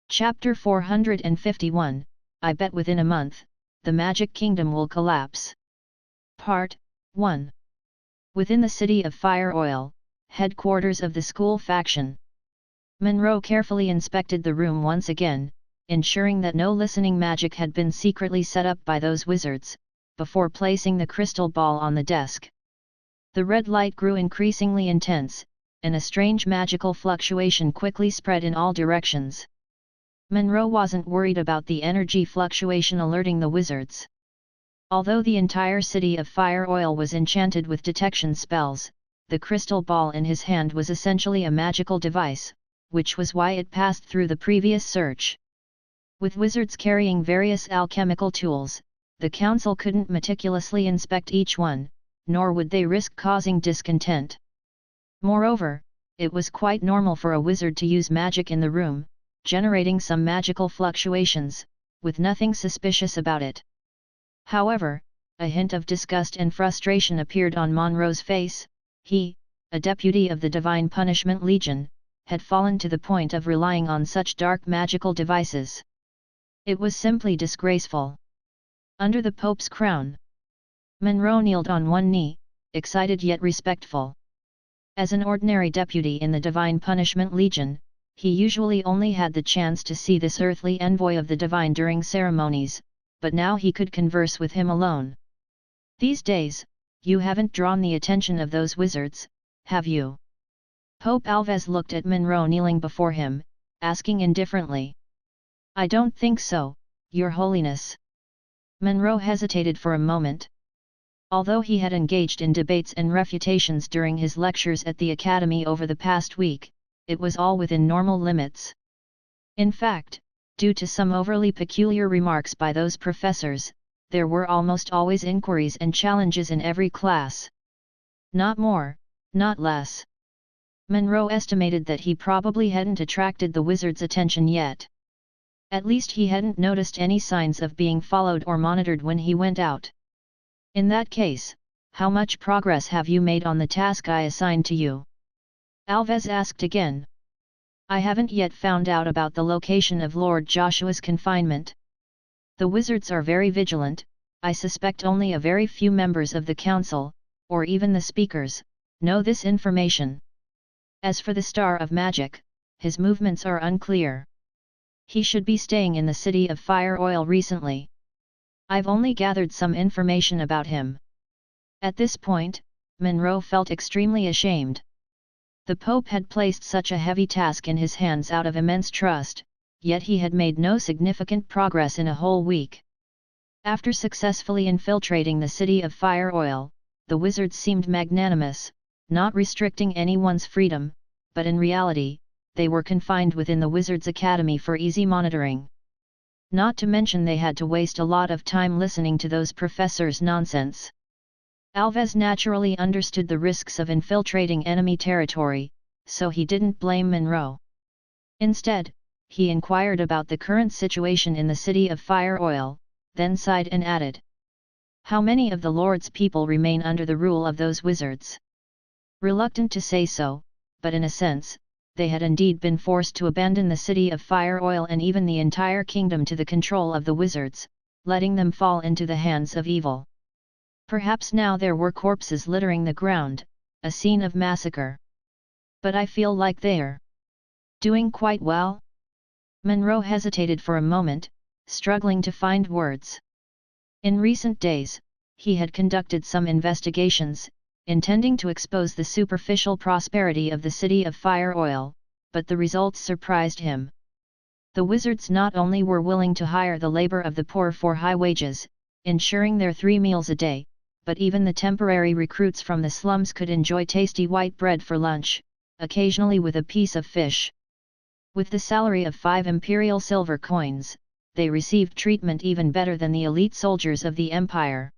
Chapter 451, I bet within a month, the Magic Kingdom will collapse. Part 1. Within the city of Fire Oil, headquarters of the school faction. Monroe carefully inspected the room once again, ensuring that no listening magic had been secretly set up by those wizards, before placing the crystal ball on the desk. The red light grew increasingly intense, and a strange magical fluctuation quickly spread in all directions. Monroe wasn't worried about the energy fluctuation alerting the wizards. Although the entire city of Fire Oil was enchanted with detection spells, the crystal ball in his hand was essentially a magical device, which was why it passed through the previous search. With wizards carrying various alchemical tools, the council couldn't meticulously inspect each one, nor would they risk causing discontent. Moreover, it was quite normal for a wizard to use magic in the room, generating some magical fluctuations, with nothing suspicious about it. However, a hint of disgust and frustration appeared on Monroe's face. He, a deputy of the Divine Punishment Legion, had fallen to the point of relying on such dark magical devices. It was simply disgraceful. Under the Pope's crown, Monroe kneeled on one knee, excited yet respectful. As an ordinary deputy in the Divine Punishment Legion, he usually only had the chance to see this earthly envoy of the divine during ceremonies, but now he could converse with him alone. These days, you haven't drawn the attention of those wizards, have you? Pope Alves looked at Monroe kneeling before him, asking indifferently. I don't think so, Your Holiness. Monroe hesitated for a moment. Although he had engaged in debates and refutations during his lectures at the Academy over the past week, it was all within normal limits. In fact, due to some overly peculiar remarks by those professors, there were almost always inquiries and challenges in every class. Not more, not less. Monroe estimated that he probably hadn't attracted the wizard's attention yet. At least he hadn't noticed any signs of being followed or monitored when he went out. In that case, how much progress have you made on the task I assigned to you? Alves asked again. I haven't yet found out about the location of Lord Joshua's confinement. The wizards are very vigilant. I suspect only a very few members of the council, or even the speakers, know this information. As for the Star of Magic, his movements are unclear. He should be staying in the city of Fire Oil recently. I've only gathered some information about him. At this point, Monroe felt extremely ashamed. The Pope had placed such a heavy task in his hands out of immense trust, yet he had made no significant progress in a whole week. After successfully infiltrating the city of Fire Oil, the wizards seemed magnanimous, not restricting anyone's freedom, but in reality, they were confined within the Wizards' Academy for easy monitoring. Not to mention they had to waste a lot of time listening to those professors' nonsense. Alves naturally understood the risks of infiltrating enemy territory, so he didn't blame Monroe. Instead, he inquired about the current situation in the city of Fire Oil, then sighed and added. How many of the Lord's people remain under the rule of those wizards? Reluctant to say so, but in a sense, they had indeed been forced to abandon the city of Fire Oil and even the entire kingdom to the control of the wizards, letting them fall into the hands of evil. Perhaps now there were corpses littering the ground, a scene of massacre. But I feel like they're doing quite well? Monroe hesitated for a moment, struggling to find words. In recent days, he had conducted some investigations, intending to expose the superficial prosperity of the city of Fire Oil, but the results surprised him. The wizards not only were willing to hire the labor of the poor for high wages, ensuring their 3 meals a day, but even the temporary recruits from the slums could enjoy tasty white bread for lunch, occasionally with a piece of fish. With the salary of 5 imperial silver coins, they received treatment even better than the elite soldiers of the empire.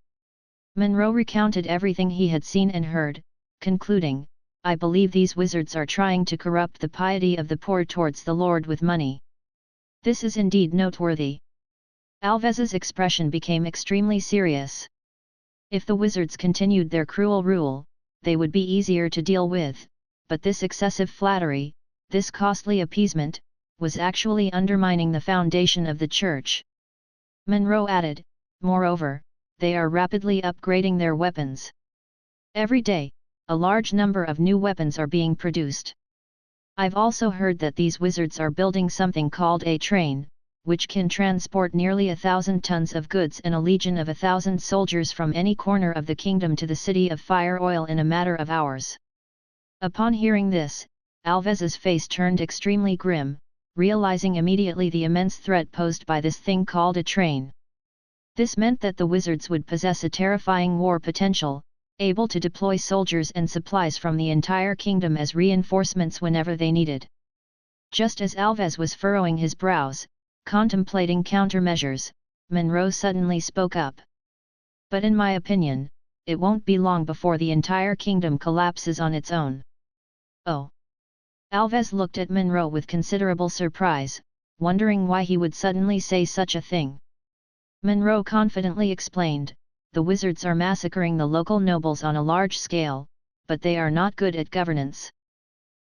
Monroe recounted everything he had seen and heard, concluding, I believe these wizards are trying to corrupt the piety of the poor towards the Lord with money. This is indeed noteworthy. Alves's expression became extremely serious. If the wizards continued their cruel rule, they would be easier to deal with, but this excessive flattery, this costly appeasement, was actually undermining the foundation of the church. Monroe added, moreover, they are rapidly upgrading their weapons. Every day, a large number of new weapons are being produced. I've also heard that these wizards are building something called a train, which can transport nearly 1,000 tons of goods and a legion of 1,000 soldiers from any corner of the kingdom to the city of Fire Oil in a matter of hours. Upon hearing this, Alvez's face turned extremely grim, realizing immediately the immense threat posed by this thing called a train. This meant that the wizards would possess a terrifying war potential, able to deploy soldiers and supplies from the entire kingdom as reinforcements whenever they needed. Just as Alves was furrowing his brows, contemplating countermeasures, Monroe suddenly spoke up. But in my opinion, it won't be long before the entire kingdom collapses on its own. Oh! Alves looked at Monroe with considerable surprise, wondering why he would suddenly say such a thing. Monroe confidently explained, the wizards are massacring the local nobles on a large scale, but they are not good at governance.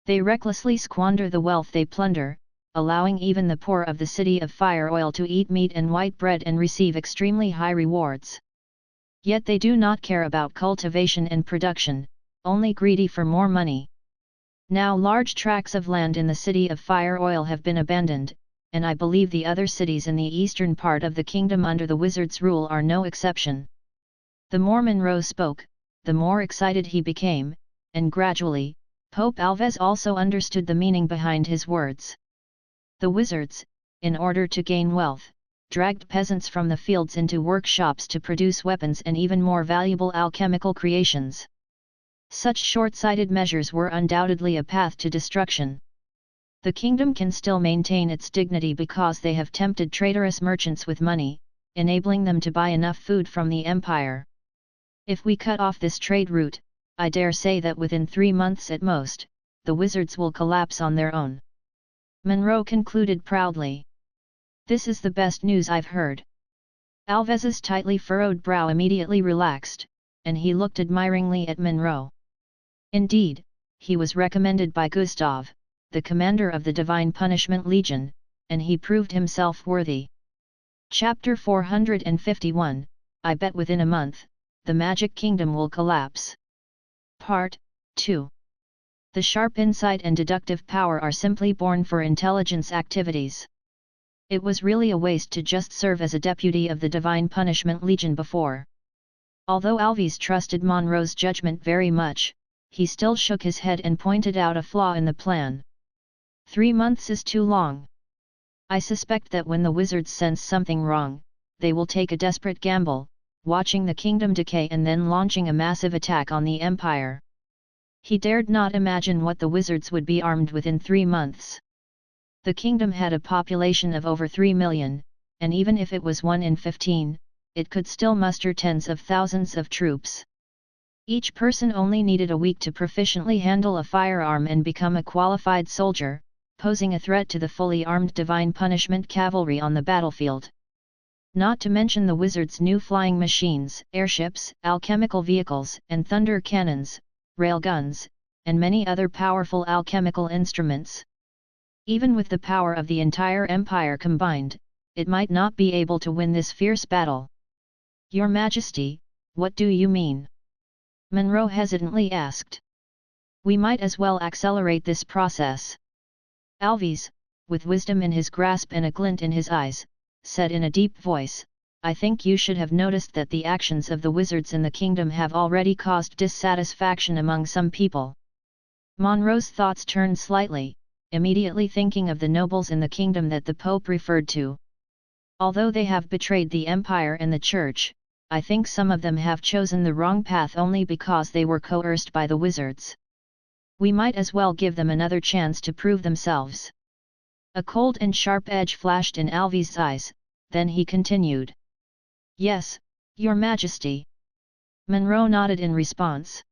They recklessly squander the wealth they plunder, allowing even the poor of the city of Fire Oil to eat meat and white bread and receive extremely high rewards. Yet they do not care about cultivation and production, only greedy for more money. Now large tracts of land in the city of Fire Oil have been abandoned, and I believe the other cities in the eastern part of the kingdom under the wizards' rule are no exception. The more Monroe spoke, the more excited he became, and gradually, Pope Alves also understood the meaning behind his words. The wizards, in order to gain wealth, dragged peasants from the fields into workshops to produce weapons and even more valuable alchemical creations. Such short-sighted measures were undoubtedly a path to destruction. The kingdom can still maintain its dignity because they have tempted traitorous merchants with money, enabling them to buy enough food from the empire. If we cut off this trade route, I dare say that within 3 months at most, the wizards will collapse on their own. Monroe concluded proudly. This is the best news I've heard. Alvez's tightly furrowed brow immediately relaxed, and he looked admiringly at Monroe. Indeed, he was recommended by Gustav, the commander of the Divine Punishment Legion, and he proved himself worthy. Chapter 451, I bet within a month, the Magic Kingdom will collapse. Part 2. The sharp insight and deductive power are simply born for intelligence activities. It was really a waste to just serve as a deputy of the Divine Punishment Legion before. Although Alves trusted Monroe's judgment very much, he still shook his head and pointed out a flaw in the plan. 3 months is too long. I suspect that when the wizards sense something wrong, they will take a desperate gamble, watching the kingdom decay and then launching a massive attack on the empire. He dared not imagine what the wizards would be armed with in 3 months. The kingdom had a population of over 3 million, and even if it was 1 in 15, it could still muster tens of thousands of troops. Each person only needed a week to proficiently handle a firearm and become a qualified soldier, posing a threat to the fully armed Divine Punishment cavalry on the battlefield. Not to mention the wizards' new flying machines, airships, alchemical vehicles, and thunder cannons, railguns, and many other powerful alchemical instruments. Even with the power of the entire empire combined, it might not be able to win this fierce battle. Your Majesty, what do you mean? Monroe hesitantly asked. We might as well accelerate this process. Alves, with wisdom in his grasp and a glint in his eyes, said in a deep voice, I think you should have noticed that the actions of the wizards in the kingdom have already caused dissatisfaction among some people. Monroe's thoughts turned slightly, immediately thinking of the nobles in the kingdom that the Pope referred to. Although they have betrayed the empire and the church, I think some of them have chosen the wrong path only because they were coerced by the wizards. We might as well give them another chance to prove themselves. A cold and sharp edge flashed in Alves' eyes, then he continued. Yes, Your Majesty. Monroe nodded in response.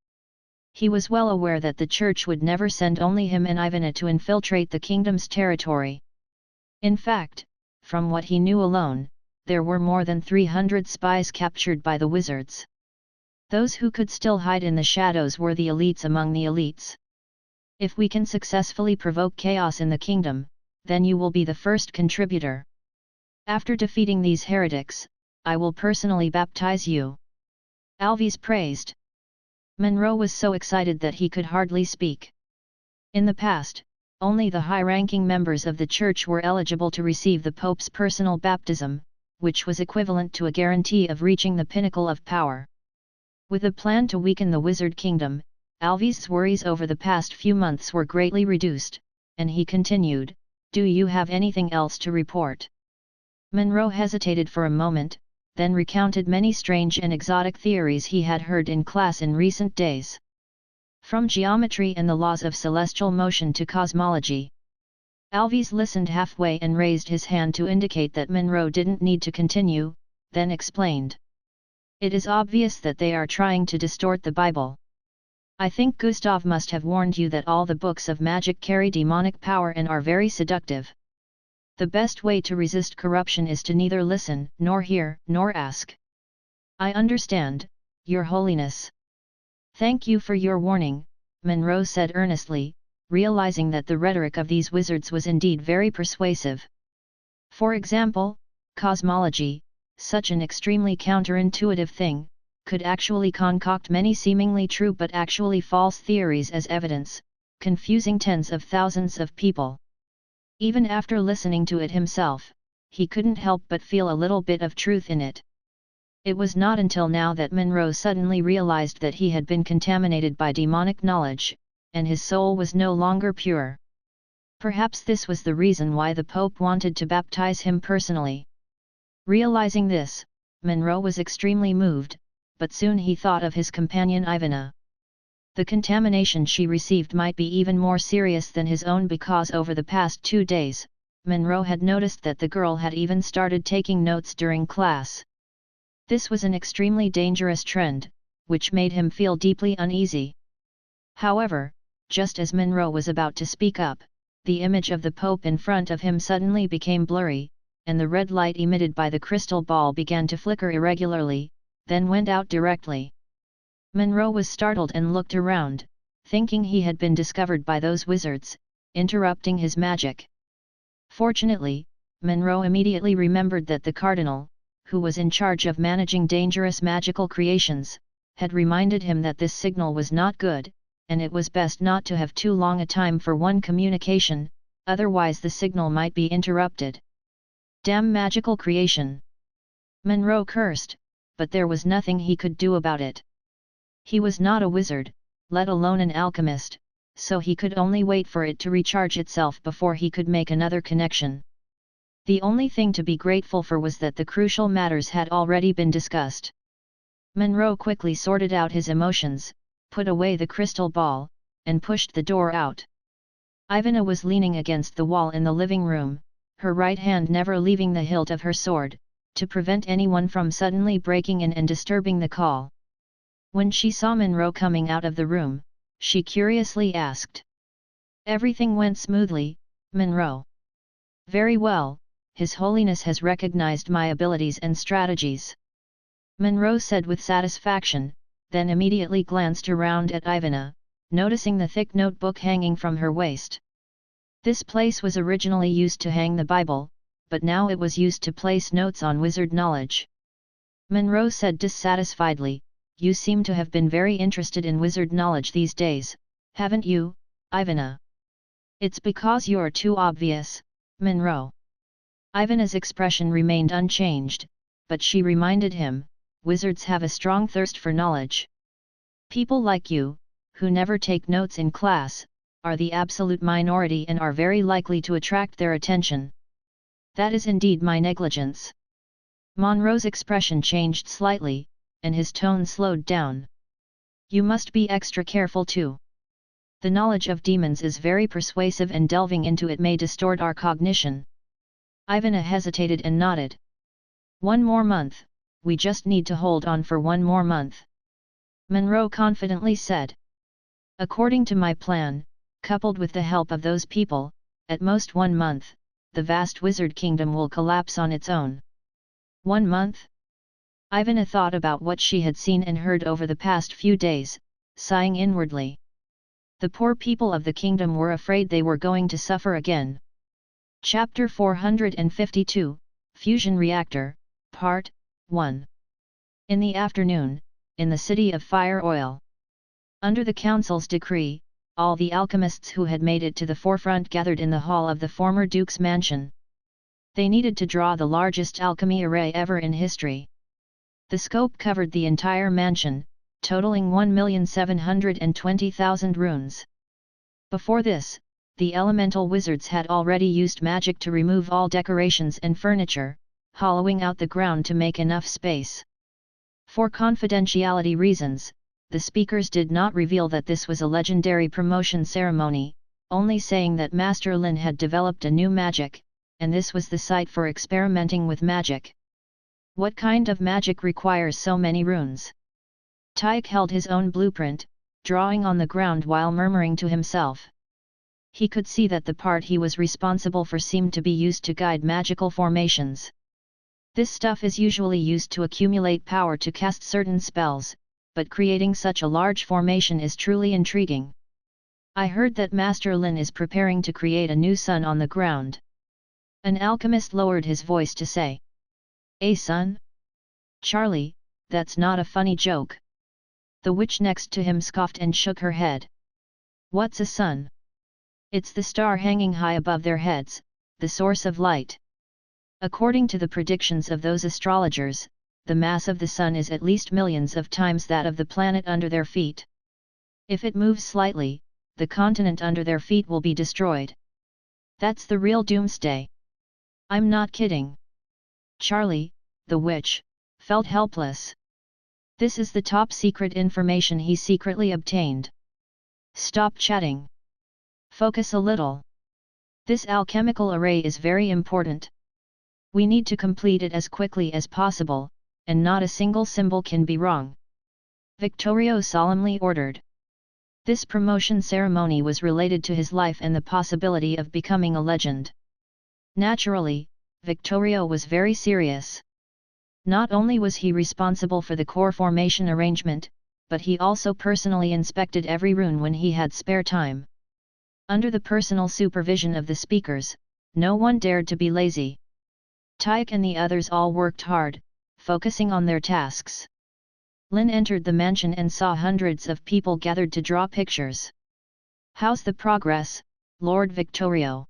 He was well aware that the church would never send only him and Ivana to infiltrate the kingdom's territory. In fact, from what he knew alone, there were more than 300 spies captured by the wizards. Those who could still hide in the shadows were the elites among the elites. If we can successfully provoke chaos in the kingdom, then you will be the first contributor. After defeating these heretics, I will personally baptize you." Alves praised. Monroe was so excited that he could hardly speak. In the past, only the high-ranking members of the church were eligible to receive the Pope's personal baptism, which was equivalent to a guarantee of reaching the pinnacle of power. With a plan to weaken the wizard kingdom, Alves' worries over the past few months were greatly reduced, and he continued, "Do you have anything else to report?" Monroe hesitated for a moment, then recounted many strange and exotic theories he had heard in class in recent days. From geometry and the laws of celestial motion to cosmology. Alves listened halfway and raised his hand to indicate that Monroe didn't need to continue, then explained. "It is obvious that they are trying to distort the Bible. I think Gustav must have warned you that all the books of magic carry demonic power and are very seductive. The best way to resist corruption is to neither listen, nor hear, nor ask." "I understand, Your Holiness." "Thank you for your warning," Monroe said earnestly, realizing that the rhetoric of these wizards was indeed very persuasive. For example, cosmology, such an extremely counterintuitive thing, could actually concoct many seemingly true but actually false theories as evidence, confusing tens of thousands of people. Even after listening to it himself, he couldn't help but feel a little bit of truth in it. It was not until now that Monroe suddenly realized that he had been contaminated by demonic knowledge, and his soul was no longer pure. Perhaps this was the reason why the Pope wanted to baptize him personally. Realizing this, Monroe was extremely moved, but soon he thought of his companion Ivana. The contamination she received might be even more serious than his own because over the past 2 days, Monroe had noticed that the girl had even started taking notes during class. This was an extremely dangerous trend, which made him feel deeply uneasy. However, just as Monroe was about to speak up, the image of the Pope in front of him suddenly became blurry, and the red light emitted by the crystal ball began to flicker irregularly, then went out directly. Monroe was startled and looked around, thinking he had been discovered by those wizards, interrupting his magic. Fortunately, Monroe immediately remembered that the Cardinal, who was in charge of managing dangerous magical creations, had reminded him that this signal was not good, and it was best not to have too long a time for one communication, otherwise the signal might be interrupted. Damn magical creation! Monroe cursed, but there was nothing he could do about it. He was not a wizard, let alone an alchemist, so he could only wait for it to recharge itself before he could make another connection. The only thing to be grateful for was that the crucial matters had already been discussed. Monroe quickly sorted out his emotions, put away the crystal ball, and pushed the door out. Ivana was leaning against the wall in the living room, her right hand never leaving the hilt of her sword, to prevent anyone from suddenly breaking in and disturbing the call. When she saw Monroe coming out of the room, she curiously asked. "Everything went smoothly, Monroe?" "Very well, His Holiness has recognized my abilities and strategies," Monroe said with satisfaction, then immediately glanced around at Ivana, noticing the thick notebook hanging from her waist. This place was originally used to hang the Bible, but now it was used to place notes on wizard knowledge. Monroe said dissatisfiedly, "You seem to have been very interested in wizard knowledge these days, haven't you, Ivana?" "It's because you're too obvious, Monroe." Ivana's expression remained unchanged, but she reminded him, "Wizards have a strong thirst for knowledge. People like you, who never take notes in class, are the absolute minority and are very likely to attract their attention. That is indeed my negligence." Monroe's expression changed slightly, and his tone slowed down. "You must be extra careful too. The knowledge of demons is very persuasive and delving into it may distort our cognition." Ivana hesitated and nodded. "1 more month, we just need to hold on for 1 more month," Monroe confidently said. "According to my plan, coupled with the help of those people, at most 1 month, the vast wizard kingdom will collapse on its own." 1 month? Ivana thought about what she had seen and heard over the past few days, sighing inwardly. The poor people of the kingdom were afraid they were going to suffer again. Chapter 452, Fusion Reactor, Part 1. In the afternoon, in the city of Fire Oil. Under the council's decree, all the alchemists who had made it to the forefront gathered in the hall of the former duke's mansion. They needed to draw the largest alchemy array ever in history. The scope covered the entire mansion, totaling 1,720,000 runes. Before this, the elemental wizards had already used magic to remove all decorations and furniture, hollowing out the ground to make enough space. For confidentiality reasons, the speakers did not reveal that this was a legendary promotion ceremony, only saying that Master Lynn had developed a new magic, and this was the site for experimenting with magic. What kind of magic requires so many runes? Tyke held his own blueprint, drawing on the ground while murmuring to himself. He could see that the part he was responsible for seemed to be used to guide magical formations. This stuff is usually used to accumulate power to cast certain spells, but creating such a large formation is truly intriguing. I heard that Master Lynn is preparing to create a new sun on the ground. An alchemist lowered his voice to say. A sun? Charlie, that's not a funny joke. The witch next to him scoffed and shook her head. What's a sun? It's the star hanging high above their heads, the source of light. According to the predictions of those astrologers, the mass of the sun is at least millions of times that of the planet under their feet. If it moves slightly, the continent under their feet will be destroyed. That's the real doomsday. I'm not kidding. Charlie, the witch, felt helpless. This is the top secret information he secretly obtained. Stop chatting. Focus a little. This alchemical array is very important. We need to complete it as quickly as possible, and not a single symbol can be wrong. Victorio solemnly ordered. This promotion ceremony was related to his life and the possibility of becoming a legend. Naturally, Victorio was very serious. Not only was he responsible for the core formation arrangement, but he also personally inspected every rune when he had spare time. Under the personal supervision of the speakers, no one dared to be lazy. Tyke and the others all worked hard, focusing on their tasks. Lynn entered the mansion and saw hundreds of people gathered to draw pictures. How's the progress, Lord Victorio?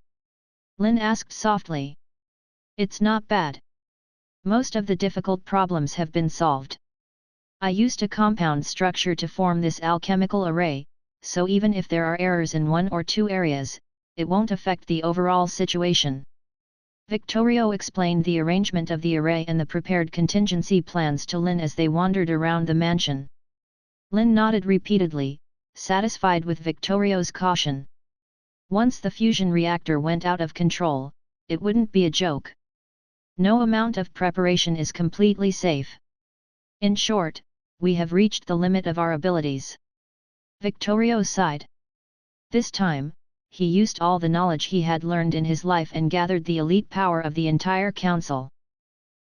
Lynn asked softly. It's not bad. Most of the difficult problems have been solved. I used a compound structure to form this alchemical array, so even if there are errors in one or two areas, it won't affect the overall situation. Victorio explained the arrangement of the array and the prepared contingency plans to Lynn as they wandered around the mansion. Lynn nodded repeatedly, satisfied with Victorio's caution. Once the fusion reactor went out of control, it wouldn't be a joke. No amount of preparation is completely safe. In short, we have reached the limit of our abilities. Victorio sighed. This time, he used all the knowledge he had learned in his life and gathered the elite power of the entire council.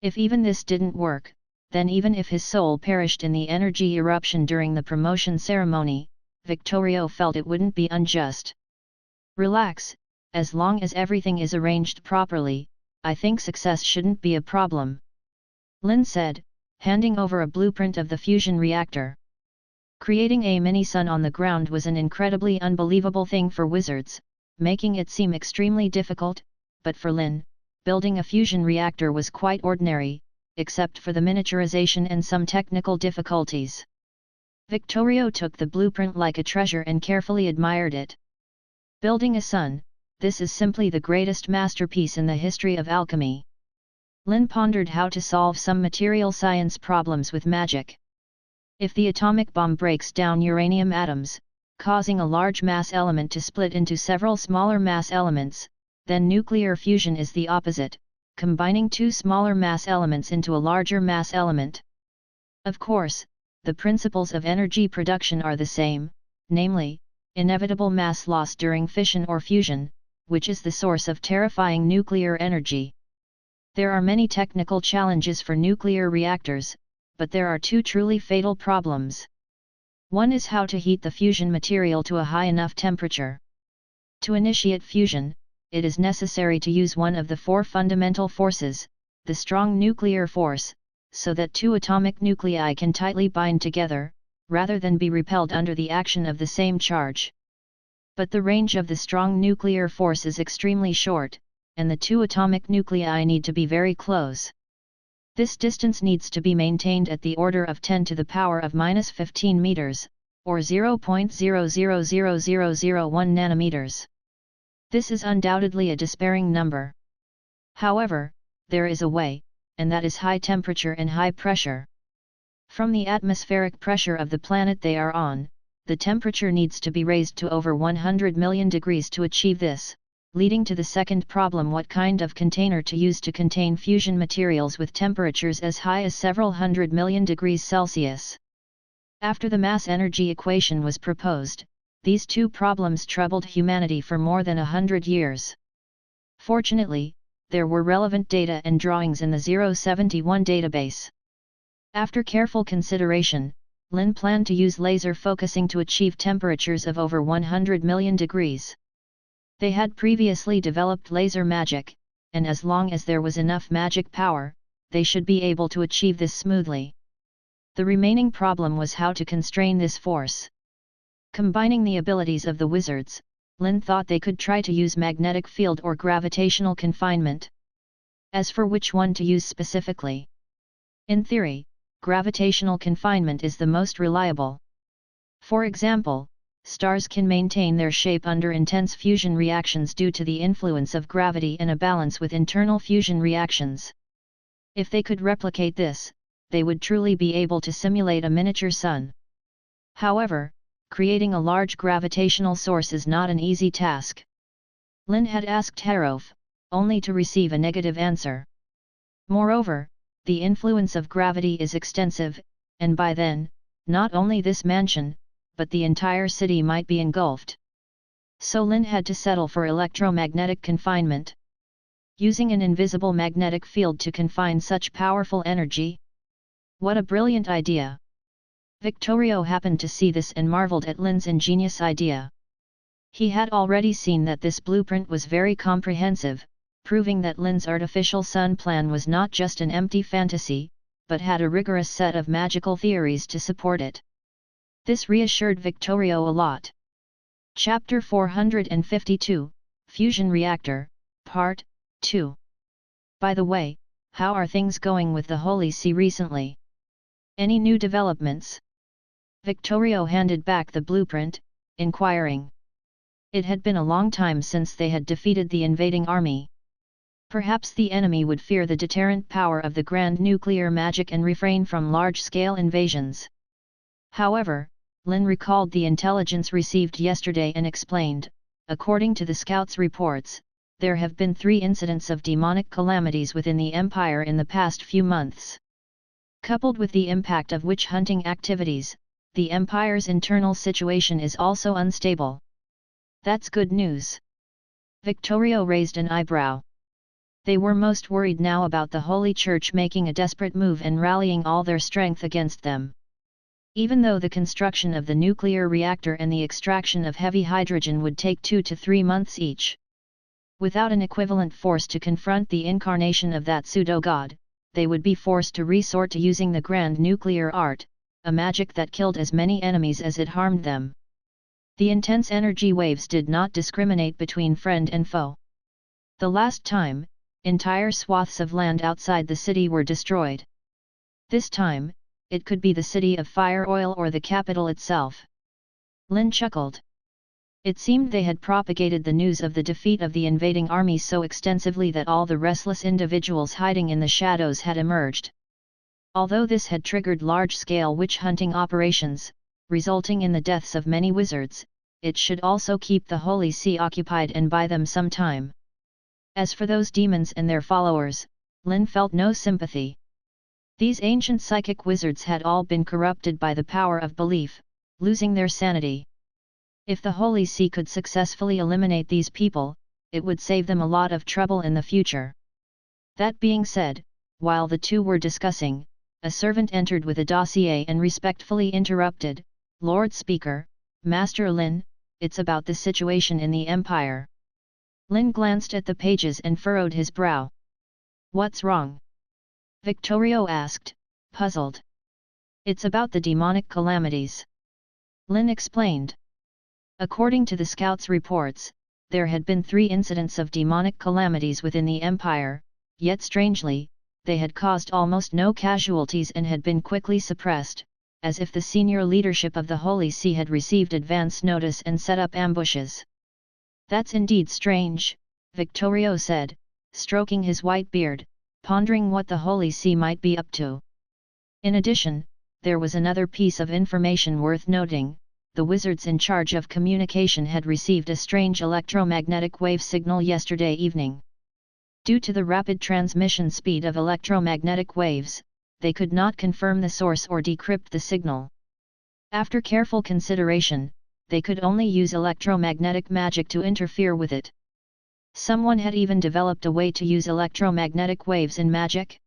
If even this didn't work, then even if his soul perished in the energy eruption during the promotion ceremony, Victorio felt it wouldn't be unjust. Relax, as long as everything is arranged properly, I think success shouldn't be a problem. Lynn said, handing over a blueprint of the fusion reactor. Creating a mini-sun on the ground was an incredibly unbelievable thing for wizards, making it seem extremely difficult, but for Lynn, building a fusion reactor was quite ordinary, except for the miniaturization and some technical difficulties. Victorio took the blueprint like a treasure and carefully admired it. Building a sun, this is simply the greatest masterpiece in the history of alchemy. Lynn pondered how to solve some material science problems with magic. If the atomic bomb breaks down uranium atoms, causing a large mass element to split into several smaller mass elements, then nuclear fusion is the opposite, combining two smaller mass elements into a larger mass element. Of course, the principles of energy production are the same, namely, inevitable mass loss during fission or fusion, which is the source of terrifying nuclear energy. There are many technical challenges for nuclear reactors, but there are two truly fatal problems. One is how to heat the fusion material to a high enough temperature. To initiate fusion, it is necessary to use one of the four fundamental forces, the strong nuclear force, so that two atomic nuclei can tightly bind together, rather than be repelled under the action of the same charge. But the range of the strong nuclear force is extremely short, and the two atomic nuclei need to be very close. This distance needs to be maintained at the order of 10 to the power of minus 15 meters, or 0.000001 nanometers. This is undoubtedly a despairing number. However, there is a way, and that is high temperature and high pressure. From the atmospheric pressure of the planet they are on, the temperature needs to be raised to over 100 million degrees to achieve this, leading to the second problem: what kind of container to use to contain fusion materials with temperatures as high as several hundred million degrees Celsius. After the mass-energy equation was proposed, these two problems troubled humanity for more than 100 years. Fortunately, there were relevant data and drawings in the 071 database. After careful consideration, Lynn planned to use laser focusing to achieve temperatures of over 100 million degrees. They had previously developed laser magic, and as long as there was enough magic power, they should be able to achieve this smoothly. The remaining problem was how to constrain this force. Combining the abilities of the wizards, Lynn thought they could try to use magnetic field or gravitational confinement. As for which one to use specifically, in theory, gravitational confinement is the most reliable. For example, stars can maintain their shape under intense fusion reactions due to the influence of gravity and a balance with internal fusion reactions. If they could replicate this, they would truly be able to simulate a miniature sun. However, creating a large gravitational source is not an easy task. Lynn had asked Harov, only to receive a negative answer. Moreover, the influence of gravity is extensive, and by then, not only this mansion, but the entire city might be engulfed. So Lynn had to settle for electromagnetic confinement. Using an invisible magnetic field to confine such powerful energy? What a brilliant idea! Victorio happened to see this and marveled at Lynn's ingenious idea. He had already seen that this blueprint was very comprehensive, proving that Lynn's artificial sun plan was not just an empty fantasy, but had a rigorous set of magical theories to support it. This reassured Victorio a lot. Chapter 452, Fusion Reactor, Part 2. By the way, how are things going with the Holy See recently? Any new developments? Victorio handed back the blueprint, inquiring. It had been a long time since they had defeated the invading army. Perhaps the enemy would fear the deterrent power of the grand nuclear magic and refrain from large-scale invasions. However, Lynn recalled the intelligence received yesterday and explained, according to the scouts' reports, there have been 3 incidents of demonic calamities within the Empire in the past few months. Coupled with the impact of witch-hunting activities, the Empire's internal situation is also unstable. That's good news. Victorio raised an eyebrow. They were most worried now about the Holy Church making a desperate move and rallying all their strength against them. Even though the construction of the nuclear reactor and the extraction of heavy hydrogen would take 2 to 3 months each. Without an equivalent force to confront the incarnation of that pseudo-god, they would be forced to resort to using the grand nuclear art, a magic that killed as many enemies as it harmed them. The intense energy waves did not discriminate between friend and foe. The last time, entire swaths of land outside the city were destroyed. This time, it could be the city of Fire Oil or the capital itself. Lynn chuckled. It seemed they had propagated the news of the defeat of the invading army so extensively that all the restless individuals hiding in the shadows had emerged. Although this had triggered large-scale witch-hunting operations, resulting in the deaths of many wizards, it should also keep the Holy See occupied and buy them some time. As for those demons and their followers, Lynn felt no sympathy. These ancient psychic wizards had all been corrupted by the power of belief, losing their sanity. If the Holy See could successfully eliminate these people, it would save them a lot of trouble in the future. That being said, while the two were discussing, a servant entered with a dossier and respectfully interrupted, "Lord Speaker, Master Lynn, it's about the situation in the Empire." Lynn glanced at the pages and furrowed his brow. What's wrong? Victorio asked, puzzled. It's about the demonic calamities. Lynn explained. According to the scouts' reports, there had been 3 incidents of demonic calamities within the Empire, yet strangely, they had caused almost no casualties and had been quickly suppressed, as if the senior leadership of the Holy See had received advance notice and set up ambushes. That's indeed strange, Victorio said, stroking his white beard, pondering what the Holy See might be up to. In addition, there was another piece of information worth noting. The wizards in charge of communication had received a strange electromagnetic wave signal yesterday evening. Due to the rapid transmission speed of electromagnetic waves, they could not confirm the source or decrypt the signal. After careful consideration, they could only use electromagnetic magic to interfere with it. Someone had even developed a way to use electromagnetic waves in magic?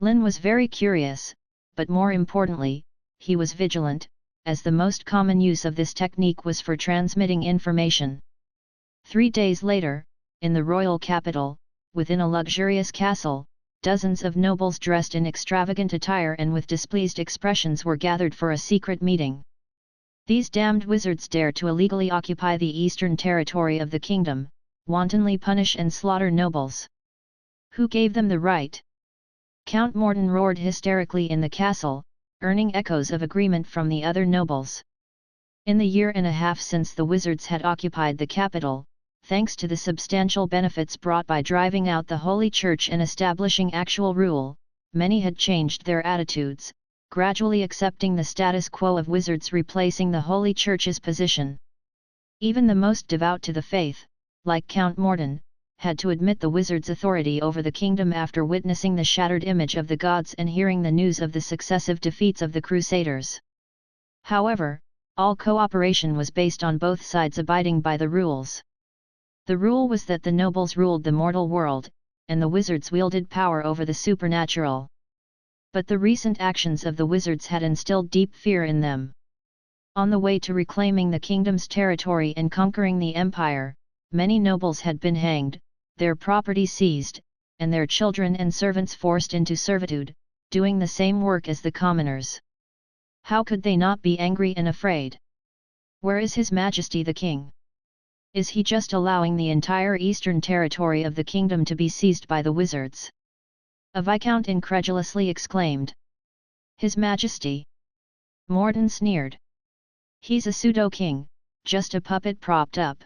Lynn was very curious, but more importantly, he was vigilant, as the most common use of this technique was for transmitting information. 3 days later, in the royal capital, within a luxurious castle, dozens of nobles dressed in extravagant attire and with displeased expressions were gathered for a secret meeting. These damned wizards dare to illegally occupy the eastern territory of the kingdom, wantonly punish and slaughter nobles. Who gave them the right? Count Morton roared hysterically in the castle, earning echoes of agreement from the other nobles. In the year and a half since the wizards had occupied the capital, thanks to the substantial benefits brought by driving out the Holy Church and establishing actual rule, many had changed their attitudes, gradually accepting the status quo of wizards replacing the Holy Church's position. Even the most devout to the faith, like Count Morton, had to admit the wizards' authority over the kingdom after witnessing the shattered image of the gods and hearing the news of the successive defeats of the Crusaders. However, all cooperation was based on both sides abiding by the rules. The rule was that the nobles ruled the mortal world, and the wizards wielded power over the supernatural. But the recent actions of the wizards had instilled deep fear in them. On the way to reclaiming the kingdom's territory and conquering the empire, many nobles had been hanged, their property seized, and their children and servants forced into servitude, doing the same work as the commoners. How could they not be angry and afraid? Where is His Majesty the King? Is he just allowing the entire eastern territory of the kingdom to be seized by the wizards? A viscount incredulously exclaimed. His Majesty? Morton sneered. He's a pseudo-king, just a puppet propped up.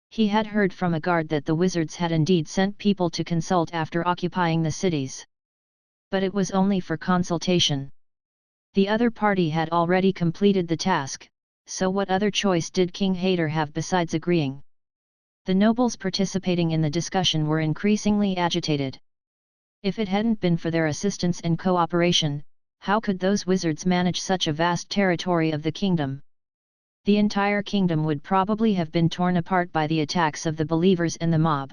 He had heard from a guard that the wizards had indeed sent people to consult after occupying the cities. But it was only for consultation. The other party had already completed the task, so what other choice did King Hayter have besides agreeing? The nobles participating in the discussion were increasingly agitated. If it hadn't been for their assistance and cooperation, how could those wizards manage such a vast territory of the kingdom? The entire kingdom would probably have been torn apart by the attacks of the believers and the mob.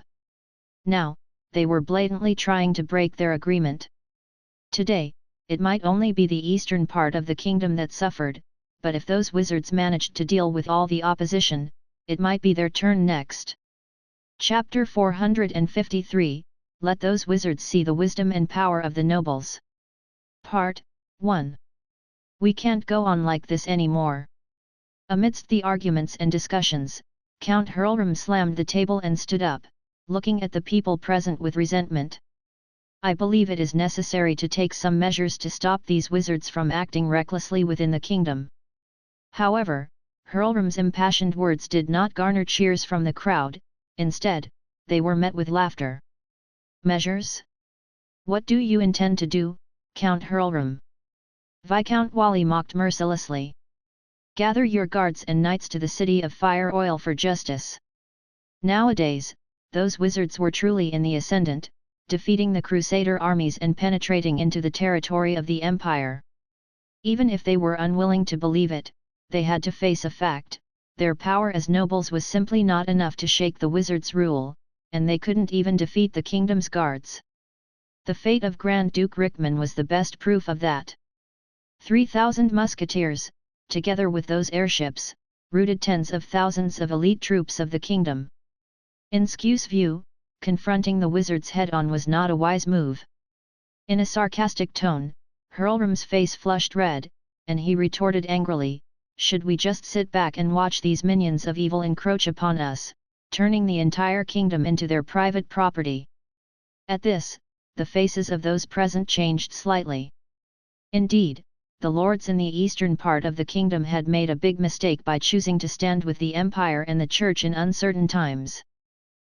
Now, they were blatantly trying to break their agreement. Today, it might only be the eastern part of the kingdom that suffered, but if those wizards managed to deal with all the opposition, it might be their turn next. Chapter 453, Let those wizards see the wisdom and power of the nobles. Part 1. We can't go on like this anymore. Amidst the arguments and discussions, Count Hurlram slammed the table and stood up, looking at the people present with resentment. I believe it is necessary to take some measures to stop these wizards from acting recklessly within the kingdom. However, Hurlram's impassioned words did not garner cheers from the crowd, instead, they were met with laughter. Measures? What do you intend to do, Count Hurlram? Viscount Wally mocked mercilessly. Gather your guards and knights to the city of Fire Oil for justice. Nowadays, those wizards were truly in the ascendant, defeating the Crusader armies and penetrating into the territory of the Empire. Even if they were unwilling to believe it, they had to face a fact: their power as nobles was simply not enough to shake the wizards' rule, and they couldn't even defeat the kingdom's guards. The fate of Grand Duke Rickman was the best proof of that. 3,000 musketeers, together with those airships, routed tens of thousands of elite troops of the kingdom. In Skew's view, confronting the wizard's head-on was not a wise move. In a sarcastic tone, Hurlrum's face flushed red, and he retorted angrily, "Should we just sit back and watch these minions of evil encroach upon us, turning the entire kingdom into their private property?" At this, the faces of those present changed slightly. Indeed, the lords in the eastern part of the kingdom had made a big mistake by choosing to stand with the empire and the church in uncertain times.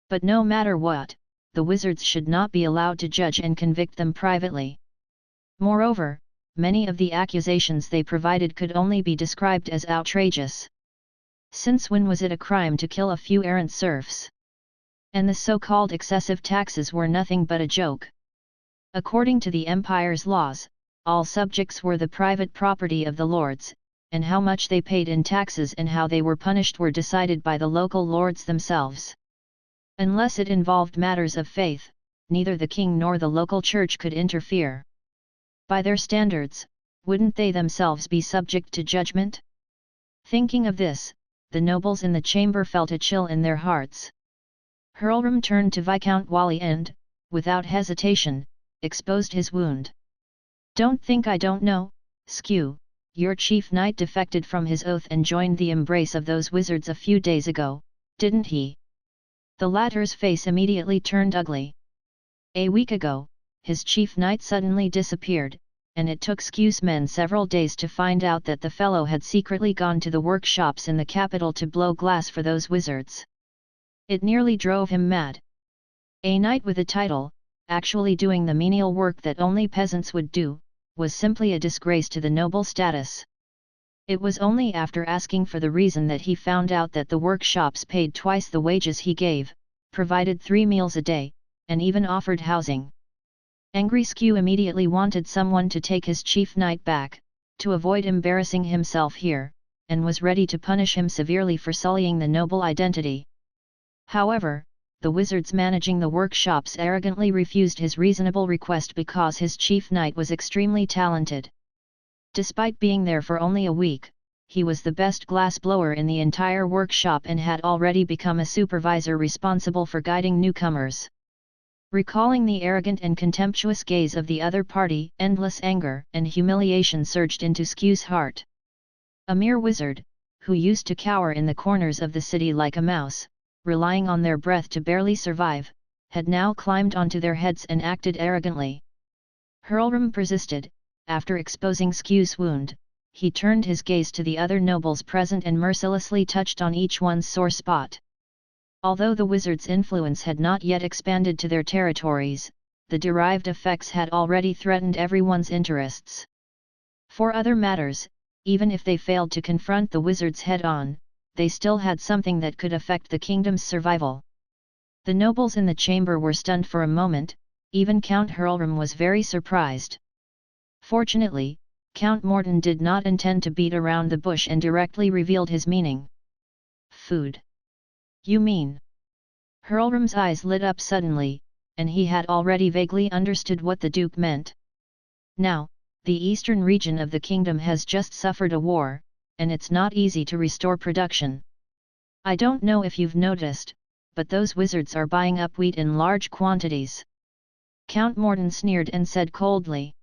But no matter what, the wizards should not be allowed to judge and convict them privately. Moreover, many of the accusations they provided could only be described as outrageous. Since when was it a crime to kill a few errant serfs? And the so-called excessive taxes were nothing but a joke. According to the empire's laws, all subjects were the private property of the lords, and how much they paid in taxes and how they were punished were decided by the local lords themselves. Unless it involved matters of faith, neither the king nor the local church could interfere. By their standards, wouldn't they themselves be subject to judgment? Thinking of this, the nobles in the chamber felt a chill in their hearts. Hurlrum turned to Viscount Wally and, without hesitation, exposed his wound. "Don't think I don't know, Skew, your chief knight defected from his oath and joined the embrace of those wizards a few days ago, didn't he?" The latter's face immediately turned ugly. A week ago, his chief knight suddenly disappeared, and it took Skew's men several days to find out that the fellow had secretly gone to the workshops in the capital to blow glass for those wizards. It nearly drove him mad. A knight with a title, actually doing the menial work that only peasants would do, was simply a disgrace to the noble status. It was only after asking for the reason that he found out that the workshops paid twice the wages he gave, provided 3 meals a day, and even offered housing. Angry Skew immediately wanted someone to take his chief knight back, to avoid embarrassing himself here, and was ready to punish him severely for sullying the noble identity. However, the wizards managing the workshops arrogantly refused his reasonable request because his chief knight was extremely talented. Despite being there for only a week, he was the best glass blower in the entire workshop and had already become a supervisor responsible for guiding newcomers. Recalling the arrogant and contemptuous gaze of the other party, endless anger and humiliation surged into Skew's heart. A mere wizard, who used to cower in the corners of the city like a mouse, relying on their breath to barely survive, had now climbed onto their heads and acted arrogantly. Hurlrum persisted. After exposing Skew's wound, he turned his gaze to the other nobles present and mercilessly touched on each one's sore spot. Although the wizard's influence had not yet expanded to their territories, the derived effects had already threatened everyone's interests. For other matters, even if they failed to confront the wizards head-on, they still had something that could affect the kingdom's survival. The nobles in the chamber were stunned for a moment, even Count Hurlrum was very surprised. Fortunately, Count Morton did not intend to beat around the bush and directly revealed his meaning. "Food. You mean?" Hurlrum's eyes lit up suddenly, and he had already vaguely understood what the Duke meant. Now, the eastern region of the kingdom has just suffered a war, and it's not easy to restore production. I don't know if you've noticed, but those wizards are buying up wheat in large quantities. Count Morton sneered and said coldly.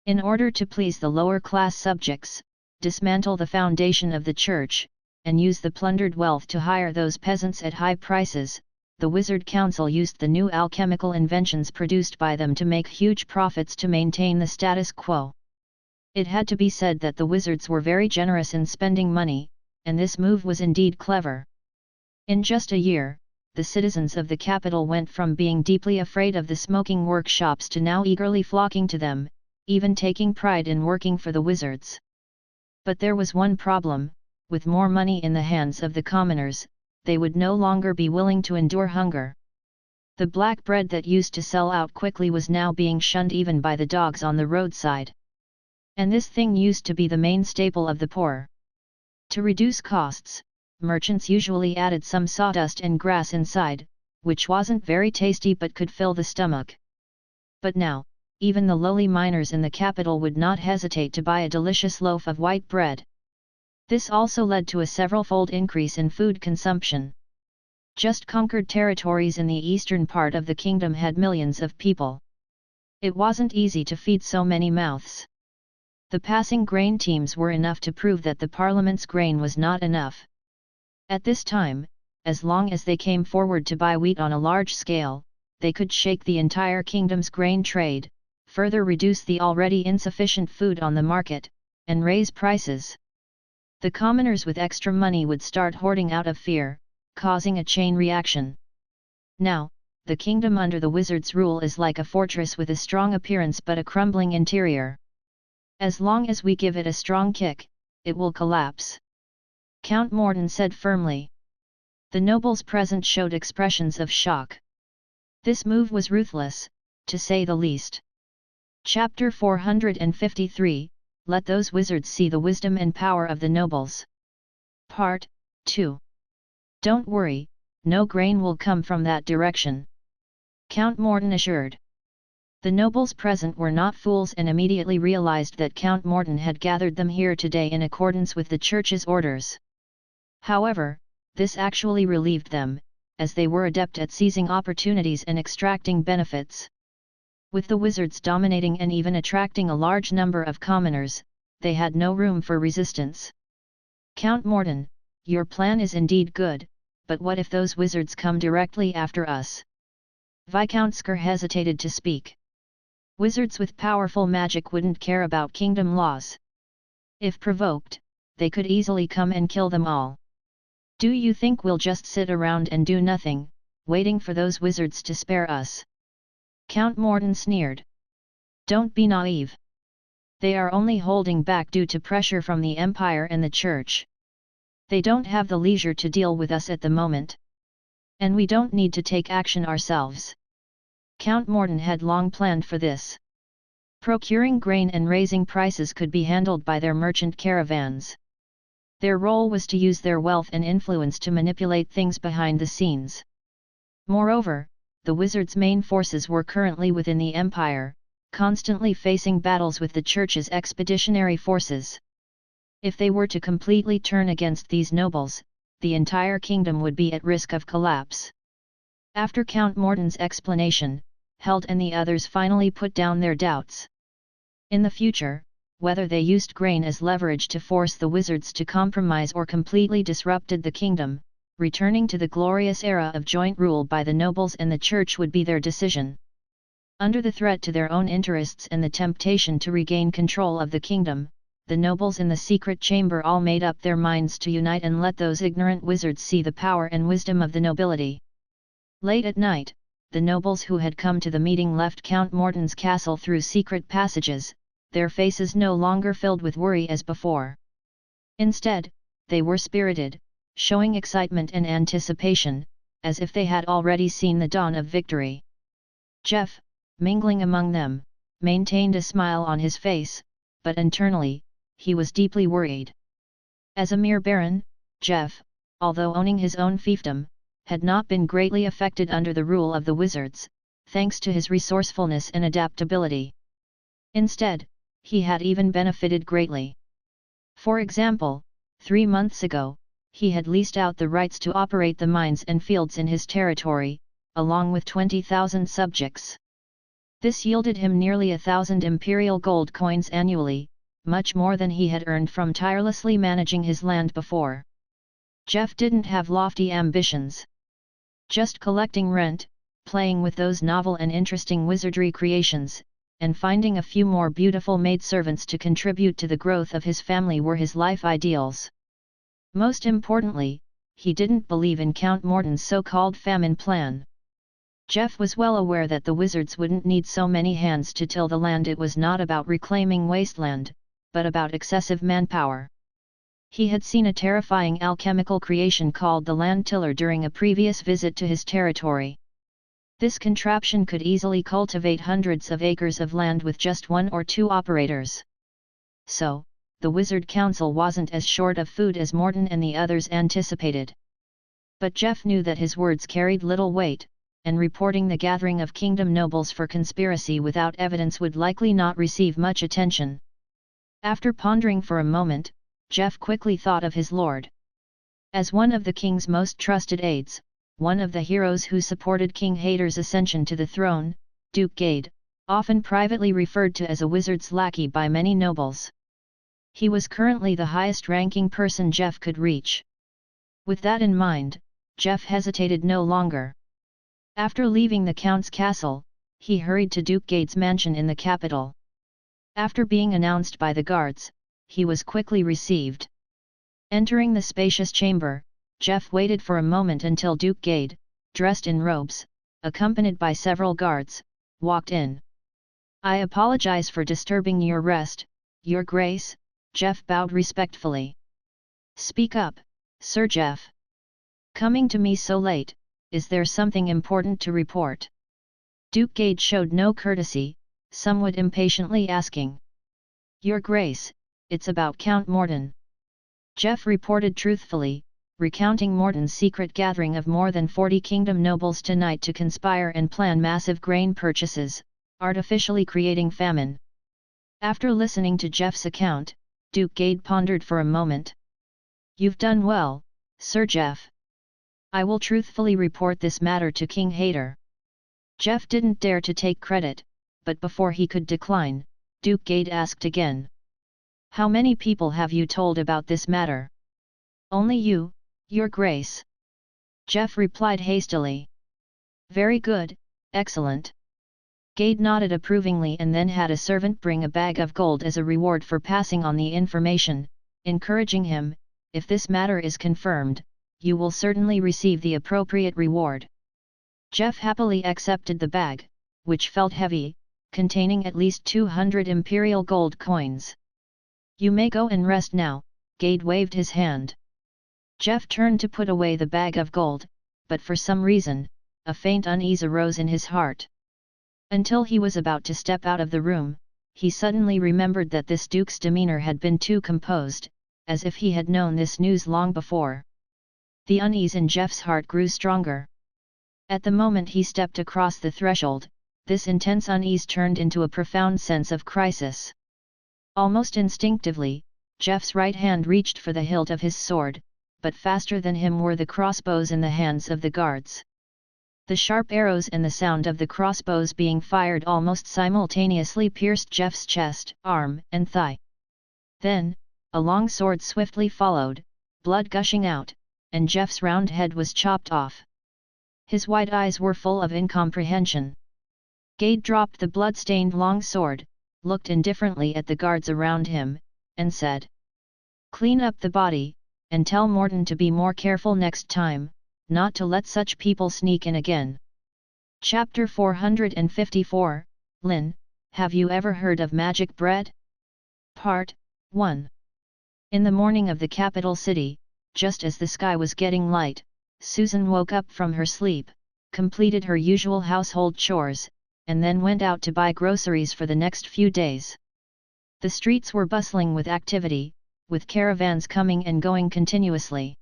In order to please the lower-class subjects, dismantle the foundation of the church, and use the plundered wealth to hire those peasants at high prices, the Wizard Council used the new alchemical inventions produced by them to make huge profits to maintain the status quo. It had to be said that the wizards were very generous in spending money, and this move was indeed clever. In just a year, the citizens of the capital went from being deeply afraid of the smoking workshops to now eagerly flocking to them, even taking pride in working for the wizards. But there was one problem: with more money in the hands of the commoners, they would no longer be willing to endure hunger. The black bread that used to sell out quickly was now being shunned even by the dogs on the roadside. And this thing used to be the main staple of the poor. To reduce costs, merchants usually added some sawdust and grass inside, which wasn't very tasty but could fill the stomach. But now, even the lowly miners in the capital would not hesitate to buy a delicious loaf of white bread. This also led to a several-fold increase in food consumption. Just conquered territories in the eastern part of the kingdom had millions of people. It wasn't easy to feed so many mouths. The passing grain teams were enough to prove that the parliament's grain was not enough. At this time, as long as they came forward to buy wheat on a large scale, they could shake the entire kingdom's grain trade, further reduce the already insufficient food on the market, and raise prices. The commoners with extra money would start hoarding out of fear, causing a chain reaction. Now, the kingdom under the wizard's rule is like a fortress with a strong appearance but a crumbling interior. As long as we give it a strong kick, it will collapse. Count Morden said firmly. The nobles present showed expressions of shock. This move was ruthless, to say the least. Chapter 453, Let those wizards see the wisdom and power of the nobles. Part 2. Don't worry, no grain will come from that direction, Count Morden assured. The nobles present were not fools and immediately realized that Count Morden had gathered them here today in accordance with the church's orders. However, this actually relieved them, as they were adept at seizing opportunities and extracting benefits. With the wizards dominating and even attracting a large number of commoners, they had no room for resistance. Count Morden, your plan is indeed good, but what if those wizards come directly after us? Viscount Sker hesitated to speak. Wizards with powerful magic wouldn't care about kingdom laws. If provoked, they could easily come and kill them all. Do you think we'll just sit around and do nothing, waiting for those wizards to spare us? Count Morden sneered. Don't be naive. They are only holding back due to pressure from the Empire and the Church. They don't have the leisure to deal with us at the moment. And we don't need to take action ourselves. Count Morden had long planned for this. Procuring grain and raising prices could be handled by their merchant caravans. Their role was to use their wealth and influence to manipulate things behind the scenes. Moreover, the wizards' main forces were currently within the Empire, constantly facing battles with the Church's expeditionary forces. If they were to completely turn against these nobles, the entire kingdom would be at risk of collapse. After Count Morden's explanation, Held and the others finally put down their doubts. In the future, whether they used grain as leverage to force the wizards to compromise or completely disrupted the kingdom, returning to the glorious era of joint rule by the nobles and the Church would be their decision. Under the threat to their own interests and the temptation to regain control of the kingdom, the nobles in the secret chamber all made up their minds to unite and let those ignorant wizards see the power and wisdom of the nobility. Late at night, the nobles who had come to the meeting left Count Morden's castle through secret passages, their faces no longer filled with worry as before. Instead, they were spirited, showing excitement and anticipation, as if they had already seen the dawn of victory. Jeff, mingling among them, maintained a smile on his face, but internally, he was deeply worried. As a mere baron, Jeff, although owning his own fiefdom, had not been greatly affected under the rule of the wizards, thanks to his resourcefulness and adaptability. Instead, he had even benefited greatly. For example, 3 months ago, he had leased out the rights to operate the mines and fields in his territory, along with 20,000 subjects. This yielded him nearly 1,000 imperial gold coins annually, much more than he had earned from tirelessly managing his land before. Jeff didn't have lofty ambitions. Just collecting rent, playing with those novel and interesting wizardry creations, and finding a few more beautiful maidservants to contribute to the growth of his family were his life ideals. Most importantly, he didn't believe in Count Morden's so-called famine plan. Jeff was well aware that the wizards wouldn't need so many hands to till the land. It was not about reclaiming wasteland, but about excessive manpower. He had seen a terrifying alchemical creation called the land tiller during a previous visit to his territory. This contraption could easily cultivate hundreds of acres of land with just 1 or 2 operators. So, the Wizard Council wasn't as short of food as Morden and the others anticipated. But Jeff knew that his words carried little weight, and reporting the gathering of kingdom nobles for conspiracy without evidence would likely not receive much attention. After pondering for a moment, Jeff quickly thought of his lord. As one of the king's most trusted aides, one of the heroes who supported King Hader's ascension to the throne, Duke Gade, often privately referred to as a wizard's lackey by many nobles. He was currently the highest-ranking person Jeff could reach. With that in mind, Jeff hesitated no longer. After leaving the Count's castle, he hurried to Duke Gade's mansion in the capital. After being announced by the guards, he was quickly received. Entering the spacious chamber, Jeff waited for a moment until Duke Gade, dressed in robes, accompanied by several guards, walked in. "I apologize for disturbing your rest, Your Grace," Jeff bowed respectfully. "Speak up, Sir Jeff. Coming to me so late, is there something important to report?" Duke Gade showed no courtesy, somewhat impatiently asking. "Your Grace, it's about Count Morden." Jeff reported truthfully, recounting Morden's secret gathering of more than 40 kingdom nobles tonight to conspire and plan massive grain purchases, artificially creating famine. After listening to Jeff's account, Duke Gade pondered for a moment. "You've done well, Sir Jeff. I will truthfully report this matter to King Hader." Jeff didn't dare to take credit, but before he could decline, Duke Gade asked again. "How many people have you told about this matter?" "Only you, Your Grace," Jeff replied hastily. "Very good, excellent." Gade nodded approvingly and then had a servant bring a bag of gold as a reward for passing on the information, encouraging him, "If this matter is confirmed, you will certainly receive the appropriate reward." Jeff happily accepted the bag, which felt heavy, containing at least 200 imperial gold coins. "You may go and rest now," Gade waved his hand. Jeff turned to put away the bag of gold, but for some reason, a faint unease arose in his heart. Until he was about to step out of the room, he suddenly remembered that this duke's demeanor had been too composed, as if he had known this news long before. The unease in Jeff's heart grew stronger. At the moment he stepped across the threshold, this intense unease turned into a profound sense of crisis. Almost instinctively, Jeff's right hand reached for the hilt of his sword, but faster than him were the crossbows in the hands of the guards. The sharp arrows and the sound of the crossbows being fired almost simultaneously pierced Jeff's chest, arm, and thigh. Then, a long sword swiftly followed, blood gushing out, and Jeff's round head was chopped off. His wide eyes were full of incomprehension. Gade dropped the blood-stained long sword, looked indifferently at the guards around him, and said, "Clean up the body, and tell Morden to be more careful next time, not to let such people sneak in again." Chapter 454, Lynn, have you ever heard of magic bread? Part 1. In the morning of the capital city, just as the sky was getting light, Susan woke up from her sleep, completed her usual household chores, and then went out to buy groceries for the next few days. The streets were bustling with activity, with caravans coming and going continuously.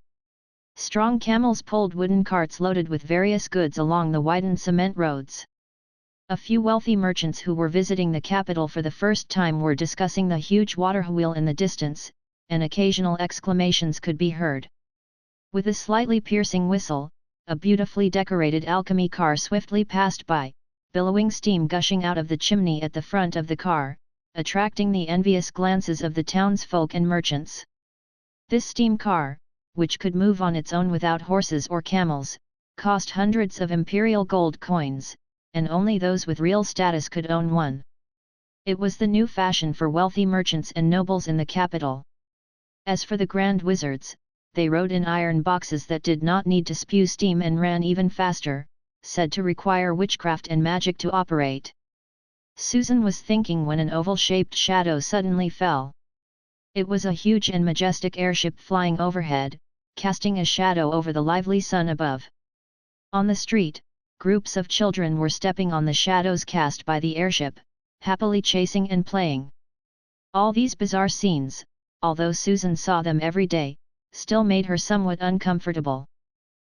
Strong camels pulled wooden carts loaded with various goods along the widened cement roads. A few wealthy merchants who were visiting the capital for the first time were discussing the huge water wheel in the distance, and occasional exclamations could be heard. With a slightly piercing whistle, a beautifully decorated alchemy car swiftly passed by, billowing steam gushing out of the chimney at the front of the car, attracting the envious glances of the townsfolk and merchants. This steam car, which could move on its own without horses or camels, cost hundreds of imperial gold coins, and only those with real status could own one. It was the new fashion for wealthy merchants and nobles in the capital. As for the grand wizards, they rode in iron boxes that did not need to spew steam and ran even faster, said to require witchcraft and magic to operate. Susan was thinking when an oval-shaped shadow suddenly fell. It was a huge and majestic airship flying overhead, casting a shadow over the lively sun above. On the street, groups of children were stepping on the shadows cast by the airship, happily chasing and playing. All these bizarre scenes, although Susan saw them every day, still made her somewhat uncomfortable.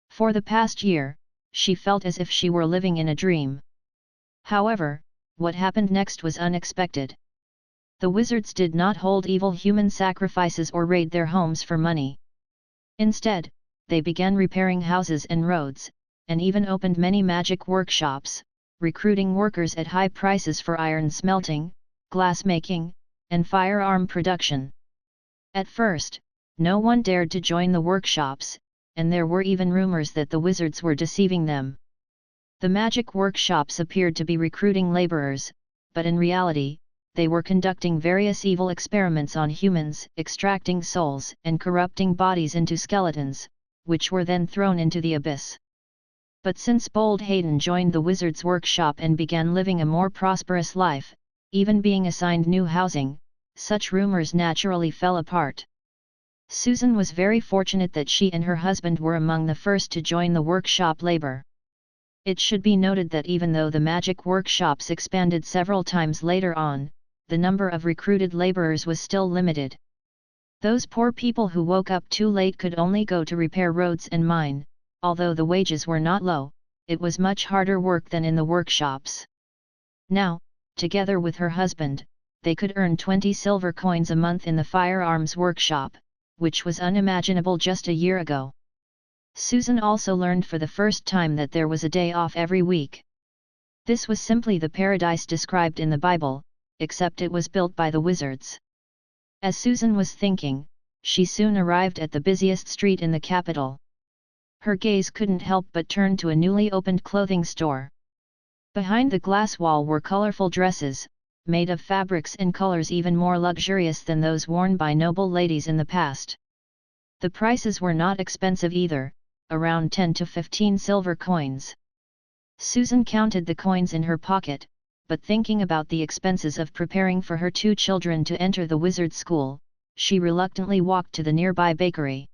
For the past year, she felt as if she were living in a dream. However, what happened next was unexpected. The wizards did not hold evil human sacrifices or raid their homes for money. Instead, they began repairing houses and roads, and even opened many magic workshops, recruiting workers at high prices for iron smelting, glass making, and firearm production. At first, no one dared to join the workshops, and there were even rumors that the wizards were deceiving them. The magic workshops appeared to be recruiting laborers, but in reality, they were conducting various evil experiments on humans, extracting souls and corrupting bodies into skeletons, which were then thrown into the abyss. But since Bold Hayden joined the wizard's workshop and began living a more prosperous life, even being assigned new housing, such rumors naturally fell apart. Susan was very fortunate that she and her husband were among the first to join the workshop labor. It should be noted that even though the magic workshops expanded several times later on, the number of recruited laborers was still limited. Those poor people who woke up too late could only go to repair roads and mine. Although the wages were not low, it was much harder work than in the workshops. Now, together with her husband, they could earn 20 silver coins a month in the firearms workshop, which was unimaginable just a year ago. Susan also learned for the first time that there was a day off every week. This was simply the paradise described in the Bible, except it was built by the wizards. As Susan was thinking, she soon arrived at the busiest street in the capital. Her gaze couldn't help but turn to a newly opened clothing store. Behind the glass wall were colorful dresses, made of fabrics and colors even more luxurious than those worn by noble ladies in the past. The prices were not expensive either, around 10 to 15 silver coins. Susan counted the coins in her pocket, but thinking about the expenses of preparing for her 2 children to enter the wizard school, she reluctantly walked to the nearby bakery.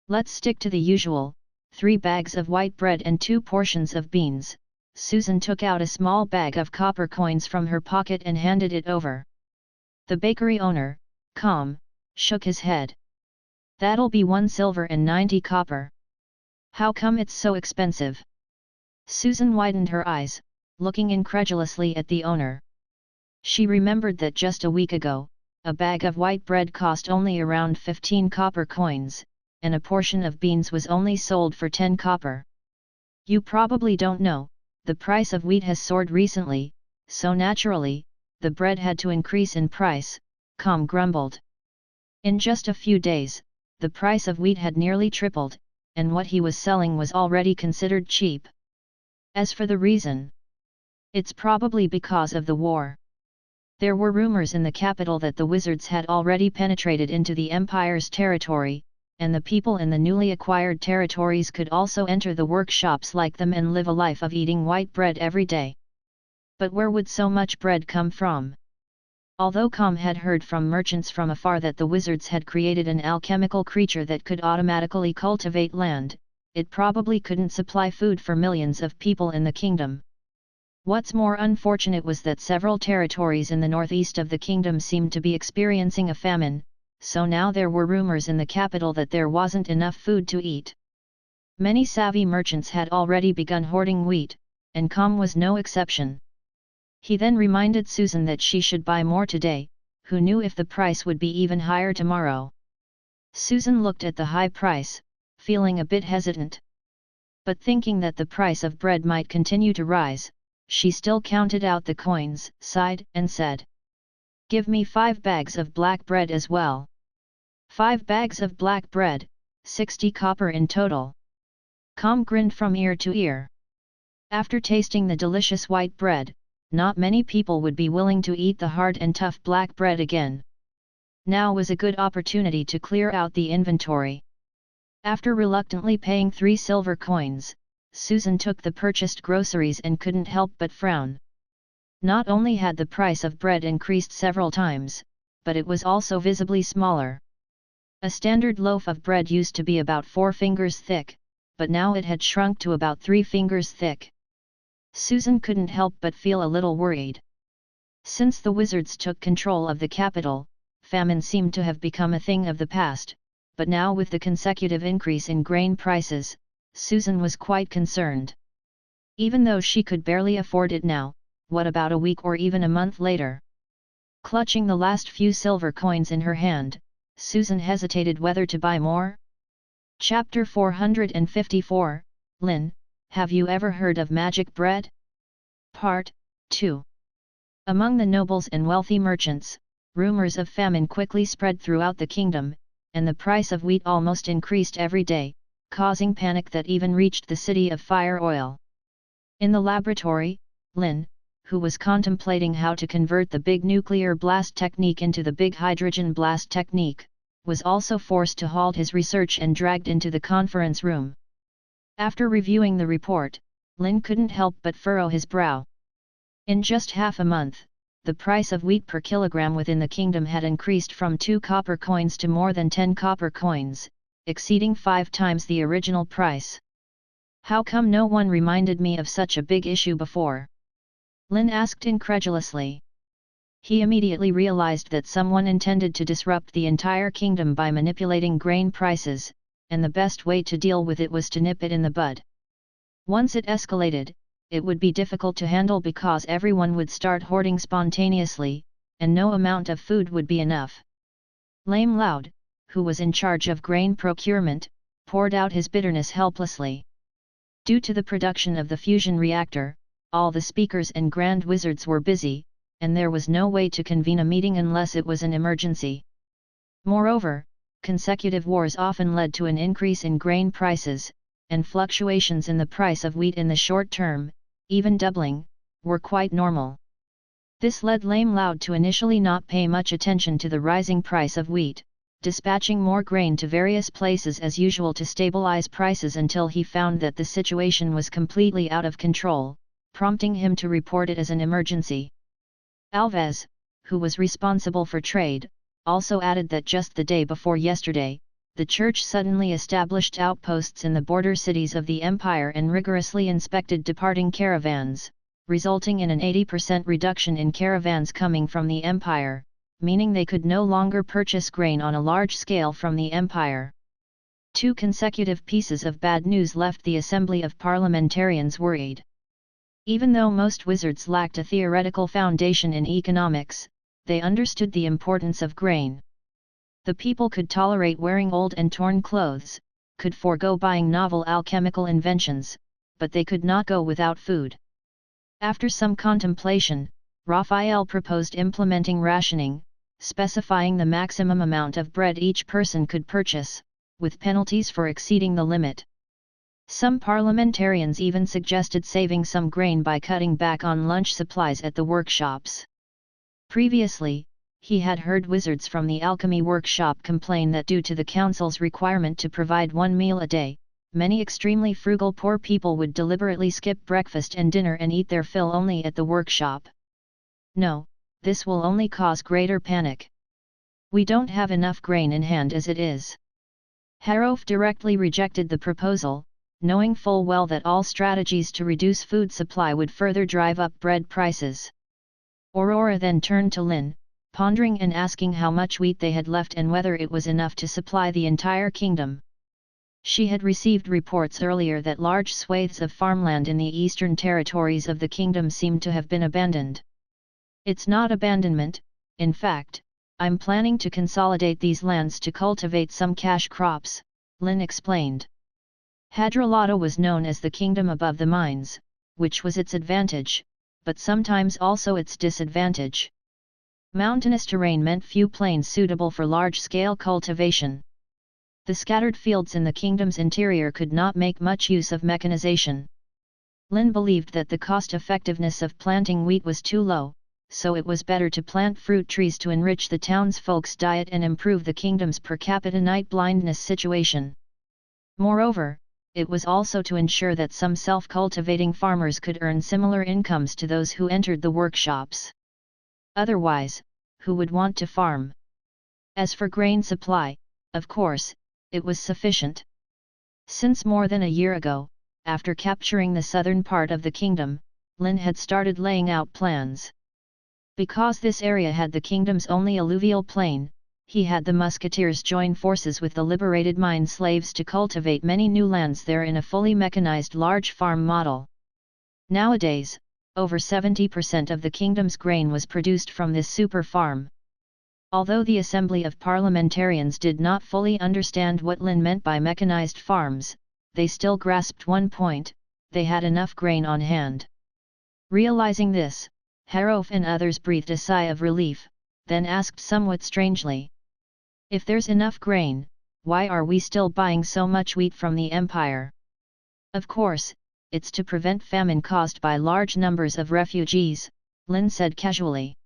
"Let's stick to the usual, 3 bags of white bread and 2 portions of beans." Susan took out a small bag of copper coins from her pocket and handed it over. The bakery owner, calm, shook his head. "That'll be 1 silver and 90 copper. How come it's so expensive?" Susan widened her eyes, looking incredulously at the owner. She remembered that just a week ago, a bag of white bread cost only around 15 copper coins, and a portion of beans was only sold for 10 copper. "You probably don't know, the price of wheat has soared recently, so naturally, the bread had to increase in price," Com grumbled. In just a few days, the price of wheat had nearly tripled, and what he was selling was already considered cheap. As for the reason, it's probably because of the war. There were rumors in the capital that the wizards had already penetrated into the Empire's territory, and the people in the newly acquired territories could also enter the workshops like them and live a life of eating white bread every day. But where would so much bread come from? Although Com had heard from merchants from afar that the wizards had created an alchemical creature that could automatically cultivate land, it probably couldn't supply food for millions of people in the kingdom. What's more unfortunate was that several territories in the northeast of the kingdom seemed to be experiencing a famine, so now there were rumors in the capital that there wasn't enough food to eat. Many savvy merchants had already begun hoarding wheat, and Com was no exception. He then reminded Susan that she should buy more today, who knew if the price would be even higher tomorrow. Susan looked at the high price, feeling a bit hesitant. But thinking that the price of bread might continue to rise, she still counted out the coins, sighed, and said, "Give me 5 bags of black bread as well." 5 bags of black bread, 60 copper in total. Com grinned from ear to ear. After tasting the delicious white bread, not many people would be willing to eat the hard and tough black bread again. Now was a good opportunity to clear out the inventory. After reluctantly paying 3 silver coins, Susan took the purchased groceries and couldn't help but frown. Not only had the price of bread increased several times, but it was also visibly smaller. A standard loaf of bread used to be about 4 fingers thick, but now it had shrunk to about 3 fingers thick. Susan couldn't help but feel a little worried. Since the wizards took control of the capital, famine seemed to have become a thing of the past, but now with the consecutive increase in grain prices, Susan was quite concerned. Even though she could barely afford it now, what about a week or even a month later? Clutching the last few silver coins in her hand, Susan hesitated whether to buy more. Chapter 454, Lynn, Have you ever heard of magic bread? Part 2. Among the nobles and wealthy merchants, rumors of famine quickly spread throughout the kingdom, and the price of wheat almost increased every day, causing panic that even reached the city of fire oil. In the laboratory, Lynn, who was contemplating how to convert the big nuclear blast technique into the big hydrogen blast technique, was also forced to halt his research and dragged into the conference room. After reviewing the report, Lynn couldn't help but furrow his brow. In just half a month, the price of wheat per kilogram within the kingdom had increased from 2 copper coins to more than 10 copper coins, exceeding 5 times the original price. How come no one reminded me of such a big issue before? Lynn asked incredulously. He immediately realized that someone intended to disrupt the entire kingdom by manipulating grain prices, and the best way to deal with it was to nip it in the bud. Once it escalated, it would be difficult to handle because everyone would start hoarding spontaneously, and no amount of food would be enough. Lame Loud, who was in charge of grain procurement, poured out his bitterness helplessly. Due to the production of the fusion reactor, all the speakers and grand wizards were busy, and there was no way to convene a meeting unless it was an emergency. Moreover, consecutive wars often led to an increase in grain prices, and fluctuations in the price of wheat in the short term, even doubling, were quite normal. This led Lame Loud to initially not pay much attention to the rising price of wheat, dispatching more grain to various places as usual to stabilize prices until he found that the situation was completely out of control, prompting him to report it as an emergency. Alves, who was responsible for trade, also added that just the day before yesterday, the church suddenly established outposts in the border cities of the empire and rigorously inspected departing caravans, resulting in an 80% reduction in caravans coming from the empire, meaning they could no longer purchase grain on a large scale from the empire. 2 consecutive pieces of bad news left the Assembly of Parliamentarians worried. Even though most wizards lacked a theoretical foundation in economics, they understood the importance of grain. The people could tolerate wearing old and torn clothes, could forego buying novel alchemical inventions, but they could not go without food. After some contemplation, Raphael proposed implementing rationing, specifying the maximum amount of bread each person could purchase, with penalties for exceeding the limit. Some parliamentarians even suggested saving some grain by cutting back on lunch supplies at the workshops. Previously, he had heard wizards from the alchemy workshop complain that due to the council's requirement to provide 1 meal a day, many extremely frugal poor people would deliberately skip breakfast and dinner and eat their fill only at the workshop. No, this will only cause greater panic. We don't have enough grain in hand as it is. Harof directly rejected the proposal, knowing full well that all strategies to reduce food supply would further drive up bread prices. Aurora then turned to Lynn, pondering and asking how much wheat they had left and whether it was enough to supply the entire kingdom. She had received reports earlier that large swathes of farmland in the eastern territories of the kingdom seemed to have been abandoned. It's not abandonment, in fact, I'm planning to consolidate these lands to cultivate some cash crops, Lynn explained. Hadralata was known as the kingdom above the mines, which was its advantage, but sometimes also its disadvantage. Mountainous terrain meant few plains suitable for large-scale cultivation. The scattered fields in the kingdom's interior could not make much use of mechanization. Lynn believed that the cost-effectiveness of planting wheat was too low, so it was better to plant fruit trees to enrich the townsfolk's diet and improve the kingdom's per capita night blindness situation. Moreover, it was also to ensure that some self-cultivating farmers could earn similar incomes to those who entered the workshops. Otherwise, who would want to farm? As for grain supply, of course, it was sufficient. Since more than a year ago, after capturing the southern part of the kingdom, Lynn had started laying out plans. Because this area had the kingdom's only alluvial plain, he had the musketeers join forces with the liberated mine slaves to cultivate many new lands there in a fully mechanized large farm model. Nowadays, over 70% of the kingdom's grain was produced from this super farm. Although the Assembly of Parliamentarians did not fully understand what Lynn meant by mechanized farms, they still grasped one point: they had enough grain on hand. Realizing this, Harof and others breathed a sigh of relief, then asked somewhat strangely. If there's enough grain, why are we still buying so much wheat from the empire? Of course, it's to prevent famine caused by large numbers of refugees, Lynn said casually.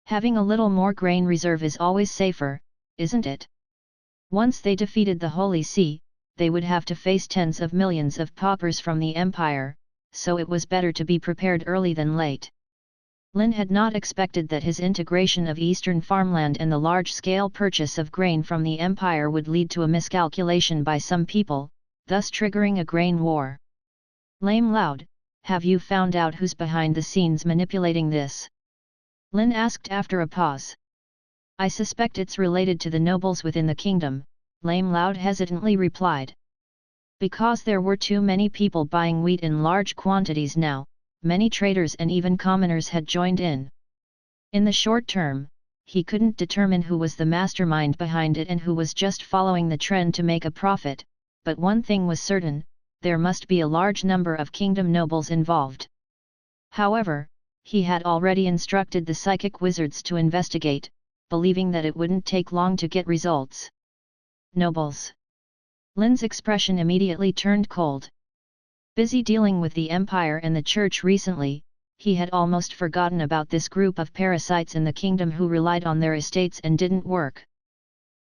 Having a little more grain reserve is always safer, isn't it? Once they defeated the Holy See, they would have to face tens of millions of paupers from the empire, so it was better to be prepared early than late. Lynn had not expected that his integration of eastern farmland and the large-scale purchase of grain from the empire would lead to a miscalculation by some people, thus triggering a grain war. Lame loud, have you found out who's behind the scenes manipulating this? Lynn asked after a pause. I suspect it's related to the nobles within the kingdom, Lame loud hesitantly replied. Because there were too many people buying wheat in large quantities now, many traders and even commoners had joined in. In the short term, he couldn't determine who was the mastermind behind it and who was just following the trend to make a profit, but one thing was certain, there must be a large number of kingdom nobles involved. However, he had already instructed the psychic wizards to investigate, believing that it wouldn't take long to get results. Nobles. Lynn's expression immediately turned cold. Busy dealing with the empire and the church recently, he had almost forgotten about this group of parasites in the kingdom who relied on their estates and didn't work.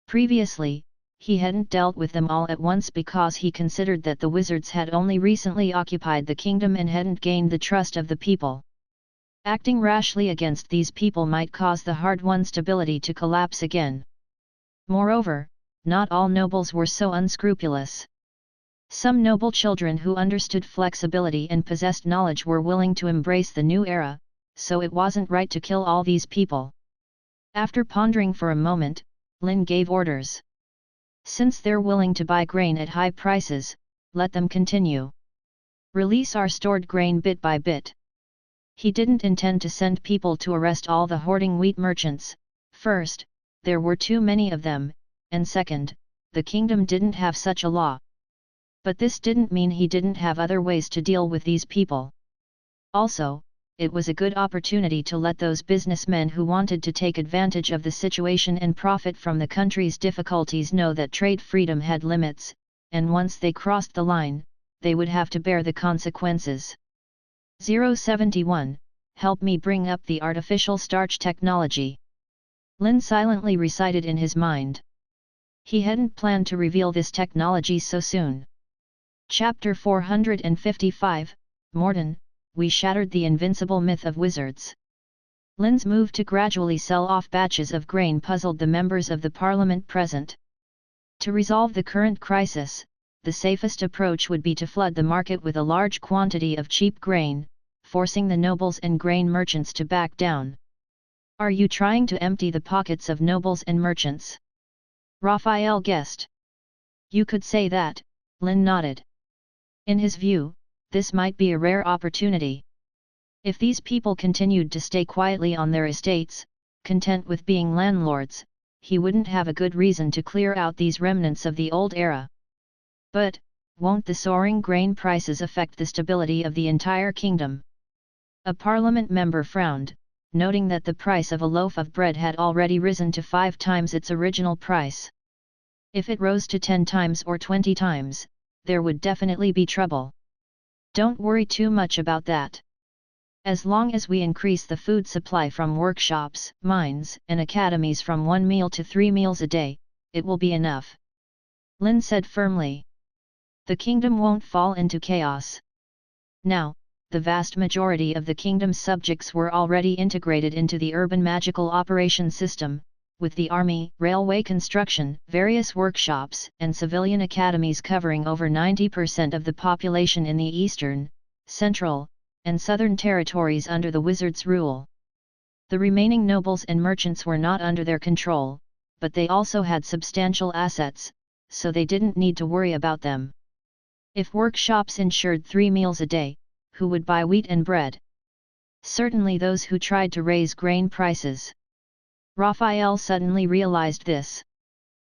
Previously, he hadn't dealt with them all at once because he considered that the wizards had only recently occupied the kingdom and hadn't gained the trust of the people. Acting rashly against these people might cause the hard-won stability to collapse again. Moreover, not all nobles were so unscrupulous. Some noble children who understood flexibility and possessed knowledge were willing to embrace the new era, so it wasn't right to kill all these people. After pondering for a moment, Lynn gave orders. Since they're willing to buy grain at high prices, let them continue. Release our stored grain bit by bit. He didn't intend to send people to arrest all the hoarding wheat merchants. First, there were too many of them, and second, the kingdom didn't have such a law. But this didn't mean he didn't have other ways to deal with these people. Also, it was a good opportunity to let those businessmen who wanted to take advantage of the situation and profit from the country's difficulties know that trade freedom had limits, and once they crossed the line, they would have to bear the consequences. 071, help me bring up the artificial starch technology. Lynn silently recited in his mind. He hadn't planned to reveal this technology so soon. Chapter 455, Morden, we shattered the invincible myth of wizards. Lynn's move to gradually sell off batches of grain puzzled the members of the parliament present. To resolve the current crisis, the safest approach would be to flood the market with a large quantity of cheap grain, forcing the nobles and grain merchants to back down. Are you trying to empty the pockets of nobles and merchants? Raphael guessed. You could say that, Lynn nodded. In his view, this might be a rare opportunity. If these people continued to stay quietly on their estates, content with being landlords, he wouldn't have a good reason to clear out these remnants of the old era. But, won't the soaring grain prices affect the stability of the entire kingdom? A parliament member frowned, noting that the price of a loaf of bread had already risen to 5 times its original price. If it rose to 10 times or 20 times, there would definitely be trouble. Don't worry too much about that. As long as we increase the food supply from workshops, mines, and academies from 1 meal to 3 meals a day, it will be enough. Lynn said firmly. The kingdom won't fall into chaos. Now, the vast majority of the kingdom's subjects were already integrated into the urban magical operation system, with the army, railway construction, various workshops, and civilian academies covering over 90% of the population in the eastern, central, and southern territories under the wizards' rule. The remaining nobles and merchants were not under their control, but they also had substantial assets, so they didn't need to worry about them. If workshops ensured 3 meals a day, who would buy wheat and bread? Certainly those who tried to raise grain prices. Raphael suddenly realized this.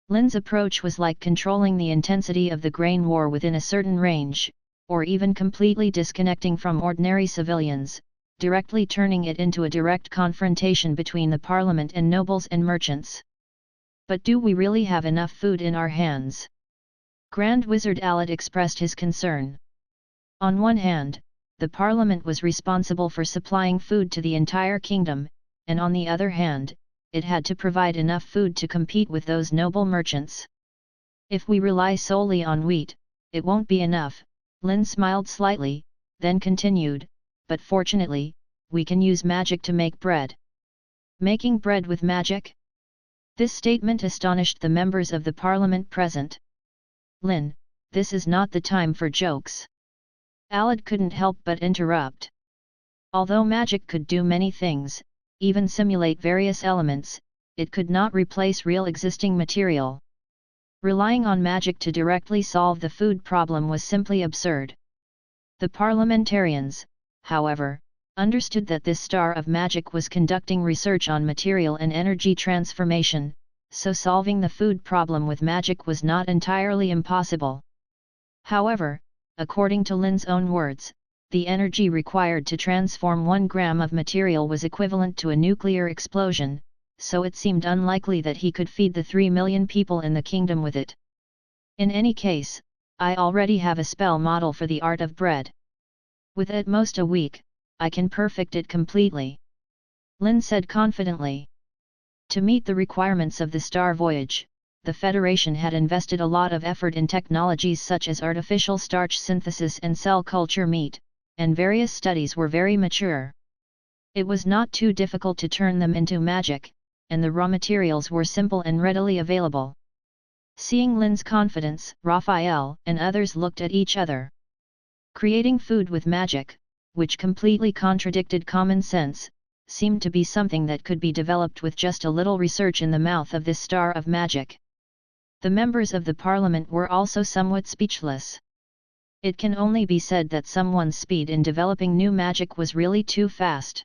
Lynn's approach was like controlling the intensity of the grain war within a certain range, or even completely disconnecting from ordinary civilians, directly turning it into a direct confrontation between the parliament and nobles and merchants. But do we really have enough food in our hands? Grand Wizard Alad expressed his concern. On one hand, the parliament was responsible for supplying food to the entire kingdom, and on the other hand, it had to provide enough food to compete with those noble merchants. If we rely solely on wheat, it won't be enough. Lynn smiled slightly, then continued, but fortunately, we can use magic to make bread. Making bread with magic? This statement astonished the members of the parliament present. Lynn, this is not the time for jokes. Alad couldn't help but interrupt. Although magic could do many things, even simulate various elements, it could not replace real existing material. Relying on magic to directly solve the food problem was simply absurd. The parliamentarians, however, understood that this star of magic was conducting research on material and energy transformation, so solving the food problem with magic was not entirely impossible. However, according to Lynn's own words, the energy required to transform 1 gram of material was equivalent to a nuclear explosion, so it seemed unlikely that he could feed the 3 million people in the kingdom with it. In any case, I already have a spell model for the art of bread. With at most a week, I can perfect it completely. Lynn said confidently. To meet the requirements of the Star Voyage, the Federation had invested a lot of effort in technologies such as artificial starch synthesis and cell culture meat, and various studies were very mature. It was not too difficult to turn them into magic, and the raw materials were simple and readily available. Seeing Lynn's confidence, Raphael and others looked at each other. Creating food with magic, which completely contradicted common sense, seemed to be something that could be developed with just a little research in the mouth of this star of magic. The members of the parliament were also somewhat speechless. It can only be said that someone's speed in developing new magic was really too fast.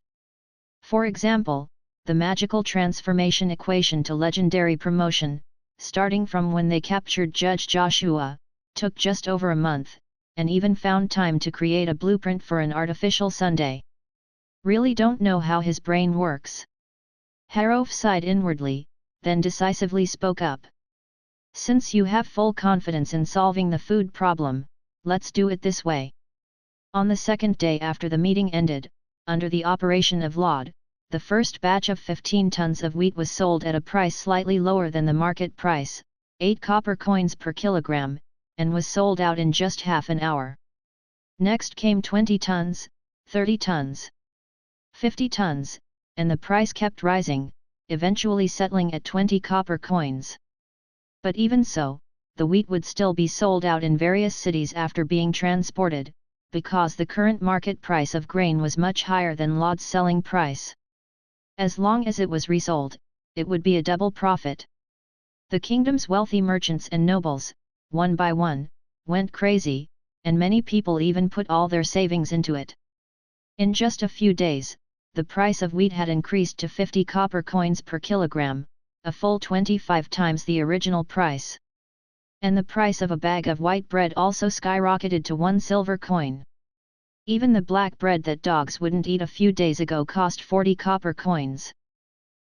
For example, the magical transformation equation to legendary promotion, starting from when they captured Judge Joshua, took just over a month, and even found time to create a blueprint for an artificial sundae. Really don't know how his brain works. Harof sighed inwardly, then decisively spoke up. Since you have full confidence in solving the food problem, let's do it this way. On the second day after the meeting ended, under the operation of Laud, the first batch of 15 tons of wheat was sold at a price slightly lower than the market price, 8 copper coins per kilogram, and was sold out in just half an hour. Next came 20 tons, 30 tons, 50 tons, and the price kept rising, eventually settling at 20 copper coins. But even so, the wheat would still be sold out in various cities after being transported, because the current market price of grain was much higher than Laud's selling price. As long as it was resold, it would be a double profit. The kingdom's wealthy merchants and nobles, one by one, went crazy, and many people even put all their savings into it. In just a few days, the price of wheat had increased to 50 copper coins per kilogram, a full 25 times the original price. And the price of a bag of white bread also skyrocketed to 1 silver coin. Even the black bread that dogs wouldn't eat a few days ago cost 40 copper coins.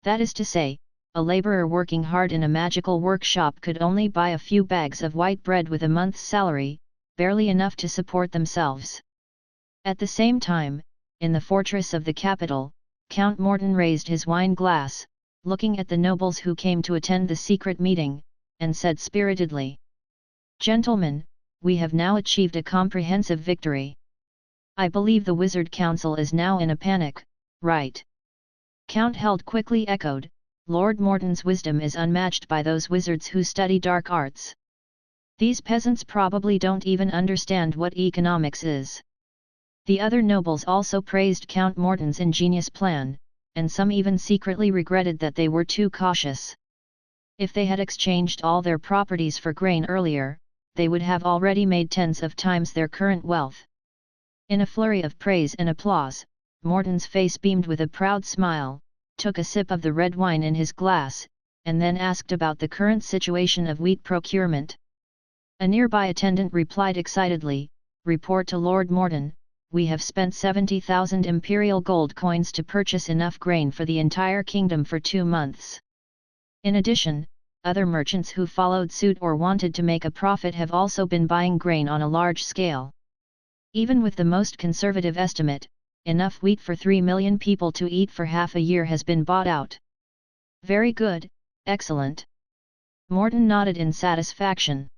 That is to say, a laborer working hard in a magical workshop could only buy a few bags of white bread with a month's salary, barely enough to support themselves. At the same time, in the fortress of the capital, Count Morton raised his wine glass, looking at the nobles who came to attend the secret meeting, and said spiritedly, "Gentlemen, we have now achieved a comprehensive victory. I believe the Wizard Council is now in a panic, right?" Count Held quickly echoed, "Lord Morton's wisdom is unmatched by those wizards who study dark arts. These peasants probably don't even understand what economics is." The other nobles also praised Count Morton's ingenious plan, and some even secretly regretted that they were too cautious. If they had exchanged all their properties for grain earlier, they would have already made tens of times their current wealth. In a flurry of praise and applause, Morton's face beamed with a proud smile, took a sip of the red wine in his glass, and then asked about the current situation of wheat procurement. A nearby attendant replied excitedly, report to Lord Morden, we have spent 70,000 imperial gold coins to purchase enough grain for the entire kingdom for 2 months. In addition, other merchants who followed suit or wanted to make a profit have also been buying grain on a large scale. Even with the most conservative estimate, enough wheat for 3 million people to eat for half a year has been bought out. Very good, excellent. Morden nodded in satisfaction.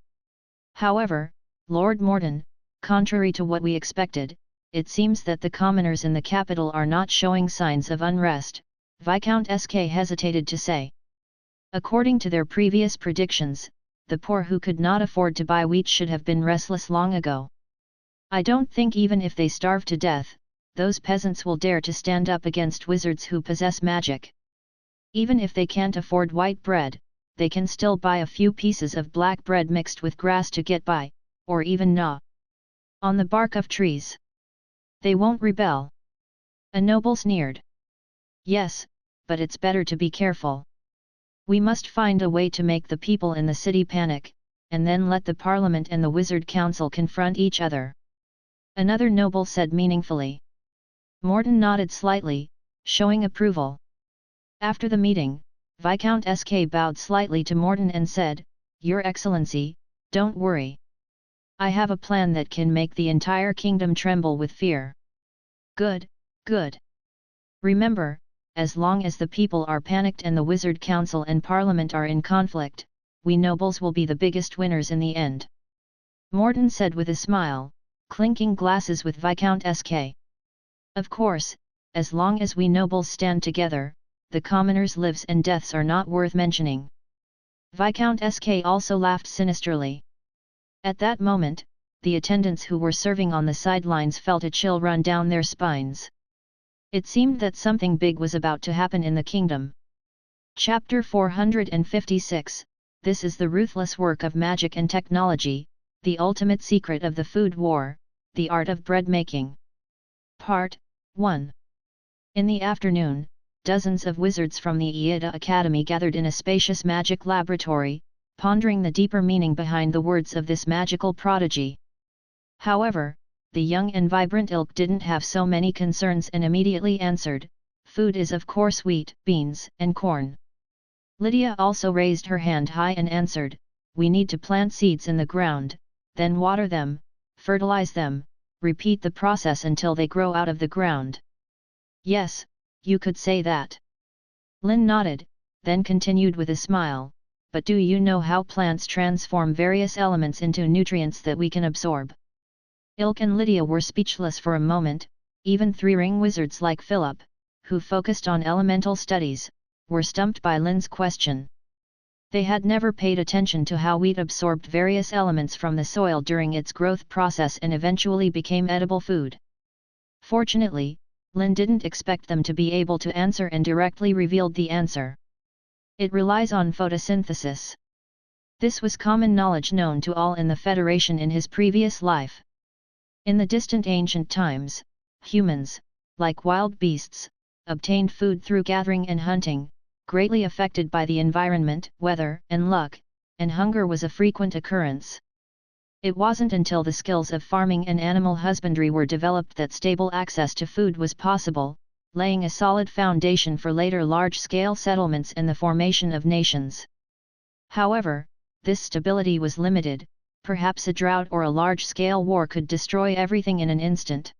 However, Lord Morden, contrary to what we expected, it seems that the commoners in the capital are not showing signs of unrest, Viscount SK hesitated to say. According to their previous predictions, the poor who could not afford to buy wheat should have been restless long ago. I don't think even if they starve to death, those peasants will dare to stand up against wizards who possess magic. Even if they can't afford white bread, they can still buy a few pieces of black bread mixed with grass to get by, or even gnaw on the bark of trees. They won't rebel. A noble sneered. Yes, but it's better to be careful. We must find a way to make the people in the city panic, and then let the Parliament and the Wizard Council confront each other. Another noble said meaningfully. Morden nodded slightly, showing approval. After the meeting, Viscount SK bowed slightly to Morden and said, Your Excellency, don't worry. I have a plan that can make the entire kingdom tremble with fear. Good, good. Remember, as long as the people are panicked and the Wizard Council and Parliament are in conflict, we nobles will be the biggest winners in the end. Morden said with a smile, clinking glasses with Viscount SK. Of course, as long as we nobles stand together, the commoners' lives and deaths are not worth mentioning. Viscount SK also laughed sinisterly. At that moment, the attendants who were serving on the sidelines felt a chill run down their spines. It seemed that something big was about to happen in the kingdom. Chapter 456, This is the ruthless work of magic and technology, the ultimate secret of the food war, the art of bread making. Part 1. In the afternoon, dozens of wizards from the Aida Academy gathered in a spacious magic laboratory, pondering the deeper meaning behind the words of this magical prodigy. However, the young and vibrant ilk didn't have so many concerns and immediately answered, Food is of course wheat, beans, and corn. Lydia also raised her hand high and answered, We need to plant seeds in the ground, then water them, fertilize them, repeat the process until they grow out of the ground. Yes, you could say that. Lynn nodded, then continued with a smile, but do you know how plants transform various elements into nutrients that we can absorb? Ilk and Lydia were speechless for a moment, even three-ring wizards like Philip, who focused on elemental studies, were stumped by Lynn's question. They had never paid attention to how wheat absorbed various elements from the soil during its growth process and eventually became edible food. Fortunately, Lynn didn't expect them to be able to answer and directly revealed the answer. It relies on photosynthesis. This was common knowledge known to all in the Federation in his previous life. In the distant ancient times, humans, like wild beasts, obtained food through gathering and hunting, greatly affected by the environment, weather, and luck, and hunger was a frequent occurrence. It wasn't until the skills of farming and animal husbandry were developed that stable access to food was possible, laying a solid foundation for later large-scale settlements and the formation of nations. However, this stability was limited. Perhaps a drought or a large-scale war could destroy everything in an instant.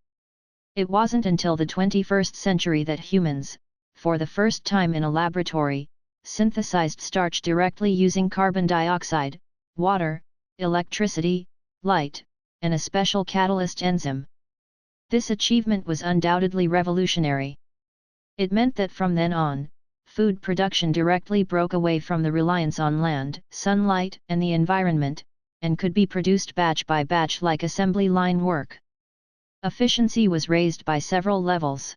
It wasn't until the 21st century that humans, for the first time in a laboratory, synthesized starch directly using carbon dioxide, water, electricity, light, and a special catalyst enzyme. This achievement was undoubtedly revolutionary. It meant that from then on, food production directly broke away from the reliance on land, sunlight, and the environment, and could be produced batch by batch like assembly line work. Efficiency was raised by several levels.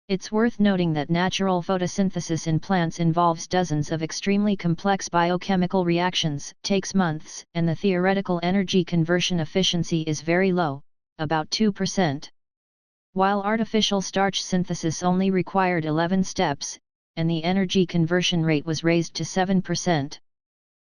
It's worth noting that natural photosynthesis in plants involves dozens of extremely complex biochemical reactions, takes months, and the theoretical energy conversion efficiency is very low, about 2%. While artificial starch synthesis only required 11 steps, and the energy conversion rate was raised to 7%.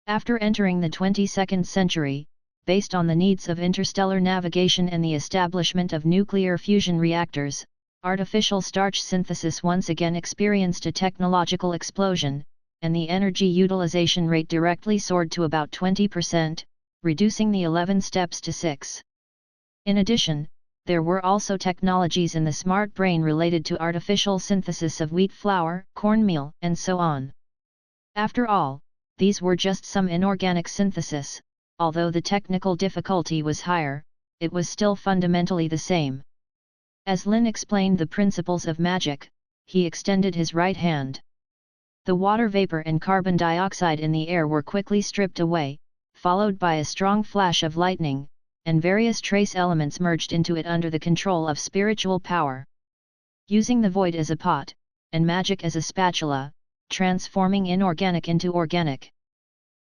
After entering the 22nd century, based on the needs of interstellar navigation and the establishment of nuclear fusion reactors, artificial starch synthesis once again experienced a technological explosion, and the energy utilization rate directly soared to about 20%, reducing the 11 steps to 6. In addition, there were also technologies in the smart brain related to artificial synthesis of wheat flour, cornmeal, and so on. After all, these were just some inorganic synthesis. Although the technical difficulty was higher, it was still fundamentally the same. As Lynn explained the principles of magic, he extended his right hand. The water vapor and carbon dioxide in the air were quickly stripped away, followed by a strong flash of lightning, and various trace elements merged into it under the control of spiritual power. Using the void as a pot, and magic as a spatula, transforming inorganic into organic.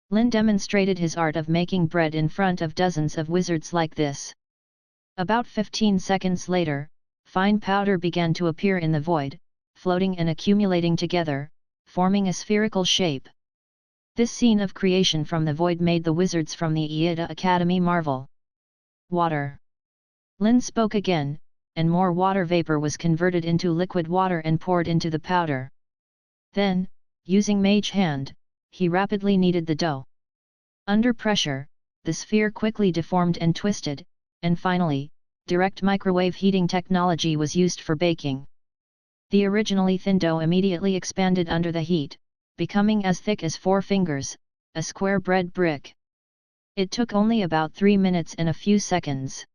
Lynn demonstrated his art of making bread in front of dozens of wizards like this. About 15 seconds later, fine powder began to appear in the void, floating and accumulating together, forming a spherical shape. This scene of creation from the void made the wizards from the A.K.A. Academy marvel. Water. Lynn spoke again, and more water vapor was converted into liquid water and poured into the powder. Then, using Mage Hand, he rapidly kneaded the dough. Under pressure, the sphere quickly deformed and twisted, and finally, direct microwave heating technology was used for baking. The originally thin dough immediately expanded under the heat, becoming as thick as 4 fingers, a square bread brick. It took only about 3 minutes and a few seconds.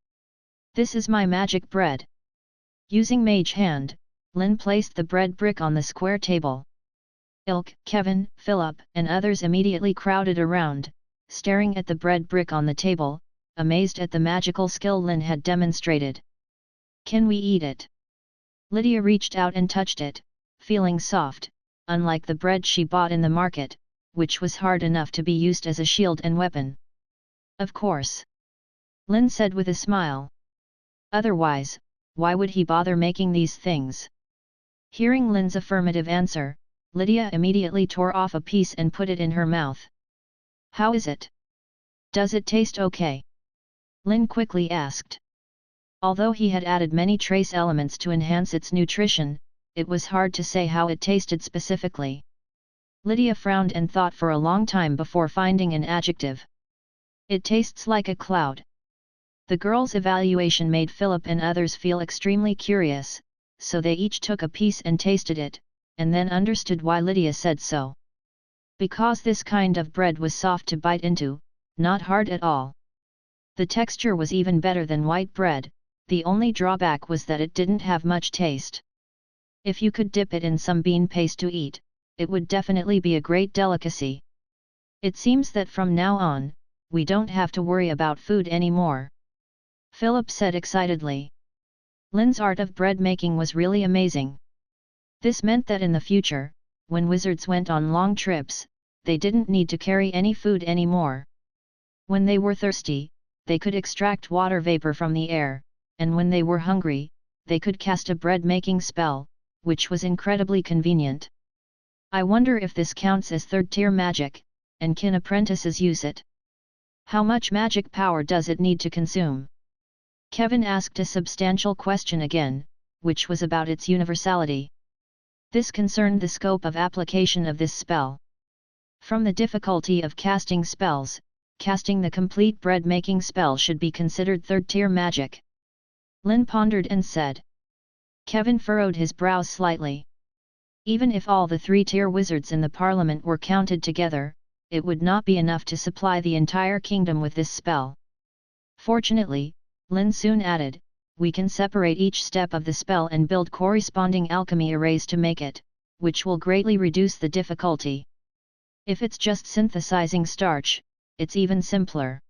This is my magic bread. Using Mage Hand, Lynn placed the bread brick on the square table. Ilk, Kevin, Philip, and others immediately crowded around, staring at the bread brick on the table, amazed at the magical skill Lynn had demonstrated. Can we eat it? Lydia reached out and touched it, feeling soft, unlike the bread she bought in the market, which was hard enough to be used as a shield and weapon. Of course. Lynn said with a smile. Otherwise, why would he bother making these things? Hearing Lynn's affirmative answer, Lydia immediately tore off a piece and put it in her mouth. How is it? Does it taste okay? Lynn quickly asked. Although he had added many trace elements to enhance its nutrition, it was hard to say how it tasted specifically. Lydia frowned and thought for a long time before finding an adjective. It tastes like a cloud. The girl's evaluation made Philip and others feel extremely curious, so they each took a piece and tasted it, and then understood why Lydia said so. Because this kind of bread was soft to bite into, not hard at all. The texture was even better than white bread, the only drawback was that it didn't have much taste. If you could dip it in some bean paste to eat, it would definitely be a great delicacy. It seems that from now on, we don't have to worry about food anymore. Philip said excitedly. Lynn's art of bread making was really amazing. This meant that in the future, when wizards went on long trips, they didn't need to carry any food anymore. When they were thirsty, they could extract water vapor from the air, and when they were hungry, they could cast a bread-making spell, which was incredibly convenient. I wonder if this counts as third-tier magic, and can apprentices use it? How much magic power does it need to consume? Kevin asked a substantial question again, which was about its universality. This concerned the scope of application of this spell. From the difficulty of casting spells, casting the complete bread-making spell should be considered third-tier magic. Lynn pondered and said. Kevin furrowed his brows slightly. Even if all the 3-tier wizards in the parliament were counted together, it would not be enough to supply the entire kingdom with this spell. Fortunately, Lynn soon added, we can separate each step of the spell and build corresponding alchemy arrays to make it, which will greatly reduce the difficulty. If it's just synthesizing starch, it's even simpler.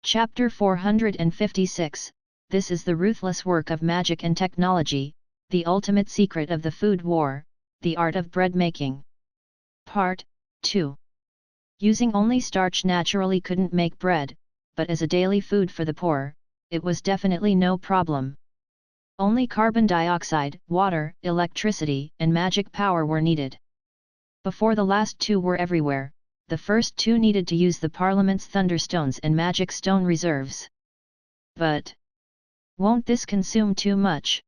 Chapter 456, This is the ruthless work of magic and technology, the ultimate secret of the food war, the art of bread making. Part 2. Using only starch naturally couldn't make bread, but as a daily food for the poor, it was definitely no problem. Only carbon dioxide, water, electricity, and magic power were needed. Before the last two were everywhere, the first two needed to use the Parliament's thunderstones and magic stone reserves. But won't this consume too much?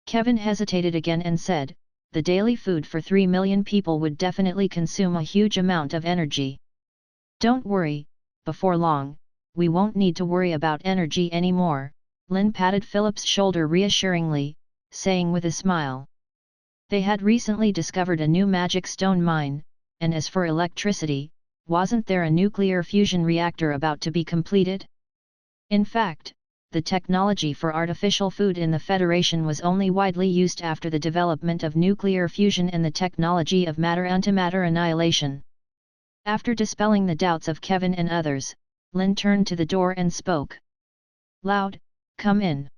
Kevin hesitated again and said, the daily food for 3 million people would definitely consume a huge amount of energy. Don't worry, before long, we won't need to worry about energy anymore, Lynn patted Philip's shoulder reassuringly, saying with a smile. They had recently discovered a new magic stone mine, and as for electricity, wasn't there a nuclear fusion reactor about to be completed? In fact, the technology for artificial food in the Federation was only widely used after the development of nuclear fusion and the technology of matter-antimatter annihilation. After dispelling the doubts of Kevin and others, Lynn turned to the door and spoke. Loud, come in.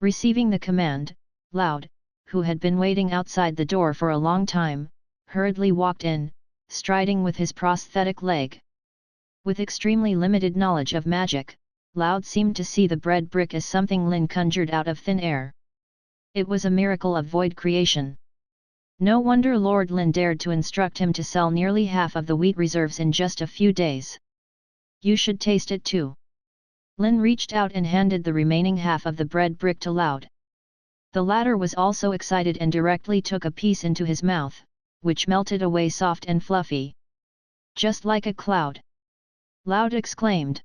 Receiving the command, Loud, who had been waiting outside the door for a long time, hurriedly walked in, striding with his prosthetic leg. With extremely limited knowledge of magic, Loud seemed to see the bread brick as something Lynn conjured out of thin air. It was a miracle of void creation. No wonder Lord Lynn dared to instruct him to sell nearly half of the wheat reserves in just a few days. You should taste it too. Lynn reached out and handed the remaining half of the bread brick to Loud. The latter was also excited and directly took a piece into his mouth, which melted away soft and fluffy. Just like a cloud. Loud exclaimed.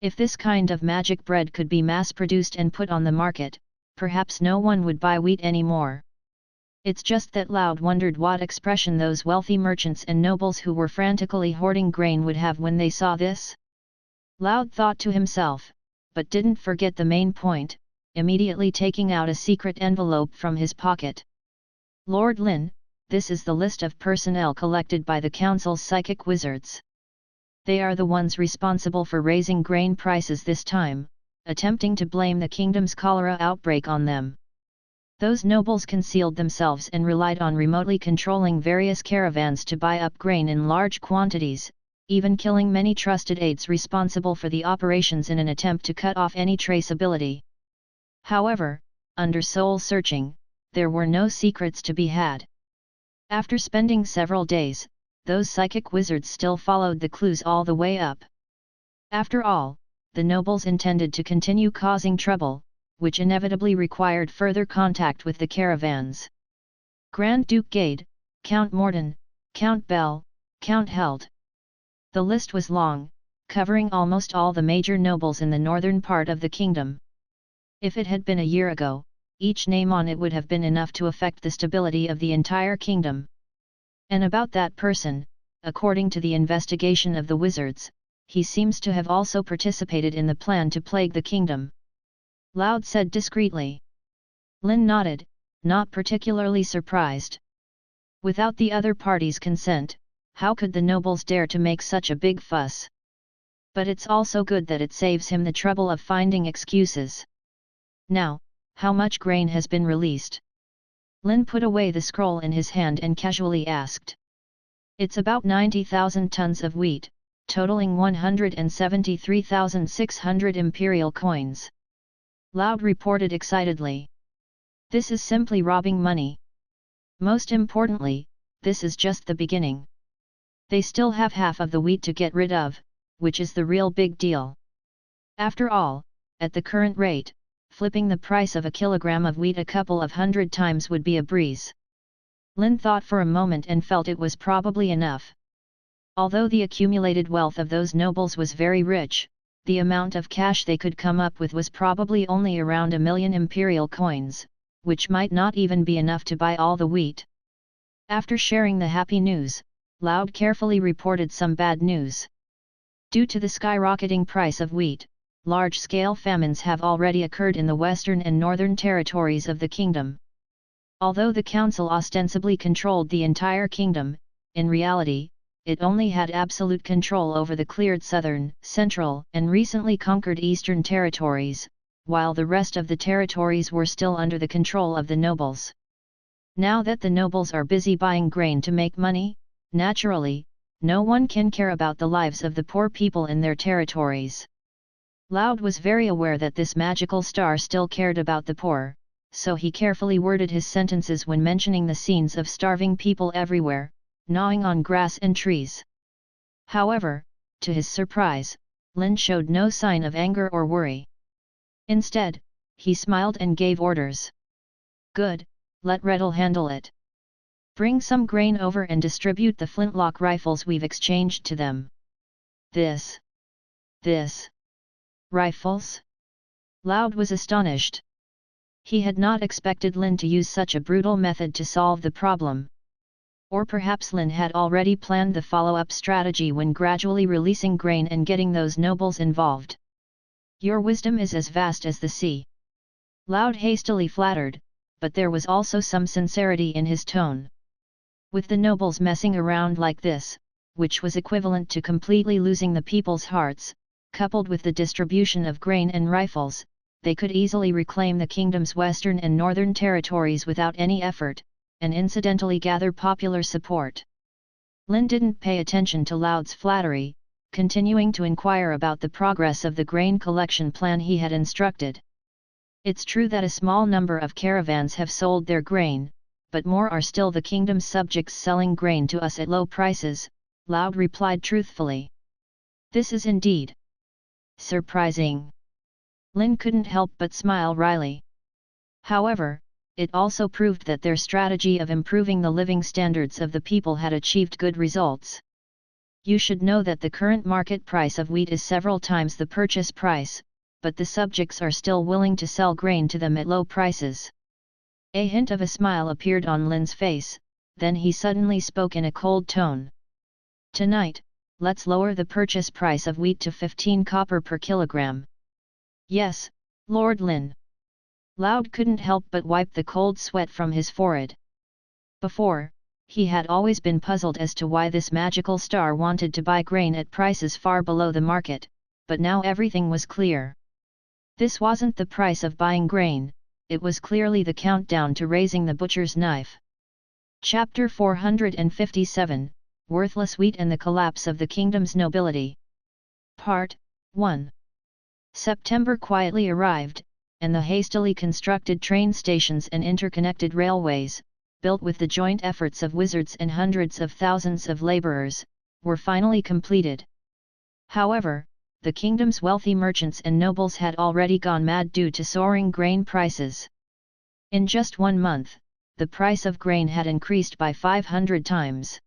If this kind of magic bread could be mass-produced and put on the market, perhaps no one would buy wheat anymore. It's just that Loud wondered what expression those wealthy merchants and nobles who were frantically hoarding grain would have when they saw this. Loud thought to himself, but didn't forget the main point, immediately taking out a secret envelope from his pocket. Lord Lynn, this is the list of personnel collected by the Council's psychic wizards. They are the ones responsible for raising grain prices this time, attempting to blame the kingdom's cholera outbreak on them. Those nobles concealed themselves and relied on remotely controlling various caravans to buy up grain in large quantities, even killing many trusted aides responsible for the operations in an attempt to cut off any traceability. However, under soul searching, there were no secrets to be had. After spending several days, those psychic wizards still followed the clues all the way up. After all, the nobles intended to continue causing trouble, which inevitably required further contact with the caravans. Grand Duke Gade, Count Morden, Count Bell, Count Held. The list was long, covering almost all the major nobles in the northern part of the kingdom. If it had been a year ago, each name on it would have been enough to affect the stability of the entire kingdom. And about that person, according to the investigation of the wizards, he seems to have also participated in the plan to plague the kingdom. Loud said discreetly. Lynn nodded, not particularly surprised. Without the other party's consent, how could the nobles dare to make such a big fuss? But it's also good that it saves him the trouble of finding excuses. Now, how much grain has been released? Lynn put away the scroll in his hand and casually asked. It's about 90,000 tons of wheat, totaling 173,600 imperial coins. Loud reported excitedly. This is simply robbing money. Most importantly, this is just the beginning. They still have half of the wheat to get rid of, which is the real big deal. After all, at the current rate, flipping the price of a kilogram of wheat a couple of 100 times would be a breeze. Lynn thought for a moment and felt it was probably enough. Although the accumulated wealth of those nobles was very rich, the amount of cash they could come up with was probably only around 1 million imperial coins, which might not even be enough to buy all the wheat. After sharing the happy news, Loud carefully reported some bad news. Due to the skyrocketing price of wheat, large-scale famines have already occurred in the western and northern territories of the kingdom. Although the council ostensibly controlled the entire kingdom, in reality, it only had absolute control over the cleared southern, central, and recently conquered eastern territories, while the rest of the territories were still under the control of the nobles. Now that the nobles are busy buying grain to make money, naturally, no one can care about the lives of the poor people in their territories. Loud was very aware that this magical star still cared about the poor, so he carefully worded his sentences when mentioning the scenes of starving people everywhere, gnawing on grass and trees. However, to his surprise, Lynn showed no sign of anger or worry. Instead, he smiled and gave orders. "Good, let Rettel handle it. Bring some grain over and distribute the flintlock rifles we've exchanged to them." This. Rifles? Loud was astonished. He had not expected Lynn to use such a brutal method to solve the problem. Or perhaps Lynn had already planned the follow-up strategy when gradually releasing grain and getting those nobles involved. "Your wisdom is as vast as the sea." Loud hastily flattered, but there was also some sincerity in his tone. With the nobles messing around like this, which was equivalent to completely losing the people's hearts, coupled with the distribution of grain and rifles, they could easily reclaim the kingdom's western and northern territories without any effort, and incidentally gather popular support. Lynn didn't pay attention to Loud's flattery, continuing to inquire about the progress of the grain collection plan he had instructed. "It's true that a small number of caravans have sold their grain, but more are still the kingdom's subjects selling grain to us at low prices," Loud replied truthfully. "This is indeed surprising." Lynn couldn't help but smile wryly. However, it also proved that their strategy of improving the living standards of the people had achieved good results. "You should know that the current market price of wheat is several times the purchase price, but the subjects are still willing to sell grain to them at low prices." A hint of a smile appeared on Lynn's face, then he suddenly spoke in a cold tone. "Tonight, let's lower the purchase price of wheat to 15 copper per kilogram." "Yes, Lord Lynn." Loud couldn't help but wipe the cold sweat from his forehead. Before, he had always been puzzled as to why this magical star wanted to buy grain at prices far below the market, but now everything was clear. This wasn't the price of buying grain, it was clearly the countdown to raising the butcher's knife. Chapter 457, Worthless Wheat and the Collapse of the Kingdom's Nobility. Part 1. September quietly arrived, and the hastily constructed train stations and interconnected railways, built with the joint efforts of wizards and hundreds of thousands of laborers, were finally completed. However, the kingdom's wealthy merchants and nobles had already gone mad due to soaring grain prices. In just 1 month, the price of grain had increased by 500 times.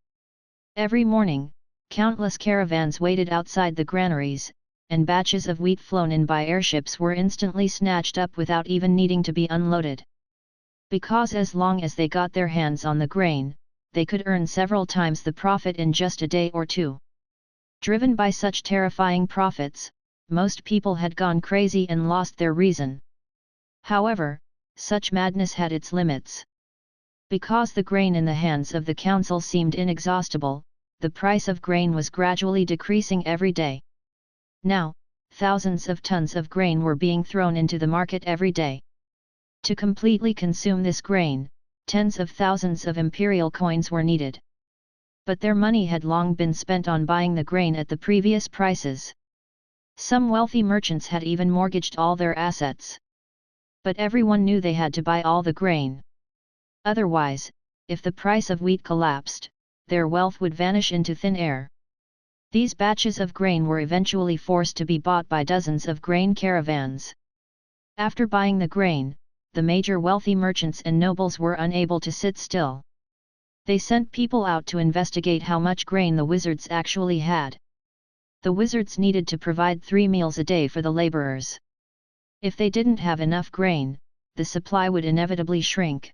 Every morning, countless caravans waited outside the granaries, and batches of wheat flown in by airships were instantly snatched up without even needing to be unloaded. Because as long as they got their hands on the grain, they could earn several times the profit in just a day or two. Driven by such terrifying profits, most people had gone crazy and lost their reason. However, such madness had its limits. Because the grain in the hands of the council seemed inexhaustible, the price of grain was gradually decreasing every day. Now, thousands of tons of grain were being thrown into the market every day. To completely consume this grain, tens of thousands of imperial coins were needed. But their money had long been spent on buying the grain at the previous prices. Some wealthy merchants had even mortgaged all their assets. But everyone knew they had to buy all the grain. Otherwise, if the price of wheat collapsed, their wealth would vanish into thin air. These batches of grain were eventually forced to be bought by dozens of grain caravans. After buying the grain, the major wealthy merchants and nobles were unable to sit still. They sent people out to investigate how much grain the wizards actually had. The wizards needed to provide 3 meals a day for the laborers. If they didn't have enough grain, the supply would inevitably shrink.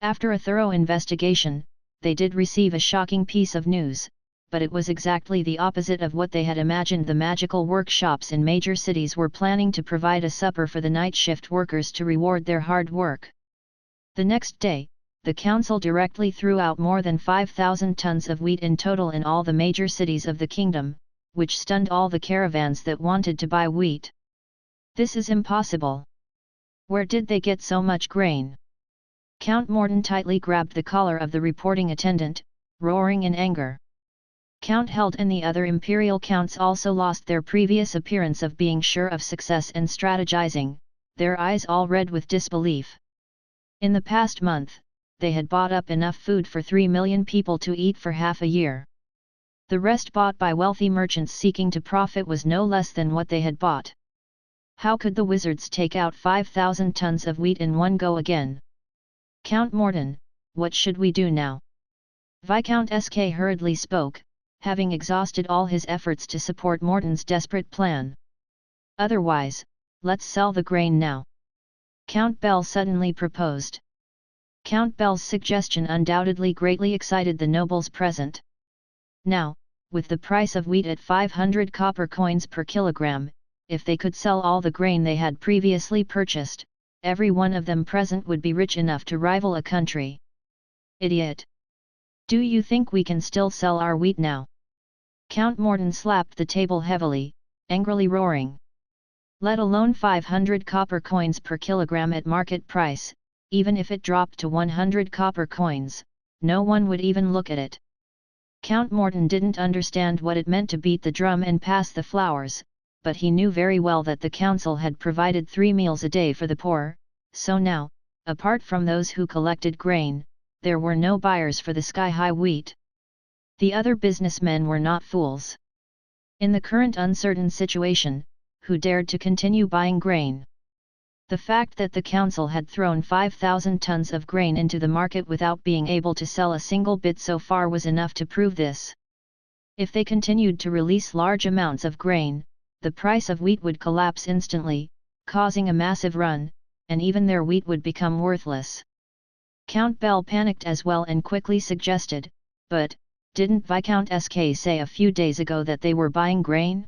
After a thorough investigation, they did receive a shocking piece of news, but it was exactly the opposite of what they had imagined. The magical workshops in major cities were planning to provide a supper for the night shift workers to reward their hard work. The next day, the council directly threw out more than 5,000 tons of wheat in total in all the major cities of the kingdom, which stunned all the caravans that wanted to buy wheat. "This is impossible. Where did they get so much grain?" Count Morton tightly grabbed the collar of the reporting attendant, roaring in anger. Count Held and the other imperial counts also lost their previous appearance of being sure of success and strategizing, their eyes all red with disbelief. In the past month, they had bought up enough food for 3 million people to eat for half a year. The rest bought by wealthy merchants seeking to profit was no less than what they had bought. How could the wizards take out 5,000 tons of wheat in one go again? Count Morden, what should we do now? Viscount S.K. hurriedly spoke, having exhausted all his efforts to support Morden's desperate plan. Otherwise, let's sell the grain now. Count Bell suddenly proposed. Count Bell's suggestion undoubtedly greatly excited the nobles present. Now, with the price of wheat at 500 copper coins per kilogram, if they could sell all the grain they had previously purchased, every one of them present would be rich enough to rival a country. Idiot! Do you think we can still sell our wheat now? Count Morden slapped the table heavily, angrily roaring. Let alone 500 copper coins per kilogram at market price, even if it dropped to 100 copper coins, no one would even look at it. Count Morden didn't understand what it meant to beat the drum and pass the flowers, but he knew very well that the council had provided 3 meals a day for the poor, so now, apart from those who collected grain, there were no buyers for the sky-high wheat. The other businessmen were not fools. In the current uncertain situation, who dared to continue buying grain? The fact that the council had thrown 5,000 tons of grain into the market without being able to sell a single bit so far was enough to prove this. If they continued to release large amounts of grain, the price of wheat would collapse instantly, causing a massive run, and even their wheat would become worthless. Count Bell panicked as well and quickly suggested, but, didn't Viscount S.K. say a few days ago that they were buying grain?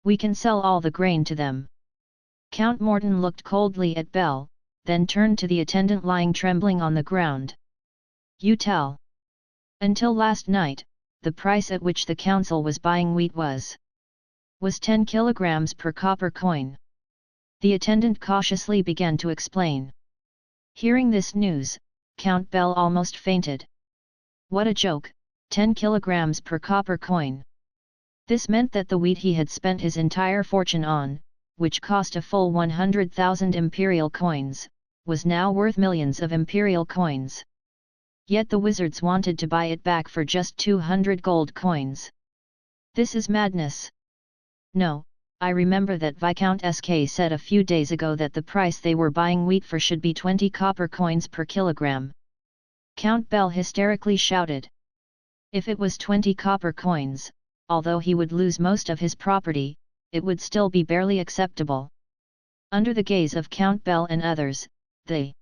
We can sell all the grain to them. Count Morden looked coldly at Bell, then turned to the attendant lying trembling on the ground. You tell. Until last night, the price at which the council was buying wheat was 10 kilograms per copper coin. The attendant cautiously began to explain. Hearing this news, Count Bell almost fainted. What a joke, 10 kilograms per copper coin. This meant that the wheat he had spent his entire fortune on, which cost a full 100,000 imperial coins, was now worth millions of imperial coins. Yet the wizards wanted to buy it back for just 200 gold coins. This is madness. No, I remember that Viscount S.K. said a few days ago that the price they were buying wheat for should be 20 copper coins per kilogram. Count Bell hysterically shouted. If it was 20 copper coins, although he would lose most of his property, it would still be barely acceptable. Under the gaze of Count Bell and others, the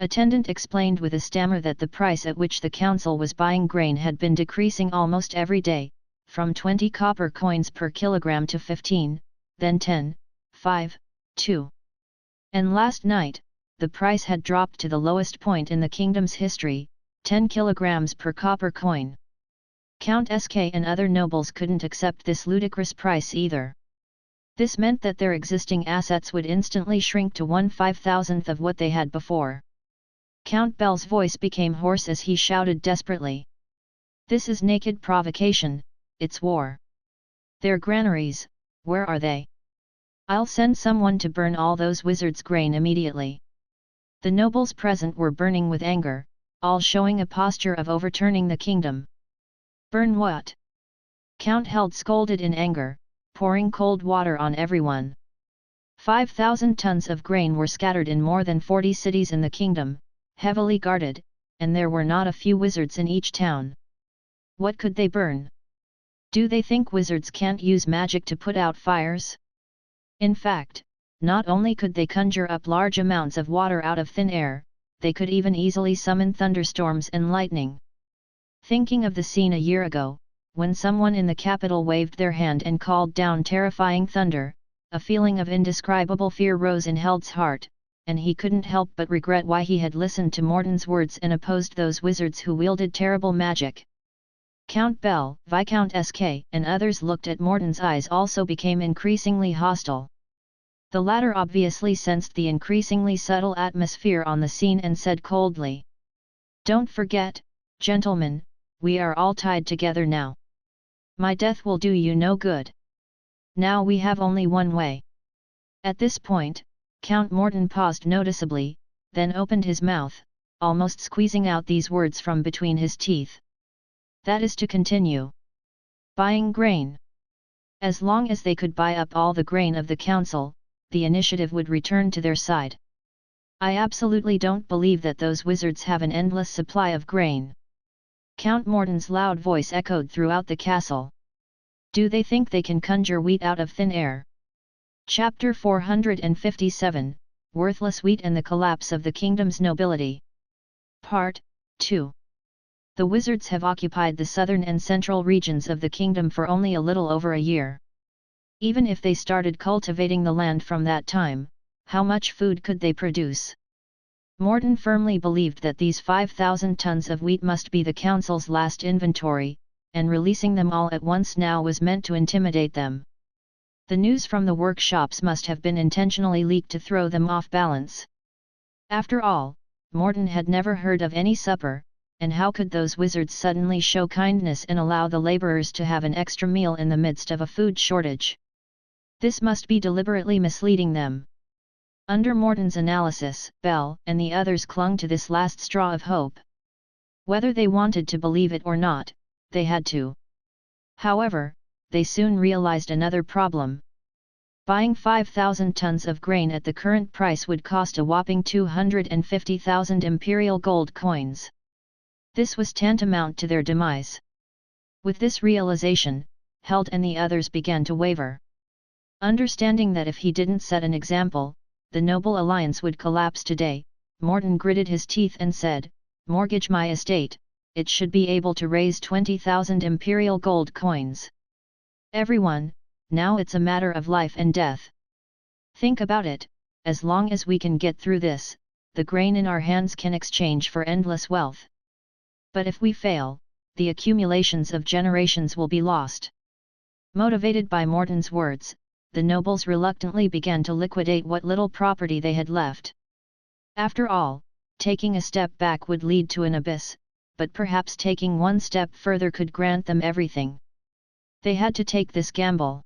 attendant explained with a stammer that the price at which the council was buying grain had been decreasing almost every day, from 20 copper coins per kilogram to 15, then 10, 5, 2. And last night, the price had dropped to the lowest point in the kingdom's history, 10 kilograms per copper coin. Count S.K. and other nobles couldn't accept this ludicrous price either. This meant that their existing assets would instantly shrink to 1/5000th of what they had before. Count Bell's voice became hoarse as he shouted desperately. This is naked provocation, it's war. Their granaries, where are they? I'll send someone to burn all those wizards' grain immediately. The nobles present were burning with anger, all showing a posture of overturning the kingdom. Burn what? Count Held scolded in anger, pouring cold water on everyone. 5,000 tons of grain were scattered in more than 40 cities in the kingdom, heavily guarded, and there were not a few wizards in each town. What could they burn? Do they think wizards can't use magic to put out fires? In fact, not only could they conjure up large amounts of water out of thin air, they could even easily summon thunderstorms and lightning. Thinking of the scene a year ago, when someone in the capital waved their hand and called down terrifying thunder, a feeling of indescribable fear rose in Held's heart, and he couldn't help but regret why he had listened to Morden's words and opposed those wizards who wielded terrible magic. Count Bell, Viscount S.K. and others looked at Morden's eyes also became increasingly hostile. The latter obviously sensed the increasingly subtle atmosphere on the scene and said coldly. Don't forget, gentlemen, we are all tied together now. My death will do you no good. Now we have only one way. At this point, Count Morden paused noticeably, then opened his mouth, almost squeezing out these words from between his teeth. That is to continue. Buying grain. As long as they could buy up all the grain of the council, the initiative would return to their side. I absolutely don't believe that those wizards have an endless supply of grain. Count Morden's loud voice echoed throughout the castle. Do they think they can conjure wheat out of thin air? Chapter 457, Worthless Wheat and the Collapse of the Kingdom's Nobility. Part 2. The wizards have occupied the southern and central regions of the kingdom for only a little over a year. Even if they started cultivating the land from that time, how much food could they produce? Morden firmly believed that these 5,000 tons of wheat must be the council's last inventory, and releasing them all at once now was meant to intimidate them. The news from the workshops must have been intentionally leaked to throw them off balance. After all, Morden had never heard of any supper, and how could those wizards suddenly show kindness and allow the laborers to have an extra meal in the midst of a food shortage? This must be deliberately misleading them. Under Morden's analysis, Bell and the others clung to this last straw of hope. Whether they wanted to believe it or not, they had to. However, they soon realized another problem. Buying 5,000 tons of grain at the current price would cost a whopping 250,000 imperial gold coins. This was tantamount to their demise. With this realization, Held and the others began to waver. Understanding that if he didn't set an example, the noble alliance would collapse today, Morden gritted his teeth and said, "Mortgage my estate, it should be able to raise 20,000 imperial gold coins. Everyone, now it's a matter of life and death. Think about it, as long as we can get through this, the grain in our hands can exchange for endless wealth. But if we fail, the accumulations of generations will be lost." Motivated by Morden's words, the nobles reluctantly began to liquidate what little property they had left. After all, taking a step back would lead to an abyss, but perhaps taking one step further could grant them everything. They had to take this gamble.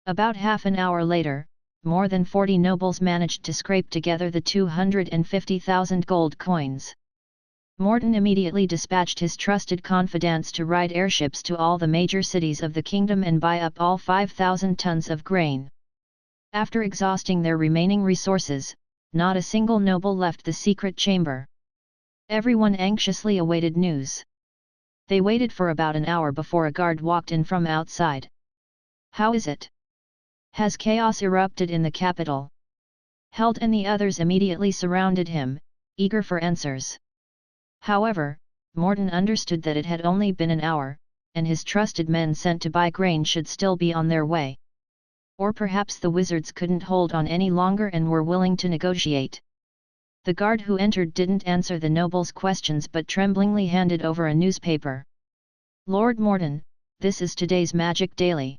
About half an hour later, more than 40 nobles managed to scrape together the 250,000 gold coins. Morden immediately dispatched his trusted confidants to ride airships to all the major cities of the kingdom and buy up all 5,000 tons of grain. After exhausting their remaining resources, not a single noble left the secret chamber. Everyone anxiously awaited news. They waited for about an hour before a guard walked in from outside. "How is it? Has chaos erupted in the capital?" Held and the others immediately surrounded him, eager for answers. However, Morden understood that it had only been an hour, and his trusted men sent to buy grain should still be on their way. Or perhaps the wizards couldn't hold on any longer and were willing to negotiate. The guard who entered didn't answer the noble's questions but tremblingly handed over a newspaper. "Lord Morden, this is today's Magic Daily."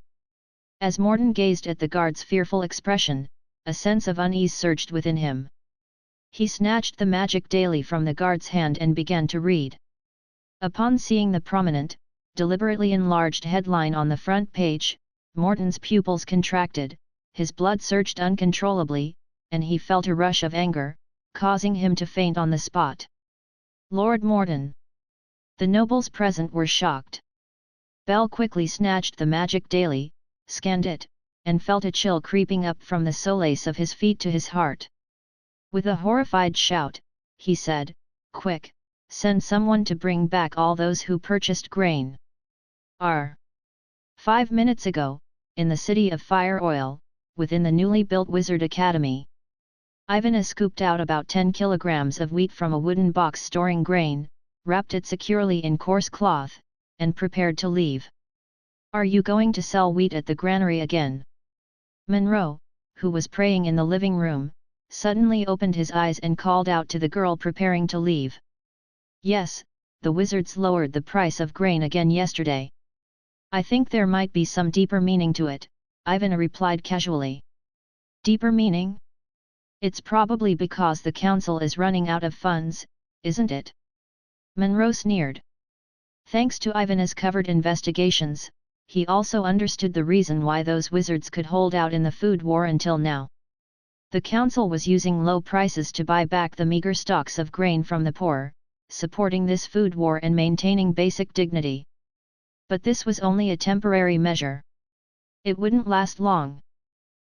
As Morden gazed at the guard's fearful expression, a sense of unease surged within him. He snatched the Magic Daily from the guard's hand and began to read. Upon seeing the prominent, deliberately enlarged headline on the front page, Morden's pupils contracted, his blood surged uncontrollably, and he felt a rush of anger, causing him to faint on the spot. "Lord Morden!" The nobles present were shocked. Bell quickly snatched the Magic Daily, scanned it, and felt a chill creeping up from the solace of his feet to his heart. With a horrified shout, he said, "Quick, send someone to bring back all those who purchased grain." 5 minutes ago, in the city of Fire Oil, within the newly built Wizard Academy, Ivan scooped out about 10 kilograms of wheat from a wooden box storing grain, wrapped it securely in coarse cloth, and prepared to leave. "Are you going to sell wheat at the granary again?" Monroe, who was praying in the living room, suddenly opened his eyes and called out to the girl preparing to leave. "Yes, the wizards lowered the price of grain again yesterday." "I think there might be some deeper meaning to it," Ivan replied casually. "Deeper meaning? It's probably because the council is running out of funds, isn't it?" Monroe sneered. Thanks to Ivan's covered investigations, he also understood the reason why those wizards could hold out in the food war until now. The council was using low prices to buy back the meager stocks of grain from the poor, supporting this food war and maintaining basic dignity. But this was only a temporary measure. It wouldn't last long.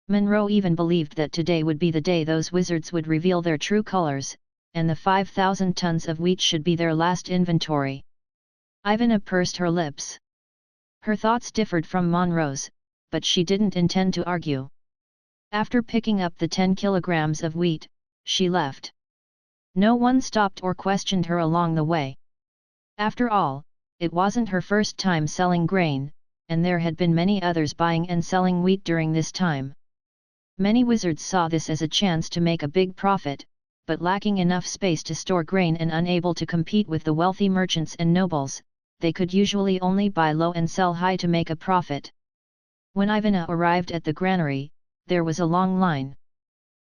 Monroe even believed that today would be the day those wizards would reveal their true colors, and the 5,000 tons of wheat should be their last inventory. Ivana pursed her lips. Her thoughts differed from Monroe's, but she didn't intend to argue. After picking up the 10 kilograms of wheat, she left. No one stopped or questioned her along the way. After all, it wasn't her first time selling grain, and there had been many others buying and selling wheat during this time. Many wizards saw this as a chance to make a big profit, but lacking enough space to store grain and unable to compete with the wealthy merchants and nobles, they could usually only buy low and sell high to make a profit. When Ivana arrived at the granary, there was a long line.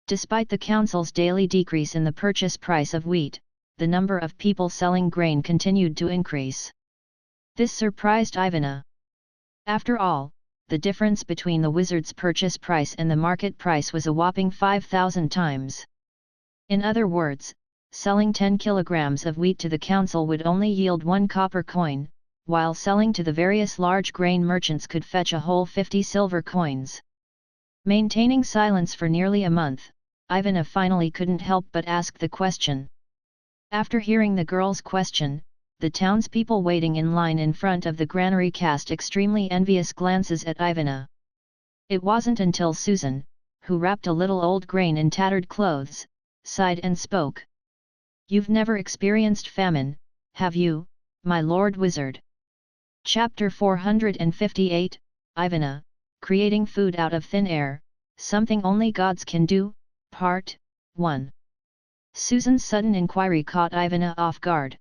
Despite the council's daily decrease in the purchase price of wheat, the number of people selling grain continued to increase. This surprised Ivana. After all, the difference between the wizard's purchase price and the market price was a whopping 5,000 times. In other words, selling 10 kilograms of wheat to the council would only yield 1 copper coin, while selling to the various large grain merchants could fetch a whole 50 silver coins. Maintaining silence for nearly a month, Ivana finally couldn't help but ask the question. After hearing the girl's question, the townspeople waiting in line in front of the granary cast extremely envious glances at Ivana. It wasn't until Susan, who wrapped a little old grain in tattered clothes, sighed and spoke. "You've never experienced famine, have you, my lord wizard?" Chapter 458, Ivana, Creating Food Out of Thin Air, Something Only Gods Can Do, Part 1. Susan's sudden inquiry caught Ivana off guard.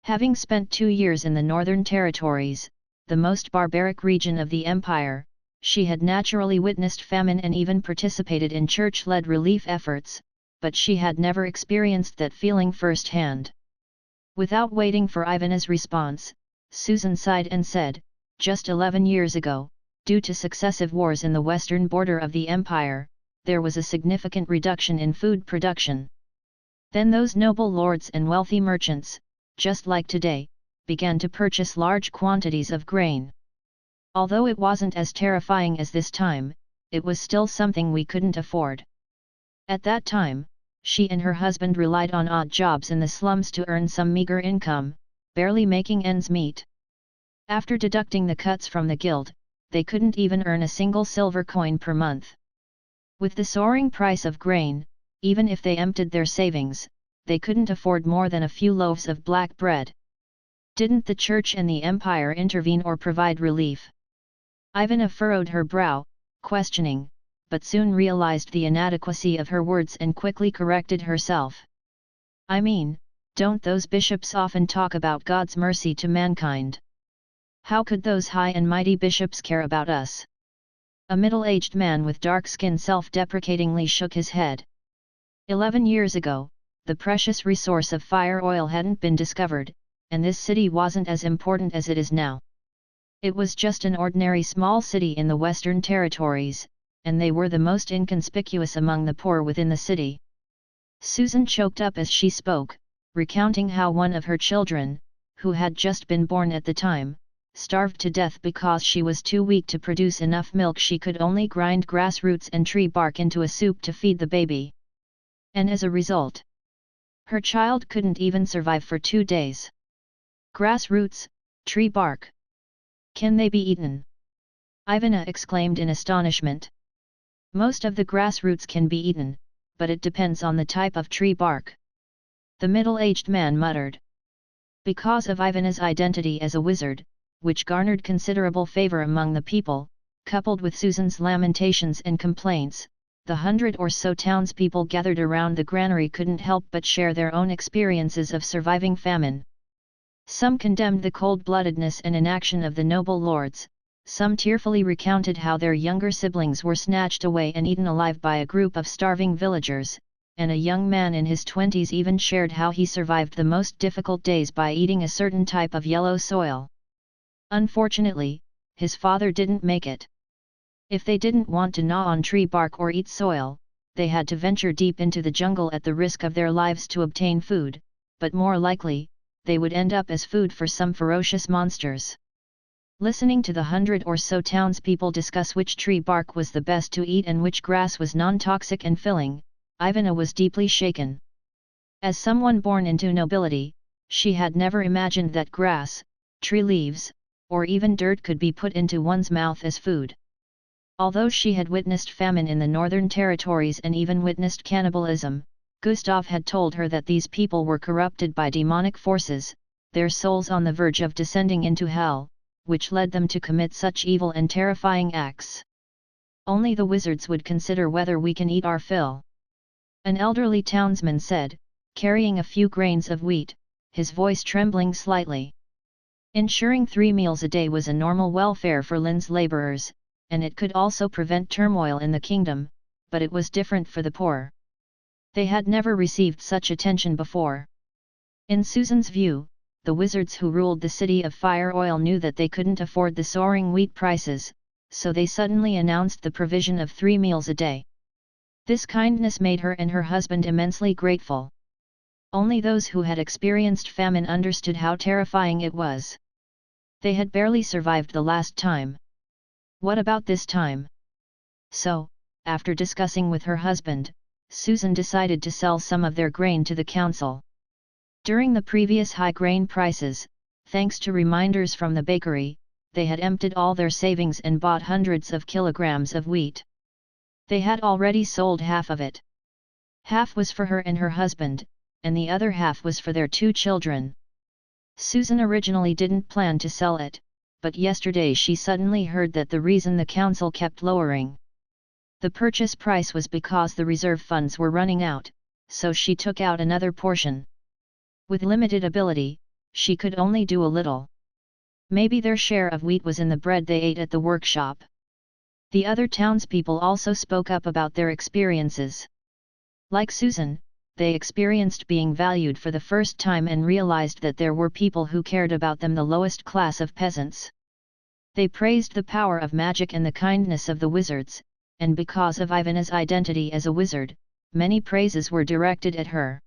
Having spent 2 years in the Northern Territories, the most barbaric region of the empire, she had naturally witnessed famine and even participated in church-led relief efforts, but she had never experienced that feeling firsthand. Without waiting for Ivana's response, Susan sighed and said, "Just 11 years ago, due to successive wars in the western border of the empire, there was a significant reduction in food production. Then those noble lords and wealthy merchants, just like today, began to purchase large quantities of grain. Although it wasn't as terrifying as this time, it was still something we couldn't afford. At that time, she and her husband relied on odd jobs in the slums to earn some meager income, barely making ends meet. After deducting the cuts from the guild, they couldn't even earn a single silver coin per month. With the soaring price of grain, even if they emptied their savings, they couldn't afford more than a few loaves of black bread. Didn't the church and the empire intervene or provide relief?" Ivana furrowed her brow, questioning, but soon realized the inadequacy of her words and quickly corrected herself. "I mean, don't those bishops often talk about God's mercy to mankind? How could those high and mighty bishops care about us?" A middle-aged man with dark skin self-deprecatingly shook his head. 11 years ago, the precious resource of fire oil hadn't been discovered, and this city wasn't as important as it is now. It was just an ordinary small city in the Western Territories, and they were the most inconspicuous among the poor within the city. Susan choked up as she spoke, recounting how one of her children, who had just been born at the time, starved to death because she was too weak to produce enough milk. She could only grind grass roots and tree bark into a soup to feed the baby. And as a result, her child couldn't even survive for 2 days. "Grass roots, tree bark. Can they be eaten?" Ivana exclaimed in astonishment. "Most of the grass roots can be eaten, but it depends on the type of tree bark," the middle-aged man muttered. Because of Ivana's identity as a wizard, which garnered considerable favor among the people, coupled with Susan's lamentations and complaints, the 100 or so townspeople gathered around the granary couldn't help but share their own experiences of surviving famine. Some condemned the cold-bloodedness and inaction of the noble lords, some tearfully recounted how their younger siblings were snatched away and eaten alive by a group of starving villagers, and a young man in his 20s even shared how he survived the most difficult days by eating a certain type of yellow soil. Unfortunately, his father didn't make it. If they didn't want to gnaw on tree bark or eat soil, they had to venture deep into the jungle at the risk of their lives to obtain food, but more likely, they would end up as food for some ferocious monsters. Listening to the 100 or so townspeople discuss which tree bark was the best to eat and which grass was non-toxic and filling, Ivana was deeply shaken. As someone born into nobility, she had never imagined that grass, tree leaves, or even dirt could be put into one's mouth as food. Although she had witnessed famine in the northern territories and even witnessed cannibalism, Gustav had told her that these people were corrupted by demonic forces, their souls on the verge of descending into hell, which led them to commit such evil and terrifying acts. Only the wizards would consider whether we can eat our fill. An elderly townsman said, carrying a few grains of wheat, his voice trembling slightly. Ensuring 3 meals a day was a normal welfare for Lynn's laborers, and it could also prevent turmoil in the kingdom, but it was different for the poor. They had never received such attention before. In Susan's view, the wizards who ruled the city of Fire Oil knew that they couldn't afford the soaring wheat prices, so they suddenly announced the provision of 3 meals a day. This kindness made her and her husband immensely grateful. Only those who had experienced famine understood how terrifying it was. They had barely survived the last time. What about this time? So, after discussing with her husband, Susan decided to sell some of their grain to the council. During the previous high grain prices, thanks to reminders from the bakery, they had emptied all their savings and bought hundreds of kilograms of wheat. They had already sold half of it. Half was for her and her husband, and the other half was for their 2 children. Susan originally didn't plan to sell it, but yesterday she suddenly heard that the reason the council kept lowering the purchase price was because the reserve funds were running out, so she took out another portion. With limited ability, she could only do a little. Maybe their share of wheat was in the bread they ate at the workshop. The other townspeople also spoke up about their experiences. Like Susan, they experienced being valued for the first time and realized that there were people who cared about them, the lowest class of peasants. They praised the power of magic and the kindness of the wizards, and because of Ivana's identity as a wizard, many praises were directed at her.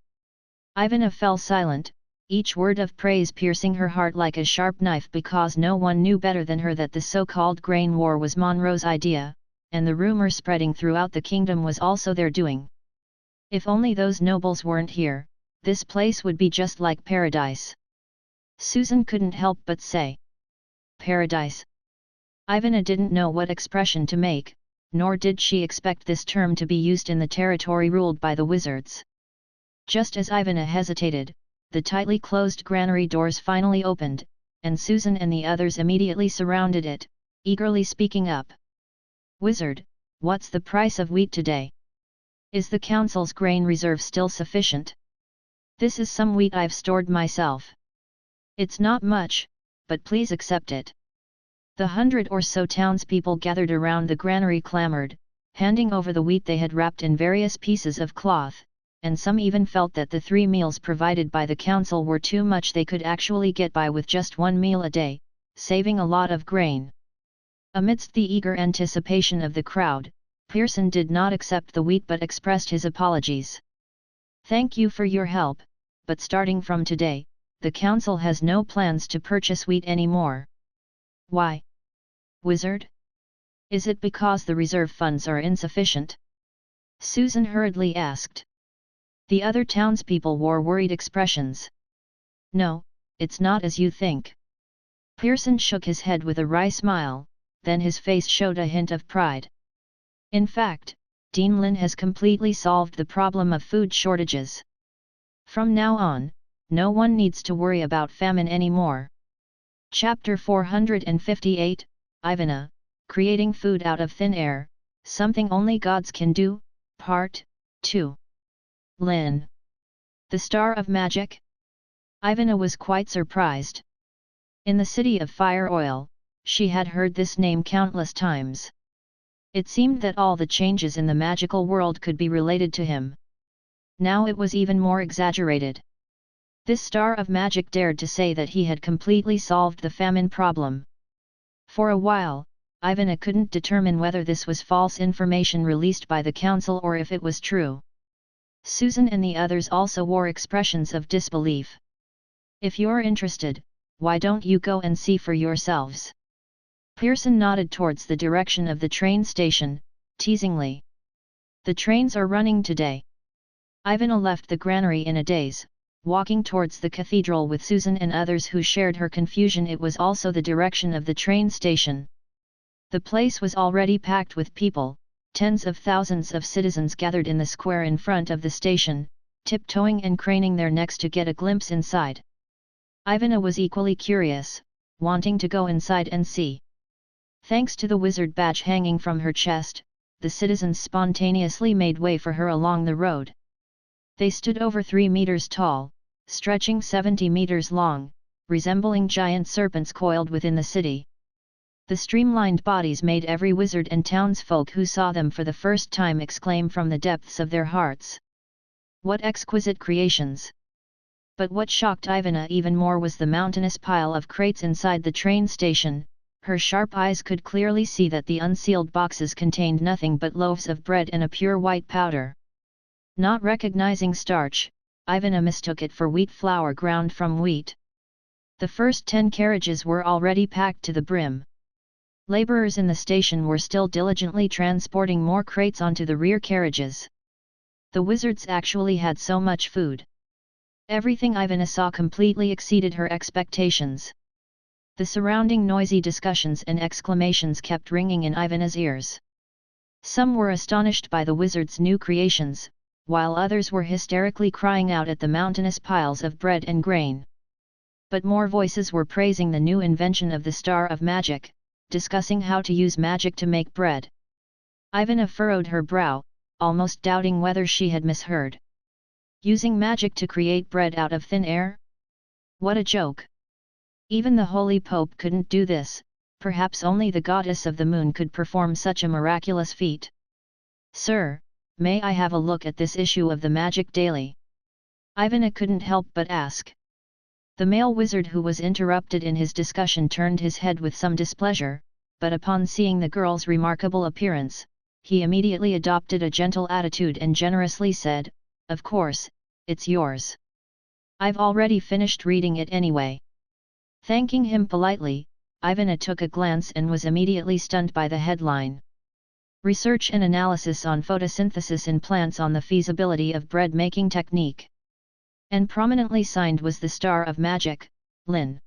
Ivana fell silent, each word of praise piercing her heart like a sharp knife, because no one knew better than her that the so-called grain war was Monroe's idea, and the rumor spreading throughout the kingdom was also their doing. If only those nobles weren't here, this place would be just like paradise. Susan couldn't help but say, "Paradise?" Ivana didn't know what expression to make, nor did she expect this term to be used in the territory ruled by the wizards. Just as Ivana hesitated, the tightly closed granary doors finally opened, and Susan and the others immediately surrounded it, eagerly speaking up. "Wizard, what's the price of wheat today? Is the council's grain reserve still sufficient? This is some wheat I've stored myself. It's not much, but please accept it." The 100 or so townspeople gathered around the granary clamored, handing over the wheat they had wrapped in various pieces of cloth, and some even felt that the 3 meals provided by the council were too much. They could actually get by with just 1 meal a day, saving a lot of grain. Amidst the eager anticipation of the crowd, Pearson did not accept the wheat but expressed his apologies. "Thank you for your help, but starting from today, the council has no plans to purchase wheat anymore." "Why? Wizard? Is it because the reserve funds are insufficient?" Susan hurriedly asked. The other townspeople wore worried expressions. "No, it's not as you think." Pearson shook his head with a wry smile, then his face showed a hint of pride. "In fact, Dean Lynn has completely solved the problem of food shortages. From now on, no one needs to worry about famine anymore." Chapter 458, Ivana, Creating Food Out of Thin Air, Something Only Gods Can Do, Part 2. Lynn. The Star of Magic? Ivana was quite surprised. In the city of Fire Oil, she had heard this name countless times. It seemed that all the changes in the magical world could be related to him. Now it was even more exaggerated. This star of magic dared to say that he had completely solved the famine problem. For a while, Ivana couldn't determine whether this was false information released by the council or if it was true. Susan and the others also wore expressions of disbelief. "If you're interested, why don't you go and see for yourselves?" Pearson nodded towards the direction of the train station, teasingly. The trains are running today. Ivana left the granary in a daze, walking towards the cathedral with Susan and others who shared her confusion. It was also the direction of the train station. The place was already packed with people, tens of thousands of citizens gathered in the square in front of the station, tiptoeing and craning their necks to get a glimpse inside. Ivana was equally curious, wanting to go inside and see. Thanks to the wizard badge hanging from her chest, the citizens spontaneously made way for her along the road. They stood over 3 meters tall, stretching 70 meters long, resembling giant serpents coiled within the city. The streamlined bodies made every wizard and townsfolk who saw them for the first time exclaim from the depths of their hearts. What exquisite creations! But what shocked Ivana even more was the mountainous pile of crates inside the train station. Her sharp eyes could clearly see that the unsealed boxes contained nothing but loaves of bread and a pure white powder. Not recognizing starch, Ivana mistook it for wheat flour ground from wheat. The first 10 carriages were already packed to the brim. Laborers in the station were still diligently transporting more crates onto the rear carriages. The wizards actually had so much food. Everything Ivana saw completely exceeded her expectations. The surrounding noisy discussions and exclamations kept ringing in Ivana's ears. Some were astonished by the wizard's new creations, while others were hysterically crying out at the mountainous piles of bread and grain. But more voices were praising the new invention of the Star of Magic, discussing how to use magic to make bread. Ivana furrowed her brow, almost doubting whether she had misheard. Using magic to create bread out of thin air? What a joke! Even the Holy Pope couldn't do this, perhaps only the goddess of the moon could perform such a miraculous feat. Sir, may I have a look at this issue of the Magic Daily? Ivana couldn't help but ask. The male wizard who was interrupted in his discussion turned his head with some displeasure, but upon seeing the girl's remarkable appearance, he immediately adopted a gentle attitude and generously said, "Of course, it's yours. I've already finished reading it anyway." Thanking him politely, Ivana took a glance and was immediately stunned by the headline. Research and analysis on photosynthesis in plants on the feasibility of bread-making technique. And prominently signed was the Star of Magic, Lynn.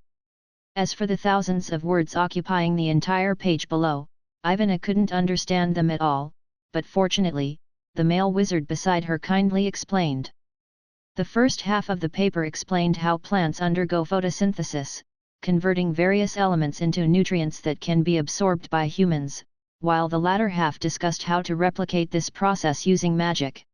As for the thousands of words occupying the entire page below, Ivana couldn't understand them at all, but fortunately, the male wizard beside her kindly explained. The first half of the paper explained how plants undergo photosynthesis, converting various elements into nutrients that can be absorbed by humans, while the latter half discussed how to replicate this process using magic.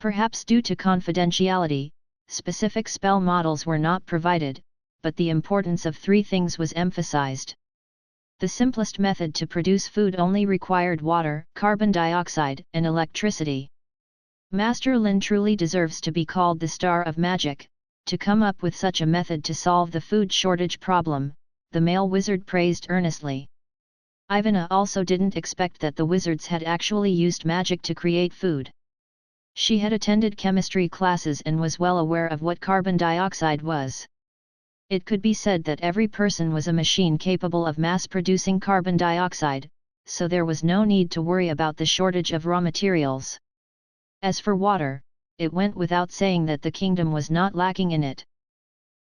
Perhaps due to confidentiality, specific spell models were not provided, but the importance of 3 things was emphasized. The simplest method to produce food only required water, carbon dioxide, and electricity. Master Lynn truly deserves to be called the Star of Magic. To come up with such a method to solve the food shortage problem, the male wizard praised earnestly. Ivana also didn't expect that the wizards had actually used magic to create food. She had attended chemistry classes and was well aware of what carbon dioxide was. It could be said that every person was a machine capable of mass-producing carbon dioxide, so there was no need to worry about the shortage of raw materials. As for water, it went without saying that the kingdom was not lacking in it.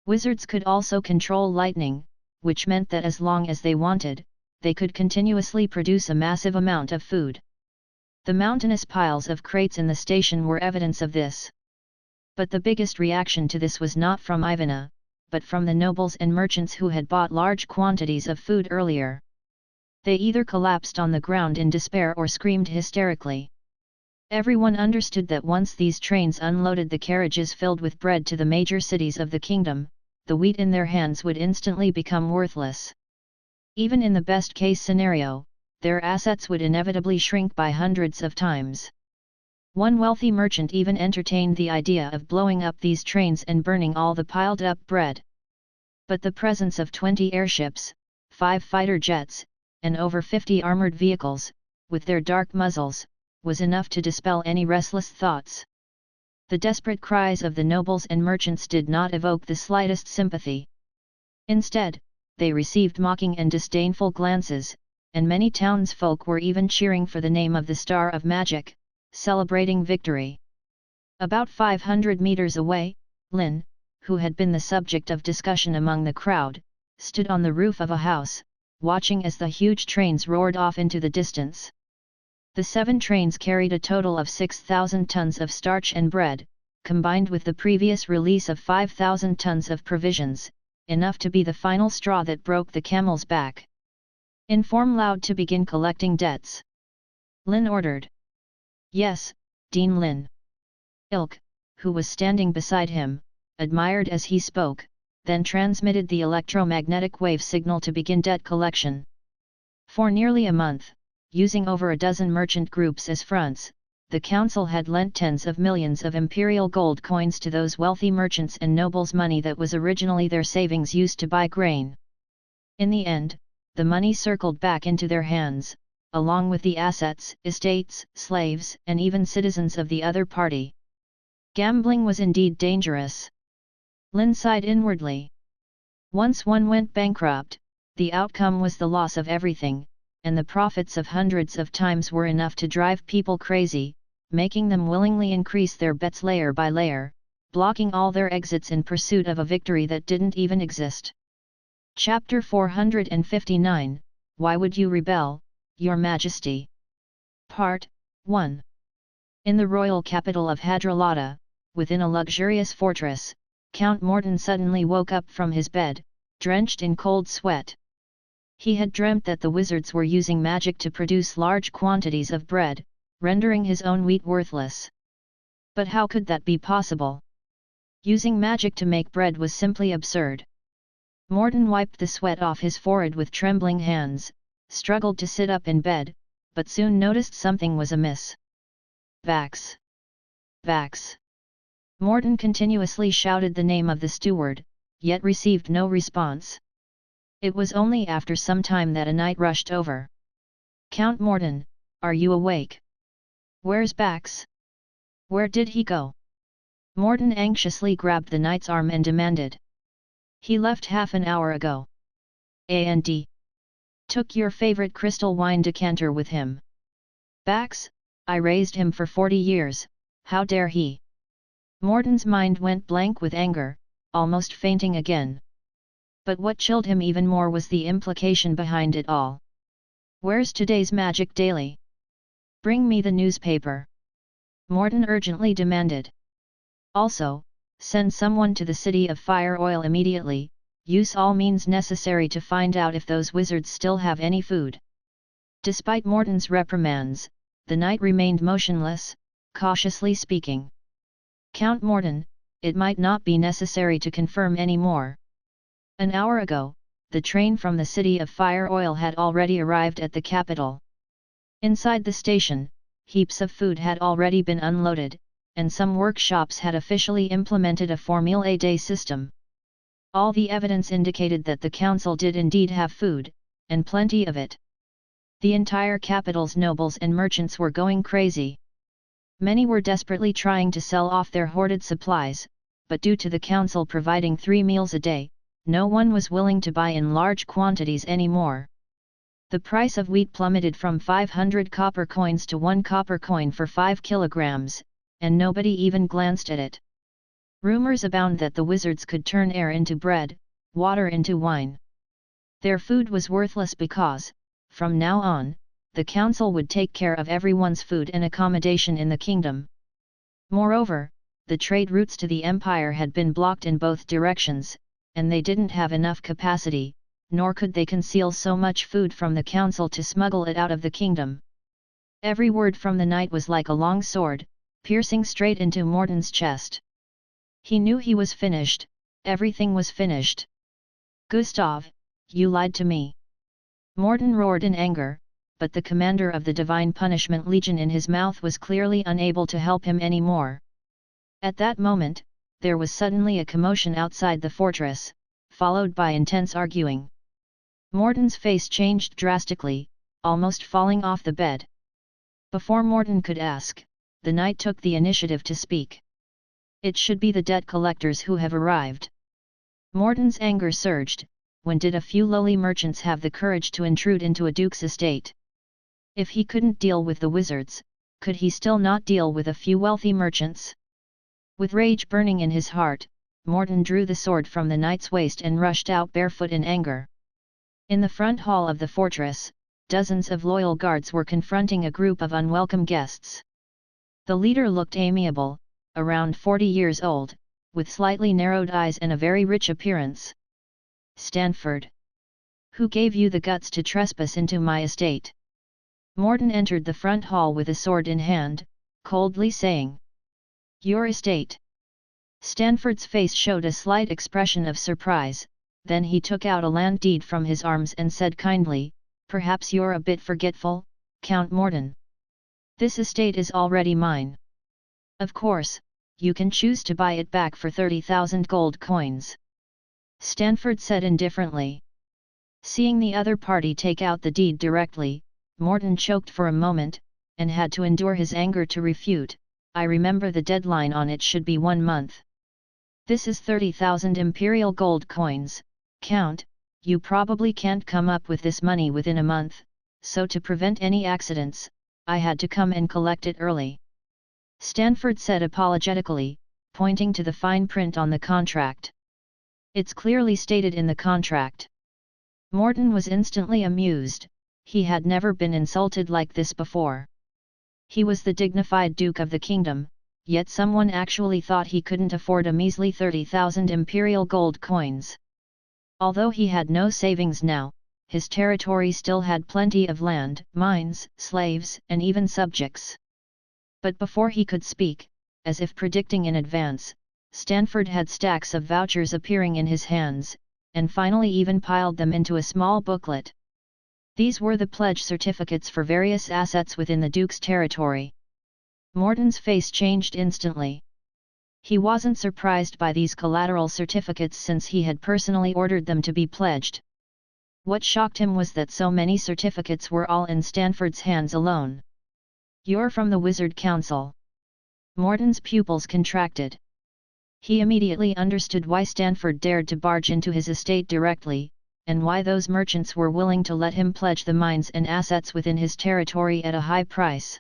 Wizards could also control lightning, which meant that as long as they wanted, they could continuously produce a massive amount of food. The mountainous piles of crates in the station were evidence of this. But the biggest reaction to this was not from Ivana, but from the nobles and merchants who had bought large quantities of food earlier. They either collapsed on the ground in despair or screamed hysterically. Everyone understood that once these trains unloaded the carriages filled with bread to the major cities of the kingdom, the wheat in their hands would instantly become worthless. Even in the best-case scenario, their assets would inevitably shrink by hundreds of times. One wealthy merchant even entertained the idea of blowing up these trains and burning all the piled-up bread. But the presence of 20 airships, 5 fighter jets, and over 50 armored vehicles, with their dark muzzles, was enough to dispel any restless thoughts. The desperate cries of the nobles and merchants did not evoke the slightest sympathy. Instead, they received mocking and disdainful glances, and many townsfolk were even cheering for the name of the Star of Magic, celebrating victory. About 500 meters away, Lynn, who had been the subject of discussion among the crowd, stood on the roof of a house, watching as the huge trains roared off into the distance. The 7 trains carried a total of 6,000 tons of starch and bread, combined with the previous release of 5,000 tons of provisions, enough to be the final straw that broke the camel's back. Inform Loud to begin collecting debts. Lynn ordered. Yes, Dean Lynn. Ilk, who was standing beside him, admired as he spoke, then transmitted the electromagnetic wave signal to begin debt collection. For nearly a month, using over a dozen merchant groups as fronts, the council had lent tens of millions of imperial gold coins to those wealthy merchants and nobles, money that was originally their savings used to buy grain. In the end, the money circled back into their hands, along with the assets, estates, slaves, and even citizens of the other party. Gambling was indeed dangerous. Lynn sighed inwardly. Once one went bankrupt, the outcome was the loss of everything, and the profits of hundreds of times were enough to drive people crazy, making them willingly increase their bets layer by layer, blocking all their exits in pursuit of a victory that didn't even exist. Chapter 459, Why Would You Rebel, Your Majesty? Part 1. In the royal capital of Hadralata, within a luxurious fortress, Count Morton suddenly woke up from his bed, drenched in cold sweat. He had dreamt that the wizards were using magic to produce large quantities of bread, rendering his own wheat worthless. But how could that be possible? Using magic to make bread was simply absurd. Morton wiped the sweat off his forehead with trembling hands, struggled to sit up in bed, but soon noticed something was amiss. Vax! Vax! Morton continuously shouted the name of the steward, yet received no response. It was only after some time that a knight rushed over. Count Morton, are you awake? Where's Bax? Where did he go? Morton anxiously grabbed the knight's arm and demanded. He left half an hour ago. And took your favorite crystal wine decanter with him. Bax, I raised him for 40 years, how dare he? Morton's mind went blank with anger, almost fainting again. But what chilled him even more was the implication behind it all. Where's today's Magic Daily? Bring me the newspaper. Morton urgently demanded. Also, send someone to the city of Fire Oil immediately, use all means necessary to find out if those wizards still have any food. Despite Morton's reprimands, the knight remained motionless, cautiously speaking. Count Morton, it might not be necessary to confirm any more. An hour ago, the train from the city of Fire Oil had already arrived at the capital. Inside the station, heaps of food had already been unloaded, and some workshops had officially implemented a 4-meal-a-day system. All the evidence indicated that the council did indeed have food, and plenty of it. The entire capital's nobles and merchants were going crazy. Many were desperately trying to sell off their hoarded supplies, but due to the council providing 3 meals a day, no one was willing to buy in large quantities anymore. The price of wheat plummeted from 500 copper coins to 1 copper coin for 5 kilograms, and nobody even glanced at it. Rumors abound that the wizards could turn air into bread, water into wine. Their food was worthless because, from now on, the council would take care of everyone's food and accommodation in the kingdom. Moreover, the trade routes to the empire had been blocked in both directions, and they didn't have enough capacity, nor could they conceal so much food from the council to smuggle it out of the kingdom. Every word from the knight was like a long sword, piercing straight into Morton's chest. He knew he was finished, everything was finished. Gustav, you lied to me. Morton roared in anger, but the commander of the Divine Punishment Legion in his mouth was clearly unable to help him anymore. At that moment, there was suddenly a commotion outside the fortress, followed by intense arguing. Morton's face changed drastically, almost falling off the bed. Before Morton could ask, the knight took the initiative to speak. It should be the debt collectors who have arrived. Morton's anger surged, when did a few lowly merchants have the courage to intrude into a duke's estate? If he couldn't deal with the wizards, could he still not deal with a few wealthy merchants? With rage burning in his heart, Morton drew the sword from the knight's waist and rushed out barefoot in anger. In the front hall of the fortress, dozens of loyal guards were confronting a group of unwelcome guests. The leader looked amiable, around 40 years old, with slightly narrowed eyes and a very rich appearance. "Stanford. Who gave you the guts to trespass into my estate?" Morton entered the front hall with a sword in hand, coldly saying, "Your estate." Stanford's face showed a slight expression of surprise, then he took out a land deed from his arms and said kindly, "Perhaps you're a bit forgetful, Count Morton. This estate is already mine. Of course, you can choose to buy it back for 30,000 gold coins." Stanford said indifferently. Seeing the other party take out the deed directly, Morton choked for a moment, and had to endure his anger to refute, "I remember the deadline on it should be 1 month. This is 30,000 imperial gold coins, Count, you probably can't come up with this money within a month, so to prevent any accidents, I had to come and collect it early." Stanford said apologetically, pointing to the fine print on the contract. "It's clearly stated in the contract." Morton was instantly amused. He had never been insulted like this before. He was the dignified Duke of the Kingdom, yet someone actually thought he couldn't afford a measly 30,000 imperial gold coins. Although he had no savings now, his territory still had plenty of land, mines, slaves, and even subjects. But before he could speak, as if predicting in advance, Stanford had stacks of vouchers appearing in his hands, and finally even piled them into a small booklet. These were the pledge certificates for various assets within the Duke's territory. Morton's face changed instantly. He wasn't surprised by these collateral certificates since he had personally ordered them to be pledged. What shocked him was that so many certificates were all in Stanford's hands alone. "You're from the Wizard Council." Morton's pupils contracted. He immediately understood why Stanford dared to barge into his estate directly, and why those merchants were willing to let him pledge the mines and assets within his territory at a high price.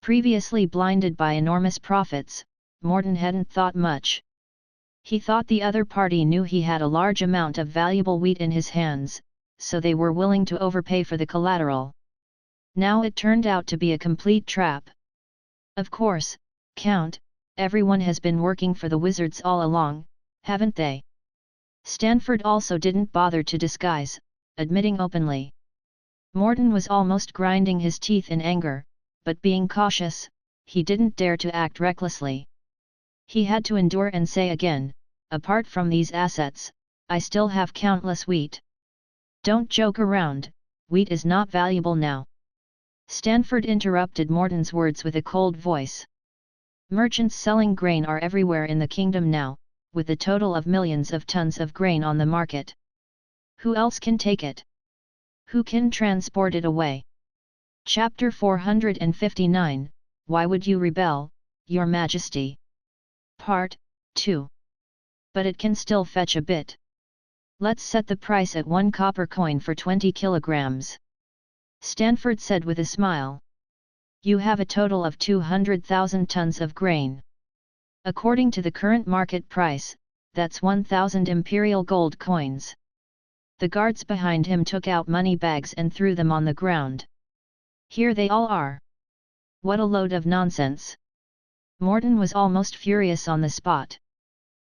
Previously blinded by enormous profits, Morton hadn't thought much. He thought the other party knew he had a large amount of valuable wheat in his hands, so they were willing to overpay for the collateral. Now it turned out to be a complete trap. "Of course, Count, everyone has been working for the wizards all along, haven't they?" Stanford also didn't bother to disguise, admitting openly. Morton was almost grinding his teeth in anger, but being cautious, he didn't dare to act recklessly. He had to endure and say again, "Apart from these assets, I still have countless wheat." "Don't joke around, wheat is not valuable now." Stanford interrupted Morton's words with a cold voice. "Merchants selling grain are everywhere in the kingdom now, with a total of millions of tons of grain on the market. Who else can take it? Who can transport it away?" Chapter 459, Why Would You Rebel, Your Majesty? Part 2. "But it can still fetch a bit. Let's set the price at 1 copper coin for 20 kilograms. Stanford said with a smile. "You have a total of 200,000 tons of grain. According to the current market price, that's 1,000 imperial gold coins." The guards behind him took out money bags and threw them on the ground. "Here they all are. What a load of nonsense." Morton was almost furious on the spot.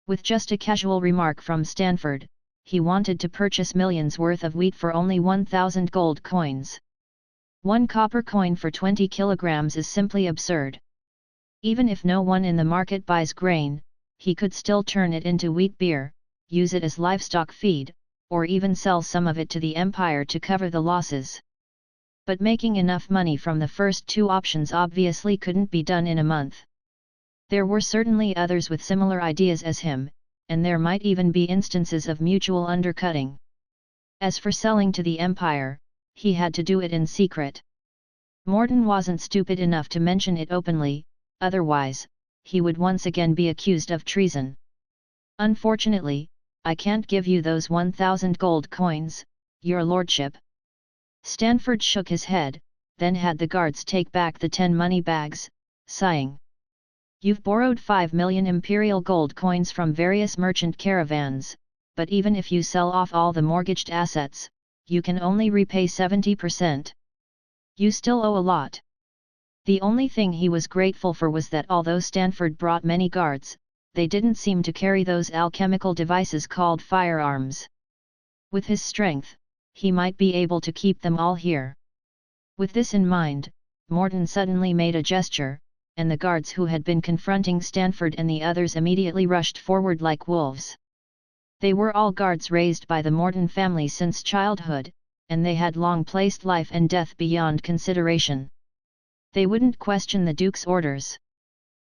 With just a casual remark from Stanford, he wanted to purchase millions worth of wheat for only 1,000 gold coins. 1 copper coin for 20 kilograms is simply absurd. Even if no one in the market buys grain, he could still turn it into wheat beer, use it as livestock feed, or even sell some of it to the empire to cover the losses. But making enough money from the first two options obviously couldn't be done in a month. There were certainly others with similar ideas as him, and there might even be instances of mutual undercutting. As for selling to the empire, he had to do it in secret. Morton wasn't stupid enough to mention it openly, otherwise, he would once again be accused of treason. Unfortunately, I can't give you those 1,000 gold coins, your lordship." Stanford shook his head, then had the guards take back the 10 money bags, sighing. "You've borrowed 5 million imperial gold coins from various merchant caravans, but even if you sell off all the mortgaged assets, you can only repay 70%. You still owe a lot." The only thing he was grateful for was that although Stanford brought many guards, they didn't seem to carry those alchemical devices called firearms. With his strength, he might be able to keep them all here. With this in mind, Morton suddenly made a gesture, and the guards who had been confronting Stanford and the others immediately rushed forward like wolves. They were all guards raised by the Morton family since childhood, and they had long placed life and death beyond consideration. They wouldn't question the Duke's orders.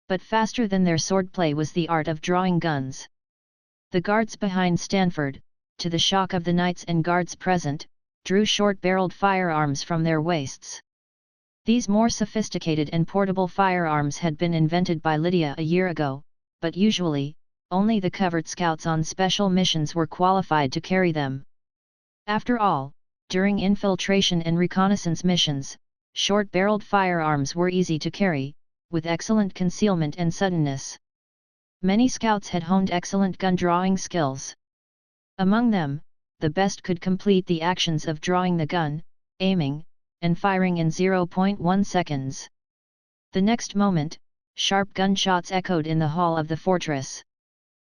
But faster than their swordplay was the art of drawing guns. The guards behind Stanford, to the shock of the knights and guards present, drew short-barreled firearms from their waists. These more sophisticated and portable firearms had been invented by Lydia a year ago, but usually, only the covert scouts on special missions were qualified to carry them. After all, during infiltration and reconnaissance missions, short-barreled firearms were easy to carry, with excellent concealment and suddenness. Many scouts had honed excellent gun-drawing skills. Among them, the best could complete the actions of drawing the gun, aiming, and firing in 0.1 seconds. The next moment, sharp gunshots echoed in the hall of the fortress.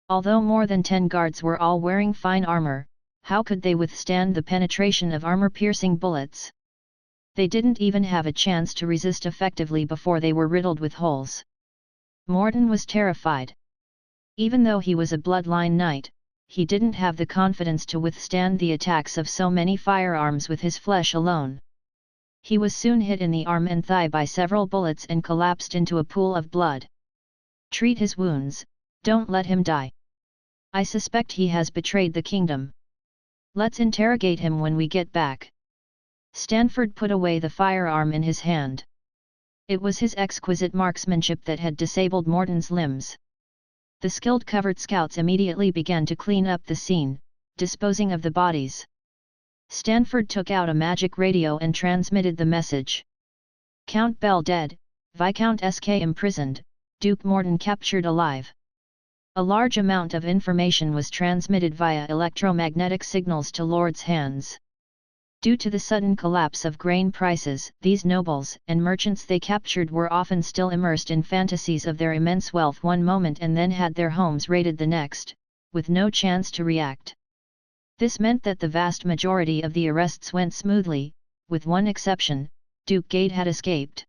Although more than 10 guards were all wearing fine armor, how could they withstand the penetration of armor-piercing bullets? They didn't even have a chance to resist effectively before they were riddled with holes. Morton was terrified. Even though he was a bloodline knight, he didn't have the confidence to withstand the attacks of so many firearms with his flesh alone. He was soon hit in the arm and thigh by several bullets and collapsed into a pool of blood. "Treat his wounds, don't let him die. I suspect he has betrayed the kingdom. Let's interrogate him when we get back." Stanford put away the firearm in his hand. It was his exquisite marksmanship that had disabled Morton's limbs. The skilled covert scouts immediately began to clean up the scene, disposing of the bodies. Stanford took out a magic radio and transmitted the message. "Count Bell dead, Viscount S.K. imprisoned, Duke Morton captured alive." A large amount of information was transmitted via electromagnetic signals to Lord's hands. Due to the sudden collapse of grain prices, these nobles and merchants they captured were often still immersed in fantasies of their immense wealth one moment and then had their homes raided the next, with no chance to react. This meant that the vast majority of the arrests went smoothly, with one exception: Duke Gade had escaped.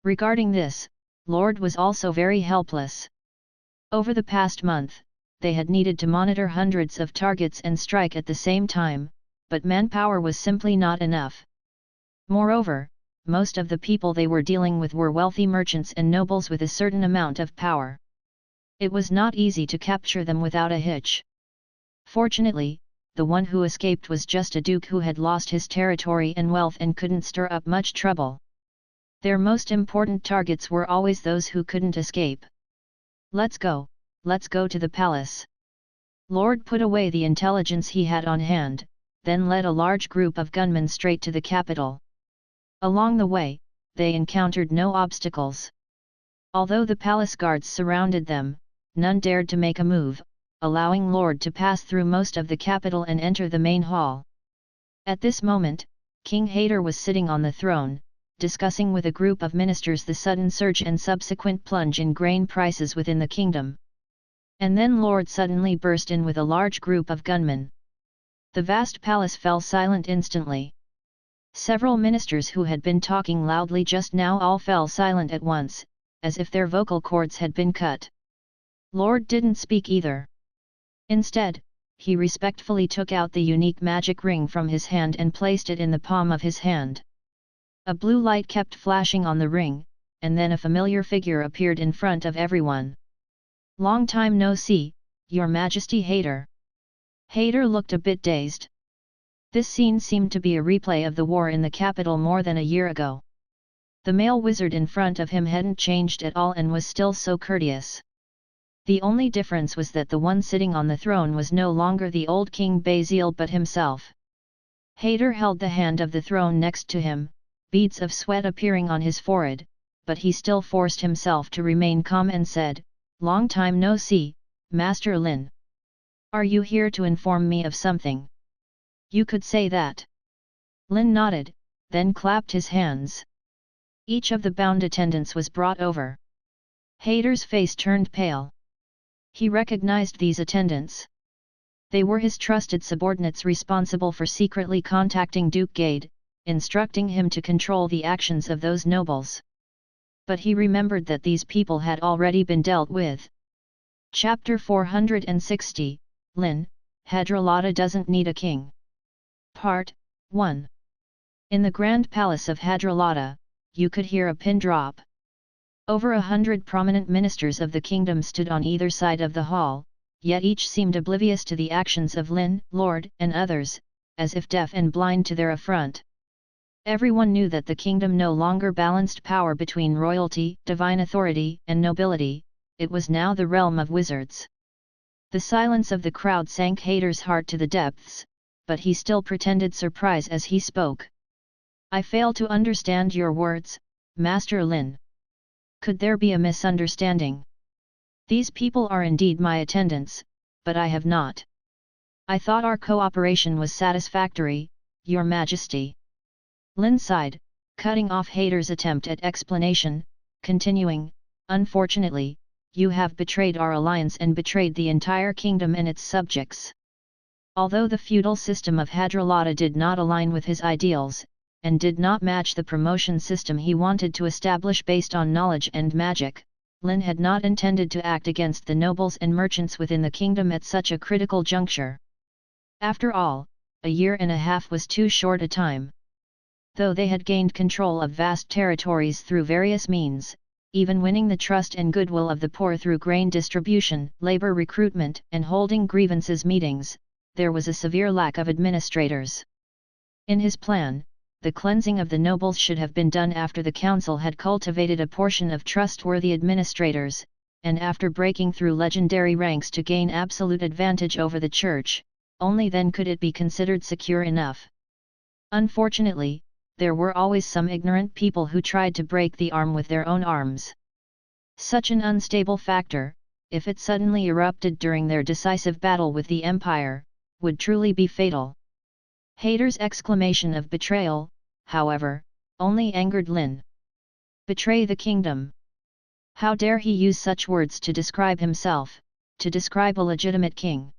Regarding this, Lord was also very helpless. Over the past month, they had needed to monitor hundreds of targets and strike at the same time, but manpower was simply not enough. Moreover, most of the people they were dealing with were wealthy merchants and nobles with a certain amount of power. It was not easy to capture them without a hitch. Fortunately, the one who escaped was just a duke who had lost his territory and wealth and couldn't stir up much trouble. Their most important targets were always those who couldn't escape. Let's go to the palace." Lord put away the intelligence he had on hand, then led a large group of gunmen straight to the capital. Along the way, they encountered no obstacles. Although the palace guards surrounded them, none dared to make a move, allowing Lord to pass through most of the capital and enter the main hall. At this moment, King Hayter was sitting on the throne, discussing with a group of ministers the sudden surge and subsequent plunge in grain prices within the kingdom. And then Lord suddenly burst in with a large group of gunmen. The vast palace fell silent instantly. Several ministers who had been talking loudly just now all fell silent at once, as if their vocal cords had been cut. Lord didn't speak either. Instead, he respectfully took out the unique magic ring from his hand and placed it in the palm of his hand. A blue light kept flashing on the ring, and then a familiar figure appeared in front of everyone. "Long time no see, Your Majesty Hayter." Hayter looked a bit dazed. This scene seemed to be a replay of the war in the capital more than a year ago. The male wizard in front of him hadn't changed at all and was still so courteous. The only difference was that the one sitting on the throne was no longer the old King Basil but himself. Hayder held the hand of the throne next to him, beads of sweat appearing on his forehead, but he still forced himself to remain calm and said, "Long time no see, Master Lynn. Are you here to inform me of something?" "You could say that." Lynn nodded, then clapped his hands. Each of the bound attendants was brought over. Hayder's face turned pale. He recognized these attendants. They were his trusted subordinates responsible for secretly contacting Duke Gade, instructing him to control the actions of those nobles. But he remembered that these people had already been dealt with. Chapter 460, Lynn, Hadrolata doesn't need a king. Part 1. In the Grand Palace of Hadrolata, you could hear a pin drop. Over 100 prominent ministers of the kingdom stood on either side of the hall, yet each seemed oblivious to the actions of Lynn, Lord, and others, as if deaf and blind to their affront. Everyone knew that the kingdom no longer balanced power between royalty, divine authority, and nobility, it was now the realm of wizards. The silence of the crowd sank Hayder's heart to the depths, but he still pretended surprise as he spoke. "I fail to understand your words, Master Lynn. Could there be a misunderstanding? These people are indeed my attendants, but I have not. I thought our cooperation was satisfactory, Your Majesty." Lynn sighed, cutting off Hayder's attempt at explanation, continuing, "Unfortunately, you have betrayed our alliance and betrayed the entire kingdom and its subjects. Although the feudal system of Hadrolata did not align with his ideals, and did not match the promotion system he wanted to establish based on knowledge and magic, Lynn had not intended to act against the nobles and merchants within the kingdom at such a critical juncture. After all, a year and a half was too short a time. Though they had gained control of vast territories through various means, even winning the trust and goodwill of the poor through grain distribution, labor recruitment, and holding grievances meetings, there was a severe lack of administrators. In his plan, the cleansing of the nobles should have been done after the council had cultivated a portion of trustworthy administrators, and after breaking through legendary ranks to gain absolute advantage over the church, only then could it be considered secure enough. Unfortunately, there were always some ignorant people who tried to break the arm with their own arms. Such an unstable factor, if it suddenly erupted during their decisive battle with the Empire, would truly be fatal. Hayder's exclamation of betrayal, however, only angered Lynn. Betray the kingdom? How dare he use such words to describe himself, to describe a legitimate king?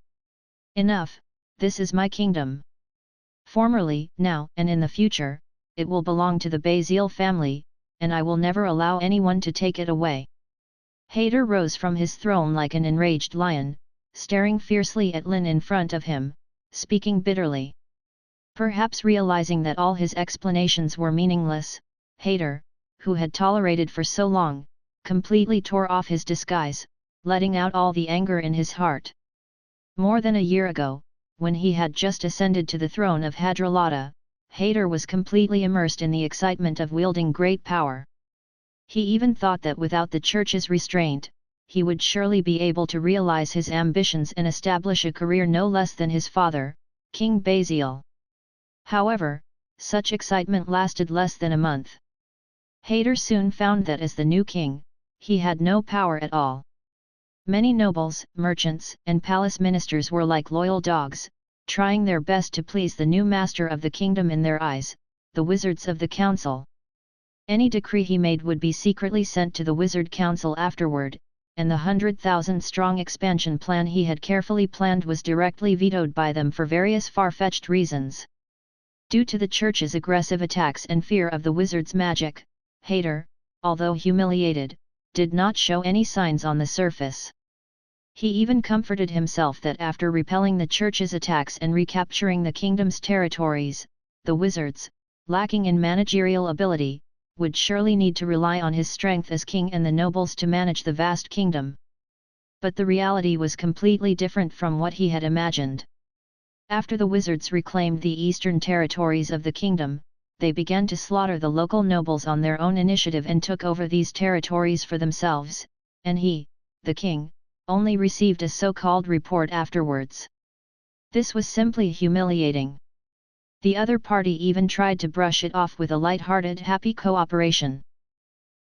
Enough, this is my kingdom. Formerly, now, and in the future, it will belong to the Basil family, and I will never allow anyone to take it away. Hayder rose from his throne like an enraged lion, staring fiercely at Lynn in front of him, speaking bitterly. Perhaps realizing that all his explanations were meaningless, Hayder, who had tolerated for so long, completely tore off his disguise, letting out all the anger in his heart. More than a year ago, when he had just ascended to the throne of Hadrolata, Hayder was completely immersed in the excitement of wielding great power. He even thought that without the church's restraint, he would surely be able to realize his ambitions and establish a career no less than his father, King Basil. However, such excitement lasted less than a month. Hayder soon found that as the new king, he had no power at all. Many nobles, merchants, and palace ministers were like loyal dogs, trying their best to please the new master of the kingdom in their eyes, the wizards of the council. Any decree he made would be secretly sent to the wizard council afterward, and the 100,000-strong expansion plan he had carefully planned was directly vetoed by them for various far-fetched reasons. Due to the church's aggressive attacks and fear of the wizard's magic, Hayder, although humiliated, did not show any signs on the surface. He even comforted himself that after repelling the church's attacks and recapturing the kingdom's territories, the wizards, lacking in managerial ability, would surely need to rely on his strength as king and the nobles to manage the vast kingdom. But the reality was completely different from what he had imagined. After the wizards reclaimed the eastern territories of the kingdom, they began to slaughter the local nobles on their own initiative and took over these territories for themselves, and he, the king, only received a so-called report afterwards. This was simply humiliating. The other party even tried to brush it off with a light-hearted happy cooperation.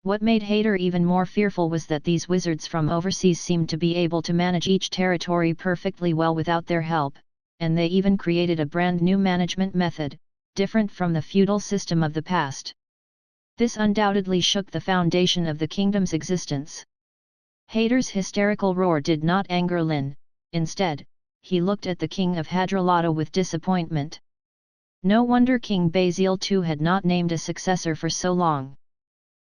What made Hayter even more fearful was that these wizards from overseas seemed to be able to manage each territory perfectly well without their help, and they even created a brand new management method, different from the feudal system of the past. This undoubtedly shook the foundation of the kingdom's existence. Hayter's hysterical roar did not anger Lynn, instead, he looked at the king of Hadrolata with disappointment. No wonder King Basil II had not named a successor for so long.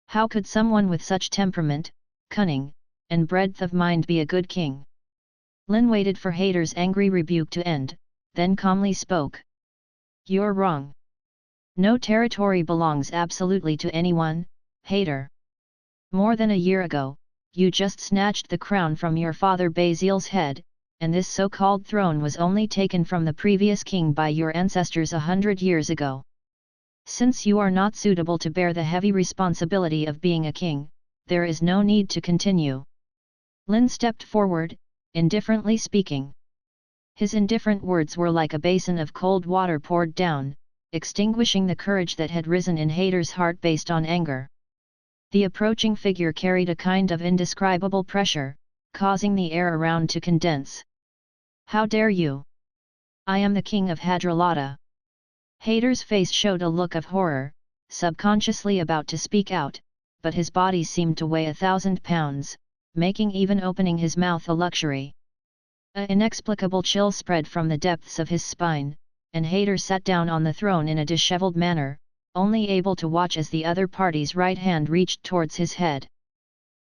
How could someone with such temperament, cunning, and breadth of mind be a good king? Lynn waited for Hayter's angry rebuke to end, then calmly spoke. You're wrong. No territory belongs absolutely to anyone, Hayter. More than a year ago, you just snatched the crown from your father Basil's head, and this so-called throne was only taken from the previous king by your ancestors 100 years ago. Since you are not suitable to bear the heavy responsibility of being a king, there is no need to continue. Lynn stepped forward, indifferently speaking. His indifferent words were like a basin of cold water poured down, extinguishing the courage that had risen in Hayter's heart based on anger. The approaching figure carried a kind of indescribable pressure, causing the air around to condense. How dare you? I am the king of Hadrolata. Hayter's face showed a look of horror, subconsciously about to speak out, but his body seemed to weigh 1,000 pounds, making even opening his mouth a luxury. An inexplicable chill spread from the depths of his spine, and Hayter sat down on the throne in a disheveled manner, only able to watch as the other party's right hand reached towards his head.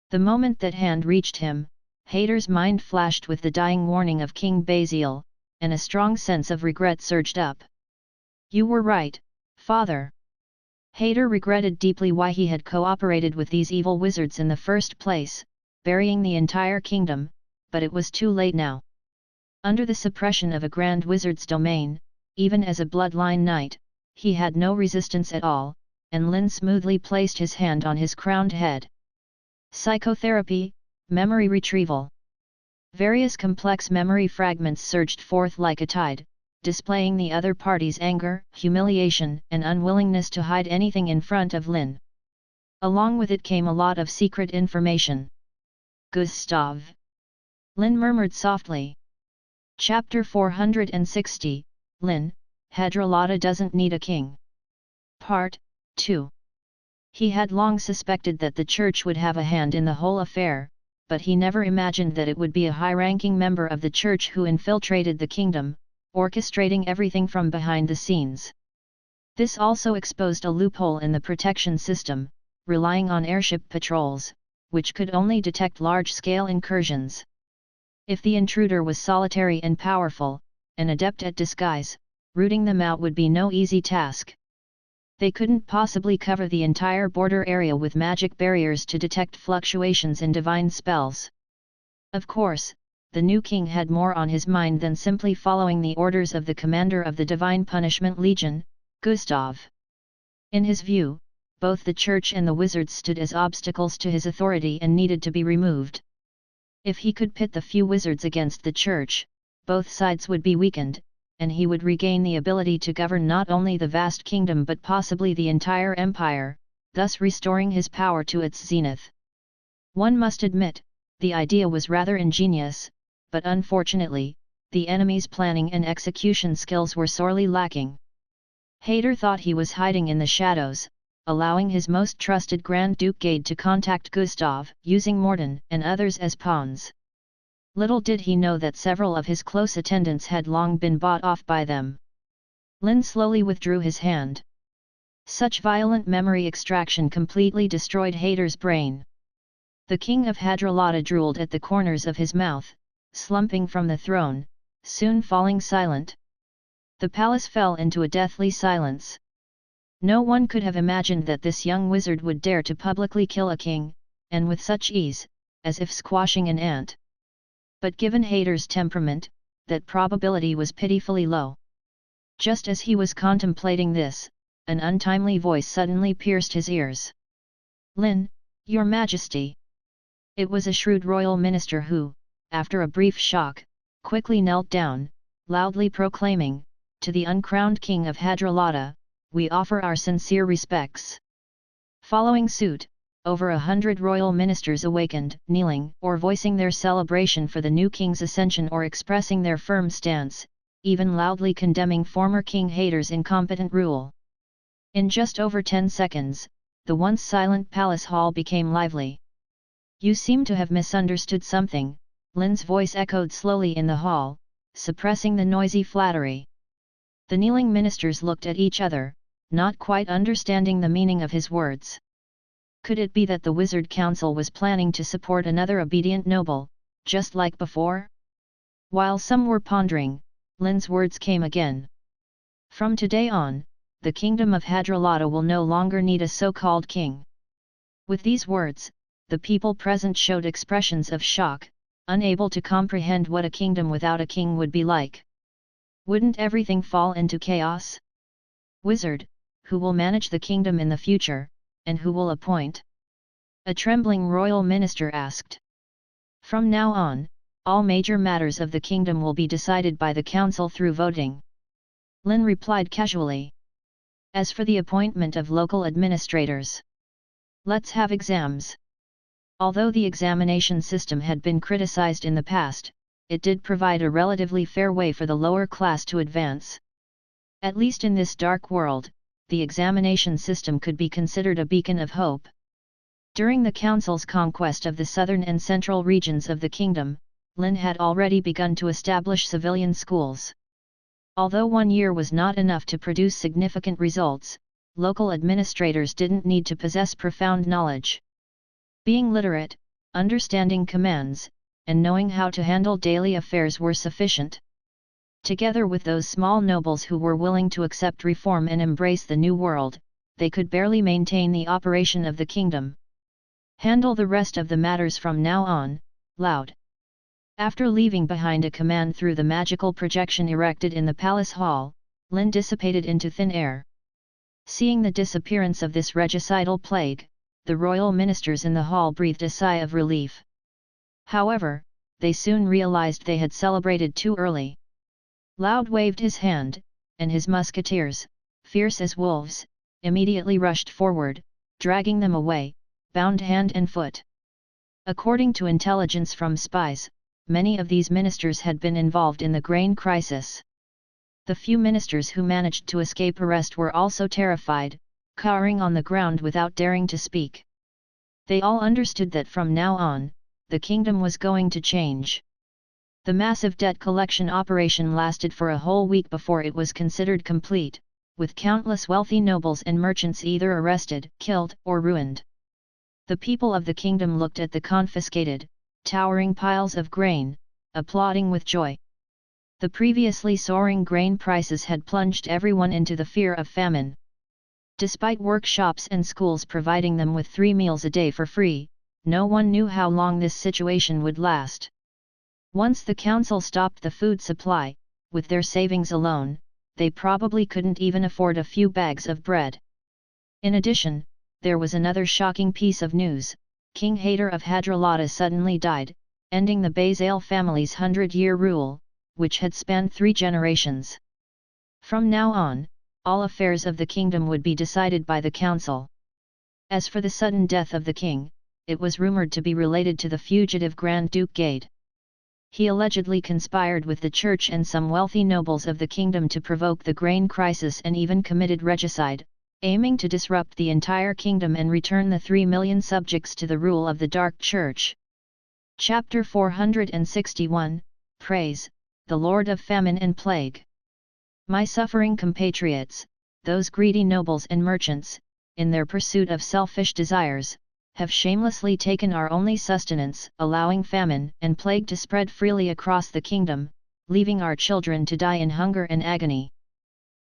The moment that hand reached him, Hayter's mind flashed with the dying warning of King Basil, and a strong sense of regret surged up. You were right, father. Hayter regretted deeply why he had cooperated with these evil wizards in the first place, burying the entire kingdom, but it was too late now. Under the suppression of a grand wizard's domain, even as a bloodline knight, he had no resistance at all, and Lynn smoothly placed his hand on his crowned head. Psychotherapy, memory retrieval. Various complex memory fragments surged forth like a tide, displaying the other party's anger, humiliation, and unwillingness to hide anything in front of Lynn. Along with it came a lot of secret information. Gustav. Lynn murmured softly. Chapter 460, Lynn, Hadrolata doesn't need a king. Part 2. He had long suspected that the church would have a hand in the whole affair, but he never imagined that it would be a high-ranking member of the church who infiltrated the kingdom, orchestrating everything from behind the scenes. This also exposed a loophole in the protection system, relying on airship patrols, which could only detect large-scale incursions. If the intruder was solitary and powerful, an adept at disguise, rooting them out would be no easy task. They couldn't possibly cover the entire border area with magic barriers to detect fluctuations in divine spells. Of course, the new king had more on his mind than simply following the orders of the commander of the Divine Punishment Legion, Gustav. In his view, both the church and the wizards stood as obstacles to his authority and needed to be removed. If he could pit the few wizards against the church, both sides would be weakened, and he would regain the ability to govern not only the vast kingdom but possibly the entire empire, thus restoring his power to its zenith. One must admit, the idea was rather ingenious, but unfortunately, the enemy's planning and execution skills were sorely lacking. Hayter thought he was hiding in the shadows, allowing his most trusted Grand Duke Gade to contact Gustav, using Morden and others as pawns. Little did he know that several of his close attendants had long been bought off by them. Lynn slowly withdrew his hand. Such violent memory extraction completely destroyed Hayter's brain. The king of Hadrolata drooled at the corners of his mouth, slumping from the throne, soon falling silent. The palace fell into a deathly silence. No one could have imagined that this young wizard would dare to publicly kill a king, and with such ease, as if squashing an ant. But given Hayter's temperament, that probability was pitifully low. Just as he was contemplating this, an untimely voice suddenly pierced his ears. "Lynn, your majesty!" It was a shrewd royal minister who, after a brief shock, quickly knelt down, loudly proclaiming, "To the uncrowned king of Hadrolata, we offer our sincere respects." Following suit, over 100 royal ministers awakened, kneeling or voicing their celebration for the new king's ascension or expressing their firm stance, even loudly condemning former king Hader's incompetent rule. In just over 10 seconds, the once silent palace hall became lively. "You seem to have misunderstood something," Lynn's voice echoed slowly in the hall, suppressing the noisy flattery. The kneeling ministers looked at each other, not quite understanding the meaning of his words. Could it be that the Wizard Council was planning to support another obedient noble, just like before? While some were pondering, Lynn's words came again. "From today on, the kingdom of Hadrolata will no longer need a so-called king." With these words, the people present showed expressions of shock, unable to comprehend what a kingdom without a king would be like. Wouldn't everything fall into chaos? "Wizard, who will manage the kingdom in the future, and who will appoint?" a trembling royal minister asked. "From now on, all major matters of the kingdom will be decided by the council through voting," Lynn replied casually. "As for the appointment of local administrators, let's have exams." Although the examination system had been criticized in the past, it did provide a relatively fair way for the lower class to advance. At least in this dark world, the examination system could be considered a beacon of hope. During the council's conquest of the southern and central regions of the kingdom, Lynn had already begun to establish civilian schools. Although 1 year was not enough to produce significant results, local administrators didn't need to possess profound knowledge. Being literate, understanding commands, and knowing how to handle daily affairs were sufficient. Together with those small nobles who were willing to accept reform and embrace the new world, they could barely maintain the operation of the kingdom. "Handle the rest of the matters from now on, loud." After leaving behind a command through the magical projection erected in the palace hall, Lynn dissipated into thin air. Seeing the disappearance of this regicidal plague, the royal ministers in the hall breathed a sigh of relief. However, they soon realized they had celebrated too early. Loud waved his hand, and his musketeers, fierce as wolves, immediately rushed forward, dragging them away, bound hand and foot. According to intelligence from spies, many of these ministers had been involved in the grain crisis. The few ministers who managed to escape arrest were also terrified, cowering on the ground without daring to speak. They all understood that from now on, the kingdom was going to change. The massive debt collection operation lasted for a whole week before it was considered complete, with countless wealthy nobles and merchants either arrested, killed, or ruined. The people of the kingdom looked at the confiscated, towering piles of grain, applauding with joy. The previously soaring grain prices had plunged everyone into the fear of famine. Despite workshops and schools providing them with 3 meals a day for free, no one knew how long this situation would last. Once the council stopped the food supply, with their savings alone, they probably couldn't even afford a few bags of bread. In addition, there was another shocking piece of news: King Hader of Hadrolata suddenly died, ending the Bazale family's 100-year rule, which had spanned 3 generations. From now on, all affairs of the kingdom would be decided by the council. As for the sudden death of the king, it was rumored to be related to the fugitive Grand Duke Gade. He allegedly conspired with the church and some wealthy nobles of the kingdom to provoke the grain crisis and even committed regicide, aiming to disrupt the entire kingdom and return the 3 million subjects to the rule of the Dark Church. Chapter 461, Praise, the Lord of Famine and Plague. My suffering compatriots, those greedy nobles and merchants, in their pursuit of selfish desires, have shamelessly taken our only sustenance, allowing famine and plague to spread freely across the kingdom, leaving our children to die in hunger and agony.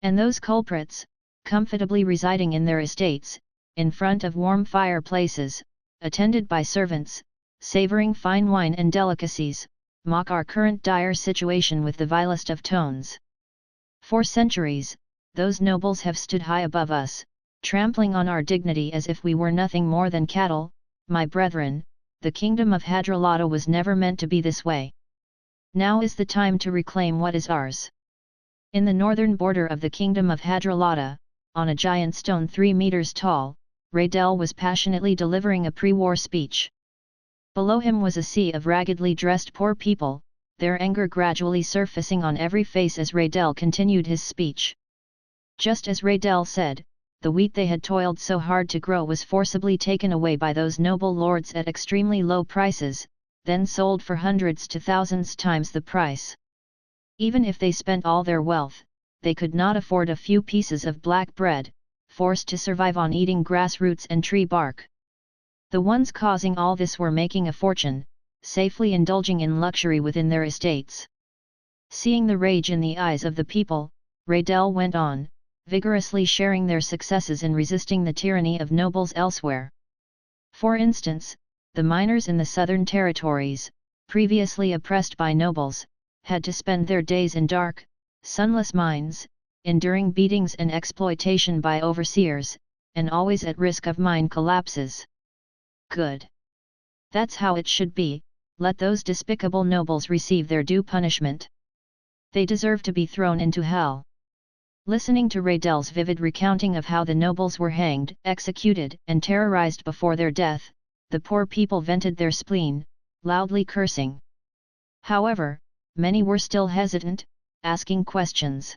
And those culprits, comfortably residing in their estates, in front of warm fireplaces, attended by servants, savoring fine wine and delicacies, mock our current dire situation with the vilest of tones. For centuries, those nobles have stood high above us, trampling on our dignity as if we were nothing more than cattle. My brethren, the kingdom of Hadrolata was never meant to be this way. Now is the time to reclaim what is ours. In the northern border of the kingdom of Hadrolata, on a giant stone 3 meters tall, Raydell was passionately delivering a pre-war speech. Below him was a sea of raggedly dressed poor people, their anger gradually surfacing on every face as Raydell continued his speech. Just as Raydell said, the wheat they had toiled so hard to grow was forcibly taken away by those noble lords at extremely low prices, then sold for hundreds to thousands times the price. Even if they spent all their wealth, they could not afford a few pieces of black bread, forced to survive on eating grass roots and tree bark. The ones causing all this were making a fortune, safely indulging in luxury within their estates. Seeing the rage in the eyes of the people, Raydell went on, vigorously sharing their successes in resisting the tyranny of nobles elsewhere. For instance, the miners in the southern territories, previously oppressed by nobles, had to spend their days in dark, sunless mines, enduring beatings and exploitation by overseers, and always at risk of mine collapses. Good. That's how it should be, let those despicable nobles receive their due punishment. They deserve to be thrown into hell. Listening to Raydell's vivid recounting of how the nobles were hanged, executed, and terrorized before their death, the poor people vented their spleen, loudly cursing. However, many were still hesitant, asking questions.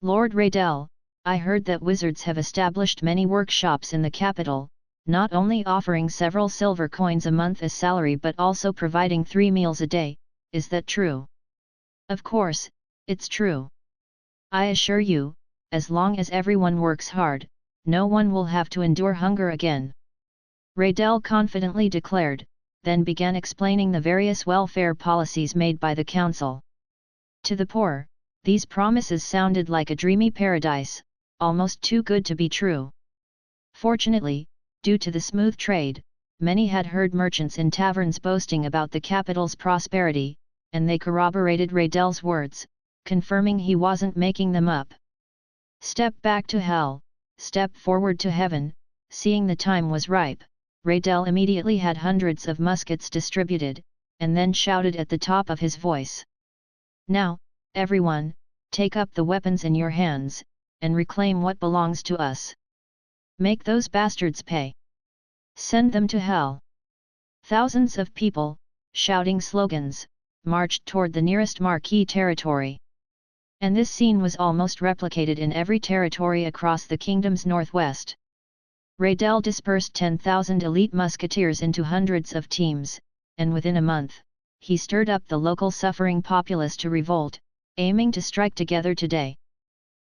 Lord Raydell, I heard that wizards have established many workshops in the capital, not only offering several silver coins a month as salary but also providing 3 meals a day, is that true? Of course, it's true. I assure you, as long as everyone works hard, no one will have to endure hunger again. Raydell confidently declared, then began explaining the various welfare policies made by the council. To the poor, these promises sounded like a dreamy paradise, almost too good to be true. Fortunately, due to the smooth trade, many had heard merchants in taverns boasting about the capital's prosperity, and they corroborated Raydell's words, confirming he wasn't making them up. Step back to hell, step forward to heaven. Seeing the time was ripe, Raydell immediately had hundreds of muskets distributed, and then shouted at the top of his voice. Now, everyone, take up the weapons in your hands, and reclaim what belongs to us. Make those bastards pay. Send them to hell. Thousands of people, shouting slogans, marched toward the nearest marquee territory. And this scene was almost replicated in every territory across the kingdom's northwest. Raydell dispersed 10,000 elite musketeers into hundreds of teams, and within a month, he stirred up the local suffering populace to revolt, aiming to strike together today.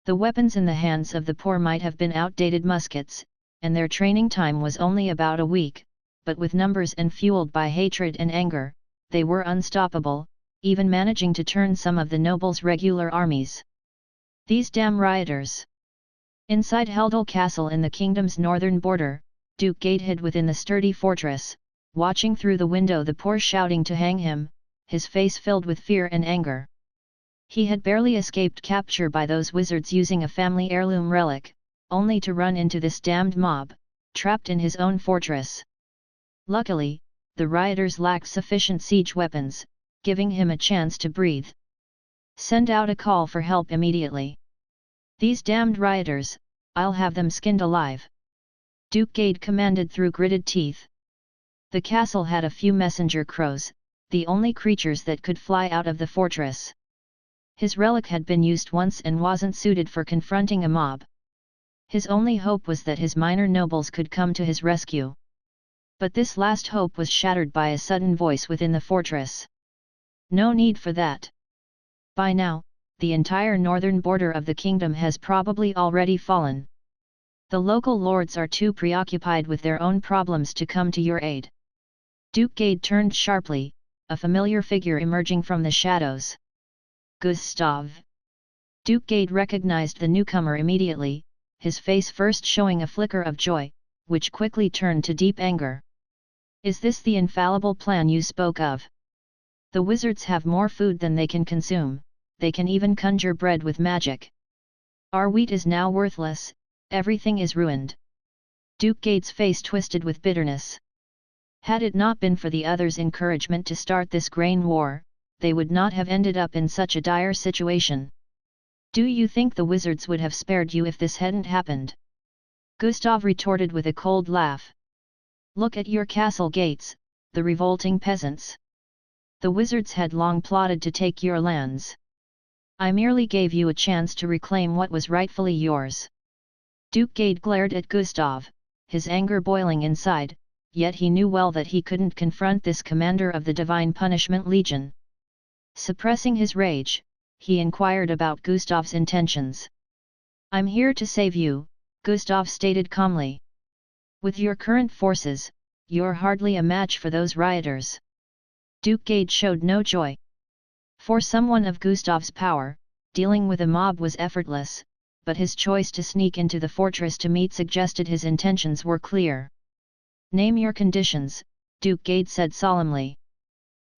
The weapons in the hands of the poor might have been outdated muskets, and their training time was only about a week, but with numbers and fueled by hatred and anger, they were unstoppable, even managing to turn some of the nobles' regular armies. These damn rioters! Inside Heldal Castle in the kingdom's northern border, Duke Gade hid within the sturdy fortress, watching through the window the poor shouting to hang him, his face filled with fear and anger. He had barely escaped capture by those wizards using a family heirloom relic, only to run into this damned mob, trapped in his own fortress. Luckily, the rioters lacked sufficient siege weapons, giving him a chance to breathe. Send out a call for help immediately. These damned rioters, I'll have them skinned alive. Duke Gade commanded through gritted teeth. The castle had a few messenger crows, the only creatures that could fly out of the fortress. His relic had been used once and wasn't suited for confronting a mob. His only hope was that his minor nobles could come to his rescue. But this last hope was shattered by a sudden voice within the fortress. No need for that. By now, the entire northern border of the kingdom has probably already fallen. The local lords are too preoccupied with their own problems to come to your aid. Duke Gade turned sharply, a familiar figure emerging from the shadows. Gustav. Duke Gade recognized the newcomer immediately, his face first showing a flicker of joy, which quickly turned to deep anger. Is this the infallible plan you spoke of? The wizards have more food than they can consume, they can even conjure bread with magic. Our wheat is now worthless, everything is ruined. Duke Gade's face twisted with bitterness. Had it not been for the others' encouragement to start this grain war, they would not have ended up in such a dire situation. Do you think the wizards would have spared you if this hadn't happened? Gustav retorted with a cold laugh. Look at your castle gates, the revolting peasants. The wizards had long plotted to take your lands. I merely gave you a chance to reclaim what was rightfully yours. Duke Gade glared at Gustav, his anger boiling inside, yet he knew well that he couldn't confront this commander of the Divine Punishment Legion. Suppressing his rage, he inquired about Gustav's intentions. I'm here to save you, Gustav stated calmly. With your current forces, you're hardly a match for those rioters. Duke Gade showed no joy. For someone of Gustav's power, dealing with a mob was effortless, but his choice to sneak into the fortress to meet suggested his intentions were clear. Name your conditions, Duke Gade said solemnly.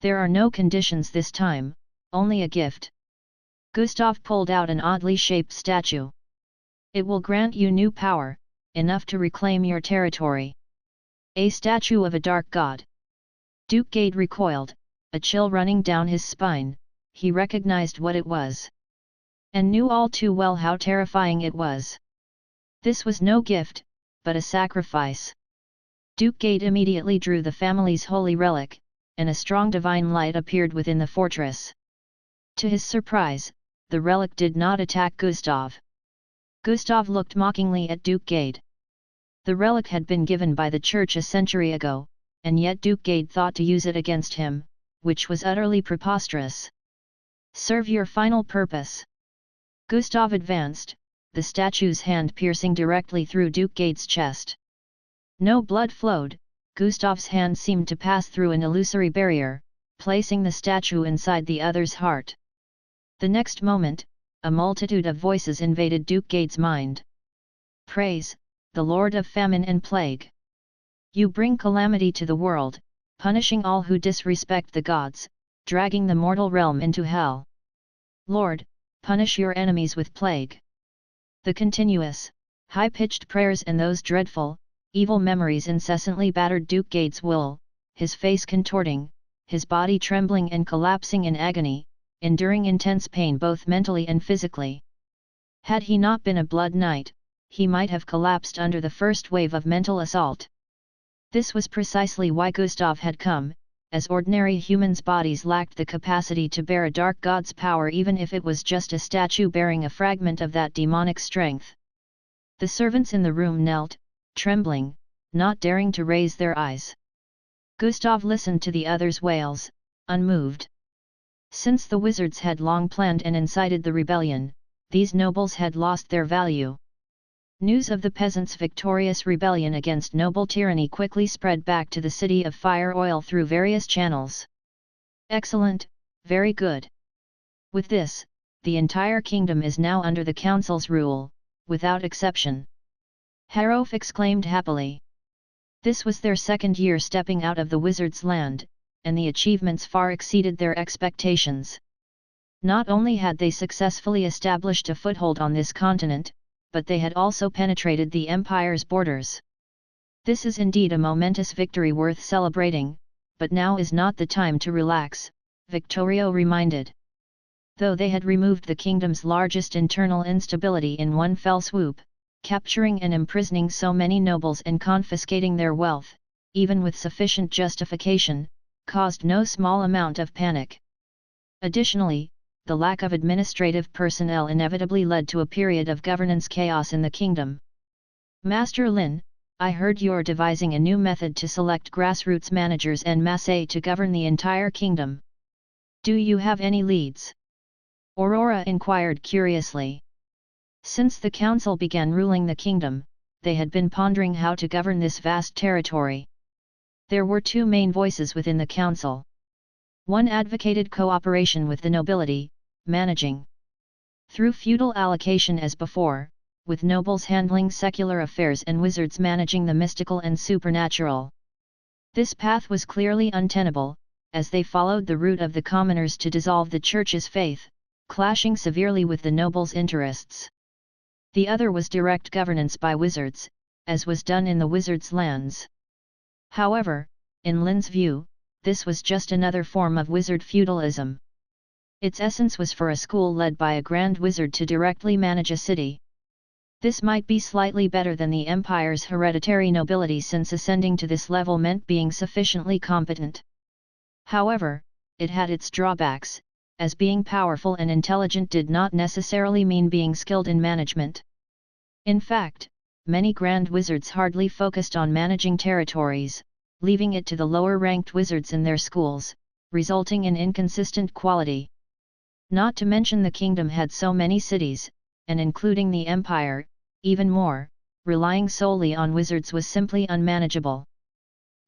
There are no conditions this time, only a gift. Gustav pulled out an oddly shaped statue. It will grant you new power, enough to reclaim your territory. A statue of a dark god. Duke Gade recoiled, a chill running down his spine. He recognized what it was. And knew all too well how terrifying it was. This was no gift, but a sacrifice. Duke Gade immediately drew the family's holy relic, and a strong divine light appeared within the fortress. To his surprise, the relic did not attack Gustav. Gustav looked mockingly at Duke Gade. The relic had been given by the church a century ago, and yet Duke Gade thought to use it against him, which was utterly preposterous. Serve your final purpose. Gustav advanced, the statue's hand piercing directly through Duke Gade's chest. No blood flowed, Gustav's hand seemed to pass through an illusory barrier, placing the statue inside the other's heart. The next moment, a multitude of voices invaded Duke Gade's mind. Praise, the Lord of famine and plague. You bring calamity to the world, punishing all who disrespect the gods, dragging the mortal realm into hell. Lord, punish your enemies with plague. The continuous, high-pitched prayers and those dreadful, evil memories incessantly battered Duke Gade's will, his face contorting, his body trembling and collapsing in agony, enduring intense pain both mentally and physically. Had he not been a blood knight, he might have collapsed under the first wave of mental assault. This was precisely why Gustav had come, as ordinary humans' bodies lacked the capacity to bear a dark god's power even if it was just a statue bearing a fragment of that demonic strength. The servants in the room knelt, trembling, not daring to raise their eyes. Gustav listened to the others' wails, unmoved. Since the wizards had long planned and incited the rebellion, these nobles had lost their value. News of the peasants' victorious rebellion against noble tyranny quickly spread back to the city of Fire Oil through various channels. Excellent, very good. With this, the entire kingdom is now under the council's rule, without exception. Harof exclaimed happily. This was their second year stepping out of the wizard's land, and the achievements far exceeded their expectations. Not only had they successfully established a foothold on this continent, but they had also penetrated the empire's borders. This is indeed a momentous victory worth celebrating, but now is not the time to relax, Victorio reminded. Though they had removed the kingdom's largest internal instability in one fell swoop, capturing and imprisoning so many nobles and confiscating their wealth, even with sufficient justification, caused no small amount of panic. Additionally, the lack of administrative personnel inevitably led to a period of governance chaos in the kingdom. Master Lynn, I heard you're devising a new method to select grassroots managers en masse to govern the entire kingdom. Do you have any leads? Aurora inquired curiously. Since the council began ruling the kingdom, they had been pondering how to govern this vast territory. There were two main voices within the council. One advocated cooperation with the nobility, managing through feudal allocation as before, with nobles handling secular affairs and wizards managing the mystical and supernatural. This path was clearly untenable, as they followed the route of the commoners to dissolve the church's faith, clashing severely with the nobles' interests. The other was direct governance by wizards, as was done in the wizards' lands. However, In Lynn's view, this was just another form of wizard feudalism. Its essence was for a school led by a grand wizard to directly manage a city. This might be slightly better than the empire's hereditary nobility, since ascending to this level meant being sufficiently competent. However, it had its drawbacks, as being powerful and intelligent did not necessarily mean being skilled in management. In fact, many grand wizards hardly focused on managing territories, leaving it to the lower-ranked wizards in their schools, resulting in inconsistent quality. Not to mention the kingdom had so many cities, and including the empire, even more, relying solely on wizards was simply unmanageable.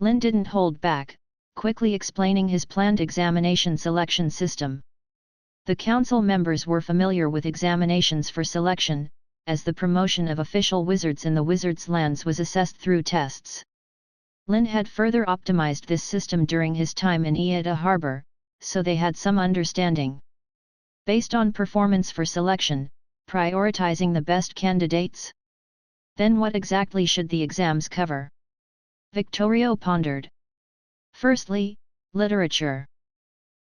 Lynn didn't hold back, quickly explaining his planned examination selection system. The council members were familiar with examinations for selection, as the promotion of official wizards in the wizards' lands was assessed through tests. Lynn had further optimized this system during his time in A.K.A. Harbor, so they had some understanding. Based on performance for selection, prioritizing the best candidates? Then what exactly should the exams cover? Victorio pondered. Firstly, literature.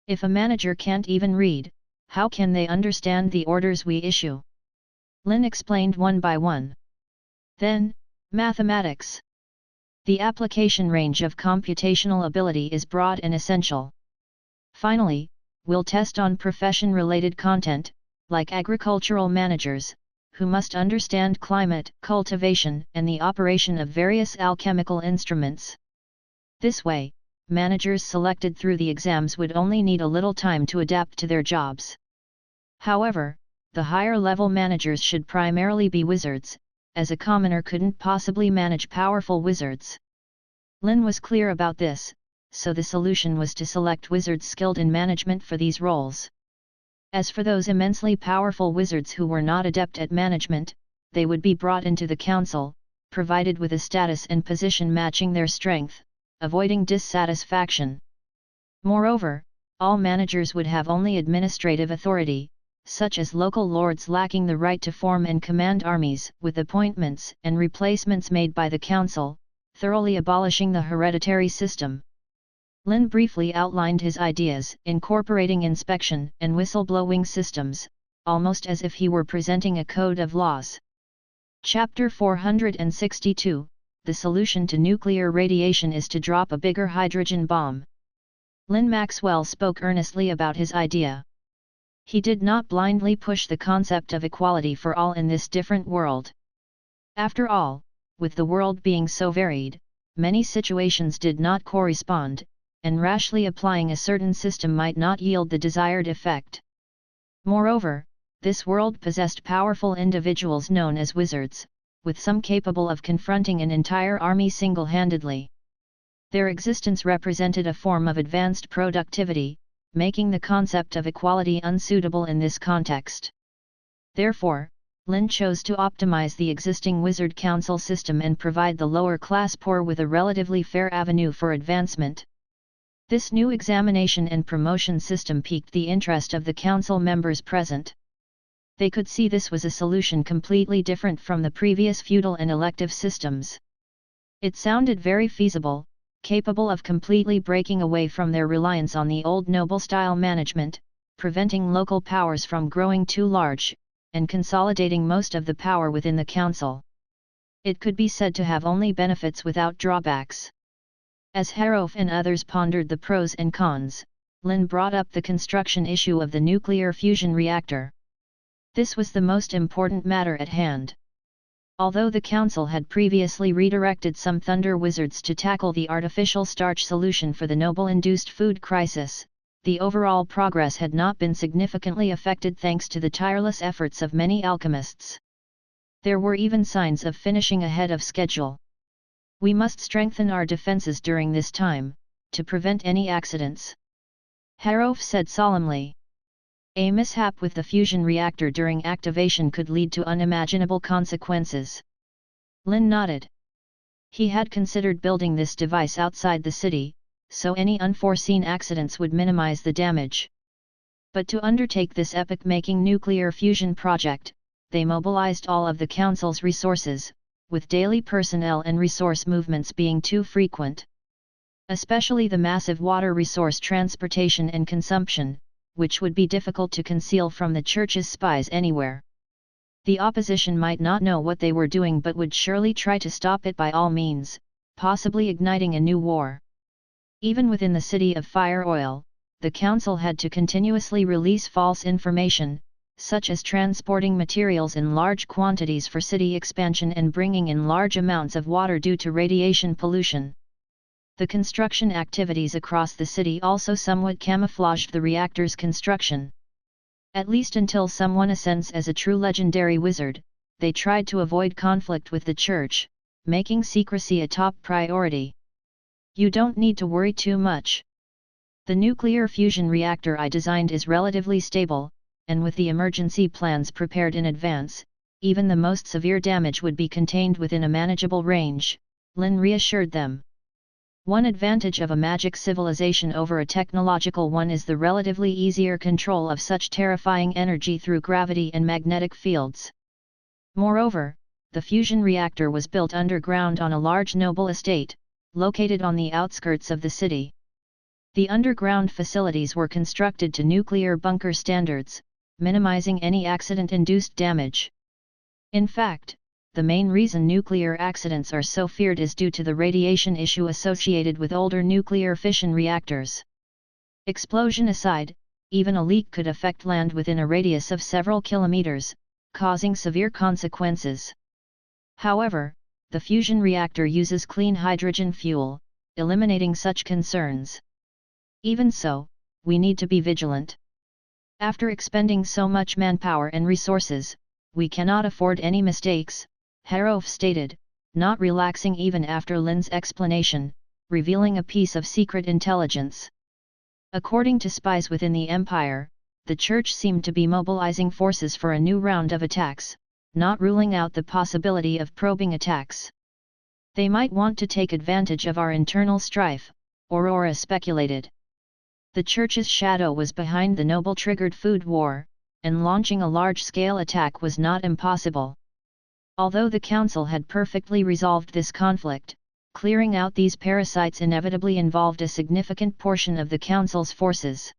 If a manager can't even read, how can they understand the orders we issue? Lynn explained one by one. Then, mathematics. The application range of computational ability is broad and essential. Finally, we'll test on profession-related content, like agricultural managers, who must understand climate, cultivation, and the operation of various alchemical instruments. This way, managers selected through the exams would only need a little time to adapt to their jobs. However, the higher-level managers should primarily be wizards, as a commoner couldn't possibly manage powerful wizards. Lynn was clear about this, so the solution was to select wizards skilled in management for these roles. As for those immensely powerful wizards who were not adept at management, they would be brought into the council, provided with a status and position matching their strength, avoiding dissatisfaction. Moreover, all managers would have only administrative authority, such as local lords lacking the right to form and command armies, with appointments and replacements made by the council, thoroughly abolishing the hereditary system. Lynn briefly outlined his ideas, incorporating inspection and whistleblowing systems, almost as if he were presenting a code of laws. Chapter 462, The solution to nuclear radiation is to drop a bigger hydrogen bomb. Lynn Maxwell spoke earnestly about his idea. He did not blindly push the concept of equality for all in this different world. After all, with the world being so varied, many situations did not correspond, and rashly applying a certain system might not yield the desired effect. Moreover, this world possessed powerful individuals known as wizards, with some capable of confronting an entire army single-handedly. Their existence represented a form of advanced productivity, making the concept of equality unsuitable in this context. Therefore, Lynn chose to optimize the existing wizard council system and provide the lower-class poor with a relatively fair avenue for advancement. This new examination and promotion system piqued the interest of the council members present. They could see this was a solution completely different from the previous feudal and elective systems. It sounded very feasible, capable of completely breaking away from their reliance on the old noble-style management, preventing local powers from growing too large, and consolidating most of the power within the council. It could be said to have only benefits without drawbacks. As Harof and others pondered the pros and cons, Lynn brought up the construction issue of the nuclear fusion reactor. This was the most important matter at hand. Although the council had previously redirected some thunder wizards to tackle the artificial starch solution for the noble-induced food crisis, the overall progress had not been significantly affected thanks to the tireless efforts of many alchemists. There were even signs of finishing ahead of schedule. We must strengthen our defenses during this time, to prevent any accidents. Harof said solemnly. A mishap with the fusion reactor during activation could lead to unimaginable consequences. Lynn nodded. He had considered building this device outside the city, so any unforeseen accidents would minimize the damage. But to undertake this epoch-making nuclear fusion project, they mobilized all of the council's resources, with daily personnel and resource movements being too frequent. especially the massive water resource transportation and consumption, which would be difficult to conceal from the church's spies anywhere. The opposition might not know what they were doing but would surely try to stop it by all means, possibly igniting a new war. Even within the city of Fire Oil, the council had to continuously release false information, such as transporting materials in large quantities for city expansion and bringing in large amounts of water due to radiation pollution. The construction activities across the city also somewhat camouflaged the reactor's construction. At least until someone ascends as a true legendary wizard, they tried to avoid conflict with the church, making secrecy a top priority. You don't need to worry too much. The nuclear fusion reactor I designed is relatively stable, and with the emergency plans prepared in advance, even the most severe damage would be contained within a manageable range, Lynn reassured them. One advantage of a magic civilization over a technological one is the relatively easier control of such terrifying energy through gravity and magnetic fields. Moreover, the fusion reactor was built underground on a large noble estate, located on the outskirts of the city. The underground facilities were constructed to nuclear bunker standards, minimizing any accident-induced damage. In fact, the main reason nuclear accidents are so feared is due to the radiation issue associated with older nuclear fission reactors. Explosion aside, even a leak could affect land within a radius of several kilometers, causing severe consequences. However, the fusion reactor uses clean hydrogen fuel, eliminating such concerns. Even so, we need to be vigilant. After expending so much manpower and resources, we cannot afford any mistakes, Harof stated, not relaxing even after Lynn's explanation, revealing a piece of secret intelligence. According to spies within the Empire, the Church seemed to be mobilizing forces for a new round of attacks, not ruling out the possibility of probing attacks. They might want to take advantage of our internal strife, Aurora speculated. The Church's shadow was behind the noble-triggered food war, and launching a large-scale attack was not impossible. Although the Council had perfectly resolved this conflict, clearing out these parasites inevitably involved a significant portion of the Council's forces.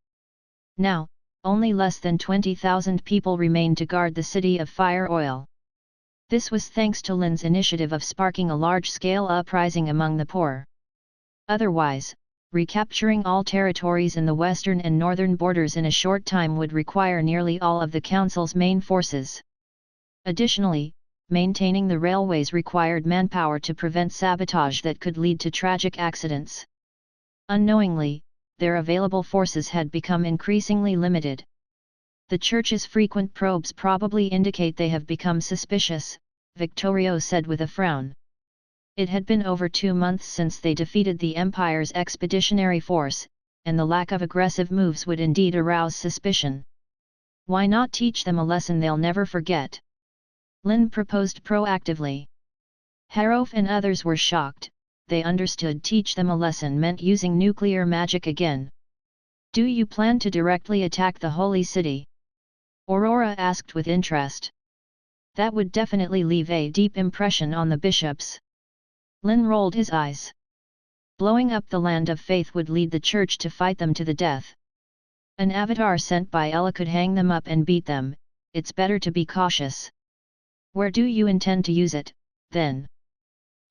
Now, only less than 20,000 people remained to guard the city of Fire Oil. This was thanks to Lynn's initiative of sparking a large-scale uprising among the poor. Otherwise, recapturing all territories in the western and northern borders in a short time would require nearly all of the Council's main forces. Additionally, maintaining the railways required manpower to prevent sabotage that could lead to tragic accidents. Unknowingly, their available forces had become increasingly limited. The Church's frequent probes probably indicate they have become suspicious, Victorio said with a frown. It had been over 2 months since they defeated the Empire's expeditionary force, and the lack of aggressive moves would indeed arouse suspicion. Why not teach them a lesson they'll never forget? Lynn proposed proactively. Harof and others were shocked. They understood teach them a lesson meant using nuclear magic again. Do you plan to directly attack the Holy City? Aurora asked with interest. That would definitely leave a deep impression on the bishops. Lynn rolled his eyes. Blowing up the land of faith would lead the Church to fight them to the death. An avatar sent by Ella could hang them up and beat them. It's better to be cautious. Where do you intend to use it, then?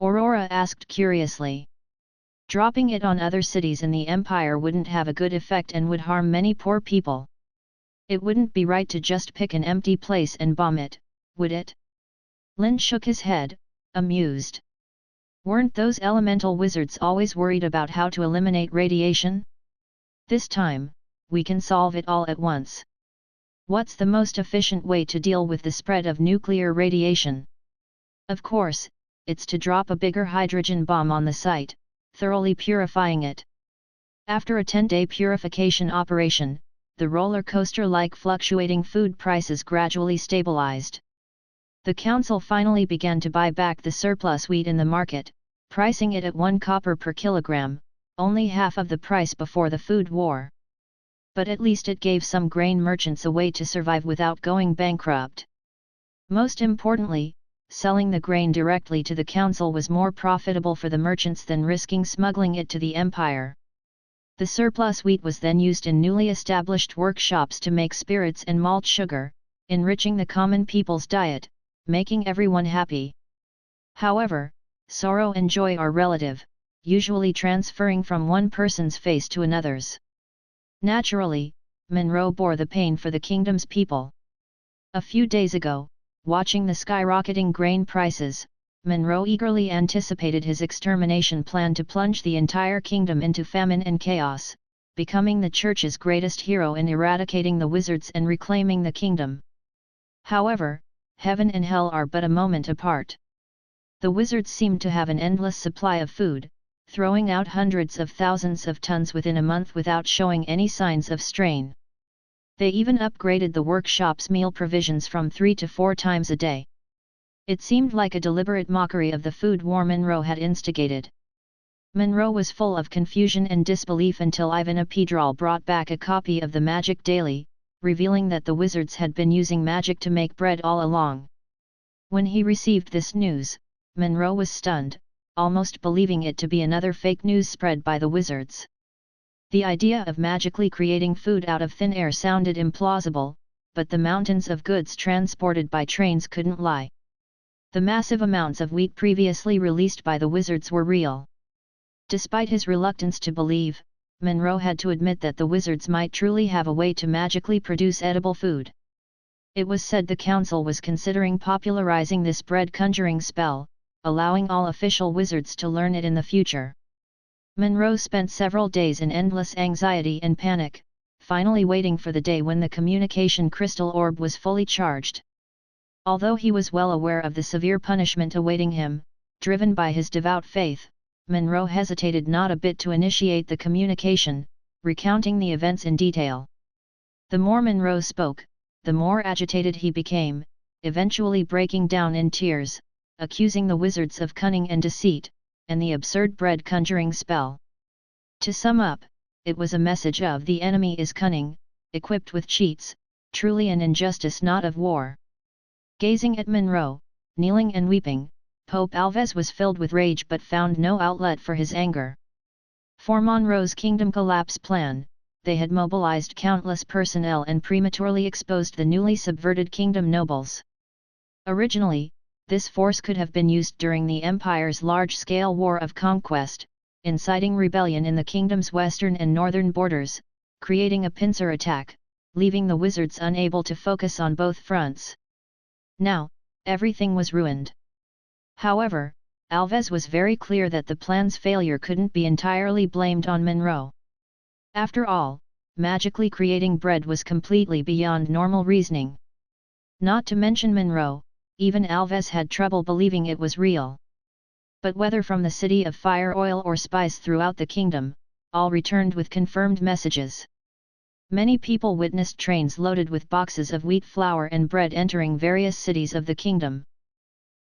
Aurora asked curiously. Dropping it on other cities in the Empire wouldn't have a good effect and would harm many poor people. It wouldn't be right to just pick an empty place and bomb it, would it? Lynn shook his head, amused. Weren't those elemental wizards always worried about how to eliminate radiation? This time, we can solve it all at once. What's the most efficient way to deal with the spread of nuclear radiation? Of course, it's to drop a bigger hydrogen bomb on the site, thoroughly purifying it. After a 10-day purification operation, the roller coaster-like fluctuating food prices gradually stabilized. The Council finally began to buy back the surplus wheat in the market, pricing it at 1 copper per kilogram, only half of the price before the food war. But at least it gave some grain merchants a way to survive without going bankrupt. Most importantly, selling the grain directly to the council was more profitable for the merchants than risking smuggling it to the empire. The surplus wheat was then used in newly established workshops to make spirits and malt sugar, enriching the common people's diet, making everyone happy. However, sorrow and joy are relative, usually transferring from one person's face to another's. Naturally, Monroe bore the pain for the kingdom's people. A few days ago, watching the skyrocketing grain prices, Monroe eagerly anticipated his extermination plan to plunge the entire kingdom into famine and chaos, becoming the church's greatest hero in eradicating the wizards and reclaiming the kingdom. However, heaven and hell are but a moment apart. The wizards seemed to have an endless supply of food, throwing out hundreds of thousands of tons within a month without showing any signs of strain. They even upgraded the workshop's meal provisions from 3 to 4 times a day. It seemed like a deliberate mockery of the food war Monroe had instigated. Monroe was full of confusion and disbelief until Ivan Apedral brought back a copy of the Magic Daily, revealing that the wizards had been using magic to make bread all along. When he received this news, Monroe was stunned, almost believing it to be another fake news spread by the wizards. The idea of magically creating food out of thin air sounded implausible, but the mountains of goods transported by trains couldn't lie. The massive amounts of wheat previously released by the wizards were real. Despite his reluctance to believe, Monroe had to admit that the wizards might truly have a way to magically produce edible food. It was said the council was considering popularizing this bread conjuring spell, allowing all official wizards to learn it in the future. Monroe spent several days in endless anxiety and panic, finally waiting for the day when the communication crystal orb was fully charged. Although he was well aware of the severe punishment awaiting him, driven by his devout faith, Monroe hesitated not a bit to initiate the communication, recounting the events in detail. The more Monroe spoke, the more agitated he became, eventually breaking down in tears, accusing the wizards of cunning and deceit, and the absurd bread conjuring spell. To sum up, it was a message of the enemy is cunning, equipped with cheats, truly an injustice not of war. Gazing at Monroe, kneeling and weeping, Pope Alves was filled with rage but found no outlet for his anger. For Monroe's kingdom collapse plan, they had mobilized countless personnel and prematurely exposed the newly subverted kingdom nobles. Originally, this force could have been used during the empire's large-scale war of conquest, inciting rebellion in the kingdom's western and northern borders, creating a pincer attack, leaving the wizards unable to focus on both fronts. Now, everything was ruined. However, Alves was very clear that the plan's failure couldn't be entirely blamed on Monroe. After all, magically creating bread was completely beyond normal reasoning. Not to mention Monroe, even Alves had trouble believing it was real. But whether from the city of fire oil or spies throughout the kingdom, all returned with confirmed messages. Many people witnessed trains loaded with boxes of wheat flour and bread entering various cities of the kingdom.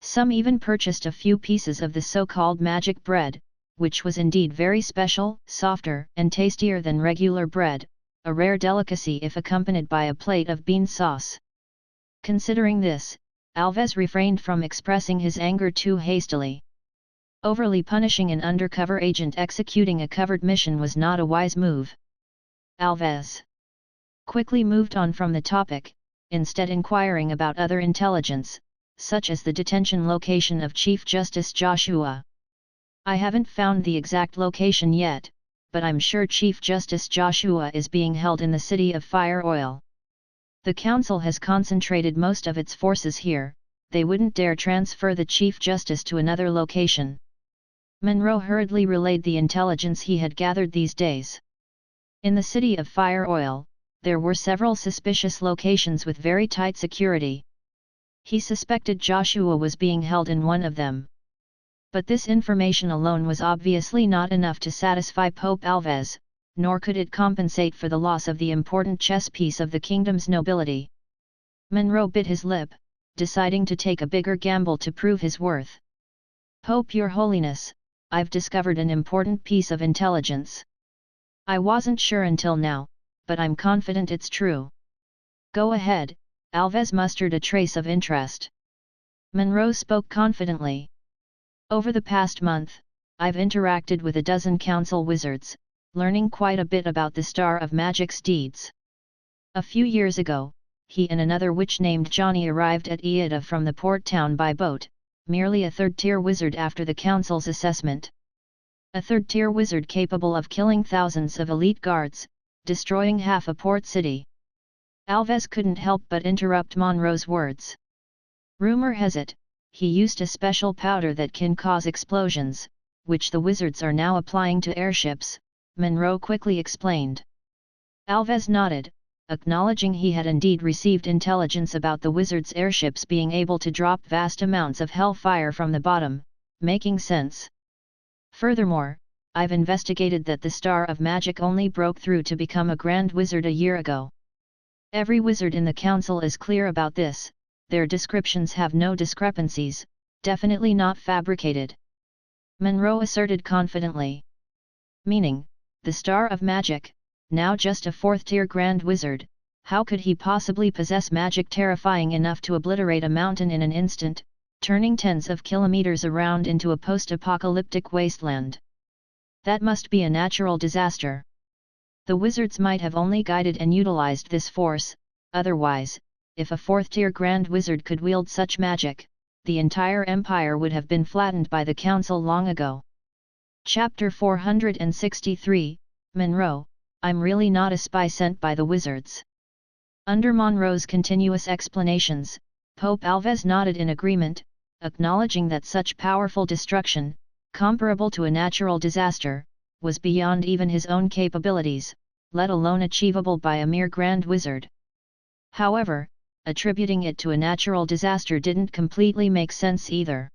Some even purchased a few pieces of the so-called magic bread, which was indeed very special, softer and tastier than regular bread, a rare delicacy if accompanied by a plate of bean sauce. Considering this, Alves refrained from expressing his anger too hastily. Overly punishing an undercover agent executing a covered mission was not a wise move. Alves quickly moved on from the topic, instead inquiring about other intelligence, such as the detention location of Chief Justice Joshua. I haven't found the exact location yet, but I'm sure Chief Justice Joshua is being held in the city of Fire Oil. The council has concentrated most of its forces here, they wouldn't dare transfer the Chief Justice to another location. Monroe hurriedly relayed the intelligence he had gathered these days. In the city of Fire Oil, there were several suspicious locations with very tight security. He suspected Joshua was being held in one of them. But this information alone was obviously not enough to satisfy Pope Alves, nor could it compensate for the loss of the important chess piece of the kingdom's nobility. Monroe bit his lip, deciding to take a bigger gamble to prove his worth. "Pope, Your Holiness, I've discovered an important piece of intelligence. I wasn't sure until now, but I'm confident it's true." "Go ahead," Alves mustered a trace of interest. Monroe spoke confidently. Over the past month, I've interacted with a dozen council wizards, learning quite a bit about the Star of Magic's deeds. A few years ago, he and another witch named Johnny arrived at A.K.A. from the port town by boat, merely a third-tier wizard after the council's assessment. A third-tier wizard capable of killing thousands of elite guards, destroying half a port city. Alves couldn't help but interrupt Monroe's words. Rumor has it, he used a special powder that can cause explosions, which the wizards are now applying to airships, Monroe quickly explained. Alves nodded, acknowledging he had indeed received intelligence about the wizards' airships being able to drop vast amounts of hellfire from the bottom, making sense. Furthermore, I've investigated that the Star of Magic only broke through to become a Grand Wizard a year ago. Every wizard in the council is clear about this, their descriptions have no discrepancies, definitely not fabricated. Monroe asserted confidently. Meaning, the Star of Magic, now just a fourth-tier Grand Wizard, how could he possibly possess magic terrifying enough to obliterate a mountain in an instant, turning tens of kilometers around into a post-apocalyptic wasteland? That must be a natural disaster. The wizards might have only guided and utilized this force, otherwise, if a fourth-tier Grand Wizard could wield such magic, the entire empire would have been flattened by the council long ago. Chapter 463, Monroe, I'm really not a spy sent by the wizards. Under Monroe's continuous explanations, Pope Alves nodded in agreement, acknowledging that such powerful destruction, comparable to a natural disaster, was beyond even his own capabilities, let alone achievable by a mere Grand Wizard. However, attributing it to a natural disaster didn't completely make sense either.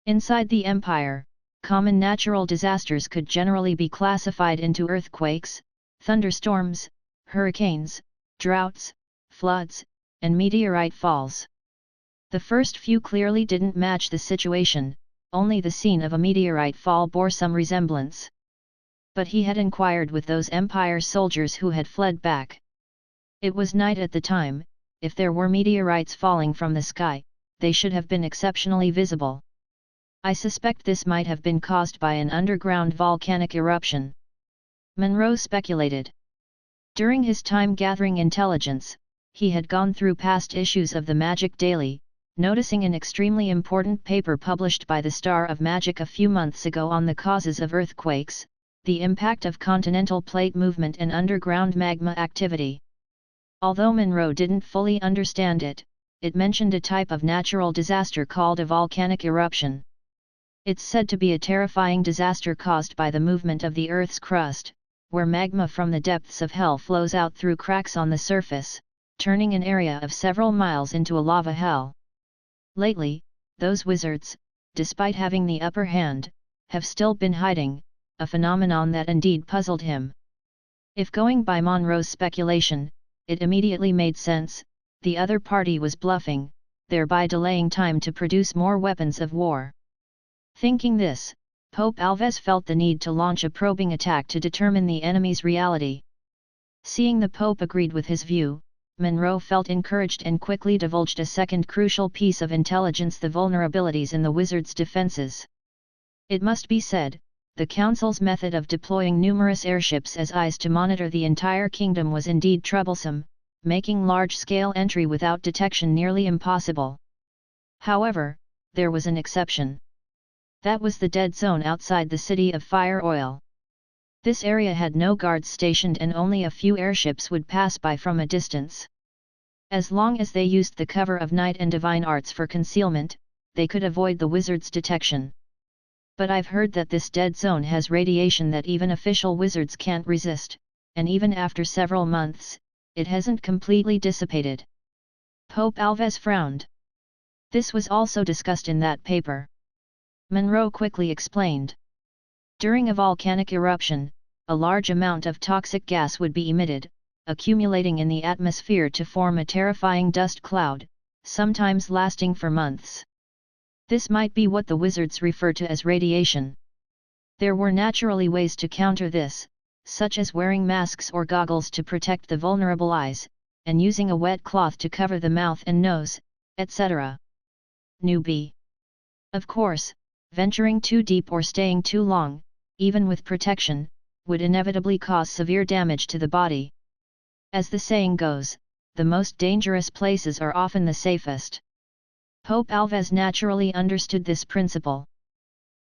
Inside the Empire, common natural disasters could generally be classified into earthquakes, thunderstorms, hurricanes, droughts, floods, and meteorite falls. The first few clearly didn't match the situation, only the scene of a meteorite fall bore some resemblance. But he had inquired with those Empire soldiers who had fled back. It was night at the time. If there were meteorites falling from the sky, they should have been exceptionally visible. I suspect this might have been caused by an underground volcanic eruption. Monroe speculated. During his time gathering intelligence, he had gone through past issues of the Magic Daily, noticing an extremely important paper published by the Star of Magic a few months ago on the causes of earthquakes, the impact of continental plate movement and underground magma activity. Although Monroe didn't fully understand it, it mentioned a type of natural disaster called a volcanic eruption. It's said to be a terrifying disaster caused by the movement of the Earth's crust, where magma from the depths of hell flows out through cracks on the surface, turning an area of several miles into a lava hell. Lately, those wizards, despite having the upper hand, have still been hiding, a phenomenon that indeed puzzled him. If going by Monroe's speculation, it immediately made sense, the other party was bluffing, thereby delaying time to produce more weapons of war. Thinking this, Pope Alves felt the need to launch a probing attack to determine the enemy's reality. Seeing the Pope agreed with his view, Monroe felt encouraged and quickly divulged a second crucial piece of intelligence: the vulnerabilities in the wizards' defenses. It must be said, the Council's method of deploying numerous airships as eyes to monitor the entire kingdom was indeed troublesome, making large-scale entry without detection nearly impossible. However, there was an exception. That was the dead zone outside the city of Fire Oil. This area had no guards stationed and only a few airships would pass by from a distance. As long as they used the cover of night and divine arts for concealment, they could avoid the wizards' detection. But I've heard that this dead zone has radiation that even official wizards can't resist, and even after several months, it hasn't completely dissipated. Pope Alves frowned. This was also discussed in that paper. Monroe quickly explained. During a volcanic eruption, a large amount of toxic gas would be emitted, accumulating in the atmosphere to form a terrifying dust cloud, sometimes lasting for months. This might be what the wizards refer to as radiation. There were naturally ways to counter this, such as wearing masks or goggles to protect the vulnerable eyes, and using a wet cloth to cover the mouth and nose, etc. newbie. Of course, venturing too deep or staying too long, even with protection, would inevitably cause severe damage to the body. As the saying goes, the most dangerous places are often the safest. Pope Alves naturally understood this principle.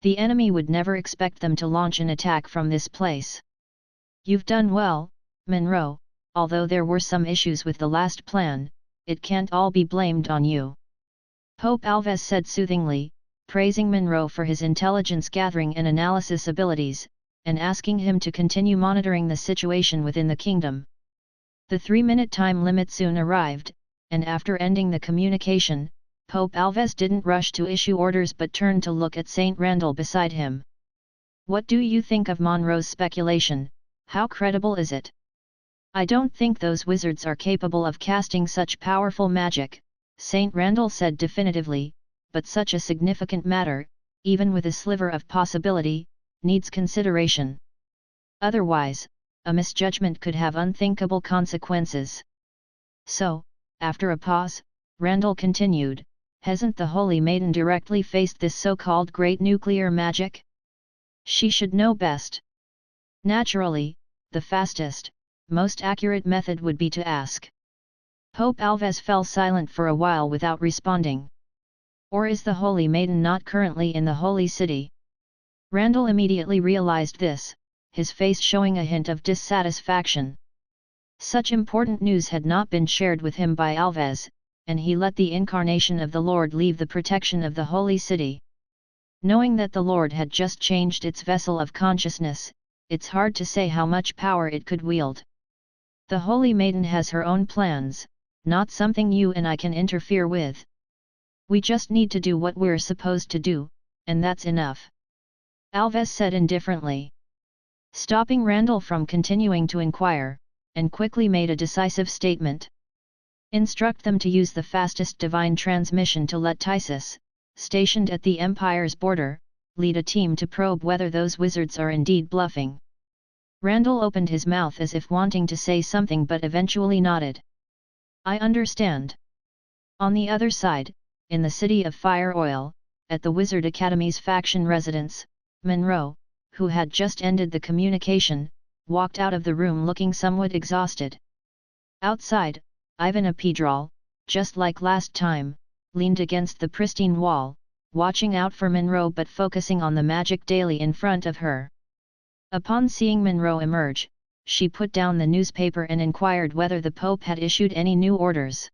The enemy would never expect them to launch an attack from this place. You've done well, Monroe, although there were some issues with the last plan, it can't all be blamed on you. Pope Alves said soothingly, praising Monroe for his intelligence gathering and analysis abilities, and asking him to continue monitoring the situation within the kingdom. The 3-minute time limit soon arrived, and after ending the communication, Pope Alves didn't rush to issue orders but turned to look at Saint Randall beside him. What do you think of Monroe's speculation? How credible is it? I don't think those wizards are capable of casting such powerful magic, Saint Randall said definitively, but such a significant matter, even with a sliver of possibility, needs consideration. Otherwise, a misjudgment could have unthinkable consequences. So, after a pause, Randall continued, hasn't the Holy Maiden directly faced this so-called great nuclear magic? She should know best. Naturally, the fastest, most accurate method would be to ask. Pope Alves fell silent for a while without responding. Or is the Holy Maiden not currently in the Holy City? Randall immediately realized this, his face showing a hint of dissatisfaction. Such important news had not been shared with him by Alves, and he let the incarnation of the Lord leave the protection of the Holy City. Knowing that the Lord had just changed its vessel of consciousness, it's hard to say how much power it could wield. The Holy Maiden has her own plans, not something you and I can interfere with. We just need to do what we're supposed to do, and that's enough. Alves said indifferently, stopping Randall from continuing to inquire, and quickly made a decisive statement. Instruct them to use the fastest divine transmission to let Tysus, stationed at the Empire's border, lead a team to probe whether those wizards are indeed bluffing. Randall opened his mouth as if wanting to say something but eventually nodded. I understand. On the other side, in the city of Fire Oil, at the Wizard Academy's faction residence, Monroe, who had just ended the communication, walked out of the room looking somewhat exhausted. Outside, Ivan Pedral, just like last time, leaned against the pristine wall, watching out for Monroe but focusing on the magic daily in front of her. Upon seeing Monroe emerge, she put down the newspaper and inquired whether the Pope had issued any new orders.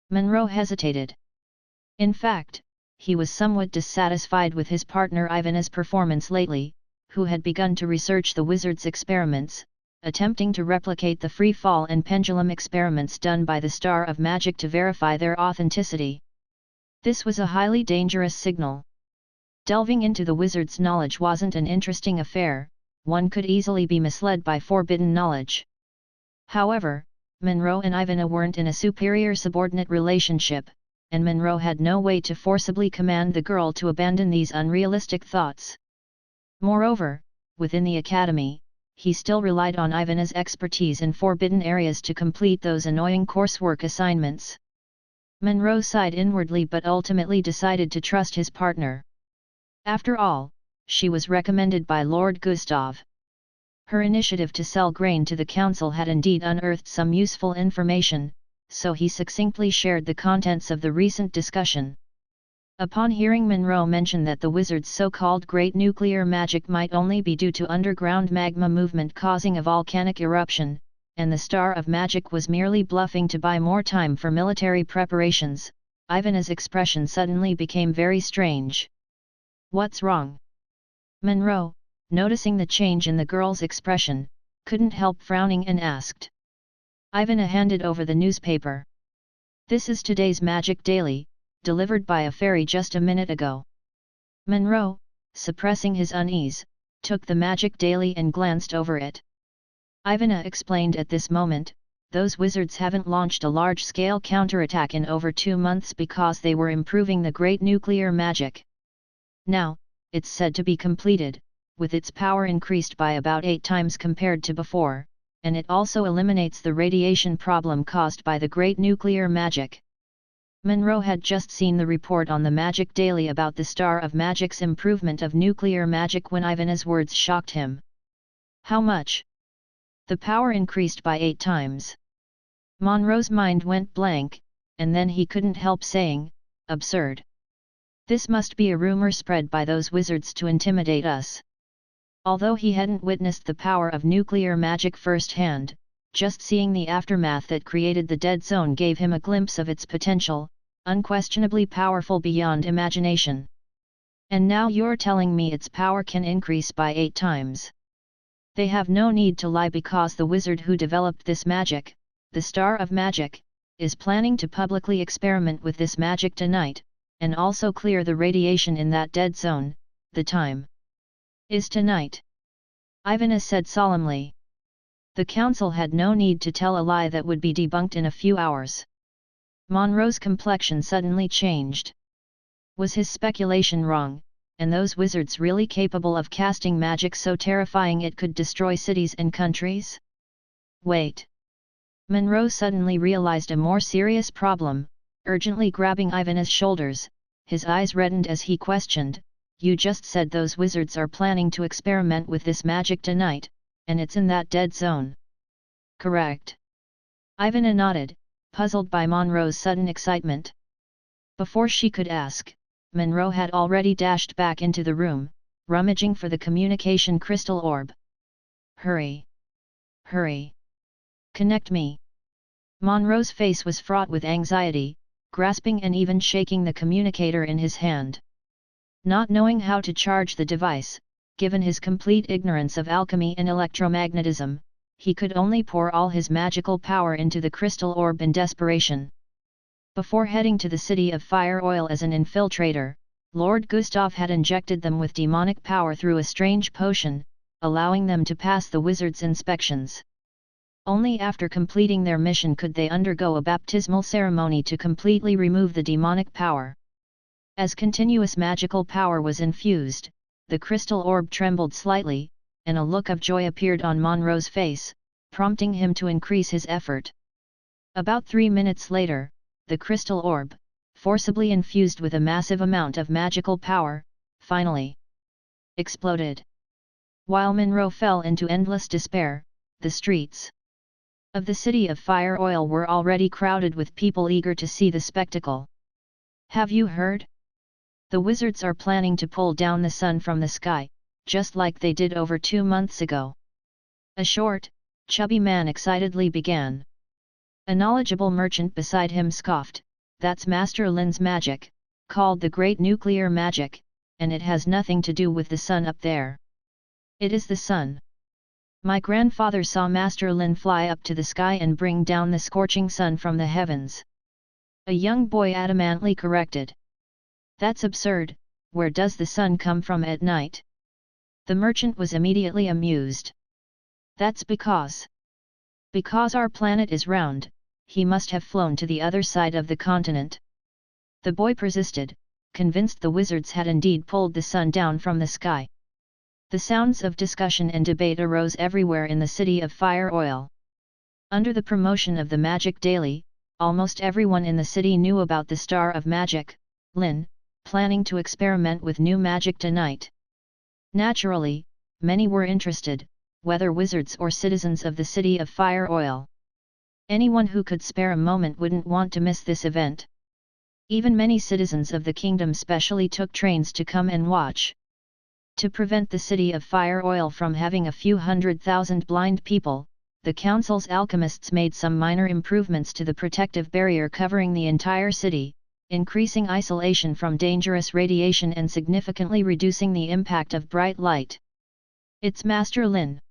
Monroe hesitated. In fact, he was somewhat dissatisfied with his partner Ivan's performance lately, who had begun to research the wizard's experiments, attempting to replicate the free fall and pendulum experiments done by the Star of Magic to verify their authenticity. This was a highly dangerous signal. Delving into the wizard's knowledge wasn't an interesting affair, one could easily be misled by forbidden knowledge. However, Monroe and Ivana weren't in a superior-subordinate relationship, and Monroe had no way to forcibly command the girl to abandon these unrealistic thoughts. Moreover, within the academy, he still relied on Ivana's expertise in forbidden areas to complete those annoying coursework assignments. Monroe sighed inwardly but ultimately decided to trust his partner. After all, she was recommended by Lord Gustav. Her initiative to sell grain to the council had indeed unearthed some useful information, so he succinctly shared the contents of the recent discussion. Upon hearing Monroe mention that the wizard's so-called great nuclear magic might only be due to underground magma movement causing a volcanic eruption, and the Star of Magic was merely bluffing to buy more time for military preparations, Ivana's expression suddenly became very strange. What's wrong? Monroe, noticing the change in the girl's expression, couldn't help frowning and asked. Ivana handed over the newspaper. This is today's Magic Daily, delivered by a fairy just a minute ago. Monroe, suppressing his unease, took the Magic Daily and glanced over it. Ivana explained at this moment, those wizards haven't launched a large-scale counterattack in over 2 months because they were improving the great nuclear magic. Now, it's said to be completed, with its power increased by about 8 times compared to before, and it also eliminates the radiation problem caused by the great nuclear magic. Monroe had just seen the report on the Magic Daily about the Star of Magic's improvement of nuclear magic when Ivan's words shocked him. How much? The power increased by 8 times. Monroe's mind went blank, and then he couldn't help saying, absurd. This must be a rumor spread by those wizards to intimidate us. Although he hadn't witnessed the power of nuclear magic firsthand, just seeing the aftermath that created the dead zone gave him a glimpse of its potential, unquestionably powerful beyond imagination. And now you're telling me its power can increase by 8 times. They have no need to lie, because the wizard who developed this magic, the Star of Magic, is planning to publicly experiment with this magic tonight, and also clear the radiation in that dead zone. The time is tonight, Ivan said solemnly. The council had no need to tell a lie that would be debunked in a few hours. Monroe's complexion suddenly changed. Was his speculation wrong, and those wizards really capable of casting magic so terrifying it could destroy cities and countries? Wait. Monroe suddenly realized a more serious problem. Urgently grabbing Ivan's shoulders, his eyes reddened as he questioned, "You just said those wizards are planning to experiment with this magic tonight, and it's in that dead zone." "Correct." Ivan nodded, puzzled by Monroe's sudden excitement. Before she could ask, Monroe had already dashed back into the room, rummaging for the communication crystal orb. "Hurry! Hurry! Connect me!" Monroe's face was fraught with anxiety, grasping and even shaking the communicator in his hand. Not knowing how to charge the device, given his complete ignorance of alchemy and electromagnetism, he could only pour all his magical power into the crystal orb in desperation. Before heading to the city of Fire Oil as an infiltrator, Lord Gustav had injected them with demonic power through a strange potion, allowing them to pass the wizard's inspections. Only after completing their mission could they undergo a baptismal ceremony to completely remove the demonic power. As continuous magical power was infused, the crystal orb trembled slightly, and a look of joy appeared on Monroe's face, prompting him to increase his effort. About 3 minutes later, the crystal orb, forcibly infused with a massive amount of magical power, finally exploded. While Monroe fell into endless despair, the streets of the city of Fire Oil were already crowded with people eager to see the spectacle. "Have you heard? The wizards are planning to pull down the sun from the sky, just like they did over 2 months ago." A short, chubby man excitedly began. A knowledgeable merchant beside him scoffed, "That's Master Lynn's magic, called the Great Nuclear Magic, and it has nothing to do with the sun up there. It is the sun. My grandfather saw Master Lynn fly up to the sky and bring down the scorching sun from the heavens." A young boy adamantly corrected. "That's absurd. Where does the sun come from at night?" The merchant was immediately amused. "That's because our planet is round, he must have flown to the other side of the continent." The boy persisted, convinced the wizards had indeed pulled the sun down from the sky. The sounds of discussion and debate arose everywhere in the city of Fire Oil. Under the promotion of the Magic Daily, almost everyone in the city knew about the Star of Magic, Lynn, planning to experiment with new magic tonight. Naturally, many were interested, whether wizards or citizens of the city of Fire Oil. Anyone who could spare a moment wouldn't want to miss this event. Even many citizens of the kingdom specially took trains to come and watch. To prevent the city of Fire Oil from having a few 100,000 blind people, the council's alchemists made some minor improvements to the protective barrier covering the entire city, increasing isolation from dangerous radiation and significantly reducing the impact of bright light. "It's Master Lynn!"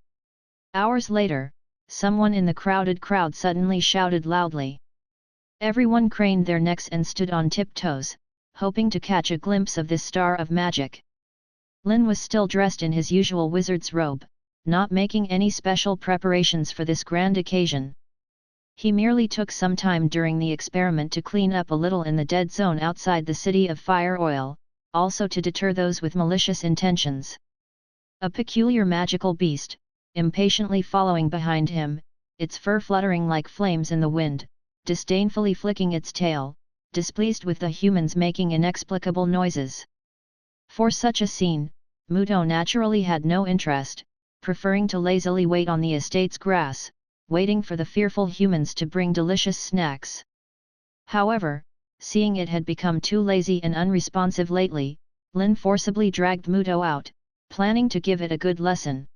Hours later, someone in the crowded crowd suddenly shouted loudly. Everyone craned their necks and stood on tiptoes, hoping to catch a glimpse of this star of magic. Lynn was still dressed in his usual wizard's robe, not making any special preparations for this grand occasion. He merely took some time during the experiment to clean up a little in the dead zone outside the city of Fire Oil, also to deter those with malicious intentions. A peculiar magical beast, impatiently following behind him, its fur fluttering like flames in the wind, disdainfully flicking its tail, displeased with the humans making inexplicable noises. For such a scene, Muto naturally had no interest, preferring to lazily wait on the estate's grass, waiting for the fearful humans to bring delicious snacks. However, seeing it had become too lazy and unresponsive lately, Lynn forcibly dragged Muto out, planning to give it a good lesson.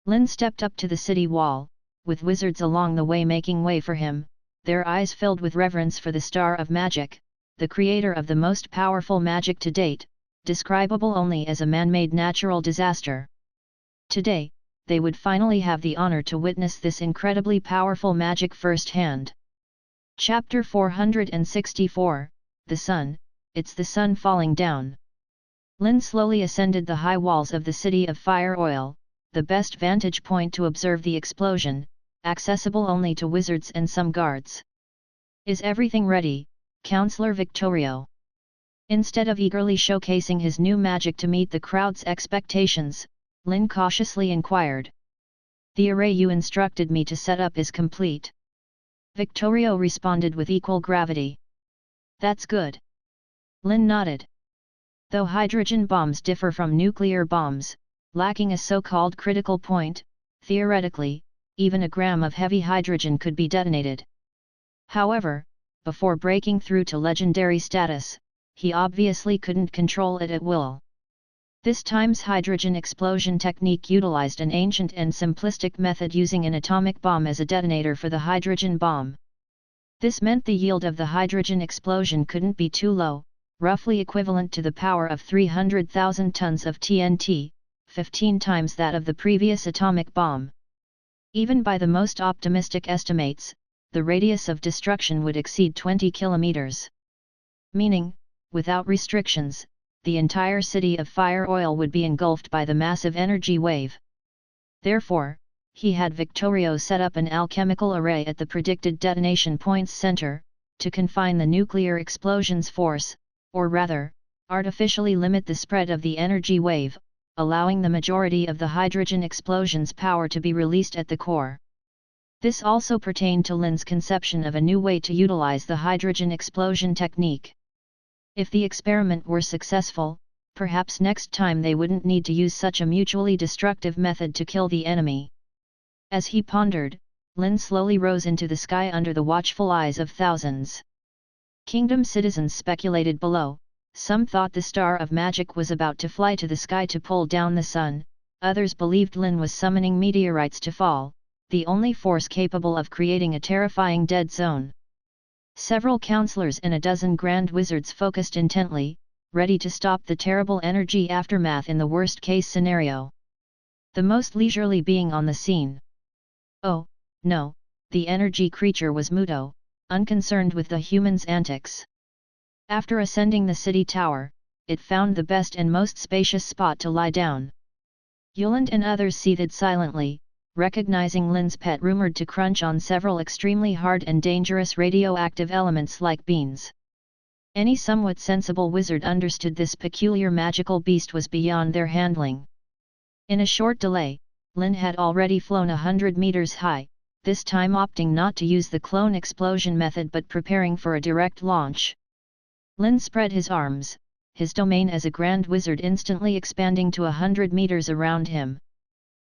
Lynn stepped up to the city wall, with wizards along the way making way for him, their eyes filled with reverence for the Star of Magic, the creator of the most powerful magic to date, describable only as a man-made natural disaster. Today, they would finally have the honor to witness this incredibly powerful magic firsthand. Chapter 464, The Sun, It's the Sun Falling Down. Lynn slowly ascended the high walls of the City of Fire Oil, the best vantage point to observe the explosion, accessible only to wizards and some guards. Is everything ready, Counselor Victorio? Instead of eagerly showcasing his new magic to meet the crowd's expectations, Lynn cautiously inquired. The array you instructed me to set up is complete. Victorio responded with equal gravity. That's good. Lynn nodded. Though hydrogen bombs differ from nuclear bombs, lacking a so-called critical point, theoretically, even a gram of heavy hydrogen could be detonated. However, before breaking through to legendary status, he obviously couldn't control it at will. This time's hydrogen explosion technique utilized an ancient and simplistic method using an atomic bomb as a detonator for the hydrogen bomb. This meant the yield of the hydrogen explosion couldn't be too low, roughly equivalent to the power of 300,000 tons of TNT, 15 times that of the previous atomic bomb. Even by the most optimistic estimates, the radius of destruction would exceed 20 kilometers. Meaning, without restrictions, the entire City of Fire Oil would be engulfed by the massive energy wave. Therefore, he had Victorio set up an alchemical array at the predicted detonation point's center, to confine the nuclear explosion's force, or rather, artificially limit the spread of the energy wave, allowing the majority of the hydrogen explosion's power to be released at the core. This also pertained to Lynn's conception of a new way to utilize the hydrogen explosion technique. If the experiment were successful, perhaps next time they wouldn't need to use such a mutually destructive method to kill the enemy. As he pondered, Lynn slowly rose into the sky under the watchful eyes of thousands. Kingdom citizens speculated below, some thought the Star of Magic was about to fly to the sky to pull down the sun, others believed Lynn was summoning meteorites to fall, the only force capable of creating a terrifying dead zone. Several counselors and a dozen grand wizards focused intently, ready to stop the terrible energy aftermath in the worst-case scenario. The most leisurely being on the scene. Oh, no, the energy creature was Muto, unconcerned with the humans' antics. After ascending the city tower, it found the best and most spacious spot to lie down. Yolande and others seated silently, recognizing Lynn's pet rumored to crunch on several extremely hard and dangerous radioactive elements like beans. Any somewhat sensible wizard understood this peculiar magical beast was beyond their handling. In a short delay, Lynn had already flown 100 meters high, this time opting not to use the clone explosion method but preparing for a direct launch. Lynn spread his arms, his domain as a grand wizard instantly expanding to 100 meters around him.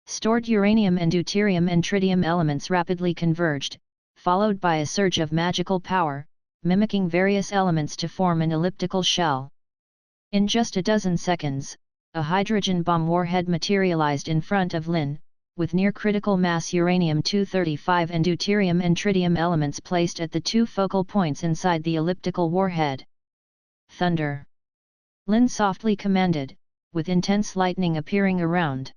Stored uranium and deuterium and tritium elements rapidly converged, followed by a surge of magical power, mimicking various elements to form an elliptical shell. In just a dozen seconds, a hydrogen bomb warhead materialized in front of Lynn, with near-critical mass uranium-235 and deuterium and tritium elements placed at the two focal points inside the elliptical warhead. Thunder! Lynn softly commanded, with intense lightning appearing around.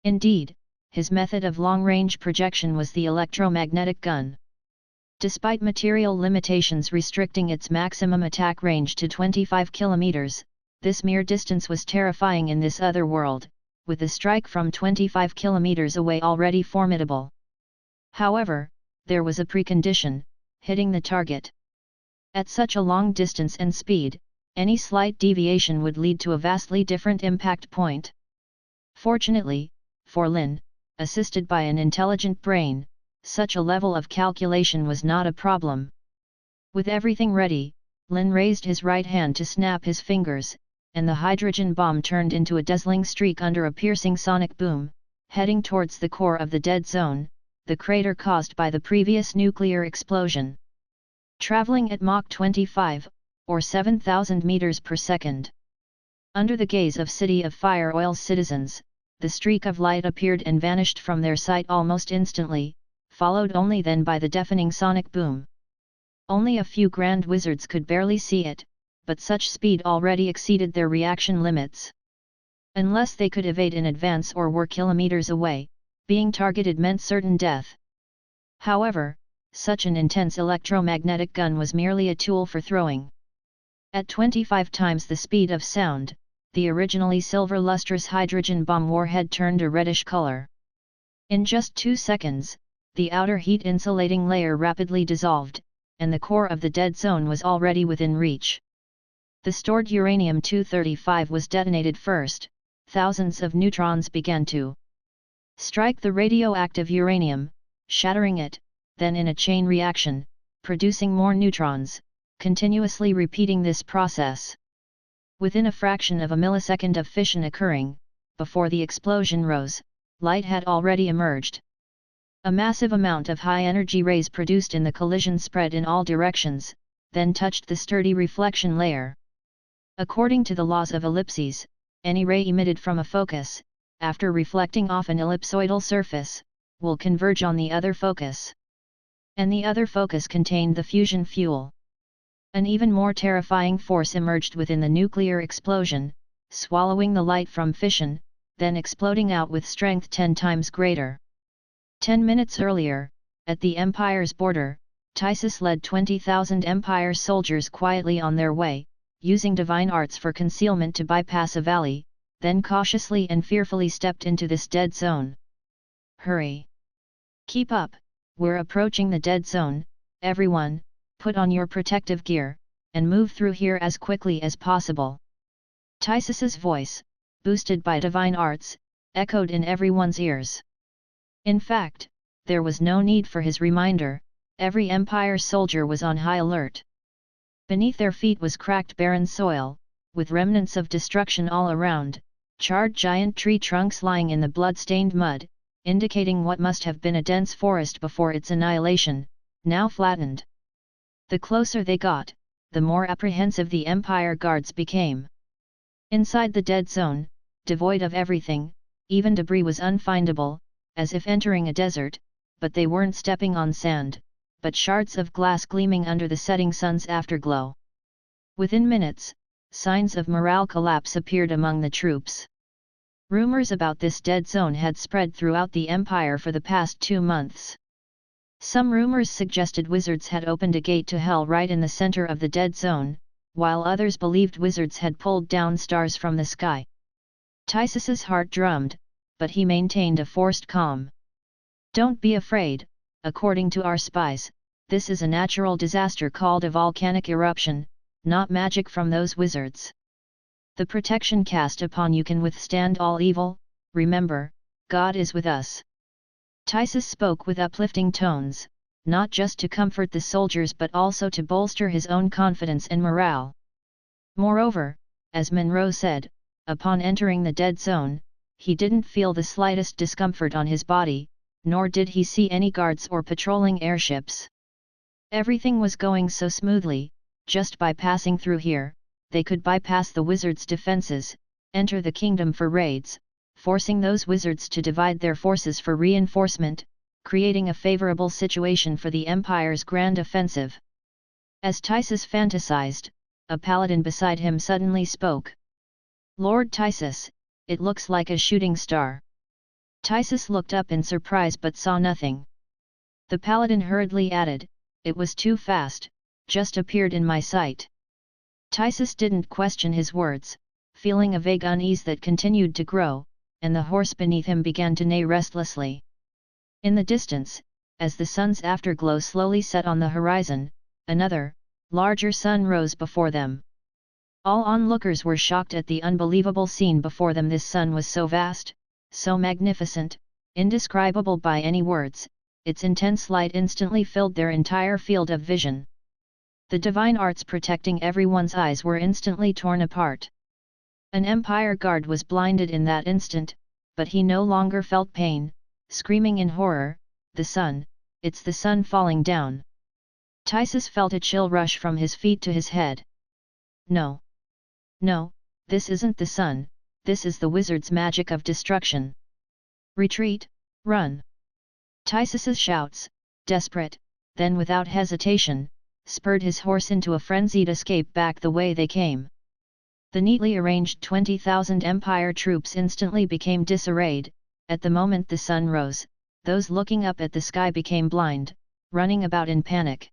Indeed, his method of long-range projection was the electromagnetic gun. Despite material limitations restricting its maximum attack range to 25 kilometers, this mere distance was terrifying in this other world, with a strike from 25 kilometers away already formidable. However, there was a precondition: hitting the target. At such a long distance and speed, any slight deviation would lead to a vastly different impact point. Fortunately, for Lynn, assisted by an intelligent brain, such a level of calculation was not a problem. With everything ready, Lynn raised his right hand to snap his fingers, and the hydrogen bomb turned into a dazzling streak under a piercing sonic boom, heading towards the core of the dead zone, the crater caused by the previous nuclear explosion. Traveling at Mach 25, or 7,000 meters per second. Under the gaze of City of Fire Oil's citizens, the streak of light appeared and vanished from their sight almost instantly, followed only then by the deafening sonic boom. Only a few grand wizards could barely see it, but such speed already exceeded their reaction limits. Unless they could evade in advance or were kilometers away, being targeted meant certain death. However, such an intense electromagnetic gun was merely a tool for throwing. At 25 times the speed of sound, the originally silver-lustrous hydrogen bomb warhead turned a reddish color. In just 2 seconds, the outer heat-insulating layer rapidly dissolved, and the core of the dead zone was already within reach. The stored uranium-235 was detonated first. Thousands of neutrons began to strike the radioactive uranium, shattering it, then in a chain reaction, producing more neutrons, continuously repeating this process. Within a fraction of a millisecond of fission occurring, before the explosion rose, light had already emerged. A massive amount of high-energy rays produced in the collision spread in all directions, then touched the sturdy reflection layer. According to the laws of ellipses, any ray emitted from a focus, after reflecting off an ellipsoidal surface, will converge on the other focus. And the other focus contained the fusion fuel. An even more terrifying force emerged within the nuclear explosion, swallowing the light from fission, then exploding out with strength 10 times greater. 10 minutes earlier, at the Empire's border, Tysus led 20,000 Empire soldiers quietly on their way, using divine arts for concealment to bypass a valley, then cautiously and fearfully stepped into this dead zone. Hurry! Keep up, we're approaching the dead zone, everyone, put on your protective gear, and move through here as quickly as possible. Tysus's voice, boosted by divine arts, echoed in everyone's ears. In fact, there was no need for his reminder, every Empire soldier was on high alert. Beneath their feet was cracked barren soil, with remnants of destruction all around, charred giant tree trunks lying in the blood-stained mud, indicating what must have been a dense forest before its annihilation, now flattened. The closer they got, the more apprehensive the Empire guards became. Inside the dead zone, devoid of everything, even debris was unfindable, as if entering a desert, but they weren't stepping on sand, but shards of glass gleaming under the setting sun's afterglow. Within minutes, signs of morale collapse appeared among the troops. Rumors about this dead zone had spread throughout the Empire for the past 2 months. Some rumors suggested wizards had opened a gate to hell right in the center of the dead zone, while others believed wizards had pulled down stars from the sky. Tysus's heart drummed, but he maintained a forced calm. Don't be afraid, according to our spies, this is a natural disaster called a volcanic eruption, not magic from those wizards. The protection cast upon you can withstand all evil, remember, God is with us. Tysus spoke with uplifting tones, not just to comfort the soldiers but also to bolster his own confidence and morale. Moreover, as Monroe said, upon entering the dead zone, he didn't feel the slightest discomfort on his body, nor did he see any guards or patrolling airships. Everything was going so smoothly, just by passing through here, they could bypass the wizards' defenses, enter the kingdom for raids, forcing those wizards to divide their forces for reinforcement, creating a favorable situation for the Empire's grand offensive. As Tysus fantasized, a paladin beside him suddenly spoke. Lord Tysus, it looks like a shooting star. Tysus looked up in surprise but saw nothing. The paladin hurriedly added, it was too fast, just appeared in my sight. Tysus didn't question his words, feeling a vague unease that continued to grow, and the horse beneath him began to neigh restlessly. In the distance, as the sun's afterglow slowly set on the horizon, another, larger sun rose before them. All onlookers were shocked at the unbelievable scene before them. This sun was so vast, so magnificent, indescribable by any words, its intense light instantly filled their entire field of vision. The divine arts protecting everyone's eyes were instantly torn apart. An empire guard was blinded in that instant, but he no longer felt pain, screaming in horror, "The sun, it's the sun falling down!" Tysus felt a chill rush from his feet to his head. No! No, this isn't the sun, this is the wizard's magic of destruction. Retreat, run! Tysus's shouts, desperate, then without hesitation, spurred his horse into a frenzied escape back the way they came. The neatly arranged 20,000 Empire troops instantly became disarrayed. At the moment the sun rose, those looking up at the sky became blind, running about in panic.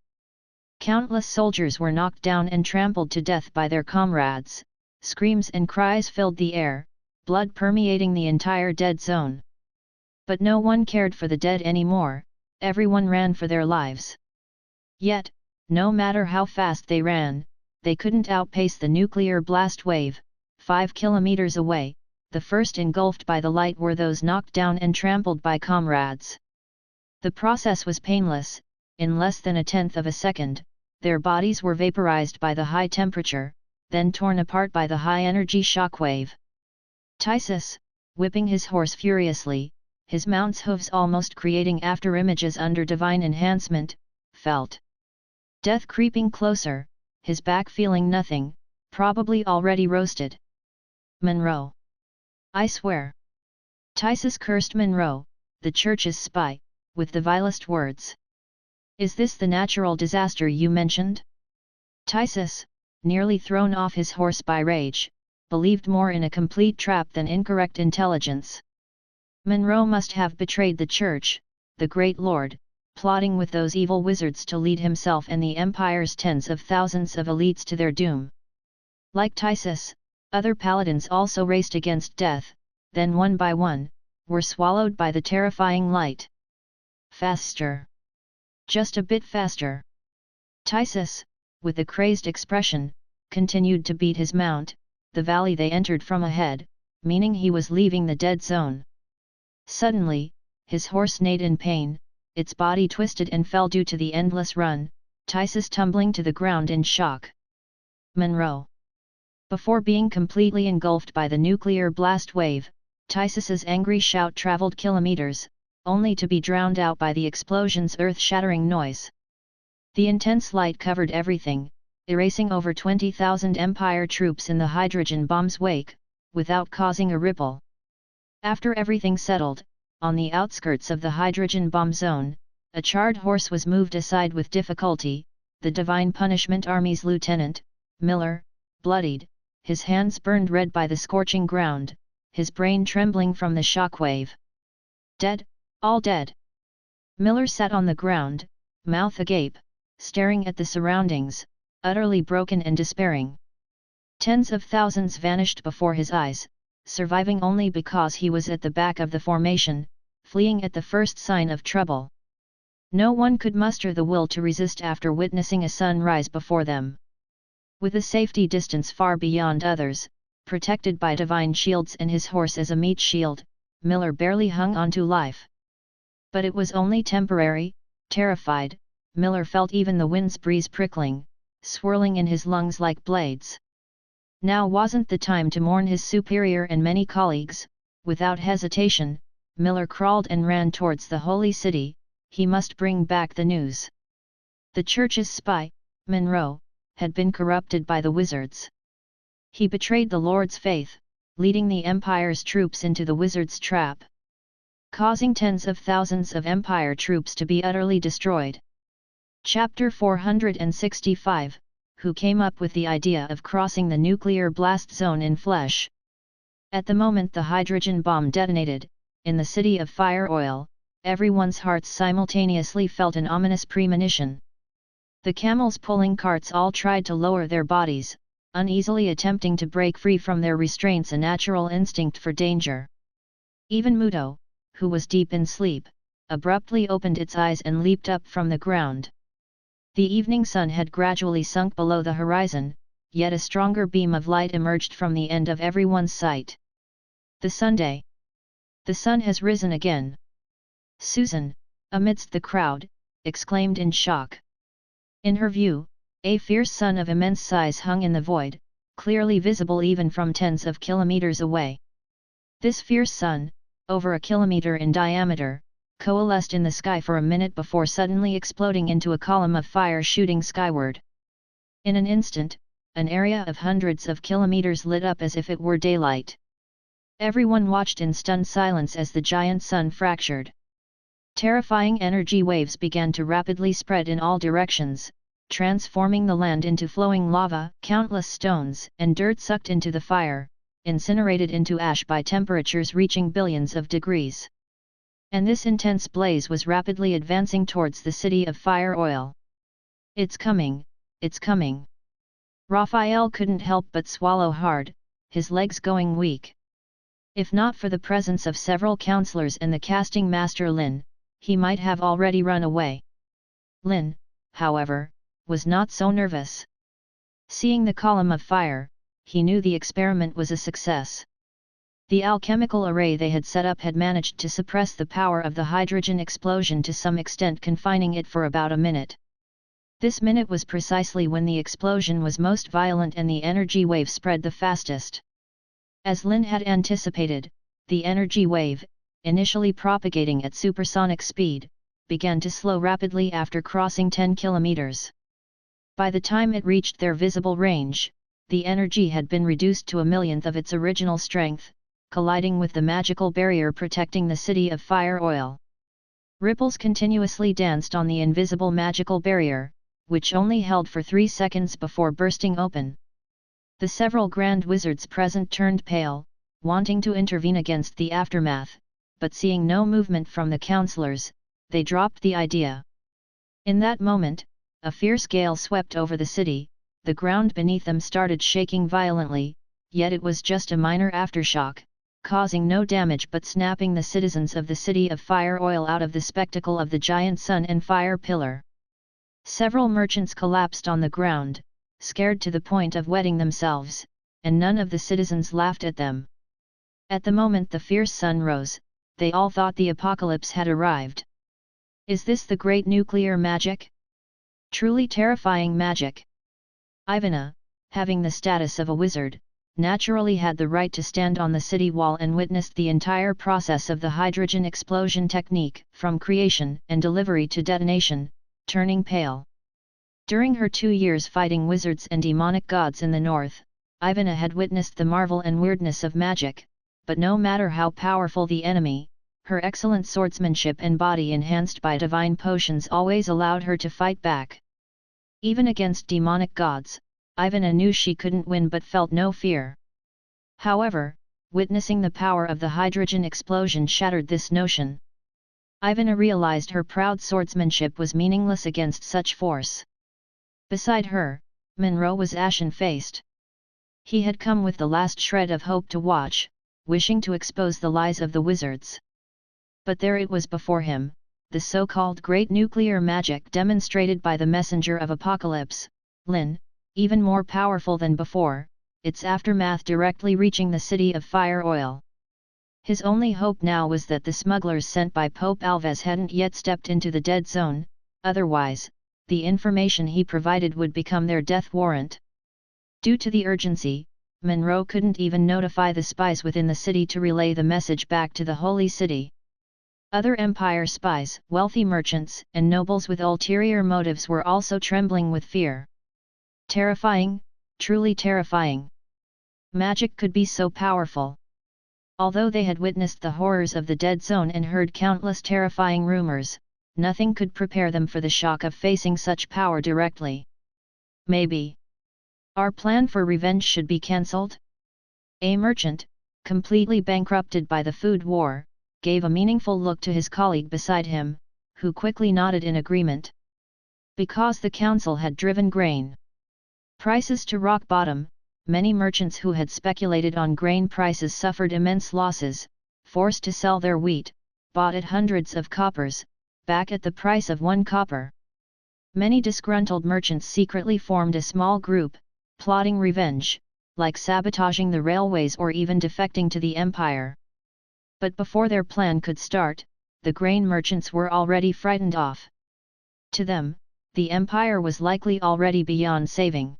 Countless soldiers were knocked down and trampled to death by their comrades. Screams and cries filled the air, blood permeating the entire dead zone. But no one cared for the dead anymore, everyone ran for their lives. Yet, no matter how fast they ran, they couldn't outpace the nuclear blast wave. 5 kilometers away, the first engulfed by the light were those knocked down and trampled by comrades. The process was painless. In less than a tenth of a second, their bodies were vaporized by the high temperature, then torn apart by the high-energy shockwave. Tysus, whipping his horse furiously, his mount's hooves almost creating afterimages under divine enhancement, felt death creeping closer, his back feeling nothing, probably already roasted. Monroe! I swear! Tysus cursed Monroe, the church's spy, with the vilest words. Is this the natural disaster you mentioned? Tysus, nearly thrown off his horse by rage, believed more in a complete trap than incorrect intelligence. Monroe must have betrayed the church, the great lord, plotting with those evil wizards to lead himself and the Empire's tens of thousands of elites to their doom. Like Tysus, other paladins also raced against death, then one by one, were swallowed by the terrifying light. Faster! Just a bit faster! Tysus, with a crazed expression, continued to beat his mount. The valley they entered from ahead, meaning he was leaving the dead zone. Suddenly, his horse neighed in pain, its body twisted and fell due to the endless run, Tysus tumbling to the ground in shock. Monroe! Before being completely engulfed by the nuclear blast wave, Tysus's angry shout traveled kilometers, only to be drowned out by the explosion's earth-shattering noise. The intense light covered everything, erasing over 20,000 Empire troops in the hydrogen bomb's wake, without causing a ripple. After everything settled, on the outskirts of the hydrogen bomb zone, a charred horse was moved aside with difficulty. The Divine Punishment Army's lieutenant, Miller, bloodied, his hands burned red by the scorching ground, his brain trembling from the shockwave. Dead, all dead. Miller sat on the ground, mouth agape, staring at the surroundings, utterly broken and despairing. Tens of thousands vanished before his eyes, surviving only because he was at the back of the formation, fleeing at the first sign of trouble. No one could muster the will to resist after witnessing a sun rise before them. With a safety distance far beyond others, protected by divine shields and his horse as a meat shield, Miller barely hung on to life. But it was only temporary. Terrified, Miller felt even the wind's breeze prickling, swirling in his lungs like blades. Now wasn't the time to mourn his superior and many colleagues. Without hesitation, Miller crawled and ran towards the holy city. He must bring back the news. The church's spy, Monroe, had been corrupted by the wizards. He betrayed the Lord's faith, leading the Empire's troops into the wizard's trap, causing tens of thousands of Empire troops to be utterly destroyed. Chapter 465, Who came up with the idea of crossing the nuclear blast zone in flesh? At the moment the hydrogen bomb detonated, in the city of Fire Oil, everyone's hearts simultaneously felt an ominous premonition. The camels pulling carts all tried to lower their bodies, uneasily attempting to break free from their restraints, a natural instinct for danger. Even Muto, who was deep in sleep, abruptly opened its eyes and leaped up from the ground. The evening sun had gradually sunk below the horizon, yet a stronger beam of light emerged from the end of everyone's sight. The Sunday! The sun has risen again! Susan, amidst the crowd, exclaimed in shock. In her view, A fierce sun of immense size hung in the void, clearly visible even from tens of kilometers away. This fierce sun, over a kilometer in diameter, coalesced in the sky for a minute before suddenly exploding into a column of fire shooting skyward. In an instant, an area of hundreds of kilometers lit up as if it were daylight. Everyone watched in stunned silence as the giant sun fractured. Terrifying energy waves began to rapidly spread in all directions, transforming the land into flowing lava. Countless stones and dirt sucked into the fire, incinerated into ash by temperatures reaching billions of degrees. And this intense blaze was rapidly advancing towards the city of fire oil. "It's coming, it's coming." Raphael couldn't help but swallow hard, his legs going weak. If not for the presence of several counselors and the casting master Lynn, he might have already run away. Lynn, however, was not so nervous. Seeing the column of fire, he knew the experiment was a success. The alchemical array they had set up had managed to suppress the power of the hydrogen explosion to some extent, confining it for about a minute. This minute was precisely when the explosion was most violent and the energy wave spread the fastest. As Lynn had anticipated, the energy wave, initially propagating at supersonic speed, began to slow rapidly after crossing 10 kilometers. By the time it reached their visible range, the energy had been reduced to a millionth of its original strength, colliding with the magical barrier protecting the city of fire oil. Ripples continuously danced on the invisible magical barrier, which only held for 3 seconds before bursting open. The several grand wizards present turned pale, wanting to intervene against the aftermath, but seeing no movement from the counselors, they dropped the idea. In that moment, a fierce gale swept over the city, the ground beneath them started shaking violently, yet it was just a minor aftershock, causing no damage but snapping the citizens of the city of fire oil out of the spectacle of the giant sun and fire pillar. Several merchants collapsed on the ground, scared to the point of wetting themselves, and none of the citizens laughed at them. At the moment the fierce sun rose, they all thought the apocalypse had arrived. Is this the great nuclear magic? Truly terrifying magic. Ivana, having the status of a wizard, naturally had the right to stand on the city wall and witnessed the entire process of the hydrogen explosion technique, from creation and delivery to detonation, turning pale. During her 2 years fighting wizards and demonic gods in the north, Ivana had witnessed the marvel and weirdness of magic, but no matter how powerful the enemy, her excellent swordsmanship and body enhanced by divine potions always allowed her to fight back. Even against demonic gods, Ivana knew she couldn't win but felt no fear. However, witnessing the power of the hydrogen explosion shattered this notion. Ivana realized her proud swordsmanship was meaningless against such force. Beside her, Monroe was ashen-faced. He had come with the last shred of hope to watch, wishing to expose the lies of the wizards. But there it was before him, the so-called great nuclear magic demonstrated by the messenger of apocalypse, Lynn, even more powerful than before, its aftermath directly reaching the city of fire oil. His only hope now was that the smugglers sent by Pope Alves hadn't yet stepped into the dead zone, otherwise, the information he provided would become their death warrant. Due to the urgency, Monroe couldn't even notify the spies within the city to relay the message back to the Holy City. Other Empire spies, wealthy merchants, and nobles with ulterior motives were also trembling with fear. Terrifying, truly terrifying. Magic could be so powerful. Although they had witnessed the horrors of the dead zone and heard countless terrifying rumors, nothing could prepare them for the shock of facing such power directly. Maybe our plan for revenge should be cancelled? A merchant, completely bankrupted by the food war, gave a meaningful look to his colleague beside him, who quickly nodded in agreement. Because the council had driven grain prices to rock bottom, many merchants who had speculated on grain prices suffered immense losses, forced to sell their wheat, bought at hundreds of coppers, back at the price of 1 copper. Many disgruntled merchants secretly formed a small group, plotting revenge, like sabotaging the railways or even defecting to the empire. But before their plan could start, the grain merchants were already frightened off. To them, the empire was likely already beyond saving.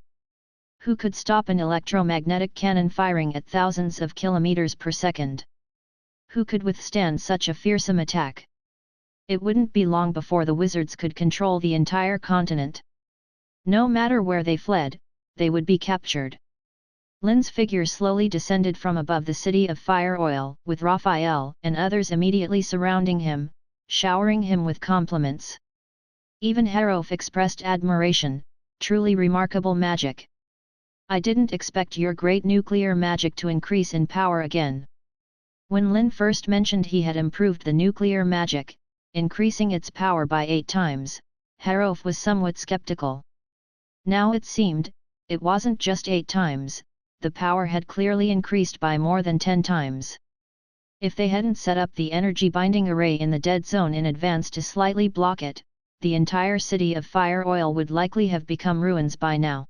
Who could stop an electromagnetic cannon firing at thousands of kilometers per second? Who could withstand such a fearsome attack? It wouldn't be long before the wizards could control the entire continent. No matter where they fled, they would be captured. Lynn's figure slowly descended from above the city of fire oil, with Raphael and others immediately surrounding him, showering him with compliments. Even Harof expressed admiration. Truly remarkable magic. I didn't expect your great nuclear magic to increase in power again. When Lynn first mentioned he had improved the nuclear magic, increasing its power by 8 times, Harof was somewhat skeptical. Now it seemed, it wasn't just 8 times, the power had clearly increased by more than 10 times. If they hadn't set up the energy binding array in the dead zone in advance to slightly block it, the entire city of fire oil would likely have become ruins by now.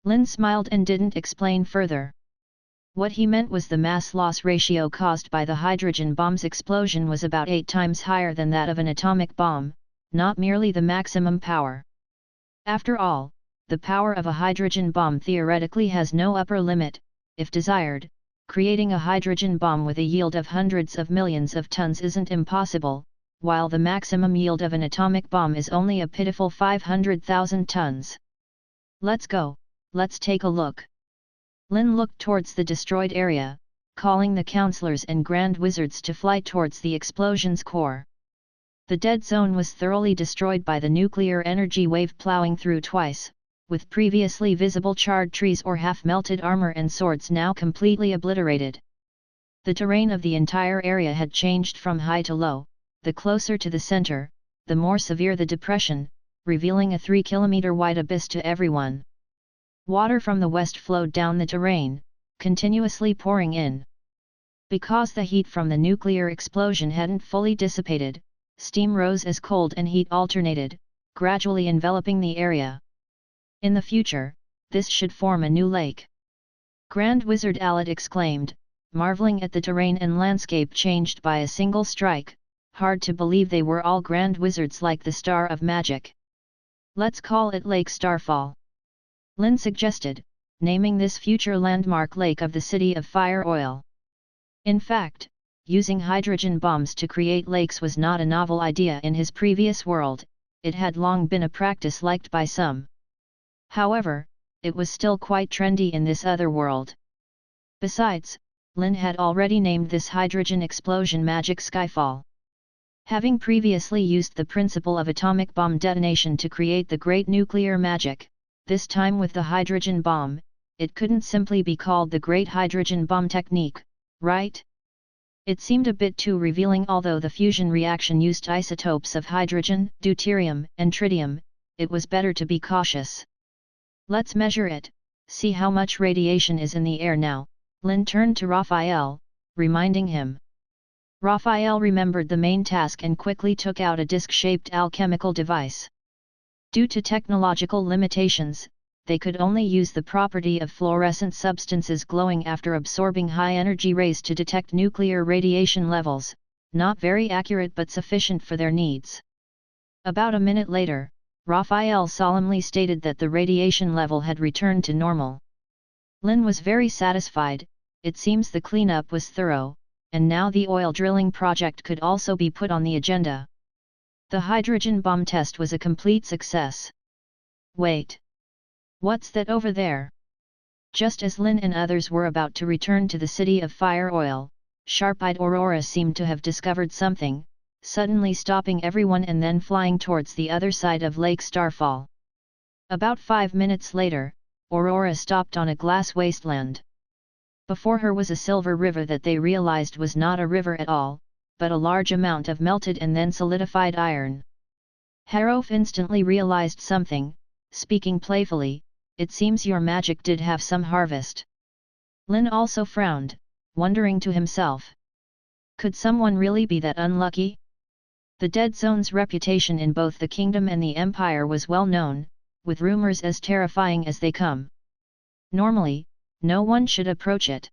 Lynn smiled and didn't explain further. What he meant was the mass loss ratio caused by the hydrogen bomb's explosion was about 8 times higher than that of an atomic bomb, not merely the maximum power. After all, the power of a hydrogen bomb theoretically has no upper limit. If desired, creating a hydrogen bomb with a yield of hundreds of millions of tons isn't impossible, while the maximum yield of an atomic bomb is only a pitiful 500,000 tons. Let's go, let's take a look. Lynn looked towards the destroyed area, calling the counselors and grand wizards to fly towards the explosion's core. The dead zone was thoroughly destroyed by the nuclear energy wave plowing through twice, with previously visible charred trees or half-melted armor and swords now completely obliterated. The terrain of the entire area had changed from high to low, the closer to the center, the more severe the depression, revealing a 3-kilometer-wide abyss to everyone. Water from the west flowed down the terrain, continuously pouring in. Because the heat from the nuclear explosion hadn't fully dissipated, steam rose as cold and heat alternated, gradually enveloping the area. In the future, this should form a new lake. Grand Wizard Alit exclaimed, marveling at the terrain and landscape changed by a single strike. Hard to believe they were all grand wizards like the Star of Magic. Let's call it Lake Starfall. Lynn suggested, naming this future landmark lake of the city of fire oil. In fact, using hydrogen bombs to create lakes was not a novel idea in his previous world, it had long been a practice liked by some. However, it was still quite trendy in this other world. Besides, Lynn had already named this hydrogen explosion Magic Skyfall. Having previously used the principle of atomic bomb detonation to create the great nuclear magic, this time with the hydrogen bomb, it couldn't simply be called the Great Hydrogen Bomb Technique, right? It seemed a bit too revealing. Although the fusion reaction used isotopes of hydrogen, deuterium, and tritium, it was better to be cautious. Let's measure it, see how much radiation is in the air now. Lynn turned to Raphael, reminding him. Raphael remembered the main task and quickly took out a disc-shaped alchemical device. Due to technological limitations, they could only use the property of fluorescent substances glowing after absorbing high-energy rays to detect nuclear radiation levels, not very accurate but sufficient for their needs. About a minute later, Raphael solemnly stated that the radiation level had returned to normal. Lynn was very satisfied. It seems the cleanup was thorough, and now the oil drilling project could also be put on the agenda. The hydrogen bomb test was a complete success. Wait! What's that over there? Just as Lynn and others were about to return to the city of fire oil, sharp-eyed Aurora seemed to have discovered something, suddenly stopping everyone and then flying towards the other side of Lake Starfall. About 5 minutes later, Aurora stopped on a glass wasteland. Before her was a silver river that they realized was not a river at all, but a large amount of melted and then solidified iron. Harof instantly realized something, speaking playfully, "It seems your magic did have some harvest." Lynn also frowned, wondering to himself. Could someone really be that unlucky? The Dead Zone's reputation in both the kingdom and the empire was well known, with rumors as terrifying as they come. Normally, no one should approach it.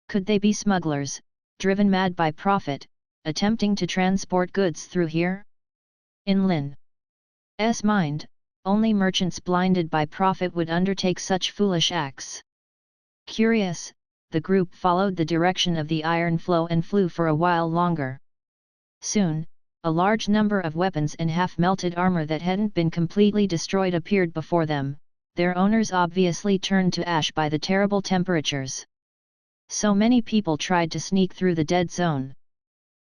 Could they be smugglers, driven mad by profit, attempting to transport goods through here? In Lynn mind, only merchants blinded by profit would undertake such foolish acts. Curious, the group followed the direction of the iron flow and flew for a while longer. Soon, a large number of weapons and half-melted armor that hadn't been completely destroyed appeared before them, their owners obviously turned to ash by the terrible temperatures. So many people tried to sneak through the dead zone.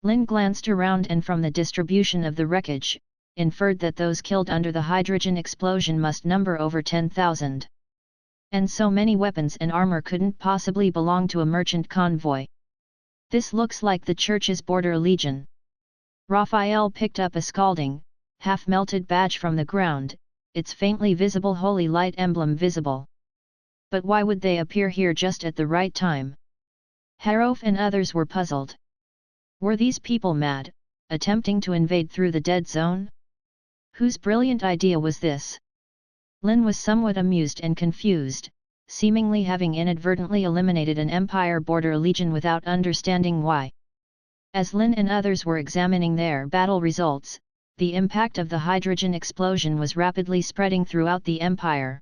Lynn glanced around and from the distribution of the wreckage, inferred that those killed under the hydrogen explosion must number over 10,000. And so many weapons and armor couldn't possibly belong to a merchant convoy. This looks like the church's border legion. Raphael picked up a scalding, half-melted badge from the ground, its faintly visible holy light emblem visible. But why would they appear here just at the right time? Harof and others were puzzled. Were these people mad, attempting to invade through the dead zone? Whose brilliant idea was this? Lynn was somewhat amused and confused, seemingly having inadvertently eliminated an Empire border legion without understanding why. As Lynn and others were examining their battle results, the impact of the hydrogen explosion was rapidly spreading throughout the Empire.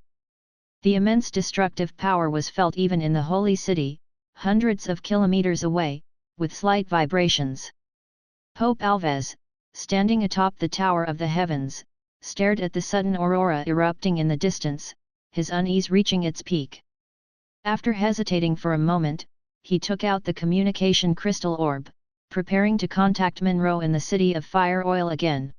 The immense destructive power was felt even in the Holy City, hundreds of kilometers away, with slight vibrations. Pope Alves, standing atop the Tower of the Heavens, stared at the sudden aurora erupting in the distance, his unease reaching its peak. After hesitating for a moment, he took out the communication crystal orb, preparing to contact Monroe in the City of Fire Oil again.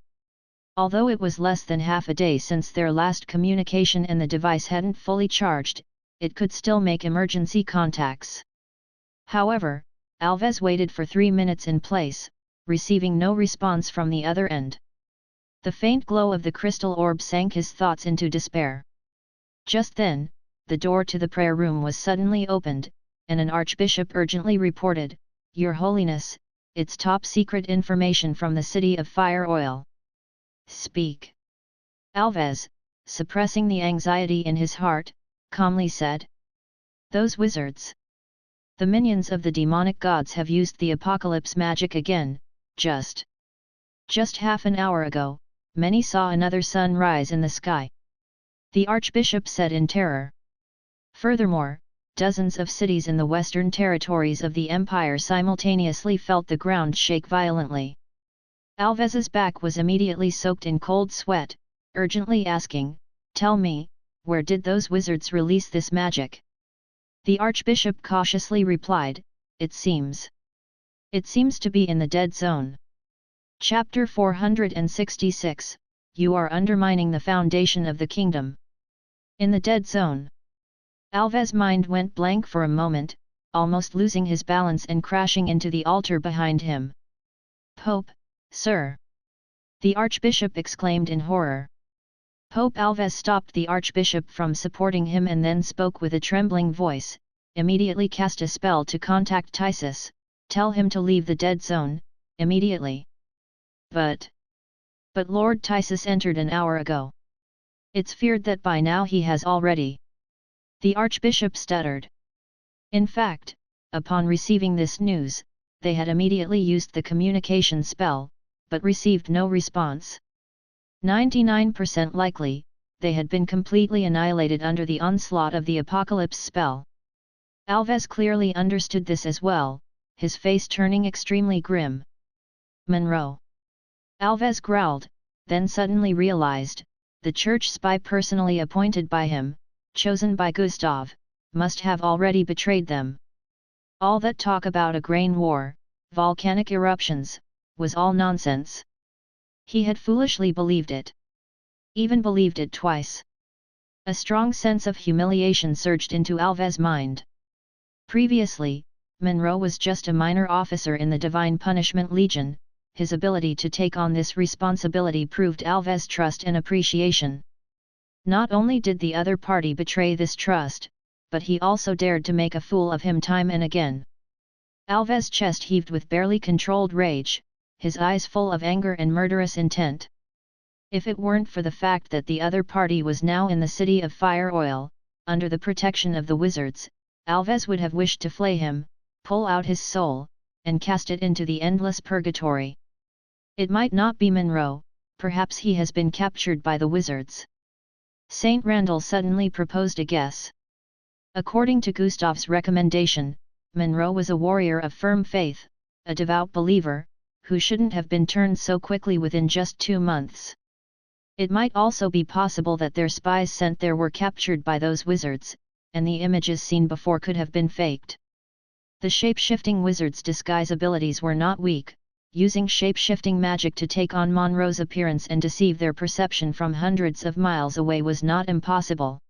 Although it was less than half a day since their last communication and the device hadn't fully charged, it could still make emergency contacts. However, Alves waited for 3 minutes in place, receiving no response from the other end. The faint glow of the crystal orb sank his thoughts into despair. Just then, the door to the prayer room was suddenly opened, and an archbishop urgently reported, "Your Holiness, it's top-secret information from the City of Fire Oil." "Speak." Alves, suppressing the anxiety in his heart, calmly said. "Those wizards. The minions of the demonic gods have used the apocalypse magic again, just half an hour ago, many saw another sun rise in the sky," the archbishop said in terror. Furthermore, dozens of cities in the western territories of the empire simultaneously felt the ground shake violently. Alves's back was immediately soaked in cold sweat, urgently asking, "Tell me, where did those wizards release this magic?" The archbishop cautiously replied, It seems to be in the dead zone." Chapter 466, You are undermining the foundation of the kingdom. In the dead zone. Alves' mind went blank for a moment, almost losing his balance and crashing into the altar behind him. "Pope, sir!" the archbishop exclaimed in horror. Pope Alves stopped the archbishop from supporting him and then spoke with a trembling voice, "Immediately cast a spell to contact Tysus, tell him to leave the dead zone, immediately." But Lord Tysus entered an hour ago. It's feared that by now he has already." The archbishop stuttered. In fact, upon receiving this news, they had immediately used the communication spell, but received no response. 99% likely, they had been completely annihilated under the onslaught of the apocalypse spell. Alves clearly understood this as well, his face turning extremely grim. "Monroe!" Alves growled, then suddenly realized, the church spy personally appointed by him, chosen by Gustav, must have already betrayed them. All that talk about a grain war, volcanic eruptions, was all nonsense. He had foolishly believed it. Even believed it twice. A strong sense of humiliation surged into Alves' mind. Previously, Monroe was just a minor officer in the Divine Punishment Legion. His ability to take on this responsibility proved Alves' trust and appreciation. Not only did the other party betray this trust, but he also dared to make a fool of him time and again. Alves' chest heaved with barely controlled rage, his eyes full of anger and murderous intent. If it weren't for the fact that the other party was now in the City of Fire Oil, under the protection of the wizards, Alves would have wished to flay him, pull out his soul, and cast it into the endless purgatory. It might not be Monroe, Perhaps he has been captured by the wizards. Saint Randall suddenly proposed a guess. According to Gustav's recommendation, Monroe was a warrior of firm faith, a devout believer, who shouldn't have been turned so quickly within just 2 months. It might also be possible that their spies sent there were captured by those wizards, and the images seen before could have been faked. The shape-shifting wizards' disguise abilities were not weak. Using shape-shifting magic to take on Monroe's appearance and deceive their perception from hundreds of miles away was not impossible.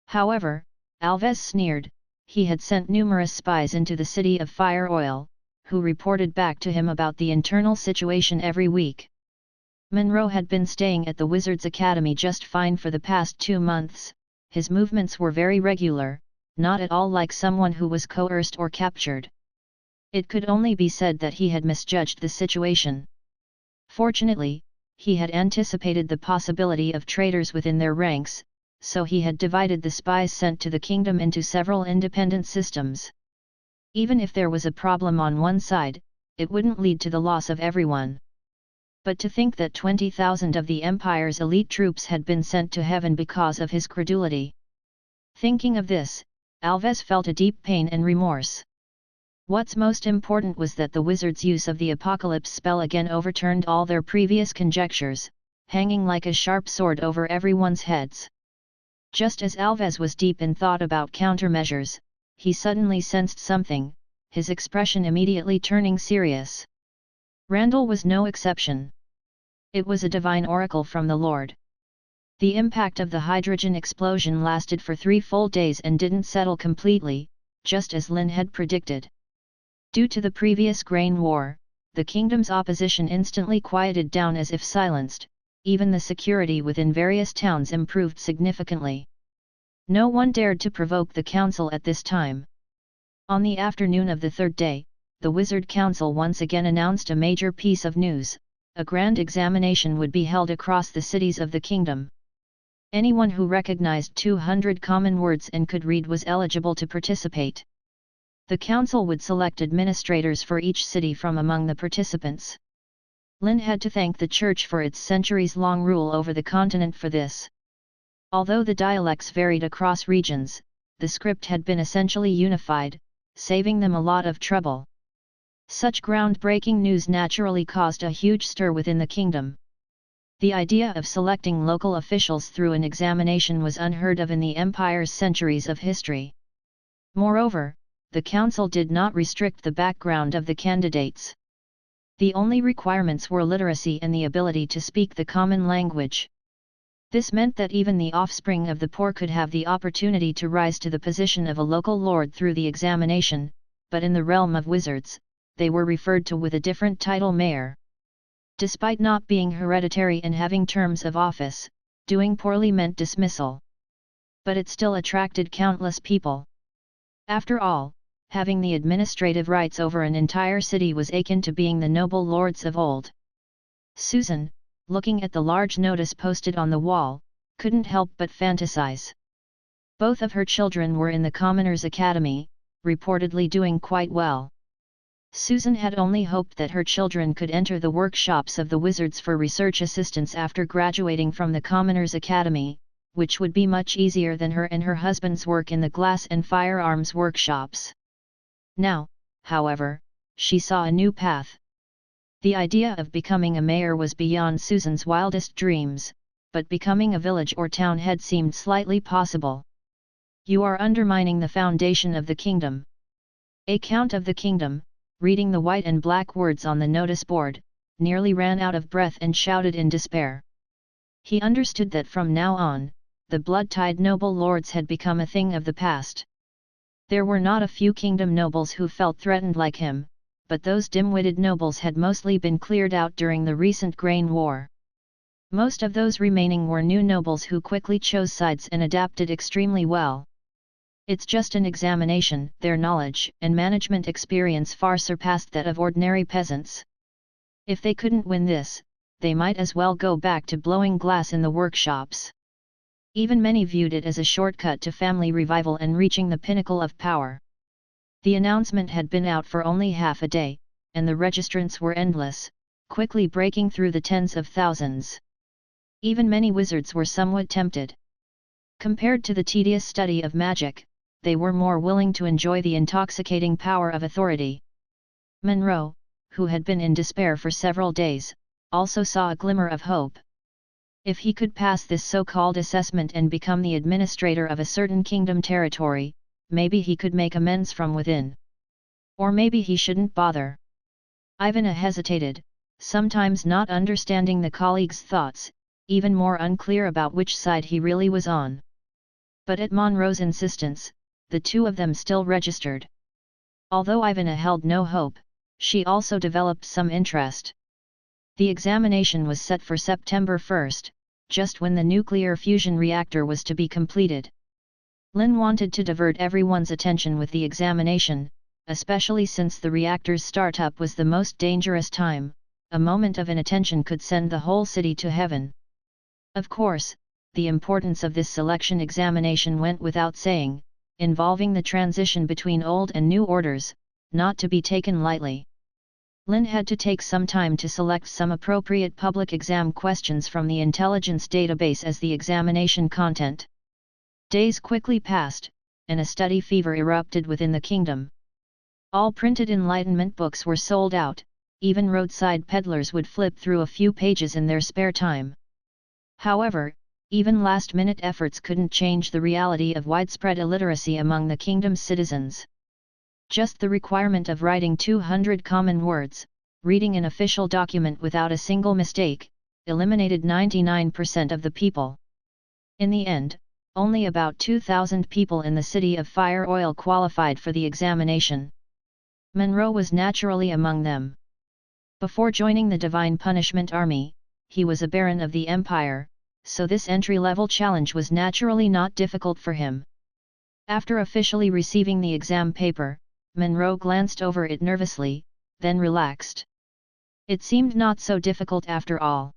However, Alves sneered, he had sent numerous spies into the city of Fire Oil, who reported back to him about the internal situation every week. Monroe had been staying at the Wizards' Academy just fine for the past 2 months, his movements were very regular, not at all like someone who was coerced or captured. It could only be said that he had misjudged the situation. Fortunately, he had anticipated the possibility of traitors within their ranks, so he had divided the spies sent to the kingdom into several independent systems. Even if there was a problem on one side, it wouldn't lead to the loss of everyone. But to think that 20,000 of the Empire's elite troops had been sent to heaven because of his credulity. Thinking of this, Alves felt a deep pain and remorse. What's most important was that the wizards' use of the apocalypse spell again overturned all their previous conjectures, hanging like a sharp sword over everyone's heads. Just as Alves was deep in thought about countermeasures, he suddenly sensed something, his expression immediately turning serious. Randall was no exception. It was a divine oracle from the Lord. The impact of the hydrogen explosion lasted for 3 full days and didn't settle completely, just as Lynn had predicted. Due to the previous grain war, the kingdom's opposition instantly quieted down as if silenced, even the security within various towns improved significantly. No one dared to provoke the council at this time. On the afternoon of the 3rd day, the Wizard Council once again announced a major piece of news: a grand examination would be held across the cities of the kingdom. Anyone who recognized 200 common words and could read was eligible to participate. The council would select administrators for each city from among the participants. Lynn had to thank the church for its centuries-long rule over the continent for this. Although the dialects varied across regions, the script had been essentially unified, saving them a lot of trouble. Such groundbreaking news naturally caused a huge stir within the kingdom. The idea of selecting local officials through an examination was unheard of in the Empire's centuries of history. Moreover, the council did not restrict the background of the candidates. The only requirements were literacy and the ability to speak the common language. This meant that even the offspring of the poor could have the opportunity to rise to the position of a local lord through the examination, but in the realm of wizards, they were referred to with a different title, mayor. Despite not being hereditary and having terms of office, doing poorly meant dismissal. But it still attracted countless people. After all, having the administrative rights over an entire city was akin to being the noble lords of old. Susan, looking at the large notice posted on the wall, couldn't help but fantasize. Both of her children were in the Commoners' Academy, reportedly doing quite well. Susan had only hoped that her children could enter the workshops of the wizards for research assistance after graduating from the Commoners' Academy, which would be much easier than her and her husband's work in the glass and firearms workshops. Now, however, she saw a new path. The idea of becoming a mayor was beyond Susan's wildest dreams, but becoming a village or town head seemed slightly possible. You are undermining the foundation of the kingdom. A count of the kingdom, reading the white and black words on the notice board, nearly ran out of breath and shouted in despair. He understood that from now on, the blood-tied noble lords had become a thing of the past. There were not a few kingdom nobles who felt threatened like him, but those dim-witted nobles had mostly been cleared out during the recent grain war. Most of those remaining were new nobles who quickly chose sides and adapted extremely well. It's just an examination, their knowledge and management experience far surpassed that of ordinary peasants. If they couldn't win this, they might as well go back to blowing glass in the workshops. Even many viewed it as a shortcut to family revival and reaching the pinnacle of power. The announcement had been out for only half a day, and the registrants were endless, quickly breaking through the tens of thousands. Even many wizards were somewhat tempted. Compared to the tedious study of magic, they were more willing to enjoy the intoxicating power of authority. Monroe, who had been in despair for several days, also saw a glimmer of hope. If he could pass this so-called assessment and become the administrator of a certain kingdom territory, maybe he could make amends from within. Or maybe he shouldn't bother. Ivana hesitated, sometimes not understanding the colleague's thoughts, even more unclear about which side he really was on. But at Monroe's insistence, the two of them still registered. Although Ivana held no hope, she also developed some interest. The examination was set for September 1st, just when the nuclear fusion reactor was to be completed. Lynn wanted to divert everyone's attention with the examination, especially since the reactor's startup was the most dangerous time. A moment of inattention could send the whole city to heaven. Of course, the importance of this selection examination went without saying, involving the transition between old and new orders, not to be taken lightly. Lynn had to take some time to select some appropriate public exam questions from the intelligence database as the examination content. Days quickly passed, and a study fever erupted within the kingdom. All printed enlightenment books were sold out, even roadside peddlers would flip through a few pages in their spare time. However, even last-minute efforts couldn't change the reality of widespread illiteracy among the kingdom's citizens. Just the requirement of writing 200 common words, reading an official document without a single mistake, eliminated 99% of the people. In the end, only about 2,000 people in the city of Fire Oil qualified for the examination. Monroe was naturally among them. Before joining the Divine Punishment Army, he was a baron of the Empire, so this entry-level challenge was naturally not difficult for him. After officially receiving the exam paper, Monroe glanced over it nervously, then relaxed. It seemed not so difficult after all.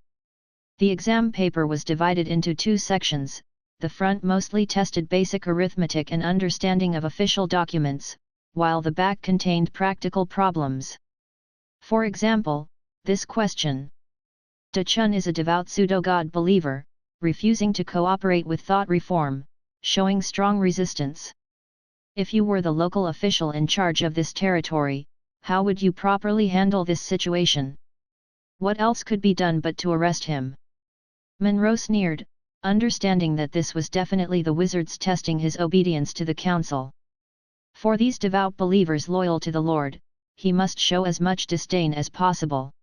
The exam paper was divided into two sections. The front mostly tested basic arithmetic and understanding of official documents, while the back contained practical problems. For example, this question. Da Chun is a devout pseudo-god believer, refusing to cooperate with thought reform, showing strong resistance. If you were the local official in charge of this territory, how would you properly handle this situation? What else could be done but to arrest him? Monroe sneered, understanding that this was definitely the wizards testing his obedience to the council. For these devout believers loyal to the Lord, he must show as much disdain as possible.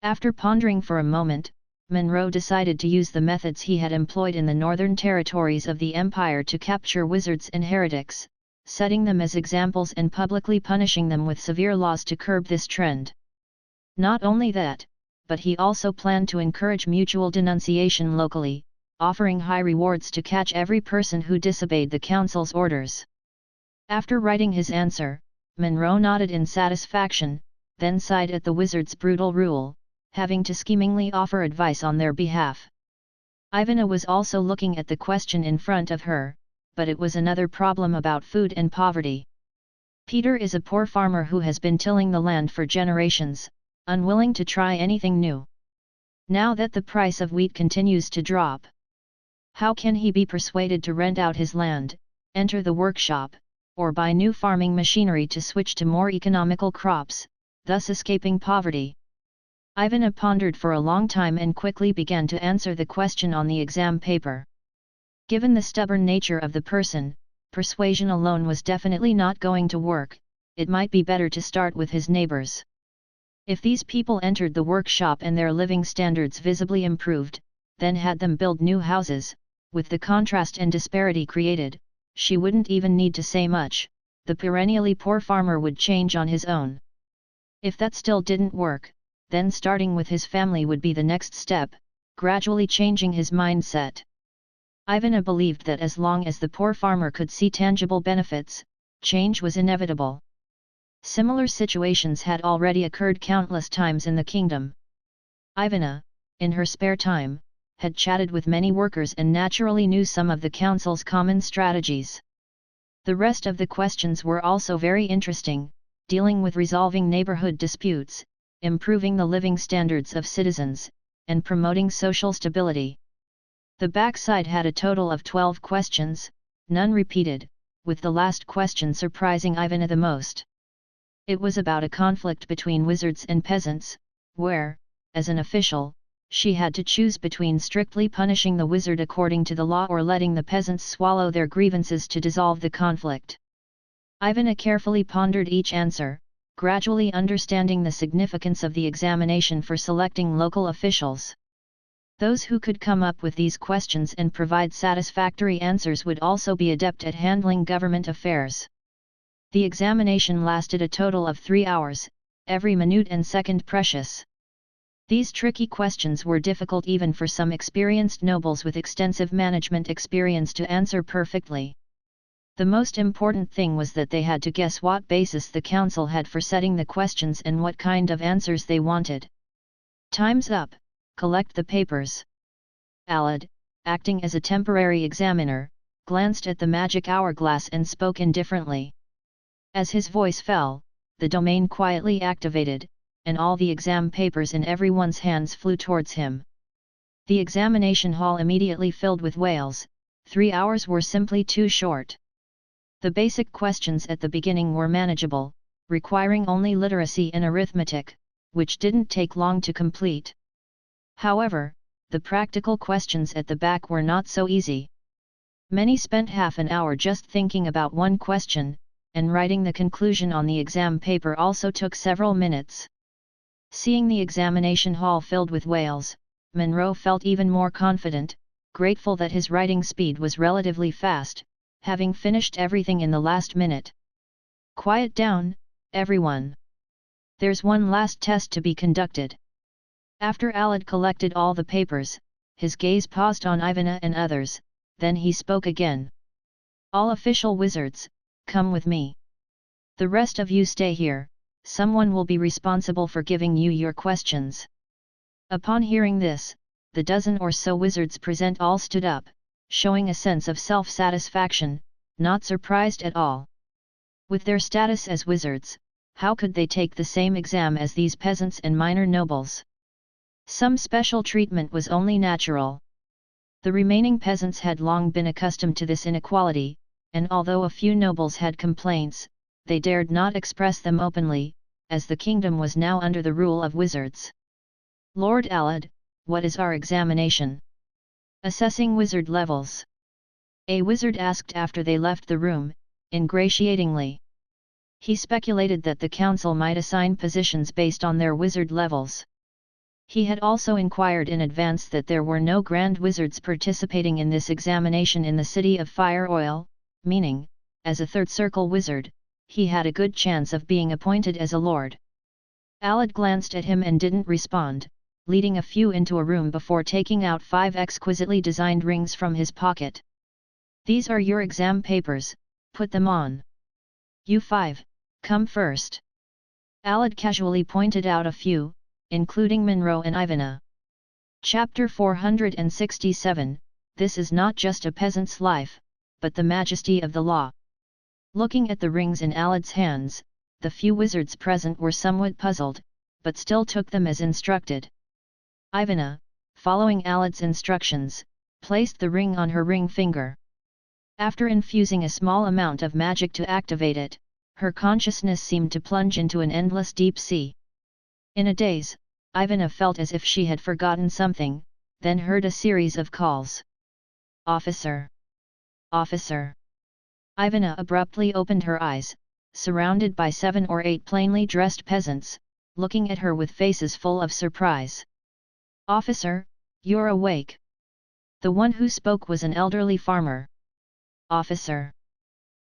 After pondering for a moment, Monroe decided to use the methods he had employed in the northern territories of the Empire to capture wizards and heretics, setting them as examples and publicly punishing them with severe laws to curb this trend. Not only that, but he also planned to encourage mutual denunciation locally, offering high rewards to catch every person who disobeyed the council's orders. After writing his answer, Monroe nodded in satisfaction, then sighed at the wizard's brutal rule, having to schemingly offer advice on their behalf. Ivana was also looking at the question in front of her, but it was another problem about food and poverty. Peter is a poor farmer who has been tilling the land for generations, unwilling to try anything new. Now that the price of wheat continues to drop, how can he be persuaded to rent out his land, enter the workshop, or buy new farming machinery to switch to more economical crops, thus escaping poverty? Ivana pondered for a long time and quickly began to answer the question on the exam paper. Given the stubborn nature of the person, persuasion alone was definitely not going to work. It might be better to start with his neighbors. If these people entered the workshop and their living standards visibly improved, then had them build new houses, with the contrast and disparity created, she wouldn't even need to say much, the perennially poor farmer would change on his own. If that still didn't work, then starting with his family would be the next step, gradually changing his mindset. Ivana believed that as long as the poor farmer could see tangible benefits, change was inevitable. Similar situations had already occurred countless times in the kingdom. Ivana, in her spare time, had chatted with many workers and naturally knew some of the council's common strategies. The rest of the questions were also very interesting, dealing with resolving neighborhood disputes, improving the living standards of citizens, and promoting social stability. The backside had a total of 12 questions, none repeated, with the last question surprising Ivana the most. It was about a conflict between wizards and peasants, where, as an official, she had to choose between strictly punishing the wizard according to the law or letting the peasants swallow their grievances to dissolve the conflict. Ivana carefully pondered each answer, gradually understanding the significance of the examination for selecting local officials. Those who could come up with these questions and provide satisfactory answers would also be adept at handling government affairs. The examination lasted a total of 3 hours, every minute and second precious. These tricky questions were difficult even for some experienced nobles with extensive management experience to answer perfectly. The most important thing was that they had to guess what basis the council had for setting the questions and what kind of answers they wanted. Time's up, collect the papers. Alad, acting as a temporary examiner, glanced at the magic hourglass and spoke indifferently. As his voice fell, the domain quietly activated, and all the exam papers in everyone's hands flew towards him. The examination hall immediately filled with wails. 3 hours were simply too short. The basic questions at the beginning were manageable, requiring only literacy in arithmetic, which didn't take long to complete. However, the practical questions at the back were not so easy. Many spent half an hour just thinking about one question, and writing the conclusion on the exam paper also took several minutes. Seeing the examination hall filled with wails, Monroe felt even more confident, grateful that his writing speed was relatively fast, having finished everything in the last minute. Quiet down, everyone. There's one last test to be conducted. After Alad collected all the papers, his gaze paused on Ivana and others, then he spoke again. All official wizards, come with me. The rest of you stay here. Someone will be responsible for giving you your questions. Upon hearing this, the dozen or so wizards present all stood up, showing a sense of self-satisfaction, not surprised at all. With their status as wizards, how could they take the same exam as these peasants and minor nobles? Some special treatment was only natural. The remaining peasants had long been accustomed to this inequality, and although a few nobles had complaints, they dared not express them openly, as the kingdom was now under the rule of wizards. Lord Alad, what is our examination? Assessing wizard levels. A wizard asked after they left the room, ingratiatingly. He speculated that the council might assign positions based on their wizard levels. He had also inquired in advance that there were no grand wizards participating in this examination in the city of Fire Oil, meaning, as a third circle wizard, he had a good chance of being appointed as a lord. Alad glanced at him and didn't respond, leading a few into a room before taking out 5 exquisitely designed rings from his pocket. These are your exam papers, put them on. You 5, come first. Alad casually pointed out a few, including Monroe and Ivana. Chapter 467, This is not just a peasant's life, but the majesty of the law. Looking at the rings in Alad's hands, the few wizards present were somewhat puzzled, but still took them as instructed. Ivana, following Alad's instructions, placed the ring on her ring finger. After infusing a small amount of magic to activate it, her consciousness seemed to plunge into an endless deep sea. In a daze, Ivana felt as if she had forgotten something, then heard a series of calls. Officer! Officer! Ivana abruptly opened her eyes, surrounded by 7 or 8 plainly dressed peasants, looking at her with faces full of surprise. Officer, you're awake! The one who spoke was an elderly farmer. Officer!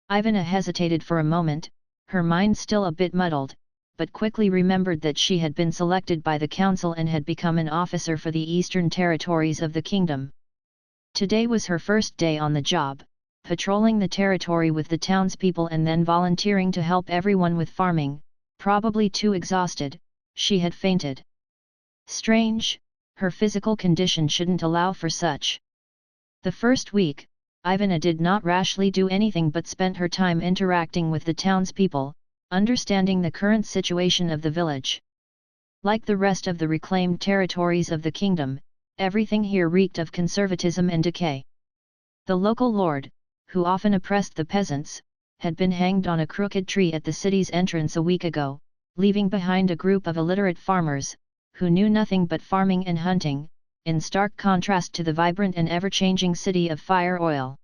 Ivana hesitated for a moment, her mind still a bit muddled, but quickly remembered that she had been selected by the council and had become an officer for the eastern territories of the kingdom. Today was her first day on the job, patrolling the territory with the townspeople and then volunteering to help everyone with farming. Probably too exhausted, she had fainted. Strange, her physical condition shouldn't allow for such. The first week, Ivana did not rashly do anything but spent her time interacting with the townspeople, understanding the current situation of the village. Like the rest of the reclaimed territories of the kingdom, everything here reeked of conservatism and decay. The local lord, who often oppressed the peasants, had been hanged on a crooked tree at the city's entrance a week ago, leaving behind a group of illiterate farmers, who knew nothing but farming and hunting, in stark contrast to the vibrant and ever-changing city of Fire Oil.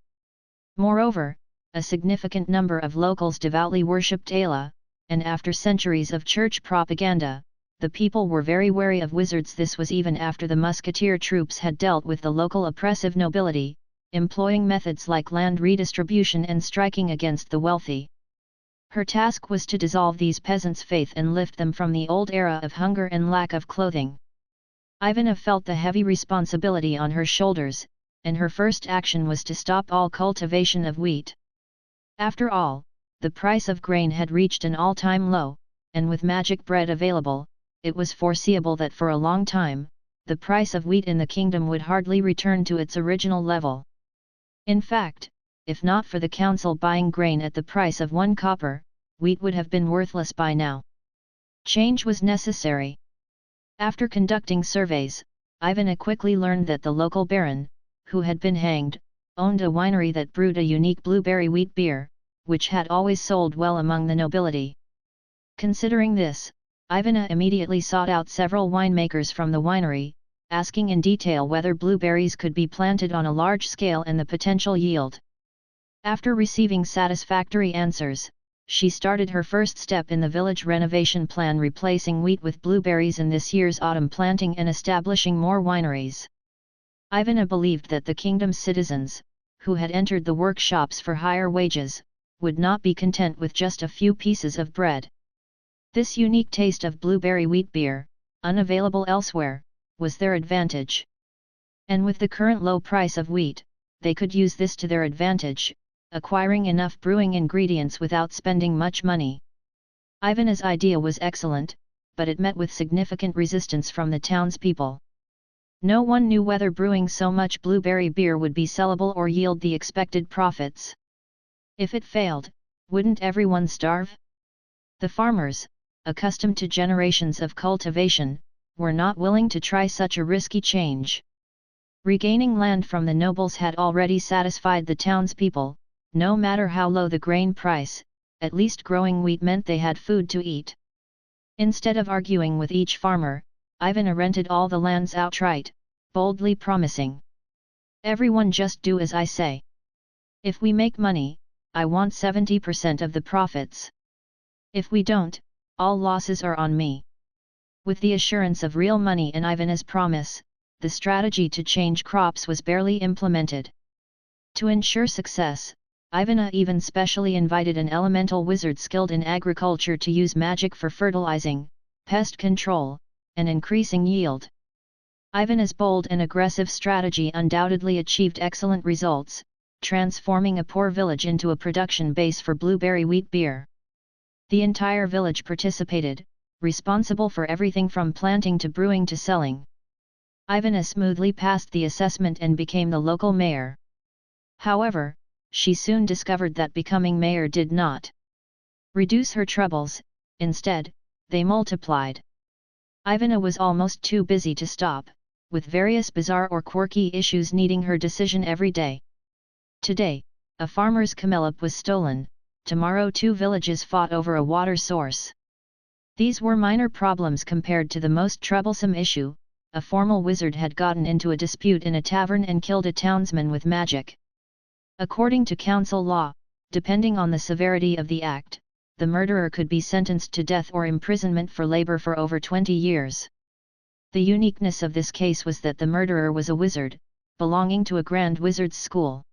Moreover, a significant number of locals devoutly worshipped Allah, and after centuries of church propaganda, the people were very wary of wizards. This was even after the musketeer troops had dealt with the local oppressive nobility, employing methods like land redistribution and striking against the wealthy. Her task was to dissolve these peasants' faith and lift them from the old era of hunger and lack of clothing. Ivana felt the heavy responsibility on her shoulders, and her first action was to stop all cultivation of wheat. After all, the price of grain had reached an all-time low, and with magic bread available, it was foreseeable that for a long time, the price of wheat in the kingdom would hardly return to its original level. In fact, if not for the council buying grain at the price of 1 copper, wheat would have been worthless by now. Change was necessary. After conducting surveys, Ivana quickly learned that the local baron, who had been hanged, owned a winery that brewed a unique blueberry wheat beer, which had always sold well among the nobility. Considering this, Ivana immediately sought out several winemakers from the winery, asking in detail whether blueberries could be planted on a large scale and the potential yield. After receiving satisfactory answers, she started her first step in the village renovation plan, replacing wheat with blueberries in this year's autumn planting and establishing more wineries. Ivana believed that the kingdom's citizens, who had entered the workshops for higher wages, would not be content with just a few pieces of bread. This unique taste of blueberry wheat beer, unavailable elsewhere, was their advantage. And with the current low price of wheat, they could use this to their advantage, acquiring enough brewing ingredients without spending much money. Ivana's idea was excellent, but it met with significant resistance from the townspeople. No one knew whether brewing so much blueberry beer would be sellable or yield the expected profits. If it failed, wouldn't everyone starve? The farmers, accustomed to generations of cultivation, were not willing to try such a risky change. Regaining land from the nobles had already satisfied the townspeople. No matter how low the grain price, at least growing wheat meant they had food to eat. Instead of arguing with each farmer, Ivana rented all the lands outright, boldly promising, "Everyone just do as I say. If we make money, I want 70% of the profits. If we don't, all losses are on me." With the assurance of real money in Ivana's promise, the strategy to change crops was barely implemented. To ensure success, Ivana even specially invited an elemental wizard skilled in agriculture to use magic for fertilizing, pest control, and increasing yield. Ivana's bold and aggressive strategy undoubtedly achieved excellent results, transforming a poor village into a production base for blueberry wheat beer. The entire village participated, responsible for everything from planting to brewing to selling. Ivana smoothly passed the assessment and became the local mayor. However, she soon discovered that becoming mayor did not reduce her troubles, instead, they multiplied. Ivana was almost too busy to stop, with various bizarre or quirky issues needing her decision every day. Today, a farmer's camelop was stolen, tomorrow 2 villages fought over a water source. These were minor problems compared to the most troublesome issue: a formal wizard had gotten into a dispute in a tavern and killed a townsman with magic. According to council law, depending on the severity of the act, the murderer could be sentenced to death or imprisonment for labor for over 20 years. The uniqueness of this case was that the murderer was a wizard, belonging to a grand wizard's school.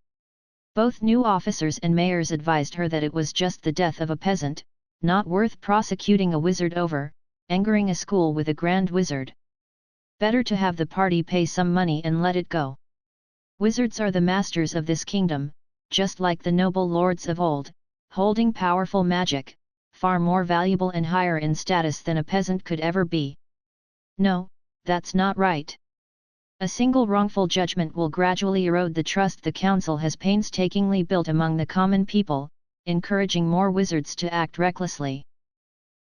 Both new officers and mayors advised her that it was just the death of a peasant, not worth prosecuting a wizard over, angering a school with a grand wizard. Better to have the party pay some money and let it go. Wizards are the masters of this kingdom, just like the noble lords of old, holding powerful magic, far more valuable and higher in status than a peasant could ever be. No, that's not right. A single wrongful judgment will gradually erode the trust the council has painstakingly built among the common people, encouraging more wizards to act recklessly,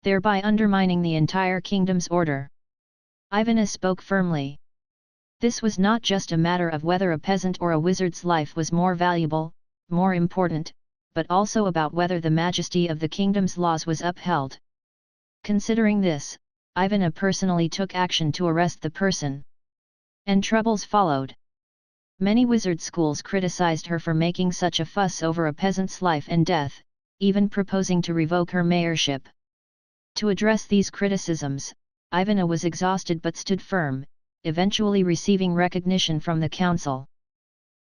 thereby undermining the entire kingdom's order. Ivana spoke firmly. This was not just a matter of whether a peasant or a wizard's life was more valuable, more important, but also about whether the majesty of the kingdom's laws was upheld. Considering this, Ivana personally took action to arrest the person. And troubles followed. Many wizard schools criticized her for making such a fuss over a peasant's life and death, even proposing to revoke her mayorship. To address these criticisms, Ivana was exhausted but stood firm, eventually receiving recognition from the council.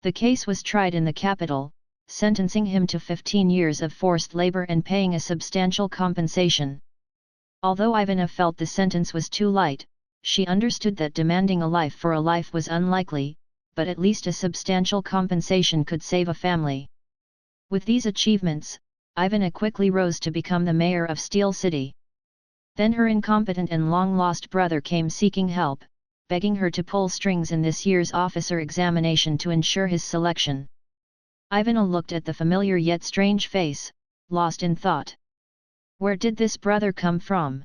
The case was tried in the capital, sentencing him to 15 years of forced labor and paying a substantial compensation. Although Ivana felt the sentence was too light, she understood that demanding a life for a life was unlikely, but at least a substantial compensation could save a family. With these achievements, Ivana quickly rose to become the mayor of Steel City. Then her incompetent and long-lost brother came seeking help, begging her to pull strings in this year's officer examination to ensure his selection. Ivana looked at the familiar yet strange face, lost in thought. Where did this brother come from?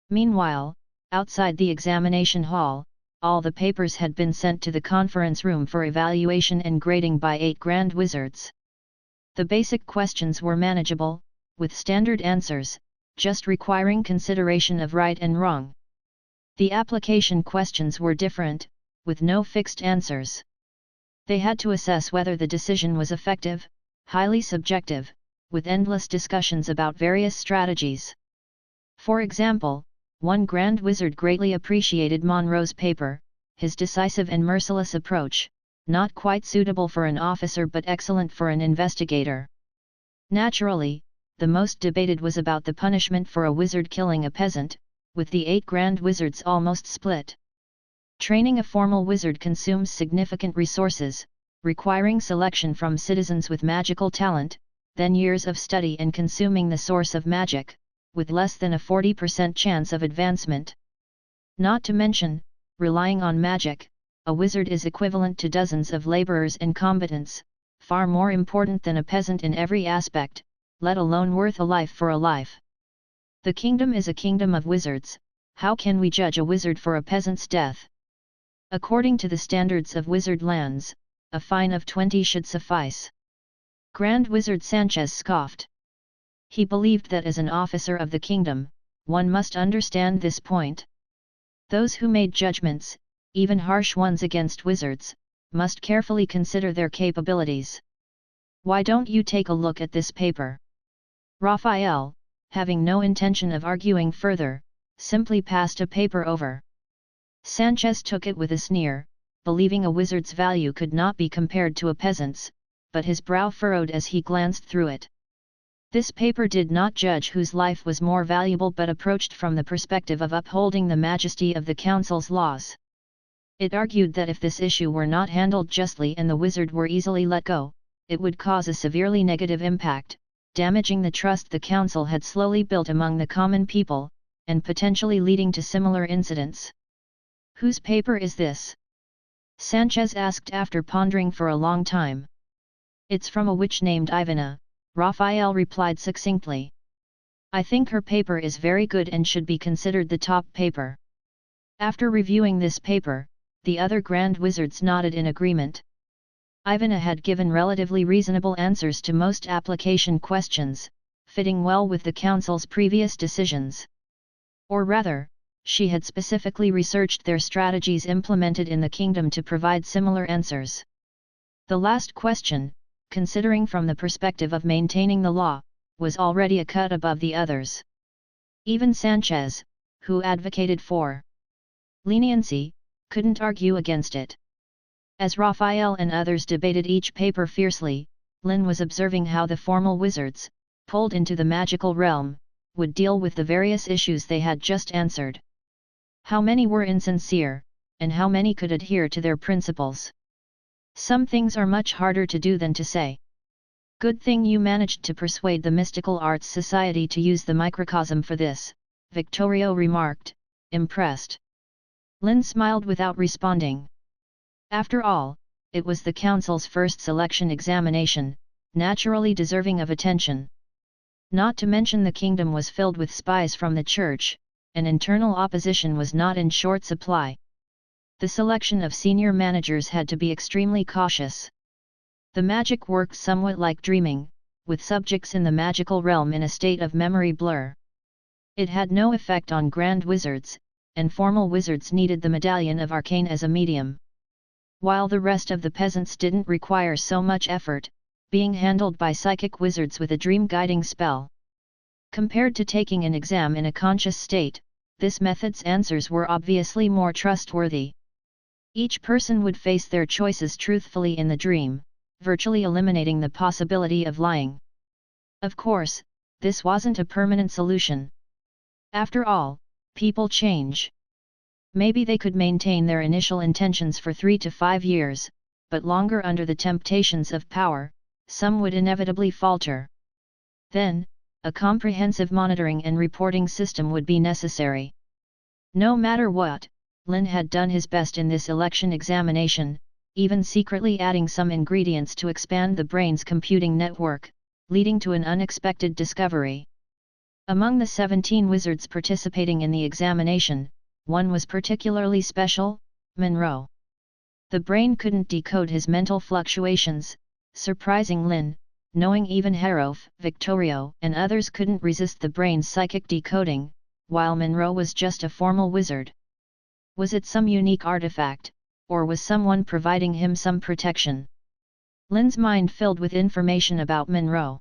Meanwhile, outside the examination hall, all the papers had been sent to the conference room for evaluation and grading by 8 grand wizards. The basic questions were manageable, with standard answers, just requiring consideration of right and wrong. The application questions were different, with no fixed answers. They had to assess whether the decision was effective, highly subjective, with endless discussions about various strategies. For example, one grand wizard greatly appreciated Monroe's paper, his decisive and merciless approach, not quite suitable for an officer but excellent for an investigator. Naturally, the most debated was about the punishment for a wizard killing a peasant, with the 8 grand wizards almost split. Training a formal wizard consumes significant resources, requiring selection from citizens with magical talent, then years of study and consuming the source of magic, with less than a 40% chance of advancement. Not to mention, relying on magic, a wizard is equivalent to dozens of laborers and combatants, far more important than a peasant in every aspect, let alone worth a life for a life. The kingdom is a kingdom of wizards. How can we judge a wizard for a peasant's death? According to the standards of wizard lands, a fine of 20 should suffice. Grand Wizard Sanchez scoffed. He believed that as an officer of the kingdom, one must understand this point. Those who made judgments, even harsh ones against wizards, must carefully consider their capabilities. Why don't you take a look at this paper? Raphael, having no intention of arguing further, simply passed a paper over. Sanchez took it with a sneer, believing a wizard's value could not be compared to a peasant's, but his brow furrowed as he glanced through it. This paper did not judge whose life was more valuable but approached from the perspective of upholding the majesty of the council's laws. It argued that if this issue were not handled justly and the wizard were easily let go, it would cause a severely negative impact, damaging the trust the council had slowly built among the common people, and potentially leading to similar incidents. Whose paper is this? Sanchez asked after pondering for a long time. It's from a witch named Ivana, Raphael replied succinctly. I think her paper is very good and should be considered the top paper. After reviewing this paper, the other grand wizards nodded in agreement. Ivana had given relatively reasonable answers to most application questions, fitting well with the council's previous decisions. Or rather, she had specifically researched their strategies implemented in the kingdom to provide similar answers. The last question, considering from the perspective of maintaining the law, was already a cut above the others. Even Sanchez, who advocated for leniency, couldn't argue against it. As Raphael and others debated each paper fiercely, Lynn was observing how the formal wizards, pulled into the magical realm, would deal with the various issues they had just answered. How many were insincere, and how many could adhere to their principles? Some things are much harder to do than to say. Good thing you managed to persuade the Mystical Arts Society to use the microcosm for this, Victorio remarked, impressed. Lynn smiled without responding. After all, it was the council's first selection examination, naturally deserving of attention. Not to mention the kingdom was filled with spies from the church, and internal opposition was not in short supply. The selection of senior managers had to be extremely cautious. The magic worked somewhat like dreaming, with subjects in the magical realm in a state of memory blur. It had no effect on grand wizards, and formal wizards needed the medallion of arcane as a medium. While the rest of the peasants didn't require so much effort, being handled by psychic wizards with a dream-guiding spell. Compared to taking an exam in a conscious state, this method's answers were obviously more trustworthy. Each person would face their choices truthfully in the dream, virtually eliminating the possibility of lying. Of course, this wasn't a permanent solution. After all, people change. Maybe they could maintain their initial intentions for 3 to 5 years, but longer under the temptations of power, some would inevitably falter. Then, a comprehensive monitoring and reporting system would be necessary. No matter what, Lynn had done his best in this election examination, even secretly adding some ingredients to expand the brain's computing network, leading to an unexpected discovery. Among the 17 wizards participating in the examination, one was particularly special, Monroe. The brain couldn't decode his mental fluctuations, surprising Lynn, knowing even Harof, Victorio, and others couldn't resist the brain's psychic decoding, while Monroe was just a formal wizard. Was it some unique artifact, or was someone providing him some protection? Lynn's mind filled with information about Monroe.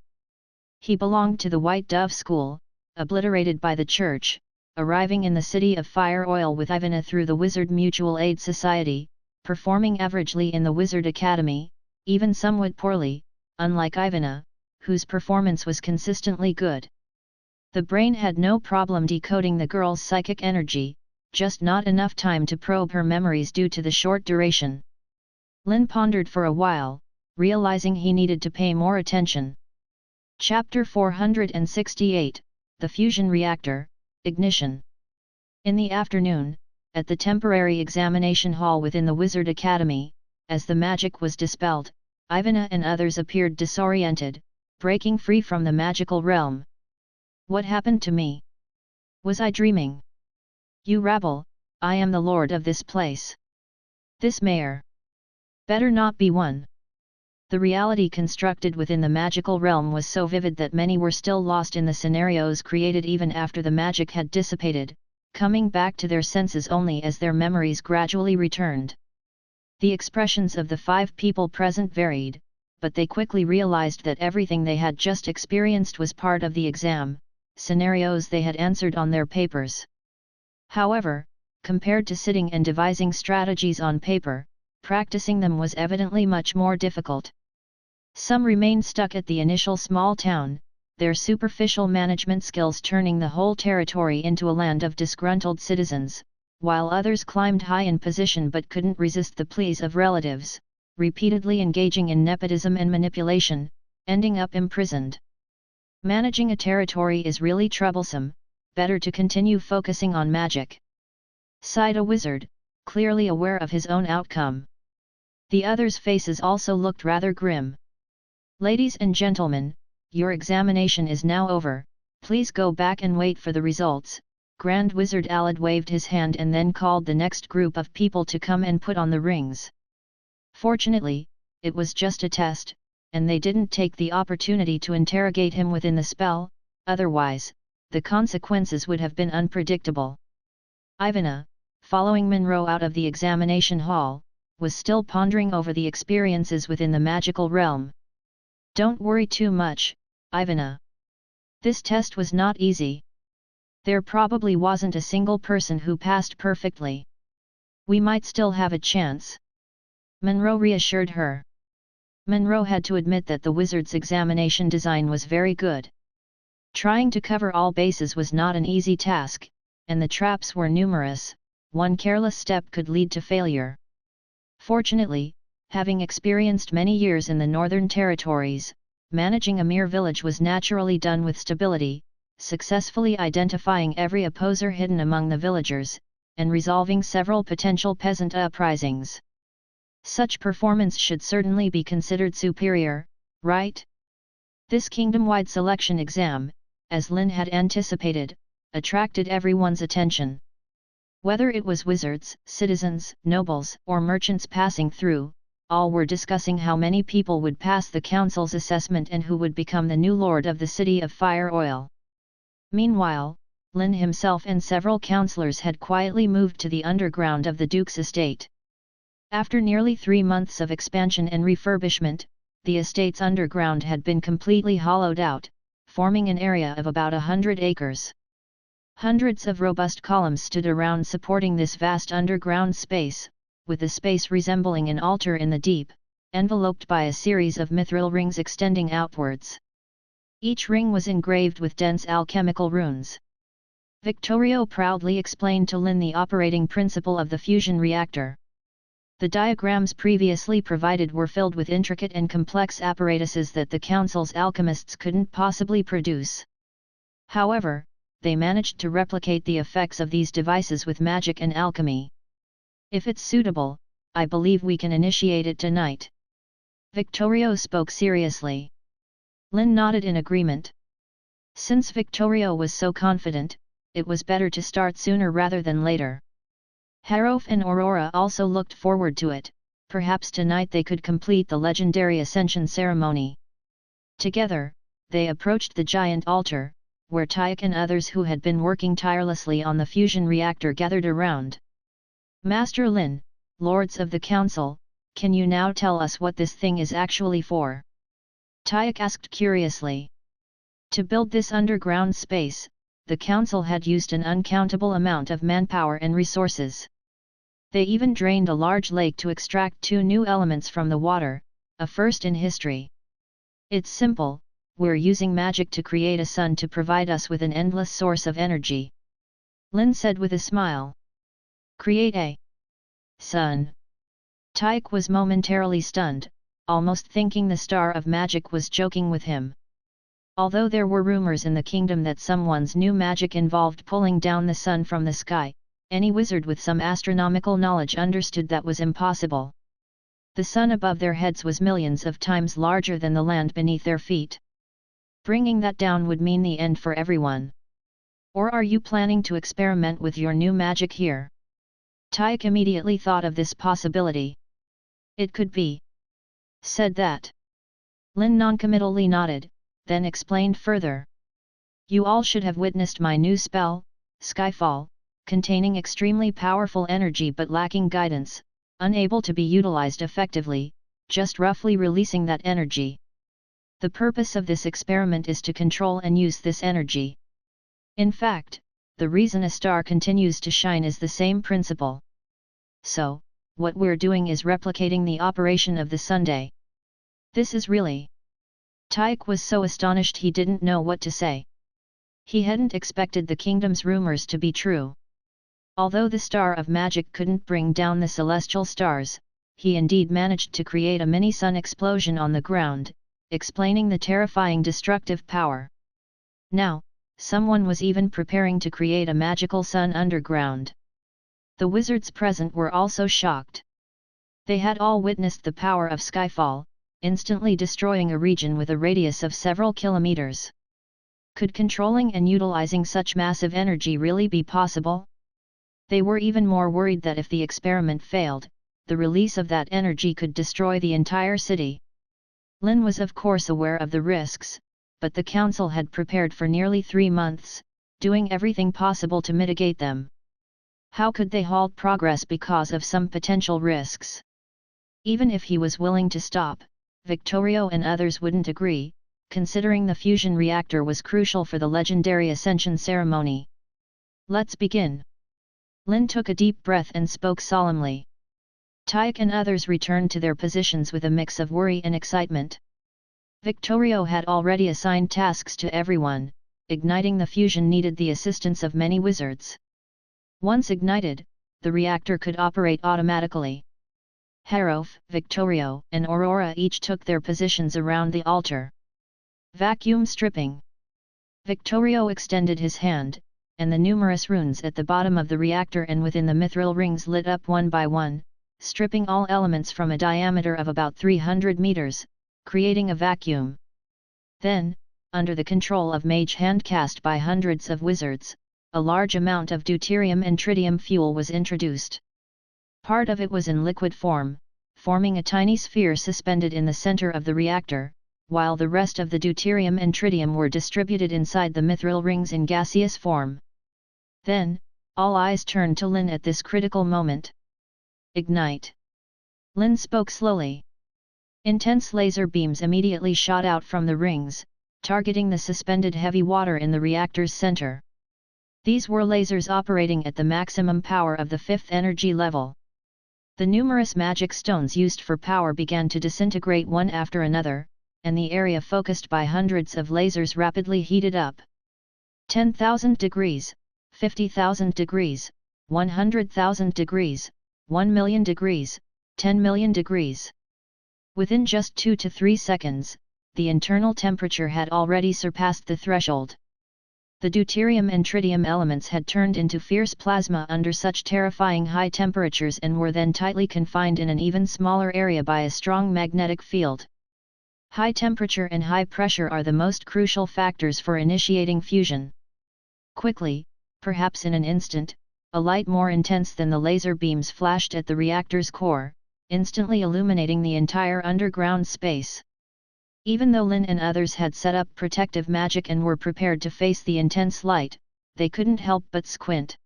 He belonged to the White Dove School, obliterated by the Church, arriving in the City of Fire Oil with Ivana through the Wizard Mutual Aid Society, performing averagely in the Wizard Academy, even somewhat poorly, unlike Ivana, whose performance was consistently good. The brain had no problem decoding the girl's psychic energy, just not enough time to probe her memories due to the short duration. Lynn pondered for a while, realizing he needed to pay more attention. Chapter 468, The Fusion Reactor, Ignition. In the afternoon, at the temporary examination hall within the Wizard Academy, as the magic was dispelled, Ivana and others appeared disoriented, breaking free from the magical realm. What happened to me? Was I dreaming? You rabble, I am the lord of this place. This mayor. Better not be one. The reality constructed within the magical realm was so vivid that many were still lost in the scenarios created even after the magic had dissipated, coming back to their senses only as their memories gradually returned. The expressions of the 5 people present varied, but they quickly realized that everything they had just experienced was part of the exam, scenarios they had answered on their papers. However, compared to sitting and devising strategies on paper, practicing them was evidently much more difficult. Some remained stuck at the initial small town, their superficial management skills turning the whole territory into a land of disgruntled citizens, while others climbed high in position but couldn't resist the pleas of relatives, repeatedly engaging in nepotism and manipulation, ending up imprisoned. Managing a territory is really troublesome, better to continue focusing on magic. Sighed a wizard, clearly aware of his own outcome. The others' faces also looked rather grim. Ladies and gentlemen, your examination is now over, please go back and wait for the results. Grand Wizard Alad waved his hand and then called the next group of people to come and put on the rings. Fortunately, it was just a test, and they didn't take the opportunity to interrogate him within the spell, otherwise, the consequences would have been unpredictable. Ivana, following Monroe out of the examination hall, was still pondering over the experiences within the magical realm. Don't worry too much, Ivana. This test was not easy. There probably wasn't a single person who passed perfectly. We might still have a chance. Monroe reassured her. Monroe had to admit that the wizard's examination design was very good. Trying to cover all bases was not an easy task, and the traps were numerous. One careless step could lead to failure. Fortunately, having experienced many years in the Northern Territories, managing a mere village was naturally done with stability, successfully identifying every opposer hidden among the villagers, and resolving several potential peasant uprisings. Such performance should certainly be considered superior, right? This kingdom-wide selection exam, as Lynn had anticipated, attracted everyone's attention. Whether it was wizards, citizens, nobles, or merchants passing through, all were discussing how many people would pass the council's assessment and who would become the new lord of the city of Fire Oil. Meanwhile, Lynn himself and several councillors had quietly moved to the underground of the Duke's estate. After nearly 3 months of expansion and refurbishment, the estate's underground had been completely hollowed out, forming an area of about 100 acres. Hundreds of robust columns stood around supporting this vast underground space, with the space resembling an altar in the deep, enveloped by a series of mithril rings extending outwards. Each ring was engraved with dense alchemical runes. Victorio proudly explained to Lynn the operating principle of the fusion reactor. The diagrams previously provided were filled with intricate and complex apparatuses that the council's alchemists couldn't possibly produce. However, they managed to replicate the effects of these devices with magic and alchemy. If it's suitable, I believe we can initiate it tonight. Victorio spoke seriously. Lynn nodded in agreement. Since Victorio was so confident, it was better to start sooner rather than later. Harof and Aurora also looked forward to it. Perhaps tonight they could complete the legendary ascension ceremony. Together, they approached the giant altar, where Tyek and others who had been working tirelessly on the fusion reactor gathered around. Master Lynn, Lords of the Council, can you now tell us what this thing is actually for? Tyek asked curiously. To build this underground space, the Council had used an uncountable amount of manpower and resources. They even drained a large lake to extract 2 new elements from the water, a first in history. It's simple. We're using magic to create a sun to provide us with an endless source of energy. Lynn said with a smile. Create a sun. Tyek was momentarily stunned, almost thinking the star of magic was joking with him. Although there were rumors in the kingdom that someone's new magic involved pulling down the sun from the sky, any wizard with some astronomical knowledge understood that was impossible. The sun above their heads was millions of times larger than the land beneath their feet. Bringing that down would mean the end for everyone. Or are you planning to experiment with your new magic here? Tyek immediately thought of this possibility. It could be. Said that. Lynn noncommittally nodded, then explained further. You all should have witnessed my new spell, Skyfall, containing extremely powerful energy but lacking guidance, unable to be utilized effectively, just roughly releasing that energy. The purpose of this experiment is to control and use this energy. In fact, the reason a star continues to shine is the same principle. So, what we're doing is replicating the operation of the Sunday. This is really... Tyek was so astonished he didn't know what to say. He hadn't expected the kingdom's rumors to be true. Although the star of magic couldn't bring down the celestial stars, he indeed managed to create a mini-sun explosion on the ground, explaining the terrifying destructive power. Now, someone was even preparing to create a magical sun underground. The wizards present were also shocked. They had all witnessed the power of Skyfall, instantly destroying a region with a radius of several kilometers. Could controlling and utilizing such massive energy really be possible? They were even more worried that if the experiment failed, the release of that energy could destroy the entire city. Lynn was of course aware of the risks, but the council had prepared for nearly 3 months, doing everything possible to mitigate them. How could they halt progress because of some potential risks? Even if he was willing to stop, Victorio and others wouldn't agree, considering the fusion reactor was crucial for the legendary ascension ceremony. Let's begin. Lynn took a deep breath and spoke solemnly. Tyek and others returned to their positions with a mix of worry and excitement. Victorio had already assigned tasks to everyone. Igniting the fusion needed the assistance of many wizards. Once ignited, the reactor could operate automatically. Harof, Victorio, and Aurora each took their positions around the altar. Vacuum stripping. Victorio extended his hand, and the numerous runes at the bottom of the reactor and within the mithril rings lit up one by one, stripping all elements from a diameter of about 300 meters, creating a vacuum. Then, under the control of mage hand cast by hundreds of wizards, a large amount of deuterium and tritium fuel was introduced. Part of it was in liquid form, forming a tiny sphere suspended in the center of the reactor, while the rest of the deuterium and tritium were distributed inside the mithril rings in gaseous form. Then, all eyes turned to Lynn at this critical moment. Ignite! Lynn spoke slowly. Intense laser beams immediately shot out from the rings, targeting the suspended heavy water in the reactor's center. These were lasers operating at the maximum power of the 5th energy level. The numerous magic stones used for power began to disintegrate one after another, and the area focused by hundreds of lasers rapidly heated up. 10,000 degrees, 50,000 degrees, 100,000 degrees, 1 million degrees, 10 million degrees. Within just 2 to 3 seconds, the internal temperature had already surpassed the threshold. The deuterium and tritium elements had turned into fierce plasma under such terrifying high temperatures and were then tightly confined in an even smaller area by a strong magnetic field. High temperature and high pressure are the most crucial factors for initiating fusion. Quickly, perhaps in an instant, a light more intense than the laser beams flashed at the reactor's core, instantly illuminating the entire underground space. Even though Lynn and others had set up protective magic and were prepared to face the intense light, they couldn't help but squint.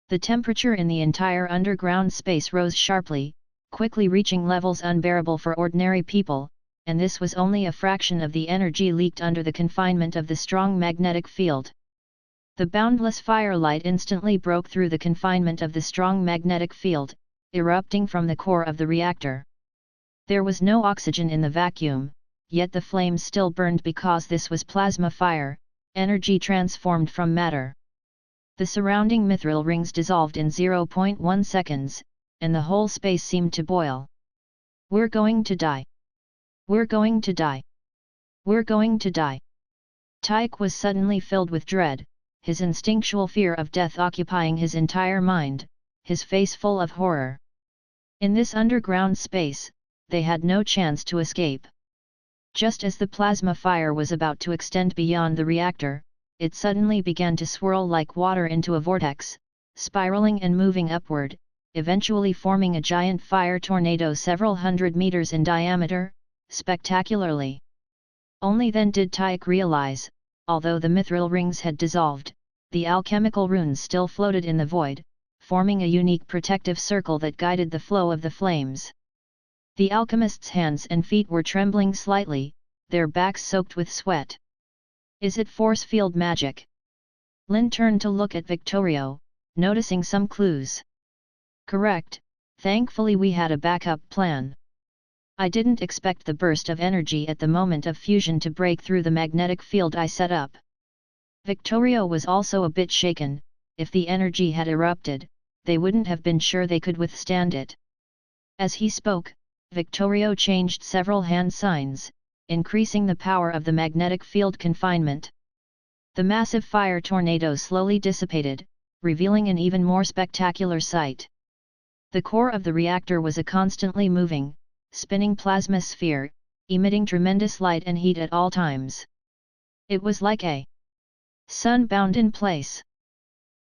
The temperature in the entire underground space rose sharply, quickly reaching levels unbearable for ordinary people, and this was only a fraction of the energy leaked under the confinement of the strong magnetic field. The boundless firelight instantly broke through the confinement of the strong magnetic field, erupting from the core of the reactor. There was no oxygen in the vacuum, yet the flames still burned because this was plasma fire, energy transformed from matter. The surrounding mithril rings dissolved in 0.1 seconds, and the whole space seemed to boil. "We're going to die! We're going to die! We're going to die!" Tyke was suddenly filled with dread, his instinctual fear of death occupying his entire mind, his face full of horror. In this underground space, they had no chance to escape. Just as the plasma fire was about to extend beyond the reactor, it suddenly began to swirl like water into a vortex, spiraling and moving upward, eventually forming a giant fire tornado several hundred meters in diameter, spectacularly. Only then did Tyke realize, although the mithril rings had dissolved, the alchemical runes still floated in the void, forming a unique protective circle that guided the flow of the flames. The alchemist's hands and feet were trembling slightly, their backs soaked with sweat. "Is it force field magic?" Lynn turned to look at Victorio, noticing some clues. "Correct, thankfully we had a backup plan. I didn't expect the burst of energy at the moment of fusion to break through the magnetic field I set up." Victorio was also a bit shaken. If the energy had erupted, they wouldn't have been sure they could withstand it. As he spoke, Victorio changed several hand signs, increasing the power of the magnetic field confinement. The massive fire tornado slowly dissipated, revealing an even more spectacular sight. The core of the reactor was a constantly moving, spinning plasma sphere, emitting tremendous light and heat at all times. It was like a sun bound in place.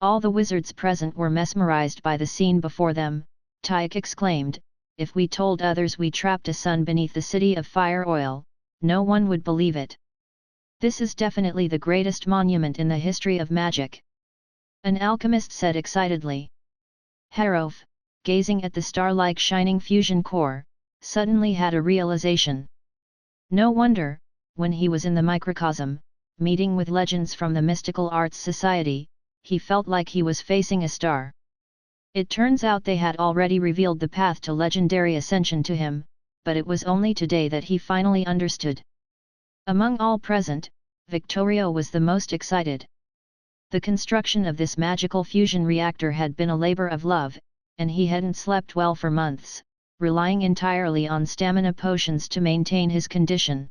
All the wizards present were mesmerized by the scene before them. Tyke exclaimed, "If we told others we trapped a sun beneath the city of fire oil, no one would believe it. This is definitely the greatest monument in the history of magic," an alchemist said excitedly. Harof, gazing at the star-like shining fusion core, suddenly had a realization. No wonder, when he was in the microcosm, meeting with legends from the Mystical Arts Society, he felt like he was facing a star. It turns out they had already revealed the path to legendary ascension to him, but it was only today that he finally understood. Among all present, Victorio was the most excited. The construction of this magical fusion reactor had been a labor of love, and he hadn't slept well for months, relying entirely on stamina potions to maintain his condition.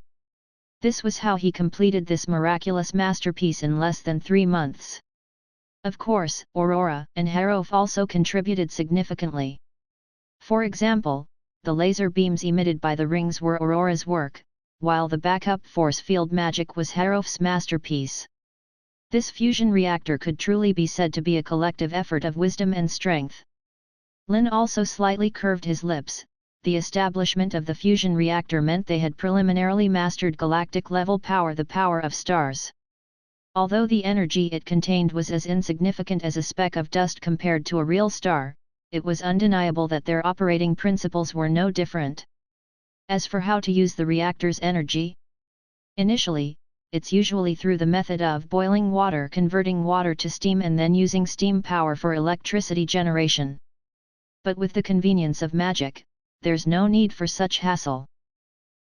This was how he completed this miraculous masterpiece in less than 3 months. Of course, Aurora and Harof also contributed significantly. For example, the laser beams emitted by the rings were Aurora's work, while the backup force field magic was Harof's masterpiece. This fusion reactor could truly be said to be a collective effort of wisdom and strength. Lynn also slightly curved his lips. The establishment of the fusion reactor meant they had preliminarily mastered galactic-level power, the power of stars. Although the energy it contained was as insignificant as a speck of dust compared to a real star, it was undeniable that their operating principles were no different. As for how to use the reactor's energy, initially, it's usually through the method of boiling water, converting water to steam and then using steam power for electricity generation. But with the convenience of magic, there's no need for such hassle.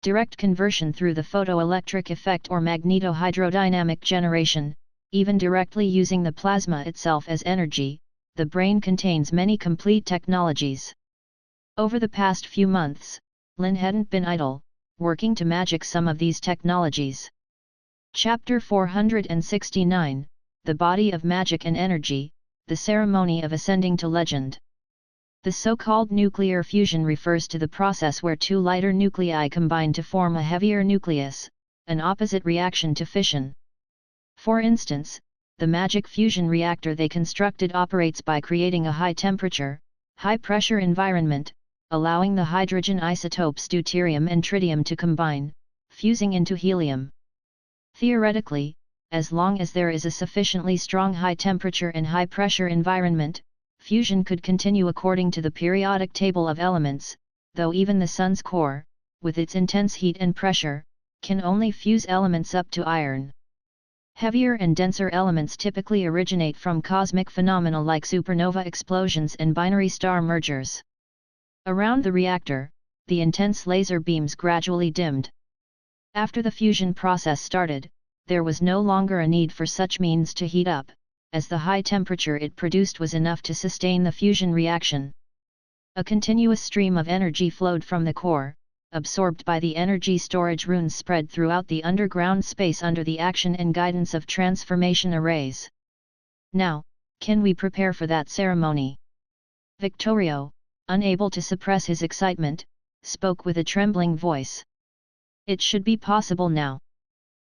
Direct conversion through the photoelectric effect or magnetohydrodynamic generation, even directly using the plasma itself as energy, the brain contains many complete technologies. Over the past few months, Lynn hadn't been idle, working to magic some of these technologies. Chapter 469, The Body of Magic and Energy, the Ceremony of Ascending to Legend. The so-called nuclear fusion refers to the process where two lighter nuclei combine to form a heavier nucleus, an opposite reaction to fission. For instance, the magic fusion reactor they constructed operates by creating a high-temperature, high-pressure environment, allowing the hydrogen isotopes deuterium and tritium to combine, fusing into helium. Theoretically, as long as there is a sufficiently strong high-temperature and high-pressure environment, fusion could continue according to the periodic table of elements, though even the Sun's core, with its intense heat and pressure, can only fuse elements up to iron. Heavier and denser elements typically originate from cosmic phenomena like supernova explosions and binary star mergers. Around the reactor, the intense laser beams gradually dimmed. After the fusion process started, there was no longer a need for such means to heat up, as the high temperature it produced was enough to sustain the fusion reaction. A continuous stream of energy flowed from the core, absorbed by the energy storage runes spread throughout the underground space under the action and guidance of transformation arrays. Now, can we prepare for that ceremony? Victorio, unable to suppress his excitement, spoke with a trembling voice. It should be possible now.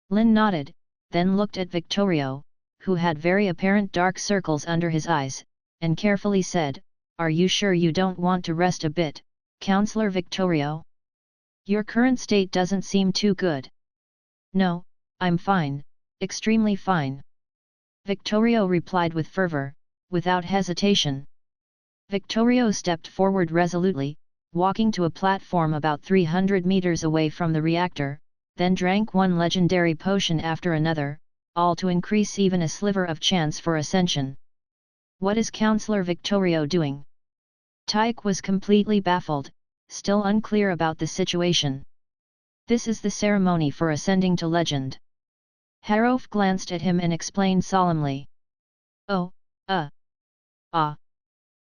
Lynn nodded, then looked at Victorio, who had very apparent dark circles under his eyes, and carefully said, "Are you sure you don't want to rest a bit, Counselor Victorio? Your current state doesn't seem too good." "No, I'm fine, extremely fine," Victorio replied with fervor, without hesitation. Victorio stepped forward resolutely, walking to a platform about 300 meters away from the reactor, then drank one legendary potion after another, all to increase even a sliver of chance for ascension. "What is Counselor Victorio doing?" Tyke was completely baffled, still unclear about the situation. "This is the ceremony for ascending to legend." Harof glanced at him and explained solemnly. "Oh, ah."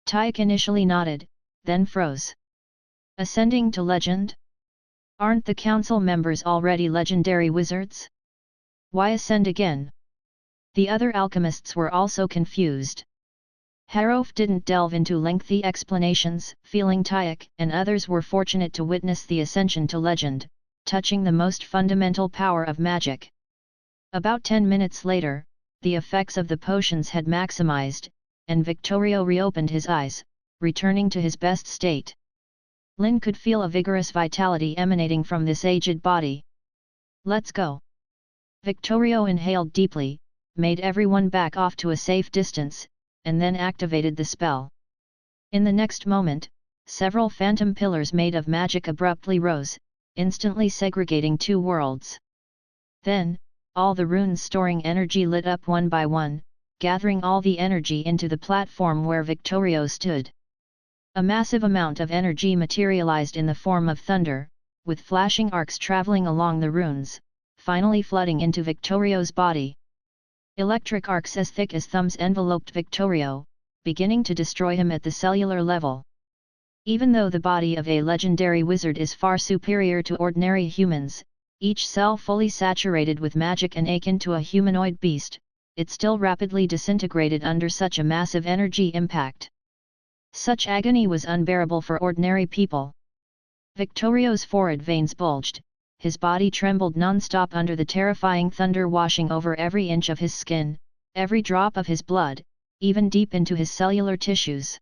Tyke initially nodded, then froze. "Ascending to legend? Aren't the council members already legendary wizards? Why ascend again?" The other alchemists were also confused. Harof didn't delve into lengthy explanations, feeling Tyke and others were fortunate to witness the ascension to legend, touching the most fundamental power of magic. About 10 minutes later, the effects of the potions had maximized, and Victorio reopened his eyes, returning to his best state. Lynn could feel a vigorous vitality emanating from this aged body. "Let's go." Victorio inhaled deeply, made everyone back off to a safe distance, and then activated the spell. In the next moment, several phantom pillars made of magic abruptly rose, instantly segregating two worlds. Then, all the runes storing energy lit up one by one, gathering all the energy into the platform where Victorio stood. A massive amount of energy materialized in the form of thunder, with flashing arcs traveling along the runes, finally flooding into Victorio's body. Electric arcs as thick as thumbs enveloped Victorio, beginning to destroy him at the cellular level. Even though the body of a legendary wizard is far superior to ordinary humans, each cell fully saturated with magic and akin to a humanoid beast, it still rapidly disintegrated under such a massive energy impact. Such agony was unbearable for ordinary people. Victorio's forehead veins bulged, his body trembled non-stop under the terrifying thunder washing over every inch of his skin, every drop of his blood, even deep into his cellular tissues.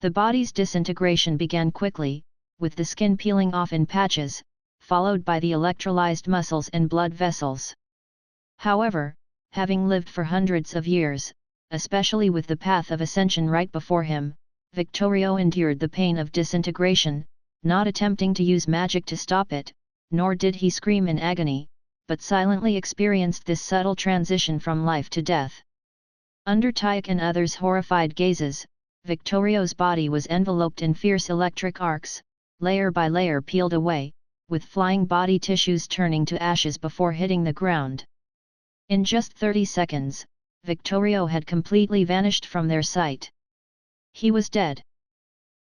The body's disintegration began quickly, with the skin peeling off in patches, followed by the electrolyzed muscles and blood vessels. However, having lived for hundreds of years, especially with the path of ascension right before him, Victorio endured the pain of disintegration, not attempting to use magic to stop it, nor did he scream in agony, but silently experienced this subtle transition from life to death. Under Tyke and others' horrified gazes, Victorio's body was enveloped in fierce electric arcs, layer by layer peeled away, with flying body tissues turning to ashes before hitting the ground. In just 30 seconds, Victorio had completely vanished from their sight. He was dead.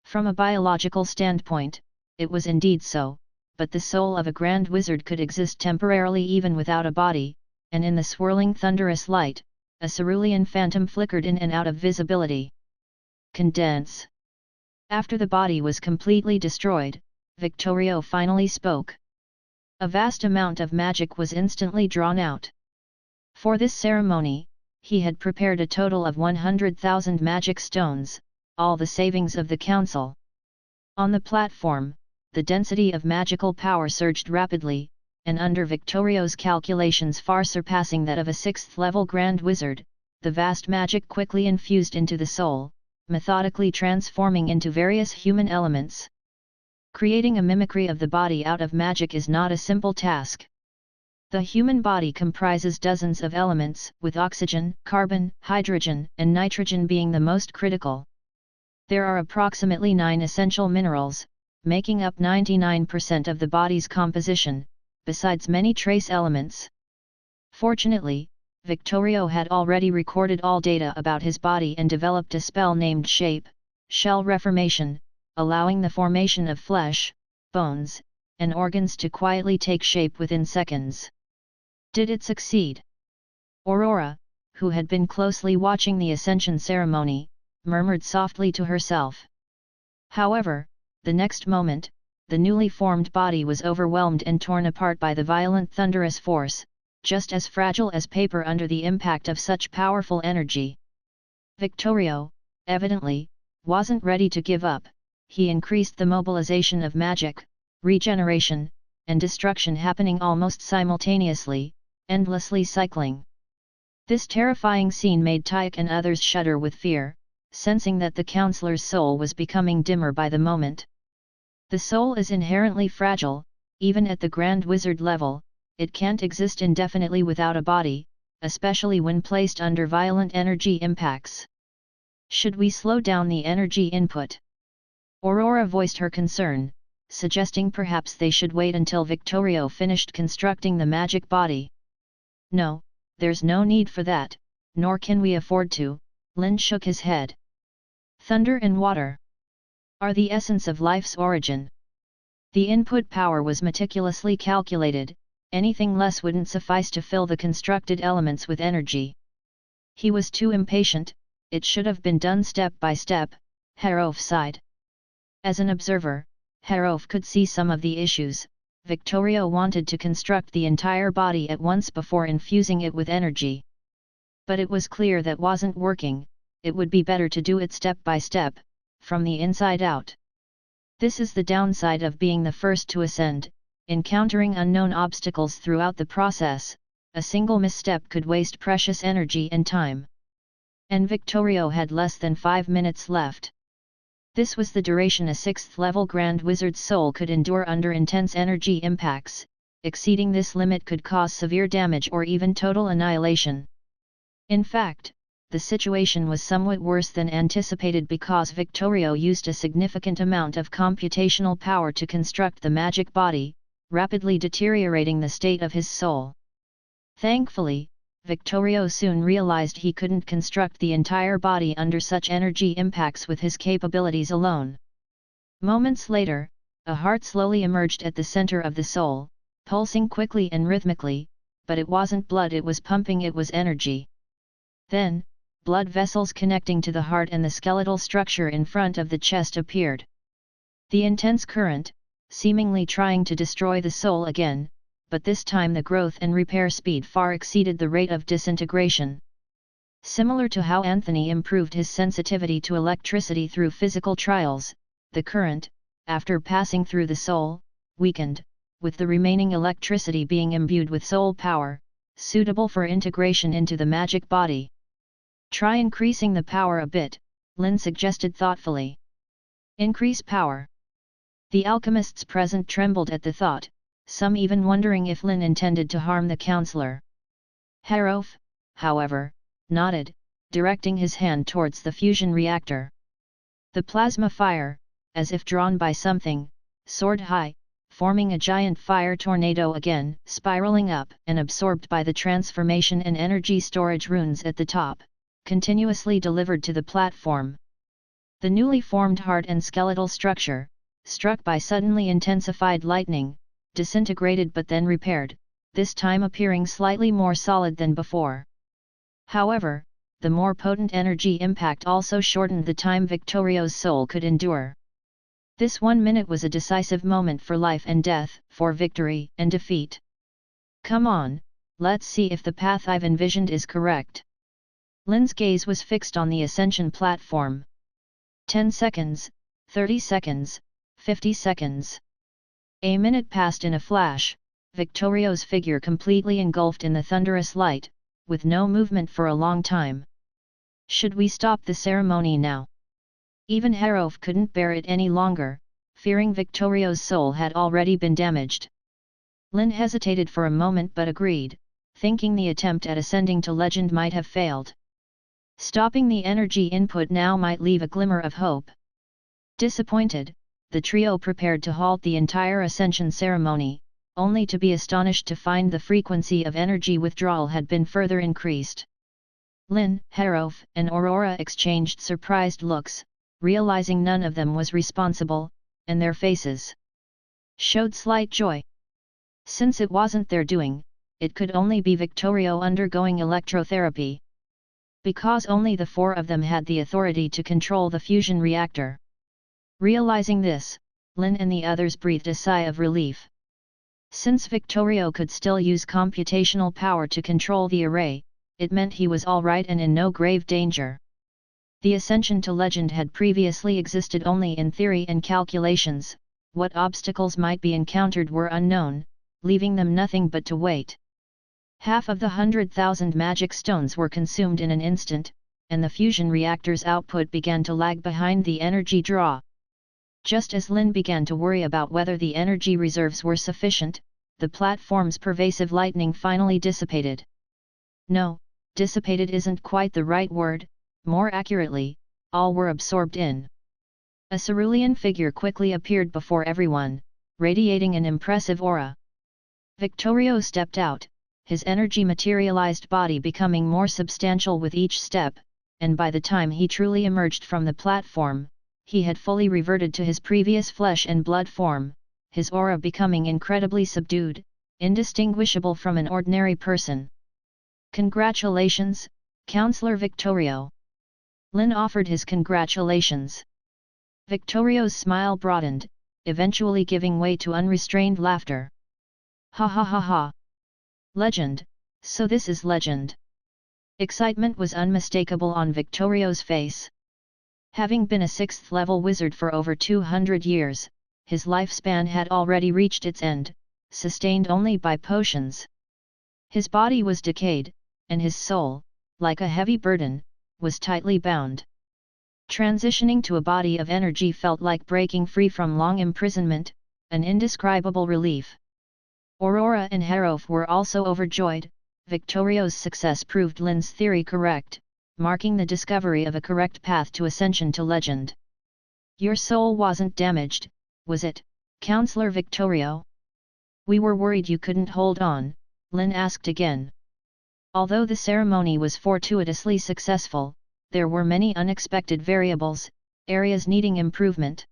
From a biological standpoint, it was indeed so, but the soul of a grand wizard could exist temporarily even without a body, and in the swirling thunderous light, a cerulean phantom flickered in and out of visibility. Condense. After the body was completely destroyed, Victorio finally spoke. A vast amount of magic was instantly drawn out. For this ceremony, he had prepared a total of 100,000 magic stones, all the savings of the council. On the platform, the density of magical power surged rapidly, and under Victorio's calculations far surpassing that of a 6th-level Grand Wizard, the vast magic quickly infused into the soul, methodically transforming into various human elements. Creating a mimicry of the body out of magic is not a simple task. The human body comprises dozens of elements, with oxygen, carbon, hydrogen, and nitrogen being the most critical. There are approximately 9 essential minerals, making up 99% of the body's composition, besides many trace elements. Fortunately, Victorio had already recorded all data about his body and developed a spell named Shape, Shell Reformation, allowing the formation of flesh, bones, and organs to quietly take shape within seconds. Did it succeed? Aurora, who had been closely watching the ascension ceremony, murmured softly to herself. However, the next moment, the newly formed body was overwhelmed and torn apart by the violent thunderous force, just as fragile as paper under the impact of such powerful energy. Victorio, evidently, wasn't ready to give up. He increased the mobilization of magic, regeneration, and destruction happening almost simultaneously, endlessly cycling. This terrifying scene made Tyke and others shudder with fear, sensing that the counselor's soul was becoming dimmer by the moment. The soul is inherently fragile, even at the Grand Wizard level, it can't exist indefinitely without a body, especially when placed under violent energy impacts. Should we slow down the energy input? Aurora voiced her concern, suggesting perhaps they should wait until Victorio finished constructing the magic body. No, there's no need for that, nor can we afford to, Lynn shook his head. Thunder and water are the essence of life's origin. The input power was meticulously calculated, anything less wouldn't suffice to fill the constructed elements with energy. He was too impatient, it should have been done step by step, Harof sighed. As an observer, Harof could see some of the issues. Victorio wanted to construct the entire body at once before infusing it with energy. But it was clear that wasn't working, it would be better to do it step by step, from the inside out. This is the downside of being the first to ascend, encountering unknown obstacles throughout the process. A single misstep could waste precious energy and time. And Victorio had less than 5 minutes left. This was the duration a 6th-level Grand Wizard's soul could endure under intense energy impacts. Exceeding this limit could cause severe damage or even total annihilation. In fact, the situation was somewhat worse than anticipated because Victorio used a significant amount of computational power to construct the magic body, rapidly deteriorating the state of his soul. Thankfully, Victorio soon realized he couldn't construct the entire body under such energy impacts with his capabilities alone. Moments later, a heart slowly emerged at the center of the soul, pulsing quickly and rhythmically, but it wasn't blood it was pumping, it was energy. Then, blood vessels connecting to the heart and the skeletal structure in front of the chest appeared. The intense current, seemingly trying to destroy the soul again, but this time the growth and repair speed far exceeded the rate of disintegration. Similar to how Anthony improved his sensitivity to electricity through physical trials, the current, after passing through the soul, weakened, with the remaining electricity being imbued with soul power, suitable for integration into the magic body. Try increasing the power a bit, Lynn suggested thoughtfully. Increase power. The alchemists present trembled at the thought, some even wondering if Lynn intended to harm the counselor. Harof, however, nodded, directing his hand towards the fusion reactor. The plasma fire, as if drawn by something, soared high, forming a giant fire tornado again, spiraling up and absorbed by the transformation and energy storage runes at the top, continuously delivered to the platform. The newly formed heart and skeletal structure, struck by suddenly intensified lightning, disintegrated but then repaired, this time appearing slightly more solid than before. However, the more potent energy impact also shortened the time Victorio's soul could endure. This 1 minute was a decisive moment for life and death, for victory and defeat. Come on, let's see if the path I've envisioned is correct. Lynn's gaze was fixed on the ascension platform. 10 seconds, 30 seconds, 50 seconds. A minute passed in a flash, Victorio's figure completely engulfed in the thunderous light, with no movement for a long time. Should we stop the ceremony now? Even Harof couldn't bear it any longer, fearing Victorio's soul had already been damaged. Lynn hesitated for a moment but agreed, thinking the attempt at ascending to legend might have failed. Stopping the energy input now might leave a glimmer of hope. Disappointed, the trio prepared to halt the entire ascension ceremony, only to be astonished to find the frequency of energy withdrawal had been further increased. Lynn, Harof, and Aurora exchanged surprised looks, realizing none of them was responsible, and their faces showed slight joy. Since it wasn't their doing, it could only be Victorio undergoing electrotherapy. Because only the 4 of them had the authority to control the fusion reactor. Realizing this, Lynn and the others breathed a sigh of relief. Since Victorio could still use computational power to control the array, it meant he was all right and in no grave danger. The ascension to legend had previously existed only in theory and calculations, what obstacles might be encountered were unknown, leaving them nothing but to wait. Half of the 100,000 magic stones were consumed in an instant, and the fusion reactor's output began to lag behind the energy draw. Just as Lynn began to worry about whether the energy reserves were sufficient, the platform's pervasive lightning finally dissipated. No, dissipated isn't quite the right word, more accurately, all were absorbed in. A cerulean figure quickly appeared before everyone, radiating an impressive aura. Victorio stepped out, his energy-materialized body becoming more substantial with each step, and by the time he truly emerged from the platform, he had fully reverted to his previous flesh and blood form, his aura becoming incredibly subdued, indistinguishable from an ordinary person. Congratulations, Counselor Victorio. Lynn offered his congratulations. Victorio's smile broadened, eventually giving way to unrestrained laughter. Ha ha ha ha. Legend, so this is legend. Excitement was unmistakable on Victorio's face. Having been a 6th-level wizard for over 200 years, his lifespan had already reached its end, sustained only by potions. His body was decayed, and his soul, like a heavy burden, was tightly bound. Transitioning to a body of energy felt like breaking free from long imprisonment, an indescribable relief. Aurora and Harof were also overjoyed. Victorio's success proved Lynn's theory correct, marking the discovery of a correct path to ascension to legend. Your soul wasn't damaged, was it, Counselor Victorio? We were worried you couldn't hold on, Lynn asked again. Although the ceremony was fortuitously successful, there were many unexpected variables, areas needing improvement.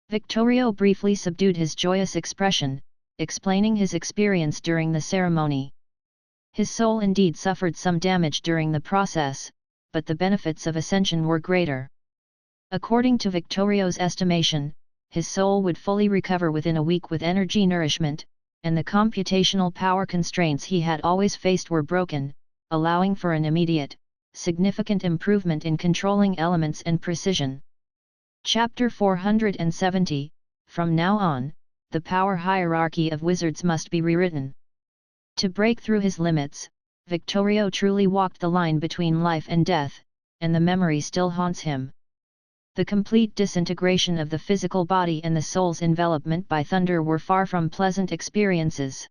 Victorio briefly subdued his joyous expression, explaining his experience during the ceremony. His soul indeed suffered some damage during the process, but the benefits of ascension were greater. According to Victorio's estimation, his soul would fully recover within a week with energy nourishment, and the computational power constraints he had always faced were broken, allowing for an immediate, significant improvement in controlling elements and precision. Chapter 470, From now on, the power hierarchy of wizards must be rewritten. To break through his limits, Victorio truly walked the line between life and death, and the memory still haunts him. The complete disintegration of the physical body and the soul's envelopment by thunder were far from pleasant experiences.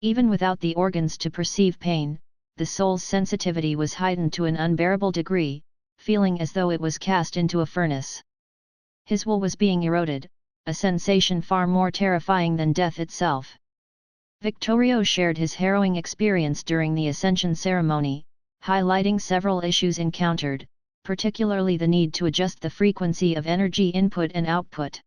Even without the organs to perceive pain, the soul's sensitivity was heightened to an unbearable degree, feeling as though it was cast into a furnace. His will was being eroded, a sensation far more terrifying than death itself. Victorio shared his harrowing experience during the Ascension ceremony, highlighting several issues encountered, particularly the need to adjust the frequency of energy input and output.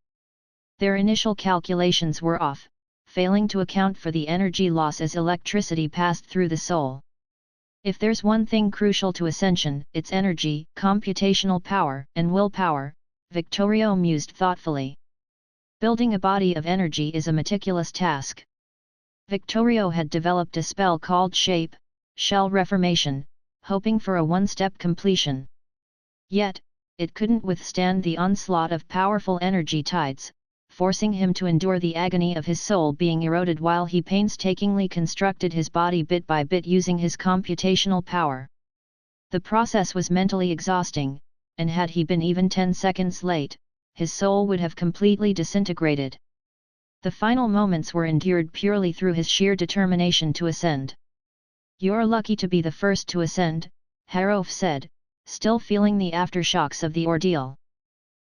Their initial calculations were off, failing to account for the energy loss as electricity passed through the soul. If there's one thing crucial to ascension, it's energy, computational power, and willpower, Victorio mused thoughtfully. Building a body of energy is a meticulous task. Victorio had developed a spell called Shell Reformation, hoping for a one-step completion. Yet, it couldn't withstand the onslaught of powerful energy tides, forcing him to endure the agony of his soul being eroded while he painstakingly constructed his body bit by bit using his computational power. The process was mentally exhausting, and had he been even 10 seconds late, his soul would have completely disintegrated. The final moments were endured purely through his sheer determination to ascend. "You're lucky to be the first to ascend," Harof said, still feeling the aftershocks of the ordeal.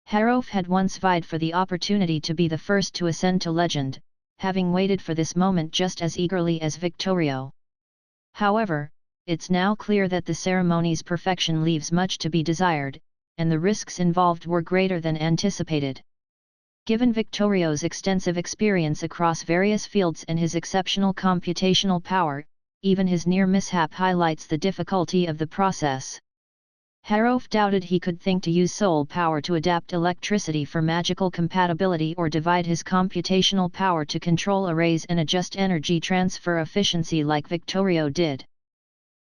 Harof had once vied for the opportunity to be the first to ascend to legend, having waited for this moment just as eagerly as Victorio. However, it's now clear that the ceremony's perfection leaves much to be desired, and the risks involved were greater than anticipated. Given Victorio's extensive experience across various fields and his exceptional computational power, even his near mishap highlights the difficulty of the process. Harof doubted he could think to use soul power to adapt electricity for magical compatibility or divide his computational power to control arrays and adjust energy transfer efficiency like Victorio did.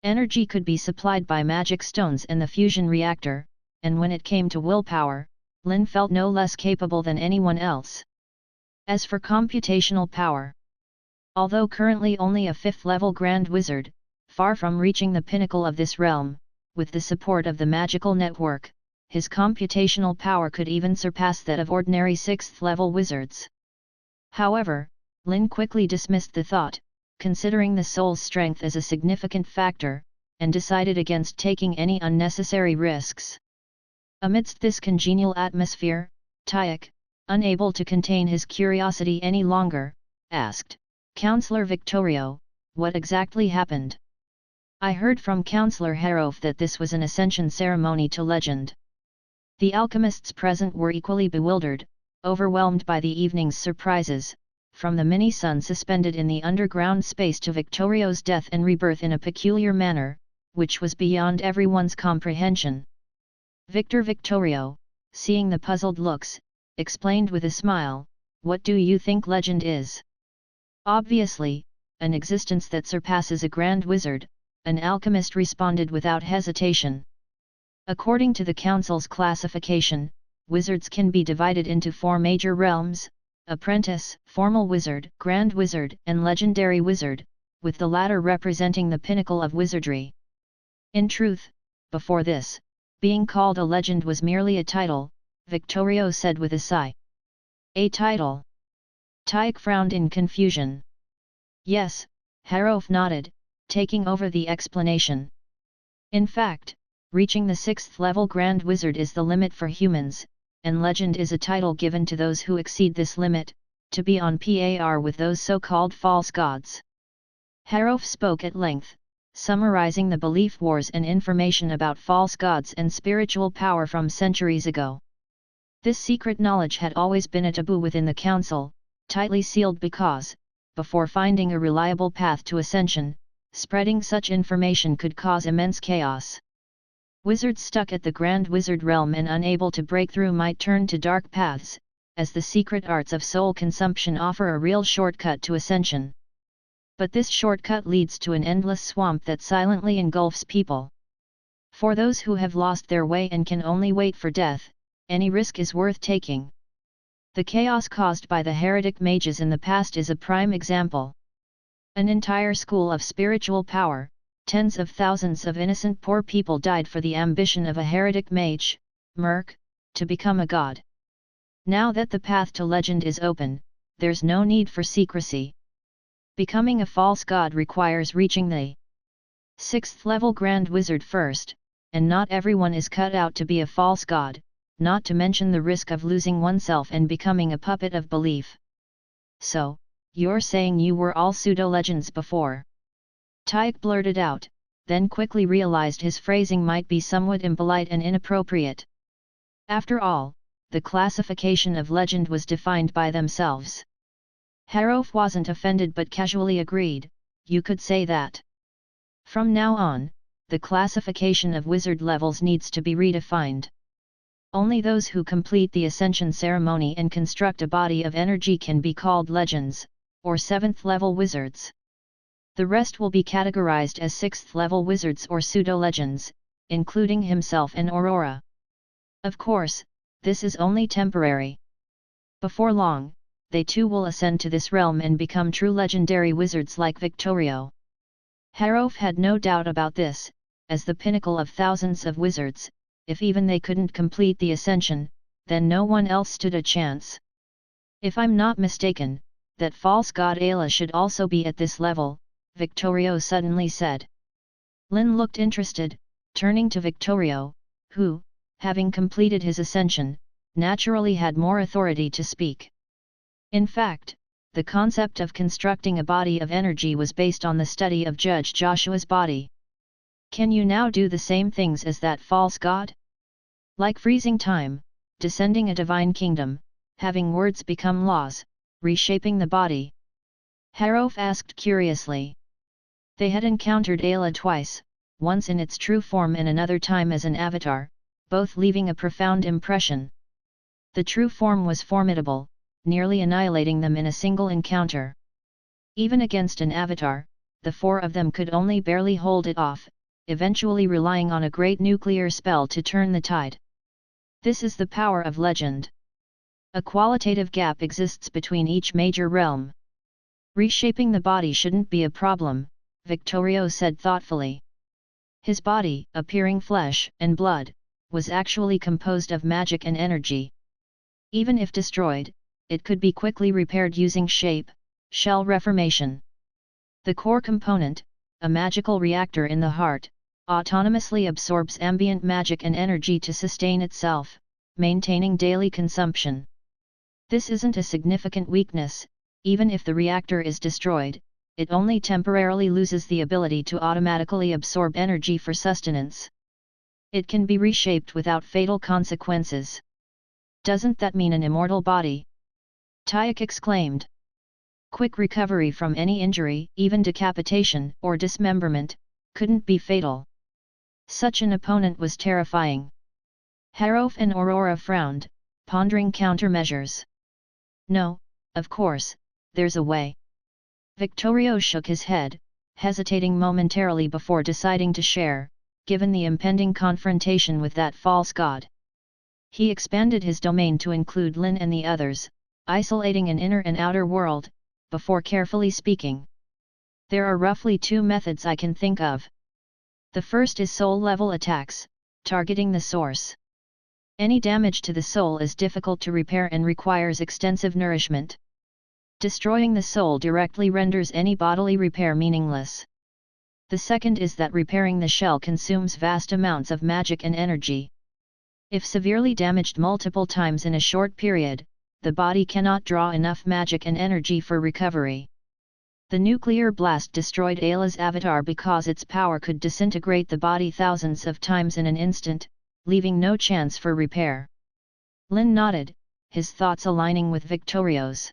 Energy could be supplied by magic stones and the fusion reactor, and when it came to willpower, Lynn felt no less capable than anyone else. As for computational power, although currently only a 5th-level Grand Wizard, far from reaching the pinnacle of this realm, with the support of the magical network, his computational power could even surpass that of ordinary 6th-level wizards. However, Lynn quickly dismissed the thought, considering the soul's strength as a significant factor, and decided against taking any unnecessary risks. Amidst this congenial atmosphere, Tyack, unable to contain his curiosity any longer, asked, "Counselor Victorio, what exactly happened?" "I heard from Counselor Harof that this was an ascension ceremony to legend." The alchemists present were equally bewildered, overwhelmed by the evening's surprises, from the mini-sun suspended in the underground space to Victorio's death and rebirth in a peculiar manner, which was beyond everyone's comprehension. Victorio, seeing the puzzled looks, explained with a smile, "What do you think legend is?" "Obviously, an existence that surpasses a grand wizard," an alchemist responded without hesitation. "According to the Council's classification, wizards can be divided into 4 major realms: apprentice, formal wizard, grand wizard, and legendary wizard, with the latter representing the pinnacle of wizardry. In truth, before this, being called a legend was merely a title," Victorio said with a sigh. "A title?" Tyack frowned in confusion. "Yes," Harof nodded, taking over the explanation. "In fact, reaching the 6th-level Grand Wizard is the limit for humans, and legend is a title given to those who exceed this limit, to be on par with those so-called false gods." Harof spoke at length, summarizing the belief wars and information about false gods and spiritual power from centuries ago. This secret knowledge had always been a taboo within the Council, tightly sealed because, before finding a reliable path to ascension, spreading such information could cause immense chaos. Wizards stuck at the Grand Wizard realm and unable to break through might turn to dark paths, as the secret arts of soul consumption offer a real shortcut to ascension. But this shortcut leads to an endless swamp that silently engulfs people. For those who have lost their way and can only wait for death, any risk is worth taking. The chaos caused by the heretic mages in the past is a prime example. An entire school of spiritual power, tens of thousands of innocent poor people died for the ambition of a heretic mage, Merc, to become a god. Now that the path to legend is open, there's no need for secrecy. Becoming a false god requires reaching the 6th level Grand Wizard first, and not everyone is cut out to be a false god, not to mention the risk of losing oneself and becoming a puppet of belief. So, you're saying you were all pseudo-legends before? Tyke blurted out, then quickly realized his phrasing might be somewhat impolite and inappropriate. After all, the classification of legend was defined by themselves. Harof wasn't offended but casually agreed, you could say that. From now on, the classification of wizard levels needs to be redefined. Only those who complete the ascension ceremony and construct a body of energy can be called legends, or 7th level wizards. The rest will be categorized as 6th level wizards or pseudo-legends, including himself and Aurora. Of course, this is only temporary. Before long, they too will ascend to this realm and become true legendary wizards like Victorio. Harof had no doubt about this, as the pinnacle of thousands of wizards. If even they couldn't complete the ascension, then no one else stood a chance. If I'm not mistaken, that false god Ayla should also be at this level, Victorio suddenly said. Lynn looked interested, turning to Victorio, who, having completed his ascension, naturally had more authority to speak. In fact, the concept of constructing a body of energy was based on the study of Judge Joshua's body. Can you now do the same things as that false god? Like freezing time, descending a divine kingdom, having words become laws, reshaping the body? Harof asked curiously. They had encountered Ayla twice, once in its true form and another time as an avatar, both leaving a profound impression. The true form was formidable, nearly annihilating them in a single encounter. Even against an avatar, the four of them could only barely hold it off, eventually relying on a great nuclear spell to turn the tide. This is the power of legend. A qualitative gap exists between each major realm. Reshaping the body shouldn't be a problem, Victorio said thoughtfully. His body, appearing flesh and blood, was actually composed of magic and energy. Even if destroyed, it could be quickly repaired using shell reformation. The core component, a magical reactor in the heart, autonomously absorbs ambient magic and energy to sustain itself, maintaining daily consumption. This isn't a significant weakness. Even if the reactor is destroyed, it only temporarily loses the ability to automatically absorb energy for sustenance. It can be reshaped without fatal consequences. Doesn't that mean an immortal body? Tyke exclaimed. Quick recovery from any injury, even decapitation or dismemberment, couldn't be fatal. Such an opponent was terrifying. Harof and Aurora frowned, pondering countermeasures. No, of course, there's a way. Victorio shook his head, hesitating momentarily before deciding to share, given the impending confrontation with that false god. He expanded his domain to include Lynn and the others, isolating an inner and outer world, before carefully speaking. There are roughly two methods I can think of. The first is soul-level attacks, targeting the source. Any damage to the soul is difficult to repair and requires extensive nourishment. Destroying the soul directly renders any bodily repair meaningless. The second is that repairing the shell consumes vast amounts of magic and energy. If severely damaged multiple times in a short period, the body cannot draw enough magic and energy for recovery. The nuclear blast destroyed Ayla's avatar because its power could disintegrate the body thousands of times in an instant, leaving no chance for repair. Lynn nodded, his thoughts aligning with Victorio's.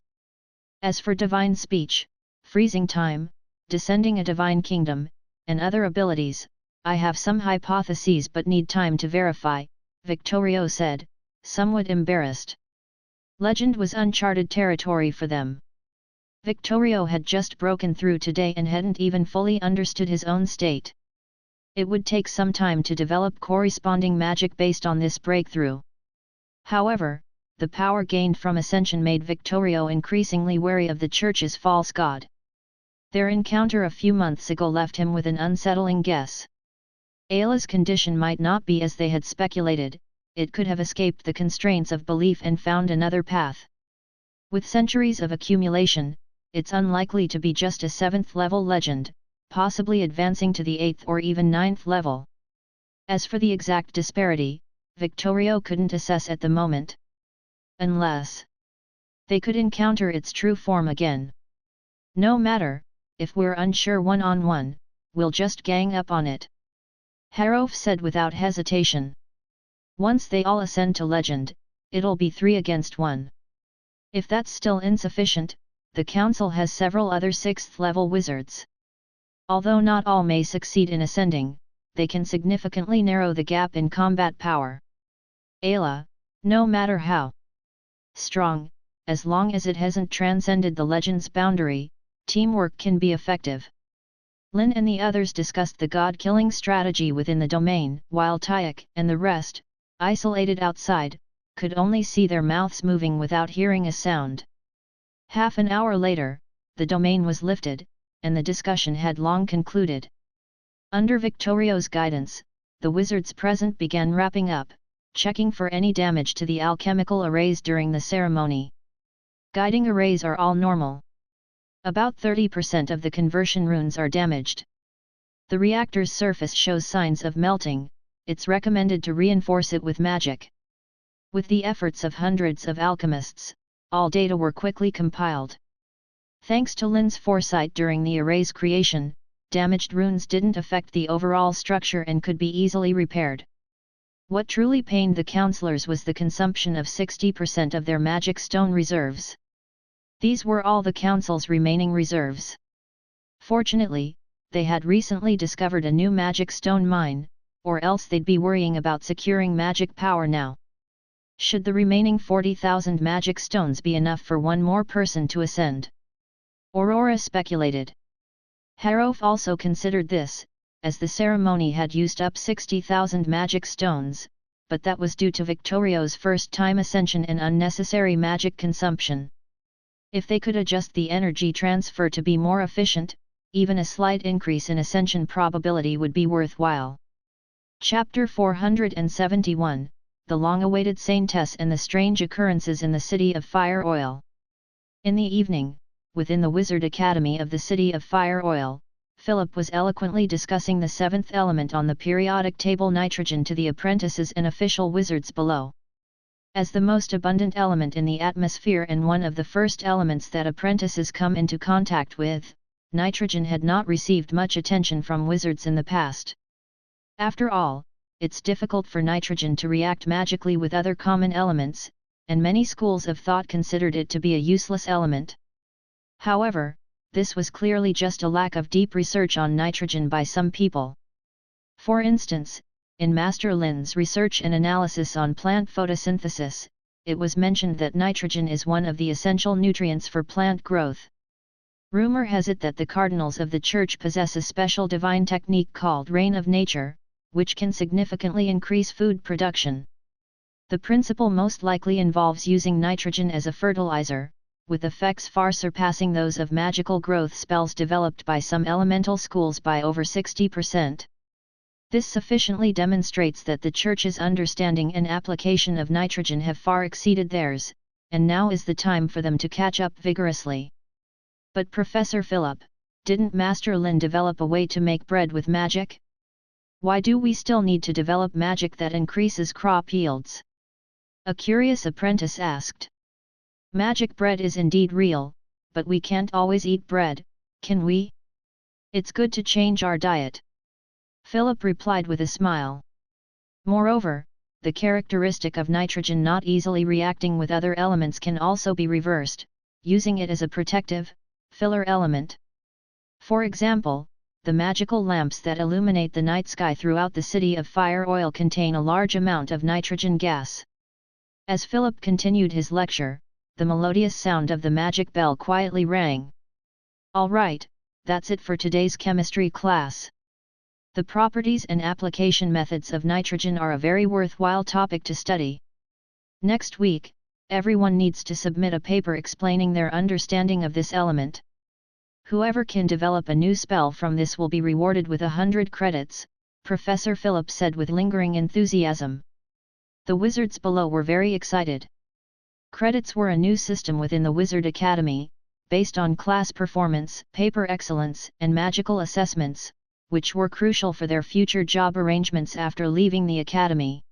As for divine speech, freezing time, descending a divine kingdom, and other abilities, I have some hypotheses but need time to verify, Victorio said, somewhat embarrassed. Legend was uncharted territory for them. Victorio had just broken through today and hadn't even fully understood his own state. It would take some time to develop corresponding magic based on this breakthrough. However, the power gained from ascension made Victorio increasingly wary of the Church's false god. Their encounter a few months ago left him with an unsettling guess. Ayla's condition might not be as they had speculated, it could have escaped the constraints of belief and found another path. With centuries of accumulation, it's unlikely to be just a 7th level legend, possibly advancing to the 8th or even 9th level. As for the exact disparity, Victorio couldn't assess at the moment. Unless they could encounter its true form again. No matter, if we're unsure one-on-one, we'll just gang up on it. Harof said without hesitation. Once they all ascend to legend, it'll be 3 against 1. If that's still insufficient, the Council has several other 6th level wizards. Although not all may succeed in ascending, they can significantly narrow the gap in combat power. Ayla, no matter how strong, as long as it hasn't transcended the legend's boundary, teamwork can be effective. Lynn and the others discussed the god-killing strategy within the domain, while Tayek and the rest, isolated outside, could only see their mouths moving without hearing a sound. Half an hour later, the domain was lifted, and the discussion had long concluded. Under Victorio's guidance, the wizards present began wrapping up, checking for any damage to the alchemical arrays during the ceremony. Guiding arrays are all normal. About 30% of the conversion runes are damaged. The reactor's surface shows signs of melting, it's recommended to reinforce it with magic. With the efforts of hundreds of alchemists, all data were quickly compiled. Thanks to Lynn's foresight during the array's creation, damaged runes didn't affect the overall structure and could be easily repaired. What truly pained the counselors was the consumption of 60% of their magic stone reserves. These were all the council's remaining reserves. Fortunately, they had recently discovered a new magic stone mine, or else they'd be worrying about securing magic power now. Should the remaining 40,000 magic stones be enough for one more person to ascend? Aurora speculated. Harof also considered this, as the ceremony had used up 60,000 magic stones, but that was due to Victorio's first-time ascension and unnecessary magic consumption. If they could adjust the energy transfer to be more efficient, even a slight increase in ascension probability would be worthwhile. Chapter 471, The Long-Awaited Saintess and the Strange Occurrences in the City of Fire Oil. In the evening, within the Wizard Academy of the City of Fire Oil, Philip was eloquently discussing the 7th element on the periodic table nitrogen to the apprentices and official wizards below. As the most abundant element in the atmosphere and one of the first elements that apprentices come into contact with, nitrogen had not received much attention from wizards in the past. After all, it's difficult for nitrogen to react magically with other common elements, and many schools of thought considered it to be a useless element. However, this was clearly just a lack of deep research on nitrogen by some people. For instance, in Master Lynn's research and analysis on plant photosynthesis, it was mentioned that nitrogen is one of the essential nutrients for plant growth. Rumor has it that the cardinals of the Church possess a special divine technique called rain of nature, which can significantly increase food production. The principle most likely involves using nitrogen as a fertilizer, with effects far surpassing those of magical growth spells developed by some elemental schools by over 60%. This sufficiently demonstrates that the Church's understanding and application of nitrogen have far exceeded theirs, and now is the time for them to catch up vigorously. But Professor Philip, didn't Master Lynn develop a way to make bread with magic? Why do we still need to develop magic that increases crop yields? A curious apprentice asked. Magic bread is indeed real, but we can't always eat bread, can we? It's good to change our diet. Philip replied with a smile. Moreover, the characteristic of nitrogen not easily reacting with other elements can also be reversed, using it as a protective, filler element. For example, the magical lamps that illuminate the night sky throughout the City of Fire Oil contain a large amount of nitrogen gas. As Philip continued his lecture, the melodious sound of the magic bell quietly rang. All right, that's it for today's chemistry class. The properties and application methods of nitrogen are a very worthwhile topic to study. Next week, everyone needs to submit a paper explaining their understanding of this element. Whoever can develop a new spell from this will be rewarded with 100 credits, Professor Philip said with lingering enthusiasm. The wizards below were very excited. Credits were a new system within the Wizard Academy, based on class performance, paper excellence, and magical assessments, which were crucial for their future job arrangements after leaving the academy.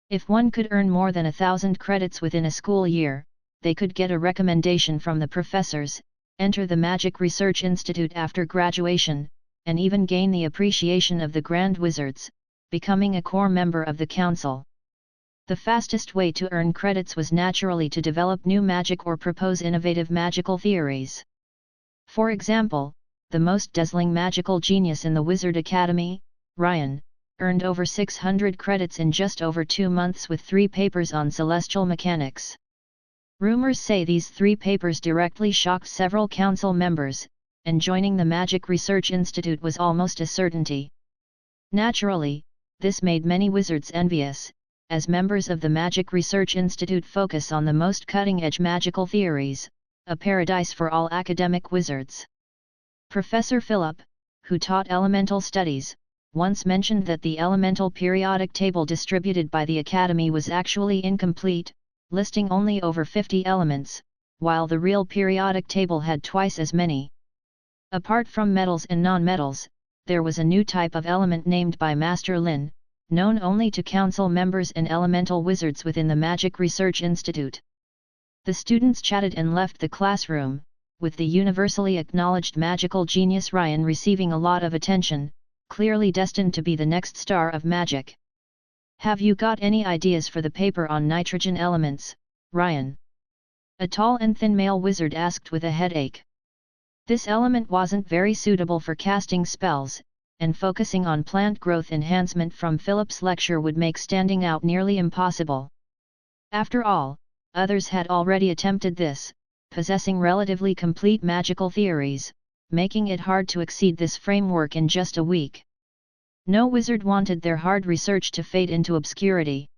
If one could earn more than 1,000 credits within a school year, they could get a recommendation from the professors, enter the Magic Research Institute after graduation, and even gain the appreciation of the Grand Wizards, becoming a core member of the council. The fastest way to earn credits was naturally to develop new magic or propose innovative magical theories. For example, the most dazzling magical genius in the Wizard Academy, Ryan, earned over 600 credits in just over 2 months with 3 papers on celestial mechanics. Rumors say these 3 papers directly shocked several council members, and joining the Magic Research Institute was almost a certainty. Naturally, this made many wizards envious, as members of the Magic Research Institute focus on the most cutting-edge magical theories, a paradise for all academic wizards. Professor Philip, who taught elemental studies, once mentioned that the elemental periodic table distributed by the Academy was actually incomplete, listing only over 50 elements, while the real periodic table had twice as many. Apart from metals and non-metals, there was a new type of element named by Master Lynn, known only to council members and elemental wizards within the Magic Research Institute. The students chatted and left the classroom, with the universally acknowledged magical genius Ryan receiving a lot of attention, clearly destined to be the next star of magic. "Have you got any ideas for the paper on nitrogen elements, Ryan?" a tall and thin male wizard asked with a headache. This element wasn't very suitable for casting spells, and focusing on plant growth enhancement from Philip's lecture would make standing out nearly impossible. After all, others had already attempted this, possessing relatively complete magical theories, making it hard to exceed this framework in just a week. No wizard wanted their hard research to fade into obscurity.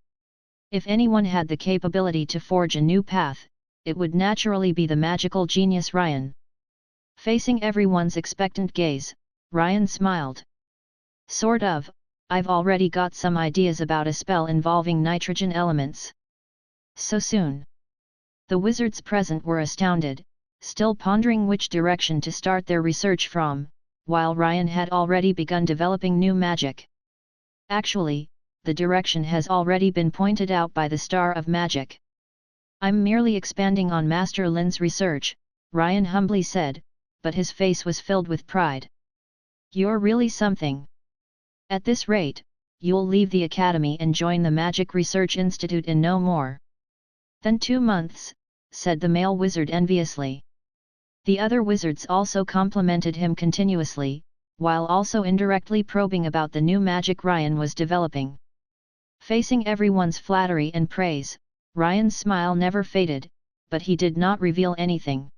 If anyone had the capability to forge a new path, it would naturally be the magical genius Ryan. Facing everyone's expectant gaze, Ryan smiled. "Sort of, I've already got some ideas about a spell involving nitrogen elements." "So soon?" The wizards present were astounded, still pondering which direction to start their research from, while Ryan had already begun developing new magic. "Actually, the direction has already been pointed out by the Star of Magic. I'm merely expanding on Master Lynn's research," Ryan humbly said, but his face was filled with pride. "You're really something. At this rate, you'll leave the academy and join the Magic Research Institute in no more than 2 months, said the male wizard enviously. The other wizards also complimented him continuously, while also indirectly probing about the new magic Ryan was developing. Facing everyone's flattery and praise, Ryan's smile never faded, but he did not reveal anything.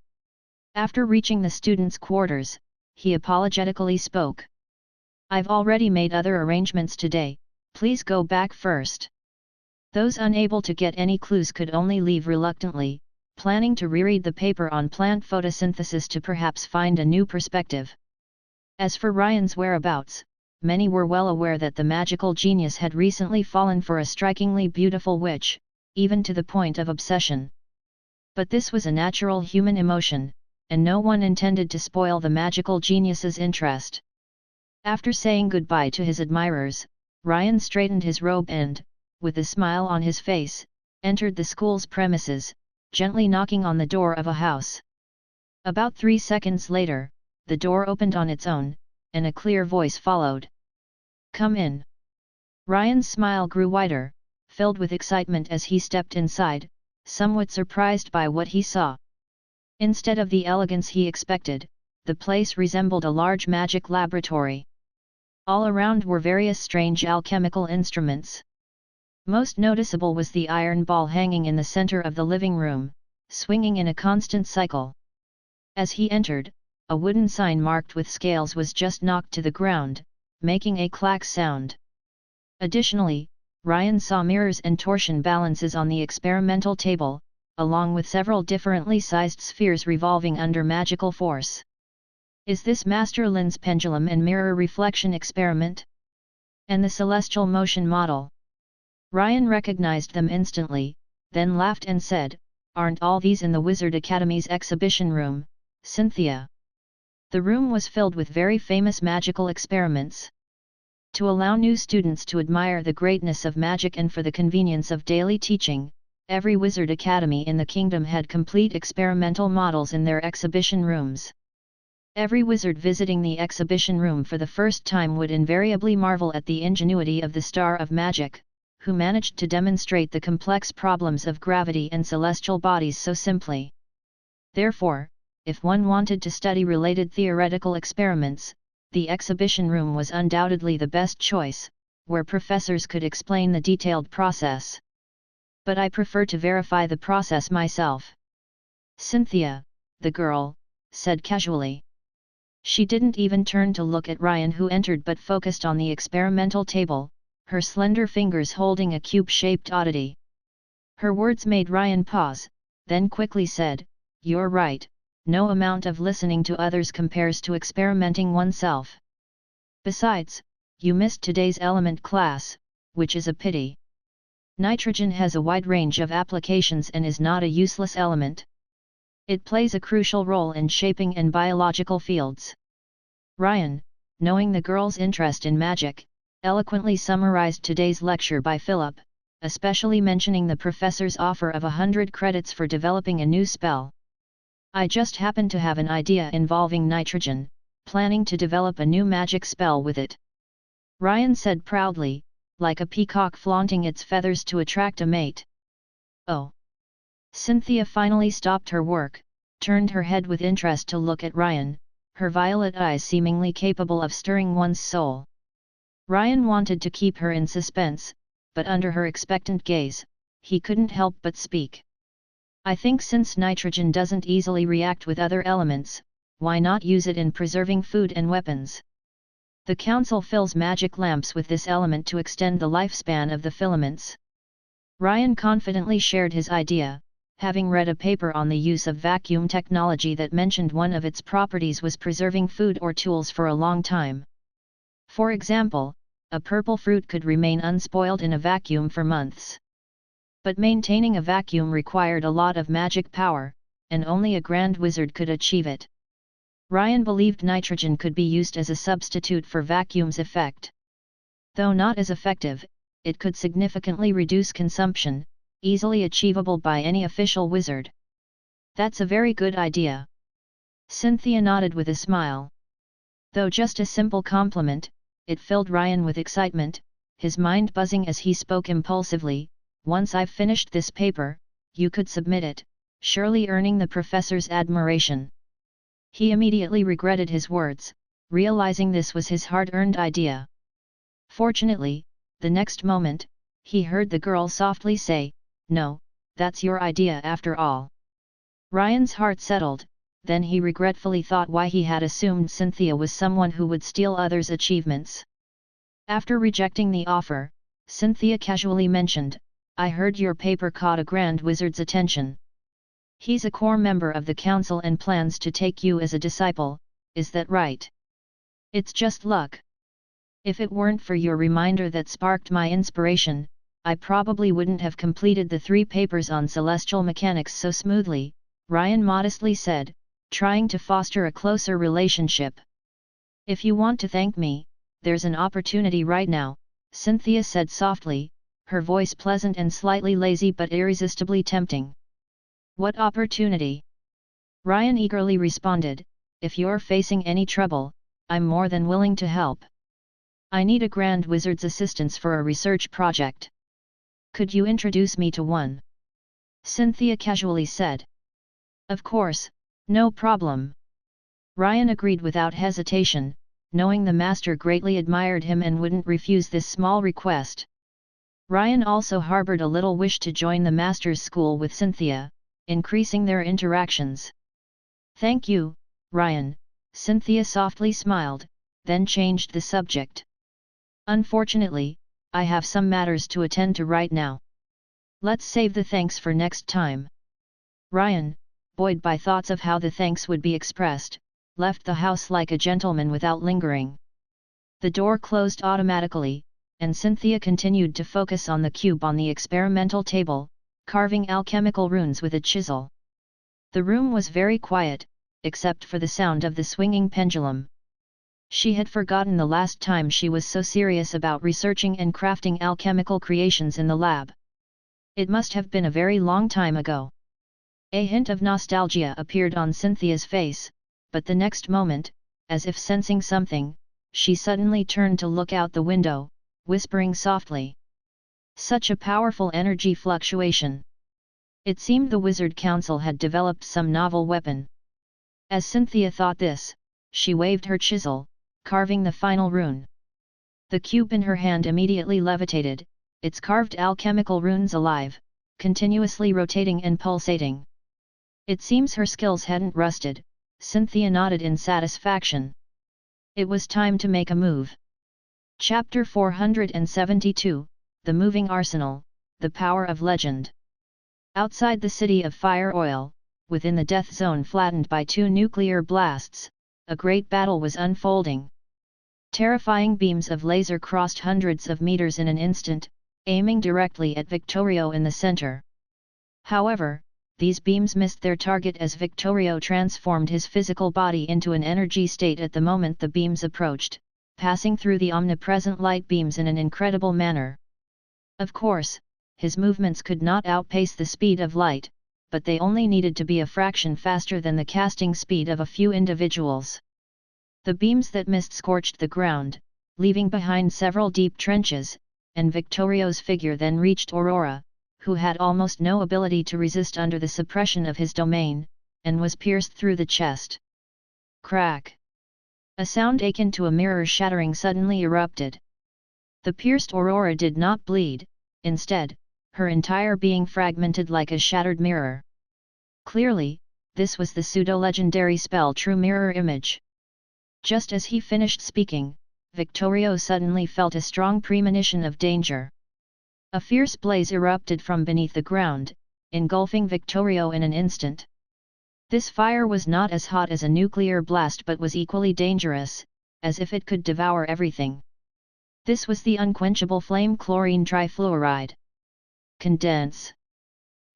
After reaching the students' quarters, he apologetically spoke. "I've already made other arrangements today, please go back first." Those unable to get any clues could only leave reluctantly, planning to reread the paper on plant photosynthesis to perhaps find a new perspective. As for Ryan's whereabouts, many were well aware that the magical genius had recently fallen for a strikingly beautiful witch, even to the point of obsession. But this was a natural human emotion, and no one intended to spoil the magical genius's interest. After saying goodbye to his admirers, Ryan straightened his robe and, with a smile on his face, entered the school's premises, gently knocking on the door of a house. About 3 seconds later, the door opened on its own, and a clear voice followed. "Come in." Ryan's smile grew wider, filled with excitement as he stepped inside, somewhat surprised by what he saw. Instead of the elegance he expected, the place resembled a large magic laboratory. All around were various strange alchemical instruments. Most noticeable was the iron ball hanging in the center of the living room, swinging in a constant cycle. As he entered, a wooden sign marked with scales was just knocked to the ground, making a clack sound. Additionally, Ryan saw mirrors and torsion balances on the experimental table, along with several differently sized spheres revolving under magical force. Is this Master Lynn's pendulum and mirror reflection experiment? And the celestial motion model? Ryan recognized them instantly, then laughed and said, "Aren't all these in the Wizard Academy's exhibition room, Cynthia?" The room was filled with very famous magical experiments. To allow new students to admire the greatness of magic and for the convenience of daily teaching, every Wizard Academy in the kingdom had complete experimental models in their exhibition rooms. Every wizard visiting the exhibition room for the first time would invariably marvel at the ingenuity of the Star of Magic, who managed to demonstrate the complex problems of gravity and celestial bodies so simply. Therefore, if one wanted to study related theoretical experiments, the exhibition room was undoubtedly the best choice, where professors could explain the detailed process. But I prefer to verify the process myself. Cynthia, the girl, said casually. She didn't even turn to look at Ryan, who entered, but focused on the experimental table, her slender fingers holding a cube-shaped oddity. Her words made Ryan pause, then quickly said, "You're right, no amount of listening to others compares to experimenting oneself. Besides, you missed today's element class, which is a pity. Nitrogen has a wide range of applications and is not a useless element. It plays a crucial role in shaping and biological fields." Ryan, knowing the girl's interest in magic, eloquently summarized today's lecture by Philip, especially mentioning the professor's offer of 100 credits for developing a new spell. "I just happen to have an idea involving nitrogen, planning to develop a new magic spell with it," Ryan said proudly, like a peacock flaunting its feathers to attract a mate. "Oh!" Cynthia finally stopped her work, turned her head with interest to look at Ryan, her violet eyes seemingly capable of stirring one's soul. Ryan wanted to keep her in suspense, but under her expectant gaze, he couldn't help but speak. "I think since nitrogen doesn't easily react with other elements, why not use it in preserving food and weapons? The council fills magic lamps with this element to extend the lifespan of the filaments." Ryan confidently shared his idea, having read a paper on the use of vacuum technology that mentioned one of its properties was preserving food or tools for a long time. For example, a purple fruit could remain unspoiled in a vacuum for months. But maintaining a vacuum required a lot of magic power, and only a grand wizard could achieve it. Ryan believed nitrogen could be used as a substitute for vacuum's effect. Though not as effective, it could significantly reduce consumption, easily achievable by any official wizard. "That's a very good idea." Cynthia nodded with a smile. Though just a simple compliment, it filled Ryan with excitement, his mind buzzing as he spoke impulsively, "Once I've finished this paper, you could submit it, surely earning the professor's admiration." He immediately regretted his words, realizing this was his hard-earned idea. Fortunately, the next moment, he heard the girl softly say, "No, that's your idea after all." Ryan's heart settled, then he regretfully thought why he had assumed Cynthia was someone who would steal others' achievements. After rejecting the offer, Cynthia casually mentioned, "I heard your paper caught a grand wizard's attention. He's a core member of the council and plans to take you as a disciple, is that right?" "It's just luck. If it weren't for your reminder that sparked my inspiration, I probably wouldn't have completed the 3 papers on celestial mechanics so smoothly," Ryan modestly said, trying to foster a closer relationship. "If you want to thank me, there's an opportunity right now," Cynthia said softly, her voice pleasant and slightly lazy but irresistibly tempting. "What opportunity?" Ryan eagerly responded, "If you're facing any trouble, I'm more than willing to help. I need a grand wizard's assistance for a research project. Could you introduce me to one?" Cynthia casually said. "Of course, no problem." Ryan agreed without hesitation, knowing the master greatly admired him and wouldn't refuse this small request. Ryan also harbored a little wish to join the master's school with Cynthia, increasing their interactions. "Thank you, Ryan," Cynthia softly smiled, then changed the subject. Unfortunately, I have some matters to attend to right now. Let's save the thanks for next time. Ryan, buoyed by thoughts of how the thanks would be expressed, left the house like a gentleman without lingering. The door closed automatically, and Cynthia continued to focus on the cube on the experimental table, carving alchemical runes with a chisel. The room was very quiet, except for the sound of the swinging pendulum. She had forgotten the last time she was so serious about researching and crafting alchemical creations in the lab. It must have been a very long time ago. A hint of nostalgia appeared on Cynthia's face, but the next moment, as if sensing something, she suddenly turned to look out the window, whispering softly. Such a powerful energy fluctuation. It seemed the Wizard Council had developed some novel weapon. As Cynthia thought this, she waved her chisel, carving the final rune. The cube in her hand immediately levitated, its carved alchemical runes alive, continuously rotating and pulsating. It seems her skills hadn't rusted, Cynthia nodded in satisfaction. It was time to make a move. Chapter 472, The Moving Arsenal, The Power of Legend. Outside the city of Fire Oil, within the death zone flattened by 2 nuclear blasts, a great battle was unfolding. Terrifying beams of laser crossed hundreds of meters in an instant, aiming directly at Victorio in the center. However, these beams missed their target as Victorio transformed his physical body into an energy state at the moment the beams approached, passing through the omnipresent light beams in an incredible manner. Of course, his movements could not outpace the speed of light, but they only needed to be a fraction faster than the casting speed of a few individuals. The beams that missed scorched the ground, leaving behind several deep trenches, and Victorio's figure then reached Aurora, who had almost no ability to resist under the suppression of his domain, and was pierced through the chest. Crack! A sound akin to a mirror shattering suddenly erupted. The pierced Aurora did not bleed, instead, her entire being fragmented like a shattered mirror. Clearly, this was the pseudo-legendary spell True Mirror Image. Just as he finished speaking, Victorio suddenly felt a strong premonition of danger. A fierce blaze erupted from beneath the ground, engulfing Victorio in an instant. This fire was not as hot as a nuclear blast but was equally dangerous, as if it could devour everything. This was the unquenchable flame chlorine trifluoride. Condense.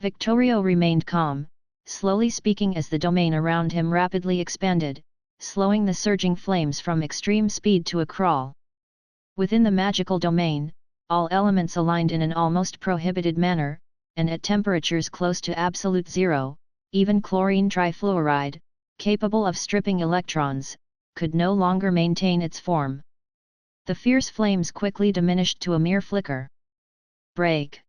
Victorio remained calm, slowly speaking as the domain around him rapidly expanded, slowing the surging flames from extreme speed to a crawl. Within the magical domain, all elements aligned in an almost prohibited manner, and at temperatures close to absolute zero, even chlorine trifluoride, capable of stripping electrons, could no longer maintain its form. The fierce flames quickly diminished to a mere flicker. Break!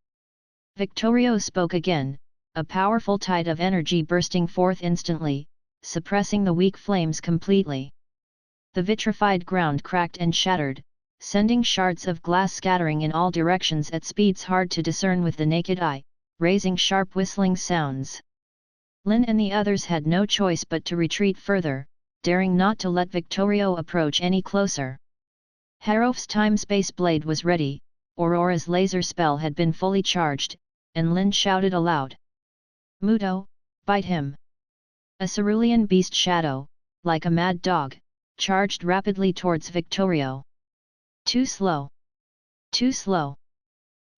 Victorio spoke again, a powerful tide of energy bursting forth instantly, suppressing the weak flames completely. The vitrified ground cracked and shattered, sending shards of glass scattering in all directions at speeds hard to discern with the naked eye, raising sharp whistling sounds. Lynn and the others had no choice but to retreat further, daring not to let Victorio approach any closer. Harof's time-space blade was ready, Aurora's laser spell had been fully charged, and Lynn shouted aloud. Muto, bite him! A cerulean beast shadow, like a mad dog, charged rapidly towards Victorio. Too slow! Too slow!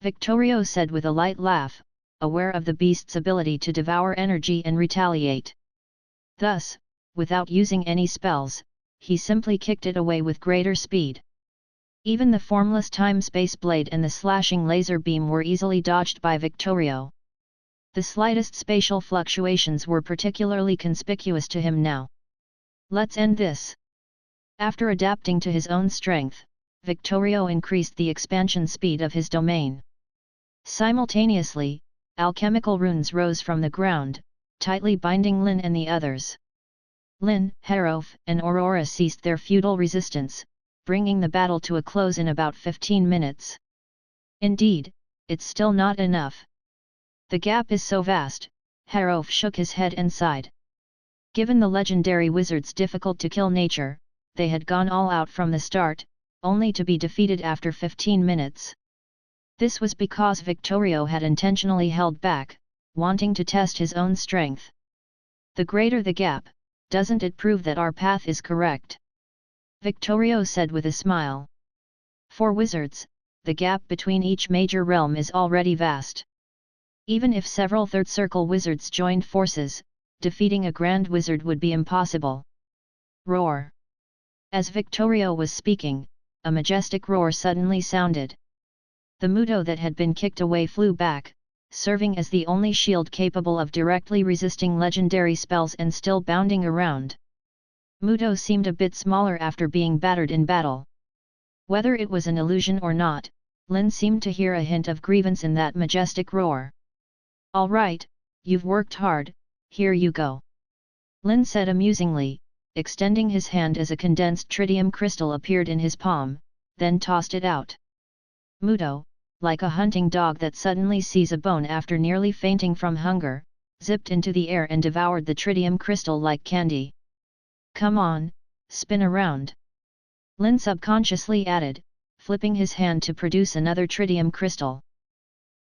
Victorio said with a light laugh, aware of the beast's ability to devour energy and retaliate. Thus, without using any spells, he simply kicked it away with greater speed. Even the formless time-space blade and the slashing laser beam were easily dodged by Victorio. The slightest spatial fluctuations were particularly conspicuous to him now. Let's end this. After adapting to his own strength, Victorio increased the expansion speed of his domain. Simultaneously, alchemical runes rose from the ground, tightly binding Lynn and the others. Lynn, Harof, and Aurora ceased their futile resistance, bringing the battle to a close in about 15 minutes. Indeed, it's still not enough. The gap is so vast, Harof shook his head and sighed. Given the legendary wizard's difficult-to-kill nature, they had gone all out from the start, only to be defeated after 15 minutes. This was because Victorio had intentionally held back, wanting to test his own strength. The greater the gap, doesn't it prove that our path is correct? Victorio said with a smile. For wizards, the gap between each major realm is already vast. Even if several third circle wizards joined forces, defeating a grand wizard would be impossible. Roar! As Victorio was speaking, a majestic roar suddenly sounded. The Muto that had been kicked away flew back, serving as the only shield capable of directly resisting legendary spells and still bounding around. Muto seemed a bit smaller after being battered in battle. Whether it was an illusion or not, Lynn seemed to hear a hint of grievance in that majestic roar. "All right, you've worked hard, here you go," Lynn said amusingly, extending his hand as a condensed tritium crystal appeared in his palm, then tossed it out. Muto, like a hunting dog that suddenly sees a bone after nearly fainting from hunger, zipped into the air and devoured the tritium crystal like candy. "Come on, spin around," Lynn subconsciously added, flipping his hand to produce another tritium crystal.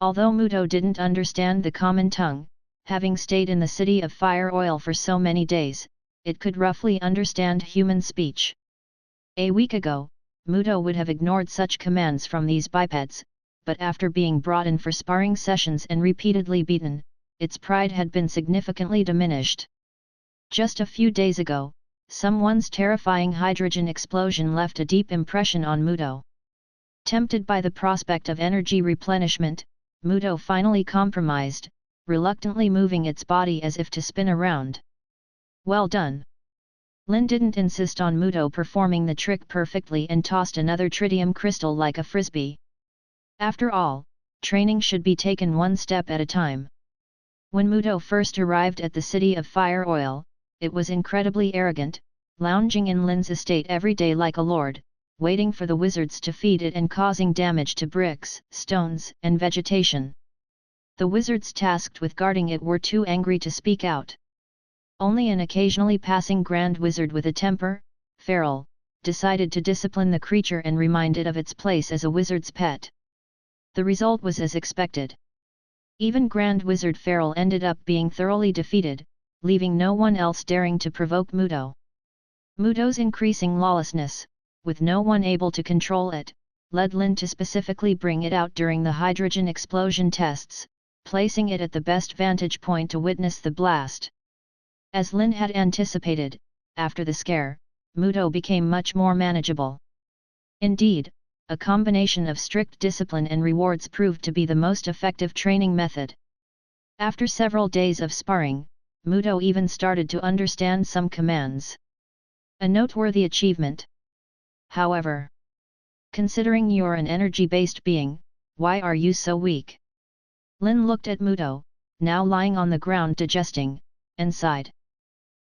Although Muto didn't understand the common tongue, having stayed in the city of fire oil for so many days, it could roughly understand human speech. A week ago, Muto would have ignored such commands from these bipeds, but after being brought in for sparring sessions and repeatedly beaten, its pride had been significantly diminished. Just a few days ago, someone's terrifying hydrogen explosion left a deep impression on Muto. Tempted by the prospect of energy replenishment, Muto finally compromised, reluctantly moving its body as if to spin around. "Well done." Lynn didn't insist on Muto performing the trick perfectly and tossed another tritium crystal like a frisbee. After all, training should be taken one step at a time. When Muto first arrived at the city of fire oil, it was incredibly arrogant, lounging in Lynn's estate every day like a lord, waiting for the wizards to feed it and causing damage to bricks, stones, and vegetation. The wizards tasked with guarding it were too angry to speak out. Only an occasionally passing grand wizard with a temper, feral, decided to discipline the creature and remind it of its place as a wizard's pet. The result was as expected. Even Grand Wizard Feral ended up being thoroughly defeated, leaving no one else daring to provoke Muto. Muto's increasing lawlessness, with no one able to control it, led Lynn to specifically bring it out during the hydrogen explosion tests, placing it at the best vantage point to witness the blast. As Lynn had anticipated, after the scare, Muto became much more manageable. Indeed, a combination of strict discipline and rewards proved to be the most effective training method. After several days of sparring, Muto even started to understand some commands. A noteworthy achievement. However, considering you're an energy-based being, why are you so weak? Lynn looked at Muto, now lying on the ground digesting, and sighed.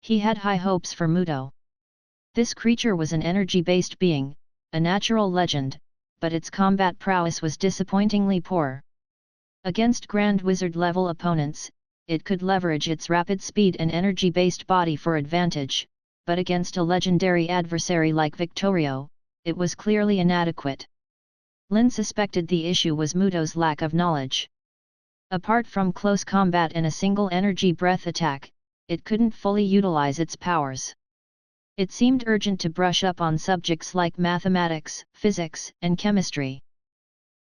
He had high hopes for Muto. This creature was an energy-based being, a natural legend, but its combat prowess was disappointingly poor. Against Grand Wizard-level opponents, it could leverage its rapid speed and energy-based body for advantage, but against a legendary adversary like Victorio, it was clearly inadequate. Lynn suspected the issue was Muto's lack of knowledge. Apart from close combat and a single energy breath attack, it couldn't fully utilize its powers. It seemed urgent to brush up on subjects like mathematics, physics, and chemistry.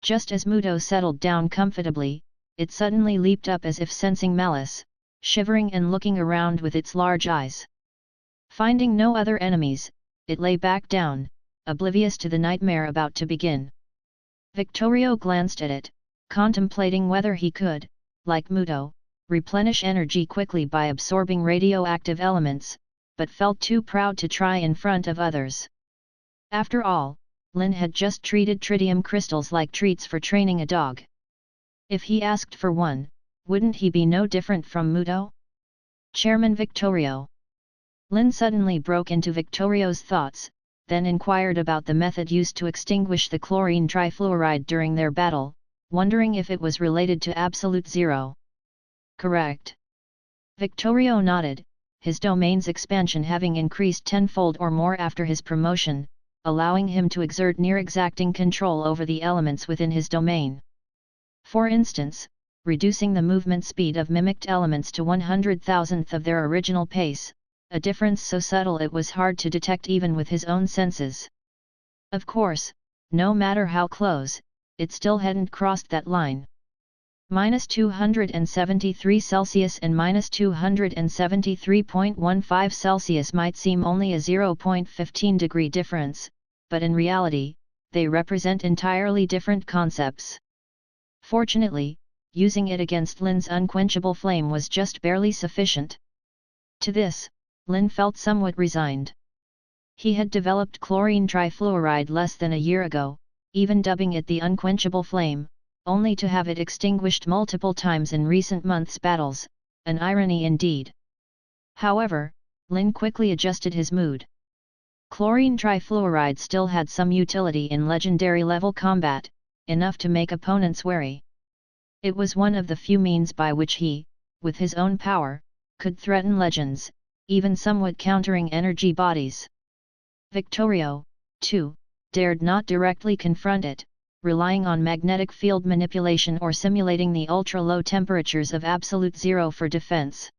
Just as Muto settled down comfortably, it suddenly leaped up as if sensing malice, shivering and looking around with its large eyes. Finding no other enemies, it lay back down, oblivious to the nightmare about to begin. Victorio glanced at it, contemplating whether he could, like Muto, replenish energy quickly by absorbing radioactive elements, but felt too proud to try in front of others. After all, Lynn had just treated tritium crystals like treats for training a dog. If he asked for one, wouldn't he be no different from Muto? Chairman Victorio. Lynn suddenly broke into Victorio's thoughts, then inquired about the method used to extinguish the chlorine trifluoride during their battle, wondering if it was related to absolute zero. Correct. Victorio nodded, his domain's expansion having increased tenfold or more after his promotion, allowing him to exert near-exacting control over the elements within his domain. For instance, reducing the movement speed of mimicked elements to 100,000th of their original pace, a difference so subtle it was hard to detect even with his own senses. Of course, no matter how close, it still hadn't crossed that line. -273 Celsius and -273.15 Celsius might seem only a 0.15 degree difference, but in reality, they represent entirely different concepts. Fortunately, using it against Lynn's unquenchable flame was just barely sufficient. To this, Lynn felt somewhat resigned. He had developed chlorine trifluoride less than a year ago, even dubbing it the unquenchable flame, only to have it extinguished multiple times in recent months' battles, an irony indeed. However, Lynn quickly adjusted his mood. Chlorine trifluoride still had some utility in legendary-level combat, enough to make opponents wary. It was one of the few means by which he, with his own power, could threaten legends, even somewhat countering energy bodies. Victorio, too, dared not directly confront it, relying on magnetic field manipulation or simulating the ultra-low temperatures of absolute zero for defense.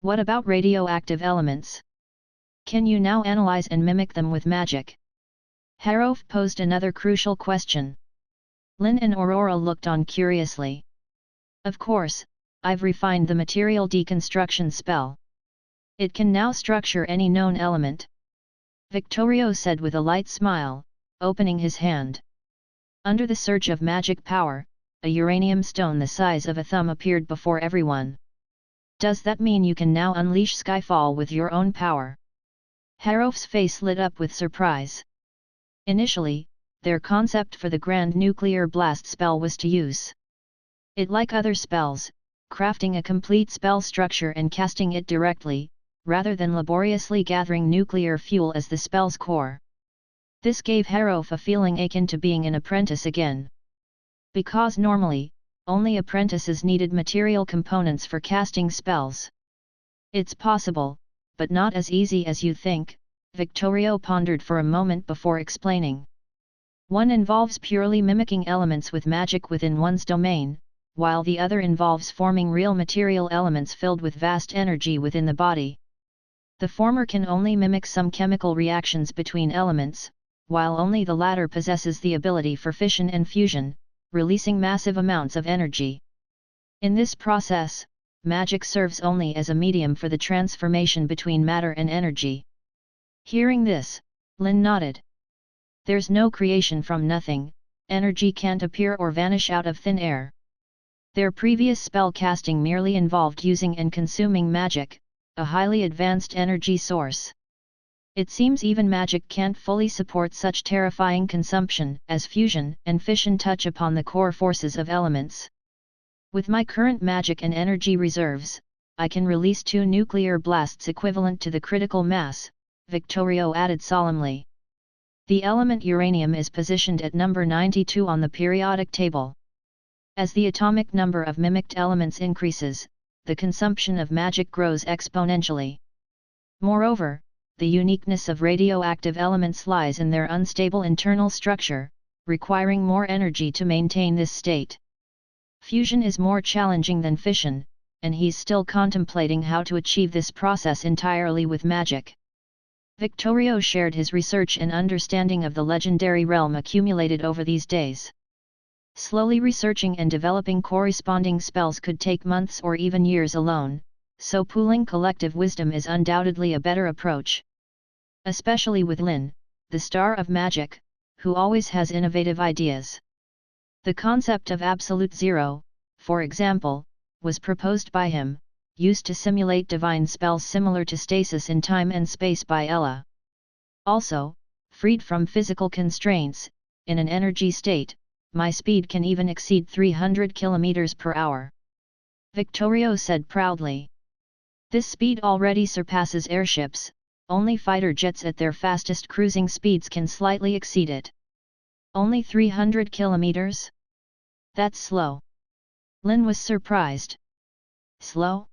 What about radioactive elements? Can you now analyze and mimic them with magic? Harof posed another crucial question. Lynn and Aurora looked on curiously. Of course, I've refined the material deconstruction spell. It can now structure any known element. Victorio said with a light smile, opening his hand. Under the surge of magic power, a uranium stone the size of a thumb appeared before everyone. Does that mean you can now unleash Skyfall with your own power? Harof's face lit up with surprise. Initially, their concept for the grand nuclear blast spell was to use it like other spells, crafting a complete spell structure and casting it directly, rather than laboriously gathering nuclear fuel as the spell's core. This gave Harof a feeling akin to being an apprentice again. Because normally, only apprentices needed material components for casting spells. It's possible, but not as easy as you think, Victorio pondered for a moment before explaining. One involves purely mimicking elements with magic within one's domain, while the other involves forming real material elements filled with vast energy within the body. The former can only mimic some chemical reactions between elements, while only the latter possesses the ability for fission and fusion, releasing massive amounts of energy. In this process, magic serves only as a medium for the transformation between matter and energy. Hearing this, Lynn nodded. There's no creation from nothing, energy can't appear or vanish out of thin air. Their previous spell casting merely involved using and consuming magic, a highly advanced energy source. It seems even magic can't fully support such terrifying consumption as fusion and fission touch upon the core forces of elements. With my current magic and energy reserves, I can release 2 nuclear blasts equivalent to the critical mass, Victorio added solemnly. The element uranium is positioned at number 92 on the periodic table. As the atomic number of mimicked elements increases, the consumption of magic grows exponentially. Moreover, the uniqueness of radioactive elements lies in their unstable internal structure, requiring more energy to maintain this state. Fusion is more challenging than fission, and he's still contemplating how to achieve this process entirely with magic. Victorio shared his research and understanding of the legendary realm accumulated over these days. Slowly researching and developing corresponding spells could take months or even years alone, so pooling collective wisdom is undoubtedly a better approach. Especially with Lynn, the star of magic, who always has innovative ideas. The concept of absolute zero, for example, was proposed by him, used to simulate divine spells similar to stasis in time and space by Ella. Also, freed from physical constraints, in an energy state, my speed can even exceed 300 km per hour. Victorio said proudly. This speed already surpasses airships, only fighter jets at their fastest cruising speeds can slightly exceed it. Only 300 kilometers? That's slow. Lynn was surprised. Slow?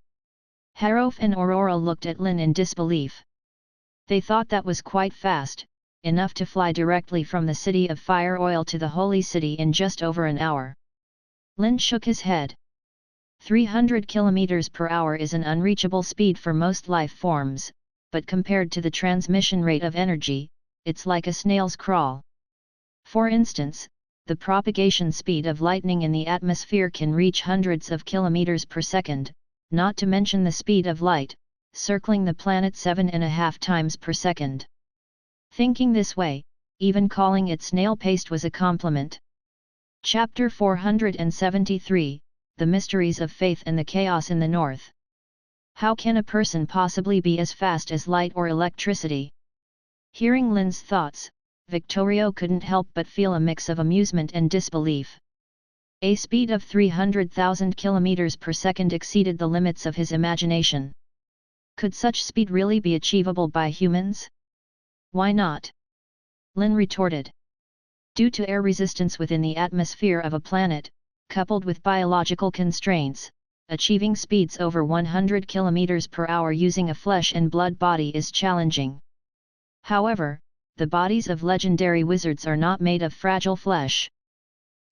Harof and Aurora looked at Lynn in disbelief. They thought that was quite fast, enough to fly directly from the city of fire oil to the holy city in just over an hour. Lynn shook his head. 300 kilometers per hour is an unreachable speed for most life forms, but compared to the transmission rate of energy, it's like a snail's crawl. For instance, the propagation speed of lightning in the atmosphere can reach hundreds of kilometers per second, not to mention the speed of light, circling the planet 7.5 times per second. Thinking this way, even calling it snail-paced was a compliment. Chapter 473, The Mysteries of Faith and the Chaos in the North. How can a person possibly be as fast as light or electricity? Hearing Lynn's thoughts, Victorio couldn't help but feel a mix of amusement and disbelief. A speed of 300,000 kilometers per second exceeded the limits of his imagination. Could such speed really be achievable by humans? Why not? Lynn retorted. Due to air resistance within the atmosphere of a planet, coupled with biological constraints, achieving speeds over 100 km per hour using a flesh and blood body is challenging. However, the bodies of legendary wizards are not made of fragile flesh.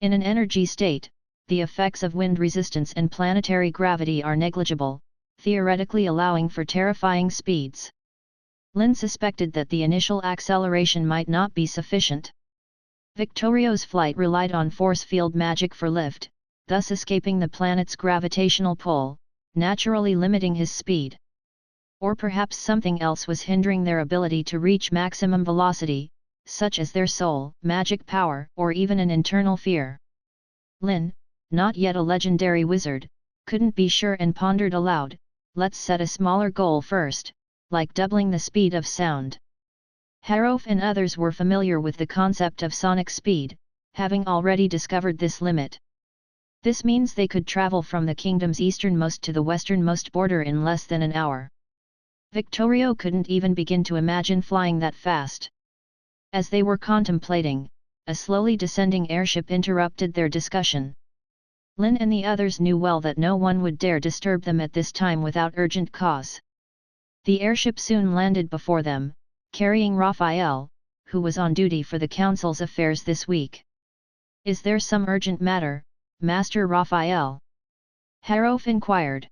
In an energy state, the effects of wind resistance and planetary gravity are negligible, theoretically allowing for terrifying speeds. Lynn suspected that the initial acceleration might not be sufficient. Victorio's flight relied on force field magic for lift, thus escaping the planet's gravitational pull, naturally limiting his speed. Or perhaps something else was hindering their ability to reach maximum velocity, such as their soul, magic power, or even an internal fear. Lynn, not yet a legendary wizard, couldn't be sure and pondered aloud, let's set a smaller goal first, like doubling the speed of sound. Harof and others were familiar with the concept of sonic speed, having already discovered this limit. This means they could travel from the kingdom's easternmost to the westernmost border in less than an hour. Victorio couldn't even begin to imagine flying that fast. As they were contemplating, a slowly descending airship interrupted their discussion. Lynn and the others knew well that no one would dare disturb them at this time without urgent cause. The airship soon landed before them, carrying Raphael, who was on duty for the council's affairs this week. "Is there some urgent matter, Master Raphael?" Harof inquired.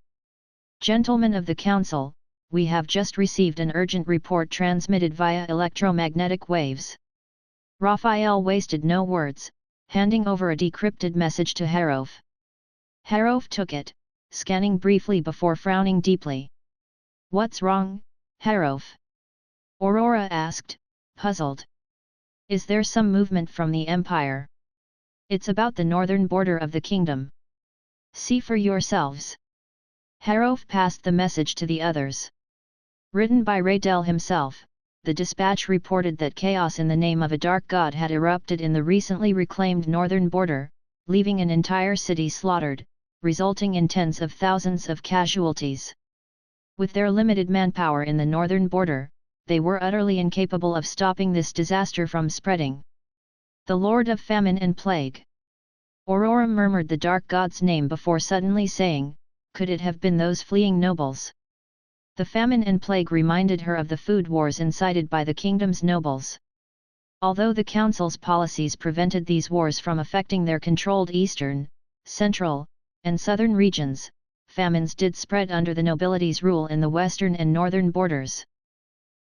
"Gentlemen of the council, we have just received an urgent report transmitted via electromagnetic waves." Raphael wasted no words, handing over a decrypted message to Harof. Harof took it, scanning briefly before frowning deeply. "What's wrong, Harof?" Aurora asked, puzzled. "Is there some movement from the Empire?" "It's about the northern border of the kingdom. See for yourselves." Harof passed the message to the others. Written by Raydel himself, the dispatch reported that chaos in the name of a dark god had erupted in the recently reclaimed northern border, leaving an entire city slaughtered, resulting in tens of thousands of casualties. With their limited manpower in the northern border, they were utterly incapable of stopping this disaster from spreading. "The Lord of Famine and Plague." Aurora murmured the dark god's name before suddenly saying, "Could it have been those fleeing nobles?" The famine and plague reminded her of the food wars incited by the kingdom's nobles. Although the council's policies prevented these wars from affecting their controlled eastern, central, and southern regions, famines did spread under the nobility's rule in the western and northern borders.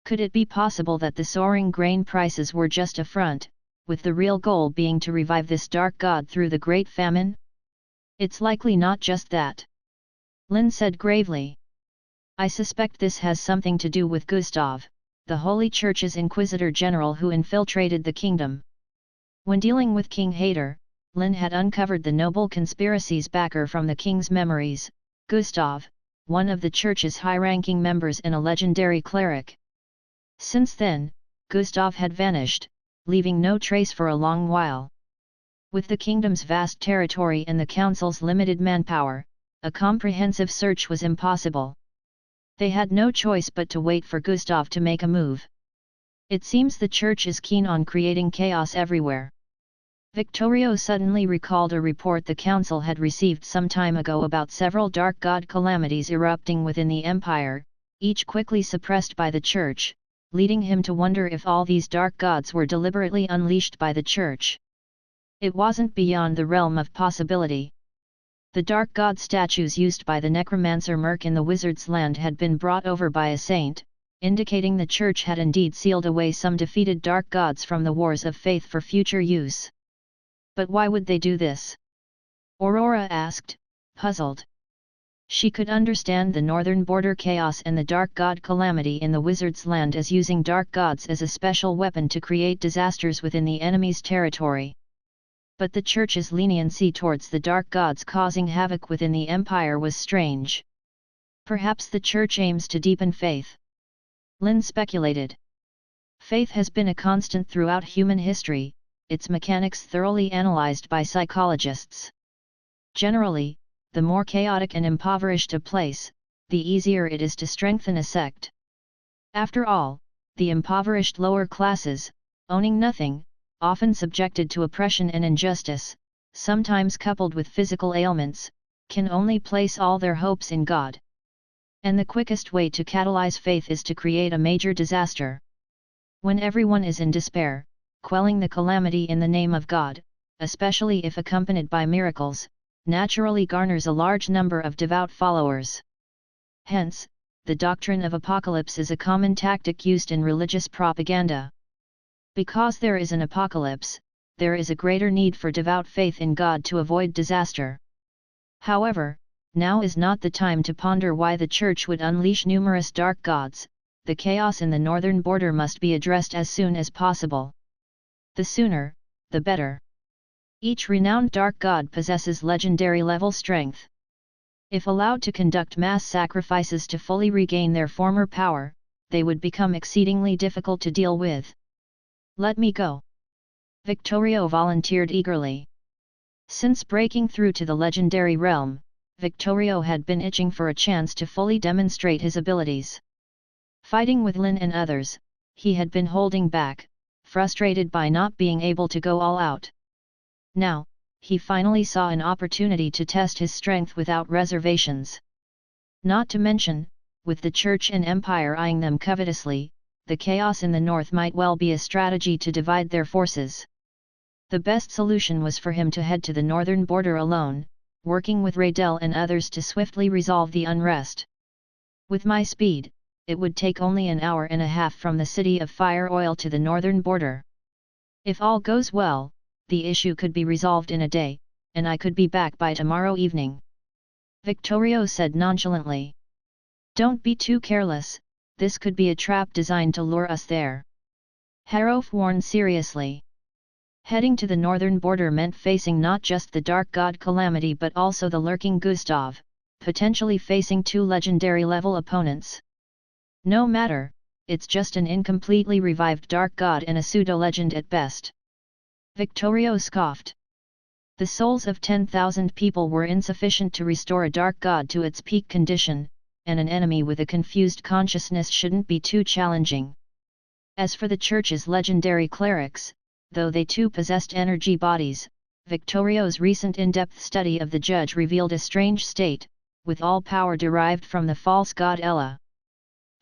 Could it be possible that the soaring grain prices were just a front, with the real goal being to revive this dark god through the Great Famine? "It's likely not just that," Lynn said gravely. "I suspect this has something to do with Gustav, the Holy Church's Inquisitor General who infiltrated the kingdom." When dealing with King Hayter, Lynn had uncovered the noble conspiracy's backer from the king's memories, Gustav, one of the church's high-ranking members and a legendary cleric. Since then, Gustav had vanished, leaving no trace for a long while. With the kingdom's vast territory and the council's limited manpower, a comprehensive search was impossible. They had no choice but to wait for Gustav to make a move. "It seems the church is keen on creating chaos everywhere." Victorio suddenly recalled a report the council had received some time ago about several dark god calamities erupting within the empire, each quickly suppressed by the church, leading him to wonder if all these dark gods were deliberately unleashed by the church. It wasn't beyond the realm of possibility. The dark god statues used by the necromancer Merc in the wizard's land had been brought over by a saint, indicating the church had indeed sealed away some defeated dark gods from the wars of faith for future use. But why would they do this? Aurora asked, puzzled. She could understand the northern border chaos and the dark god calamity in the wizard's land as using dark gods as a special weapon to create disasters within the enemy's territory. But the church's leniency towards the dark gods causing havoc within the empire was strange. Perhaps the church aims to deepen faith. Lynn speculated. Faith has been a constant throughout human history, its mechanics thoroughly analyzed by psychologists. Generally, the more chaotic and impoverished a place, the easier it is to strengthen a sect. After all, the impoverished lower classes, owning nothing, often subjected to oppression and injustice, sometimes coupled with physical ailments, can only place all their hopes in God. And the quickest way to catalyze faith is to create a major disaster. When everyone is in despair, quelling the calamity in the name of God, especially if accompanied by miracles, naturally garners a large number of devout followers. Hence, the doctrine of apocalypse is a common tactic used in religious propaganda. Because there is an apocalypse, there is a greater need for devout faith in God to avoid disaster. However, now is not the time to ponder why the church would unleash numerous dark gods. The chaos in the northern border must be addressed as soon as possible. The sooner, the better. Each renowned dark god possesses legendary level strength. If allowed to conduct mass sacrifices to fully regain their former power, they would become exceedingly difficult to deal with. Let me go. Victorio volunteered eagerly. Since breaking through to the legendary realm, Victorio had been itching for a chance to fully demonstrate his abilities. Fighting with Lynn and others, he had been holding back, frustrated by not being able to go all out. Now, he finally saw an opportunity to test his strength without reservations. Not to mention, with the church and empire eyeing them covetously, the chaos in the north might well be a strategy to divide their forces. The best solution was for him to head to the northern border alone, working with Raydell and others to swiftly resolve the unrest. With my speed, it would take only an hour and a half from the city of Fire Oil to the northern border. If all goes well, the issue could be resolved in a day, and I could be back by tomorrow evening. Victorio said nonchalantly. Don't be too careless, this could be a trap designed to lure us there. Harof warned seriously. Heading to the northern border meant facing not just the dark god Calamity but also the lurking Gustav, potentially facing two legendary level opponents. No matter, it's just an incompletely revived dark god and a pseudo-legend at best. Victorio scoffed. The souls of 10,000 people were insufficient to restore a dark god to its peak condition, and an enemy with a confused consciousness shouldn't be too challenging. As for the church's legendary clerics, though they too possessed energy bodies, Victorio's recent in-depth study of the judge revealed a strange state, with all power derived from the false god Ella.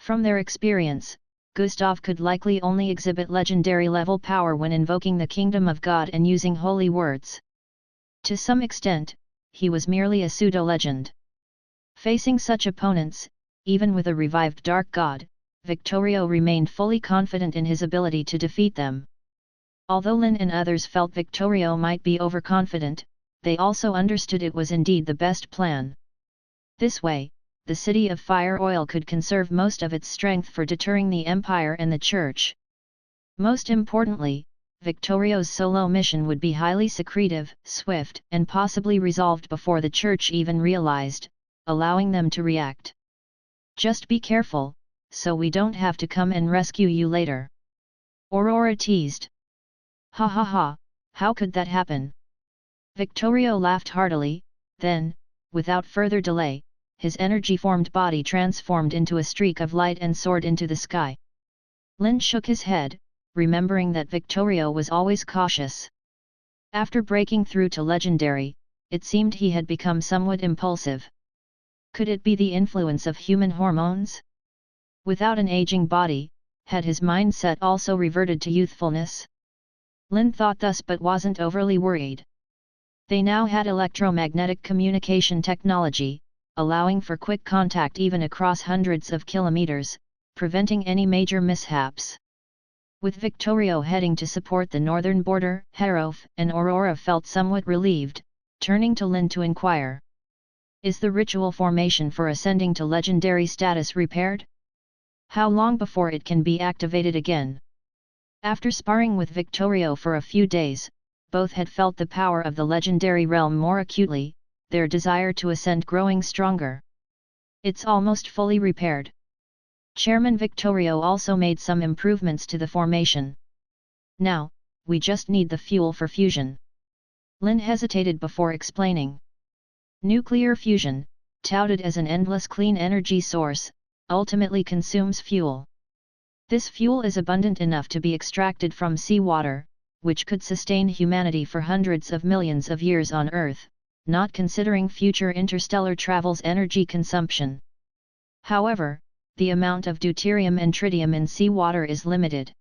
From their experience, Gustav could likely only exhibit legendary level power when invoking the kingdom of God and using holy words. To some extent, he was merely a pseudo-legend. Facing such opponents, even with a revived dark god, Victorio remained fully confident in his ability to defeat them. Although Lynn and others felt Victorio might be overconfident, they also understood it was indeed the best plan. This way, the city of Fire Oil could conserve most of its strength for deterring the Empire and the Church. Most importantly, Victorio's solo mission would be highly secretive, swift, and possibly resolved before the Church even realized, allowing them to react. Just be careful, so we don't have to come and rescue you later. Aurora teased. Ha ha ha, how could that happen? Victorio laughed heartily, then, without further delay, his energy-formed body transformed into a streak of light and soared into the sky. Lynn shook his head, remembering that Victorio was always cautious. After breaking through to Legendary, it seemed he had become somewhat impulsive. Could it be the influence of human hormones? Without an aging body, had his mindset also reverted to youthfulness? Lynn thought thus but wasn't overly worried. They now had electromagnetic communication technology, allowing for quick contact even across hundreds of kilometers, preventing any major mishaps. With Victorio heading to support the northern border, Harof and Aurora felt somewhat relieved, turning to Lynn to inquire. Is the ritual formation for ascending to legendary status repaired? How long before it can be activated again? After sparring with Victorio for a few days, both had felt the power of the legendary realm more acutely, their desire to ascend growing stronger. It's almost fully repaired. Chairman Victorio also made some improvements to the formation. Now, we just need the fuel for fusion. Lynn hesitated before explaining. Nuclear fusion, touted as an endless clean energy source, ultimately consumes fuel. This fuel is abundant enough to be extracted from seawater, which could sustain humanity for hundreds of millions of years on Earth, not considering future interstellar travel's energy consumption. However, the amount of deuterium and tritium in seawater is limited.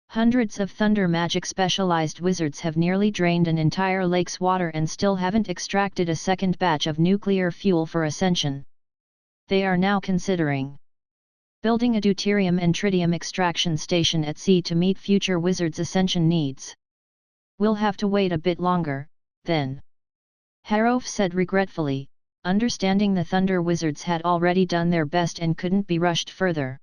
Hundreds of thunder magic specialized wizards have nearly drained an entire lake's water and still haven't extracted a second batch of nuclear fuel for ascension. They are now considering building a deuterium and tritium extraction station at sea to meet future wizards' ascension needs. We'll have to wait a bit longer, then. Harof said regretfully, understanding the Thunder Wizards had already done their best and couldn't be rushed further.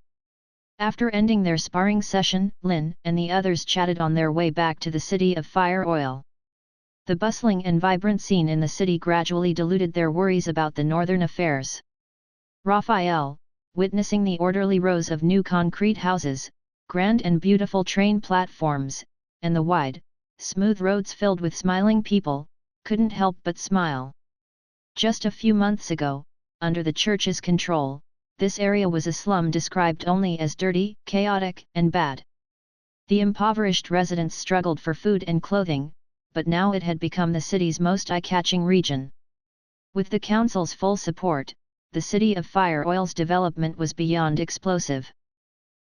After ending their sparring session, Lynn and the others chatted on their way back to the city of Fire Oil. The bustling and vibrant scene in the city gradually diluted their worries about the northern affairs. Raphael, witnessing the orderly rows of new concrete houses, grand and beautiful train platforms, and the wide, smooth roads filled with smiling people, couldn't help but smile. Just a few months ago, under the church's control, this area was a slum described only as dirty, chaotic, and bad. The impoverished residents struggled for food and clothing, but now it had become the city's most eye-catching region. With the council's full support, the city of Fire Oil's development was beyond explosive.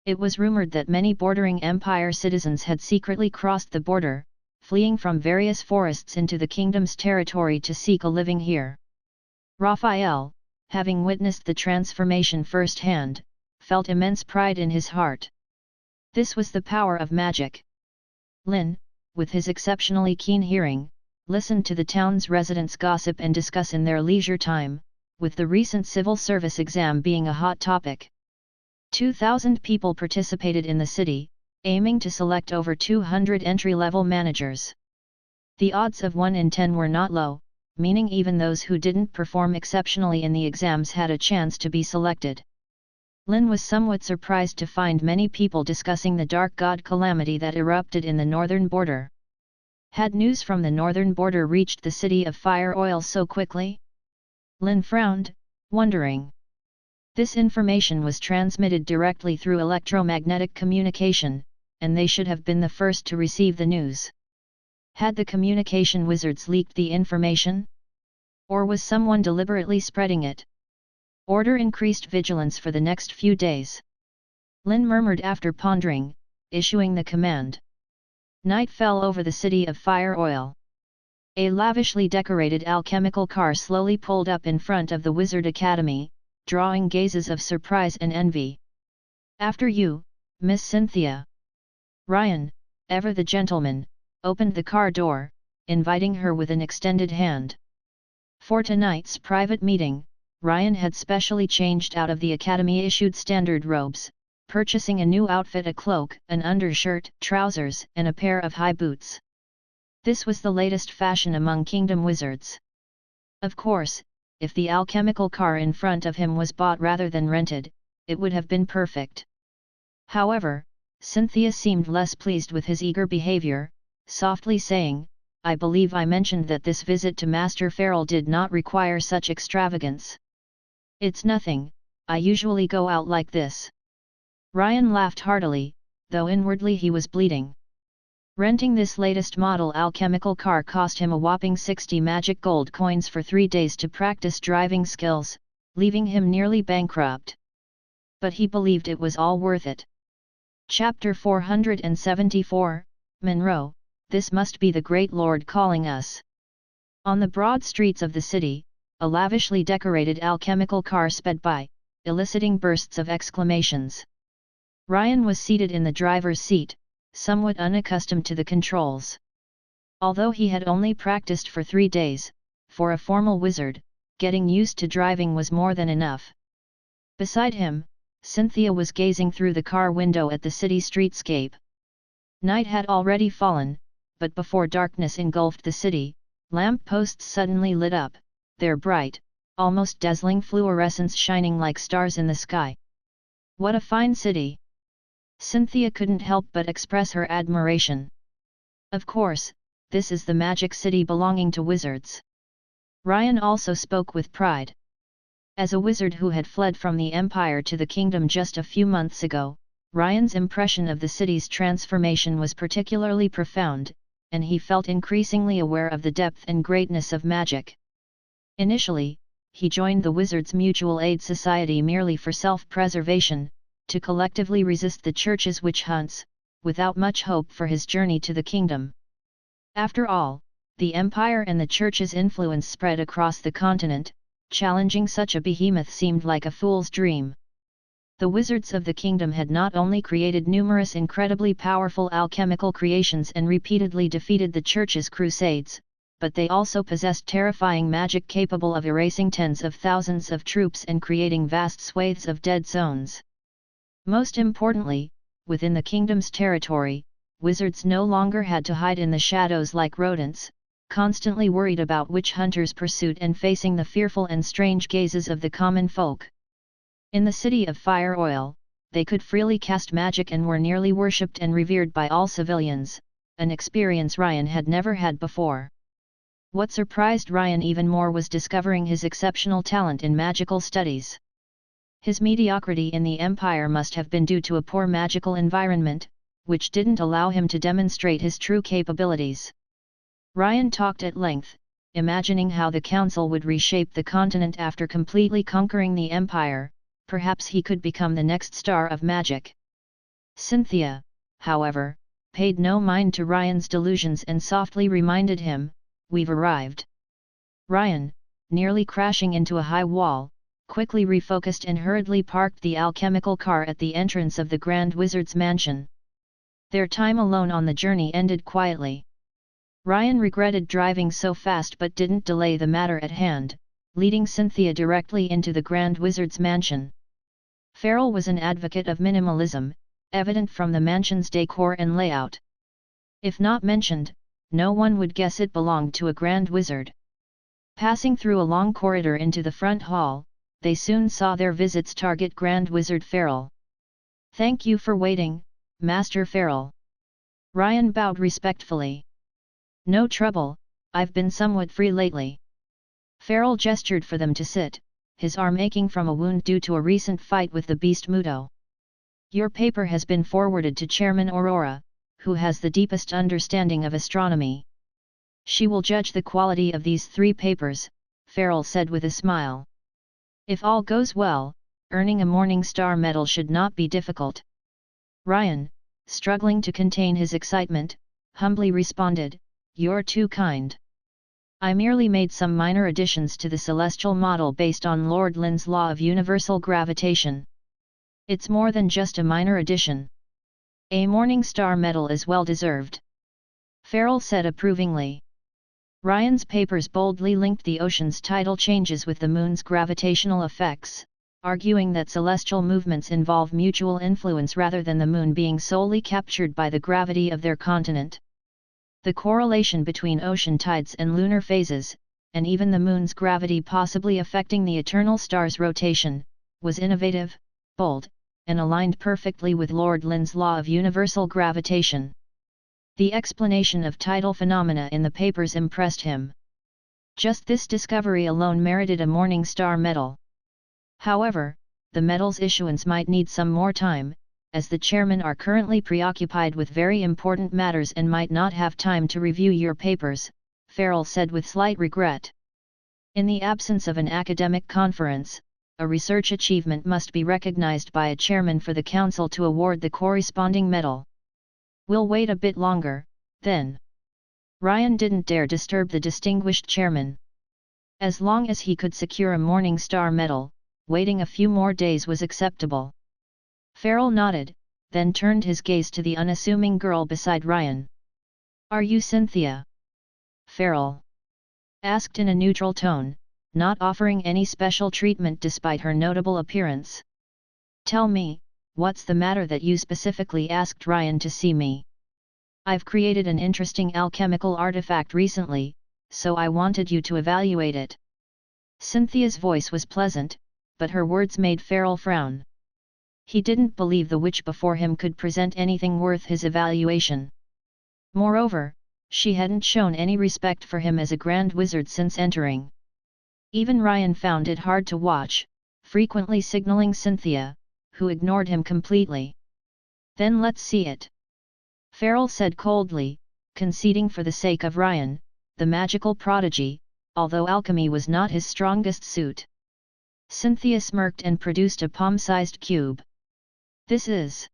It was rumored that many bordering empire citizens had secretly crossed the border, fleeing from various forests into the kingdom's territory to seek a living here. Raphael, having witnessed the transformation firsthand, felt immense pride in his heart. This was the power of magic. Lynn, with his exceptionally keen hearing, listened to the town's residents gossip and discuss in their leisure time, with the recent civil service exam being a hot topic. 2,000 people participated in the city, aiming to select over 200 entry-level managers. The odds of 1 in 10 were not low, meaning even those who didn't perform exceptionally in the exams had a chance to be selected. Lynn was somewhat surprised to find many people discussing the dark god calamity that erupted in the northern border. Had news from the northern border reached the city of Fire Oil so quickly? Lynn frowned, wondering. This information was transmitted directly through electromagnetic communication, and they should have been the first to receive the news. Had the communication wizards leaked the information? Or was someone deliberately spreading it? Order increased vigilance for the next few days. Lynn murmured after pondering, issuing the command. Night fell over the city of Fire Oil. A lavishly decorated alchemical car slowly pulled up in front of the Wizard Academy, drawing gazes of surprise and envy. After you, Miss Cynthia. Ryan, ever the gentleman, opened the car door, inviting her with an extended hand. For tonight's private meeting, Ryan had specially changed out of the Academy-issued standard robes, purchasing a new outfit, a cloak, an undershirt, trousers, and a pair of high boots. This was the latest fashion among Kingdom Wizards. Of course, if the alchemical car in front of him was bought rather than rented, it would have been perfect. However, Cynthia seemed less pleased with his eager behavior, softly saying, "I believe I mentioned that this visit to Master Farrell did not require such extravagance." "It's nothing, I usually go out like this." Ryan laughed heartily, though inwardly he was bleeding. Renting this latest model alchemical car cost him a whopping 60 magic gold coins for 3 days to practice driving skills, leaving him nearly bankrupt. But he believed it was all worth it. Chapter 474, Monroe, this must be the Great Lord calling us. On the broad streets of the city, a lavishly decorated alchemical car sped by, eliciting bursts of exclamations. Ryan was seated in the driver's seat, somewhat unaccustomed to the controls. Although he had only practiced for 3 days, for a formal wizard, getting used to driving was more than enough. Beside him, Cynthia was gazing through the car window at the city streetscape. Night had already fallen, but before darkness engulfed the city, lamp posts suddenly lit up, their bright, almost dazzling fluorescence shining like stars in the sky. What a fine city! Cynthia couldn't help but express her admiration. Of course, this is the magic city belonging to wizards. Ryan also spoke with pride. As a wizard who had fled from the Empire to the kingdom just a few months ago, Ryan's impression of the city's transformation was particularly profound, and he felt increasingly aware of the depth and greatness of magic. Initially, he joined the Wizards' Mutual Aid Society merely for self-preservation, to collectively resist the Church's witch hunts, without much hope for his journey to the kingdom. After all, the Empire and the Church's influence spread across the continent. Challenging such a behemoth seemed like a fool's dream. The wizards of the kingdom had not only created numerous incredibly powerful alchemical creations and repeatedly defeated the Church's crusades, but they also possessed terrifying magic capable of erasing tens of thousands of troops and creating vast swathes of dead zones. Most importantly, within the kingdom's territory, wizards no longer had to hide in the shadows like rodents, constantly worried about witch hunters' pursuit and facing the fearful and strange gazes of the common folk. In the city of Fire Oil, they could freely cast magic and were nearly worshipped and revered by all civilians, an experience Ryan had never had before. What surprised Ryan even more was discovering his exceptional talent in magical studies. His mediocrity in the Empire must have been due to a poor magical environment, which didn't allow him to demonstrate his true capabilities. Ryan talked at length, imagining how the Council would reshape the continent after completely conquering the Empire. Perhaps he could become the next star of magic. Cynthia, however, paid no mind to Ryan's delusions and softly reminded him, "We've arrived." Ryan, nearly crashing into a high wall, quickly refocused and hurriedly parked the alchemical car at the entrance of the Grand Wizard's mansion. Their time alone on the journey ended quietly. Ryan regretted driving so fast but didn't delay the matter at hand, leading Cynthia directly into the Grand Wizard's mansion. Farrell was an advocate of minimalism, evident from the mansion's decor and layout. If not mentioned, no one would guess it belonged to a Grand Wizard. Passing through a long corridor into the front hall, they soon saw their visit's target, Grand Wizard Farrell. "Thank you for waiting, Master Farrell." Ryan bowed respectfully. "No trouble, I've been somewhat free lately." Farrell gestured for them to sit, his arm aching from a wound due to a recent fight with the beast Muto. "Your paper has been forwarded to Chairman Aurora, who has the deepest understanding of astronomy. She will judge the quality of these 3 papers," Farrell said with a smile. "If all goes well, earning a Morning Star medal should not be difficult." Ryan, struggling to contain his excitement, humbly responded, "You're too kind. I merely made some minor additions to the celestial model based on Lord Lynn's law of universal gravitation. It's more than just a minor addition. A Morning Star medal is well deserved," Farrell said approvingly. Ryan's papers boldly linked the ocean's tidal changes with the moon's gravitational effects, arguing that celestial movements involve mutual influence rather than the moon being solely captured by the gravity of their continent. The correlation between ocean tides and lunar phases, and even the moon's gravity possibly affecting the eternal star's rotation, was innovative, bold, and aligned perfectly with Lord Lynn's law of universal gravitation. The explanation of tidal phenomena in the papers impressed him. Just this discovery alone merited a Morning Star medal. However, the medal's issuance might need some more time, as the chairmen are currently preoccupied with very important matters and might not have time to review your papers, Farrell said with slight regret. In the absence of an academic conference, a research achievement must be recognized by a chairman for the council to award the corresponding medal. We'll wait a bit longer, then. Ryan didn't dare disturb the distinguished chairman. As long as he could secure a Morning Star medal, waiting a few more days was acceptable. Farrell nodded, then turned his gaze to the unassuming girl beside Ryan. "Are you Cynthia?" Farrell asked in a neutral tone, not offering any special treatment despite her notable appearance. "Tell me, what's the matter that you specifically asked Ryan to see me? I've created an interesting alchemical artifact recently, so I wanted you to evaluate it." Cynthia's voice was pleasant, but her words made Farrell frown. He didn't believe the witch before him could present anything worth his evaluation. Moreover, she hadn't shown any respect for him as a grand wizard since entering. Even Ryan found it hard to watch, frequently signaling Cynthia, who ignored him completely. "Then let's see it," Farrell said coldly, conceding for the sake of Ryan, the magical prodigy, although alchemy was not his strongest suit. Cynthia smirked and produced a palm-sized cube. "This is..."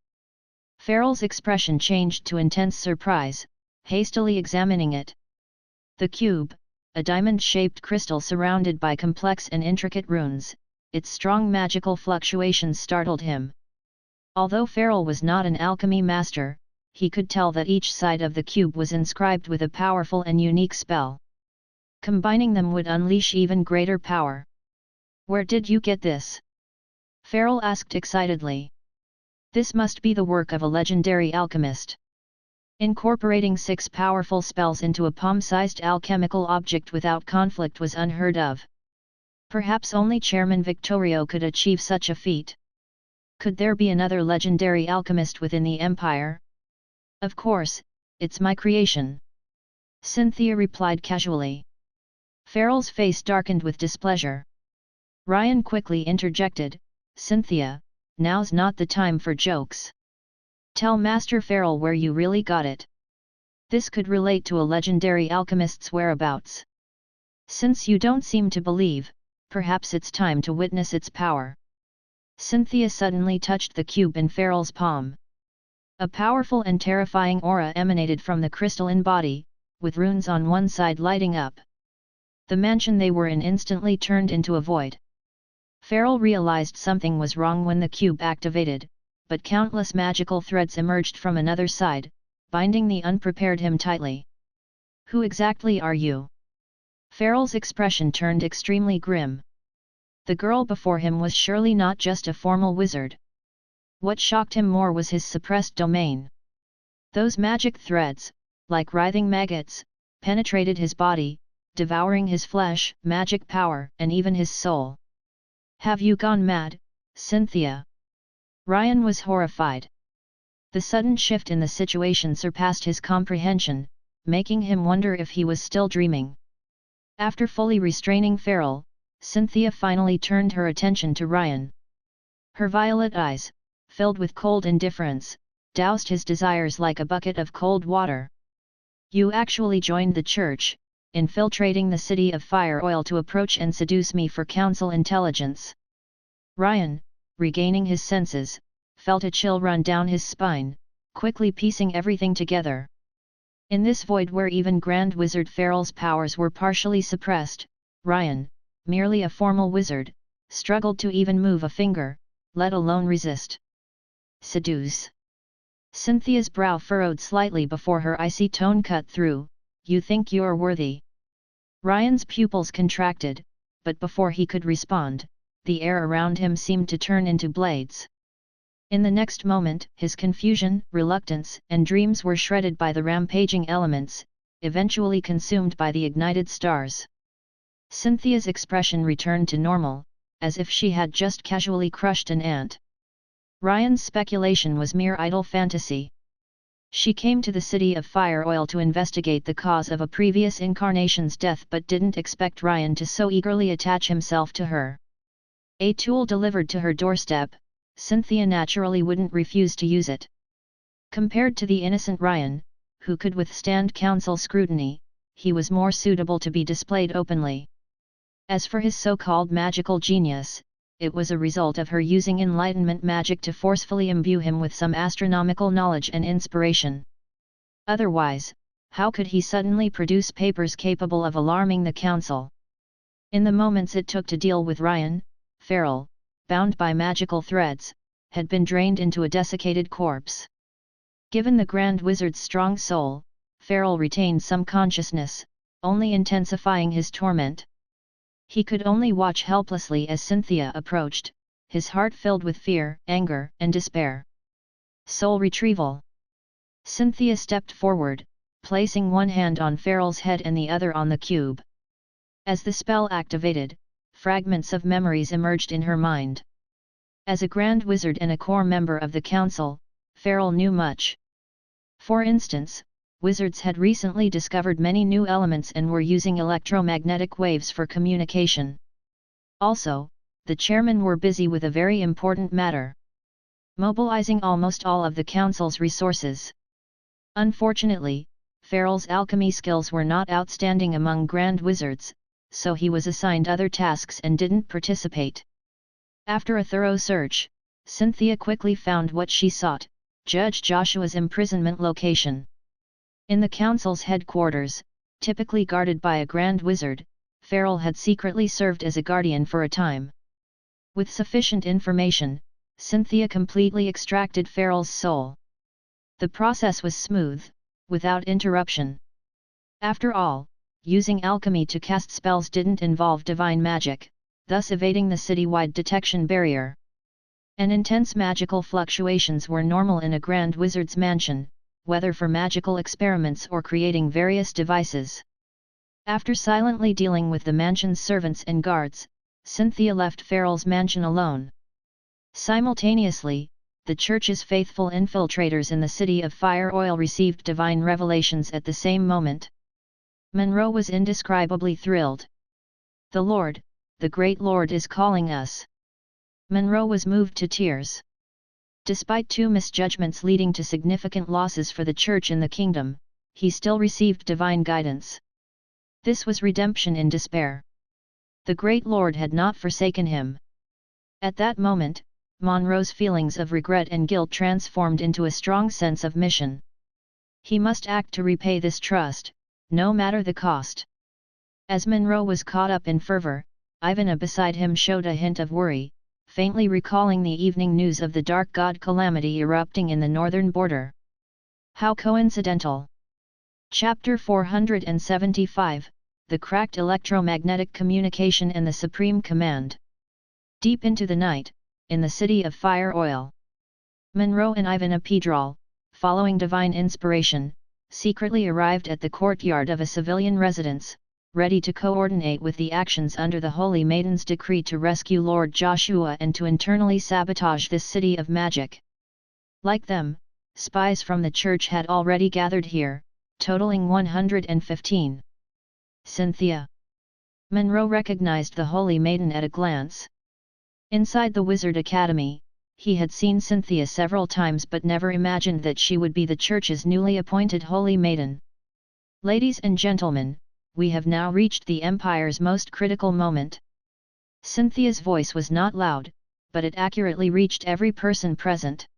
Farrell's expression changed to intense surprise, hastily examining it. The cube, a diamond-shaped crystal surrounded by complex and intricate runes, its strong magical fluctuations startled him. Although Farrell was not an alchemy master, he could tell that each side of the cube was inscribed with a powerful and unique spell. Combining them would unleash even greater power. "Where did you get this?" Farrell asked excitedly. "This must be the work of a legendary alchemist. Incorporating 6 powerful spells into a palm-sized alchemical object without conflict was unheard of. Perhaps only Chairman Victorio could achieve such a feat. Could there be another legendary alchemist within the Empire?" "Of course, it's my creation," Cynthia replied casually. Farrell's face darkened with displeasure. Ryan quickly interjected, "Cynthia, now's not the time for jokes. Tell Master Farrell where you really got it. This could relate to a legendary alchemist's whereabouts. Since you don't seem to believe, perhaps it's time to witness its power." Cynthia suddenly touched the cube in Farrell's palm. A powerful and terrifying aura emanated from the crystalline body, with runes on one side lighting up. The mansion they were in instantly turned into a void. Farrell realized something was wrong when the cube activated, but countless magical threads emerged from another side, binding the unprepared him tightly. "Who exactly are you?" Farrell's expression turned extremely grim. The girl before him was surely not just a formal wizard. What shocked him more was his suppressed domain. Those magic threads, like writhing maggots, penetrated his body, devouring his flesh, magic power, and even his soul. "Have you gone mad, Cynthia?" Ryan was horrified. The sudden shift in the situation surpassed his comprehension, making him wonder if he was still dreaming. After fully restraining Farrell, Cynthia finally turned her attention to Ryan. Her violet eyes, filled with cold indifference, doused his desires like a bucket of cold water. "You actually joined the church, infiltrating the city of Fire Oil to approach and seduce me for council intelligence." Ryan, regaining his senses, felt a chill run down his spine, quickly piecing everything together. In this void where even Grand Wizard Farrell's powers were partially suppressed, Ryan, merely a formal wizard, struggled to even move a finger, let alone resist. "Seduce?" Cynthia's brow furrowed slightly before her icy tone cut through. "You think you're worthy?" Ryan's pupils contracted, but before he could respond, the air around him seemed to turn into blades. In the next moment, his confusion, reluctance, and dreams were shredded by the rampaging elements, eventually consumed by the ignited stars. Cynthia's expression returned to normal, as if she had just casually crushed an ant. Ryan's speculation was mere idle fantasy. She came to the city of Fire Oil to investigate the cause of a previous incarnation's death but didn't expect Ryan to so eagerly attach himself to her. A tool delivered to her doorstep, Cynthia naturally wouldn't refuse to use it. Compared to the innocent Ryan, who could withstand council scrutiny, he was more suitable to be displayed openly. As for his so-called magical genius, it was a result of her using enlightenment magic to forcefully imbue him with some astronomical knowledge and inspiration. Otherwise, how could he suddenly produce papers capable of alarming the council? In the moments it took to deal with Ryan, Farrell, bound by magical threads, had been drained into a desiccated corpse. Given the Grand Wizard's strong soul, Farrell retained some consciousness, only intensifying his torment. He could only watch helplessly as Cynthia approached, his heart filled with fear, anger, and despair. Soul retrieval. Cynthia stepped forward, placing one hand on Farrell's head and the other on the cube. As the spell activated, fragments of memories emerged in her mind. As a Grand Wizard and a core member of the Council, Farrell knew much. For instance, wizards had recently discovered many new elements and were using electromagnetic waves for communication. Also, the chairmen were busy with a very important matter: mobilizing almost all of the Council's resources. Unfortunately, Farrell's alchemy skills were not outstanding among Grand Wizards, so he was assigned other tasks and didn't participate. After a thorough search, Cynthia quickly found what she sought: Judge Joshua's imprisonment location. In the Council's headquarters, typically guarded by a Grand Wizard, Farrell had secretly served as a guardian for a time. With sufficient information, Cynthia completely extracted Farrell's soul. The process was smooth, without interruption. After all, using alchemy to cast spells didn't involve divine magic, thus evading the citywide detection barrier. And intense magical fluctuations were normal in a Grand Wizard's mansion, whether for magical experiments or creating various devices. After silently dealing with the mansion's servants and guards, Cynthia left Farrell's mansion alone. Simultaneously, the church's faithful infiltrators in the City of Fire Oil received divine revelations at the same moment. Monroe was indescribably thrilled. "The Lord, the great Lord is calling us." Monroe was moved to tears. Despite 2 misjudgments leading to significant losses for the Church in the kingdom, he still received divine guidance. This was redemption in despair. The great Lord had not forsaken him. At that moment, Monroe's feelings of regret and guilt transformed into a strong sense of mission. He must act to repay this trust, no matter the cost. As Monroe was caught up in fervor, Ivana beside him showed a hint of worry, faintly recalling the evening news of the dark god calamity erupting in the northern border. How coincidental! Chapter 475, The Cracked Electromagnetic Communication and the Supreme Command. Deep into the night, in the City of Fire Oil, Monroe and Ivana Pedral, following divine inspiration, secretly arrived at the courtyard of a civilian residence, ready to coordinate with the actions under the Holy Maiden's decree to rescue Lord Joshua and to internally sabotage this city of magic. Like them, spies from the church had already gathered here, totaling 115. Cynthia. Monroe recognized the Holy Maiden at a glance. Inside the Wizard Academy, he had seen Cynthia several times but never imagined that she would be the church's newly appointed Holy Maiden. "Ladies and gentlemen, we have now reached the Empire's most critical moment." Cynthia's voice was not loud, but it accurately reached every person present.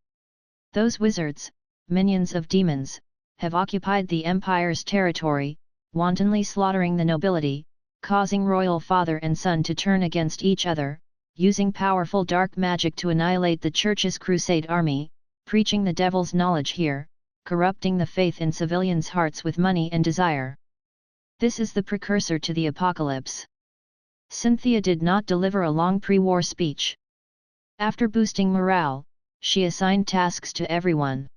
"Those wizards, minions of demons, have occupied the Empire's territory, wantonly slaughtering the nobility, causing royal father and son to turn against each other, using powerful dark magic to annihilate the Church's crusade army, preaching the devil's knowledge here, corrupting the faith in civilians' hearts with money and desire. This is the precursor to the apocalypse." Cynthia did not deliver a long pre-war speech. After boosting morale, she assigned tasks to everyone.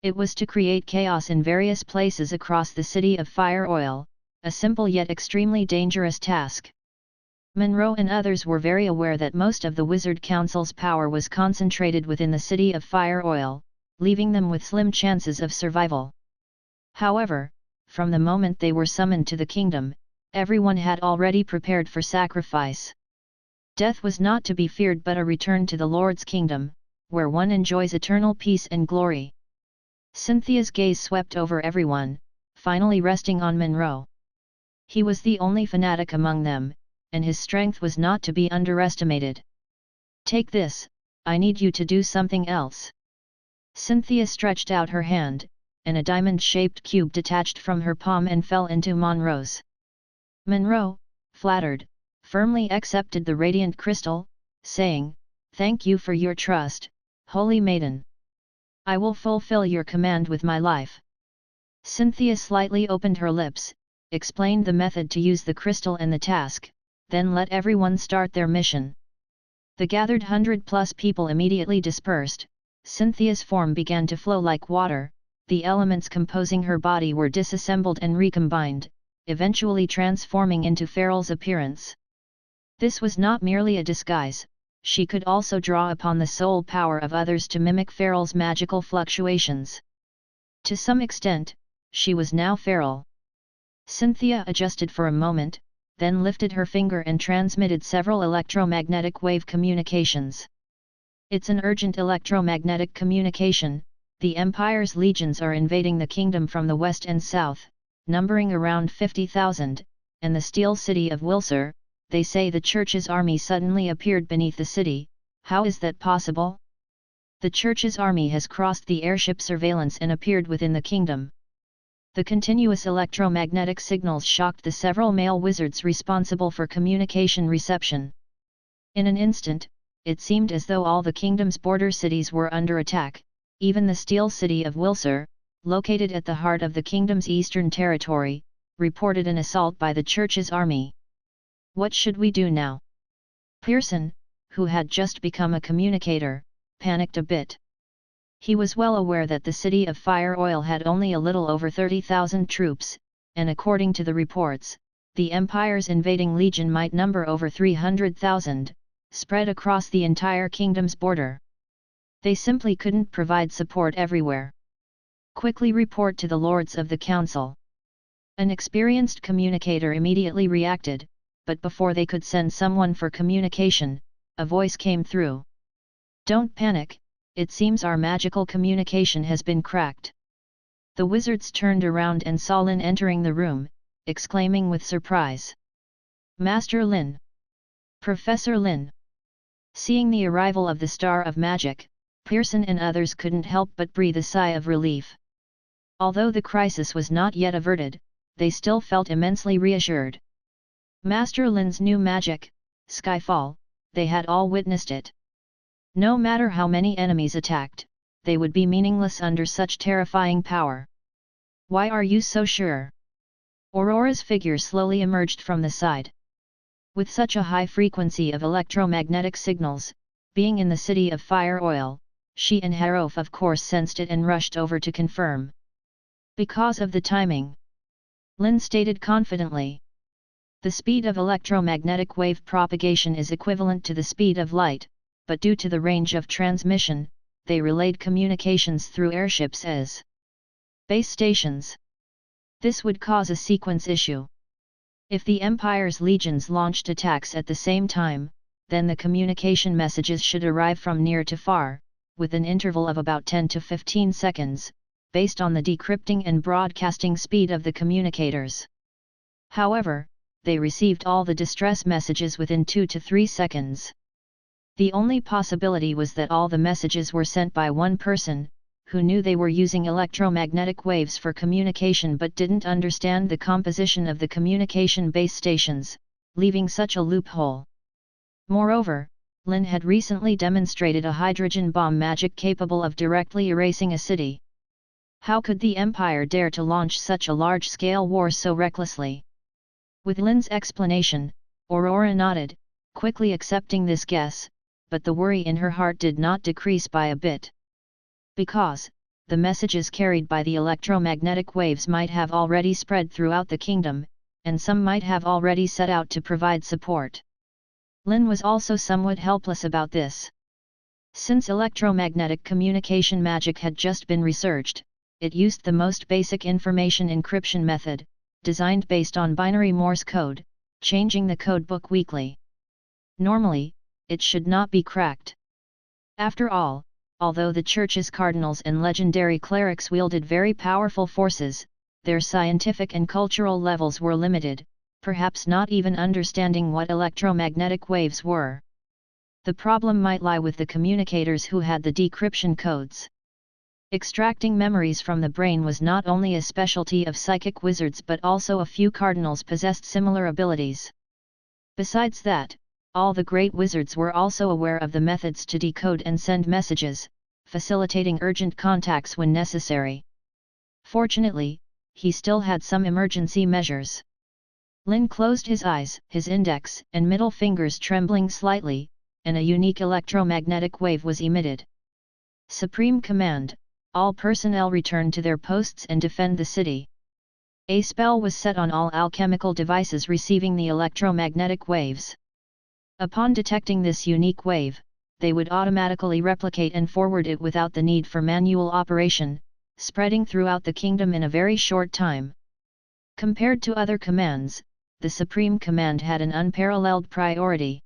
It was to create chaos in various places across the City of Fire Oil, a simple yet extremely dangerous task. Monroe and others were very aware that most of the Wizard Council's power was concentrated within the City of Fire Oil, leaving them with slim chances of survival. However, from the moment they were summoned to the kingdom, everyone had already prepared for sacrifice. Death was not to be feared but a return to the Lord's kingdom, where one enjoys eternal peace and glory. Cynthia's gaze swept over everyone, finally resting on Monroe. He was the only fanatic among them, and his strength was not to be underestimated. Take this, I need you to do something else. Cynthia stretched out her hand, and a diamond-shaped cube detached from her palm and fell into Monroe's. Monroe, flattered, firmly accepted the radiant crystal, saying, "Thank you for your trust, holy maiden. I will fulfill your command with my life." Cynthia slightly opened her lips, explained the method to use the crystal and the task, then let everyone start their mission. The gathered 100+ people immediately dispersed. Cynthia's form began to flow like water, the elements composing her body were disassembled and recombined, eventually transforming into Farrell's appearance. This was not merely a disguise, she could also draw upon the soul power of others to mimic Farrell's magical fluctuations. To some extent, she was now Farrell. Cynthia adjusted for a moment, then lifted her finger and transmitted several electromagnetic wave communications. "It's an urgent electromagnetic communication. The Empire's legions are invading the kingdom from the west and south, numbering around 50,000, and the steel city of Wilsur. They say the Church's army suddenly appeared beneath the city. How is that possible? The Church's army has crossed the airship surveillance and appeared within the kingdom." The continuous electromagnetic signals shocked the several male wizards responsible for communication reception. In an instant, it seemed as though all the kingdom's border cities were under attack. Even the steel city of Wilsur, located at the heart of the kingdom's eastern territory, reported an assault by the Church's army. "What should we do now?" Pearson, who had just become a communicator, panicked a bit. He was well aware that the city of Fire Oil had only a little over 30,000 troops, and according to the reports, the Empire's invading legion might number over 300,000, spread across the entire kingdom's border. They simply couldn't provide support everywhere. "Quickly report to the Lords of the Council." An experienced communicator immediately reacted, but before they could send someone for communication, a voice came through. "Don't panic, it seems our magical communication has been cracked." The wizards turned around and saw Lynn entering the room, exclaiming with surprise, "Master Lynn! Professor Lynn!" Seeing the arrival of the Star of Magic, Pearson and others couldn't help but breathe a sigh of relief. Although the crisis was not yet averted, they still felt immensely reassured. Master Lynn's new magic, Skyfall, they had all witnessed it. No matter how many enemies attacked, they would be meaningless under such terrifying power. "Why are you so sure?" Aurora's figure slowly emerged from the side. With such a high frequency of electromagnetic signals, being in the city of Fire Oil, she and Harof of course sensed it and rushed over to confirm. "Because of the timing," Lynn stated confidently. "The speed of electromagnetic wave propagation is equivalent to the speed of light, but due to the range of transmission, they relayed communications through airships as base stations. This would cause a sequence issue. If the Empire's legions launched attacks at the same time, then the communication messages should arrive from near to far, with an interval of about 10 to 15 seconds, based on the decrypting and broadcasting speed of the communicators. However, they received all the distress messages within 2 to 3 seconds. The only possibility was that all the messages were sent by one person, who knew they were using electromagnetic waves for communication but didn't understand the composition of the communication base stations, leaving such a loophole. Moreover, Lynn had recently demonstrated a hydrogen bomb magic capable of directly erasing a city. How could the Empire dare to launch such a large-scale war so recklessly? With Lynn's explanation, Aurora nodded, quickly accepting this guess, but the worry in her heart did not decrease by a bit. Because, the messages carried by the electromagnetic waves might have already spread throughout the kingdom, and some might have already set out to provide support. Lynn was also somewhat helpless about this. Since electromagnetic communication magic had just been researched, it used the most basic information encryption method, designed based on binary Morse code, changing the code book weekly. Normally, it should not be cracked. After all, although the Church's cardinals and legendary clerics wielded very powerful forces, their scientific and cultural levels were limited, perhaps not even understanding what electromagnetic waves were. The problem might lie with the communicators who had the decryption codes. Extracting memories from the brain was not only a specialty of psychic wizards but also a few cardinals possessed similar abilities. Besides that, all the great wizards were also aware of the methods to decode and send messages, facilitating urgent contacts when necessary. Fortunately, he still had some emergency measures. Lynn closed his eyes, his index and middle fingers trembling slightly, and a unique electromagnetic wave was emitted. Supreme command: all personnel return to their posts and defend the city. A spell was set on all alchemical devices receiving the electromagnetic waves. Upon detecting this unique wave, they would automatically replicate and forward it without the need for manual operation, spreading throughout the kingdom in a very short time. Compared to other commands, the Supreme Command had an unparalleled priority.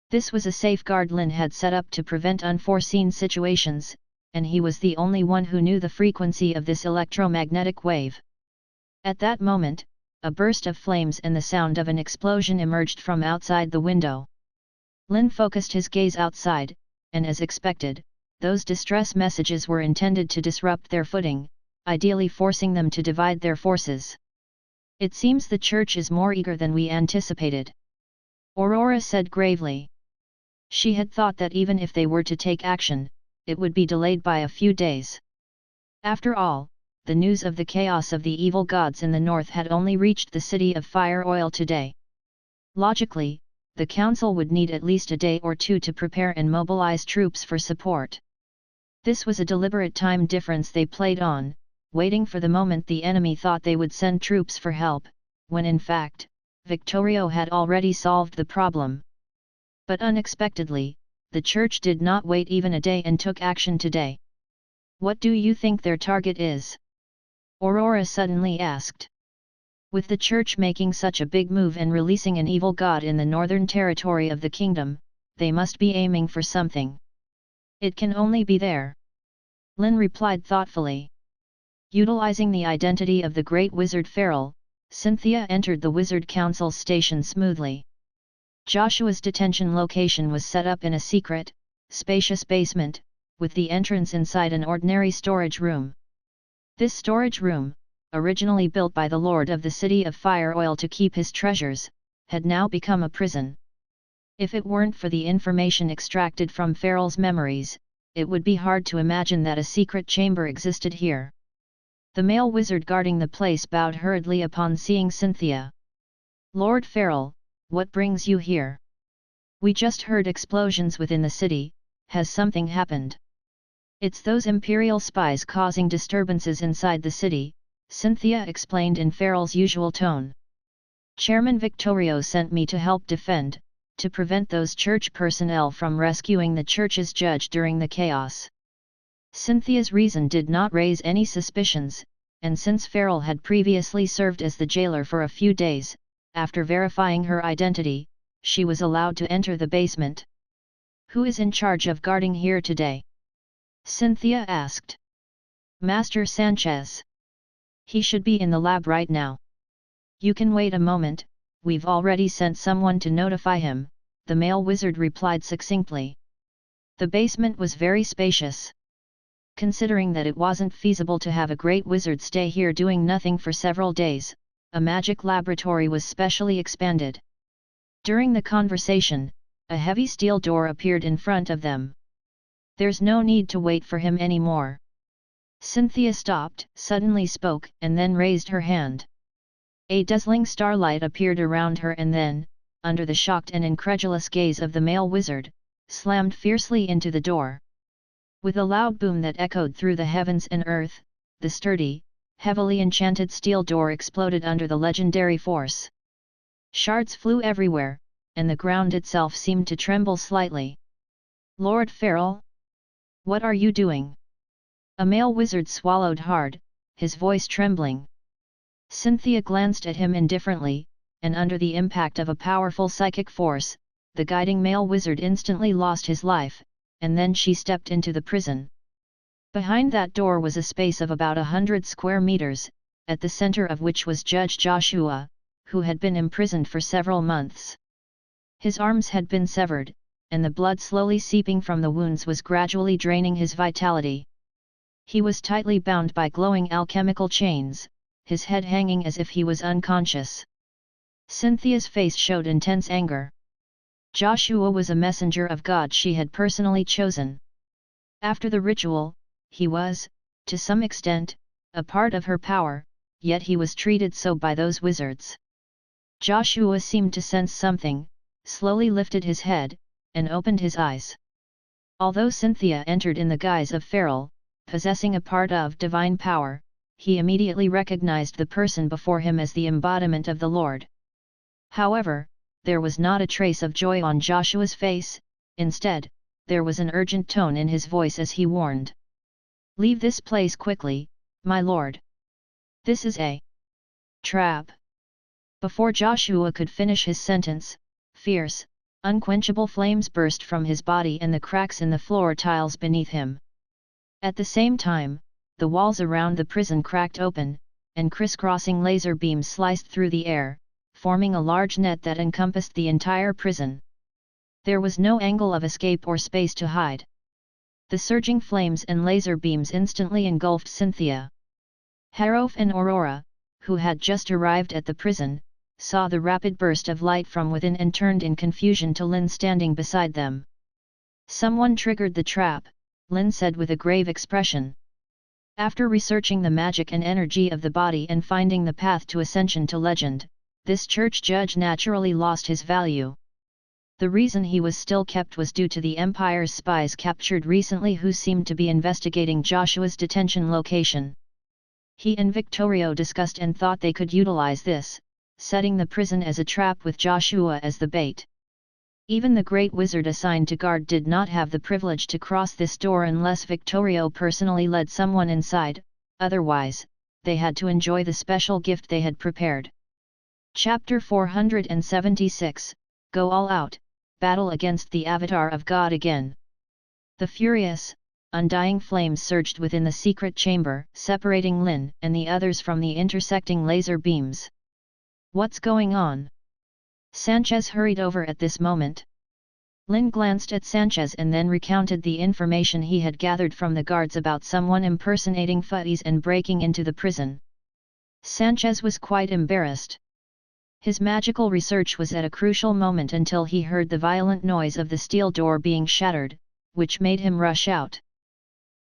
This was a safeguard Lynn had set up to prevent unforeseen situations, and he was the only one who knew the frequency of this electromagnetic wave. At that moment, a burst of flames and the sound of an explosion emerged from outside the window. Lynn focused his gaze outside, and as expected, those distress messages were intended to disrupt their footing, ideally forcing them to divide their forces. It seems the church is more eager than we anticipated, Aurora said gravely. She had thought that even if they were to take action, it would be delayed by a few days. After all, the news of the chaos of the evil gods in the north had only reached the city of Fire Oil today. Logically, the council would need at least a day or two to prepare and mobilize troops for support. This was a deliberate time difference they played on, waiting for the moment the enemy thought they would send troops for help, when in fact, Victorio had already solved the problem. But unexpectedly, the church did not wait even a day and took action today. What do you think their target is? Aurora suddenly asked. With the church making such a big move and releasing an evil god in the northern territory of the kingdom, they must be aiming for something. It can only be there. Lynn replied thoughtfully. Utilizing the identity of the great wizard Feral, Cynthia entered the wizard council's station smoothly. Joshua's detention location was set up in a secret, spacious basement, with the entrance inside an ordinary storage room. This storage room, originally built by the lord of the city of Fire Oil to keep his treasures, had now become a prison. If it weren't for the information extracted from Feral's memories, it would be hard to imagine that a secret chamber existed here. The male wizard guarding the place bowed hurriedly upon seeing Cynthia. Lord Feral, what brings you here? We just heard explosions within the city. Has something happened? It's those Imperial spies causing disturbances inside the city, Cynthia explained in Feral's usual tone. Chairman Victorio sent me to help defend, to prevent those church personnel from rescuing the church's judge during the chaos. Cynthia's reason did not raise any suspicions, and since Feral had previously served as the jailer for a few days, after verifying her identity, she was allowed to enter the basement. Who is in charge of guarding here today? Cynthia asked. Master Sanchez. He should be in the lab right now. You can wait a moment, we've already sent someone to notify him, the male wizard replied succinctly. The basement was very spacious. Considering that it wasn't feasible to have a great wizard stay here doing nothing for several days, a magic laboratory was specially expanded. During the conversation, a heavy steel door appeared in front of them. There's no need to wait for him anymore. Cynthia stopped, suddenly spoke, and then raised her hand. A dazzling starlight appeared around her and then, under the shocked and incredulous gaze of the male wizard, slammed fiercely into the door. With a loud boom that echoed through the heavens and earth, the sturdy, heavily enchanted steel door exploded under the legendary force. Shards flew everywhere, and the ground itself seemed to tremble slightly. Lord Feral? What are you doing? A male wizard swallowed hard, his voice trembling. Cynthia glanced at him indifferently, and under the impact of a powerful psychic force, the guiding male wizard instantly lost his life, and then she stepped into the prison. Behind that door was a space of about 100 square meters, at the center of which was Judge Joshua, who had been imprisoned for several months. His arms had been severed, and the blood slowly seeping from the wounds was gradually draining his vitality. He was tightly bound by glowing alchemical chains, his head hanging as if he was unconscious. Cynthia's face showed intense anger. Joshua was a messenger of God she had personally chosen. After the ritual, he was, to some extent, a part of her power, yet he was treated so by those wizards. Joshua seemed to sense something, slowly lifted his head, and opened his eyes. Although Cynthia entered in the guise of feral, possessing a part of divine power, he immediately recognized the person before him as the embodiment of the Lord. However, there was not a trace of joy on Joshua's face. Instead, there was an urgent tone in his voice as he warned. "Leave this place quickly, my lord. This is a trap." Before Joshua could finish his sentence, fierce, unquenchable flames burst from his body and the cracks in the floor tiles beneath him. At the same time, the walls around the prison cracked open, and crisscrossing laser beams sliced through the air, forming a large net that encompassed the entire prison. There was no angle of escape or space to hide. The surging flames and laser beams instantly engulfed Cynthia. Harof and Aurora, who had just arrived at the prison, saw the rapid burst of light from within and turned in confusion to Lynn standing beside them. "Someone triggered the trap," Lynn said with a grave expression. After researching the magic and energy of the body and finding the path to ascension to legend, this church judge naturally lost his value. The reason he was still kept was due to the Empire's spies captured recently who seemed to be investigating Joshua's detention location. He and Victorio discussed and thought they could utilize this, setting the prison as a trap with Joshua as the bait. Even the great wizard assigned to guard did not have the privilege to cross this door unless Victorio personally led someone inside, otherwise, they had to enjoy the special gift they had prepared. Chapter 476, Go All Out, Battle Against the Avatar of God Again. The furious, undying flames surged within the secret chamber, separating Lynn and the others from the intersecting laser beams. "What's going on?" Sanchez hurried over at this moment. Lynn glanced at Sanchez and then recounted the information he had gathered from the guards about someone impersonating Futties and breaking into the prison. Sanchez was quite embarrassed. His magical research was at a crucial moment until he heard the violent noise of the steel door being shattered, which made him rush out.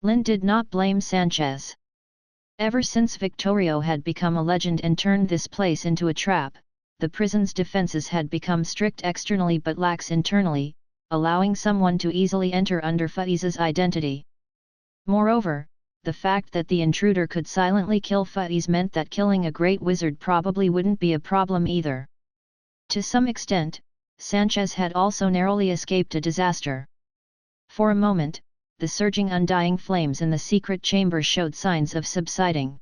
Lynn did not blame Sanchez. Ever since Victorio had become a legend and turned this place into a trap, the prison's defenses had become strict externally but lax internally, allowing someone to easily enter under Futties' identity. Moreover, the fact that the intruder could silently kill Futties meant that killing a great wizard probably wouldn't be a problem either. To some extent, Sanchez had also narrowly escaped a disaster. For a moment, the surging undying flames in the secret chamber showed signs of subsiding.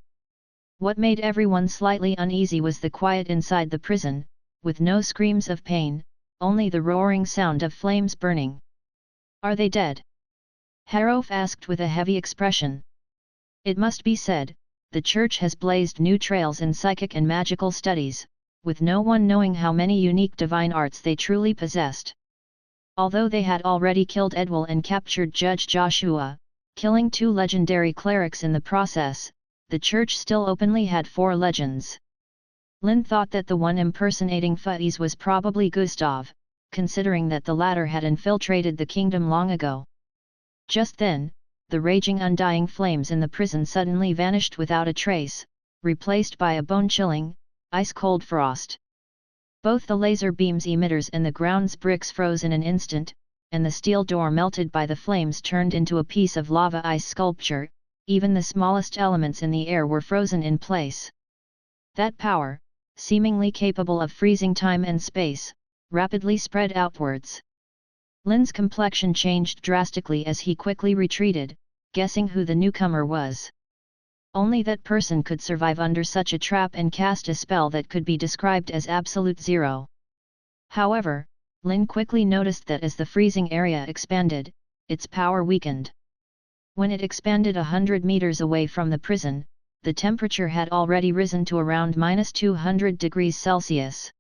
What made everyone slightly uneasy was the quiet inside the prison, with no screams of pain, only the roaring sound of flames burning. "Are they dead?" Harof asked with a heavy expression. It must be said, the church has blazed new trails in psychic and magical studies, with no one knowing how many unique divine arts they truly possessed. Although they had already killed Edwil and captured Judge Joshua, killing 2 legendary clerics in the process, the church still openly had 4 legends. Lynn thought that the one impersonating Futties was probably Gustav, considering that the latter had infiltrated the kingdom long ago. Just then, the raging undying flames in the prison suddenly vanished without a trace, replaced by a bone-chilling, ice-cold frost. Both the laser beams emitters and the ground's bricks froze in an instant, and the steel door melted by the flames turned into a piece of lava ice sculpture. Even the smallest elements in the air were frozen in place. That power, seemingly capable of freezing time and space, rapidly spread outwards. Lynn's complexion changed drastically as he quickly retreated, guessing who the newcomer was. Only that person could survive under such a trap and cast a spell that could be described as absolute zero. However, Lynn quickly noticed that as the freezing area expanded, its power weakened. When it expanded 100 meters away from the prison, the temperature had already risen to around -200 degrees Celsius.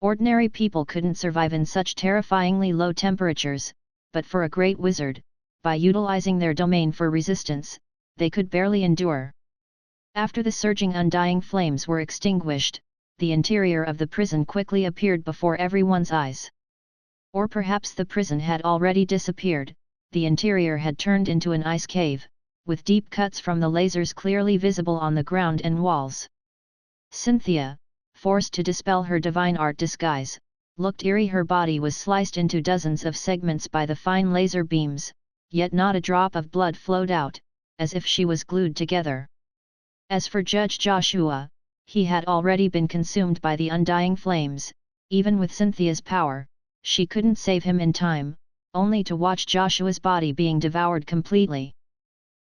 Ordinary people couldn't survive in such terrifyingly low temperatures, but for a great wizard, by utilizing their domain for resistance, they could barely endure. After the surging undying flames were extinguished, the interior of the prison quickly appeared before everyone's eyes. Or perhaps the prison had already disappeared, the interior had turned into an ice cave, with deep cuts from the lasers clearly visible on the ground and walls. Cynthia, forced to dispel her divine art disguise, looked eerie. Her body was sliced into dozens of segments by the fine laser beams, yet not a drop of blood flowed out, as if she was glued together. As for Judge Joshua, he had already been consumed by the undying flames. Even with Cynthia's power, she couldn't save him in time, only to watch Joshua's body being devoured completely.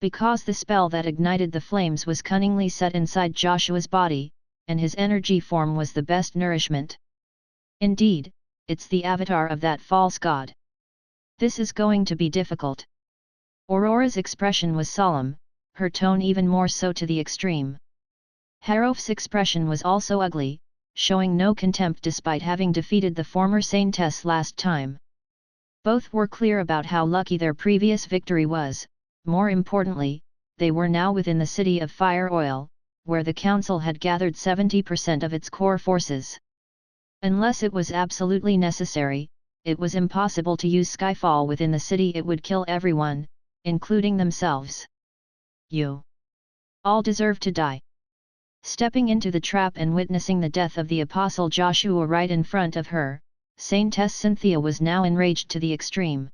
Because the spell that ignited the flames was cunningly set inside Joshua's body, and his energy form was the best nourishment. Indeed, it's the avatar of that false god. This is going to be difficult. Aurora's expression was solemn, her tone even more so to the extreme. Harof's expression was also ugly, showing no contempt despite having defeated the former saintess last time. Both were clear about how lucky their previous victory was. More importantly, they were now within the city of Fire Oil, where the council had gathered 70% of its core forces. Unless it was absolutely necessary, it was impossible to use Skyfall within the city. It would kill everyone, including themselves. You all deserve to die. Stepping into the trap and witnessing the death of the Apostle Joshua right in front of her, Saintess Cynthia was now enraged to the extreme.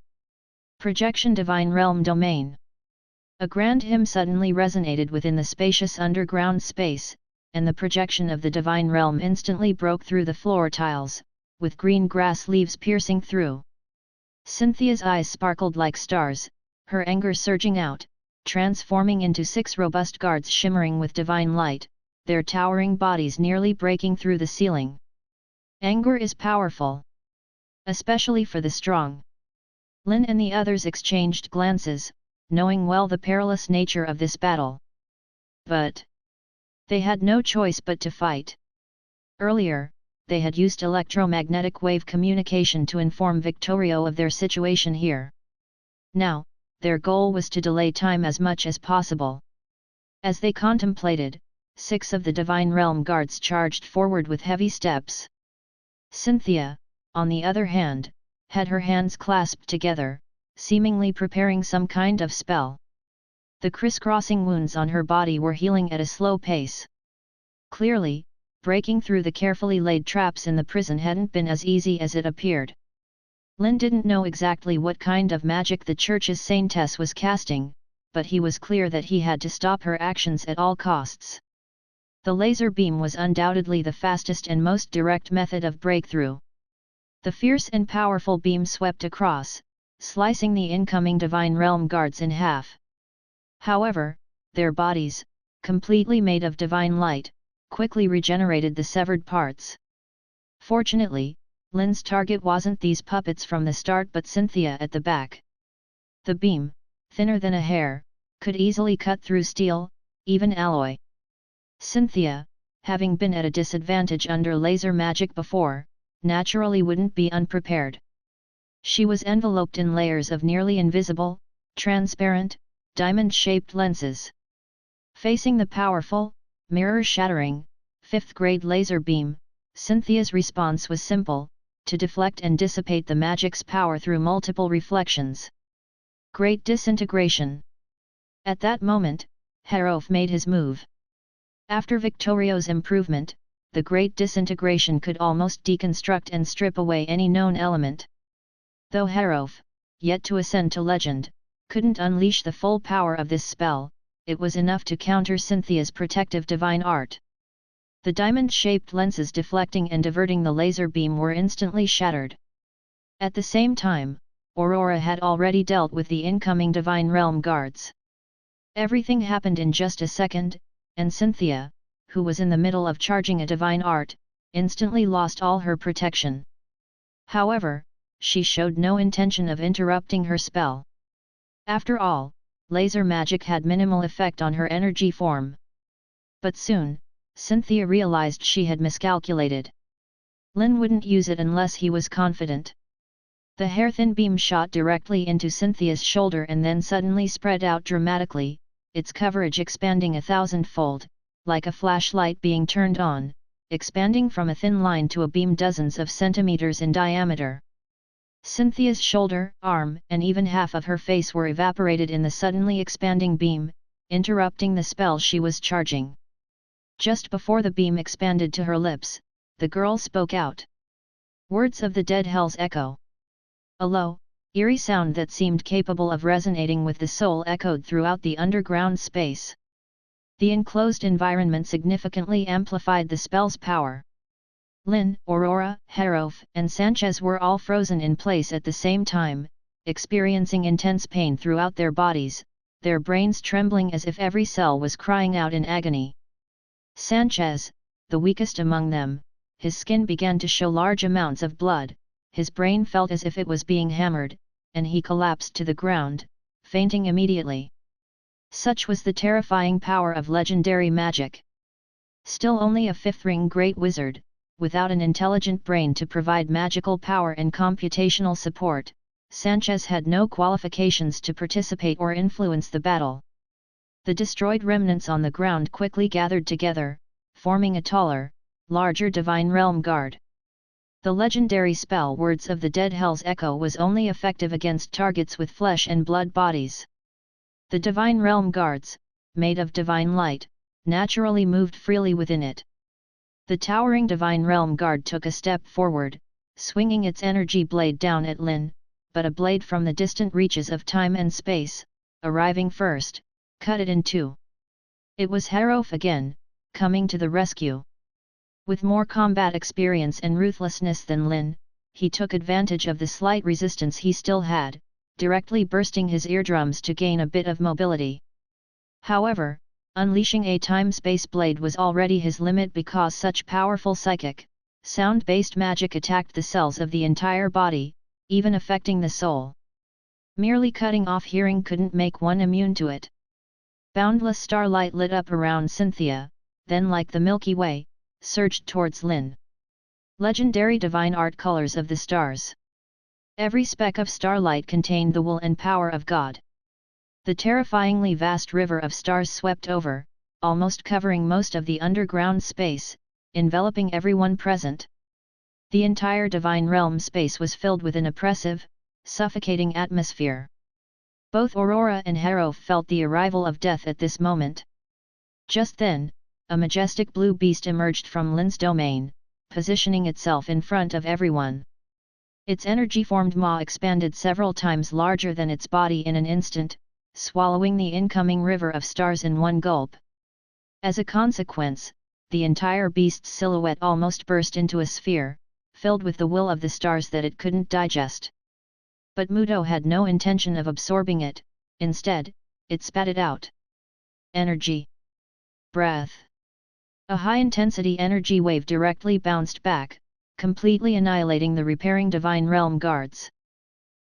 Projection Divine Realm Domain. A grand hymn suddenly resonated within the spacious underground space, and the projection of the divine realm instantly broke through the floor tiles, with green grass leaves piercing through. Cynthia's eyes sparkled like stars, her anger surging out, transforming into 6 robust guards shimmering with divine light, their towering bodies nearly breaking through the ceiling. Anger is powerful, especially for the strong. Lynn and the others exchanged glances, knowing well the perilous nature of this battle. But they had no choice but to fight. Earlier, they had used electromagnetic wave communication to inform Victorio of their situation here. Now, their goal was to delay time as much as possible. As they contemplated, 6 of the Divine Realm guards charged forward with heavy steps. Cynthia, on the other hand, had her hands clasped together, seemingly preparing some kind of spell. The crisscrossing wounds on her body were healing at a slow pace. Clearly, breaking through the carefully laid traps in the prison hadn't been as easy as it appeared. Lynn didn't know exactly what kind of magic the church's saintess was casting, but he was clear that he had to stop her actions at all costs. The laser beam was undoubtedly the fastest and most direct method of breakthrough. The fierce and powerful beam swept across, slicing the incoming Divine Realm guards in half. However, their bodies, completely made of divine light, quickly regenerated the severed parts. Fortunately, Lynn's target wasn't these puppets from the start but Cynthia at the back. The beam, thinner than a hair, could easily cut through steel, even alloy. Cynthia, having been at a disadvantage under laser magic before, naturally wouldn't be unprepared. She was enveloped in layers of nearly invisible, transparent, diamond-shaped lenses. Facing the powerful, mirror-shattering, 5th-grade laser beam, Cynthia's response was simple: to deflect and dissipate the magic's power through multiple reflections. Great disintegration. At that moment, Harof made his move. After Victorio's improvement, the Great Disintegration could almost deconstruct and strip away any known element. Though Harof, yet to ascend to legend, couldn't unleash the full power of this spell, it was enough to counter Cynthia's protective divine art. The diamond-shaped lenses deflecting and diverting the laser beam were instantly shattered. At the same time, Aurora had already dealt with the incoming Divine Realm guards. Everything happened in just a second, and Cynthia, who was in the middle of charging a divine art, instantly lost all her protection. However, she showed no intention of interrupting her spell. After all, laser magic had minimal effect on her energy form. But soon, Cynthia realized she had miscalculated. Lynn wouldn't use it unless he was confident. The hair-thin beam shot directly into Cynthia's shoulder and then suddenly spread out dramatically, its coverage expanding 1,000-fold, like a flashlight being turned on, expanding from a thin line to a beam dozens of centimeters in diameter. Cynthia's shoulder, arm, and even half of her face were evaporated in the suddenly expanding beam, interrupting the spell she was charging. Just before the beam expanded to her lips, the girl spoke out. Words of the dead hell's echo. A low, eerie sound that seemed capable of resonating with the soul echoed throughout the underground space. The enclosed environment significantly amplified the spell's power. Lynn, Aurora, Harof, and Sanchez were all frozen in place at the same time, experiencing intense pain throughout their bodies, their brains trembling as if every cell was crying out in agony. Sanchez, the weakest among them, his skin began to show large amounts of blood, his brain felt as if it was being hammered, and he collapsed to the ground, fainting immediately. Such was the terrifying power of legendary magic. Still only a fifth-ring great wizard, without an intelligent brain to provide magical power and computational support, Sanchez had no qualifications to participate or influence the battle. The destroyed remnants on the ground quickly gathered together, forming a taller, larger divine realm guard. The legendary spell Words of the Dead Hell's Echo was only effective against targets with flesh and blood bodies. The divine realm guards, made of divine light, naturally moved freely within it. The towering divine realm guard took a step forward, swinging its energy blade down at Lynn, but a blade from the distant reaches of time and space, arriving first, cut it in two. It was Harof again, coming to the rescue. With more combat experience and ruthlessness than Lynn, he took advantage of the slight resistance he still had, directly bursting his eardrums to gain a bit of mobility. However, unleashing a time-space blade was already his limit because such powerful psychic, sound-based magic attacked the cells of the entire body, even affecting the soul. Merely cutting off hearing couldn't make one immune to it. Boundless starlight lit up around Cynthia, then like the Milky Way, surged towards Lynn. Legendary divine art colors of the stars. Every speck of starlight contained the will and power of God. The terrifyingly vast river of stars swept over, almost covering most of the underground space, enveloping everyone present. The entire divine realm space was filled with an oppressive, suffocating atmosphere. Both Aurora and Harof felt the arrival of death at this moment. Just then, a majestic blue beast emerged from Lynn's domain, positioning itself in front of everyone. Its energy-formed maw expanded several times larger than its body in an instant, swallowing the incoming river of stars in one gulp. As a consequence, the entire beast's silhouette almost burst into a sphere, filled with the will of the stars that it couldn't digest. But Muto had no intention of absorbing it, instead, it spat it out. Energy. Breath. A high-intensity energy wave directly bounced back, completely annihilating the repairing divine realm guards.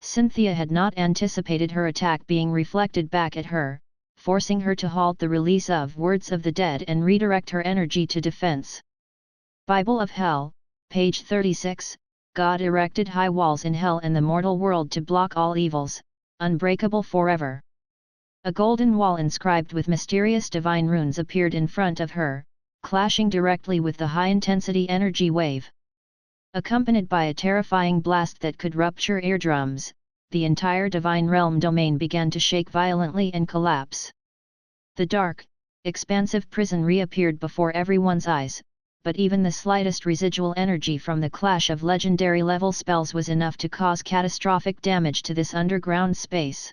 Cynthia had not anticipated her attack being reflected back at her, forcing her to halt the release of Words of the Dead and redirect her energy to defense. Bible of Hell, page 36, God erected high walls in hell and the mortal world to block all evils, unbreakable forever. A golden wall inscribed with mysterious divine runes appeared in front of her, clashing directly with the high-intensity energy wave. Accompanied by a terrifying blast that could rupture eardrums, the entire divine realm domain began to shake violently and collapse. The dark, expansive prison reappeared before everyone's eyes, but even the slightest residual energy from the clash of legendary-level spells was enough to cause catastrophic damage to this underground space.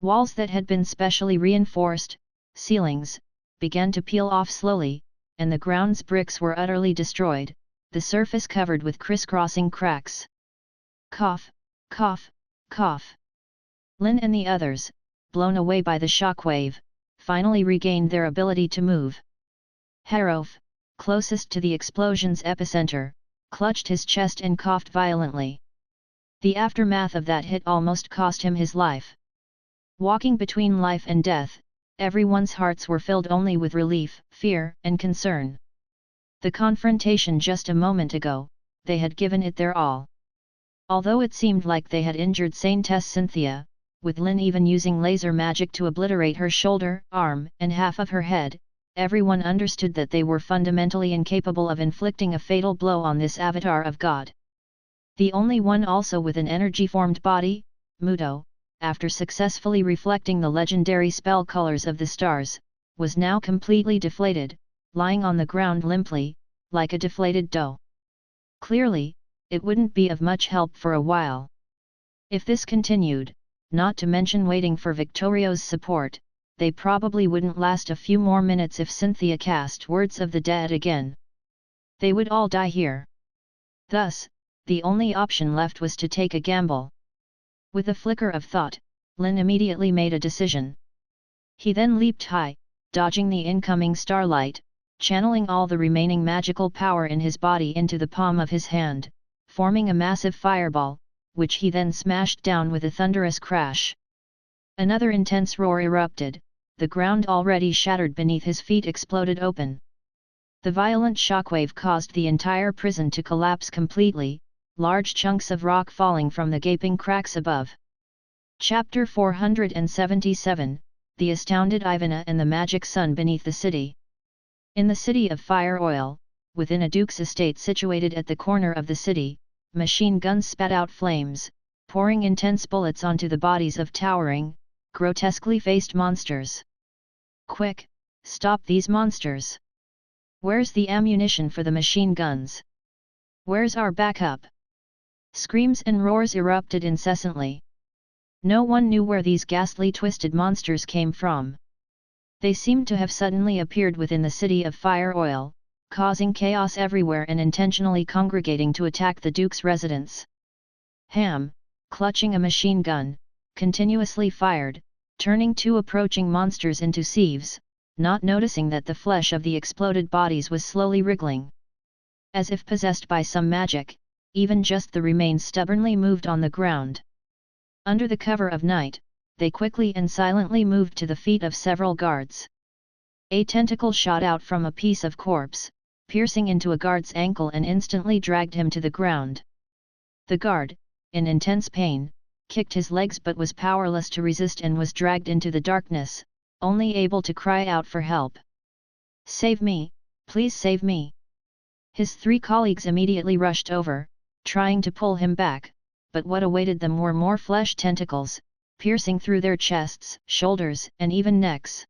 Walls that had been specially reinforced, ceilings, began to peel off slowly, and the ground's bricks were utterly destroyed, the surface covered with crisscrossing cracks. Cough, cough, cough. Lynn and the others, blown away by the shockwave, finally regained their ability to move. Harof, closest to the explosion's epicenter, clutched his chest and coughed violently. The aftermath of that hit almost cost him his life. Walking between life and death, everyone's hearts were filled only with relief, fear, and concern. The confrontation just a moment ago, they had given it their all. Although it seemed like they had injured Saintess Cynthia, with Lynn even using laser magic to obliterate her shoulder, arm, and half of her head, everyone understood that they were fundamentally incapable of inflicting a fatal blow on this avatar of God. The only one also with an energy-formed body, Muto, after successfully reflecting the legendary spell colors of the stars, was now completely deflated, lying on the ground limply, like a deflated dough. Clearly, it wouldn't be of much help for a while. If this continued, not to mention waiting for Victorio's support, they probably wouldn't last a few more minutes if Cynthia cast Words of the Dead again. They would all die here. Thus, the only option left was to take a gamble. With a flicker of thought, Lynn immediately made a decision. He then leaped high, dodging the incoming starlight, channeling all the remaining magical power in his body into the palm of his hand, forming a massive fireball, which he then smashed down with a thunderous crash. Another intense roar erupted, the ground already shattered beneath his feet exploded open. The violent shockwave caused the entire prison to collapse completely, large chunks of rock falling from the gaping cracks above. Chapter 477, The Astounded Ivana and the Magic Sun Beneath the City. In the city of Fire Oil, within a duke's estate situated at the corner of the city, machine guns spat out flames, pouring intense bullets onto the bodies of towering, grotesquely faced monsters. Quick, stop these monsters! Where's the ammunition for the machine guns? Where's our backup? Screams and roars erupted incessantly. No one knew where these ghastly twisted monsters came from. They seemed to have suddenly appeared within the city of Fire Oil, causing chaos everywhere and intentionally congregating to attack the Duke's residence. Ham, clutching a machine gun, continuously fired, turning two approaching monsters into sieves, not noticing that the flesh of the exploded bodies was slowly wriggling. As if possessed by some magic, even just the remains stubbornly moved on the ground. Under the cover of night, they quickly and silently moved to the feet of several guards. A tentacle shot out from a piece of corpse, piercing into a guard's ankle and instantly dragged him to the ground. The guard, in intense pain, kicked his legs but was powerless to resist and was dragged into the darkness, only able to cry out for help. "Save me, please save me!" His three colleagues immediately rushed over, trying to pull him back, but what awaited them were more flesh tentacles, piercing through their chests, shoulders, and even necks.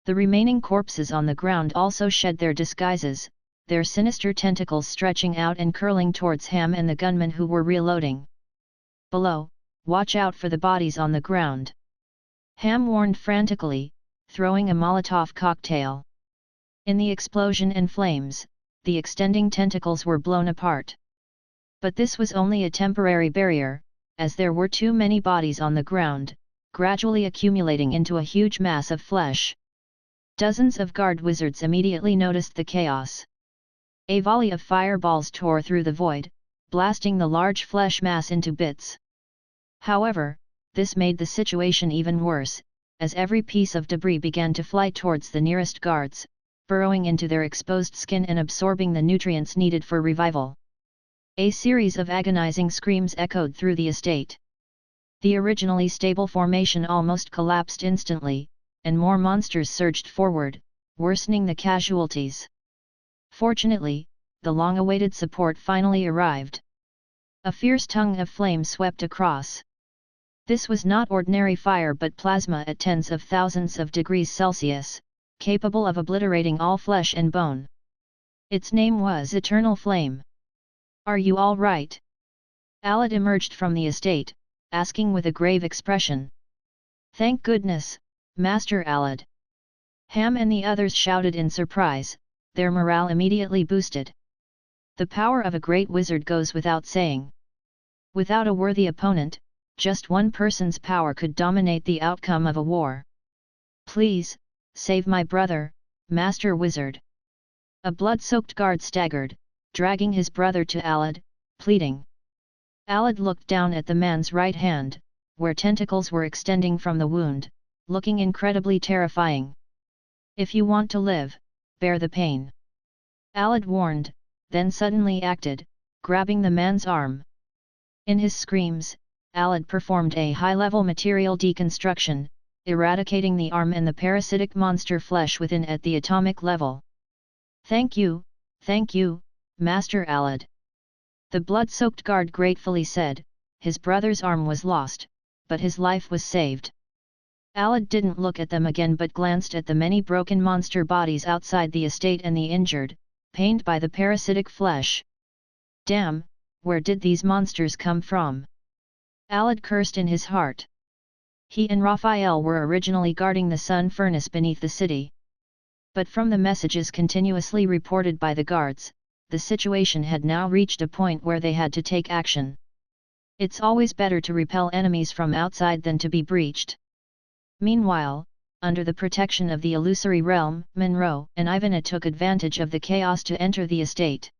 The remaining corpses on the ground also shed their disguises, their sinister tentacles stretching out and curling towards Ham and the gunmen who were reloading. "Below, watch out for the bodies on the ground!" Ham warned frantically, throwing a Molotov cocktail. In the explosion and flames, the extending tentacles were blown apart. But this was only a temporary barrier, as there were too many bodies on the ground, gradually accumulating into a huge mass of flesh. Dozens of guard wizards immediately noticed the chaos. A volley of fireballs tore through the void, blasting the large flesh mass into bits. However, this made the situation even worse, as every piece of debris began to fly towards the nearest guards, burrowing into their exposed skin and absorbing the nutrients needed for revival. A series of agonizing screams echoed through the estate. The originally stable formation almost collapsed instantly, and more monsters surged forward, worsening the casualties. Fortunately, the long-awaited support finally arrived. A fierce tongue of flame swept across. This was not ordinary fire but plasma at tens of thousands of degrees Celsius, capable of obliterating all flesh and bone. Its name was Eternal Flame. "Are you all right?" Alad emerged from the estate, asking with a grave expression. "Thank goodness, Master Alad!" Ham and the others shouted in surprise, their morale immediately boosted. The power of a great wizard goes without saying. Without a worthy opponent, just one person's power could dominate the outcome of a war. "Please, save my brother, Master Wizard!" A blood-soaked guard staggered, dragging his brother to Alad, pleading. Alad looked down at the man's right hand, where tentacles were extending from the wound, looking incredibly terrifying. "If you want to live, bear the pain," Alad warned, then suddenly acted, grabbing the man's arm. In his screams, Alad performed a high-level material deconstruction, eradicating the arm and the parasitic monster flesh within at the atomic level. Thank you, Master Alad. The blood-soaked guard gratefully said. His brother's arm was lost, but his life was saved. Alad didn't look at them again but glanced at the many broken monster bodies outside the estate and the injured, pained by the parasitic flesh. Damn, where did these monsters come from? Alad cursed in his heart. He and Raphael were originally guarding the sun furnace beneath the city. But from the messages continuously reported by the guards, the situation had now reached a point where they had to take action. It's always better to repel enemies from outside than to be breached. Meanwhile, under the protection of the illusory realm, Monroe and Ivana took advantage of the chaos to enter the estate.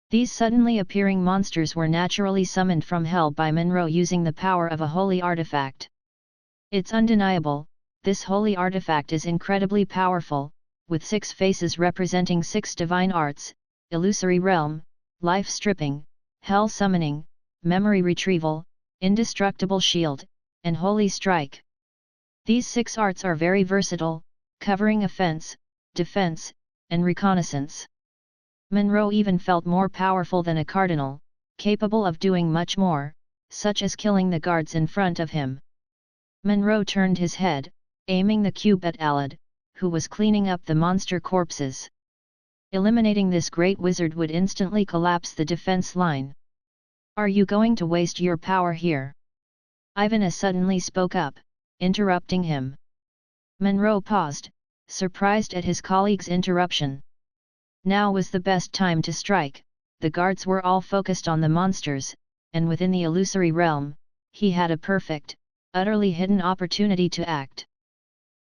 These suddenly appearing monsters were naturally summoned from hell by Monroe using the power of a holy artifact. It's undeniable, this holy artifact is incredibly powerful, with 6 faces representing 6 divine arts: illusory realm, life stripping, hell summoning, memory retrieval, indestructible shield, and holy strike. These 6 arts are very versatile, covering offense, defense, and reconnaissance. Monroe even felt more powerful than a cardinal, capable of doing much more, such as killing the guards in front of him. Monroe turned his head, aiming the cube at Alad, who was cleaning up the monster corpses. Eliminating this great wizard would instantly collapse the defense line. Are you going to waste your power here? Ivana suddenly spoke up, interrupting him. Monroe paused, surprised at his colleague's interruption. Now was the best time to strike. The guards were all focused on the monsters, and within the illusory realm, he had a perfect, utterly hidden opportunity to act.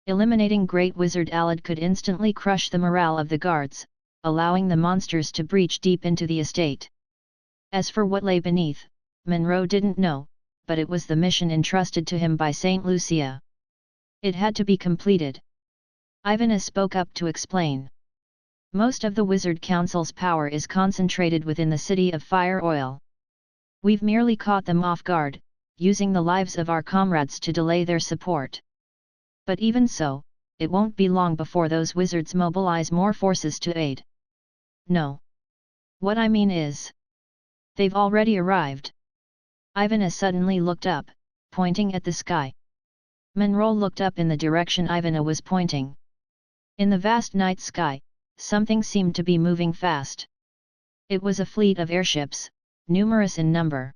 Eliminating Great Wizard Alad could instantly crush the morale of the guards, allowing the monsters to breach deep into the estate. As for what lay beneath, Monroe didn't know, but it was the mission entrusted to him by Saint Lucia. It had to be completed. Ivana spoke up to explain. Most of the Wizard Council's power is concentrated within the city of Fire Oil. We've merely caught them off guard, using the lives of our comrades to delay their support. But even so, it won't be long before those wizards mobilize more forces to aid. No. What I mean is, they've already arrived. Ivana suddenly looked up, pointing at the sky. Monroe looked up in the direction Ivana was pointing. In the vast night sky, something seemed to be moving fast. It was a fleet of airships, numerous in number.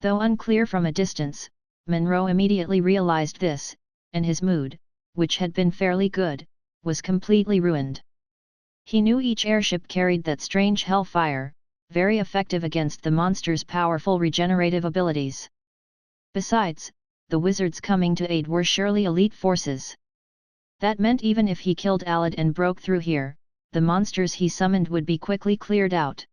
Though unclear from a distance, Monroe immediately realized this, and his mood, which had been fairly good, was completely ruined. He knew each airship carried that strange hellfire, very effective against the monster's powerful regenerative abilities. Besides, the wizards coming to aid were surely elite forces. That meant even if he killed Alad and broke through here, the monsters he summoned would be quickly cleared out.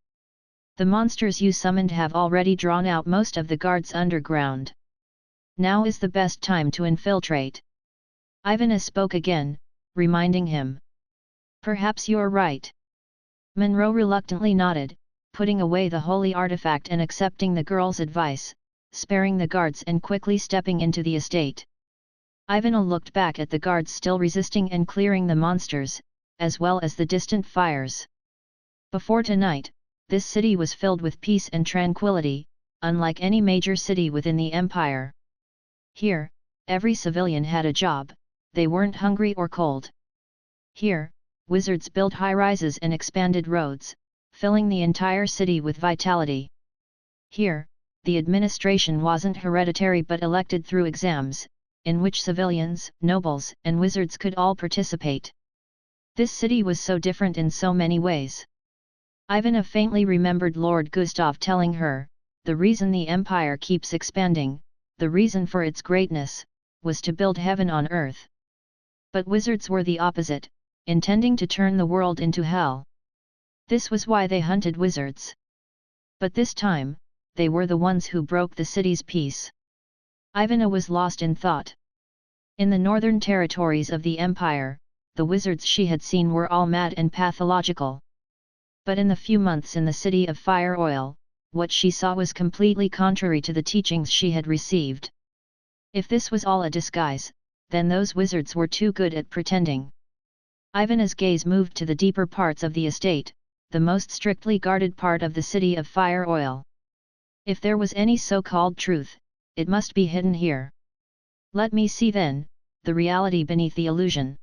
The monsters you summoned have already drawn out most of the guards underground. Now is the best time to infiltrate. Ivana spoke again, reminding him. Perhaps you're right. Monroe reluctantly nodded, putting away the holy artifact and accepting the girl's advice, sparing the guards and quickly stepping into the estate. Ivana looked back at the guards still resisting and clearing the monsters, as well as the distant fires. Before tonight, this city was filled with peace and tranquility, unlike any major city within the empire. Here, every civilian had a job, they weren't hungry or cold. Here, wizards built high-rises and expanded roads, filling the entire city with vitality. Here, the administration wasn't hereditary but elected through exams, in which civilians, nobles, and wizards could all participate. This city was so different in so many ways. Ivana faintly remembered Lord Gustav telling her, the reason the empire keeps expanding, the reason for its greatness, was to build heaven on earth. But wizards were the opposite, intending to turn the world into hell. This was why they hunted wizards. But this time, they were the ones who broke the city's peace. Ivana was lost in thought. In the northern territories of the empire, the wizards she had seen were all mad and pathological. But in the few months in the city of Fire Oil, what she saw was completely contrary to the teachings she had received. If this was all a disguise, then those wizards were too good at pretending. Ivana's gaze moved to the deeper parts of the estate, the most strictly guarded part of the city of Fire Oil. If there was any so-called truth, it must be hidden here. Let me see then, the reality beneath the illusion.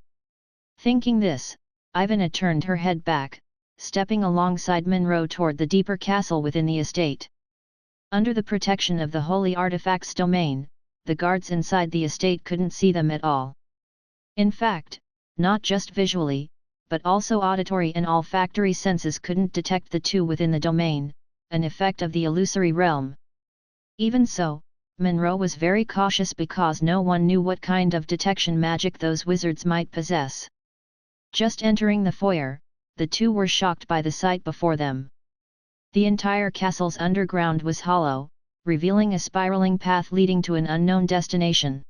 Thinking this, Ivana turned her head back, stepping alongside Monroe toward the deeper castle within the estate. Under the protection of the holy artifact's domain, the guards inside the estate couldn't see them at all. In fact, not just visually, but also auditory and olfactory senses couldn't detect the two within the domain, an effect of the illusory realm. Even so, Monroe was very cautious because no one knew what kind of detection magic those wizards might possess. Just entering the foyer, the two were shocked by the sight before them. The entire castle's underground was hollow, revealing a spiraling path leading to an unknown destination.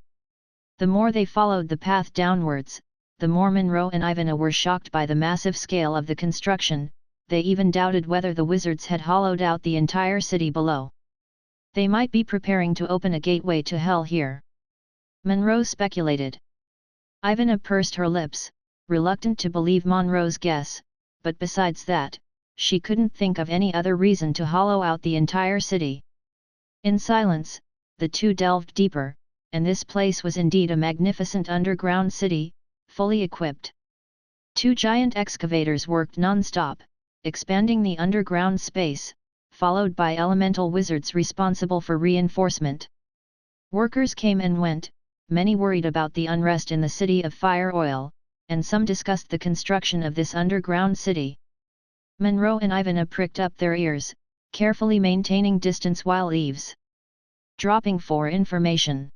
The more they followed the path downwards, the more Monroe and Ivana were shocked by the massive scale of the construction. They even doubted whether the wizards had hollowed out the entire city below. They might be preparing to open a gateway to hell here. Monroe speculated. Ivana pursed her lips, reluctant to believe Monroe's guess, but besides that, she couldn't think of any other reason to hollow out the entire city. In silence, the two delved deeper, and this place was indeed a magnificent underground city, fully equipped. Two giant excavators worked non-stop, expanding the underground space, followed by elemental wizards responsible for reinforcement. Workers came and went, many worried about the unrest in the city of Fire Oil, and some discussed the construction of this underground city. Monroe and Ivana pricked up their ears, carefully maintaining distance while eavesdropping for information.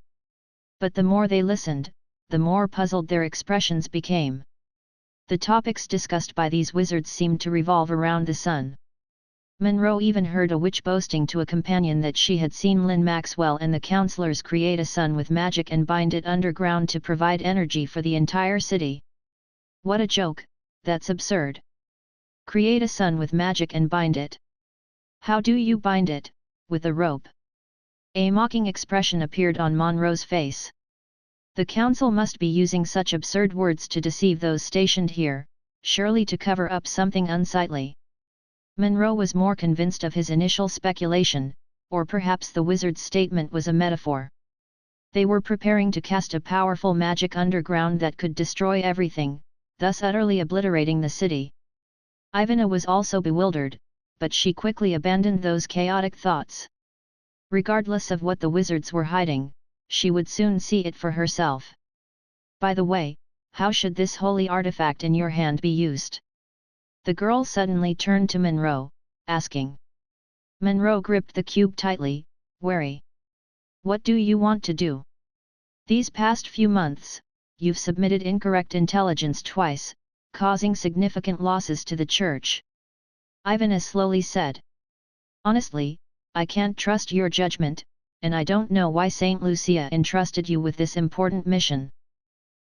But the more they listened, the more puzzled their expressions became. The topics discussed by these wizards seemed to revolve around the sun. Monroe even heard a witch boasting to a companion that she had seen Lynn Maxwell and the counselors create a sun with magic and bind it underground to provide energy for the entire city. What a joke, that's absurd. Create a sun with magic and bind it. How do you bind it? With a rope. A mocking expression appeared on Monroe's face. The council must be using such absurd words to deceive those stationed here, surely to cover up something unsightly. Monroe was more convinced of his initial speculation, or perhaps the wizard's statement was a metaphor. They were preparing to cast a powerful magic underground that could destroy everything, thus utterly obliterating the city. Ivana was also bewildered, but she quickly abandoned those chaotic thoughts. Regardless of what the wizards were hiding, she would soon see it for herself. By the way, how should this holy artifact in your hand be used? The girl suddenly turned to Monroe, asking. Monroe gripped the cube tightly, wary. What do you want to do? These past few months, you've submitted incorrect intelligence twice, causing significant losses to the church. Ivana slowly said. Honestly, I can't trust your judgment, and I don't know why Saint Lucia entrusted you with this important mission.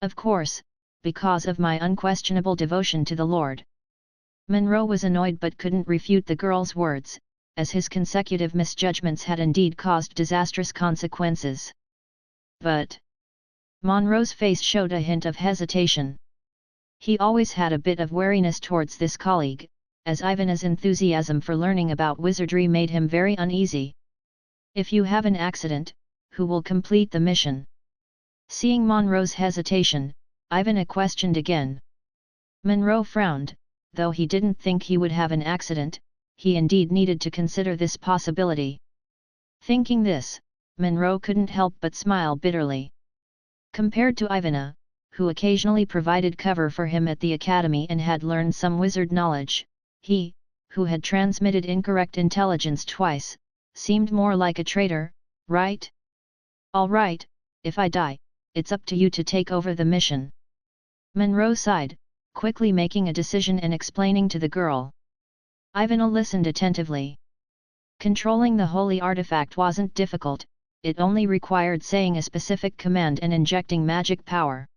Of course, because of my unquestionable devotion to the Lord. Monroe was annoyed but couldn't refute the girl's words, as his consecutive misjudgments had indeed caused disastrous consequences. But Monroe's face showed a hint of hesitation. He always had a bit of wariness towards this colleague, as Ivana's enthusiasm for learning about wizardry made him very uneasy. If you have an accident, who will complete the mission? Seeing Monroe's hesitation, Ivana questioned again. Monroe frowned, though he didn't think he would have an accident, he indeed needed to consider this possibility. Thinking this, Monroe couldn't help but smile bitterly. Compared to Ivana, who occasionally provided cover for him at the academy and had learned some wizard knowledge, he, who had transmitted incorrect intelligence twice, seemed more like a traitor, right? All right, if I die, it's up to you to take over the mission. Monroe sighed, quickly making a decision and explaining to the girl. Ivana listened attentively. Controlling the holy artifact wasn't difficult, it only required saying a specific command and injecting magic power.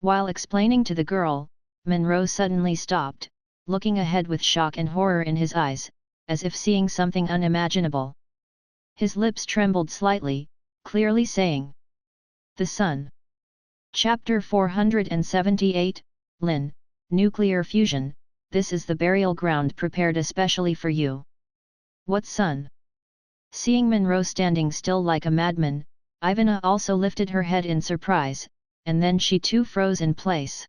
While explaining to the girl, Monroe suddenly stopped, looking ahead with shock and horror in his eyes, as if seeing something unimaginable. His lips trembled slightly, clearly saying, "The sun." Chapter 478, Lynn, Nuclear Fusion, this is the burial ground prepared especially for you. What sun? Seeing Monroe standing still like a madman, Ivana also lifted her head in surprise, and then she too froze in place.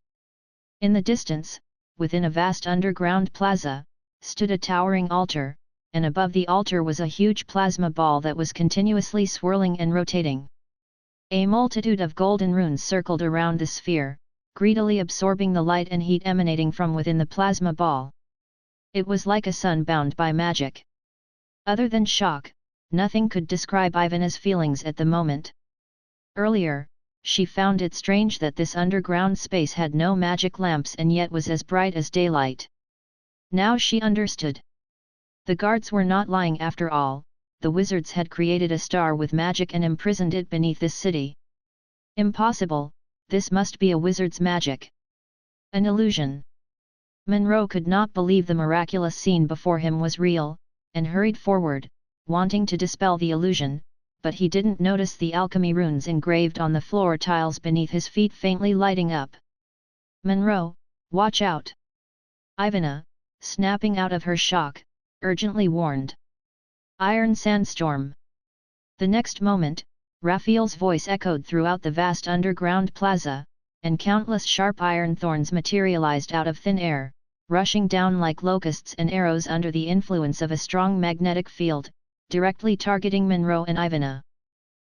In the distance, within a vast underground plaza, stood a towering altar, and above the altar was a huge plasma ball that was continuously swirling and rotating. A multitude of golden runes circled around the sphere, greedily absorbing the light and heat emanating from within the plasma ball. It was like a sun bound by magic. Other than shock, nothing could describe Ivana's feelings at the moment. Earlier, she found it strange that this underground space had no magic lamps and yet was as bright as daylight. Now she understood. The guards were not lying after all, the wizards had created a star with magic and imprisoned it beneath this city. Impossible, this must be a wizard's magic. An illusion. Monroe could not believe the miraculous scene before him was real, and hurried forward, wanting to dispel the illusion, but he didn't notice the alchemy runes engraved on the floor tiles beneath his feet faintly lighting up. "Monroe, watch out!" Ivana, snapping out of her shock, urgently warned. "Iron sandstorm!" The next moment, Raphael's voice echoed throughout the vast underground plaza, and countless sharp iron thorns materialized out of thin air, rushing down like locusts and arrows under the influence of a strong magnetic field, directly targeting Monroe and Ivana.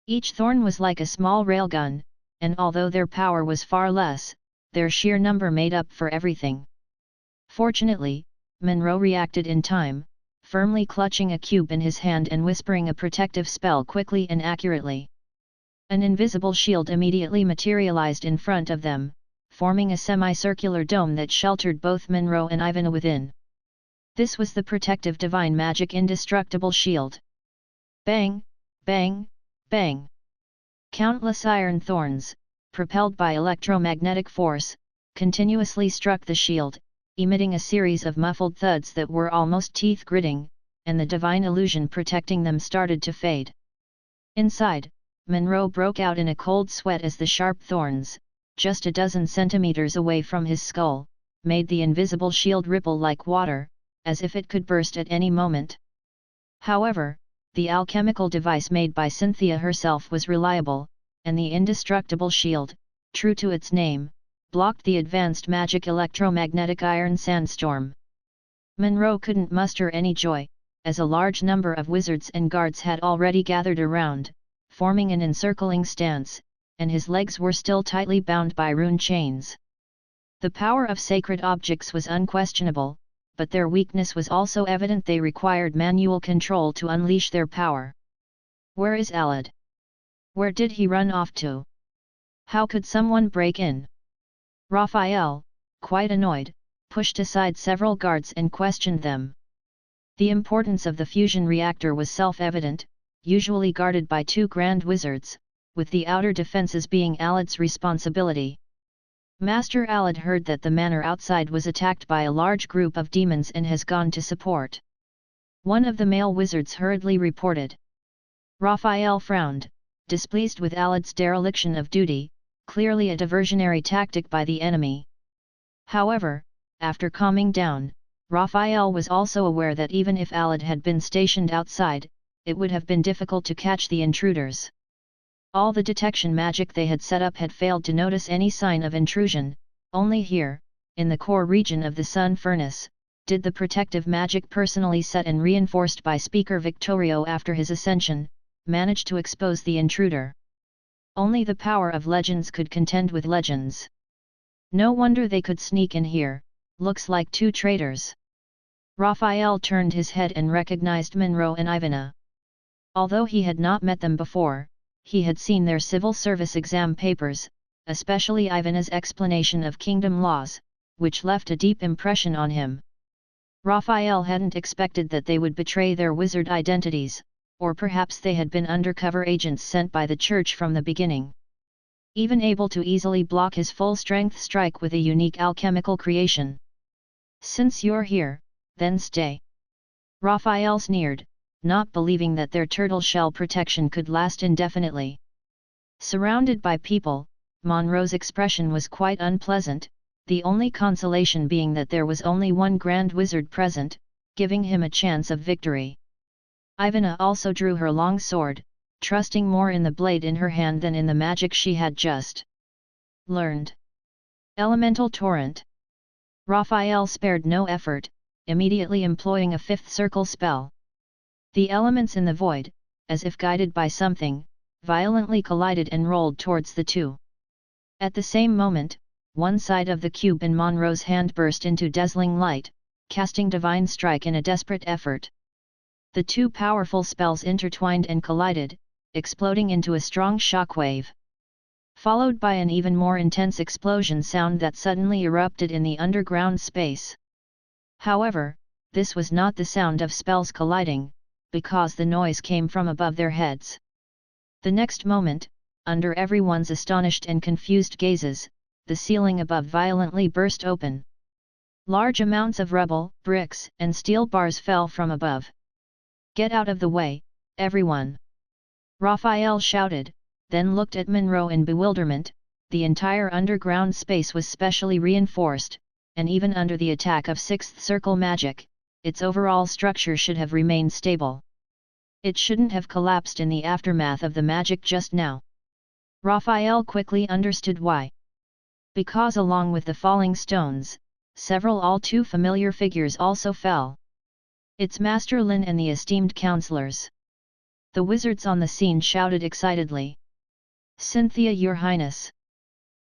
Each thorn was like a small railgun, and although their power was far less, their sheer number made up for everything. Fortunately, Monroe reacted in time, firmly clutching a cube in his hand and whispering a protective spell quickly and accurately. An invisible shield immediately materialized in front of them, forming a semicircular dome that sheltered both Monroe and Ivana within. This was the protective divine magic indestructible shield. Bang, bang, bang. Countless iron thorns, propelled by electromagnetic force, continuously struck the shield, emitting a series of muffled thuds that were almost teeth-gritting, and the divine illusion protecting them started to fade. Inside, Monroe broke out in a cold sweat as the sharp thorns, just a dozen centimeters away from his skull, made the invisible shield ripple like water, as if it could burst at any moment. However, the alchemical device made by Cynthia herself was reliable, and the indestructible shield, true to its name, blocked the advanced magic electromagnetic iron sandstorm. Monroe couldn't muster any joy, as a large number of wizards and guards had already gathered around, forming an encircling stance, and his legs were still tightly bound by rune chains. The power of sacred objects was unquestionable, but their weakness was also evident. They required manual control to unleash their power. Where is Alad? Where did he run off to? How could someone break in? Raphael, quite annoyed, pushed aside several guards and questioned them. The importance of the fusion reactor was self-evident, usually guarded by two grand wizards, with the outer defenses being Alad's responsibility. Master Alad heard that the manor outside was attacked by a large group of demons and has gone to support. One of the male wizards hurriedly reported. Raphael frowned, displeased with Alad's dereliction of duty, clearly a diversionary tactic by the enemy. However, after calming down, Raphael was also aware that even if Alad had been stationed outside, it would have been difficult to catch the intruders. All the detection magic they had set up had failed to notice any sign of intrusion. Only here, in the core region of the sun furnace, did the protective magic personally set and reinforced by Speaker Victorio after his ascension, manage to expose the intruder. Only the power of legends could contend with legends. No wonder they could sneak in here, looks like two traitors. Raphael turned his head and recognized Monroe and Ivana. Although he had not met them before, he had seen their civil service exam papers, especially Ivana's explanation of kingdom laws, which left a deep impression on him. Raphael hadn't expected that they would betray their wizard identities, or perhaps they had been undercover agents sent by the church from the beginning. Even able to easily block his full-strength strike with a unique alchemical creation. "Since you're here, then stay." Raphael sneered, not believing that their turtle shell protection could last indefinitely. Surrounded by people, Monroe's expression was quite unpleasant, the only consolation being that there was only one grand wizard present, giving him a chance of victory. Ivana also drew her long sword, trusting more in the blade in her hand than in the magic she had just learned. Elemental Torrent. Raphael spared no effort, immediately employing a fifth circle spell. The elements in the void, as if guided by something, violently collided and rolled towards the two. At the same moment, one side of the cube in Monroe's hand burst into dazzling light, casting divine strike in a desperate effort. The two powerful spells intertwined and collided, exploding into a strong shockwave, followed by an even more intense explosion sound that suddenly erupted in the underground space. However, this was not the sound of spells colliding, because the noise came from above their heads. The next moment, under everyone's astonished and confused gazes, the ceiling above violently burst open. Large amounts of rubble, bricks, and steel bars fell from above. "Get out of the way, everyone!" Raphael shouted, then looked at Monroe in bewilderment. The entire underground space was specially reinforced, and even under the attack of sixth circle magic, its overall structure should have remained stable. It shouldn't have collapsed in the aftermath of the magic just now. Raphael quickly understood why. Because along with the falling stones, several all too familiar figures also fell. Its master Lynn and the esteemed counselors. The wizards on the scene shouted excitedly. "Cynthia, your highness!"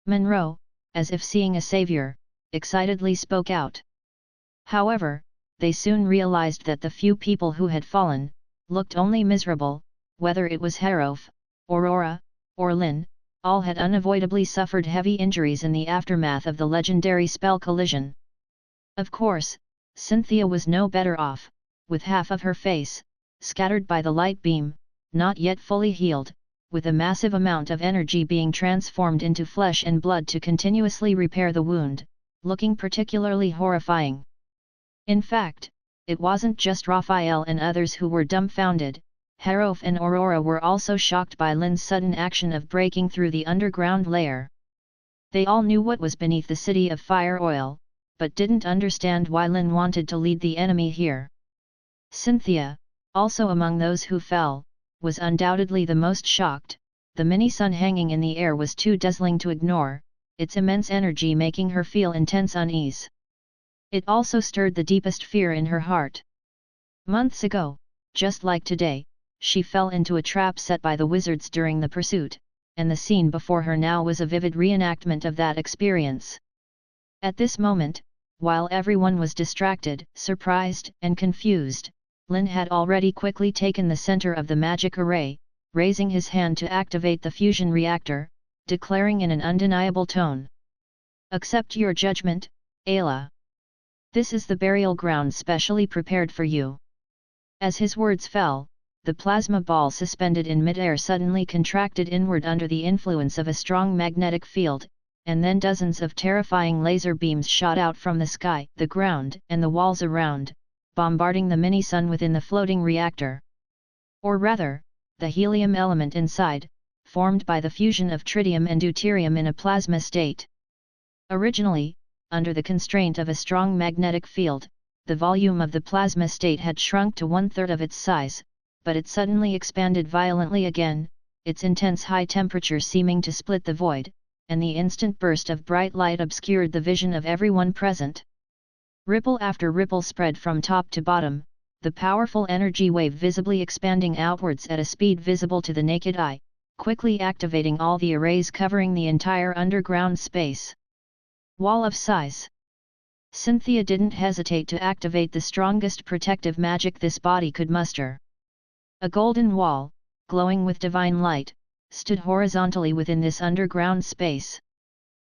Monroe, as if seeing a savior, excitedly spoke out. However, they soon realized that the few people who had fallen, looked only miserable, whether it was Harof, Aurora, or Lynn, all had unavoidably suffered heavy injuries in the aftermath of the legendary spell collision. Of course, Cynthia was no better off, with half of her face, scattered by the light beam, not yet fully healed, with a massive amount of energy being transformed into flesh and blood to continuously repair the wound, looking particularly horrifying. In fact, it wasn't just Raphael and others who were dumbfounded. Harof and Aurora were also shocked by Lynn's sudden action of breaking through the underground layer. They all knew what was beneath the city of fire oil, but didn't understand why Lynn wanted to lead the enemy here. Cynthia, also among those who fell, was undoubtedly the most shocked. The mini-sun hanging in the air was too dazzling to ignore, its immense energy making her feel intense unease. It also stirred the deepest fear in her heart. Months ago, just like today, she fell into a trap set by the wizards during the pursuit, and the scene before her now was a vivid reenactment of that experience. At this moment, while everyone was distracted, surprised, and confused, Lynn had already quickly taken the center of the magic array, raising his hand to activate the fusion reactor, declaring in an undeniable tone. "Accept your judgment, Ayla. This is the burial ground specially prepared for you." As his words fell, the plasma ball suspended in midair suddenly contracted inward under the influence of a strong magnetic field, and then dozens of terrifying laser beams shot out from the sky, the ground, and the walls around, bombarding the mini-sun within the floating reactor. Or rather, the helium element inside, formed by the fusion of tritium and deuterium in a plasma state. Originally, under the constraint of a strong magnetic field, the volume of the plasma state had shrunk to 1/3 of its size, but it suddenly expanded violently again, its intense high temperature seeming to split the void, and the instant burst of bright light obscured the vision of everyone present. Ripple after ripple spread from top to bottom, the powerful energy wave visibly expanding outwards at a speed visible to the naked eye, quickly activating all the arrays covering the entire underground space. Wall of size. Cynthia didn't hesitate to activate the strongest protective magic this body could muster. A golden wall, glowing with divine light, stood horizontally within this underground space.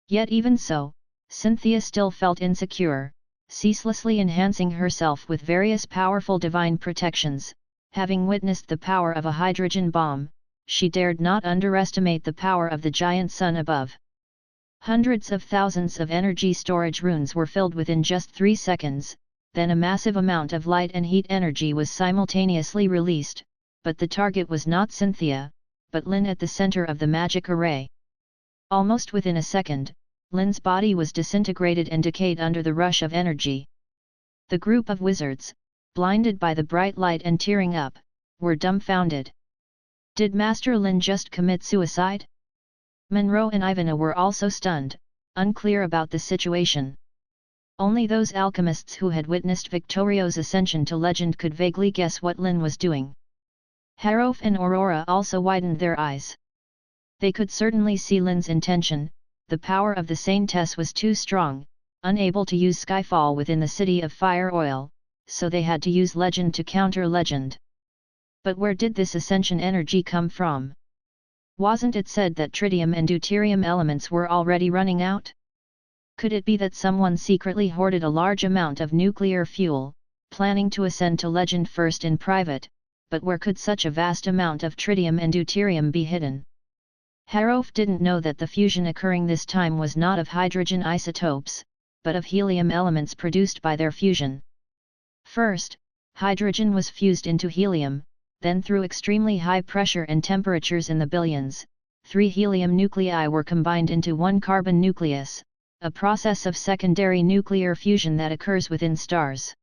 Yet even so, Cynthia still felt insecure, ceaselessly enhancing herself with various powerful divine protections. Having witnessed the power of a hydrogen bomb, she dared not underestimate the power of the giant sun above. Hundreds of thousands of energy storage runes were filled within just 3 seconds, then a massive amount of light and heat energy was simultaneously released, but the target was not Cynthia, but Lynn at the center of the magic array. Almost within a second, Lynn's body was disintegrated and decayed under the rush of energy. The group of wizards, blinded by the bright light and tearing up, were dumbfounded. Did Master Lynn just commit suicide? Monroe and Ivana were also stunned, unclear about the situation. Only those alchemists who had witnessed Victorio's ascension to legend could vaguely guess what Lynn was doing. Harof and Aurora also widened their eyes. They could certainly see Lynn's intention. The power of the Saintess was too strong, unable to use Skyfall within the City of Fire Oil, so they had to use legend to counter legend. But where did this ascension energy come from? Wasn't it said that tritium and deuterium elements were already running out? Could it be that someone secretly hoarded a large amount of nuclear fuel, planning to ascend to legend first in private, but where could such a vast amount of tritium and deuterium be hidden? Harof didn't know that the fusion occurring this time was not of hydrogen isotopes, but of helium elements produced by their fusion. First, hydrogen was fused into helium, then through extremely high pressure and temperatures in the billions, 3 helium nuclei were combined into one carbon nucleus, a process of secondary nuclear fusion that occurs within stars.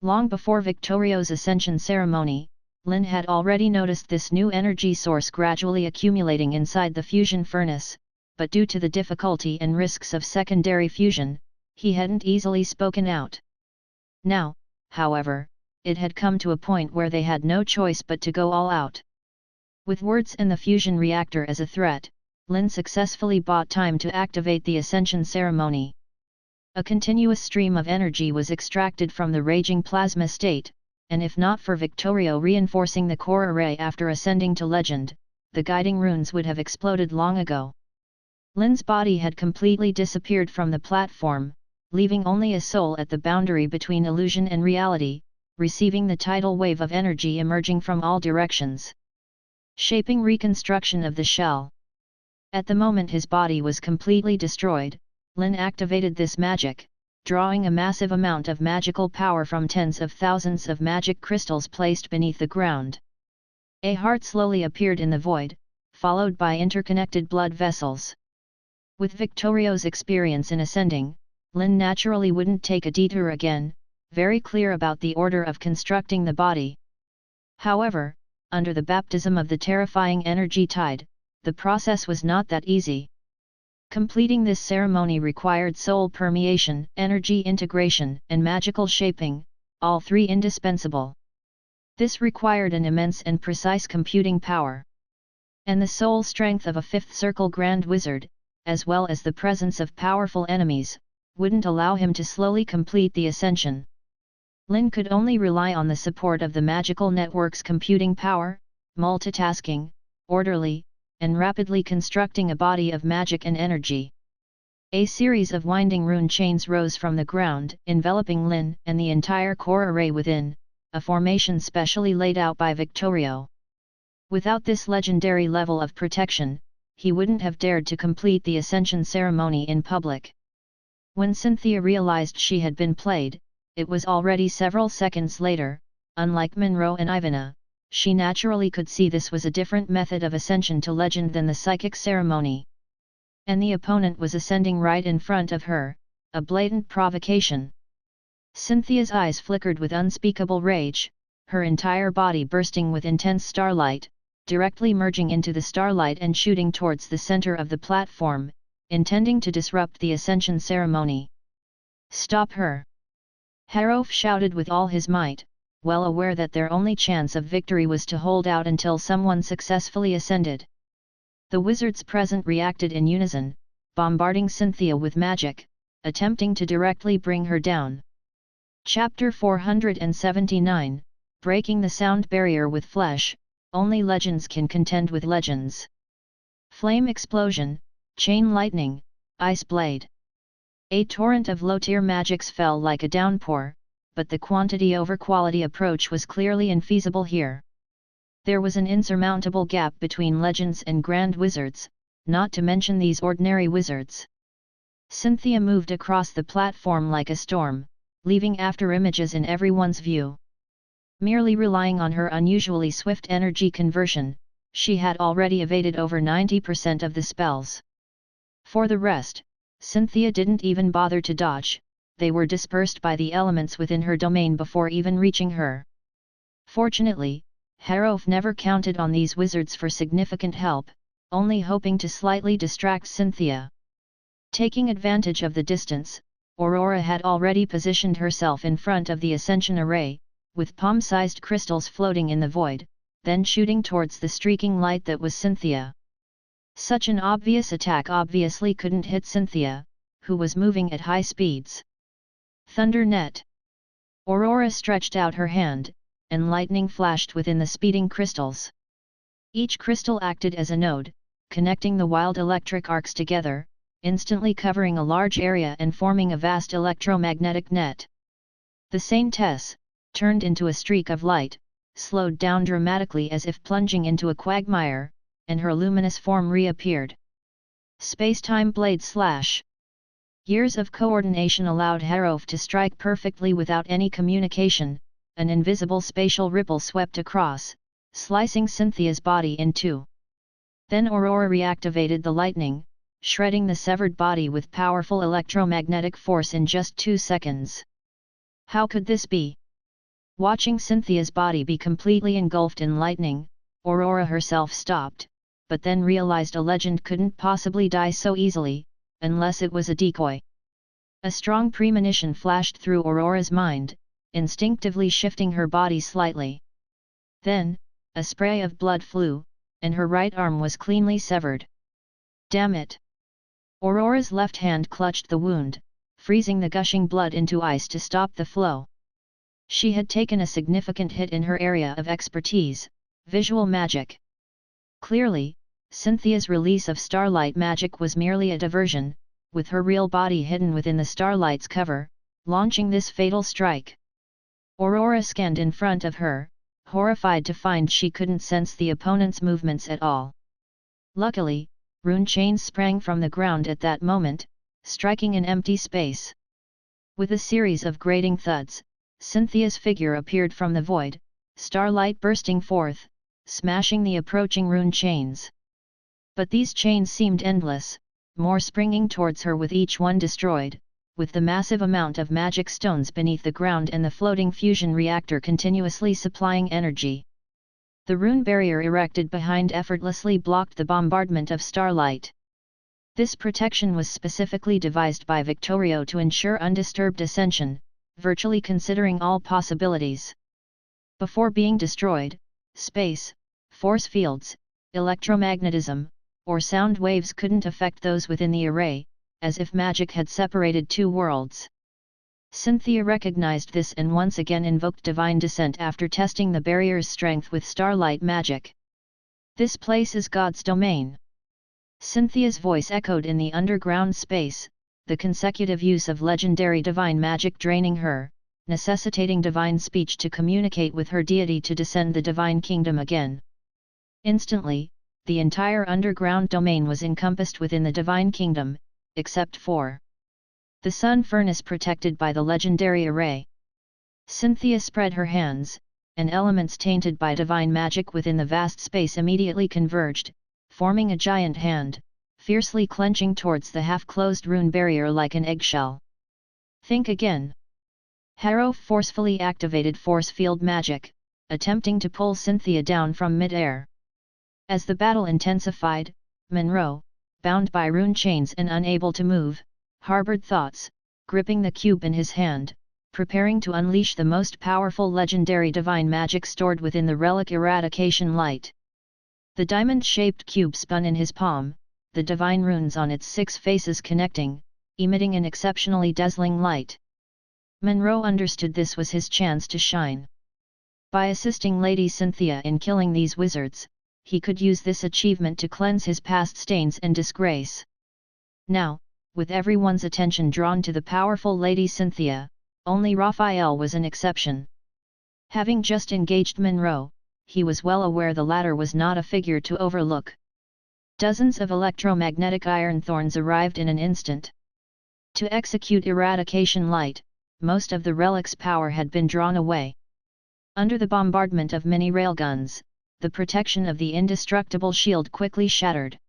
Long before Victorio's ascension ceremony, Lynn had already noticed this new energy source gradually accumulating inside the fusion furnace, but due to the difficulty and risks of secondary fusion, he hadn't easily spoken out. Now, however, it had come to a point where they had no choice but to go all out. With words and the fusion reactor as a threat, Lynn successfully bought time to activate the ascension ceremony. A continuous stream of energy was extracted from the raging plasma state, and if not for Victorio reinforcing the core array after ascending to legend, the guiding runes would have exploded long ago. Lynn's body had completely disappeared from the platform, leaving only a soul at the boundary between illusion and reality, receiving the tidal wave of energy emerging from all directions, shaping reconstruction of the shell. At the moment his body was completely destroyed, Lynn activated this magic, drawing a massive amount of magical power from tens of thousands of magic crystals placed beneath the ground. A heart slowly appeared in the void, followed by interconnected blood vessels. With Victorio's experience in ascending, Lynn naturally wouldn't take a detour again, very clear about the order of constructing the body. However, under the baptism of the terrifying energy tide, the process was not that easy. Completing this ceremony required soul permeation, energy integration, and magical shaping, all three indispensable. This required an immense and precise computing power. And the soul strength of a fifth circle Grand Wizard, as well as the presence of powerful enemies, wouldn't allow him to slowly complete the ascension. Lynn could only rely on the support of the magical network's computing power, multitasking, orderly, and rapidly constructing a body of magic and energy. A series of winding rune chains rose from the ground, enveloping Lynn and the entire core array within, a formation specially laid out by Victorio. Without this legendary level of protection, he wouldn't have dared to complete the ascension ceremony in public. When Cynthia realized she had been played, it was already several seconds later. Unlike Monroe and Ivana, she naturally could see this was a different method of ascension to legend than the psychic ceremony. And the opponent was ascending right in front of her, a blatant provocation. Cynthia's eyes flickered with unspeakable rage, her entire body bursting with intense starlight, directly merging into the starlight and shooting towards the center of the platform, intending to disrupt the ascension ceremony. "Stop her!" Harof shouted with all his might, well aware that their only chance of victory was to hold out until someone successfully ascended. The wizards present reacted in unison, bombarding Cynthia with magic, attempting to directly bring her down. Chapter 479, Breaking the Sound Barrier with Flesh, Only Legends Can Contend with Legends. Flame Explosion, Chain Lightning, Ice Blade. A torrent of low-tier magics fell like a downpour, but the quantity-over-quality approach was clearly infeasible here. There was an insurmountable gap between legends and grand wizards, not to mention these ordinary wizards. Cynthia moved across the platform like a storm, leaving after images in everyone's view. Merely relying on her unusually swift energy conversion, she had already evaded over 90% of the spells. For the rest, Cynthia didn't even bother to dodge, they were dispersed by the elements within her domain before even reaching her. Fortunately, Harof never counted on these wizards for significant help, only hoping to slightly distract Cynthia. Taking advantage of the distance, Aurora had already positioned herself in front of the Ascension Array, with palm-sized crystals floating in the void, then shooting towards the streaking light that was Cynthia. Such an obvious attack obviously couldn't hit Cynthia, who was moving at high speeds. Thunder net! Aurora stretched out her hand, and lightning flashed within the speeding crystals. Each crystal acted as a node, connecting the wild electric arcs together, instantly covering a large area and forming a vast electromagnetic net. The Saintess, turned into a streak of light, slowed down dramatically as if plunging into a quagmire, and her luminous form reappeared. Space-time blade slash. Years of coordination allowed Harof to strike perfectly without any communication. An invisible spatial ripple swept across, slicing Cynthia's body in two. Then Aurora reactivated the lightning, shredding the severed body with powerful electromagnetic force in just 2 seconds. How could this be? Watching Cynthia's body be completely engulfed in lightning, Aurora herself stopped, but then realized a legend couldn't possibly die so easily, unless it was a decoy. A strong premonition flashed through Aurora's mind, instinctively shifting her body slightly. Then, a spray of blood flew, and her right arm was cleanly severed. Damn it! Aurora's left hand clutched the wound, freezing the gushing blood into ice to stop the flow. She had taken a significant hit in her area of expertise, visual magic. Clearly, Cynthia's release of starlight magic was merely a diversion, with her real body hidden within the starlight's cover, launching this fatal strike. Aurora scanned in front of her, horrified to find she couldn't sense the opponent's movements at all. Luckily, rune chains sprang from the ground at that moment, striking an empty space. With a series of grating thuds, Cynthia's figure appeared from the void, starlight bursting forth, smashing the approaching rune chains. But these chains seemed endless, more springing towards her with each one destroyed, with the massive amount of magic stones beneath the ground and the floating fusion reactor continuously supplying energy. The rune barrier erected behind effortlessly blocked the bombardment of starlight. This protection was specifically devised by Victorio to ensure undisturbed ascension, virtually considering all possibilities. Before being destroyed, space, force fields, electromagnetism, or sound waves couldn't affect those within the array, as if magic had separated two worlds. Cynthia recognized this and once again invoked divine descent after testing the barrier's strength with starlight magic. This place is God's domain. Cynthia's voice echoed in the underground space, the consecutive use of legendary divine magic draining her, necessitating divine speech to communicate with her deity to descend the divine kingdom again. Instantly, the entire underground domain was encompassed within the divine kingdom, except for the sun furnace protected by the legendary array. Cynthia spread her hands, and elements tainted by divine magic within the vast space immediately converged, forming a giant hand, fiercely clenching towards the half-closed rune barrier like an eggshell. Think again. Harrow forcefully activated force field magic, attempting to pull Cynthia down from mid-air. As the battle intensified, Monroe, bound by rune chains and unable to move, harbored thoughts, gripping the cube in his hand, preparing to unleash the most powerful legendary divine magic stored within the relic eradication light. The diamond-shaped cube spun in his palm, the divine runes on its 6 faces connecting, emitting an exceptionally dazzling light. Monroe understood this was his chance to shine. By assisting Lady Cynthia in killing these wizards, he could use this achievement to cleanse his past stains and disgrace. Now, with everyone's attention drawn to the powerful Lady Cynthia, only Raphael was an exception. Having just engaged Monroe, he was well aware the latter was not a figure to overlook. Dozens of electromagnetic iron thorns arrived in an instant. To execute eradication light, most of the relic's power had been drawn away. Under the bombardment of many railguns, the protection of the indestructible shield quickly shattered.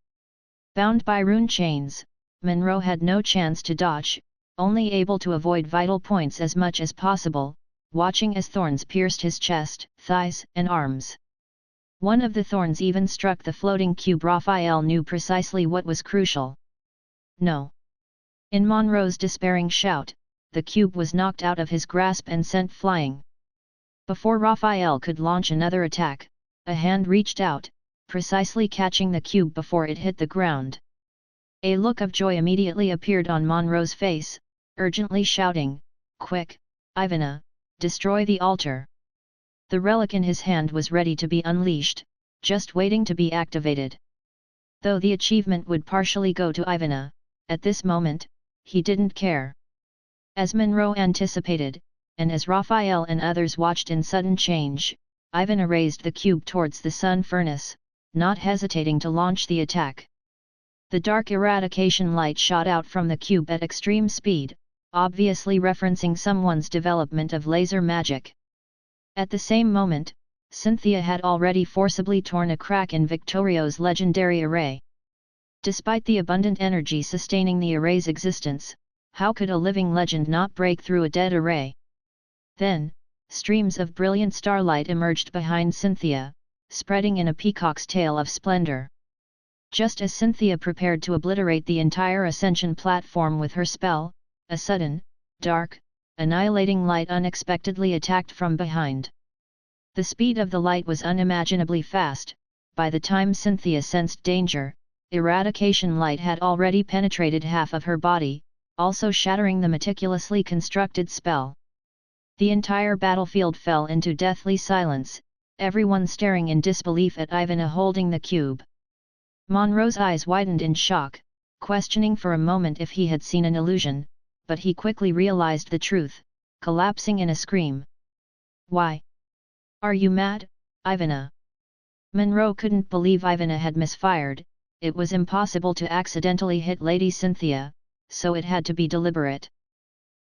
Bound by rune chains, Monroe had no chance to dodge, only able to avoid vital points as much as possible, watching as thorns pierced his chest, thighs, and arms. One of the thorns even struck the floating cube. Raphael knew precisely what was crucial. No! In Monroe's despairing shout, the cube was knocked out of his grasp and sent flying. Before Raphael could launch another attack, a hand reached out, precisely catching the cube before it hit the ground. A look of joy immediately appeared on Monroe's face, urgently shouting, "Quick, Ivana, destroy the altar!" The relic in his hand was ready to be unleashed, just waiting to be activated. Though the achievement would partially go to Ivana, at this moment, he didn't care. As Monroe anticipated, and as Raphael and others watched in sudden change, Ivana raised the cube towards the sun furnace, not hesitating to launch the attack. The dark eradication light shot out from the cube at extreme speed, obviously referencing someone's development of laser magic. At the same moment, Cynthia had already forcibly torn a crack in Victorio's legendary array. Despite the abundant energy sustaining the array's existence, how could a living legend not break through a dead array? Then, streams of brilliant starlight emerged behind Cynthia, spreading in a peacock's tail of splendor. Just as Cynthia prepared to obliterate the entire ascension platform with her spell, a sudden, dark, annihilating light unexpectedly attacked from behind. The speed of the light was unimaginably fast. By the time Cynthia sensed danger, eradication light had already penetrated half of her body, also shattering the meticulously constructed spell. The entire battlefield fell into deathly silence, everyone staring in disbelief at Ivana holding the cube. Monroe's eyes widened in shock, questioning for a moment if he had seen an illusion, but he quickly realized the truth, collapsing in a scream. "Why? Are you mad, Ivana?" Monroe couldn't believe Ivana had misfired. It was impossible to accidentally hit Lady Cynthia, so it had to be deliberate.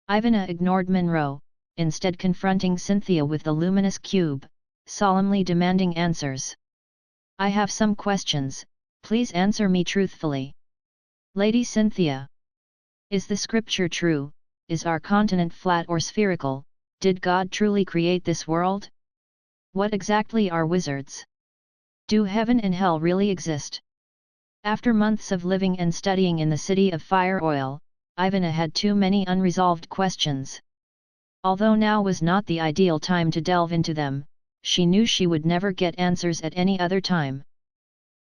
Ivana ignored Monroe, instead confronting Cynthia with the luminous cube, solemnly demanding answers. "I have some questions, please answer me truthfully. Lady Cynthia, is the scripture true? Is our continent flat or spherical? Did God truly create this world? What exactly are wizards? Do heaven and hell really exist?" After months of living and studying in the city of fire oil, Ivana had too many unresolved questions. Although now was not the ideal time to delve into them, she knew she would never get answers at any other time.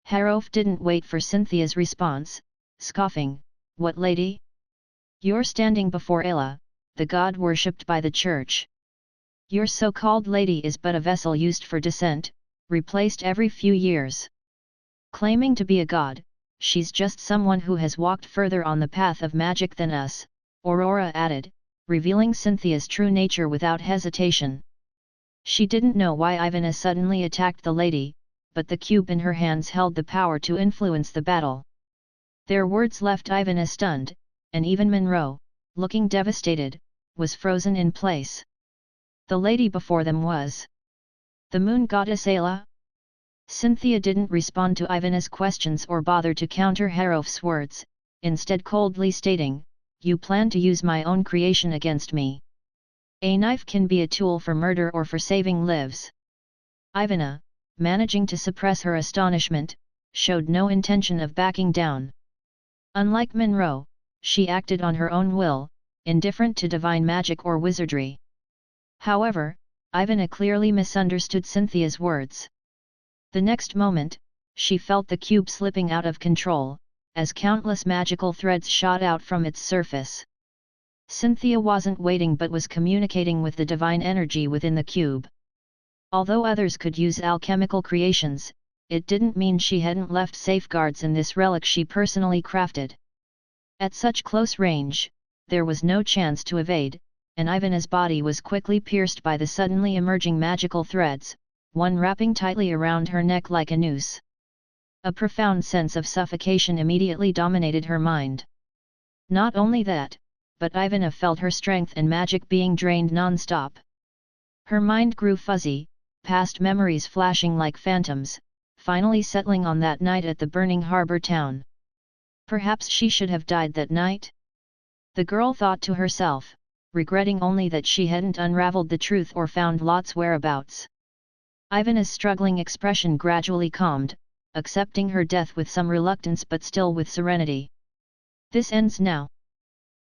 Harof didn't wait for Cynthia's response, scoffing, "What lady? You're standing before Ella, the god worshipped by the church. Your so-called lady is but a vessel used for descent, replaced every few years. Claiming to be a god, she's just someone who has walked further on the path of magic than us," Aurora added, revealing Cynthia's true nature without hesitation. She didn't know why Ivana suddenly attacked the lady, but the cube in her hands held the power to influence the battle. Their words left Ivana stunned, and even Monroe, looking devastated, was frozen in place. The lady before them was the moon goddess Ayla? Cynthia didn't respond to Ivana's questions or bother to counter Harof's words, instead coldly stating, "You plan to use my own creation against me. A knife can be a tool for murder or for saving lives." Ivana, managing to suppress her astonishment, showed no intention of backing down. Unlike Monroe, she acted on her own will, indifferent to divine magic or wizardry. However, Ivana clearly misunderstood Cynthia's words. The next moment, she felt the cube slipping out of control, as countless magical threads shot out from its surface. Cynthia wasn't waiting but was communicating with the divine energy within the cube. Although others could use alchemical creations, it didn't mean she hadn't left safeguards in this relic she personally crafted. At such close range, there was no chance to evade, and Ivana's body was quickly pierced by the suddenly emerging magical threads, one wrapping tightly around her neck like a noose. A profound sense of suffocation immediately dominated her mind. Not only that, but Ivana felt her strength and magic being drained non-stop. Her mind grew fuzzy, past memories flashing like phantoms, finally settling on that night at the burning harbor town. Perhaps she should have died that night? The girl thought to herself, regretting only that she hadn't unraveled the truth or found Lot's whereabouts. Ivana's struggling expression gradually calmed, accepting her death with some reluctance but still with serenity. This ends now.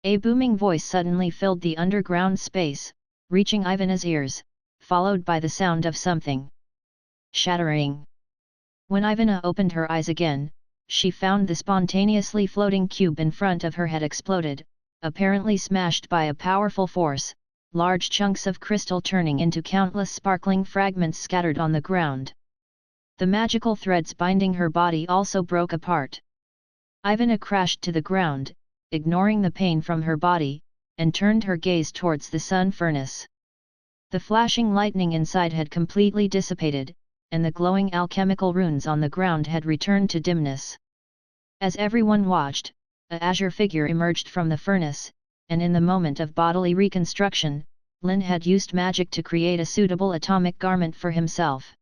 A booming voice suddenly filled the underground space, reaching Ivana's ears, followed by the sound of something shattering. When Ivana opened her eyes again, she found the spontaneously floating cube in front of her had exploded, apparently smashed by a powerful force, large chunks of crystal turning into countless sparkling fragments scattered on the ground. The magical threads binding her body also broke apart. Ivana crashed to the ground, ignoring the pain from her body, and turned her gaze towards the sun furnace. The flashing lightning inside had completely dissipated, and the glowing alchemical runes on the ground had returned to dimness. As everyone watched, a azure figure emerged from the furnace, and in the moment of bodily reconstruction, Lynn had used magic to create a suitable atomic garment for himself.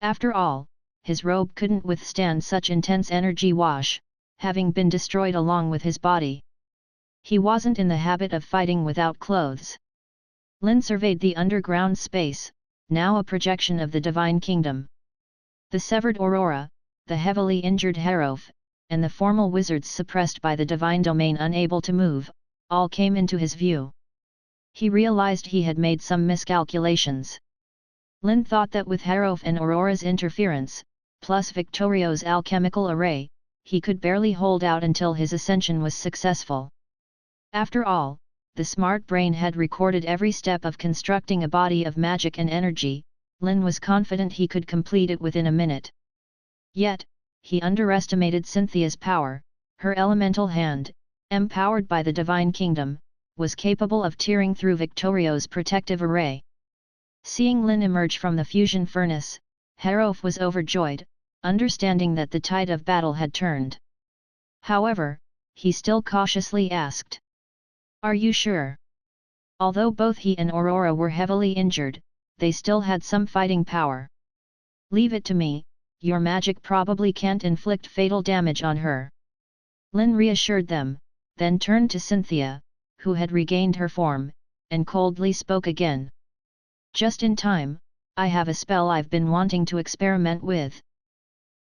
After all, his robe couldn't withstand such intense energy wash, having been destroyed along with his body. He wasn't in the habit of fighting without clothes. Lynn surveyed the underground space, now a projection of the Divine Kingdom. The severed Aurora, the heavily injured Harof, and the formal wizards suppressed by the divine domain unable to move, all came into his view. He realized he had made some miscalculations. Lynn thought that with Harof and Aurora's interference, plus Victorio's alchemical array, he could barely hold out until his ascension was successful. After all, the smart brain had recorded every step of constructing a body of magic and energy. Lynn was confident he could complete it within a minute. Yet, he underestimated Cynthia's power. Her elemental hand, empowered by the Divine Kingdom, was capable of tearing through Victorio's protective array. Seeing Lynn emerge from the fusion furnace, Harof was overjoyed, understanding that the tide of battle had turned. However, he still cautiously asked, "Are you sure?" Although both he and Aurora were heavily injured, they still had some fighting power. "Leave it to me, your magic probably can't inflict fatal damage on her." Lynn reassured them, then turned to Cynthia, who had regained her form, and coldly spoke again. "Just in time, I have a spell I've been wanting to experiment with."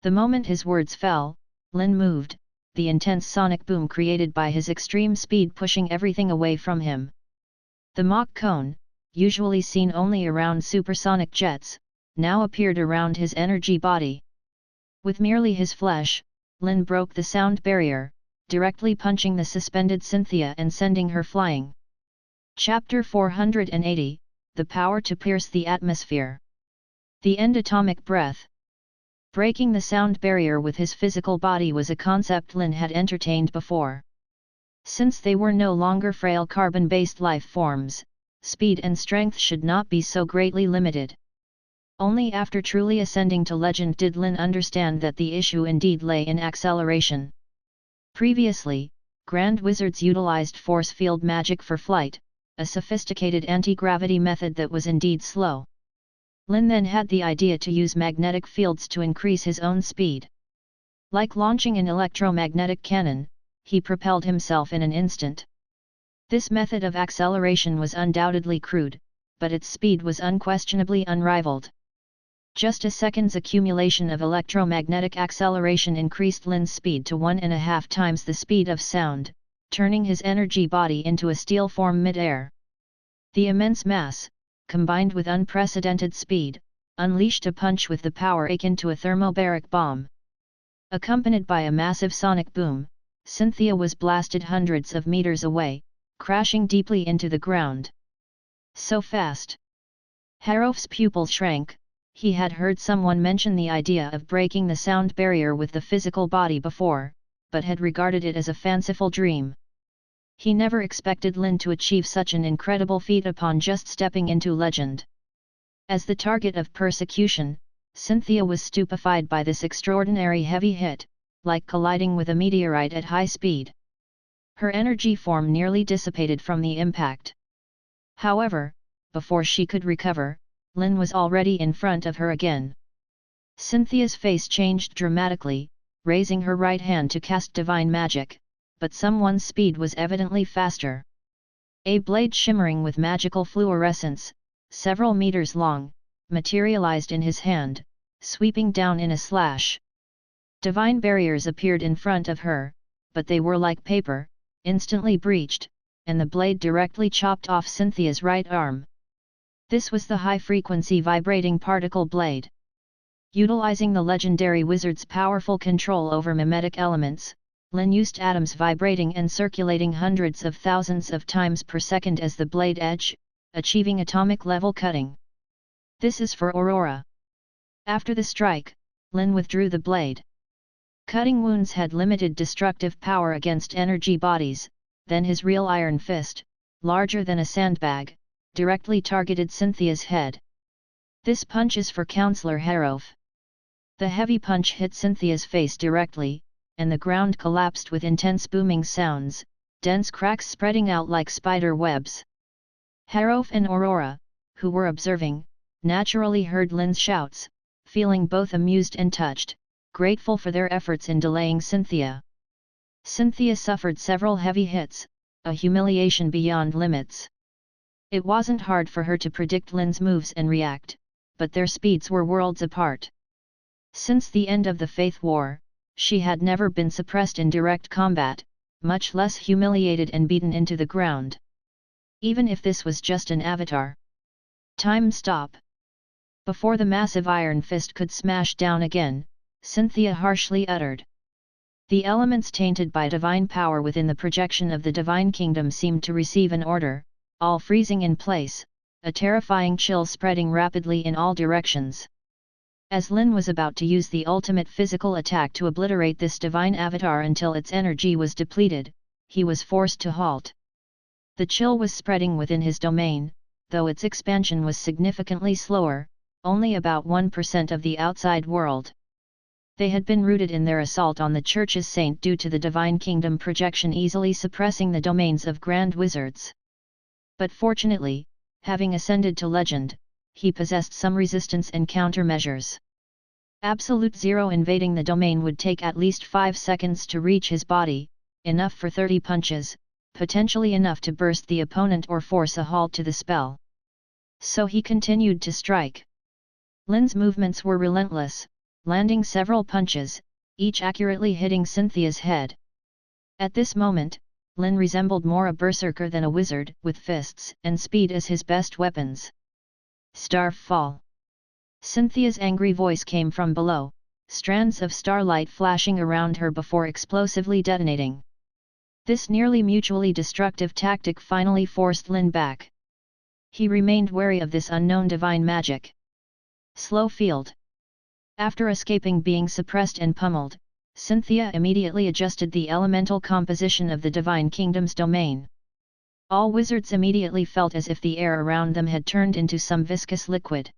The moment his words fell, Lynn moved, the intense sonic boom created by his extreme speed pushing everything away from him. The Mach cone, usually seen only around supersonic jets, now appeared around his energy body. With merely his flesh, Lynn broke the sound barrier, directly punching the suspended Cynthia and sending her flying. Chapter 480, The Power to Pierce the Atmosphere. The End. Atomic Breath. Breaking the sound barrier with his physical body was a concept Lynn had entertained before. Since they were no longer frail carbon-based life forms, speed and strength should not be so greatly limited. Only after truly ascending to legend did Lynn understand that the issue indeed lay in acceleration. Previously, Grand Wizards utilized force field magic for flight, a sophisticated anti-gravity method that was indeed slow. Lynn then had the idea to use magnetic fields to increase his own speed. Like launching an electromagnetic cannon, he propelled himself in an instant. This method of acceleration was undoubtedly crude, but its speed was unquestionably unrivaled. Just a second's accumulation of electromagnetic acceleration increased Lynn's speed to 1.5 times the speed of sound, turning his energy body into a steel form mid-air. The immense mass, combined with unprecedented speed, unleashed a punch with the power akin to a thermobaric bomb. Accompanied by a massive sonic boom, Cynthia was blasted hundreds of meters away, crashing deeply into the ground. So fast! Harof's pupils shrank. He had heard someone mention the idea of breaking the sound barrier with the physical body before, but had regarded it as a fanciful dream. He never expected Lynn to achieve such an incredible feat upon just stepping into legend. As the target of persecution, Cynthia was stupefied by this extraordinary heavy hit, like colliding with a meteorite at high speed. Her energy form nearly dissipated from the impact. However, before she could recover, Lynn was already in front of her again. Cynthia's face changed dramatically, raising her right hand to cast divine magic, but someone's speed was evidently faster. A blade shimmering with magical fluorescence, several meters long, materialized in his hand, sweeping down in a slash. Divine barriers appeared in front of her, but they were like paper, instantly breached, and the blade directly chopped off Cynthia's right arm. This was the high-frequency vibrating particle blade. Utilizing the legendary wizard's powerful control over mimetic elements, Lynn used atoms vibrating and circulating hundreds of thousands of times per second as the blade edge, achieving atomic-level cutting. This is for Aurora. After the strike, Lynn withdrew the blade. Cutting wounds had limited destructive power against energy bodies, then his real iron fist, larger than a sandbag, directly targeted Cynthia's head. This punch is for Counselor Harov. The heavy punch hit Cynthia's face directly, and the ground collapsed with intense booming sounds, dense cracks spreading out like spider webs. Harov and Aurora, who were observing, naturally heard Lynn's shouts, feeling both amused and touched, grateful for their efforts in delaying Cynthia. Cynthia suffered several heavy hits, a humiliation beyond limits. It wasn't hard for her to predict Lynn's moves and react, but their speeds were worlds apart. Since the end of the Faith War, she had never been suppressed in direct combat, much less humiliated and beaten into the ground. Even if this was just an avatar. Time stop. Before the massive iron fist could smash down again, Cynthia harshly uttered. The elements tainted by divine power within the projection of the divine kingdom seemed to receive an order, all freezing in place, a terrifying chill spreading rapidly in all directions. As Lynn was about to use the ultimate physical attack to obliterate this divine avatar until its energy was depleted, he was forced to halt. The chill was spreading within his domain, though its expansion was significantly slower, only about 1% of the outside world. They had been rooted in their assault on the Church's saint due to the divine kingdom projection easily suppressing the domains of grand wizards. But fortunately, having ascended to legend, he possessed some resistance and countermeasures. Absolute Zero invading the domain would take at least 5 seconds to reach his body, enough for 30 punches, potentially enough to burst the opponent or force a halt to the spell. So he continued to strike. Lynn's movements were relentless, landing several punches, each accurately hitting Cynthia's head. At this moment, Lynn resembled more a berserker than a wizard, with fists and speed as his best weapons. Starfall. Cynthia's angry voice came from below, strands of starlight flashing around her before explosively detonating. This nearly mutually destructive tactic finally forced Lynn back. He remained wary of this unknown divine magic. Slow field. After escaping being suppressed and pummeled, Cynthia immediately adjusted the elemental composition of the divine kingdom's domain. All wizards immediately felt as if the air around them had turned into some viscous liquid.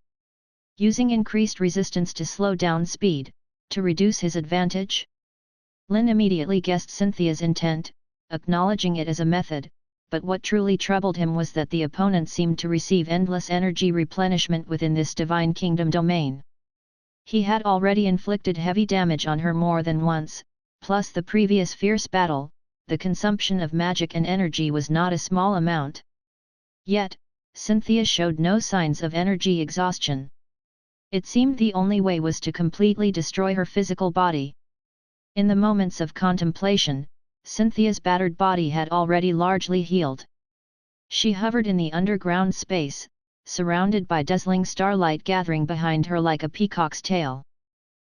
Using increased resistance to slow down speed, to reduce his advantage? Lynn immediately guessed Cynthia's intent, acknowledging it as a method, but what truly troubled him was that the opponent seemed to receive endless energy replenishment within this divine kingdom domain. He had already inflicted heavy damage on her more than once, plus the previous fierce battle. The consumption of magic and energy was not a small amount. Yet, Cynthia showed no signs of energy exhaustion. It seemed the only way was to completely destroy her physical body. In the moments of contemplation, Cynthia's battered body had already largely healed. She hovered in the underground space, surrounded by dazzling starlight gathering behind her like a peacock's tail.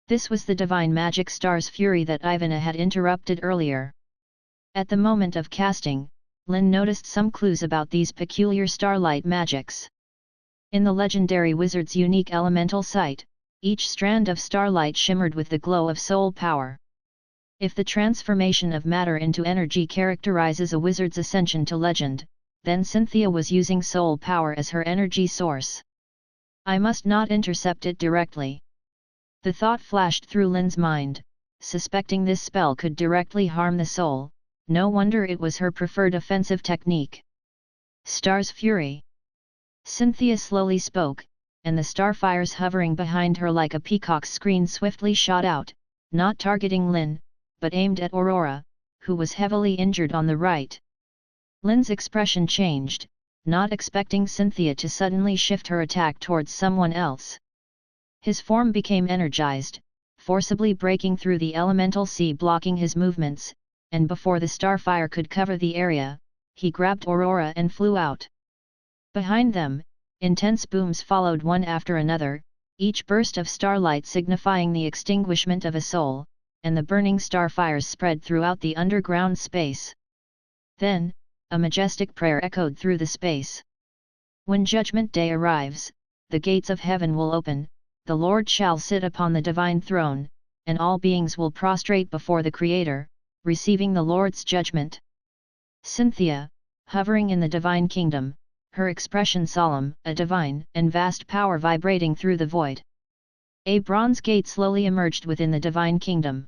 This was the divine magic star's fury that Ivana had interrupted earlier. At the moment of casting, Lynn noticed some clues about these peculiar starlight magics. In the legendary wizard's unique elemental sight, each strand of starlight shimmered with the glow of soul power. If the transformation of matter into energy characterizes a wizard's ascension to legend, then Cynthia was using soul power as her energy source. I must not intercept it directly. The thought flashed through Lynn's mind, suspecting this spell could directly harm the soul. no wonder it was her preferred offensive technique. Star's fury. Cynthia slowly spoke, and the starfires hovering behind her like a peacock's screen swiftly shot out, not targeting Lynn, but aimed at Aurora, who was heavily injured on the right. Lynn's expression changed, not expecting Cynthia to suddenly shift her attack towards someone else. His form became energized, forcibly breaking through the elemental sea blocking his movements, and before the starfire could cover the area, he grabbed Aurora and flew out. Behind them, intense booms followed one after another, each burst of starlight signifying the extinguishment of a soul, and the burning starfires spread throughout the underground space. Then, a majestic prayer echoed through the space. When Judgment Day arrives, the gates of heaven will open, the Lord shall sit upon the divine throne, and all beings will prostrate before the Creator, receiving the Lord's judgment. Cynthia, hovering in the divine kingdom, her expression solemn, a divine and vast power vibrating through the void. A bronze gate slowly emerged within the divine kingdom.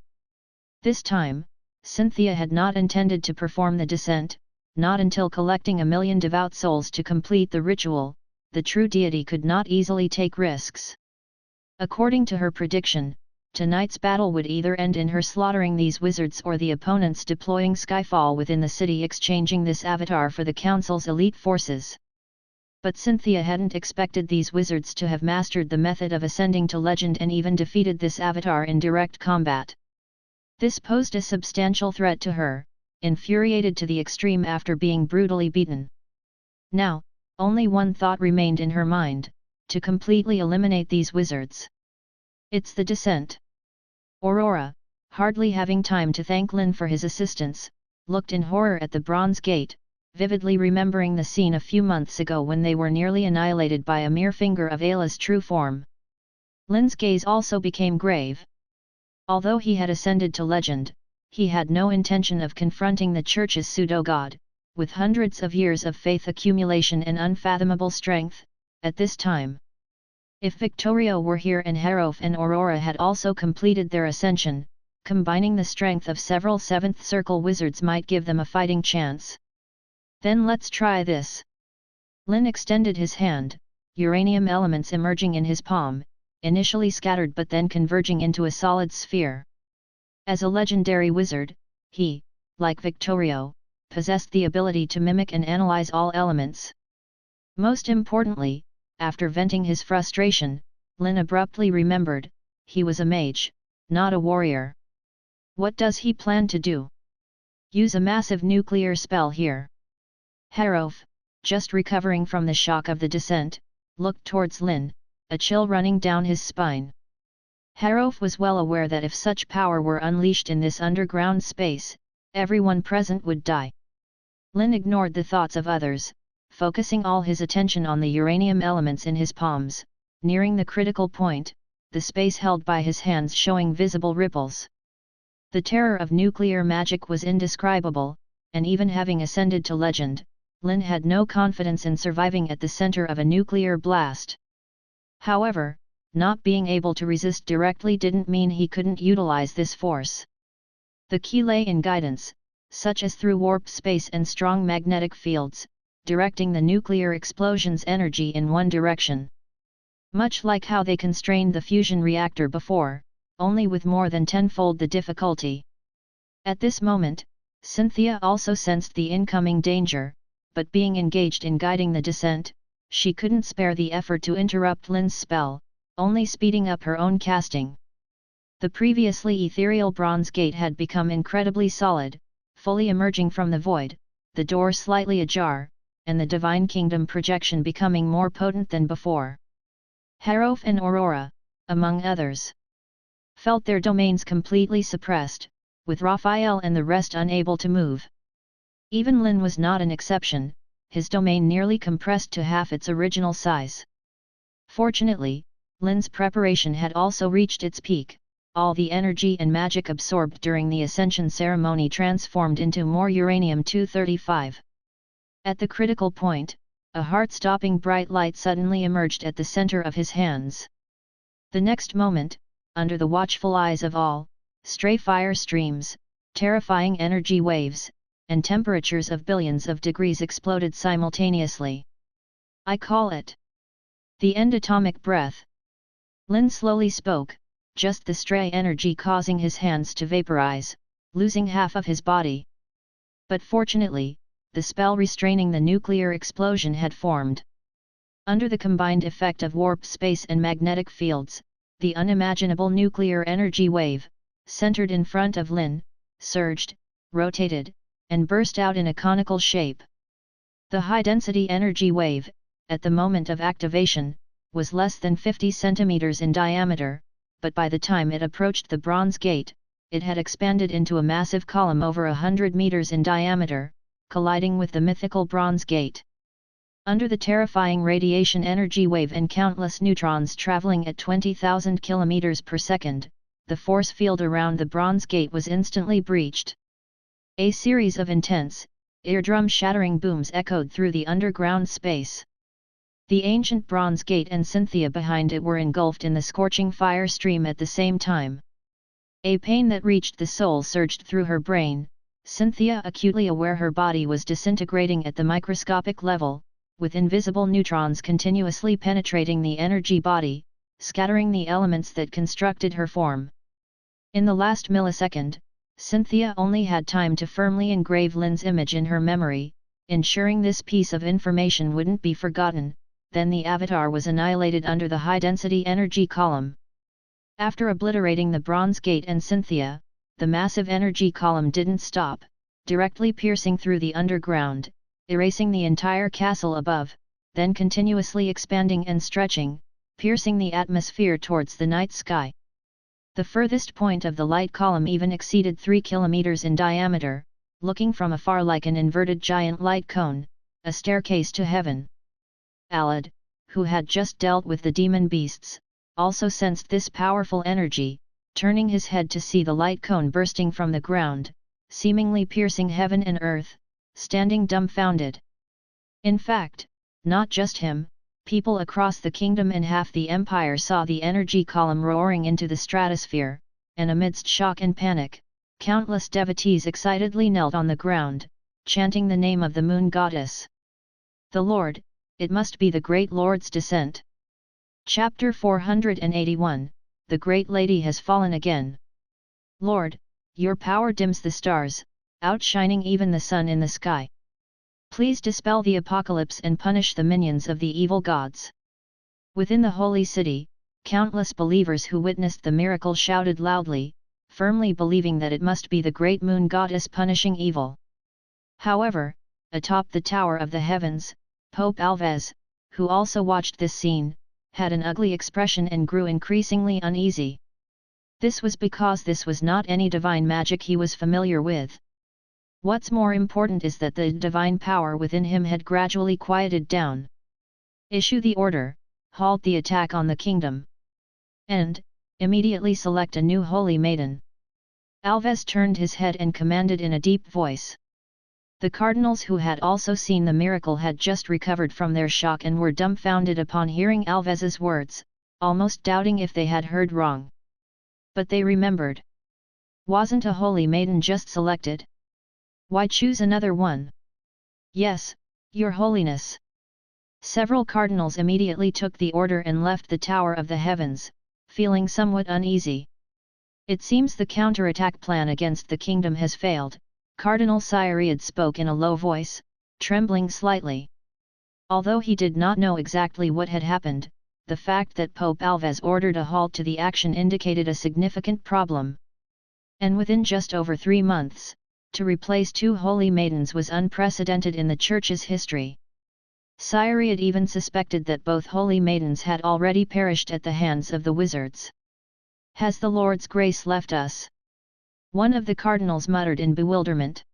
This time, Cynthia had not intended to perform the descent, not until collecting 1,000,000 devout souls to complete the ritual. The true deity could not easily take risks. According to her prediction, tonight's battle would either end in her slaughtering these wizards or the opponents deploying Skyfall within the city, exchanging this avatar for the Council's elite forces. But Cynthia hadn't expected these wizards to have mastered the method of ascending to legend and even defeated this avatar in direct combat. This posed a substantial threat to her, infuriated to the extreme after being brutally beaten. Now, only one thought remained in her mind: to completely eliminate these wizards. It's the descent. Aurora, hardly having time to thank Lynn for his assistance, looked in horror at the bronze gate, vividly remembering the scene a few months ago when they were nearly annihilated by a mere finger of Ayla's true form. Lynn's gaze also became grave. Although he had ascended to legend, he had no intention of confronting the Church's pseudo-god, with hundreds of years of faith accumulation and unfathomable strength, at this time. If Victorio were here and Harof and Aurora had also completed their ascension, combining the strength of several Seventh Circle wizards might give them a fighting chance. Then let's try this. Lynn extended his hand, uranium elements emerging in his palm, initially scattered but then converging into a solid sphere. As a legendary wizard, he, like Victorio, possessed the ability to mimic and analyze all elements. Most importantly, after venting his frustration, Lynn abruptly remembered, he was a mage, not a warrior. What does he plan to do? Use a massive nuclear spell here. Harof, just recovering from the shock of the descent, looked towards Lynn, a chill running down his spine. Harof was well aware that if such power were unleashed in this underground space, everyone present would die. Lynn ignored the thoughts of others, focusing all his attention on the uranium elements in his palms, nearing the critical point, the space held by his hands showing visible ripples. The terror of nuclear magic was indescribable, and even having ascended to legend, Lynn had no confidence in surviving at the center of a nuclear blast. However, not being able to resist directly didn't mean he couldn't utilize this force. The key lay in guidance, such as through warp space and strong magnetic fields, directing the nuclear explosion's energy in one direction. Much like how they constrained the fusion reactor before, only with more than tenfold the difficulty. At this moment, Cynthia also sensed the incoming danger, but being engaged in guiding the descent, she couldn't spare the effort to interrupt Lynn's spell, only speeding up her own casting. The previously ethereal bronze gate had become incredibly solid, fully emerging from the void, the door slightly ajar, and the Divine Kingdom projection becoming more potent than before. Harof and Aurora, among others, felt their domains completely suppressed, with Raphael and the rest unable to move. Even Lynn was not an exception, his domain nearly compressed to half its original size. Fortunately, Lynn's preparation had also reached its peak, all the energy and magic absorbed during the ascension ceremony transformed into more uranium-235. At the critical point, a heart-stopping bright light suddenly emerged at the center of his hands. The next moment, under the watchful eyes of all, stray fire streams, terrifying energy waves, and temperatures of billions of degrees exploded simultaneously. I call it the end atomic breath. Lynn slowly spoke, just the stray energy causing his hands to vaporize, losing half of his body. But fortunately, the spell restraining the nuclear explosion had formed. Under the combined effect of warp space and magnetic fields, the unimaginable nuclear energy wave, centered in front of Lynn, surged, rotated, and burst out in a conical shape. The high-density energy wave, at the moment of activation, was less than 50 centimeters in diameter, but by the time it approached the Bronze Gate, it had expanded into a massive column over 100 meters in diameter, colliding with the mythical Bronze Gate. Under the terrifying radiation energy wave and countless neutrons traveling at 20,000 kilometers per second, the force field around the Bronze Gate was instantly breached. A series of intense, eardrum-shattering booms echoed through the underground space. The ancient Bronze Gate and Cynthia behind it were engulfed in the scorching fire stream at the same time. A pain that reached the soul surged through her brain, Cynthia acutely aware her body was disintegrating at the microscopic level, with invisible neutrons continuously penetrating the energy body, scattering the elements that constructed her form. In the last millisecond, Cynthia only had time to firmly engrave Lynn's image in her memory, ensuring this piece of information wouldn't be forgotten. Then the avatar was annihilated under the high-density energy column. After obliterating the Bronze Gate and Cynthia, the massive energy column didn't stop, directly piercing through the underground, erasing the entire castle above, then continuously expanding and stretching, piercing the atmosphere towards the night sky. The furthest point of the light column even exceeded 3 kilometers in diameter, looking from afar like an inverted giant light cone, a staircase to heaven. Alad, who had just dealt with the demon beasts, also sensed this powerful energy, turning his head to see the light cone bursting from the ground, seemingly piercing heaven and earth, standing dumbfounded. In fact, not just him, people across the kingdom and half the empire saw the energy column roaring into the stratosphere, and amidst shock and panic, countless devotees excitedly knelt on the ground, chanting the name of the moon goddess. The Lord, it must be the great Lord's descent. Chapter 481, The Great Lady has fallen again. Lord, your power dims the stars, outshining even the sun in the sky. Please dispel the apocalypse and punish the minions of the evil gods. Within the holy city, countless believers who witnessed the miracle shouted loudly, firmly believing that it must be the great moon goddess punishing evil. However, atop the tower of the heavens, Pope Alves, who also watched this scene, had an ugly expression and grew increasingly uneasy. This was because this was not any divine magic he was familiar with. What's more important is that the divine power within him had gradually quieted down. Issue the order, halt the attack on the kingdom. And, immediately select a new holy maiden. Alves turned his head and commanded in a deep voice. The cardinals who had also seen the miracle had just recovered from their shock and were dumbfounded upon hearing Alves's words, almost doubting if they had heard wrong. But they remembered. Wasn't a holy maiden just selected? Why choose another one? Yes, Your Holiness. Several cardinals immediately took the order and left the Tower of the Heavens, feeling somewhat uneasy. It seems the counterattack plan against the kingdom has failed, Cardinal Cyriad spoke in a low voice, trembling slightly. Although he did not know exactly what had happened, the fact that Pope Alves ordered a halt to the action indicated a significant problem. And within just over 3 months, to replace 2 holy maidens was unprecedented in the Church's history. Cyriad even suspected that both holy maidens had already perished at the hands of the wizards. Has the Lord's grace left us? One of the cardinals muttered in bewilderment.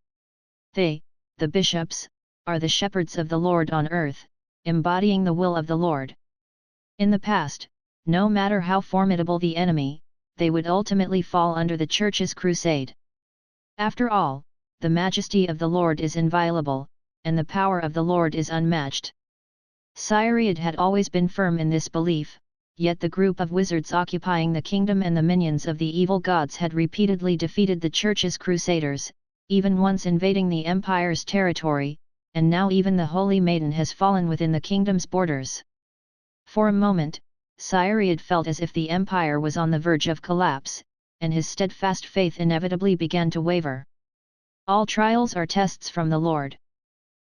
They, the bishops, are the shepherds of the Lord on earth, embodying the will of the Lord. In the past, no matter how formidable the enemy, they would ultimately fall under the Church's crusade. After all, the majesty of the Lord is inviolable, and the power of the Lord is unmatched. Cyriad had always been firm in this belief, yet the group of wizards occupying the kingdom and the minions of the evil gods had repeatedly defeated the Church's crusaders, even once invading the Empire's territory, and now even the Holy Maiden has fallen within the kingdom's borders. For a moment, Cyriad felt as if the Empire was on the verge of collapse, and his steadfast faith inevitably began to waver. All trials are tests from the Lord.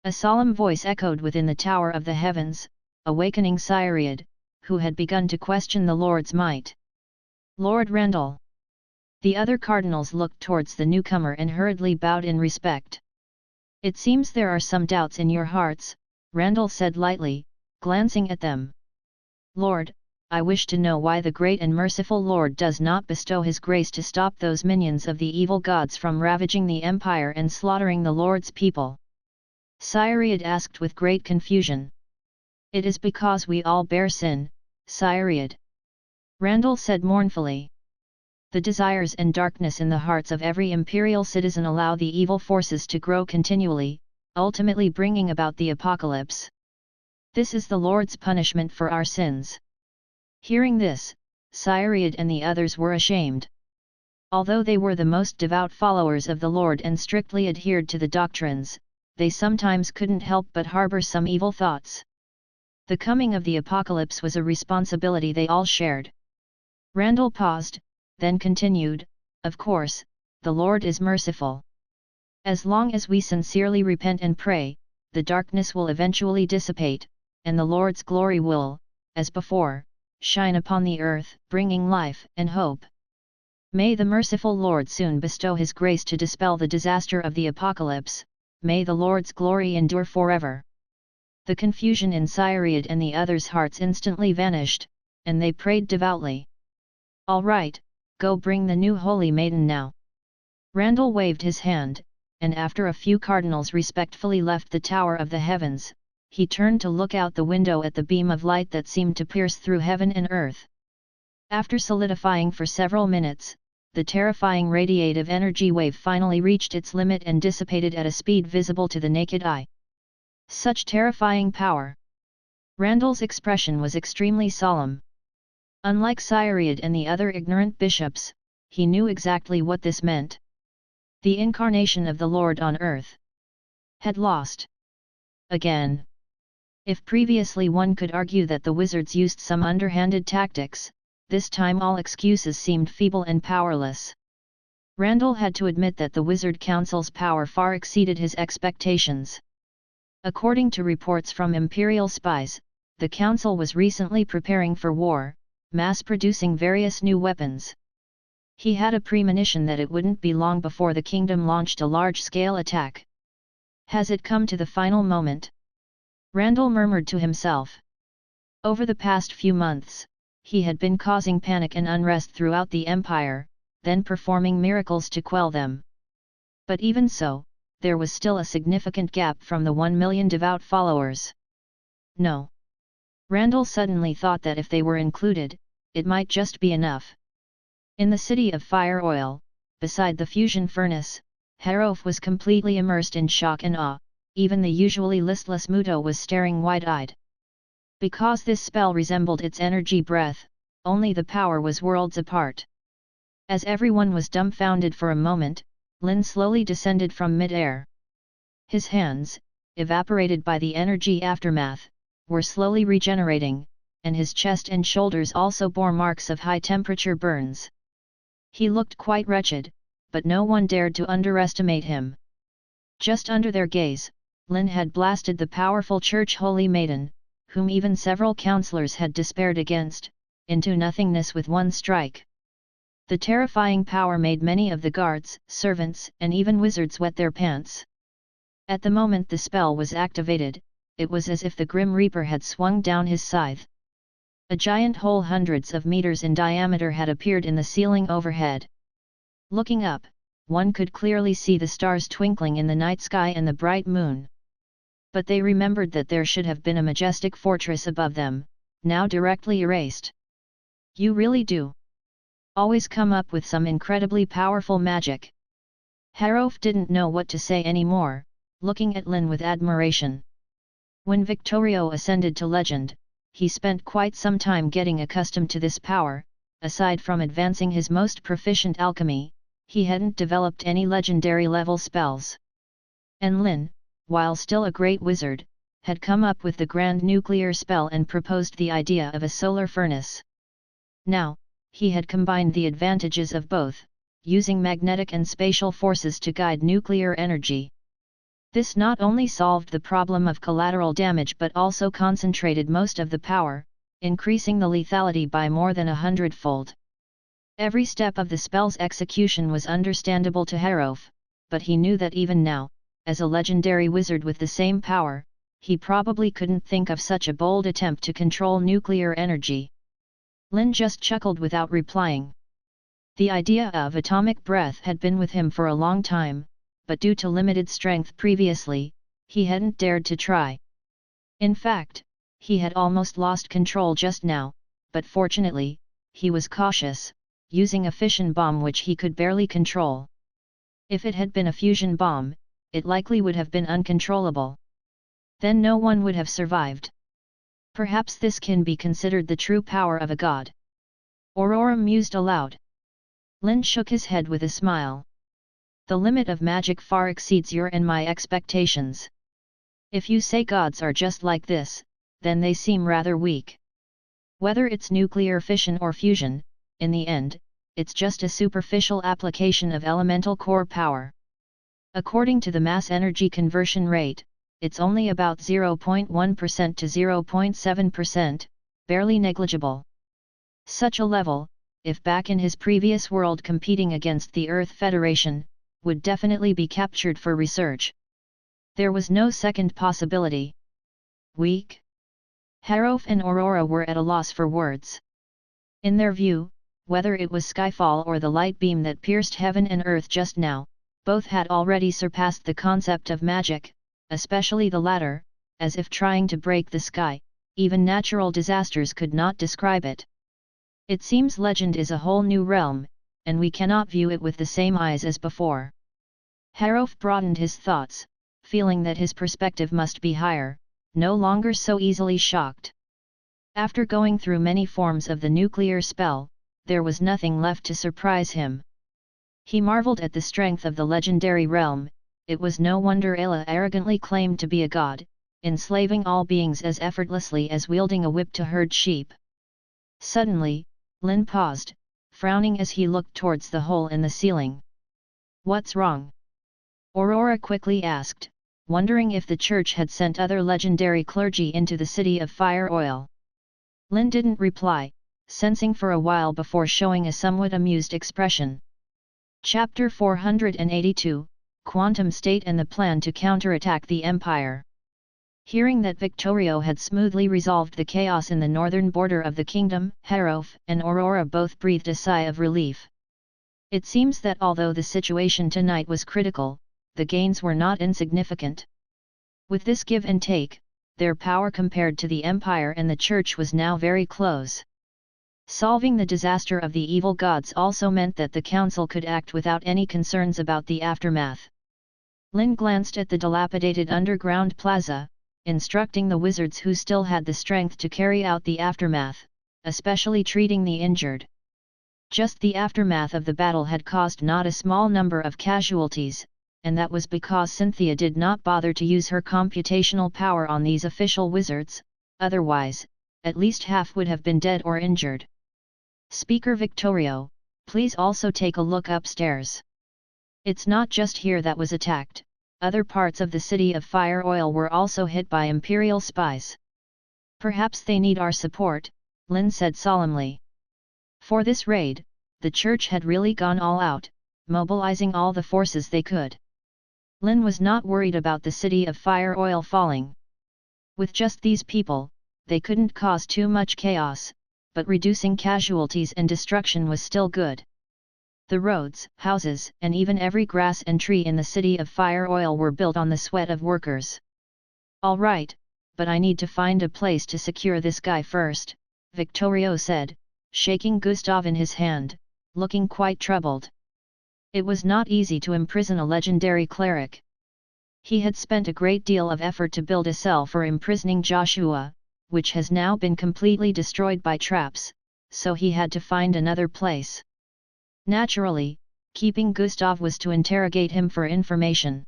A solemn voice echoed within the Tower of the Heavens, awakening Cyriad, who had begun to question the Lord's might. Lord Randall. The other cardinals looked towards the newcomer and hurriedly bowed in respect. It seems there are some doubts in your hearts, Randall said lightly, glancing at them. Lord, I wish to know why the great and merciful Lord does not bestow his grace to stop those minions of the evil gods from ravaging the Empire and slaughtering the Lord's people. Cyriad asked with great confusion. It is because we all bear sin, Cyriad. Randall said mournfully. The desires and darkness in the hearts of every imperial citizen allow the evil forces to grow continually, ultimately bringing about the apocalypse. This is the Lord's punishment for our sins. Hearing this, Cyriad and the others were ashamed. Although they were the most devout followers of the Lord and strictly adhered to the doctrines, they sometimes couldn't help but harbor some evil thoughts. The coming of the apocalypse was a responsibility they all shared. Randall paused, then continued, of course, the Lord is merciful. As long as we sincerely repent and pray, the darkness will eventually dissipate, and the Lord's glory will, as before, shine upon the earth, bringing life and hope. May the merciful Lord soon bestow his grace to dispel the disaster of the apocalypse, may the Lord's glory endure forever. The confusion in Cyriad and the others' hearts instantly vanished, and they prayed devoutly. All right, go bring the new Holy Maiden now. Randall waved his hand, and after a few cardinals respectfully left the Tower of the Heavens, he turned to look out the window at the beam of light that seemed to pierce through heaven and earth. After solidifying for several minutes, the terrifying radiative energy wave finally reached its limit and dissipated at a speed visible to the naked eye. Such terrifying power! Randall's expression was extremely solemn. Unlike Cyriad and the other ignorant bishops, he knew exactly what this meant. The incarnation of the Lord on earth had lost. Again. If previously one could argue that the wizards used some underhanded tactics, this time all excuses seemed feeble and powerless. Randall had to admit that the Wizard Council's power far exceeded his expectations. According to reports from Imperial spies, the Council was recently preparing for war, mass-producing various new weapons. He had a premonition that it wouldn't be long before the kingdom launched a large-scale attack. Has it come to the final moment? Randall murmured to himself. Over the past few months, he had been causing panic and unrest throughout the Empire, then performing miracles to quell them. But even so, there was still a significant gap from the 1 million devout followers. No. Randall suddenly thought that if they were included, it might just be enough. In the city of Fire Oil, beside the fusion furnace, Harof was completely immersed in shock and awe, even the usually listless Muto was staring wide-eyed. Because this spell resembled its energy breath, only the power was worlds apart. As everyone was dumbfounded for a moment, Lynn slowly descended from mid-air. His hands, evaporated by the energy aftermath, were slowly regenerating, and his chest and shoulders also bore marks of high-temperature burns. He looked quite wretched, but no one dared to underestimate him. Just under their gaze, Lynn had blasted the powerful Church Holy Maiden, whom even several counselors had despaired against, into nothingness with one strike. The terrifying power made many of the guards, servants, and even wizards wet their pants. At the moment the spell was activated, it was as if the Grim Reaper had swung down his scythe. A giant hole hundreds of meters in diameter had appeared in the ceiling overhead. Looking up, one could clearly see the stars twinkling in the night sky and the bright moon. But they remembered that there should have been a majestic fortress above them, now directly erased. You really do always come up with some incredibly powerful magic. Harof didn't know what to say anymore, looking at Lynn with admiration. When Victorio ascended to legend, he spent quite some time getting accustomed to this power. Aside from advancing his most proficient alchemy, he hadn't developed any legendary level spells. And Lynn, while still a great wizard, had come up with the grand nuclear spell and proposed the idea of a solar furnace. Now, he had combined the advantages of both, using magnetic and spatial forces to guide nuclear energy. This not only solved the problem of collateral damage but also concentrated most of the power, increasing the lethality by more than 100-fold. Every step of the spell's execution was understandable to Harof, but he knew that even now, as a legendary wizard with the same power, he probably couldn't think of such a bold attempt to control nuclear energy. Lynn just chuckled without replying. The idea of atomic breath had been with him for a long time, but due to limited strength previously, he hadn't dared to try. In fact, he had almost lost control just now, but fortunately, he was cautious, using a fission bomb which he could barely control. If it had been a fusion bomb, it likely would have been uncontrollable. Then no one would have survived. Perhaps this can be considered the true power of a god. Aurora mused aloud. Lynn shook his head with a smile. The limit of magic far exceeds your and my expectations. If you say gods are just like this, then they seem rather weak. Whether it's nuclear fission or fusion, in the end, it's just a superficial application of elemental core power. According to the mass energy conversion rate, it's only about 0.1% to 0.7%, barely negligible. Such a level, if back in his previous world competing against the Earth Federation, would definitely be captured for research. There was no second possibility. Weak? Harof and Aurora were at a loss for words. In their view, whether it was Skyfall or the light beam that pierced heaven and earth just now, both had already surpassed the concept of magic, especially the latter, as if trying to break the sky, even natural disasters could not describe it. It seems legend is a whole new realm, and we cannot view it with the same eyes as before. Harof broadened his thoughts, feeling that his perspective must be higher, no longer so easily shocked. After going through many forms of the nuclear spell, there was nothing left to surprise him. He marveled at the strength of the legendary realm. It was no wonder Ayla arrogantly claimed to be a god, enslaving all beings as effortlessly as wielding a whip to herd sheep. Suddenly, Lynn paused, frowning as he looked towards the hole in the ceiling. "What's wrong?" Aurora quickly asked, wondering if the church had sent other legendary clergy into the city of Fire Oil. Lynn didn't reply, sensing for a while before showing a somewhat amused expression. Chapter 482, Quantum State and the Plan to Counterattack the Empire. Hearing that Victorio had smoothly resolved the chaos in the northern border of the kingdom, Harof and Aurora both breathed a sigh of relief. It seems that although the situation tonight was critical, the gains were not insignificant. With this give and take, their power compared to the Empire and the Church was now very close. Solving the disaster of the evil gods also meant that the Council could act without any concerns about the aftermath. Lynn glanced at the dilapidated underground plaza, instructing the wizards who still had the strength to carry out the aftermath, especially treating the injured. Just the aftermath of the battle had caused not a small number of casualties, and that was because Cynthia did not bother to use her computational power on these official wizards, otherwise, at least half would have been dead or injured. Speaker Victorio, please also take a look upstairs. It's not just here that was attacked, other parts of the city of Fire Oil were also hit by Imperial spies. Perhaps they need our support, Lynn said solemnly. For this raid, the Church had really gone all out, mobilizing all the forces they could. Lynn was not worried about the city of Fire Oil falling. With just these people, they couldn't cause too much chaos, but reducing casualties and destruction was still good. The roads, houses, and even every grass and tree in the city of Fire Oil were built on the sweat of workers. "All right, but I need to find a place to secure this guy first," Victorio said, shaking Gustav in his hand, looking quite troubled. It was not easy to imprison a legendary cleric. He had spent a great deal of effort to build a cell for imprisoning Joshua, which has now been completely destroyed by traps, so he had to find another place. Naturally, keeping Gustav was to interrogate him for information.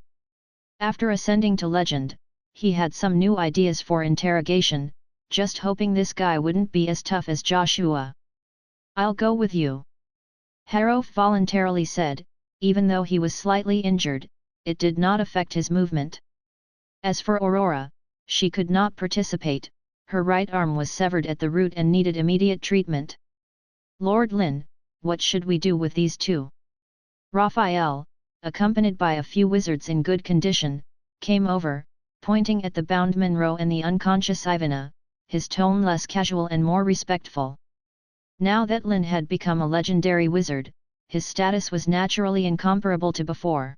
After ascending to legend, he had some new ideas for interrogation, just hoping this guy wouldn't be as tough as Joshua. "I'll go with you," Harov voluntarily said. Even though he was slightly injured, it did not affect his movement. As for Aurora, she could not participate, her right arm was severed at the root and needed immediate treatment. "Lord Lynn, what should we do with these two?" Raphael, accompanied by a few wizards in good condition, came over, pointing at the bound Monroe and the unconscious Ivana, his tone less casual and more respectful. Now that Lynn had become a legendary wizard, his status was naturally incomparable to before.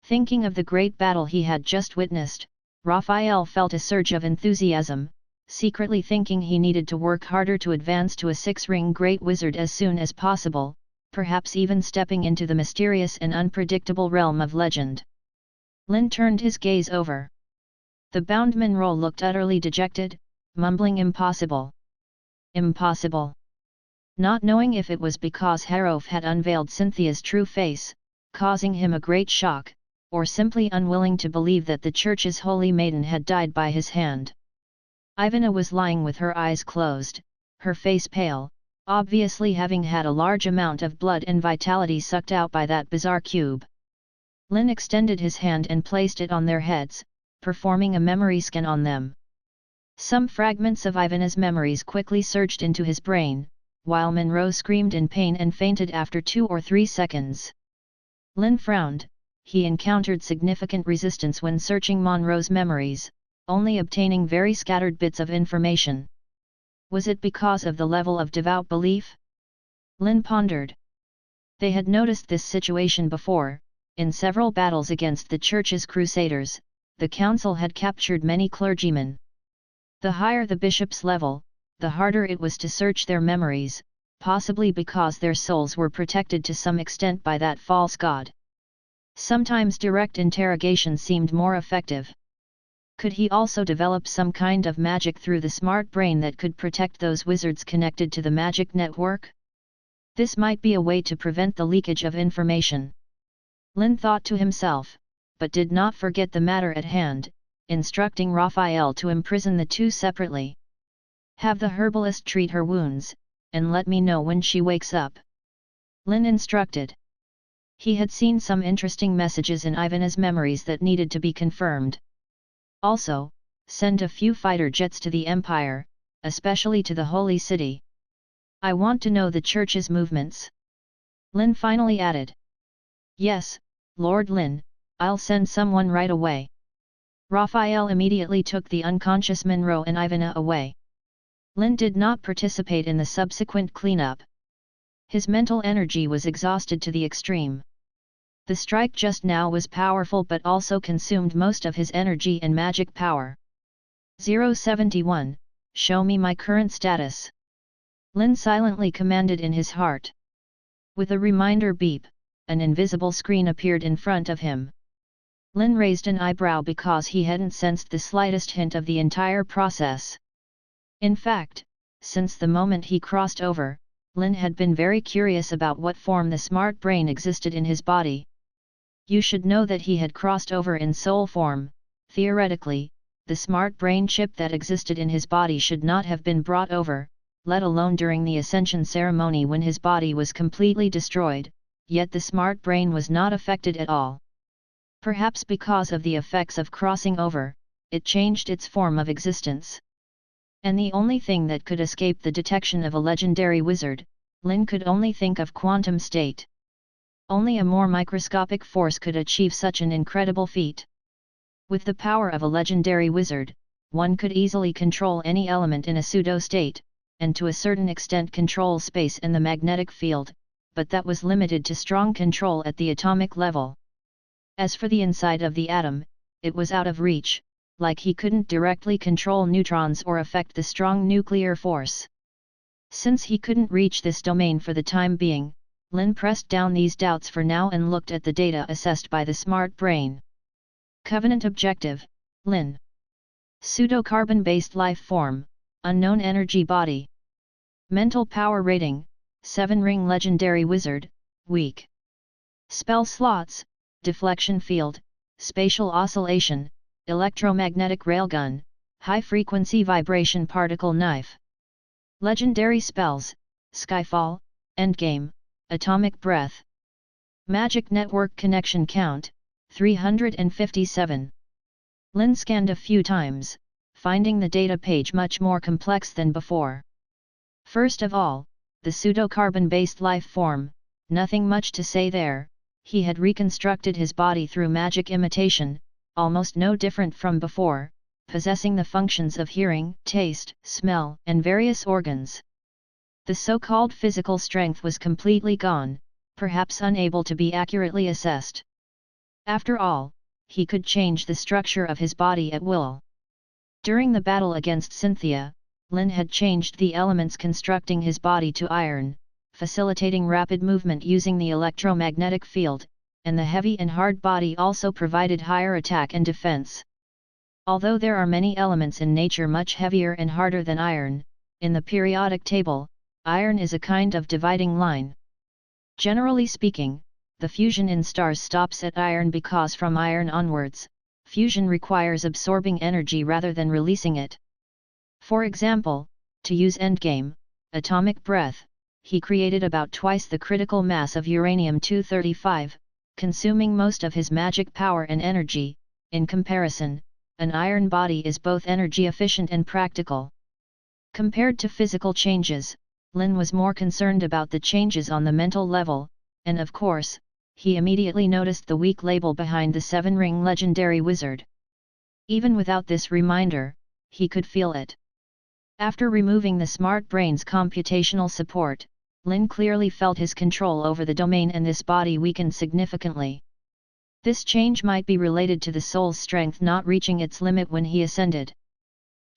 Thinking of the great battle he had just witnessed, Raphael felt a surge of enthusiasm, secretly thinking he needed to work harder to advance to a six-ring great wizard as soon as possible, perhaps even stepping into the mysterious and unpredictable realm of legend. Lynn turned his gaze over. The bound Monroe looked utterly dejected, mumbling impossible. Impossible. Not knowing if it was because Harov had unveiled Cynthia's true face, causing him a great shock, or simply unwilling to believe that the church's holy maiden had died by his hand. Ivana was lying with her eyes closed, her face pale, obviously having had a large amount of blood and vitality sucked out by that bizarre cube. Lynn extended his hand and placed it on their heads, performing a memory scan on them. Some fragments of Ivana's memories quickly surged into his brain, while Monroe screamed in pain and fainted after 2 or 3 seconds. Lynn frowned. He encountered significant resistance when searching Monroe's memories, only obtaining very scattered bits of information. Was it because of the level of devout belief? Lynn pondered. They had noticed this situation before. In several battles against the church's crusaders, the council had captured many clergymen. The higher the bishop's level, the harder it was to search their memories, possibly because their souls were protected to some extent by that false god. Sometimes direct interrogation seemed more effective. Could he also develop some kind of magic through the smart brain that could protect those wizards connected to the magic network? This might be a way to prevent the leakage of information. Lynn thought to himself, but did not forget the matter at hand, instructing Raphael to imprison the two separately. "Have the herbalist treat her wounds, and let me know when she wakes up," Lynn instructed. He had seen some interesting messages in Ivana's memories that needed to be confirmed. Also, send a few fighter jets to the Empire, especially to the Holy City. "I want to know the Church's movements," Lynn finally added. "Yes, Lord Lynn, I'll send someone right away." Raphael immediately took the unconscious Monroe and Ivana away. Lynn did not participate in the subsequent cleanup. His mental energy was exhausted to the extreme. The strike just now was powerful but also consumed most of his energy and magic power. 071, show me my current status. Lynn silently commanded in his heart. With a reminder beep, an invisible screen appeared in front of him. Lynn raised an eyebrow because he hadn't sensed the slightest hint of the entire process. In fact, since the moment he crossed over, Lynn had been very curious about what form the smart brain existed in his body. You should know that he had crossed over in soul form. Theoretically, the smart brain chip that existed in his body should not have been brought over, let alone during the ascension ceremony when his body was completely destroyed, yet the smart brain was not affected at all. Perhaps because of the effects of crossing over, it changed its form of existence. And the only thing that could escape the detection of a legendary wizard, Lynn could only think of quantum state. Only a more microscopic force could achieve such an incredible feat. With the power of a legendary wizard, one could easily control any element in a pseudo-state, and to a certain extent control space and the magnetic field, but that was limited to strong control at the atomic level. As for the inside of the atom, it was out of reach, like he couldn't directly control neutrons or affect the strong nuclear force. Since he couldn't reach this domain for the time being, Lynn pressed down these doubts for now and looked at the data assessed by the smart brain. Covenant objective, Lynn. Pseudo-carbon-based life form, unknown energy body. Mental power rating, 7-ring legendary wizard, weak. Spell slots, deflection field, spatial oscillation, electromagnetic railgun, high-frequency vibration particle knife. Legendary spells, Skyfall, Endgame, Atomic Breath. Magic network connection count, 357. Lynn scanned a few times, finding the data page much more complex than before. First of all, the pseudo-carbon-based life form, nothing much to say there. He had reconstructed his body through magic imitation, almost no different from before, possessing the functions of hearing, taste, smell, and various organs. The so-called physical strength was completely gone, perhaps unable to be accurately assessed. After all, he could change the structure of his body at will. During the battle against Cynthia, Lynn had changed the elements constructing his body to iron, facilitating rapid movement using the electromagnetic field, and the heavy and hard body also provided higher attack and defense. Although there are many elements in nature much heavier and harder than iron, in the periodic table, iron is a kind of dividing line. Generally speaking, the fusion in stars stops at iron because from iron onwards, fusion requires absorbing energy rather than releasing it. For example, to use Endgame, Atomic Breath, he created about twice the critical mass of uranium-235, consuming most of his magic power and energy. In comparison, an iron body is both energy efficient and practical. Compared to physical changes, Lynn was more concerned about the changes on the mental level, and of course, he immediately noticed the weak label behind the 7-ring legendary wizard. Even without this reminder, he could feel it. After removing the smart brain's computational support, Lynn clearly felt his control over the domain and this body weakened significantly. This change might be related to the soul's strength not reaching its limit when he ascended.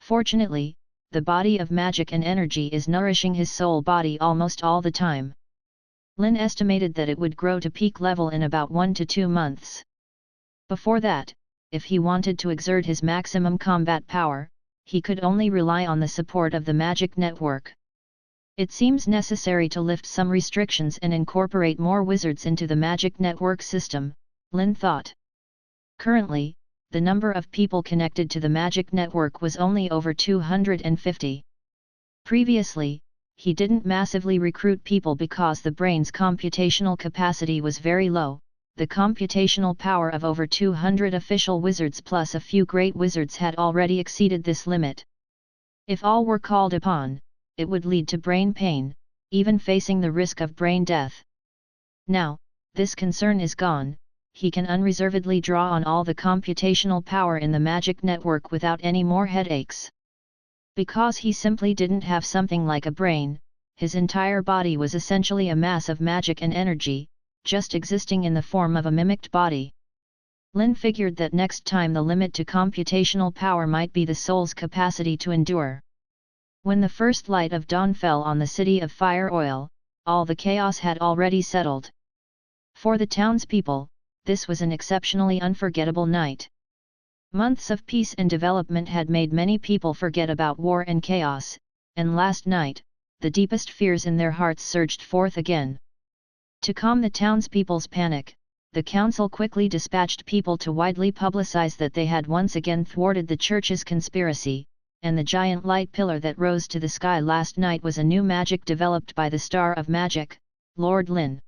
Fortunately, the body of magic and energy is nourishing his soul body almost all the time. Lynn estimated that it would grow to peak level in about 1 to 2 months. Before that, if he wanted to exert his maximum combat power, he could only rely on the support of the magic network. It seems necessary to lift some restrictions and incorporate more wizards into the magic network system, Lynn thought. Currently, the number of people connected to the magic network was only over 250. Previously, he didn't massively recruit people because the brain's computational capacity was very low. The computational power of over 200 official wizards plus a few great wizards had already exceeded this limit. If all were called upon, it would lead to brain pain, even facing the risk of brain death. Now, this concern is gone. He can unreservedly draw on all the computational power in the magic network without any more headaches. Because he simply didn't have something like a brain, his entire body was essentially a mass of magic and energy, just existing in the form of a mimicked body. Lynn figured that next time the limit to computational power might be the soul's capacity to endure. When the first light of dawn fell on the city of Fire Oil, all the chaos had already settled. For the townspeople, this was an exceptionally unforgettable night. Months of peace and development had made many people forget about war and chaos, and last night, the deepest fears in their hearts surged forth again. To calm the townspeople's panic, the council quickly dispatched people to widely publicize that they had once again thwarted the church's conspiracy, and the giant light pillar that rose to the sky last night was a new magic developed by the Star of Magic, Lord Lynn.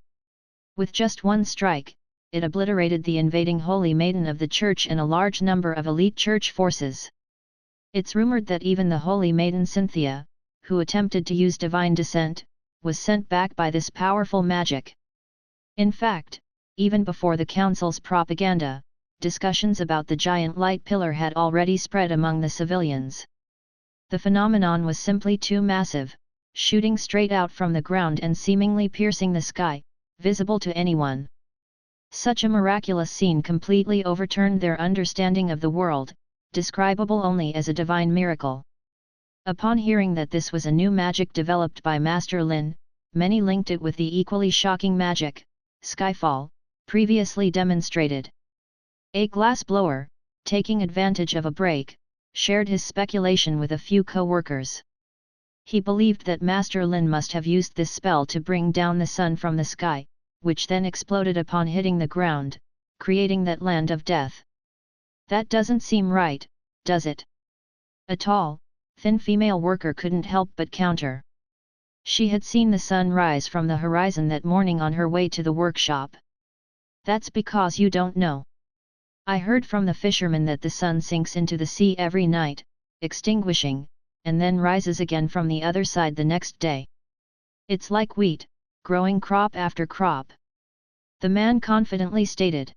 With just one strike, it obliterated the invading Holy Maiden of the Church and a large number of elite church forces. It's rumored that even the Holy Maiden Cynthia, who attempted to use divine descent, was sent back by this powerful magic. In fact, even before the council's propaganda, discussions about the giant light pillar had already spread among the civilians. The phenomenon was simply too massive, shooting straight out from the ground and seemingly piercing the sky, visible to anyone. Such a miraculous scene completely overturned their understanding of the world, describable only as a divine miracle. Upon hearing that this was a new magic developed by Master Lynn, many linked it with the equally shocking magic, Skyfall, previously demonstrated. A glassblower, taking advantage of a break, shared his speculation with a few co-workers. He believed that Master Lynn must have used this spell to bring down the sun from the sky, which then exploded upon hitting the ground, creating that land of death. That doesn't seem right, does it? A tall, thin female worker couldn't help but counter. She had seen the sun rise from the horizon that morning on her way to the workshop. That's because you don't know. I heard from the fishermen that the sun sinks into the sea every night, extinguishing, and then rises again from the other side the next day. It's like wheat, growing crop after crop. The man confidently stated.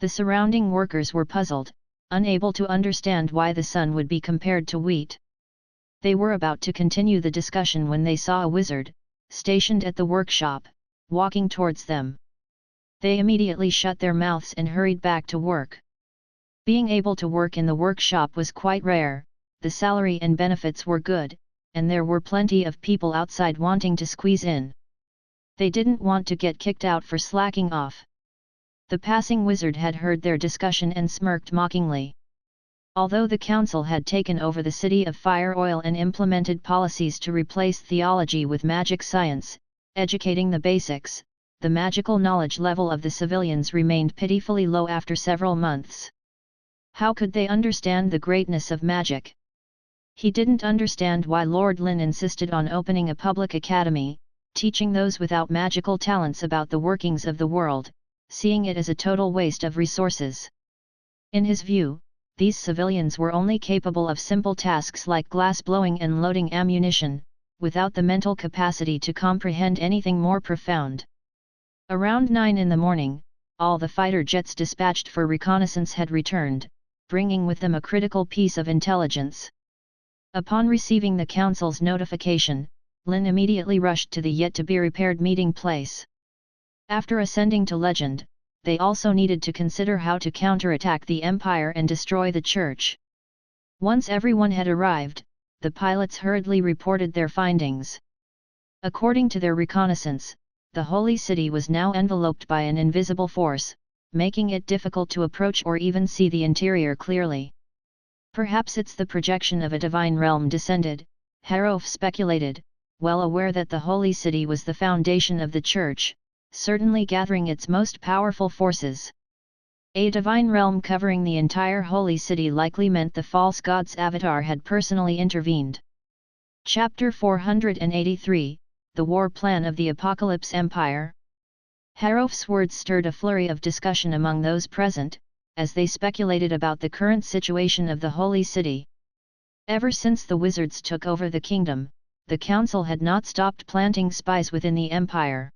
The surrounding workers were puzzled, unable to understand why the sun would be compared to wheat. They were about to continue the discussion when they saw a wizard, stationed at the workshop, walking towards them. They immediately shut their mouths and hurried back to work. Being able to work in the workshop was quite rare, the salary and benefits were good, and there were plenty of people outside wanting to squeeze in. They didn't want to get kicked out for slacking off. The passing wizard had heard their discussion and smirked mockingly. Although the council had taken over the city of Fire Oil and implemented policies to replace theology with magic science, educating the basics, the magical knowledge level of the civilians remained pitifully low after several months. How could they understand the greatness of magic? He didn't understand why Lord Lynn insisted on opening a public academy, teaching those without magical talents about the workings of the world, seeing it as a total waste of resources. In his view, these civilians were only capable of simple tasks like glass blowing and loading ammunition, without the mental capacity to comprehend anything more profound. Around 9 in the morning, all the fighter jets dispatched for reconnaissance had returned, bringing with them a critical piece of intelligence. Upon receiving the council's notification, Lynn immediately rushed to the yet-to-be-repaired meeting place. After ascending to legend, they also needed to consider how to counterattack the Empire and destroy the Church. Once everyone had arrived, the pilots hurriedly reported their findings. According to their reconnaissance, the Holy City was now enveloped by an invisible force, making it difficult to approach or even see the interior clearly. Perhaps it's the projection of a divine realm descended, Harof speculated, well aware that the Holy City was the foundation of the Church, certainly gathering its most powerful forces. A divine realm covering the entire Holy City likely meant the false god's avatar had personally intervened. Chapter 483, The War Plan of the Apocalypse Empire. Harof's words stirred a flurry of discussion among those present, as they speculated about the current situation of the Holy City. Ever since the wizards took over the kingdom, the council had not stopped planting spies within the empire.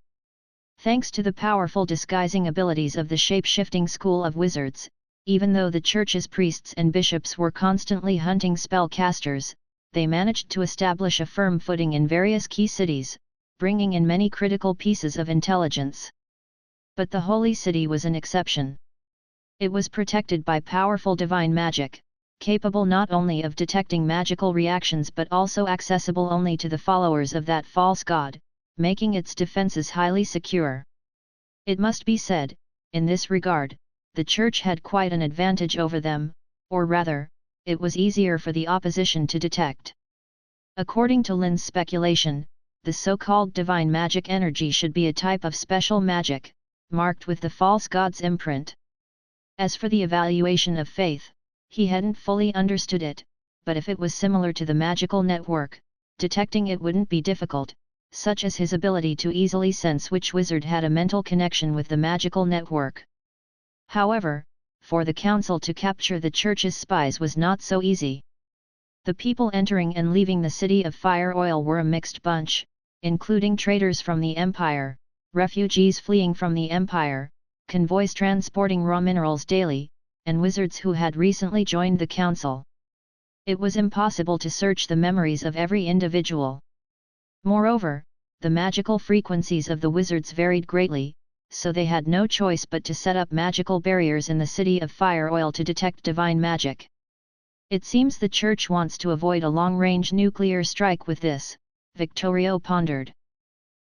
Thanks to the powerful disguising abilities of the shape-shifting school of wizards, even though the church's priests and bishops were constantly hunting spellcasters, they managed to establish a firm footing in various key cities, bringing in many critical pieces of intelligence. But the Holy City was an exception. It was protected by powerful divine magic, capable not only of detecting magical reactions but also accessible only to the followers of that false god, making its defenses highly secure. It must be said, in this regard, the Church had quite an advantage over them, or rather, it was easier for the opposition to detect. According to Lynn's speculation, the so-called divine magic energy should be a type of special magic, marked with the false god's imprint. As for the evaluation of faith, he hadn't fully understood it, but if it was similar to the magical network, detecting it wouldn't be difficult, such as his ability to easily sense which wizard had a mental connection with the magical network. However, for the council to capture the Church's spies was not so easy. The people entering and leaving the city of Fire Oil were a mixed bunch, including traders from the Empire, refugees fleeing from the Empire, convoys transporting raw minerals daily, and wizards who had recently joined the council. It was impossible to search the memories of every individual. Moreover, the magical frequencies of the wizards varied greatly, so they had no choice but to set up magical barriers in the city of Fire Oil to detect divine magic. It seems the Church wants to avoid a long-range nuclear strike with this, Victorio pondered.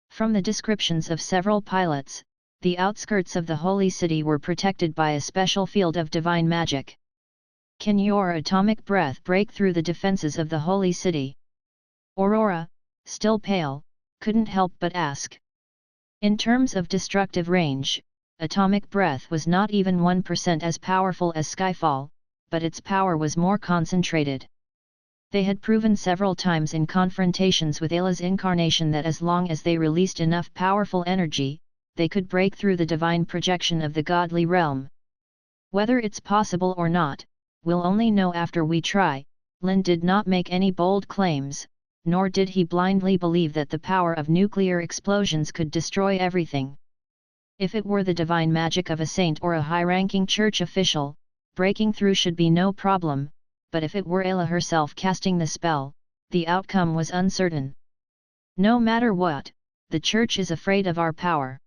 From the descriptions of several pilots, the outskirts of the Holy City were protected by a special field of divine magic. Can your atomic breath break through the defenses of the Holy City? Aurora, still pale, couldn't help but ask. In terms of destructive range, atomic breath was not even 1% as powerful as Skyfall, but its power was more concentrated. They had proven several times in confrontations with Ayla's incarnation that as long as they released enough powerful energy, they could break through the divine projection of the godly realm. Whether it's possible or not, we'll only know after we try. Lynn did not make any bold claims, nor did he blindly believe that the power of nuclear explosions could destroy everything. If it were the divine magic of a saint or a high-ranking church official, breaking through should be no problem, but if it were Ayla herself casting the spell, the outcome was uncertain. No matter what, the church is afraid of our power.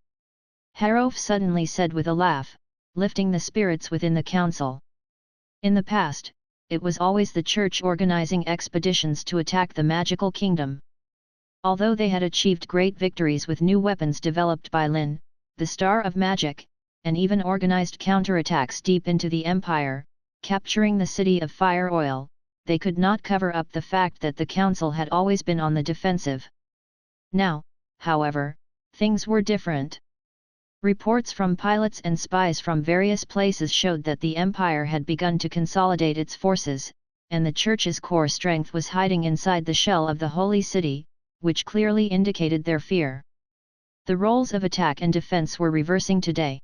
Harof suddenly said with a laugh, lifting the spirits within the council. In the past, it was always the church organizing expeditions to attack the magical kingdom. Although they had achieved great victories with new weapons developed by Lynn, the Star of Magic, and even organized counterattacks deep into the Empire, capturing the city of Fire Oil, they could not cover up the fact that the council had always been on the defensive. Now, however, things were different. Reports from pilots and spies from various places showed that the Empire had begun to consolidate its forces, and the Church's core strength was hiding inside the shell of the Holy City, which clearly indicated their fear. The roles of attack and defense were reversing today.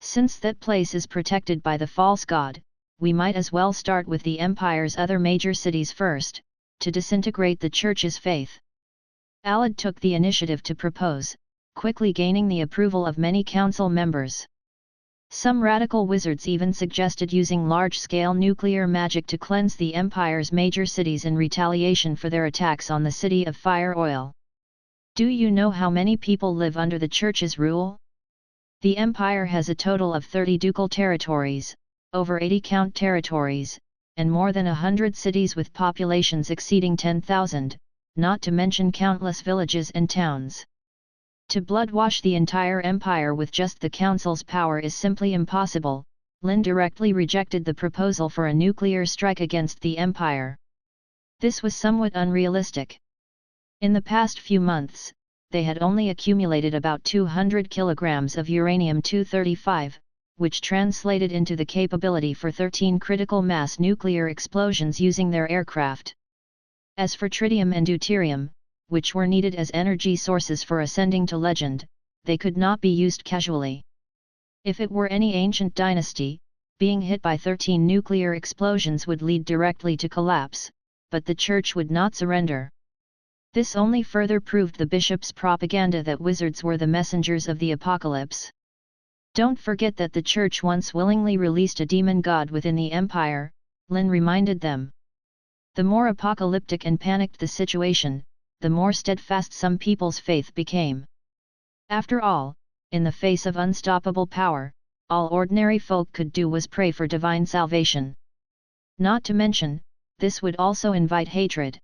Since that place is protected by the false god, we might as well start with the Empire's other major cities first, to disintegrate the Church's faith. Alad took the initiative to propose, quickly gaining the approval of many council members. Some radical wizards even suggested using large-scale nuclear magic to cleanse the Empire's major cities in retaliation for their attacks on the city of Fire Oil. Do you know how many people live under the Church's rule? The Empire has a total of 30 ducal territories, over 80 count territories, and more than 100 cities with populations exceeding 10,000, not to mention countless villages and towns. To bloodwash the entire empire with just the council's power is simply impossible. Lynn directly rejected the proposal for a nuclear strike against the empire. This was somewhat unrealistic. In the past few months, they had only accumulated about 200 kilograms of uranium-235, which translated into the capability for 13 critical mass nuclear explosions using their aircraft. As for tritium and deuterium, which were needed as energy sources for ascending to legend, they could not be used casually. If it were any ancient dynasty, being hit by 13 nuclear explosions would lead directly to collapse, but the Church would not surrender. This only further proved the bishop's propaganda that wizards were the messengers of the apocalypse. Don't forget that the Church once willingly released a demon god within the empire, Lynn reminded them. The more apocalyptic and panicked the situation, the more steadfast some people's faith became. After all, in the face of unstoppable power, all ordinary folk could do was pray for divine salvation. Not to mention, this would also invite hatred.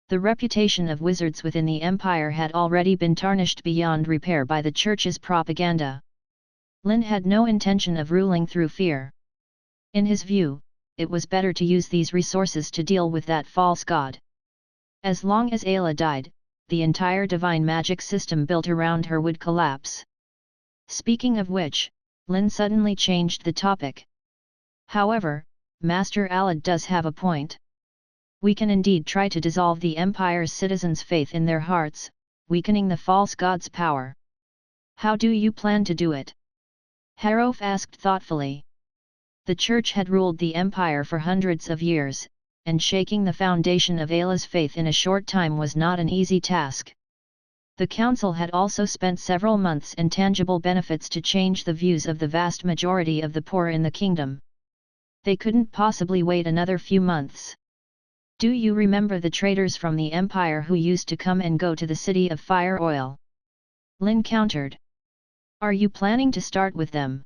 The reputation of wizards within the empire had already been tarnished beyond repair by the Church's propaganda. Lynn had no intention of ruling through fear. In his view, it was better to use these resources to deal with that false god. As long as Ayla died, the entire divine magic system built around her would collapse. Speaking of which, Lynn suddenly changed the topic. However, Master Alad does have a point. We can indeed try to dissolve the Empire's citizens' faith in their hearts, weakening the false god's power. How do you plan to do it? Harof asked thoughtfully. The Church had ruled the Empire for hundreds of years, and shaking the foundation of Ayla's faith in a short time was not an easy task. The council had also spent several months and tangible benefits to change the views of the vast majority of the poor in the kingdom. They couldn't possibly wait another few months. Do you remember the traders from the Empire who used to come and go to the city of Fire Oil? Lynn countered. Are you planning to start with them?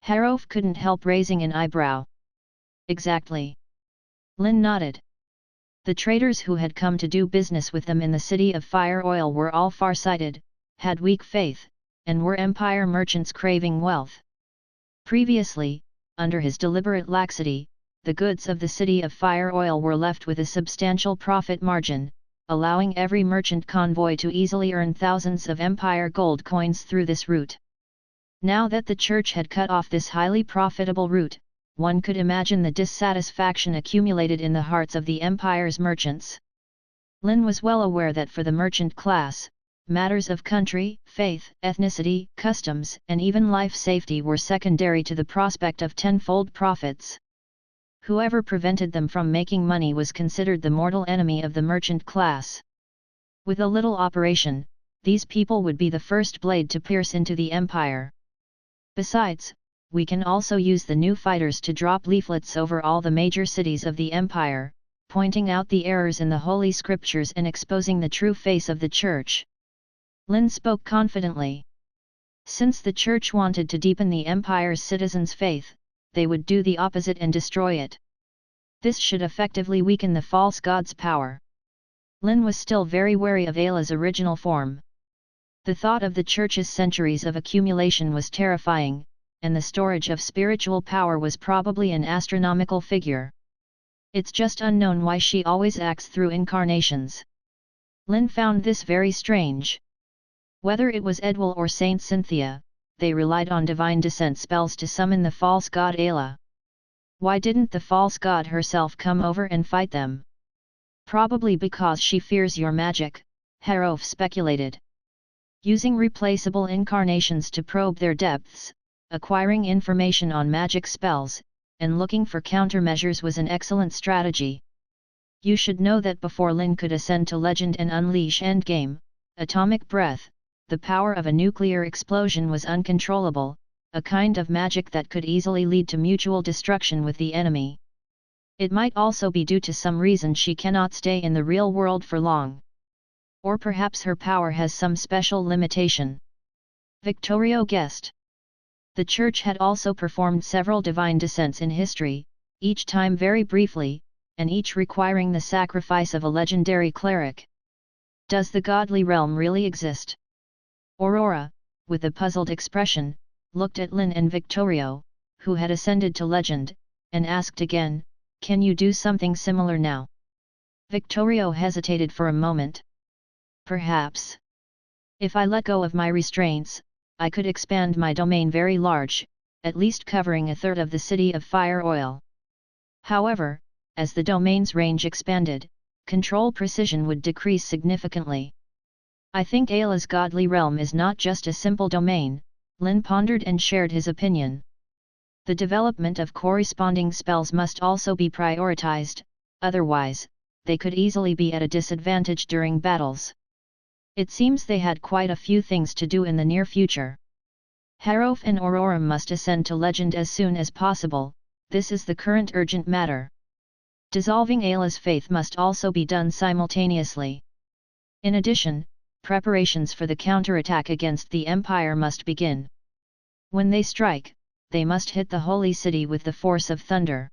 Harof couldn't help raising an eyebrow. Exactly. Lynn nodded. The traders who had come to do business with them in the city of Fire Oil were all far-sighted, had weak faith, and were empire merchants craving wealth. Previously, under his deliberate laxity, the goods of the city of Fire Oil were left with a substantial profit margin, allowing every merchant convoy to easily earn thousands of empire gold coins through this route. Now that the church had cut off this highly profitable route, one could imagine the dissatisfaction accumulated in the hearts of the empire's merchants. Lynn was well aware that for the merchant class, matters of country, faith, ethnicity, customs, and even life safety were secondary to the prospect of tenfold profits. Whoever prevented them from making money was considered the mortal enemy of the merchant class. With a little operation, these people would be the first blade to pierce into the empire. Besides, we can also use the new fighters to drop leaflets over all the major cities of the empire, pointing out the errors in the holy scriptures and exposing the true face of the church. Lynn spoke confidently. Since the church wanted to deepen the empire's citizens' faith, they would do the opposite and destroy it. This should effectively weaken the false god's power. Lynn was still very wary of Ayla's original form. The thought of the church's centuries of accumulation was terrifying, and the storage of spiritual power was probably an astronomical figure. It's just unknown why she always acts through incarnations. Lynn found this very strange. Whether it was Edwil or Saint Cynthia, they relied on divine descent spells to summon the false god Ayla. Why didn't the false god herself come over and fight them? Probably because she fears your magic, Harof speculated. Using replaceable incarnations to probe their depths, acquiring information on magic spells, and looking for countermeasures was an excellent strategy. You should know that before Lynn could ascend to legend and unleash endgame, atomic breath, the power of a nuclear explosion was uncontrollable, a kind of magic that could easily lead to mutual destruction with the enemy. It might also be due to some reason she cannot stay in the real world for long. Or perhaps her power has some special limitation. Victorio guessed. The church had also performed several divine descents in history, each time very briefly, and each requiring the sacrifice of a legendary cleric. Does the godly realm really exist? Aurora, with a puzzled expression, looked at Lynn and Victorio, who had ascended to legend, and asked again, "Can you do something similar now?" Victorio hesitated for a moment. "Perhaps. If I let go of my restraints, I could expand my domain very large, at least covering a third of the city of Fire Oil. However, as the domain's range expanded, control precision would decrease significantly. I think Ayla's godly realm is not just a simple domain," Lynn pondered and shared his opinion. The development of corresponding spells must also be prioritized, otherwise, they could easily be at a disadvantage during battles. It seems they had quite a few things to do in the near future. Harof and Aurora must ascend to legend as soon as possible, this is the current urgent matter. Dissolving Ayla's faith must also be done simultaneously. In addition, preparations for the counterattack against the Empire must begin. When they strike, they must hit the holy city with the force of thunder.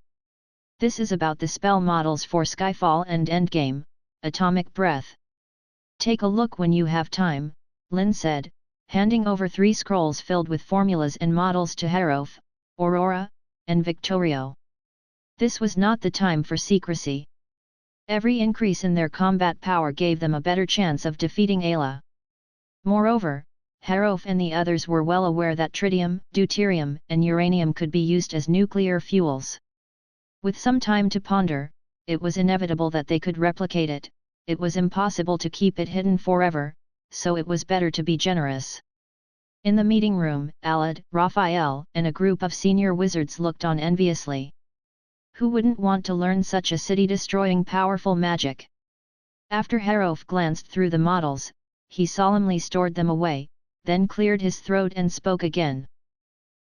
This is about the spell models for Skyfall and Endgame, Atomic Breath. Take a look when you have time, Lynn said, handing over 3 scrolls filled with formulas and models to Harof, Aurora, and Victorio. This was not the time for secrecy. Every increase in their combat power gave them a better chance of defeating Ayla. Moreover, Harof and the others were well aware that tritium, deuterium, and uranium could be used as nuclear fuels. With some time to ponder, it was inevitable that they could replicate it. It was impossible to keep it hidden forever, so it was better to be generous. In the meeting room, Alad, Raphael, and a group of senior wizards looked on enviously. Who wouldn't want to learn such a city-destroying powerful magic? After Harof glanced through the models, he solemnly stored them away, then cleared his throat and spoke again.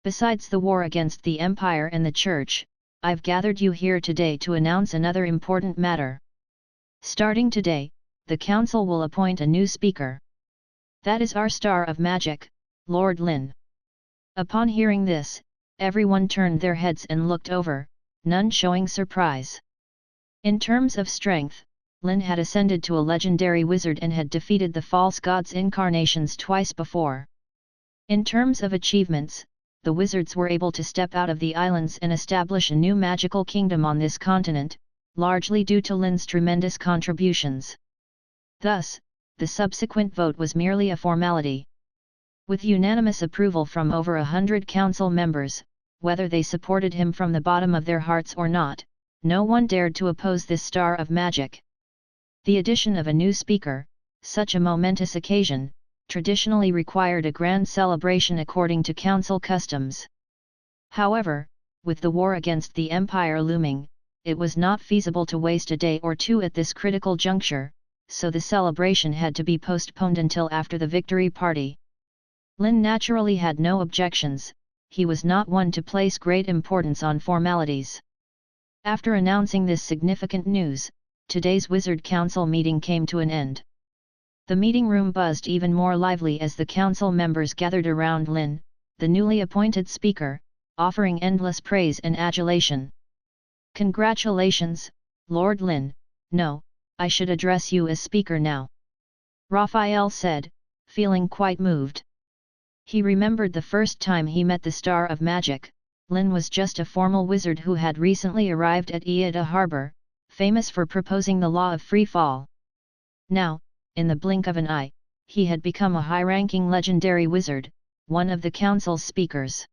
Besides the war against the Empire and the Church, I've gathered you here today to announce another important matter. Starting today, the Council will appoint a new speaker. That is our star of magic, Lord Lynn. Upon hearing this, everyone turned their heads and looked over, none showing surprise. In terms of strength, Lynn had ascended to a legendary wizard and had defeated the false gods' incarnations twice before. In terms of achievements, the wizards were able to step out of the islands and establish a new magical kingdom on this continent, largely due to Lynn's tremendous contributions. Thus, the subsequent vote was merely a formality. With unanimous approval from over 100 council members, whether they supported him from the bottom of their hearts or not, no one dared to oppose this star of magic. The addition of a new speaker, such a momentous occasion, traditionally required a grand celebration according to council customs. However, with the war against the Empire looming, it was not feasible to waste a day or two at this critical juncture, so the celebration had to be postponed until after the victory party. Lynn naturally had no objections, he was not one to place great importance on formalities. After announcing this significant news, today's Wizard Council meeting came to an end. The meeting room buzzed even more lively as the council members gathered around Lynn, the newly appointed speaker, offering endless praise and adulation. "Congratulations, Lord Lynn. No, I should address you as speaker now," Raphael said, feeling quite moved. He remembered the first time he met the Star of Magic. Lynn was just a formal wizard who had recently arrived at A.K.A. harbor, famous for proposing the law of free fall. Now, in the blink of an eye, he had become a high-ranking legendary wizard, one of the council's speakers.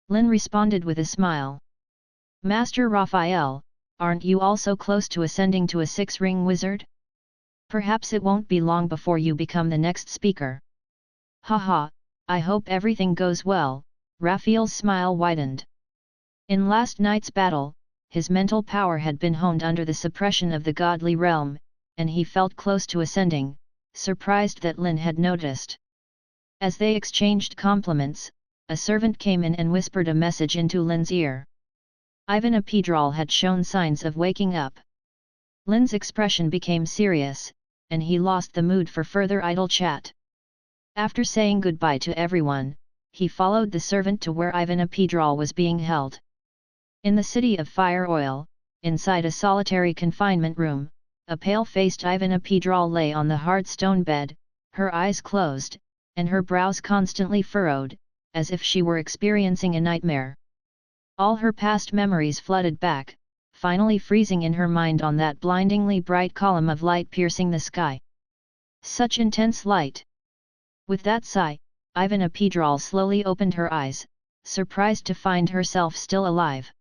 Lynn responded with a smile. "Master Raphael, aren't you also close to ascending to a six-ring wizard? Perhaps it won't be long before you become the next speaker." "Haha, I hope everything goes well." Raphael's smile widened. In last night's battle, his mental power had been honed under the suppression of the godly realm, and he felt close to ascending, surprised that Lynn had noticed. As they exchanged compliments, a servant came in and whispered a message into Lynn's ear. Ivan Apedral had shown signs of waking up. Lynn's expression became serious, and he lost the mood for further idle chat. After saying goodbye to everyone, he followed the servant to where Ivan Apedral was being held. In the city of Fire Oil, inside a solitary confinement room, a pale-faced Ivan Apedral lay on the hard stone bed, her eyes closed, and her brows constantly furrowed, as if she were experiencing a nightmare. All her past memories flooded back, finally freezing in her mind on that blindingly bright column of light piercing the sky. Such intense light! With that sigh, Ivan Apedral slowly opened her eyes, surprised to find herself still alive.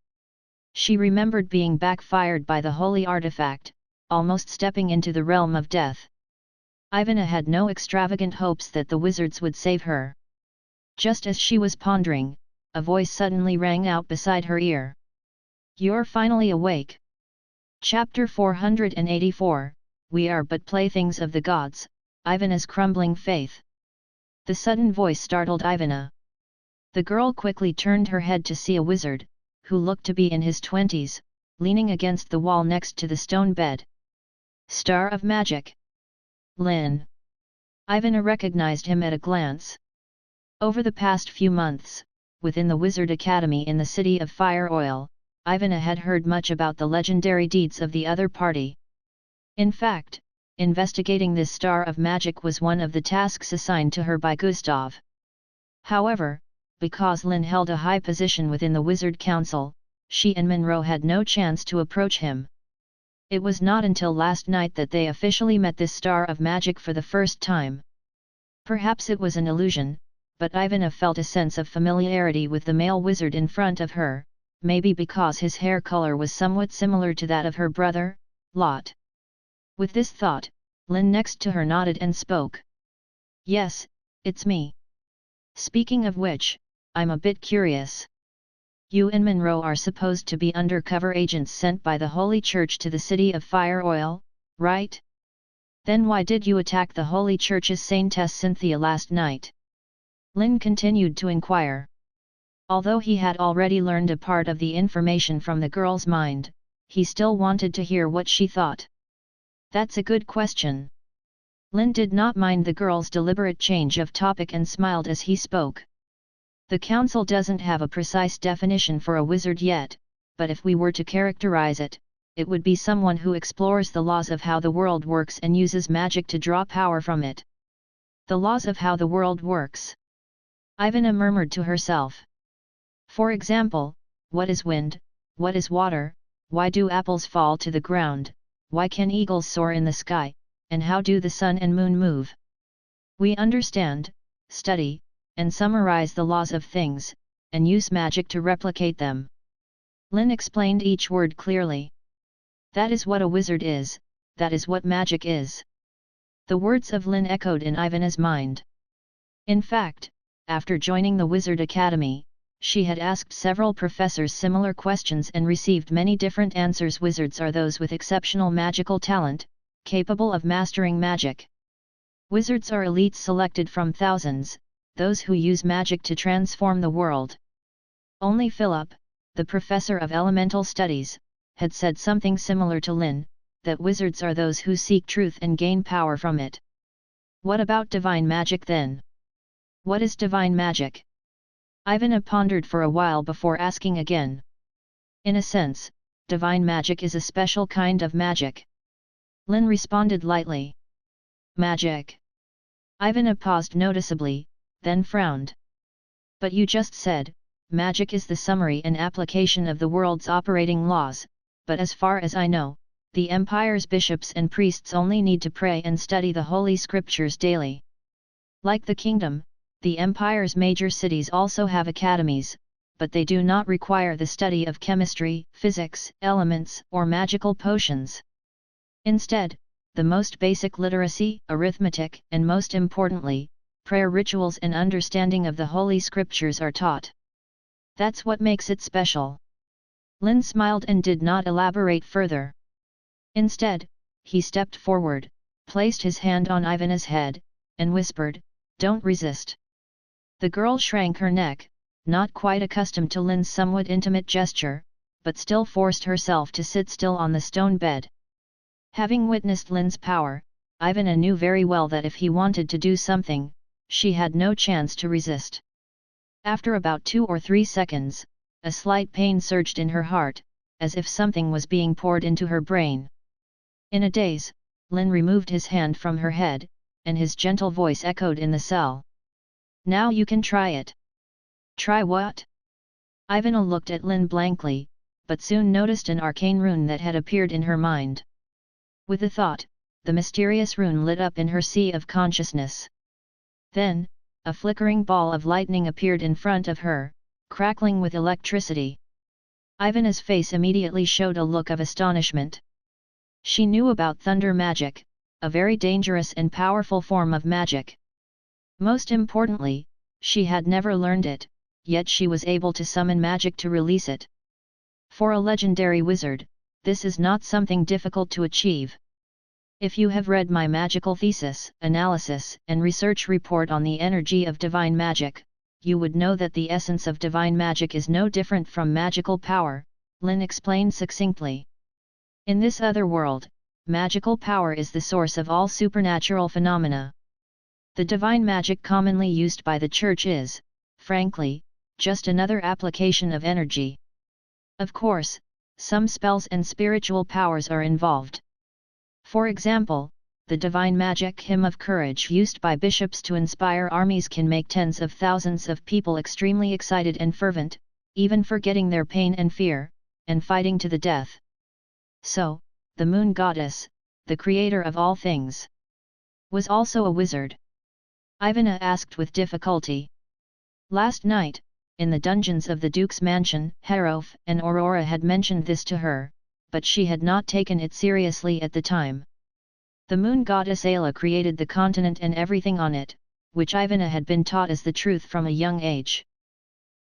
She remembered being backfired by the holy artifact, almost stepping into the realm of death. Ivana had no extravagant hopes that the wizards would save her. Just as she was pondering, a voice suddenly rang out beside her ear. "You're finally awake." Chapter 484, We are but playthings of the gods, Ivana's crumbling faith. The sudden voice startled Ivana. The girl quickly turned her head to see a wizard, who looked to be in his 20s, leaning against the wall next to the stone bed. "Star of Magic! Lynn!" Ivana recognized him at a glance. Over the past few months, within the Wizard Academy in the city of Fire Oil, Ivana had heard much about the legendary deeds of the other party. In fact, investigating this Star of Magic was one of the tasks assigned to her by Gustav. However, because Lynn held a high position within the Wizard Council, she and Monroe had no chance to approach him. It was not until last night that they officially met this Star of Magic for the first time. Perhaps it was an illusion, but Ivana felt a sense of familiarity with the male wizard in front of her, maybe because his hair color was somewhat similar to that of her brother, Lot. With this thought, Lynn next to her nodded and spoke. "Yes, it's me. Speaking of which, I'm a bit curious. You and Monroe are supposed to be undercover agents sent by the Holy Church to the city of Fire Oil, right? Then why did you attack the Holy Church's Saintess Cynthia last night?" Lynn continued to inquire. Although he had already learned a part of the information from the girl's mind, he still wanted to hear what she thought. "That's a good question." Lynn did not mind the girl's deliberate change of topic and smiled as he spoke. "The council doesn't have a precise definition for a wizard yet, but if we were to characterize it, it would be someone who explores the laws of how the world works and uses magic to draw power from it." The laws of how the world works. Ivana murmured to herself. For example, what is wind, what is water, why do apples fall to the ground, why can eagles soar in the sky, and how do the sun and moon move? We understand, study, and summarize the laws of things, and use magic to replicate them. Lynn explained each word clearly. That is what a wizard is, that is what magic is. The words of Lynn echoed in Ivana's mind. In fact, after joining the Wizard Academy, she had asked several professors similar questions and received many different answers. Wizards are those with exceptional magical talent, capable of mastering magic. Wizards are elites selected from thousands, those who use magic to transform the world. Only Philip, the professor of elemental studies, had said something similar to Lynn, that wizards are those who seek truth and gain power from it. What about divine magic then? What is divine magic? Ivana pondered for a while before asking again. In a sense, divine magic is a special kind of magic. Lynn responded lightly. Magic. Ivana paused noticeably, then frowned. But you just said, magic is the summary and application of the world's operating laws, but as far as I know, the empire's bishops and priests only need to pray and study the holy scriptures daily. Like the kingdom, the empire's major cities also have academies, but they do not require the study of chemistry, physics, elements, or magical potions. Instead, the most basic literacy, arithmetic, and most importantly, prayer rituals and understanding of the holy scriptures are taught. That's what makes it special. Lynn smiled and did not elaborate further. Instead, he stepped forward, placed his hand on Ivana's head, and whispered, "Don't resist." The girl shrank her neck, not quite accustomed to Lynn's somewhat intimate gesture, but still forced herself to sit still on the stone bed. Having witnessed Lynn's power, Ivana knew very well that if he wanted to do something, she had no chance to resist. After about 2 or 3 seconds, a slight pain surged in her heart, as if something was being poured into her brain. In a daze, Lynn removed his hand from her head, and his gentle voice echoed in the cell. "Now you can try it." "Try what?" Ivana looked at Lynn blankly, but soon noticed an arcane rune that had appeared in her mind. With a thought, the mysterious rune lit up in her sea of consciousness. Then, a flickering ball of lightning appeared in front of her, crackling with electricity. Ivana's face immediately showed a look of astonishment. She knew about thunder magic, a very dangerous and powerful form of magic. Most importantly, she had never learned it, yet she was able to summon magic to release it. For a legendary wizard, this is not something difficult to achieve. If you have read my magical thesis, analysis, and research report on the energy of divine magic, you would know that the essence of divine magic is no different from magical power, Lynn explained succinctly. In this other world, magical power is the source of all supernatural phenomena. The divine magic commonly used by the Church is, frankly, just another application of energy. Of course, some spells and spiritual powers are involved. For example, the divine magic hymn of courage used by bishops to inspire armies can make tens of thousands of people extremely excited and fervent, even forgetting their pain and fear, and fighting to the death. So, the moon goddess, the creator of all things, was also a wizard? Ivana asked with difficulty. Last night, in the dungeons of the Duke's mansion, Harof and Aurora had mentioned this to her, but she had not taken it seriously at the time. The moon goddess A.K.A created the continent and everything on it, which Ivana had been taught as the truth from a young age.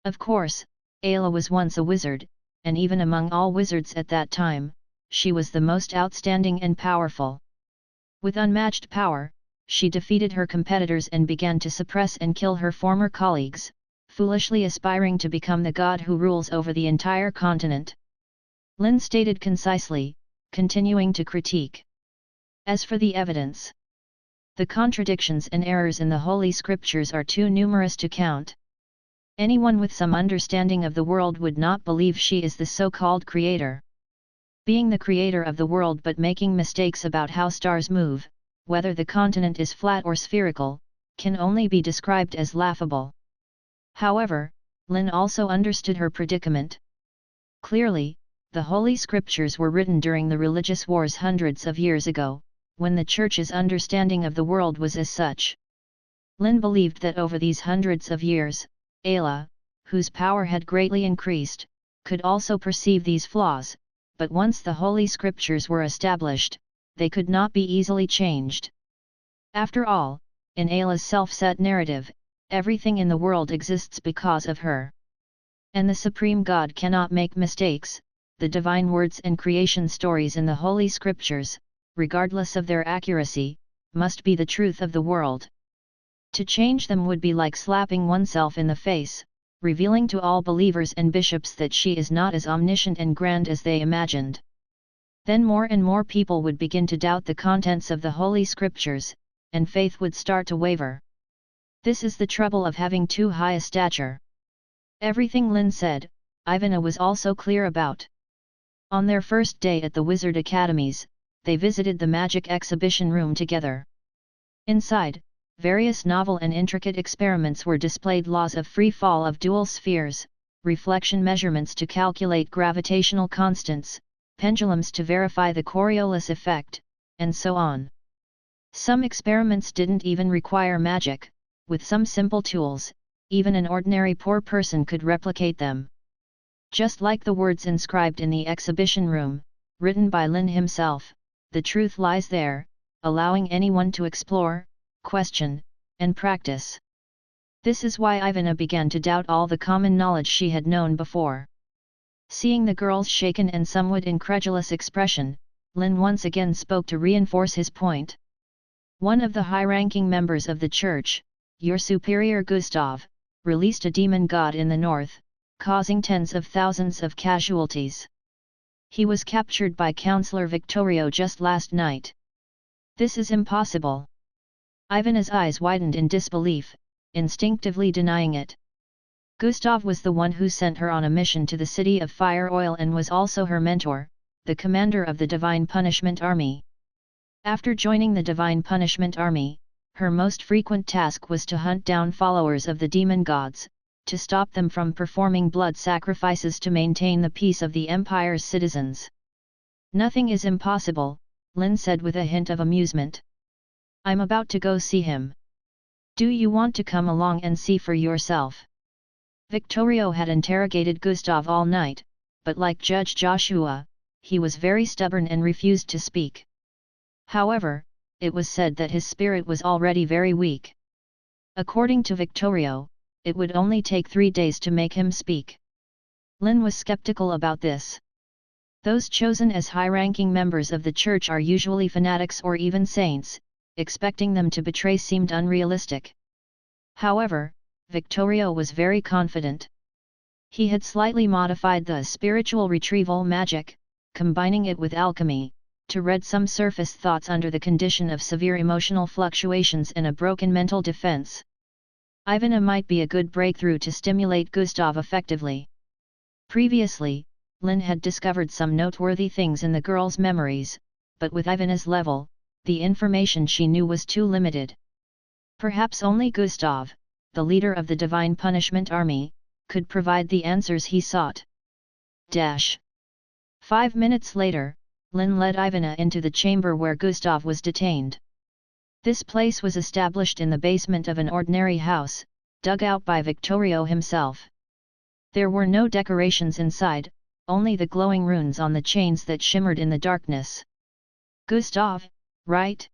Of course, A.K.A was once a wizard, and even among all wizards at that time, she was the most outstanding and powerful. With unmatched power, she defeated her competitors and began to suppress and kill her former colleagues, foolishly aspiring to become the god who rules over the entire continent. Lynn stated concisely, continuing to critique. As for the evidence, the contradictions and errors in the Holy Scriptures are too numerous to count. Anyone with some understanding of the world would not believe she is the so-called creator. Being the creator of the world but making mistakes about how stars move, whether the continent is flat or spherical, can only be described as laughable. However, Lynn also understood her predicament. Clearly, the Holy Scriptures were written during the religious wars hundreds of years ago, when the Church's understanding of the world was as such. Lynn believed that over these hundreds of years, A.K.A, whose power had greatly increased, could also perceive these flaws, but once the Holy Scriptures were established, they could not be easily changed. After all, in A.K.A.'s self-set narrative, everything in the world exists because of her. And the Supreme God cannot make mistakes. The divine words and creation stories in the Holy Scriptures, regardless of their accuracy, must be the truth of the world. To change them would be like slapping oneself in the face, revealing to all believers and bishops that she is not as omniscient and grand as they imagined. Then more and more people would begin to doubt the contents of the Holy Scriptures, and faith would start to waver. This is the trouble of having too high a stature. Everything Lynn said, A.K.A was also clear about. On their first day at the Wizard Academies, they visited the magic exhibition room together. Inside, various novel and intricate experiments were displayed: laws of free fall of dual spheres, reflection measurements to calculate gravitational constants, pendulums to verify the Coriolis effect, and so on. Some experiments didn't even require magic. With some simple tools, even an ordinary poor person could replicate them. Just like the words inscribed in the exhibition room, written by Lynn himself, the truth lies there, allowing anyone to explore, question, and practice. This is why A.K.A began to doubt all the common knowledge she had known before. Seeing the girl's shaken and somewhat incredulous expression, Lynn once again spoke to reinforce his point. One of the high-ranking members of the Church, your superior Gustav, released a demon god in the north, causing tens of thousands of casualties. He was captured by Counselor Victorio just last night. This is impossible. A.K.A.'s eyes widened in disbelief, instinctively denying it. Gustav was the one who sent her on a mission to the City of Fire Oil and was also her mentor, the commander of the Divine Punishment Army. After joining the Divine Punishment Army, her most frequent task was to hunt down followers of the demon gods, to stop them from performing blood sacrifices to maintain the peace of the Empire's citizens. Nothing is impossible, Lynn said with a hint of amusement. I'm about to go see him. Do you want to come along and see for yourself? Victorio had interrogated Gustav all night, but like Judge Joshua, he was very stubborn and refused to speak. However, it was said that his spirit was already very weak. According to Victorio, it would only take 3 days to make him speak. Lynn was skeptical about this. Those chosen as high-ranking members of the Church are usually fanatics or even saints, expecting them to betray seemed unrealistic. However, Victorio was very confident. He had slightly modified the spiritual retrieval magic, combining it with alchemy, to read some surface thoughts under the condition of severe emotional fluctuations and a broken mental defense. A.K.A might be a good breakthrough to stimulate Gustav effectively. Previously, Lynn had discovered some noteworthy things in the girl's memories, but with A.K.A.'s level, the information she knew was too limited. Perhaps only Gustav, the leader of the Divine Punishment Army, could provide the answers he sought. 5 minutes later, Lynn led A.K.A into the chamber where Gustav was detained. This place was established in the basement of an ordinary house, dug out by Victorio himself. There were no decorations inside, only the glowing runes on the chains that shimmered in the darkness. Gustav, right?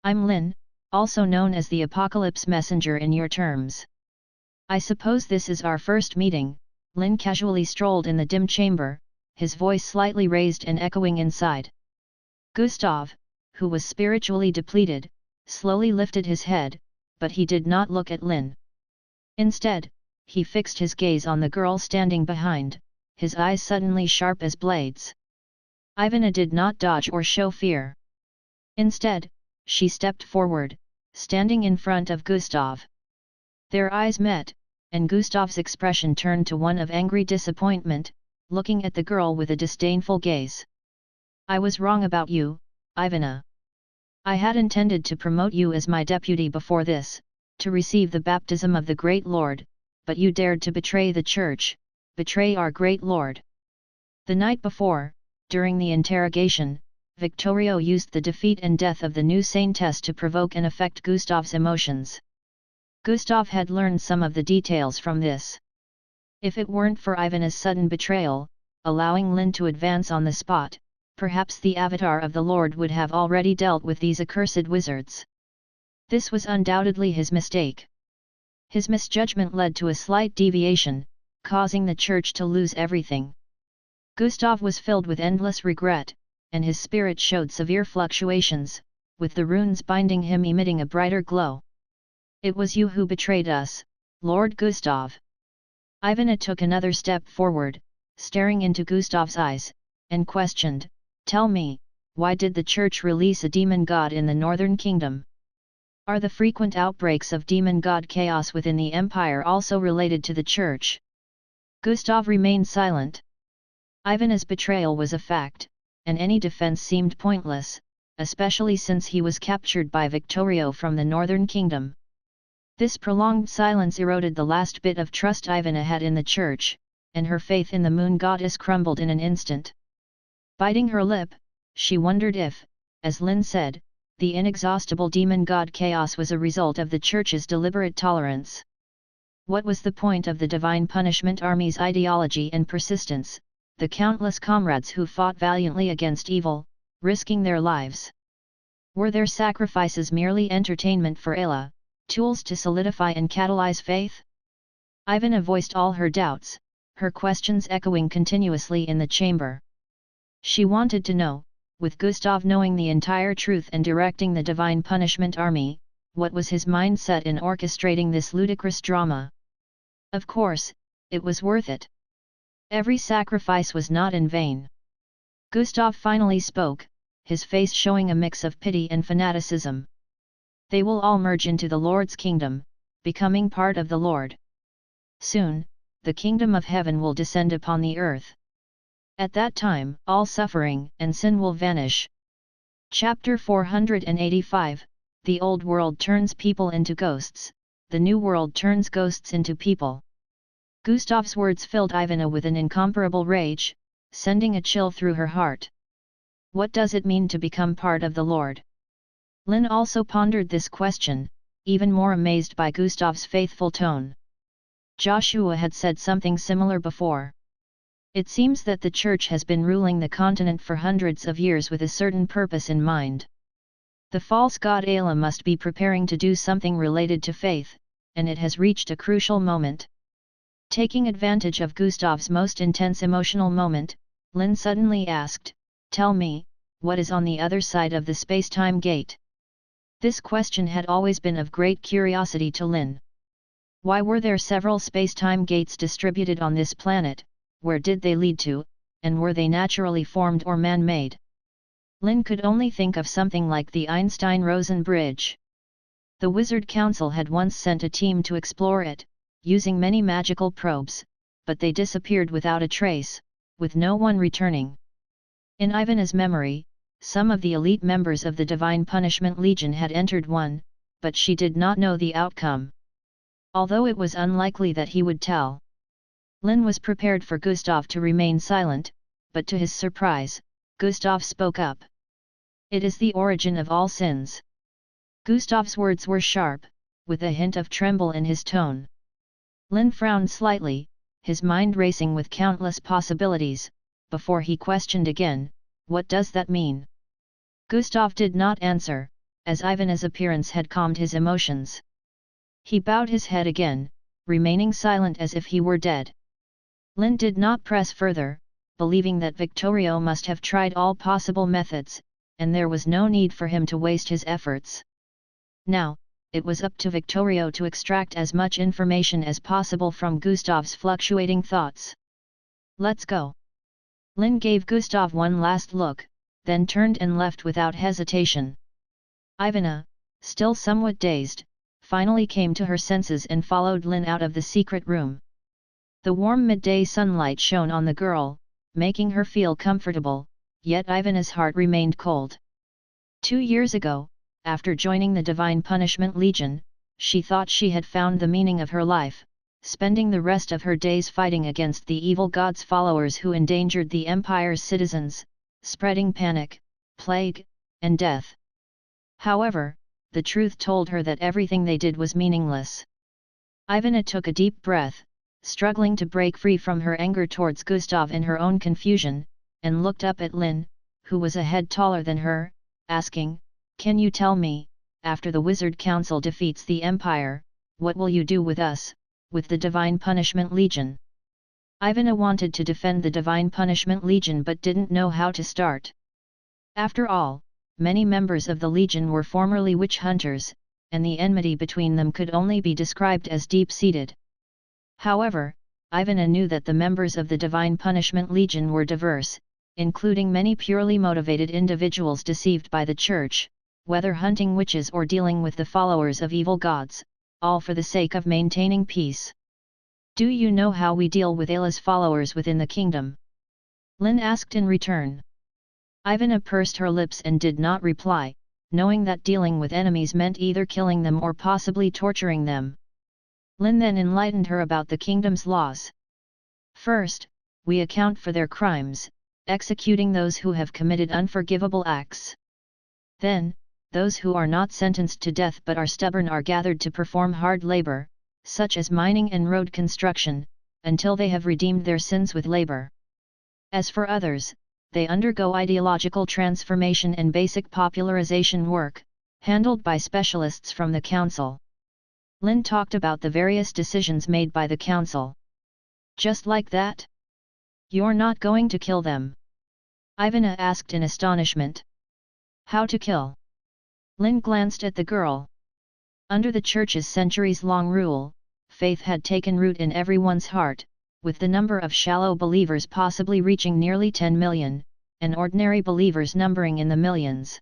I'm Lynn, also known as the Apocalypse Messenger in your terms. I suppose this is our first meeting. Lynn casually strolled in the dim chamber, his voice slightly raised and echoing inside. Gustav, who was spiritually depleted, slowly lifted his head, but he did not look at Lynn. Instead, he fixed his gaze on the girl standing behind, his eyes suddenly sharp as blades. A.K.A did not dodge or show fear. Instead, she stepped forward, standing in front of Gustav. Their eyes met, and Gustav's expression turned to one of angry disappointment, looking at the girl with a disdainful gaze. I was wrong about you, A.K.A. I had intended to promote you as my deputy before this, to receive the baptism of the Great Lord, but you dared to betray the Church, betray our Great Lord. The night before, during the interrogation, Victorio used the defeat and death of the new Saintess to provoke and affect Gustav's emotions. Gustav had learned some of the details from this. If it weren't for Ivan's sudden betrayal, allowing Lynn to advance on the spot, perhaps the avatar of the Lord would have already dealt with these accursed wizards. This was undoubtedly his mistake. His misjudgment led to a slight deviation, causing the church to lose everything. Gustav was filled with endless regret, and his spirit showed severe fluctuations, with the runes binding him emitting a brighter glow. "It was you who betrayed us, Lord Gustav." Ivan took another step forward, staring into Gustav's eyes, and questioned, "Tell me, why did the church release a demon god in the northern kingdom? Are the frequent outbreaks of demon god chaos within the empire also related to the church?" Gustav remained silent. Ivan's betrayal was a fact, and any defense seemed pointless, especially since he was captured by Victorio from the northern kingdom. This prolonged silence eroded the last bit of trust Ivan had in the church, and her faith in the moon goddess crumbled in an instant. Biting her lip, she wondered if, as Lynn said, the inexhaustible demon god chaos was a result of the church's deliberate tolerance. What was the point of the divine punishment army's ideology and persistence, the countless comrades who fought valiantly against evil, risking their lives? Were their sacrifices merely entertainment for Ayla, tools to solidify and catalyze faith? Ivana voiced all her doubts, her questions echoing continuously in the chamber. She wanted to know, with Gustav knowing the entire truth and directing the divine punishment army, what was his mindset in orchestrating this ludicrous drama. Of course, it was worth it. Every sacrifice was not in vain. Gustav finally spoke, his face showing a mix of pity and fanaticism. "They will all merge into the Lord's kingdom, becoming part of the Lord. Soon, the kingdom of heaven will descend upon the earth. At that time, all suffering and sin will vanish." Chapter 485, The old world turns people into ghosts, the new world turns ghosts into people. Gustav's words filled Ivana with an incomparable rage, sending a chill through her heart. What does it mean to become part of the Lord? Lynn also pondered this question, even more amazed by Gustav's faithful tone. Joshua had said something similar before. It seems that the Church has been ruling the continent for hundreds of years with a certain purpose in mind. The false god Ayla must be preparing to do something related to faith, and it has reached a crucial moment. Taking advantage of Gustav's most intense emotional moment, Lynn suddenly asked, "Tell me, what is on the other side of the space-time gate?" This question had always been of great curiosity to Lynn. Why were there several space-time gates distributed on this planet, where did they lead to, and were they naturally formed or man-made? Lynn could only think of something like the Einstein-Rosen bridge. The Wizard Council had once sent a team to explore it, using many magical probes, but they disappeared without a trace, with no one returning. In Ivana's memory, some of the elite members of the Divine Punishment Legion had entered one, but she did not know the outcome. Although it was unlikely that he would tell. Lynn was prepared for Gustav to remain silent, but to his surprise, Gustav spoke up. "It is the origin of all sins." Gustav's words were sharp, with a hint of tremble in his tone. Lynn frowned slightly, his mind racing with countless possibilities, before he questioned again, "What does that mean?" Gustav did not answer, as Ivana's appearance had calmed his emotions. He bowed his head again, remaining silent as if he were dead. Lynn did not press further, believing that Victorio must have tried all possible methods, and there was no need for him to waste his efforts. Now, it was up to Victorio to extract as much information as possible from Gustav's fluctuating thoughts. "Let's go." Lynn gave Gustav one last look, then turned and left without hesitation. Ivana, still somewhat dazed, finally came to her senses and followed Lynn out of the secret room. The warm midday sunlight shone on the girl, making her feel comfortable, yet Ivana's heart remained cold. 2 years ago, after joining the Divine Punishment Legion, she thought she had found the meaning of her life, spending the rest of her days fighting against the evil god's followers who endangered the Empire's citizens, spreading panic, plague, and death. However, the truth told her that everything they did was meaningless. Ivana took a deep breath, struggling to break free from her anger towards Gustav in her own confusion, and looked up at Lynn, who was a head taller than her, asking, "Can you tell me, after the Wizard Council defeats the Empire, what will you do with us, with the Divine Punishment Legion?" Ivana wanted to defend the Divine Punishment Legion but didn't know how to start. After all, many members of the Legion were formerly witch hunters, and the enmity between them could only be described as deep-seated. However, Ivana knew that the members of the Divine Punishment Legion were diverse, including many purely motivated individuals deceived by the Church, whether hunting witches or dealing with the followers of evil gods, all for the sake of maintaining peace. "Do you know how we deal with Ayla's followers within the kingdom?" Lynn asked in return. Ivana pursed her lips and did not reply, knowing that dealing with enemies meant either killing them or possibly torturing them. Lynn then enlightened her about the kingdom's laws. "First, we account for their crimes, executing those who have committed unforgivable acts. Then, those who are not sentenced to death but are stubborn are gathered to perform hard labor, such as mining and road construction, until they have redeemed their sins with labor. As for others, they undergo ideological transformation and basic popularization work, handled by specialists from the council." Lynn talked about the various decisions made by the council. "Just like that? You're not going to kill them?" Ivana asked in astonishment. "How to kill?" Lynn glanced at the girl. Under the Church's centuries-long rule, faith had taken root in everyone's heart, with the number of shallow believers possibly reaching nearly 10 million, and ordinary believers numbering in the millions.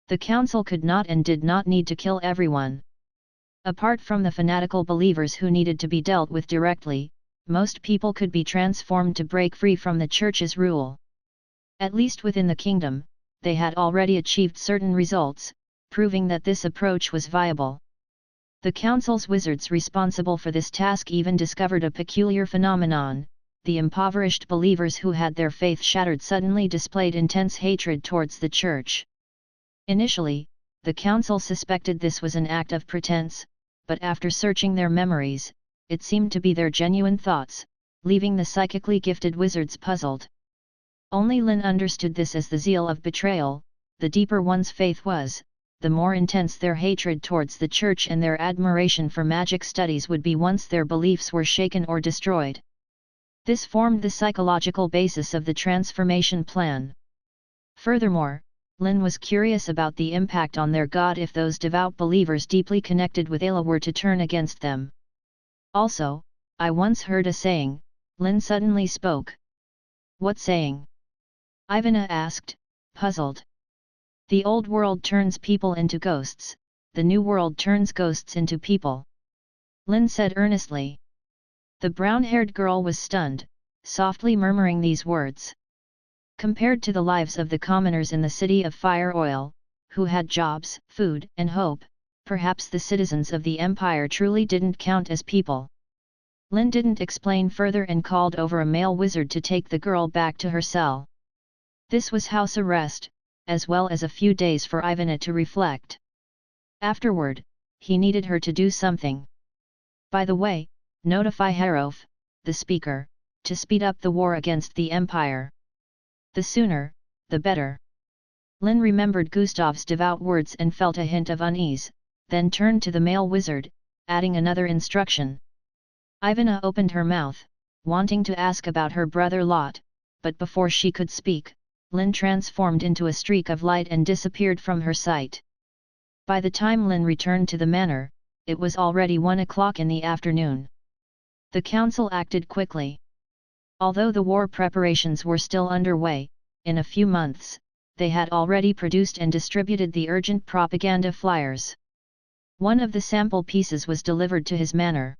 The council could not and did not need to kill everyone. Apart from the fanatical believers who needed to be dealt with directly, most people could be transformed to break free from the Church's rule. At least within the kingdom, they had already achieved certain results, proving that this approach was viable. The council's wizards responsible for this task even discovered a peculiar phenomenon: the impoverished believers who had their faith shattered suddenly displayed intense hatred towards the Church. Initially, the council suspected this was an act of pretense, but after searching their memories, it seemed to be their genuine thoughts, leaving the psychically gifted wizards puzzled. Only Lynn understood this as the zeal of betrayal. The deeper one's faith was, the more intense their hatred towards the Church and their admiration for magic studies would be once their beliefs were shaken or destroyed. This formed the psychological basis of the transformation plan. Furthermore, Lynn was curious about the impact on their god if those devout believers deeply connected with Ayla were to turn against them. "Also, I once heard a saying," Lynn suddenly spoke. "What saying?" Ivana asked, puzzled. "The old world turns people into ghosts, the new world turns ghosts into people," Lynn said earnestly. The brown-haired girl was stunned, softly murmuring these words. Compared to the lives of the commoners in the city of Fire Oil, who had jobs, food, and hope, perhaps the citizens of the Empire truly didn't count as people. Lynn didn't explain further and called over a male wizard to take the girl back to her cell. This was house arrest, as well as a few days for Ivana to reflect. Afterward, he needed her to do something. "By the way, notify Harof, the speaker, to speed up the war against the Empire. The sooner, the better." Lynn remembered Gustav's devout words and felt a hint of unease, then turned to the male wizard, adding another instruction. Ivana opened her mouth, wanting to ask about her brother Lot, but before she could speak, Lynn transformed into a streak of light and disappeared from her sight. By the time Lynn returned to the manor, it was already 1 o'clock in the afternoon. The council acted quickly. Although the war preparations were still underway, in a few months, they had already produced and distributed the urgent propaganda flyers. One of the sample pieces was delivered to his manor.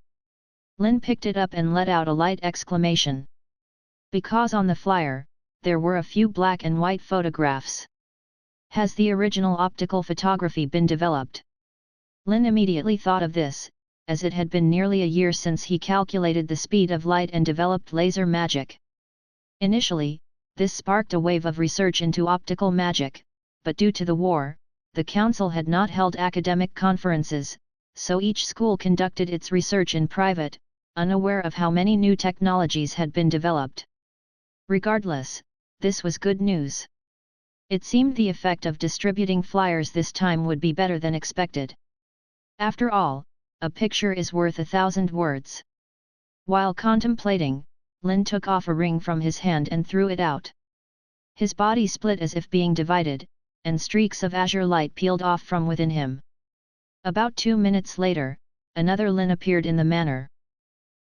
Lynn picked it up and let out a light exclamation. Because on the flyer, there were a few black and white photographs. "Has the original optical photography been developed?" Lynn immediately thought of this, as it had been nearly a year since he calculated the speed of light and developed laser magic. Initially, this sparked a wave of research into optical magic, but due to the war, the council had not held academic conferences, so each school conducted its research in private, unaware of how many new technologies had been developed. Regardless, this was good news. It seemed the effect of distributing flyers this time would be better than expected. After all, a picture is worth 1,000 words. While contemplating, Lynn took off a ring from his hand and threw it out. His body split as if being divided, and streaks of azure light peeled off from within him. About 2 minutes later, another Lynn appeared in the manor.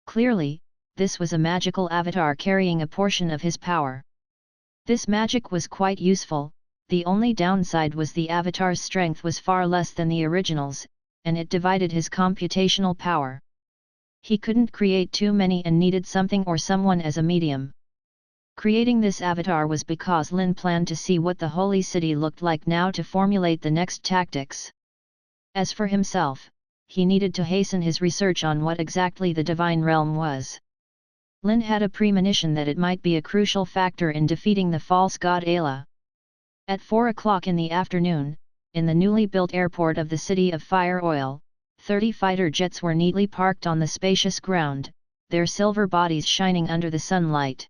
Clearly, this was a magical avatar carrying a portion of his power. This magic was quite useful, the only downside was the avatar's strength was far less than the original's, and it divided his computational power. He couldn't create too many and needed something or someone as a medium. Creating this avatar was because Lynn planned to see what the holy city looked like now to formulate the next tactics. As for himself, he needed to hasten his research on what exactly the divine realm was. Lynn had a premonition that it might be a crucial factor in defeating the false god A.K.A. At 4 o'clock in the afternoon, in the newly built airport of the city of Fire Oil, 30 fighter jets were neatly parked on the spacious ground, their silver bodies shining under the sunlight.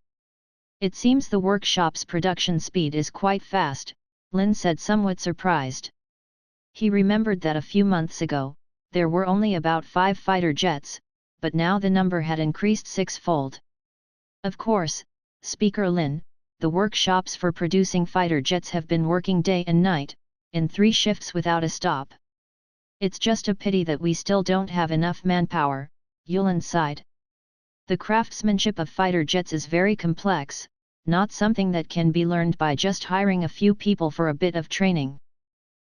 It seems the workshop's production speed is quite fast, Lynn said, somewhat surprised. He remembered that a few months ago, there were only about 5 fighter jets, but now the number had increased 6-fold. Of course, Speaker Lynn, the workshops for producing fighter jets have been working day and night, in 3 shifts without a stop. It's just a pity that we still don't have enough manpower, Yulin sighed. The craftsmanship of fighter jets is very complex, not something that can be learned by just hiring a few people for a bit of training.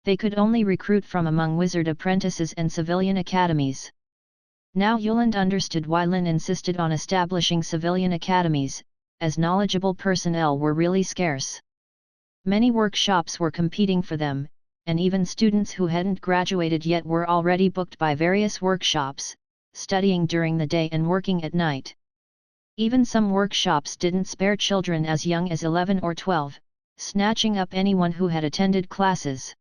They could only recruit from among wizard apprentices and civilian academies. Now Yulin understood why Lynn insisted on establishing civilian academies, as knowledgeable personnel were really scarce. Many workshops were competing for them, and even students who hadn't graduated yet were already booked by various workshops, studying during the day and working at night. Even some workshops didn't spare children as young as 11 or 12, snatching up anyone who had attended classes.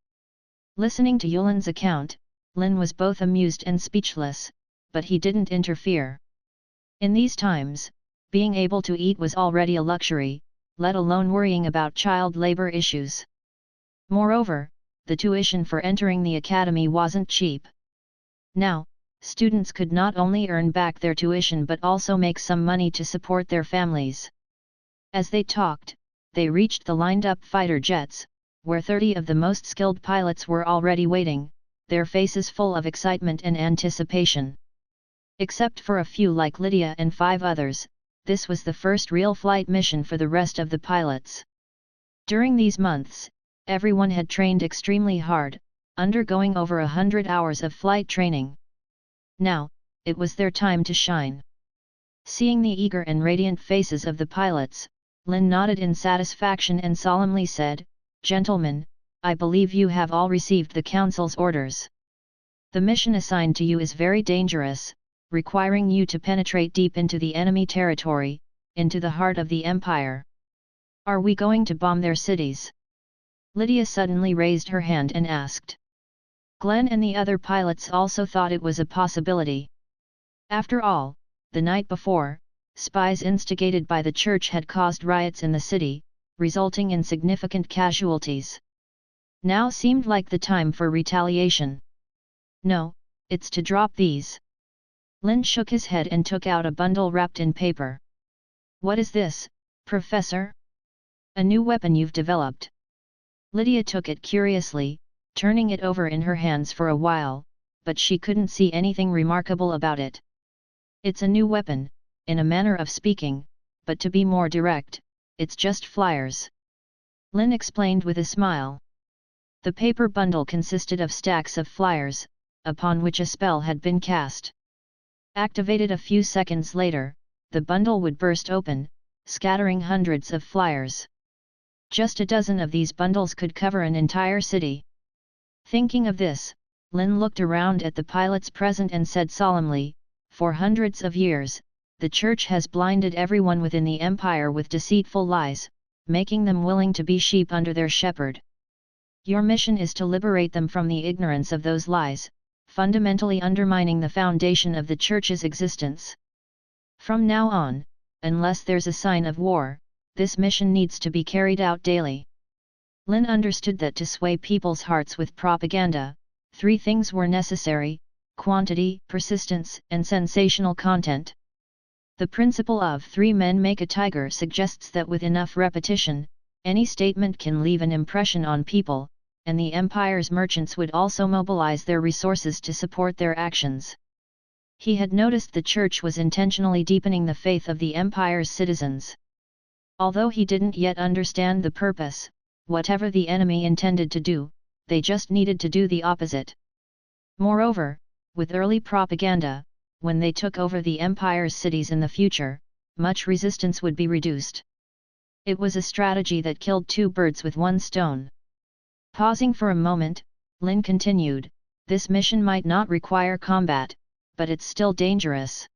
Listening to Yulin's account, Lynn was both amused and speechless, but he didn't interfere. In these times, being able to eat was already a luxury, let alone worrying about child labor issues. Moreover, the tuition for entering the academy wasn't cheap. Now, students could not only earn back their tuition but also make some money to support their families. As they talked, they reached the lined-up fighter jets, where 30 of the most skilled pilots were already waiting, their faces full of excitement and anticipation. Except for a few like Lydia and 5 others, this was the first real flight mission for the rest of the pilots. During these months, everyone had trained extremely hard, undergoing over 100 hours of flight training. Now, it was their time to shine. Seeing the eager and radiant faces of the pilots, Lynn nodded in satisfaction and solemnly said, "Gentlemen, I believe you have all received the Council's orders. The mission assigned to you is very dangerous, requiring you to penetrate deep into the enemy territory, into the heart of the Empire. Are we going to bomb their cities?" Lydia suddenly raised her hand and asked. Glenn and the other pilots also thought it was a possibility. After all, the night before, spies instigated by the church had caused riots in the city, resulting in significant casualties. Now seemed like the time for retaliation. "No, it's to drop these." Lynn shook his head and took out a bundle wrapped in paper. "What is this, Professor?" "A new weapon you've developed." Lydia took it curiously, turning it over in her hands for a while, but she couldn't see anything remarkable about it. "It's a new weapon, in a manner of speaking, but to be more direct, it's just flyers," Lynn explained with a smile. The paper bundle consisted of stacks of flyers, upon which a spell had been cast. Activated a few seconds later, the bundle would burst open, scattering hundreds of flyers. Just a dozen of these bundles could cover an entire city. Thinking of this, Lynn looked around at the pilots present and said solemnly, "For hundreds of years, the Church has blinded everyone within the Empire with deceitful lies, making them willing to be sheep under their shepherd. Your mission is to liberate them from the ignorance of those lies, fundamentally undermining the foundation of the Church's existence. From now on, unless there's a sign of war, this mission needs to be carried out daily. Lynn understood that to sway people's hearts with propaganda, 3 things were necessary: quantity, persistence, and sensational content. The principle of 3 men make a tiger suggests that with enough repetition, any statement can leave an impression on people, and the empire's merchants would also mobilize their resources to support their actions. He had noticed the Church was intentionally deepening the faith of the empire's citizens. Although he didn't yet understand the purpose, whatever the enemy intended to do, they just needed to do the opposite. Moreover, with early propaganda, when they took over the empire's cities in the future, much resistance would be reduced. It was a strategy that killed 2 birds with 1 stone. Pausing for a moment, Lynn continued, "This mission might not require combat, but it's still dangerous.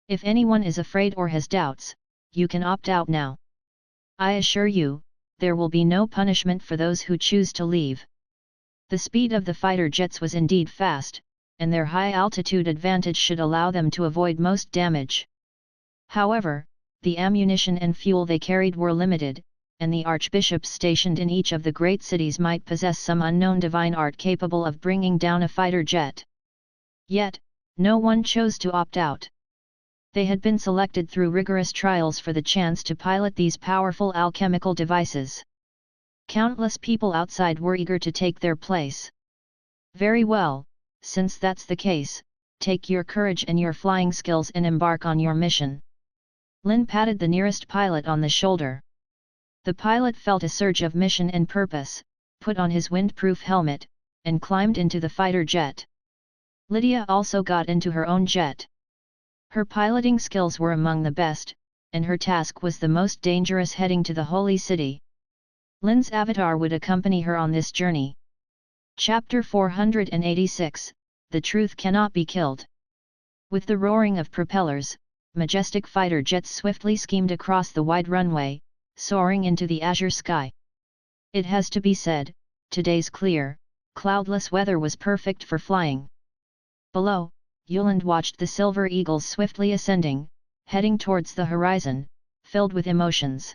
If anyone is afraid or has doubts, you can opt out now. I assure you, there will be no punishment for those who choose to leave." The speed of the fighter jets was indeed fast, and their high-altitude advantage should allow them to avoid most damage. However, the ammunition and fuel they carried were limited, and the archbishops stationed in each of the great cities might possess some unknown divine art capable of bringing down a fighter jet. Yet, no one chose to opt out. They had been selected through rigorous trials for the chance to pilot these powerful alchemical devices. Countless people outside were eager to take their place. "Very well, since that's the case, take your courage and your flying skills and embark on your mission." Lynn patted the nearest pilot on the shoulder. The pilot felt a surge of mission and purpose, put on his windproof helmet, and climbed into the fighter jet. Lydia also got into her own jet. Her piloting skills were among the best, and her task was the most dangerous, heading to the Holy City. Lynn's avatar would accompany her on this journey. Chapter 486, The Truth Cannot Be Killed. With the roaring of propellers, majestic fighter jets swiftly schemed across the wide runway, soaring into the azure sky. It has to be said, today's clear, cloudless weather was perfect for flying. Below, Yuland watched the silver eagles swiftly ascending, heading towards the horizon, filled with emotions.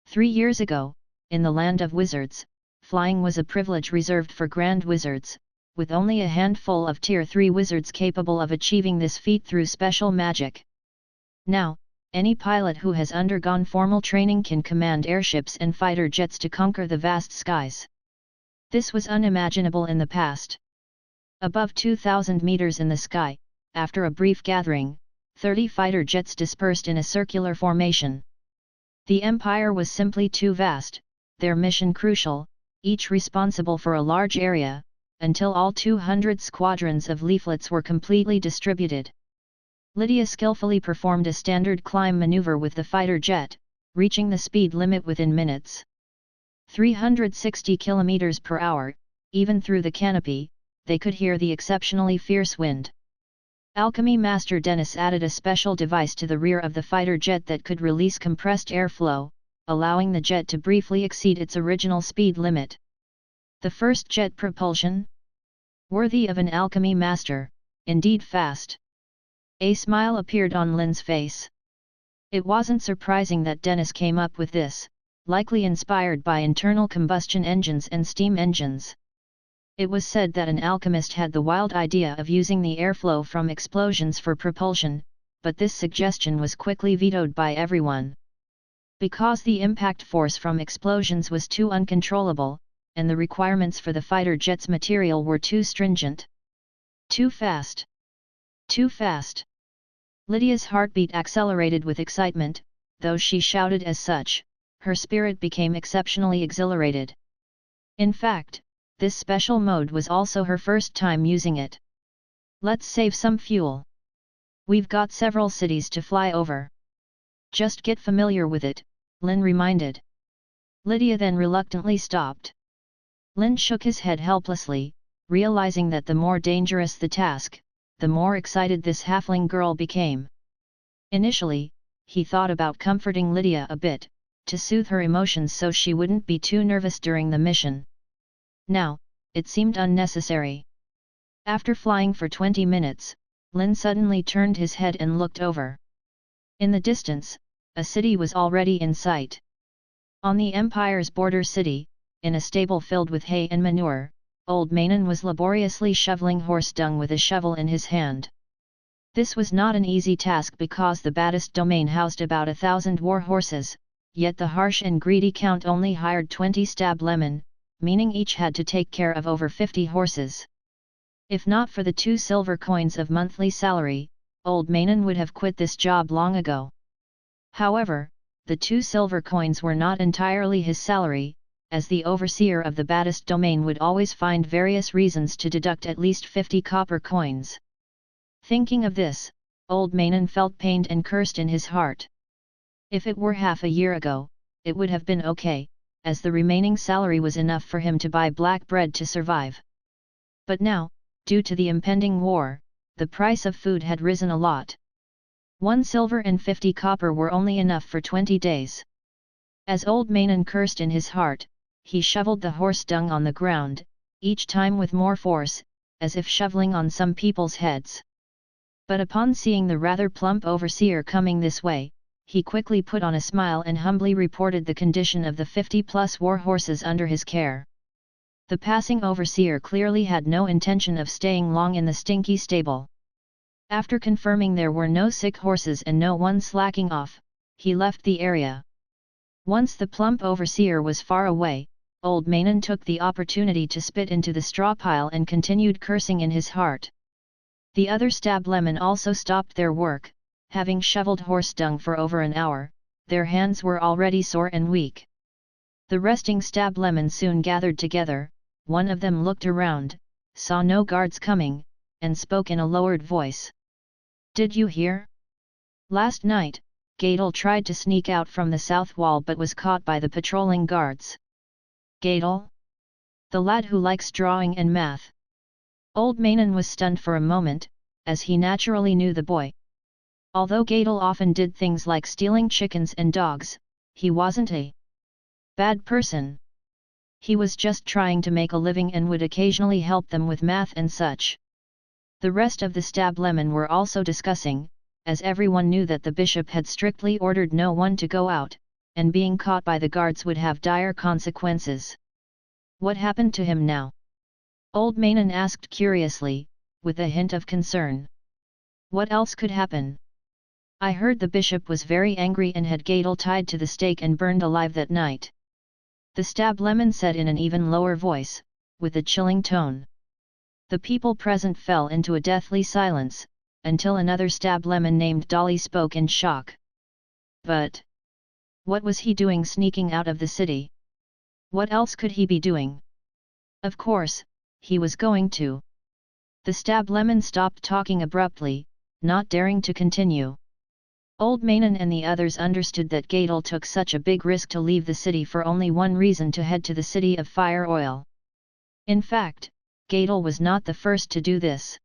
3 years ago, in the land of wizards, flying was a privilege reserved for grand wizards, with only a handful of Tier 3 wizards capable of achieving this feat through special magic. Now, any pilot who has undergone formal training can command airships and fighter jets to conquer the vast skies. This was unimaginable in the past. Above 2,000 meters in the sky, after a brief gathering, 30 fighter jets dispersed in a circular formation. The Empire was simply too vast, their mission crucial, each responsible for a large area, until all 200 squadrons of leaflets were completely distributed. Lydia skillfully performed a standard climb maneuver with the fighter jet, reaching the speed limit within minutes. 360 km per hour, even through the canopy, they could hear the exceptionally fierce wind. Alchemy Master Dennis added a special device to the rear of the fighter jet that could release compressed airflow, allowing the jet to briefly exceed its original speed limit. The first jet propulsion? Worthy of an alchemy master, indeed fast. A smile appeared on Lynn's face. It wasn't surprising that Dennis came up with this, likely inspired by internal combustion engines and steam engines. It was said that an alchemist had the wild idea of using the airflow from explosions for propulsion, but this suggestion was quickly vetoed by everyone. Because the impact force from explosions was too uncontrollable, and the requirements for the fighter jet's material were too stringent. Too fast! Too fast! Lydia's heartbeat accelerated with excitement, though she shouted as such, her spirit became exceptionally exhilarated. In fact, this special mode was also her first time using it. Let's save some fuel. We've got several cities to fly over. Just get familiar with it, Lynn reminded. Lydia then reluctantly stopped. Lynn shook his head helplessly, realizing that the more dangerous the task, the more excited this halfling girl became. Initially, he thought about comforting Lydia a bit, to soothe her emotions so she wouldn't be too nervous during the mission. Now, it seemed unnecessary. After flying for 20 minutes, Lynn suddenly turned his head and looked over. In the distance, a city was already in sight. On the Empire's border city, in a stable filled with hay and manure, old Manon was laboriously shoveling horse dung with a shovel in his hand. This was not an easy task because the Baddest domain housed about 1,000 war horses, yet the harsh and greedy count only hired 20 stab lemon, meaning each had to take care of over 50 horses. If not for the 2 silver coins of monthly salary, old Manon would have quit this job long ago. However, the 2 silver coins were not entirely his salary, as the overseer of the Baddest domain would always find various reasons to deduct at least 50 copper coins. Thinking of this, old Manon felt pained and cursed in his heart. If it were half a year ago, it would have been okay, as the remaining salary was enough for him to buy black bread to survive. But now, due to the impending war, the price of food had risen a lot. 1 silver and 50 copper were only enough for 20 days. As old Manon cursed in his heart, he shoveled the horse dung on the ground, each time with more force, as if shoveling on some people's heads. But upon seeing the rather plump overseer coming this way, he quickly put on a smile and humbly reported the condition of the 50-plus war horses under his care. The passing overseer clearly had no intention of staying long in the stinky stable. After confirming there were no sick horses and no one slacking off, he left the area. Once the plump overseer was far away, old Manon took the opportunity to spit into the straw pile and continued cursing in his heart. The other stab lemon also stopped their work, having shoveled horse dung for over an hour, their hands were already sore and weak. The resting stab lemon soon gathered together, one of them looked around, saw no guards coming, and spoke in a lowered voice. "Did you hear? Last night, Gadel tried to sneak out from the south wall but was caught by the patrolling guards." Gadel? The lad who likes drawing and math. Old Manon was stunned for a moment, as he naturally knew the boy. Although Gadel often did things like stealing chickens and dogs, he wasn't a bad person. He was just trying to make a living and would occasionally help them with math and such. The rest of the stab lemon were also discussing, as everyone knew that the bishop had strictly ordered no one to go out, and being caught by the guards would have dire consequences. What happened to him now? Old Manon asked curiously, with a hint of concern. What else could happen? I heard the bishop was very angry and had Gadel tied to the stake and burned alive that night. The stab lemon said in an even lower voice, with a chilling tone. The people present fell into a deathly silence, until another stab lemon named Dolly spoke in shock. But what was he doing sneaking out of the city? What else could he be doing? Of course, he was going to. The stab lemon stopped talking abruptly, not daring to continue. Old Manon and the others understood that Gadel took such a big risk to leave the city for only one reason: to head to the city of Fire Oil. In fact, Gadel was not the first to do this.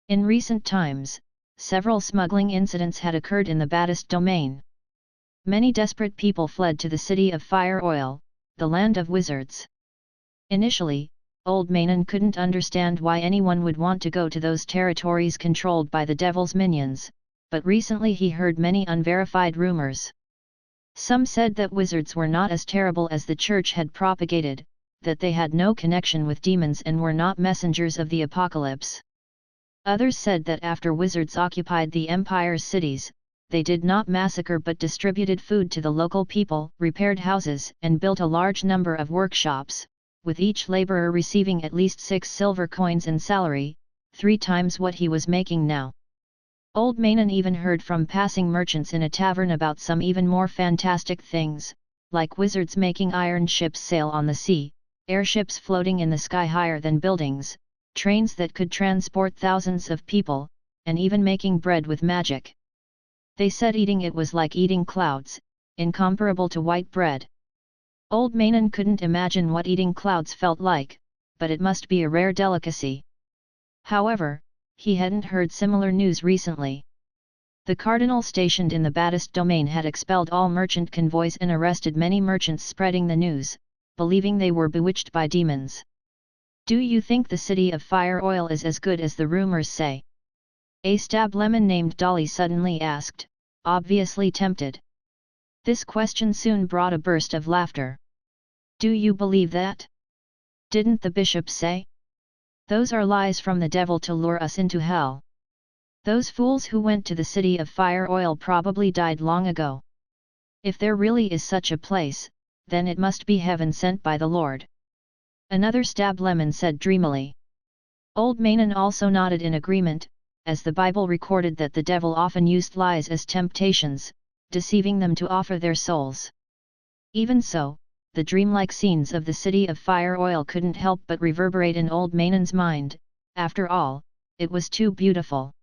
In recent times, several smuggling incidents had occurred in the Baddest domain. Many desperate people fled to the city of Fire Oil, the land of wizards. Initially, old Manon couldn't understand why anyone would want to go to those territories controlled by the devil's minions, but recently he heard many unverified rumors. Some said that wizards were not as terrible as the church had propagated, that they had no connection with demons and were not messengers of the apocalypse. Others said that after wizards occupied the Empire's cities, they did not massacre but distributed food to the local people, repaired houses and built a large number of workshops, with each laborer receiving at least 6 silver coins in salary, 3 times what he was making now. Old Manon even heard from passing merchants in a tavern about some even more fantastic things, like wizards making iron ships sail on the sea, airships floating in the sky higher than buildings, trains that could transport thousands of people, and even making bread with magic. They said eating it was like eating clouds, incomparable to white bread. Old Manon couldn't imagine what eating clouds felt like, but it must be a rare delicacy. However, he hadn't heard similar news recently. The cardinal stationed in the Baddest domain had expelled all merchant convoys and arrested many merchants spreading the news, believing they were bewitched by demons. Do you think the city of fire oil is as good as the rumors say? A stab lemon named Dolly suddenly asked, obviously tempted. This question soon brought a burst of laughter. Do you believe that? Didn't the bishop say? Those are lies from the devil to lure us into hell. Those fools who went to the city of fire oil probably died long ago. If there really is such a place, then it must be heaven sent by the Lord. Another stab lemon said dreamily. Old Manon also nodded in agreement, as the Bible recorded that the devil often used lies as temptations, deceiving them to offer their souls. Even so, the dreamlike scenes of the city of fire oil couldn't help but reverberate in Old Manon's mind. After all, it was too beautiful.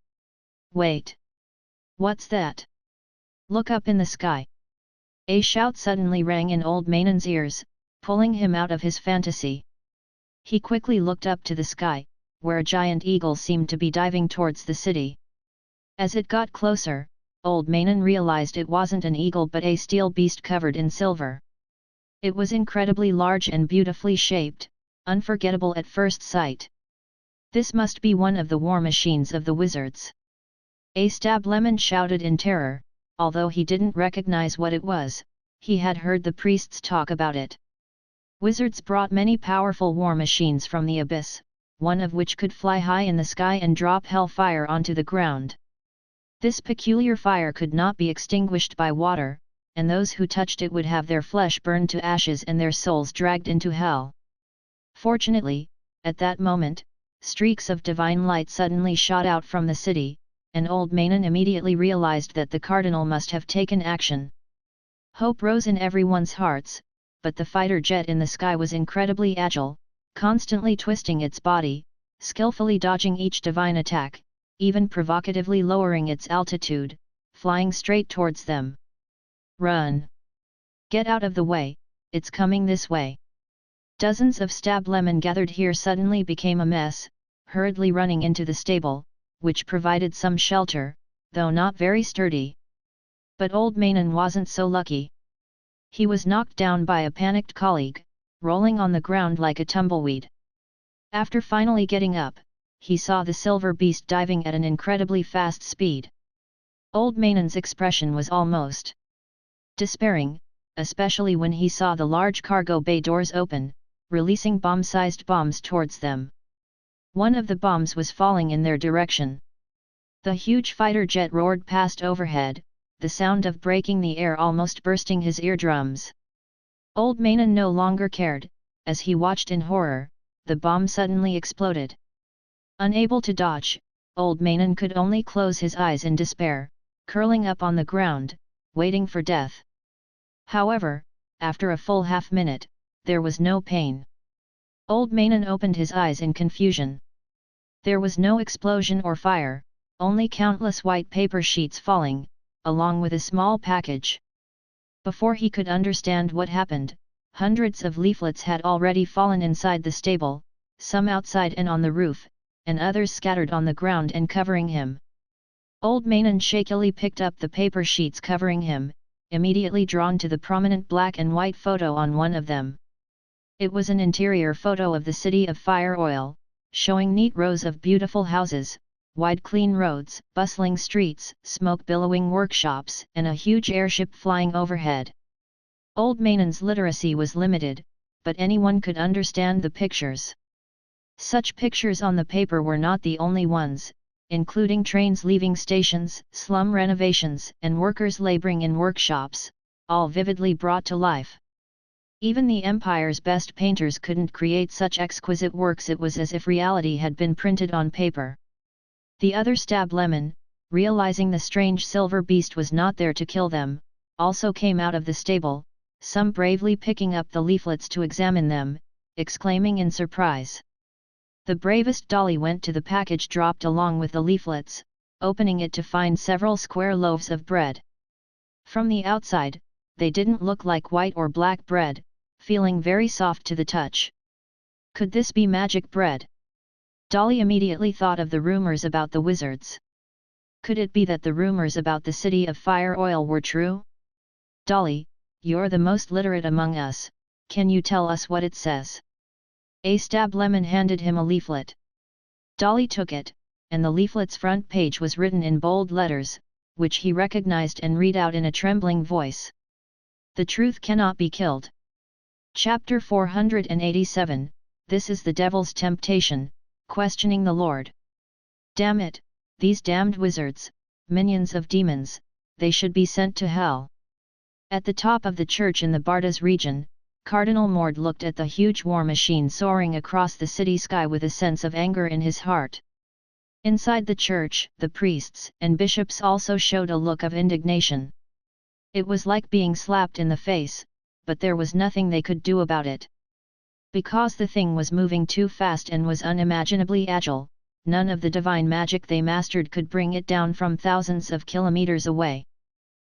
Wait! What's that? Look up in the sky! A shout suddenly rang in Old Manon's ears, pulling him out of his fantasy. He quickly looked up to the sky, where a giant eagle seemed to be diving towards the city. As it got closer, Old Manon realized it wasn't an eagle but a steel beast covered in silver. It was incredibly large and beautifully shaped, unforgettable at first sight. This must be one of the war machines of the wizards. A stab lemon shouted in terror, although he didn't recognize what it was. He had heard the priests talk about it. Wizards brought many powerful war machines from the abyss, one of which could fly high in the sky and drop hellfire onto the ground. This peculiar fire could not be extinguished by water, and those who touched it would have their flesh burned to ashes and their souls dragged into hell. Fortunately, at that moment, streaks of divine light suddenly shot out from the city, and Old Manon immediately realized that the cardinal must have taken action. Hope rose in everyone's hearts, but the fighter jet in the sky was incredibly agile, constantly twisting its body, skillfully dodging each divine attack, even provocatively lowering its altitude, flying straight towards them. Run! Get out of the way, it's coming this way! Dozens of stab lemon gathered here suddenly became a mess, hurriedly running into the stable, which provided some shelter, though not very sturdy. But Old Manon wasn't so lucky. He was knocked down by a panicked colleague, rolling on the ground like a tumbleweed. After finally getting up, he saw the silver beast diving at an incredibly fast speed. Old Manon's expression was almost despairing, especially when he saw the large cargo bay doors open, releasing bomb-sized bombs towards them. One of the bombs was falling in their direction. The huge fighter jet roared past overhead, the sound of breaking the air almost bursting his eardrums. Old Manon no longer cared. As he watched in horror, the bomb suddenly exploded. Unable to dodge, Old Manon could only close his eyes in despair, curling up on the ground, waiting for death. However, after a full half-minute, there was no pain. Old Manon opened his eyes in confusion. There was no explosion or fire, only countless white paper sheets falling, along with a small package. Before he could understand what happened, hundreds of leaflets had already fallen inside the stable, some outside and on the roof, and others scattered on the ground and covering him. Old Manon shakily picked up the paper sheets covering him, immediately drawn to the prominent black and white photo on one of them. It was an interior photo of the city of fire oil, showing neat rows of beautiful houses, wide clean roads, bustling streets, smoke-billowing workshops, and a huge airship flying overhead. Old Manon's literacy was limited, but anyone could understand the pictures. Such pictures on the paper were not the only ones, including trains leaving stations, slum renovations, and workers laboring in workshops, all vividly brought to life. Even the Empire's best painters couldn't create such exquisite works. It was as if reality had been printed on paper. The other stab lemon, realizing the strange silver beast was not there to kill them, also came out of the stable, some bravely picking up the leaflets to examine them, exclaiming in surprise. The bravest Dolly went to the package dropped along with the leaflets, opening it to find several square loaves of bread. From the outside, they didn't look like white or black bread, feeling very soft to the touch. Could this be magic bread? Dolly immediately thought of the rumors about the wizards. Could it be that the rumors about the city of fire oil were true? Dolly, you're the most literate among us, can you tell us what it says? A.K.A. Lemon handed him a leaflet. Dolly took it, and the leaflet's front page was written in bold letters, which he recognized and read out in a trembling voice. The truth cannot be killed. Chapter 487, This is the Devil's Temptation, Questioning the Lord. Damn it, these damned wizards, minions of demons, they should be sent to hell. At the top of the church in the Bardas region, Cardinal Mord looked at the huge war machine soaring across the city sky with a sense of anger in his heart. Inside the church, the priests and bishops also showed a look of indignation. It was like being slapped in the face, but there was nothing they could do about it. Because the thing was moving too fast and was unimaginably agile, none of the divine magic they mastered could bring it down from thousands of kilometers away.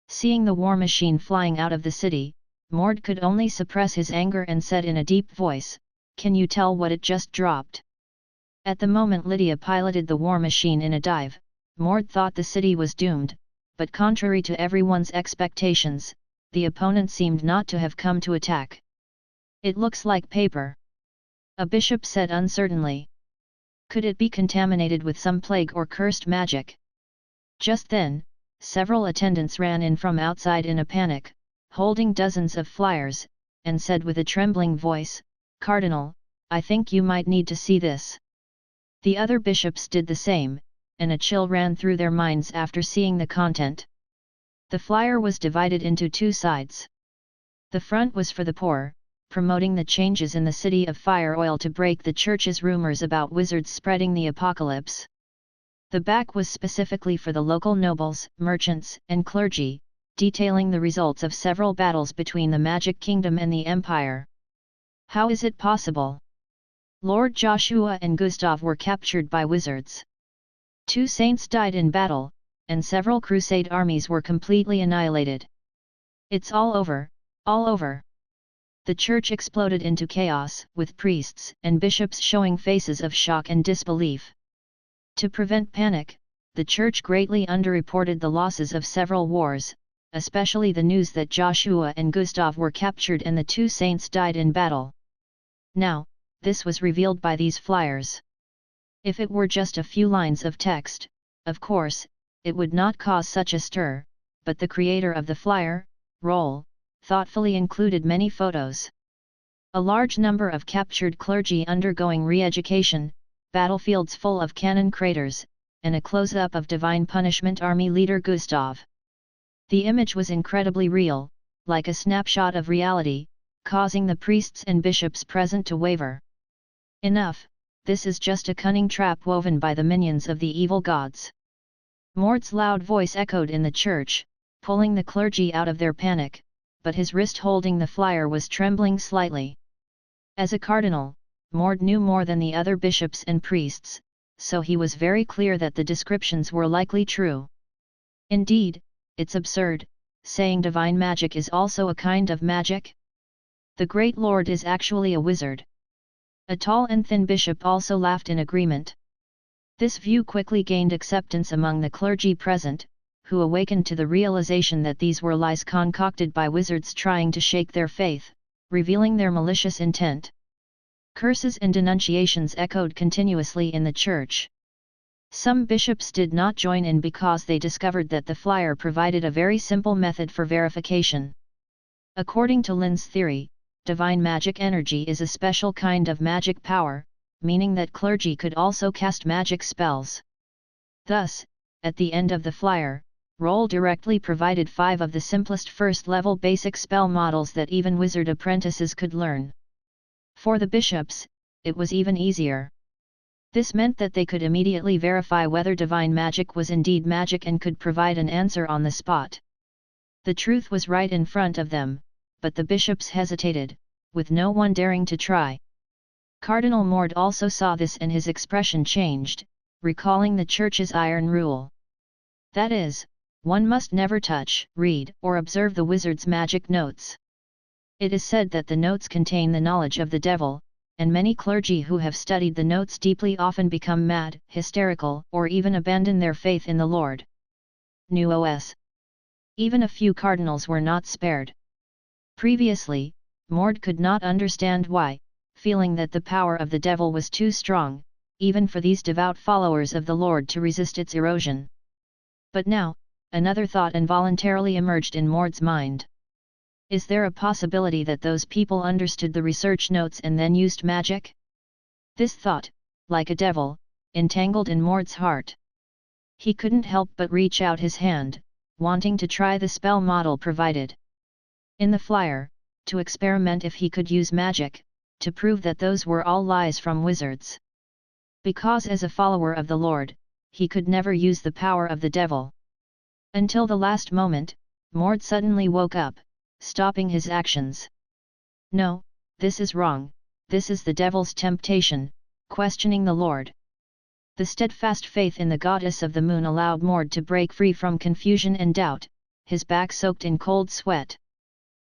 Seeing the war machine flying out of the city, Mord could only suppress his anger and said in a deep voice, "Can you tell what it just dropped?" At the moment Lydia piloted the war machine in a dive, Mord thought the city was doomed, but contrary to everyone's expectations, the opponent seemed not to have come to attack. "It looks like paper," a bishop said uncertainly. "Could it be contaminated with some plague or cursed magic?" Just then, several attendants ran in from outside in a panic, holding dozens of flyers, and said with a trembling voice, "Cardinal, I think you might need to see this." The other bishops did the same, and a chill ran through their minds after seeing the content. The flyer was divided into two sides. The front was for the poor, promoting the changes in the city of Fire Oil to break the church's rumors about wizards spreading the apocalypse. The back was specifically for the local nobles, merchants, and clergy, detailing the results of several battles between the Magic Kingdom and the Empire. How is it possible? Lord Joshua and Gustav were captured by wizards. 2 saints died in battle, and several crusade armies were completely annihilated. It's all over, all over. The church exploded into chaos, with priests and bishops showing faces of shock and disbelief. To prevent panic, the church greatly underreported the losses of several wars, especially the news that Joshua and Gustav were captured and the 2 saints died in battle. Now, this was revealed by these flyers. If it were just a few lines of text, of course, it would not cause such a stir, but the creator of the flyer, roll, thoughtfully included many photos. A large number of captured clergy undergoing re-education, battlefields full of cannon craters, and a close-up of Divine Punishment Army leader Gustav. The image was incredibly real, like a snapshot of reality, causing the priests and bishops present to waver. Enough, this is just a cunning trap woven by the minions of the evil gods. Mord's loud voice echoed in the church, pulling the clergy out of their panic, but his wrist holding the flyer was trembling slightly. As a cardinal, Mord knew more than the other bishops and priests, so he was very clear that the descriptions were likely true. Indeed, it's absurd, saying divine magic is also a kind of magic? The great lord is actually a wizard. A tall and thin bishop also laughed in agreement. This view quickly gained acceptance among the clergy present, who awakened to the realization that these were lies concocted by wizards trying to shake their faith, revealing their malicious intent. Curses and denunciations echoed continuously in the church. Some bishops did not join in because they discovered that the flyer provided a very simple method for verification. According to Lynn's theory, divine magic energy is a special kind of magic power, meaning that clergy could also cast magic spells. Thus, at the end of the flyer, Roll directly provided 5 of the simplest first-level basic spell models that even wizard apprentices could learn. For the bishops, it was even easier. This meant that they could immediately verify whether divine magic was indeed magic and could provide an answer on the spot. The truth was right in front of them, but the bishops hesitated, with no one daring to try. Cardinal Mord also saw this and his expression changed, recalling the Church's iron rule. That is, one must never touch, read, or observe the wizard's magic notes. It is said that the notes contain the knowledge of the devil, and many clergy who have studied the notes deeply often become mad, hysterical, or even abandon their faith in the Lord. New OS. Even a few cardinals were not spared. Previously, Mord could not understand why, feeling that the power of the devil was too strong, even for these devout followers of the Lord to resist its erosion. But now, another thought involuntarily emerged in Mord's mind. Is there a possibility that those people understood the research notes and then used magic? This thought, like a devil, entangled in Mord's heart. He couldn't help but reach out his hand, wanting to try the spell model provided in the flyer, to experiment if he could use magic, to prove that those were all lies from wizards. Because as a follower of the Lord, he could never use the power of the devil. Until the last moment, Mord suddenly woke up, stopping his actions. No, this is wrong, this is the devil's temptation, questioning the Lord. The steadfast faith in the goddess of the moon allowed Mord to break free from confusion and doubt, his back soaked in cold sweat.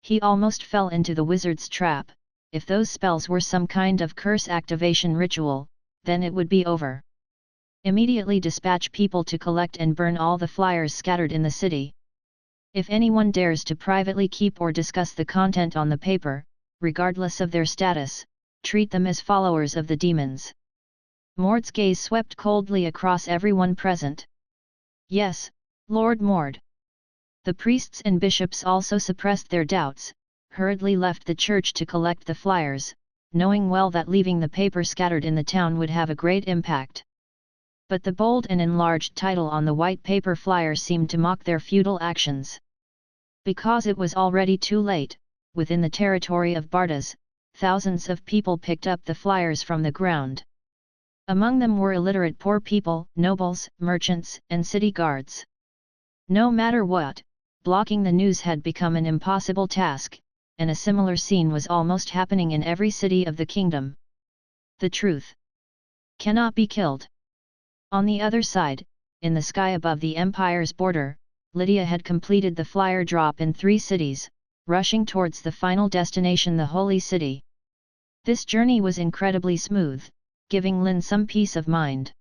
He almost fell into the wizard's trap. If those spells were some kind of curse activation ritual, then it would be over. Immediately dispatch people to collect and burn all the flyers scattered in the city. If anyone dares to privately keep or discuss the content on the paper, regardless of their status, treat them as followers of the demons. Mord's gaze swept coldly across everyone present. Yes, Lord Mord. The priests and bishops also suppressed their doubts, hurriedly left the church to collect the flyers, knowing well that leaving the paper scattered in the town would have a great impact. But the bold and enlarged title on the white paper flyer seemed to mock their futile actions. Because it was already too late, within the territory of Bardas, thousands of people picked up the flyers from the ground. Among them were illiterate poor people, nobles, merchants, and city guards. No matter what, blocking the news had become an impossible task, and a similar scene was almost happening in every city of the kingdom. The truth cannot be killed. On the other side, in the sky above the empire's border, Lydia had completed the flyer drop in 3 cities, rushing towards the final destination, the Holy City. This journey was incredibly smooth, giving Lynn some peace of mind.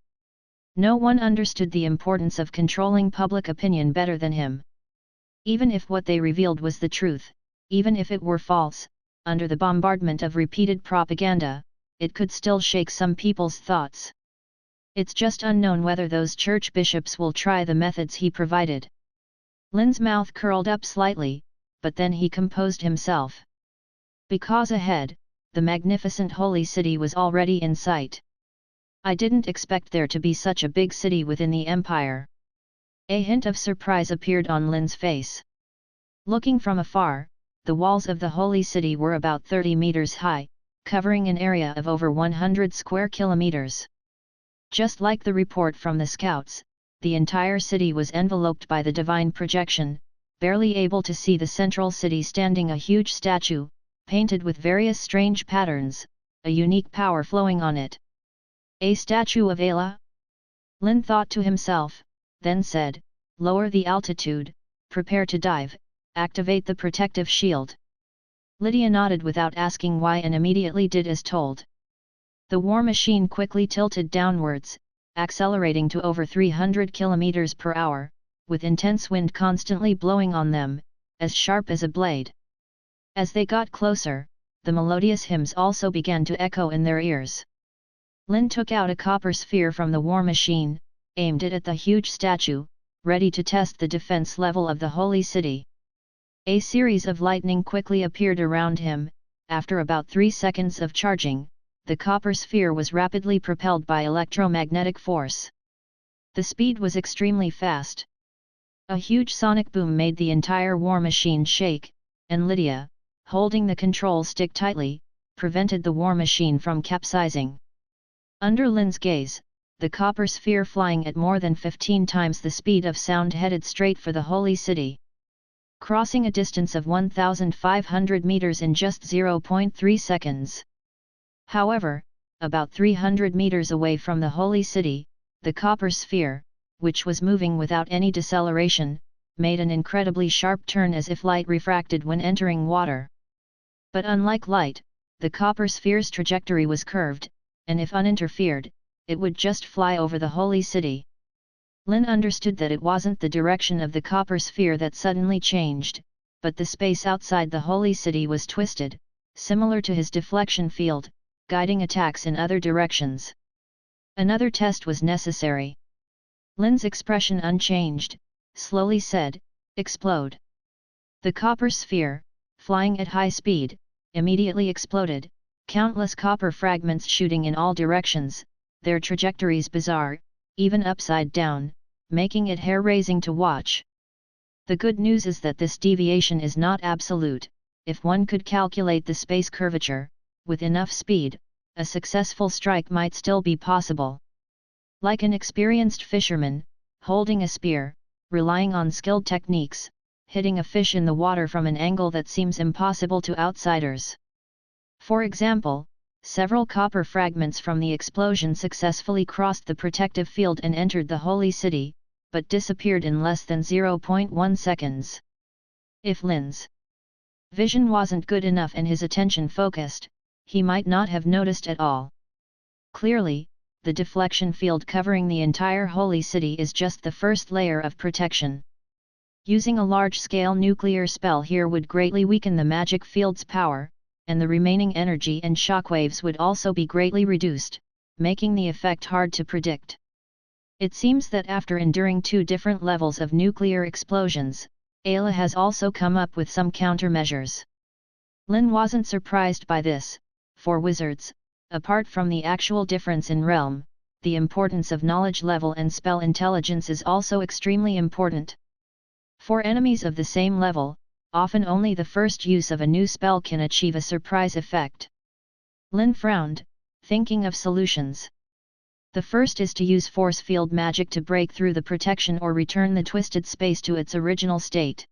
No one understood the importance of controlling public opinion better than him. Even if what they revealed was the truth, even if it were false, under the bombardment of repeated propaganda, it could still shake some people's thoughts. It's just unknown whether those church bishops will try the methods he provided. Lynn's mouth curled up slightly, but then he composed himself. Because ahead, the magnificent holy city was already in sight. I didn't expect there to be such a big city within the empire. A hint of surprise appeared on Lynn's face. Looking from afar, the walls of the holy city were about 30 meters high, covering an area of over 100 square kilometers. Just like the report from the scouts, the entire city was enveloped by the divine projection, barely able to see the central city standing a huge statue, painted with various strange patterns, a unique power flowing on it. A statue of Allah? Lynn thought to himself, then said, lower the altitude, prepare to dive, activate the protective shield. Lydia nodded without asking why and immediately did as told. The war machine quickly tilted downwards, accelerating to over 300 km per hour, with intense wind constantly blowing on them, as sharp as a blade. As they got closer, the melodious hymns also began to echo in their ears. Lynn took out a copper sphere from the war machine, aimed it at the huge statue, ready to test the defense level of the holy city. A series of lightning quickly appeared around him. After about 3 seconds of charging, the copper sphere was rapidly propelled by electromagnetic force. The speed was extremely fast. A huge sonic boom made the entire war machine shake, and Lydia, holding the control stick tightly, prevented the war machine from capsizing. Under Lynn's gaze, the copper sphere flying at more than 15 times the speed of sound headed straight for the holy city. Crossing a distance of 1,500 meters in just 0.3 seconds. However, about 300 meters away from the holy city, the copper sphere, which was moving without any deceleration, made an incredibly sharp turn as if light refracted when entering water. But unlike light, the copper sphere's trajectory was curved, and if uninterfered, it would just fly over the holy city. Lynn understood that it wasn't the direction of the copper sphere that suddenly changed, but the space outside the holy city was twisted, similar to his deflection field, guiding attacks in other directions. Another test was necessary. Lynn's expression unchanged, slowly said, "Explode." The copper sphere, flying at high speed, immediately exploded, countless copper fragments shooting in all directions, their trajectories bizarre, even upside down, making it hair-raising to watch. The good news is that this deviation is not absolute. If one could calculate the space curvature, with enough speed, a successful strike might still be possible. Like an experienced fisherman, holding a spear, relying on skilled techniques, hitting a fish in the water from an angle that seems impossible to outsiders. For example, several copper fragments from the explosion successfully crossed the protective field and entered the holy city, but disappeared in less than 0.1 seconds. If Lynn's vision wasn't good enough and his attention focused, he might not have noticed at all. Clearly, the deflection field covering the entire holy city is just the first layer of protection. Using a large-scale nuclear spell here would greatly weaken the magic field's power, and the remaining energy and shockwaves would also be greatly reduced, making the effect hard to predict. It seems that after enduring 2 different levels of nuclear explosions, Ayla has also come up with some countermeasures. Lynn wasn't surprised by this, for wizards, apart from the actual difference in realm, the importance of knowledge level and spell intelligence is also extremely important. For enemies of the same level, often only the first use of a new spell can achieve a surprise effect. Lynn frowned, thinking of solutions. The first is to use force field magic to break through the protection or return the twisted space to its original state.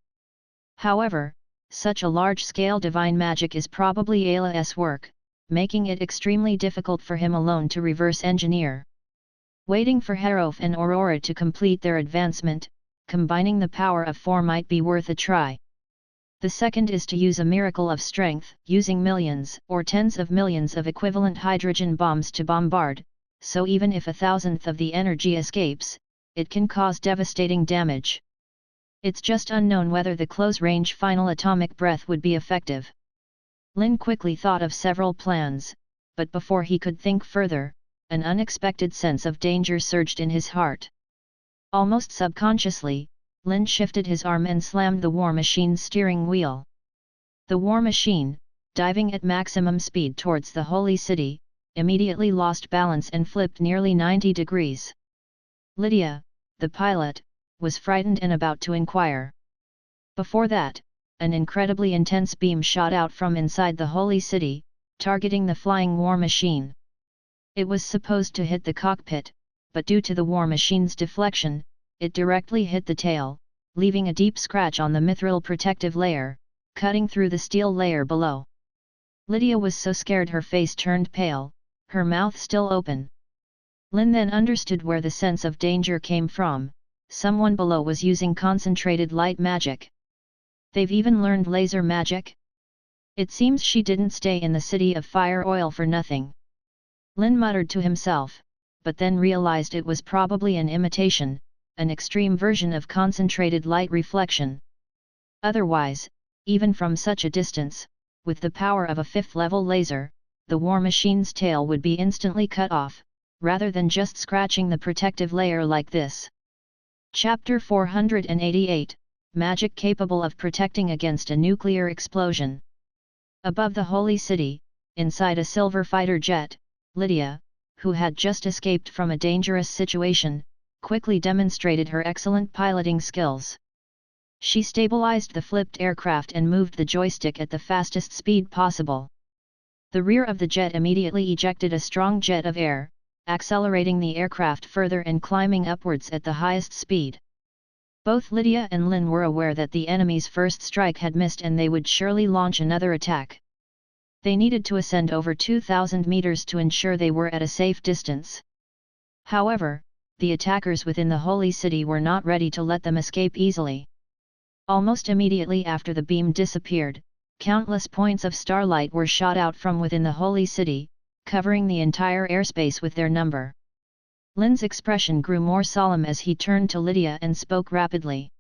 However, such a large-scale divine magic is probably Ayla's work, making it extremely difficult for him alone to reverse engineer. Waiting for Herof and Aurora to complete their advancement, combining the power of 4 might be worth a try. The second is to use a miracle of strength, using millions or tens of millions of equivalent hydrogen bombs to bombard, so even if 1,000th of the energy escapes, it can cause devastating damage. It's just unknown whether the close-range final atomic breath would be effective. Lynn quickly thought of several plans, but before he could think further, an unexpected sense of danger surged in his heart. Almost subconsciously, Lynn shifted his arm and slammed the war machine's steering wheel. The war machine, diving at maximum speed towards the holy city, immediately lost balance and flipped nearly 90 degrees. Lydia, the pilot, was frightened and about to inquire. Before that, an incredibly intense beam shot out from inside the holy city, targeting the flying war machine. It was supposed to hit the cockpit, but due to the war machine's deflection, it directly hit the tail, leaving a deep scratch on the mithril protective layer, cutting through the steel layer below. Lydia was so scared her face turned pale, her mouth still open. Lynn then understood where the sense of danger came from. Someone below was using concentrated light magic. They've even learned laser magic? It seems she didn't stay in the city of fire oil for nothing. Lynn muttered to himself, but then realized it was probably an imitation, an extreme version of concentrated light reflection. Otherwise, even from such a distance, with the power of a 5th-level laser, the war machine's tail would be instantly cut off, rather than just scratching the protective layer like this. Chapter 488, Magic capable of protecting against a nuclear explosion. Above the holy city, inside a silver fighter jet, Lydia, who had just escaped from a dangerous situation, quickly demonstrated her excellent piloting skills. She stabilized the flipped aircraft and moved the joystick at the fastest speed possible. The rear of the jet immediately ejected a strong jet of air, accelerating the aircraft further and climbing upwards at the highest speed. Both Lydia and Lynn were aware that the enemy's first strike had missed and they would surely launch another attack. They needed to ascend over 2,000 meters to ensure they were at a safe distance. However, the attackers within the holy city were not ready to let them escape easily. Almost immediately after the beam disappeared, countless points of starlight were shot out from within the holy city, covering the entire airspace with their number. Lynn's expression grew more solemn as he turned to Lydia and spoke rapidly.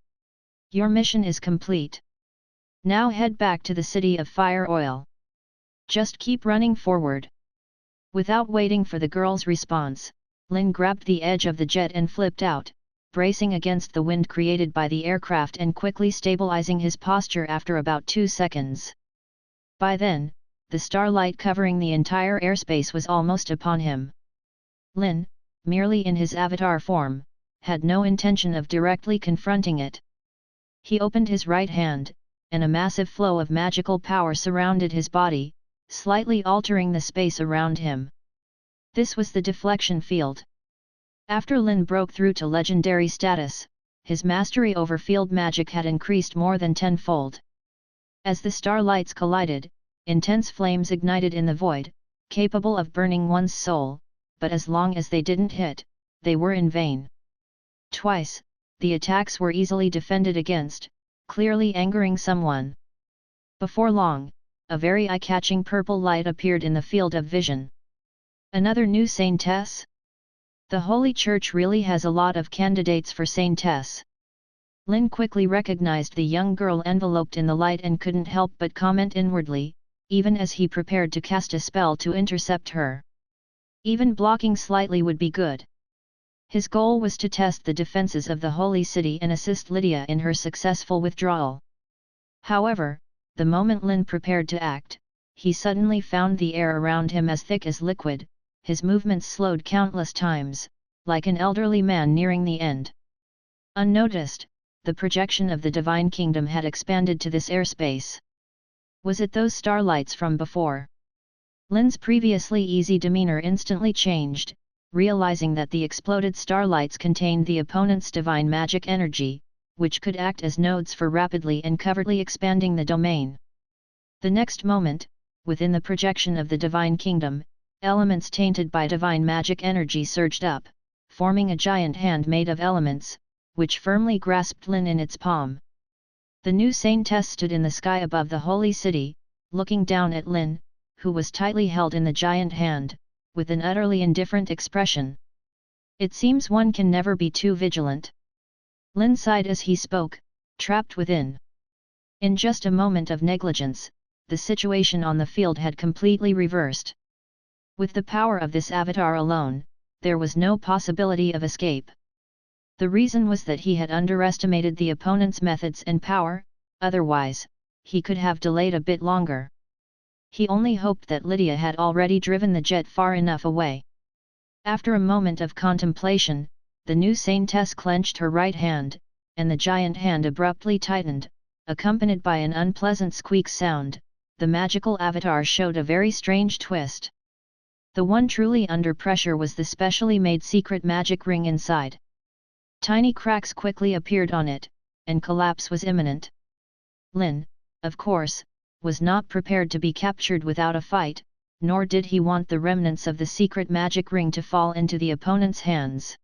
"Your mission is complete. Now head back to the city of fire oil. Just keep running forward. Without waiting for the girl's response, Lynn grabbed the edge of the jet and flipped out, bracing against the wind created by the aircraft and quickly stabilizing his posture after about 2 seconds. By then, the starlight covering the entire airspace was almost upon him. Lynn, merely in his avatar form, had no intention of directly confronting it. He opened his right hand, and a massive flow of magical power surrounded his body, slightly altering the space around him. This was the deflection field. After Lynn broke through to legendary status, his mastery over field magic had increased more than tenfold. As the starlights collided, intense flames ignited in the void, capable of burning one's soul, but as long as they didn't hit, they were in vain. Twice, the attacks were easily defended against, clearly angering someone. Before long, a very eye-catching purple light appeared in the field of vision. Another new saintess? The Holy Church really has a lot of candidates for saintess. Lynn quickly recognized the young girl enveloped in the light and couldn't help but comment inwardly, even as he prepared to cast a spell to intercept her. Even blocking slightly would be good. His goal was to test the defenses of the Holy City and assist Lydia in her successful withdrawal. However, the moment Lynn prepared to act, he suddenly found the air around him as thick as liquid, his movements slowed countless times, like an elderly man nearing the end. Unnoticed, the projection of the Divine Kingdom had expanded to this airspace. Was it those starlights from before? Lynn's previously easy demeanor instantly changed, realizing that the exploded starlights contained the opponent's divine magic energy, which could act as nodes for rapidly and covertly expanding the domain. The next moment, within the projection of the Divine Kingdom, elements tainted by divine magic energy surged up, forming a giant hand made of elements, which firmly grasped Lynn in its palm. The new saintess stood in the sky above the holy city, looking down at Lynn, who was tightly held in the giant hand, with an utterly indifferent expression. It seems one can never be too vigilant. Lynn sighed as he spoke, trapped within. In just a moment of negligence, the situation on the field had completely reversed. With the power of this avatar alone, there was no possibility of escape. The reason was that he had underestimated the opponent's methods and power, otherwise, he could have delayed a bit longer. He only hoped that Lydia had already driven the jet far enough away. After a moment of contemplation, the new saintess clenched her right hand, and the giant hand abruptly tightened, accompanied by an unpleasant squeak sound. The magical avatar showed a very strange twist. The one truly under pressure was the specially made secret magic ring inside. Tiny cracks quickly appeared on it, and collapse was imminent. Lynn, of course, was not prepared to be captured without a fight, nor did he want the remnants of the secret magic ring to fall into the opponent's hands.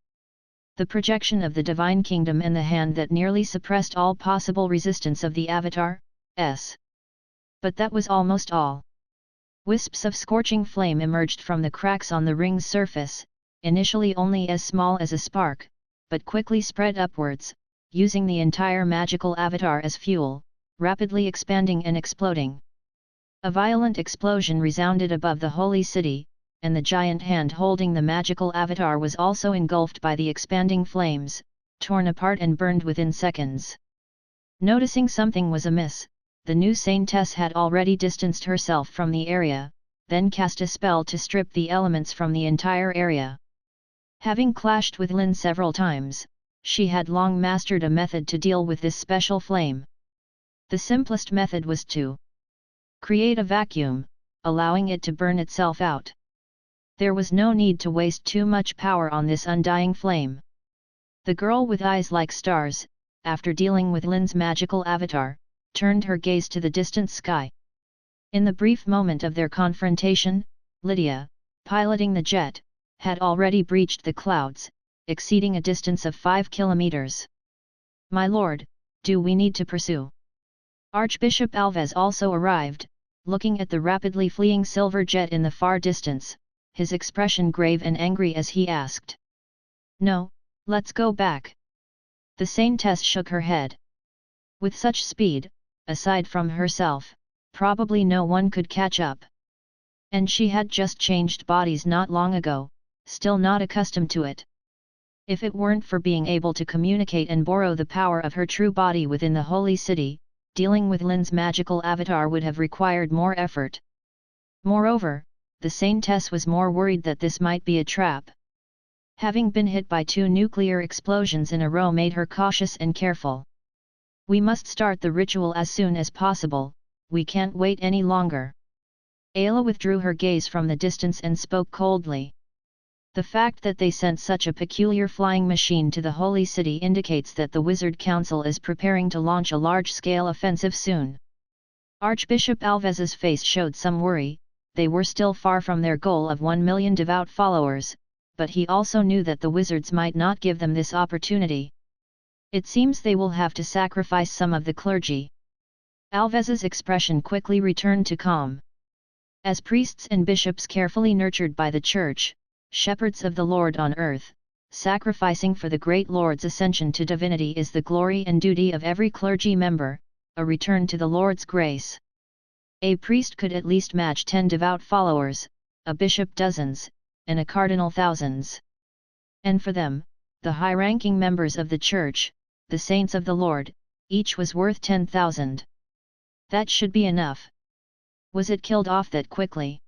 The projection of the Divine Kingdom and the hand that nearly suppressed all possible resistance of the Avatar's. But that was almost all. Wisps of scorching flame emerged from the cracks on the ring's surface, initially only as small as a spark, but quickly spread upwards, using the entire magical avatar as fuel, rapidly expanding and exploding. A violent explosion resounded above the holy city, and the giant hand holding the magical avatar was also engulfed by the expanding flames, torn apart and burned within seconds. Noticing something was amiss, the new saintess had already distanced herself from the area, then cast a spell to strip the elements from the entire area. Having clashed with Lynn several times, she had long mastered a method to deal with this special flame. The simplest method was to create a vacuum, allowing it to burn itself out. There was no need to waste too much power on this undying flame. The girl with eyes like stars, after dealing with Lynn's magical avatar, turned her gaze to the distant sky. In the brief moment of their confrontation, Lydia, piloting the jet, had already breached the clouds, exceeding a distance of 5 kilometers. "My lord, do we need to pursue?" Archbishop Alves also arrived, looking at the rapidly fleeing silver jet in the far distance, his expression grave and angry as he asked. "No, let's go back." The saintess shook her head. With such speed, aside from herself, probably no one could catch up. And she had just changed bodies not long ago, still not accustomed to it. If it weren't for being able to communicate and borrow the power of her true body within the holy city, dealing with Lynn's magical avatar would have required more effort. Moreover, the Saintess was more worried that this might be a trap. Having been hit by 2 nuclear explosions in a row made her cautious and careful. "We must start the ritual as soon as possible, we can't wait any longer." Ayla withdrew her gaze from the distance and spoke coldly. The fact that they sent such a peculiar flying machine to the holy city indicates that the Wizard Council is preparing to launch a large-scale offensive soon. Archbishop Alvez's face showed some worry. They were still far from their goal of 1 million devout followers, but he also knew that the wizards might not give them this opportunity. "It seems they will have to sacrifice some of the clergy." Alvez's expression quickly returned to calm. As priests and bishops carefully nurtured by the Church, shepherds of the Lord on earth, sacrificing for the great Lord's ascension to divinity is the glory and duty of every clergy member, a return to the Lord's grace. A priest could at least match 10 devout followers, a bishop dozens, and a cardinal thousands. And for them, the high-ranking members of the Church, the saints of the Lord, each was worth 10,000. That should be enough. Was it killed off that quickly?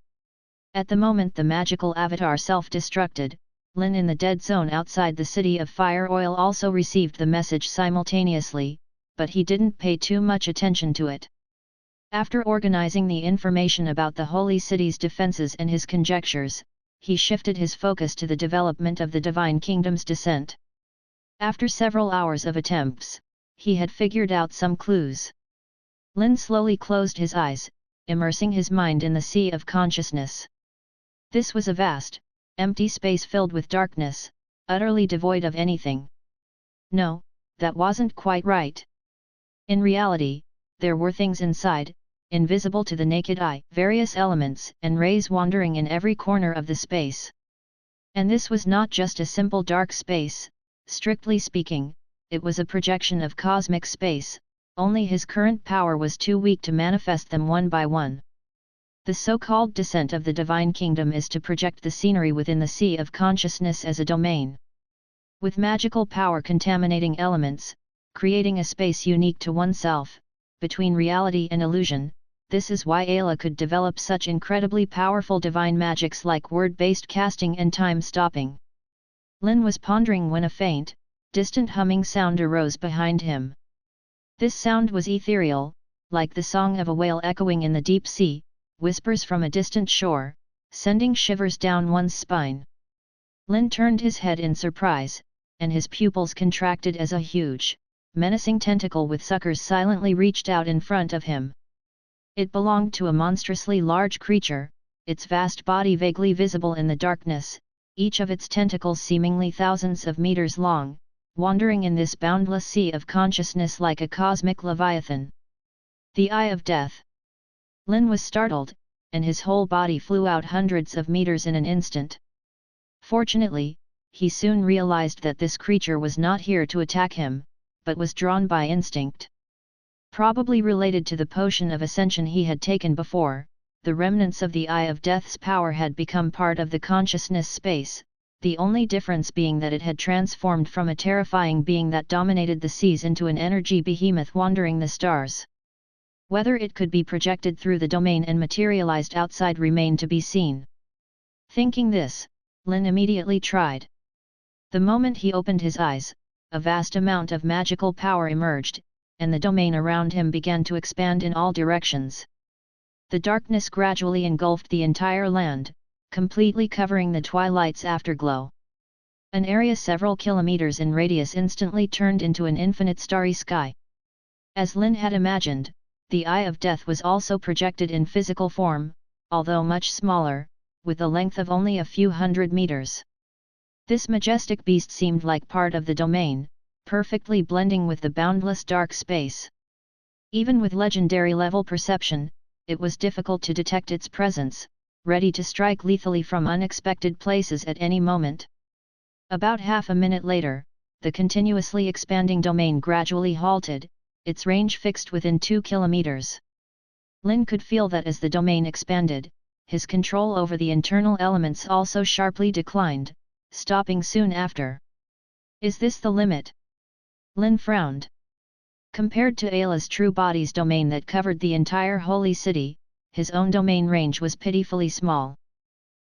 At the moment the magical avatar self-destructed, Lynn in the dead zone outside the city of Fire Oil also received the message simultaneously, but he didn't pay too much attention to it. After organizing the information about the holy city's defenses and his conjectures, he shifted his focus to the development of the Divine Kingdom's descent. After several hours of attempts, he had figured out some clues. Lynn slowly closed his eyes, immersing his mind in the sea of consciousness. This was a vast, empty space filled with darkness, utterly devoid of anything. No, that wasn't quite right. In reality, there were things inside, invisible to the naked eye, various elements and rays wandering in every corner of the space. And this was not just a simple dark space, strictly speaking, it was a projection of cosmic space, only his current power was too weak to manifest them one by one. The so-called descent of the Divine Kingdom is to project the scenery within the sea of consciousness as a domain. With magical power contaminating elements, creating a space unique to oneself, between reality and illusion, this is why Ayla could develop such incredibly powerful divine magics like word-based casting and time-stopping. Lynn was pondering when a faint, distant humming sound arose behind him. This sound was ethereal, like the song of a whale echoing in the deep sea, whispers from a distant shore, sending shivers down one's spine. Lynn turned his head in surprise, and his pupils contracted as a huge, menacing tentacle with suckers silently reached out in front of him. It belonged to a monstrously large creature, its vast body vaguely visible in the darkness, each of its tentacles seemingly thousands of meters long, wandering in this boundless sea of consciousness like a cosmic leviathan. The Eye of Death. Lynn was startled, and his whole body flew out hundreds of meters in an instant. Fortunately, he soon realized that this creature was not here to attack him, but was drawn by instinct. Probably related to the potion of ascension he had taken before, the remnants of the Eye of Death's power had become part of the consciousness space, the only difference being that it had transformed from a terrifying being that dominated the seas into an energy behemoth wandering the stars. Whether it could be projected through the domain and materialized outside remained to be seen. Thinking this, Lynn immediately tried. The moment he opened his eyes, a vast amount of magical power emerged, and the domain around him began to expand in all directions. The darkness gradually engulfed the entire land, completely covering the twilight's afterglow. An area several kilometers in radius instantly turned into an infinite starry sky. As Lynn had imagined, the Eye of Death was also projected in physical form, although much smaller, with a length of only a few hundred meters. This majestic beast seemed like part of the domain, perfectly blending with the boundless dark space. Even with legendary-level perception, it was difficult to detect its presence, ready to strike lethally from unexpected places at any moment. About half a minute later, the continuously expanding domain gradually halted, its range fixed within 2 kilometers. Lynn could feel that as the domain expanded, his control over the internal elements also sharply declined, stopping soon after. Is this the limit? Lynn frowned. Compared to Ayla's true body's domain that covered the entire holy city, his own domain range was pitifully small.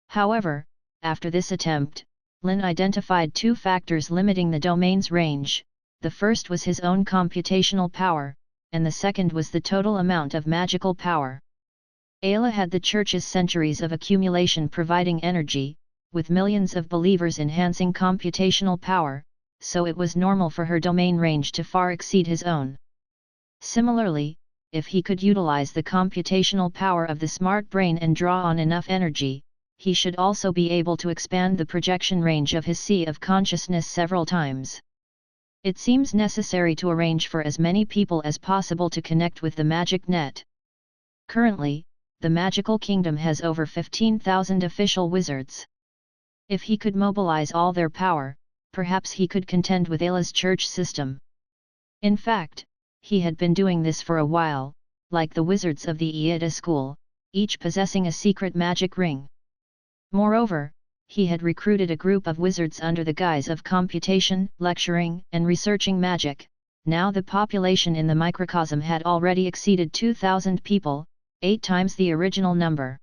However, after this attempt, Lynn identified two factors limiting the domain's range. The first was his own computational power, and the second was the total amount of magical power. Ayla had the Church's centuries of accumulation providing energy, with millions of believers enhancing computational power, so it was normal for her domain range to far exceed his own. Similarly, if he could utilize the computational power of the smart brain and draw on enough energy, he should also be able to expand the projection range of his sea of consciousness several times. It seems necessary to arrange for as many people as possible to connect with the magic net. Currently, the magical kingdom has over 15,000 official wizards. If he could mobilize all their power, perhaps he could contend with Ayla's church system. In fact, he had been doing this for a while, like the wizards of the Iida school, each possessing a secret magic ring. Moreover, he had recruited a group of wizards under the guise of computation, lecturing, and researching magic. Now the population in the microcosm had already exceeded 2,000 people, 8 times the original number.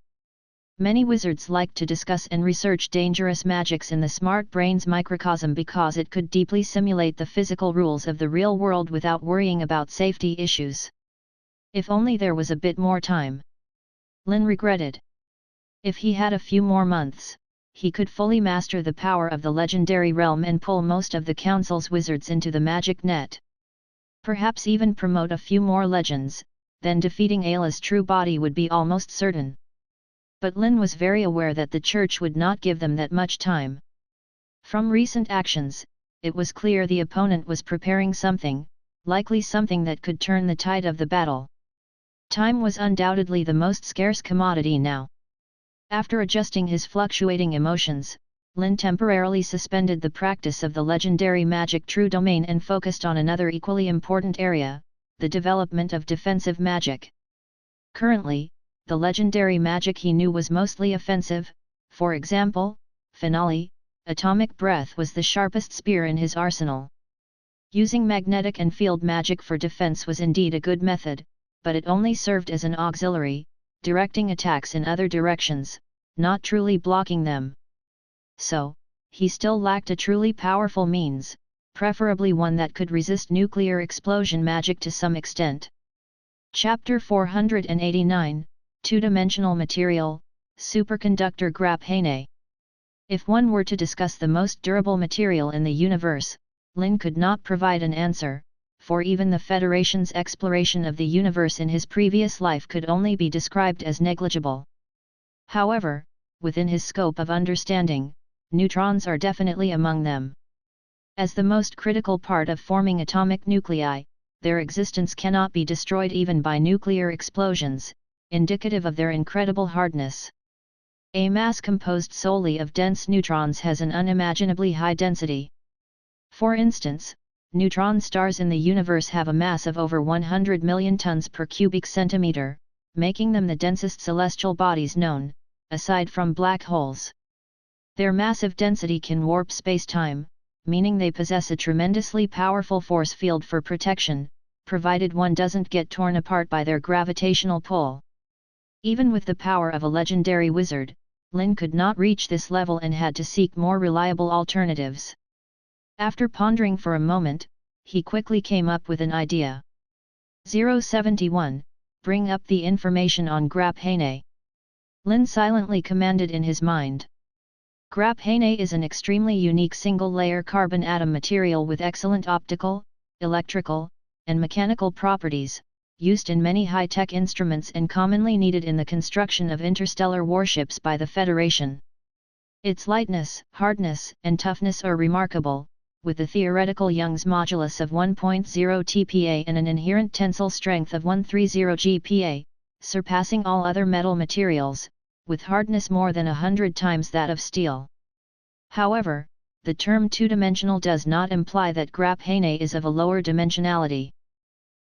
Many wizards liked to discuss and research dangerous magics in the smart brain's microcosm because it could deeply simulate the physical rules of the real world without worrying about safety issues. If only there was a bit more time. Lynn regretted. If he had a few more months, he could fully master the power of the legendary realm and pull most of the council's wizards into the magic net. Perhaps even promote a few more legends, then defeating Ayla's true body would be almost certain. But Lynn was very aware that the church would not give them that much time. From recent actions, it was clear the opponent was preparing something, likely something that could turn the tide of the battle. Time was undoubtedly the most scarce commodity now. After adjusting his fluctuating emotions, Lynn temporarily suspended the practice of the legendary magic true domain and focused on another equally important area, the development of defensive magic. Currently, the legendary magic he knew was mostly offensive. For example, Finale, atomic breath was the sharpest spear in his arsenal. Using magnetic and field magic for defense was indeed a good method, but it only served as an auxiliary, directing attacks in other directions, not truly blocking them. So, he still lacked a truly powerful means, preferably one that could resist nuclear explosion magic to some extent. Chapter 489, Two-Dimensional Material, Superconductor Graphene. If one were to discuss the most durable material in the universe, Lynn could not provide an answer, for even the Federation's exploration of the universe in his previous life could only be described as negligible. However, within his scope of understanding, neutrons are definitely among them. As the most critical part of forming atomic nuclei, their existence cannot be destroyed even by nuclear explosions, indicative of their incredible hardness. A mass composed solely of dense neutrons has an unimaginably high density. For instance, neutron stars in the universe have a mass of over 100 million tons per cubic centimeter, making them the densest celestial bodies known, aside from black holes. Their massive density can warp space-time, meaning they possess a tremendously powerful force field for protection, provided one doesn't get torn apart by their gravitational pull. Even with the power of a legendary wizard, Lynn could not reach this level and had to seek more reliable alternatives. After pondering for a moment, he quickly came up with an idea. 071, bring up the information on graphene. Lynn silently commanded in his mind. Graphene is an extremely unique single-layer carbon atom material with excellent optical, electrical, and mechanical properties, used in many high-tech instruments and commonly needed in the construction of interstellar warships by the Federation. Its lightness, hardness, and toughness are remarkable, with the theoretical Young's modulus of 1.0 TPa and an inherent tensile strength of 130 GPa, surpassing all other metal materials, with hardness more than 100 times that of steel. However, the term two-dimensional does not imply that graphene is of a lower dimensionality.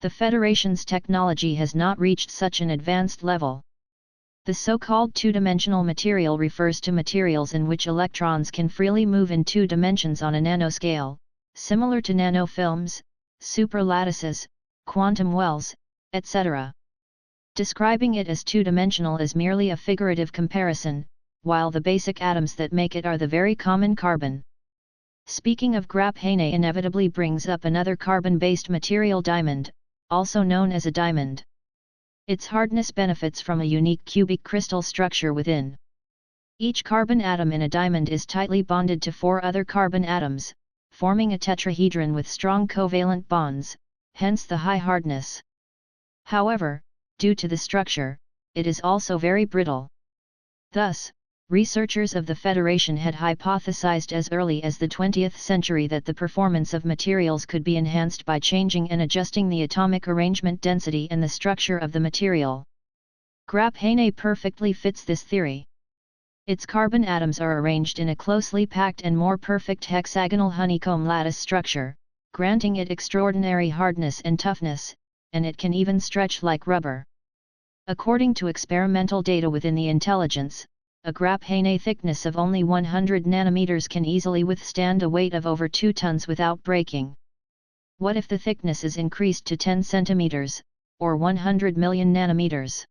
The Federation's technology has not reached such an advanced level. The so-called two-dimensional material refers to materials in which electrons can freely move in 2 dimensions on a nanoscale, similar to nanofilms, superlattices, quantum wells, etc. Describing it as two-dimensional is merely a figurative comparison, while the basic atoms that make it are the very common carbon. Speaking of graphene inevitably brings up another carbon-based material, diamond, also known as a diamond. Its hardness benefits from a unique cubic crystal structure within. Each carbon atom in a diamond is tightly bonded to 4 other carbon atoms, forming a tetrahedron with strong covalent bonds, hence the high hardness. However, due to the structure, it is also very brittle. Thus, researchers of the Federation had hypothesized as early as the 20th century that the performance of materials could be enhanced by changing and adjusting the atomic arrangement, density and the structure of the material. Graphene perfectly fits this theory. Its carbon atoms are arranged in a closely packed and more perfect hexagonal honeycomb lattice structure, granting it extraordinary hardness and toughness, and it can even stretch like rubber. According to experimental data within the intelligence, a graphene thickness of only 100 nanometers can easily withstand a weight of over 2 tons without breaking. What if the thickness is increased to 10 centimeters, or 100 million nanometers?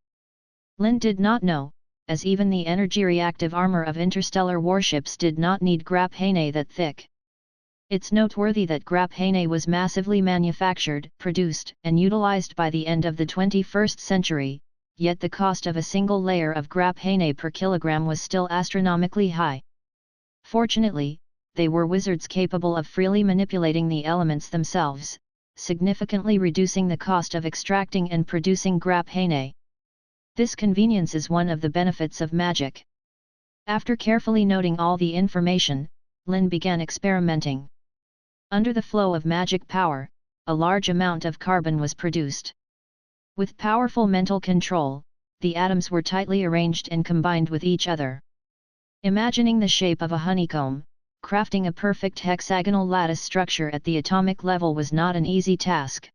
Lynn did not know, as even the energy-reactive armor of interstellar warships did not need graphene that thick. It's noteworthy that graphene was massively manufactured, produced, and utilized by the end of the 21st century, yet the cost of a single layer of graphene per kilogram was still astronomically high. Fortunately, they were wizards capable of freely manipulating the elements themselves, significantly reducing the cost of extracting and producing graphene. This convenience is one of the benefits of magic. After carefully noting all the information, Lynn began experimenting. Under the flow of magic power, a large amount of carbon was produced. With powerful mental control, the atoms were tightly arranged and combined with each other. Imagining the shape of a honeycomb, crafting a perfect hexagonal lattice structure at the atomic level was not an easy task.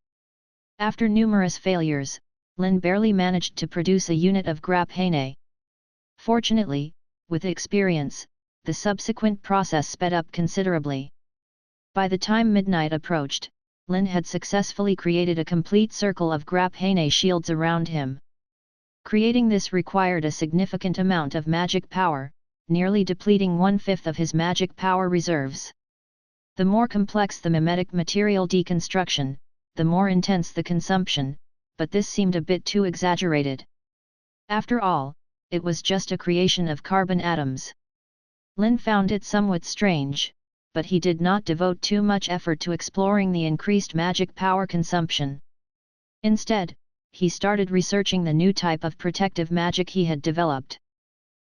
After numerous failures, Lynn barely managed to produce a unit of graphene. Fortunately, with experience, the subsequent process sped up considerably. By the time midnight approached, Lynn had successfully created a complete circle of graphene shields around him. Creating this required a significant amount of magic power, nearly depleting 1/5 of his magic power reserves. The more complex the mimetic material deconstruction, the more intense the consumption, but this seemed a bit too exaggerated. After all, it was just a creation of carbon atoms. Lynn found it somewhat strange, but he did not devote too much effort to exploring the increased magic power consumption. Instead, he started researching the new type of protective magic he had developed.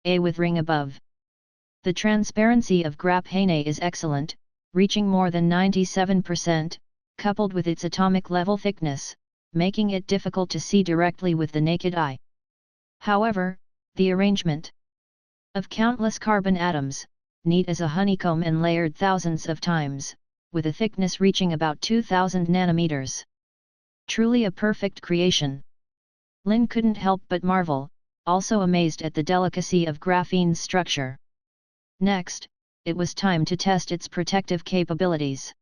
A with ring above. The transparency of graphene is excellent, reaching more than 97%, coupled with its atomic level thickness, making it difficult to see directly with the naked eye. However, the arrangement of countless carbon atoms, neat as a honeycomb and layered thousands of times, with a thickness reaching about 2000 nanometers. Truly a perfect creation. Lynn couldn't help but marvel, also amazed at the delicacy of graphene's structure. Next, it was time to test its protective capabilities.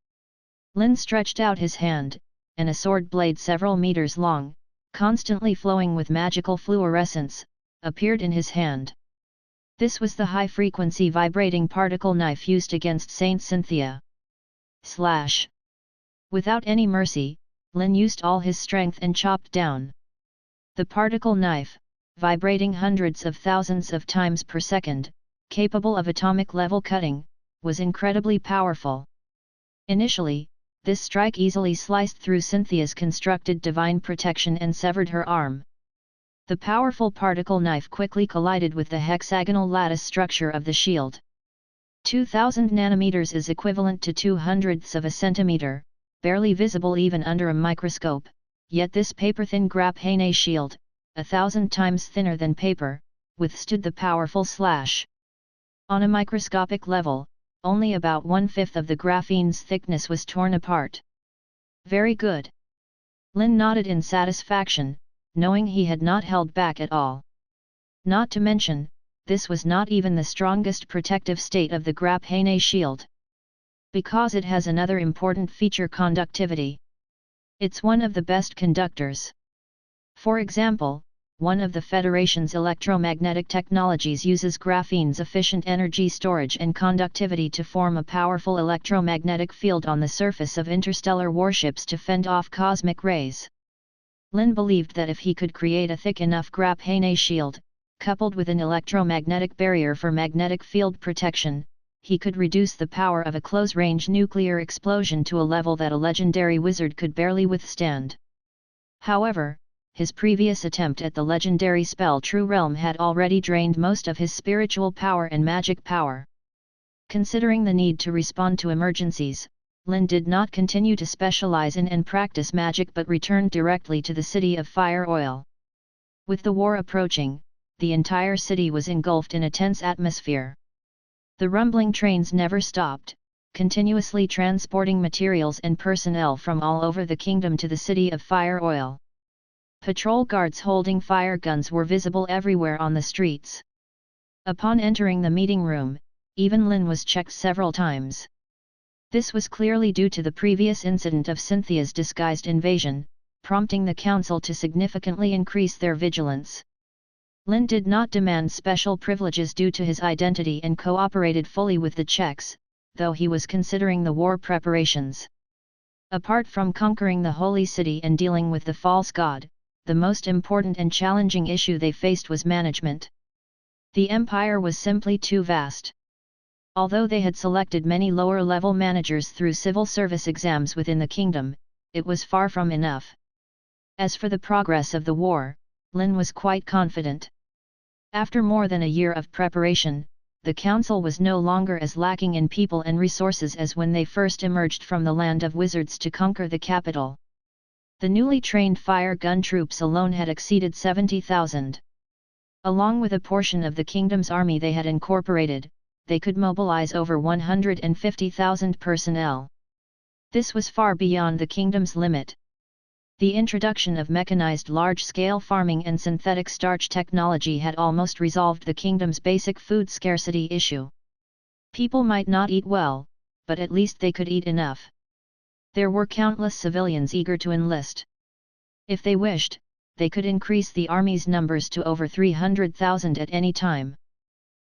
Lynn stretched out his hand, and a sword blade several meters long, constantly flowing with magical fluorescence, appeared in his hand. This was the high-frequency vibrating particle knife used against Saint Cynthia. Slash! Without any mercy, Lynn used all his strength and chopped down. The particle knife, vibrating hundreds of thousands of times per second, capable of atomic-level cutting, was incredibly powerful. Initially, this strike easily sliced through Cynthia's constructed divine protection and severed her arm. The powerful particle knife quickly collided with the hexagonal lattice structure of the shield. 2000 nanometers is equivalent to 2/100ths of a centimeter, barely visible even under a microscope, yet this paper-thin graphene shield, 1,000 times thinner than paper, withstood the powerful slash. On a microscopic level, only about 1/5 of the graphene's thickness was torn apart. Very good. Lynn nodded in satisfaction, knowing he had not held back at all. Not to mention, this was not even the strongest protective state of the Grapphane shield. Because it has another important feature: conductivity. It's one of the best conductors. For example, one of the Federation's electromagnetic technologies uses graphene's efficient energy storage and conductivity to form a powerful electromagnetic field on the surface of interstellar warships to fend off cosmic rays. Lynn believed that if he could create a thick enough Grapphane shield, coupled with an electromagnetic barrier for magnetic field protection, he could reduce the power of a close-range nuclear explosion to a level that a legendary wizard could barely withstand. However, his previous attempt at the legendary spell True Realm had already drained most of his spiritual power and magic power. Considering the need to respond to emergencies, Lynn did not continue to specialize in and practice magic but returned directly to the city of Fire Oil. With the war approaching, the entire city was engulfed in a tense atmosphere. The rumbling trains never stopped, continuously transporting materials and personnel from all over the kingdom to the city of Fire Oil. Patrol guards holding fire guns were visible everywhere on the streets. Upon entering the meeting room, even Lynn was checked several times. This was clearly due to the previous incident of Cynthia's disguised invasion, prompting the council to significantly increase their vigilance. Lynn did not demand special privileges due to his identity and cooperated fully with the checks, though he was considering the war preparations. Apart from conquering the Holy City and dealing with the false god, the most important and challenging issue they faced was management. The empire was simply too vast. Although they had selected many lower-level managers through civil service exams within the kingdom, it was far from enough. As for the progress of the war, Lynn was quite confident. After more than a year of preparation, the council was no longer as lacking in people and resources as when they first emerged from the land of wizards to conquer the capital. The newly trained fire gun troops alone had exceeded 70,000. Along with a portion of the kingdom's army they had incorporated, they could mobilize over 150,000 personnel. This was far beyond the kingdom's limit. The introduction of mechanized large-scale farming and synthetic starch technology had almost resolved the kingdom's basic food scarcity issue. People might not eat well, but at least they could eat enough. There were countless civilians eager to enlist. If they wished, they could increase the army's numbers to over 300,000 at any time.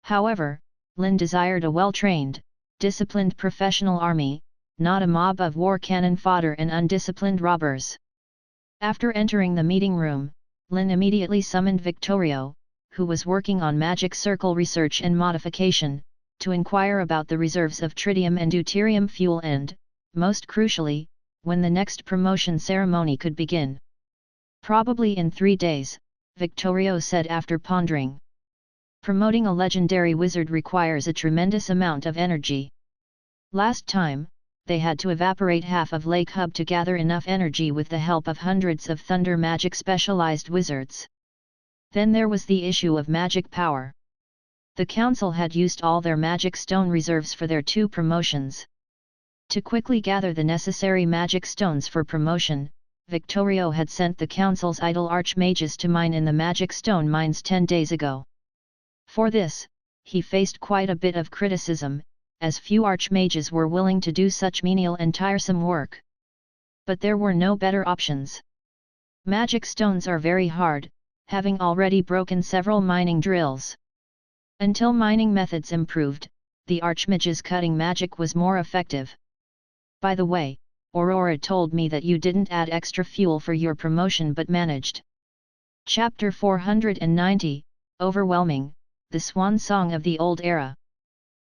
However, Lynn desired a well-trained, disciplined professional army, not a mob of war cannon fodder and undisciplined robbers. After entering the meeting room, Lynn immediately summoned Victorio, who was working on magic circle research and modification, to inquire about the reserves of tritium and deuterium fuel and, most crucially, when the next promotion ceremony could begin. Probably in 3 days, Victorio said after pondering. Promoting a legendary wizard requires a tremendous amount of energy. Last time, they had to evaporate half of Lake Hub to gather enough energy with the help of hundreds of thunder magic specialized wizards. Then there was the issue of magic power. The council had used all their magic stone reserves for their 2 promotions. To quickly gather the necessary magic stones for promotion, Victorio had sent the council's idle archmages to mine in the magic stone mines 10 days ago. For this, he faced quite a bit of criticism, as few archmages were willing to do such menial and tiresome work. But there were no better options. Magic stones are very hard, having already broken several mining drills. Until mining methods improved, the archmage's cutting magic was more effective. By the way, Aurora told me that you didn't add extra fuel for your promotion but managed. Chapter 490, Overwhelming, the swan song of the old era.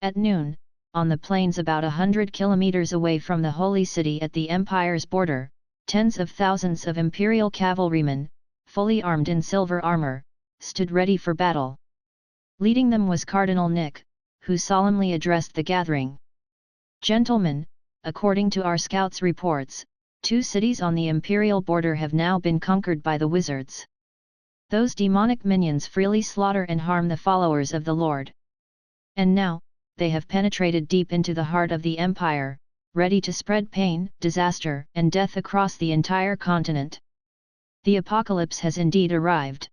At noon, on the plains about 100 kilometers away from the Holy City at the Empire's border, tens of thousands of Imperial cavalrymen, fully armed in silver armor, stood ready for battle. Leading them was Cardinal Nick, who solemnly addressed the gathering. Gentlemen, according to our scouts' reports, 2 cities on the Imperial border have now been conquered by the wizards. Those demonic minions freely slaughter and harm the followers of the Lord. And now, they have penetrated deep into the heart of the Empire, ready to spread pain, disaster, and death across the entire continent. The apocalypse has indeed arrived.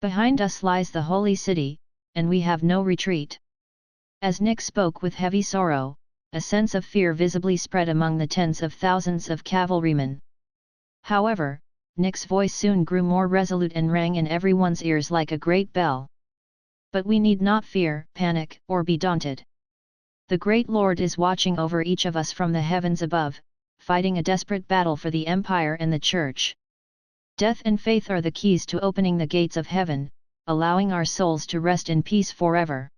Behind us lies the holy city, and we have no retreat." As Nick spoke with heavy sorrow, a sense of fear visibly spread among the tens of thousands of cavalrymen. However, Nick's voice soon grew more resolute and rang in everyone's ears like a great bell. "But we need not fear, panic, or be daunted. The great Lord is watching over each of us from the heavens above, fighting a desperate battle for the Empire and the Church. Death and faith are the keys to opening the gates of heaven, allowing our souls to rest in peace forever.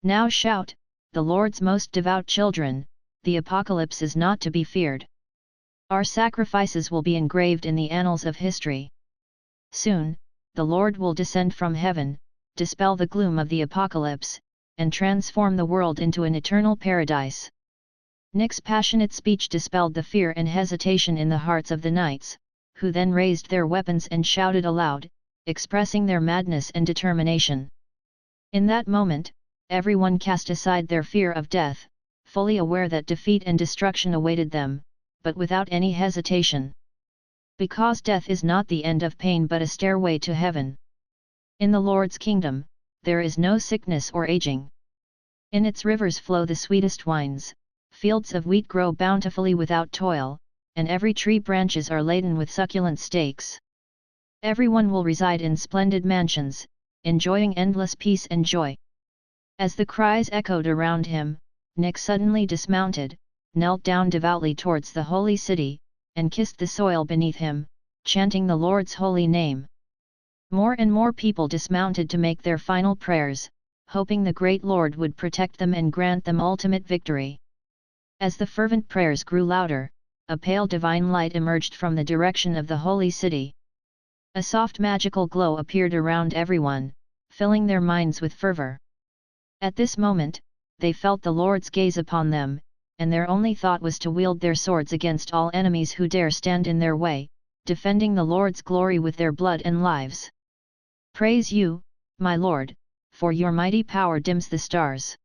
Now shout, the Lord's most devout children, the apocalypse is not to be feared. Our sacrifices will be engraved in the annals of history. Soon, the Lord will descend from heaven, dispel the gloom of the apocalypse, and transform the world into an eternal paradise." Nick's passionate speech dispelled the fear and hesitation in the hearts of the knights, who then raised their weapons and shouted aloud, expressing their madness and determination. In that moment, everyone cast aside their fear of death, fully aware that defeat and destruction awaited them, but without any hesitation. Because death is not the end of pain but a stairway to heaven. In the Lord's kingdom, there is no sickness or aging. In its rivers flow the sweetest wines, fields of wheat grow bountifully without toil, and every tree branches are laden with succulent stakes. Everyone will reside in splendid mansions, enjoying endless peace and joy. As the cries echoed around him, Nick suddenly dismounted, knelt down devoutly towards the holy city, and kissed the soil beneath him, chanting the Lord's holy name. More and more people dismounted to make their final prayers, hoping the great Lord would protect them and grant them ultimate victory. As the fervent prayers grew louder, a pale divine light emerged from the direction of the holy city. A soft magical glow appeared around everyone, filling their minds with fervor. At this moment, they felt the Lord's gaze upon them, and their only thought was to wield their swords against all enemies who dare stand in their way, defending the Lord's glory with their blood and lives. "Praise you, my Lord, for your mighty power dims the stars."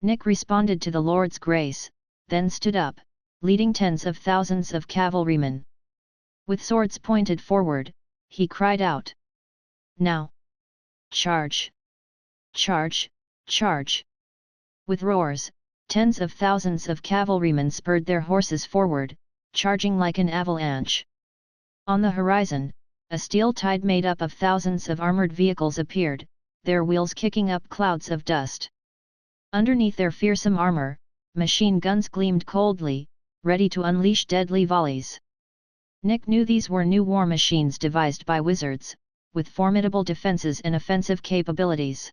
Nick responded to the Lord's grace, then stood up, leading tens of thousands of cavalrymen. With swords pointed forward, he cried out, "Now! Charge! Charge! Charge!" With roars, tens of thousands of cavalrymen spurred their horses forward, charging like an avalanche. On the horizon, a steel tide made up of thousands of armored vehicles appeared, their wheels kicking up clouds of dust. Underneath their fearsome armor, machine guns gleamed coldly, ready to unleash deadly volleys. Nick knew these were new war machines devised by wizards, with formidable defenses and offensive capabilities.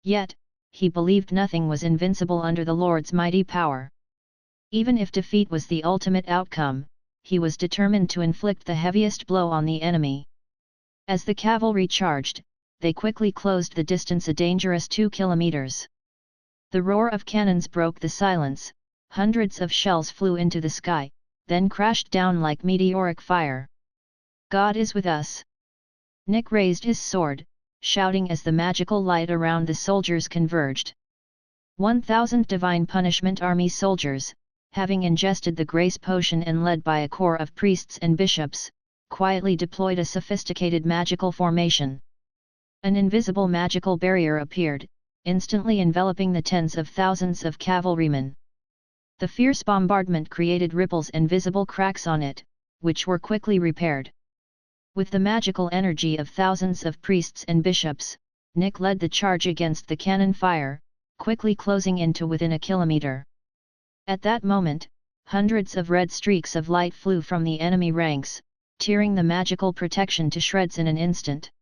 Yet, he believed nothing was invincible under the Lord's mighty power. Even if defeat was the ultimate outcome, he was determined to inflict the heaviest blow on the enemy. As the cavalry charged, they quickly closed the distance a dangerous 2 kilometers. The roar of cannons broke the silence, hundreds of shells flew into the sky, then crashed down like meteoric fire. "God is with us!" Nick raised his sword, shouting as the magical light around the soldiers converged. 1,000 Divine Punishment Army soldiers, having ingested the grace potion and led by a corps of priests and bishops, quietly deployed a sophisticated magical formation. An invisible magical barrier appeared, instantly enveloping the tens of thousands of cavalrymen. The fierce bombardment created ripples and visible cracks on it, which were quickly repaired. With the magical energy of thousands of priests and bishops, Nick led the charge against the cannon fire, quickly closing in to within a kilometer. At that moment, hundreds of red streaks of light flew from the enemy ranks, tearing the magical protection to shreds in an instant.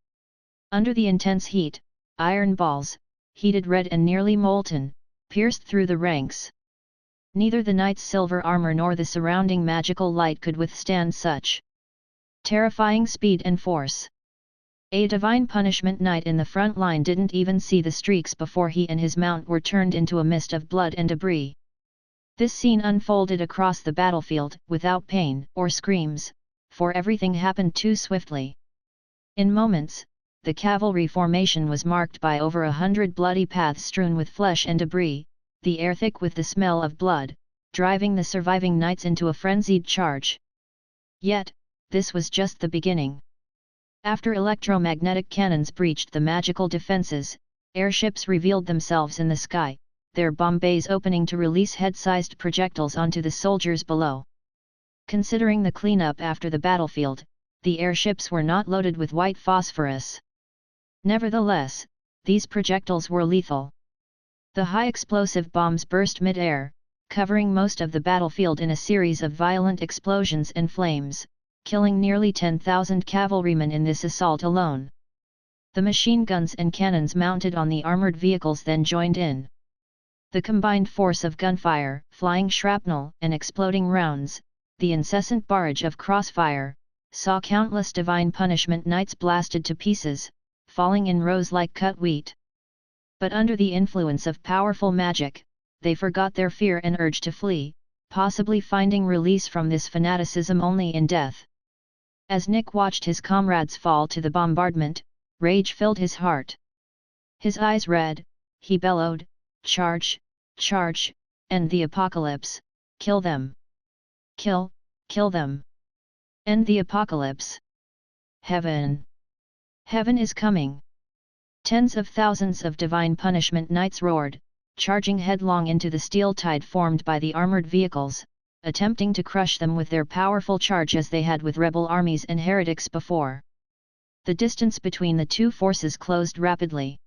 Under the intense heat, iron balls, heated red and nearly molten, pierced through the ranks. Neither the knight's silver armor nor the surrounding magical light could withstand such terrifying speed and force. A divine punishment knight in the front line didn't even see the streaks before he and his mount were turned into a mist of blood and debris. This scene unfolded across the battlefield without pain or screams, for everything happened too swiftly. In moments, the cavalry formation was marked by over 100 bloody paths strewn with flesh and debris, the air thick with the smell of blood, driving the surviving knights into a frenzied charge. Yet, this was just the beginning. After electromagnetic cannons breached the magical defenses, airships revealed themselves in the sky, their bomb bays opening to release head-sized projectiles onto the soldiers below. Considering the cleanup after the battlefield, the airships were not loaded with white phosphorus. Nevertheless, these projectiles were lethal. The high explosive bombs burst mid-air, covering most of the battlefield in a series of violent explosions and flames, killing nearly 10,000 cavalrymen in this assault alone. The machine guns and cannons mounted on the armored vehicles then joined in. The combined force of gunfire, flying shrapnel, and exploding rounds, the incessant barrage of crossfire, saw countless divine punishment knights blasted to pieces, falling in rows like cut wheat. But under the influence of powerful magic, they forgot their fear and urge to flee, possibly finding release from this fanaticism only in death. As Nick watched his comrades fall to the bombardment, rage filled his heart. His eyes red, he bellowed, "Charge, charge, end the apocalypse, kill them! Kill them! End the apocalypse! Heaven! Heaven is coming!" Tens of thousands of divine punishment knights roared, charging headlong into the steel tide formed by the armored vehicles, attempting to crush them with their powerful charge as they had with rebel armies and heretics before. The distance between the two forces closed rapidly.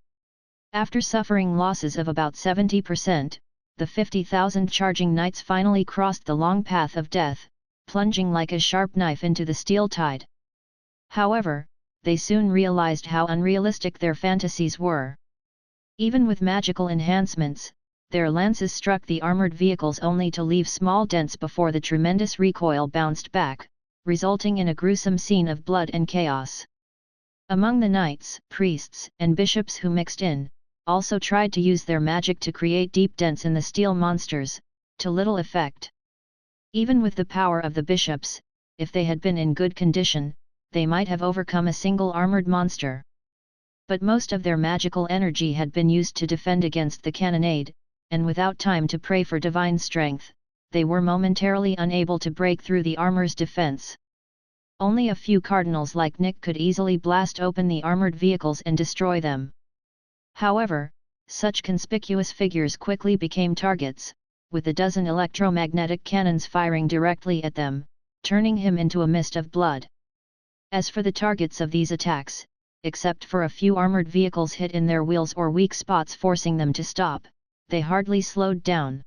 After suffering losses of about 70%, the 50,000 charging knights finally crossed the long path of death, plunging like a sharp knife into the steel tide. However, they soon realized how unrealistic their fantasies were. Even with magical enhancements, their lances struck the armored vehicles only to leave small dents before the tremendous recoil bounced back, resulting in a gruesome scene of blood and chaos. Among the knights, priests, and bishops who mixed in, also tried to use their magic to create deep dents in the steel monsters, to little effect. Even with the power of the bishops, if they had been in good condition, they might have overcome a single armored monster. But most of their magical energy had been used to defend against the cannonade, and without time to pray for divine strength, they were momentarily unable to break through the armor's defense. Only a few cardinals like Nick could easily blast open the armored vehicles and destroy them. However, such conspicuous figures quickly became targets, with a dozen electromagnetic cannons firing directly at them, turning him into a mist of blood. As for the targets of these attacks, except for a few armored vehicles hit in their wheels or weak spots forcing them to stop, they hardly slowed down.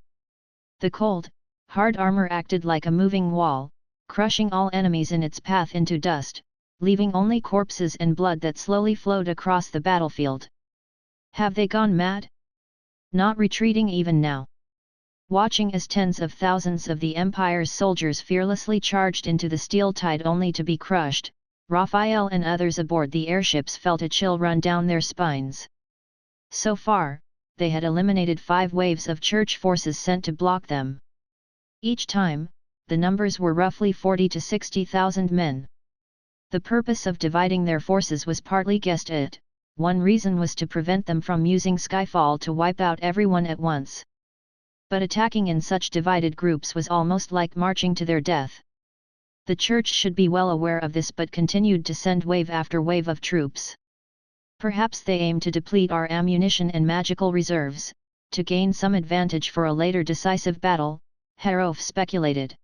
The cold, hard armor acted like a moving wall, crushing all enemies in its path into dust, leaving only corpses and blood that slowly flowed across the battlefield. Have they gone mad? Not retreating even now. Watching as tens of thousands of the Empire's soldiers fearlessly charged into the steel tide only to be crushed, Raphael and others aboard the airships felt a chill run down their spines. So far, they had eliminated 5 waves of church forces sent to block them. Each time, the numbers were roughly 40 to 60,000 men. The purpose of dividing their forces was partly guessed at. One reason was to prevent them from using Skyfall to wipe out everyone at once. But attacking in such divided groups was almost like marching to their death. The church should be well aware of this but continued to send wave after wave of troops. Perhaps they aim to deplete our ammunition and magical reserves, to gain some advantage for a later decisive battle, Harof speculated.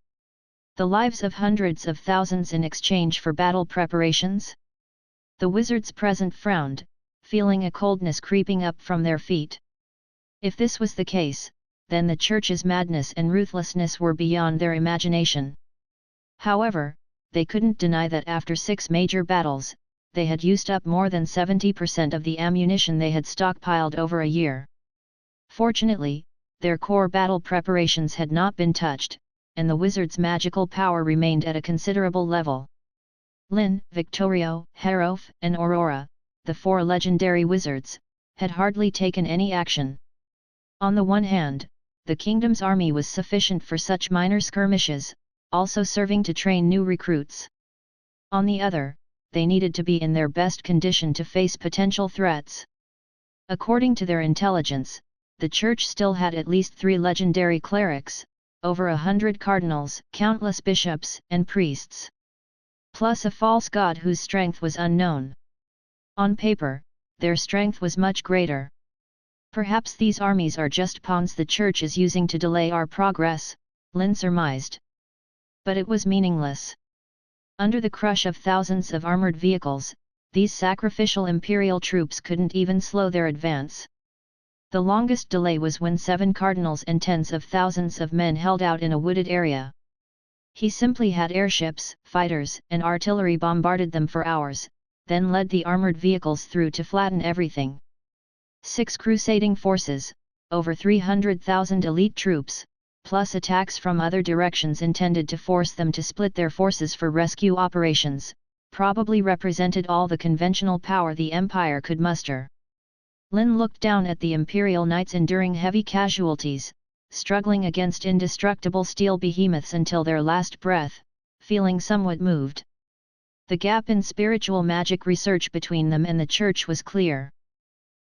The lives of hundreds of thousands in exchange for battle preparations? The wizards present frowned, feeling a coldness creeping up from their feet. If this was the case, then the church's madness and ruthlessness were beyond their imagination. However, they couldn't deny that after 6 major battles, they had used up more than 70% of the ammunition they had stockpiled over a year. Fortunately, their core battle preparations had not been touched, and the wizard's magical power remained at a considerable level. Lynn, Victorio, Harof, and Aurora, the 4 legendary wizards, had hardly taken any action. On the one hand, the kingdom's army was sufficient for such minor skirmishes, also serving to train new recruits. On the other, they needed to be in their best condition to face potential threats. According to their intelligence, the church still had at least 3 legendary clerics, over 100 cardinals, countless bishops and priests. plus a false god whose strength was unknown. On paper, their strength was much greater. Perhaps these armies are just pawns the church is using to delay our progress, Lynn surmised. But it was meaningless. Under the crush of thousands of armored vehicles, these sacrificial imperial troops couldn't even slow their advance. The longest delay was when 7 cardinals and tens of thousands of men held out in a wooded area. He simply had airships, fighters, and artillery bombarded them for hours, then led the armored vehicles through to flatten everything. 6 crusading forces, over 300,000 elite troops, plus attacks from other directions intended to force them to split their forces for rescue operations, probably represented all the conventional power the Empire could muster. Lynn looked down at the Imperial Knights enduring heavy casualties, struggling against indestructible steel behemoths until their last breath, feeling somewhat moved. The gap in spiritual magic research between them and the Church was clear.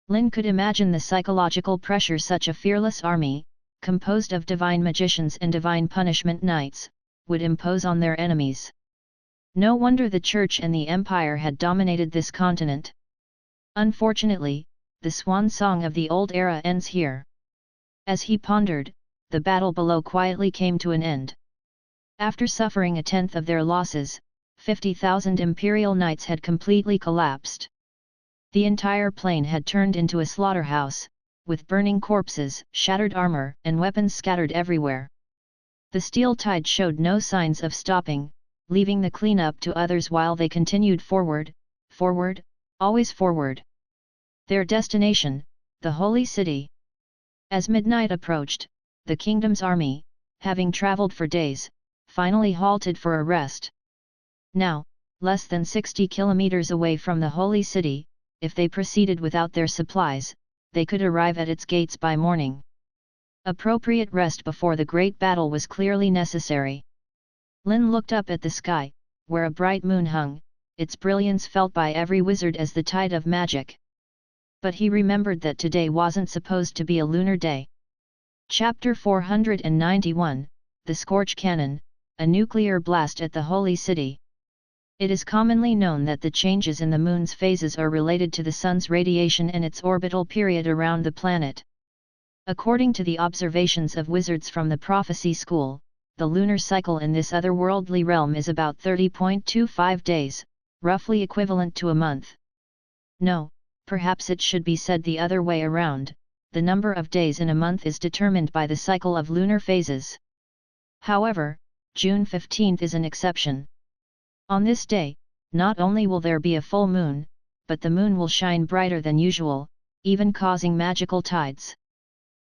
Lynn could imagine the psychological pressure such a fearless army, composed of divine magicians and divine punishment knights, would impose on their enemies. No wonder the Church and the Empire had dominated this continent. Unfortunately, the swan song of the old era ends here. As he pondered, the battle below quietly came to an end. After suffering a tenth of their losses, 50,000 Imperial Knights had completely collapsed. The entire plain had turned into a slaughterhouse, with burning corpses, shattered armor, and weapons scattered everywhere. The steel tide showed no signs of stopping, leaving the cleanup to others while they continued forward, forward, always forward. Their destination, the Holy City. As midnight approached, the kingdom's army, having traveled for days, finally halted for a rest. Now, less than 60 kilometers away from the Holy City, if they proceeded without their supplies, they could arrive at its gates by morning. Appropriate rest before the great battle was clearly necessary. Lynn looked up at the sky, where a bright moon hung, its brilliance felt by every wizard as the tide of magic. But he remembered that today wasn't supposed to be a lunar day. Chapter 491, The Scorch Cannon, a nuclear blast at the Holy City. It is commonly known that the changes in the Moon's phases are related to the Sun's radiation and its orbital period around the planet. According to the observations of wizards from the Prophecy School, the lunar cycle in this otherworldly realm is about 30.25 days, roughly equivalent to a month. No, perhaps it should be said the other way around, the number of days in a month is determined by the cycle of lunar phases. However, June 15 is an exception. On this day, not only will there be a full moon, but the moon will shine brighter than usual, even causing magical tides.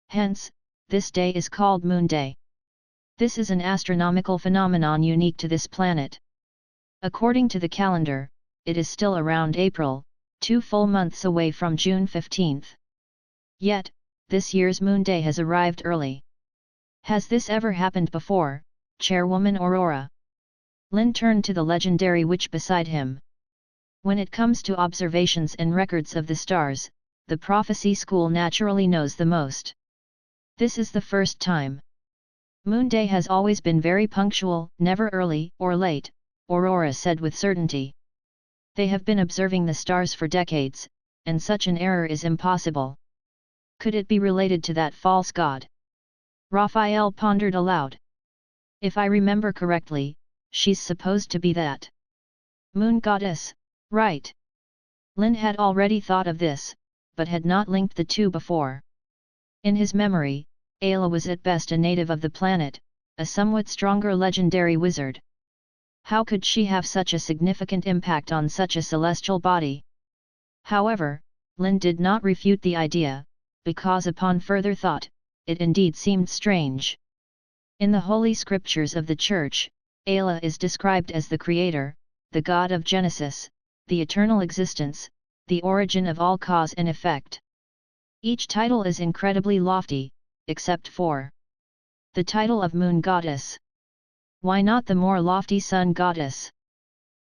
Hence, this day is called Moon Day. This is an astronomical phenomenon unique to this planet. According to the calendar, it is still around April, 2 full months away from June 15. Yet, this year's Moon Day has arrived early. Has this ever happened before, Chairwoman Aurora? Lynn turned to the legendary witch beside him. When it comes to observations and records of the stars, the Prophecy School naturally knows the most. This is the first time. Moon Day has always been very punctual, never early or late, Aurora said with certainty. They have been observing the stars for decades, and such an error is impossible. Could it be related to that false god? Raphael pondered aloud. If I remember correctly, she's supposed to be that moon goddess, right? Lynn had already thought of this, but had not linked the two before. In his memory, A.K.A. was at best a native of the planet, a somewhat stronger legendary wizard. How could she have such a significant impact on such a celestial body? However, Lynn did not refute the idea, because upon further thought, it indeed seemed strange. In the Holy Scriptures of the Church, A.K.A. is described as the Creator, the God of Genesis, the eternal existence, the origin of all cause and effect. Each title is incredibly lofty, except for the title of Moon Goddess. Why not the more lofty Sun Goddess?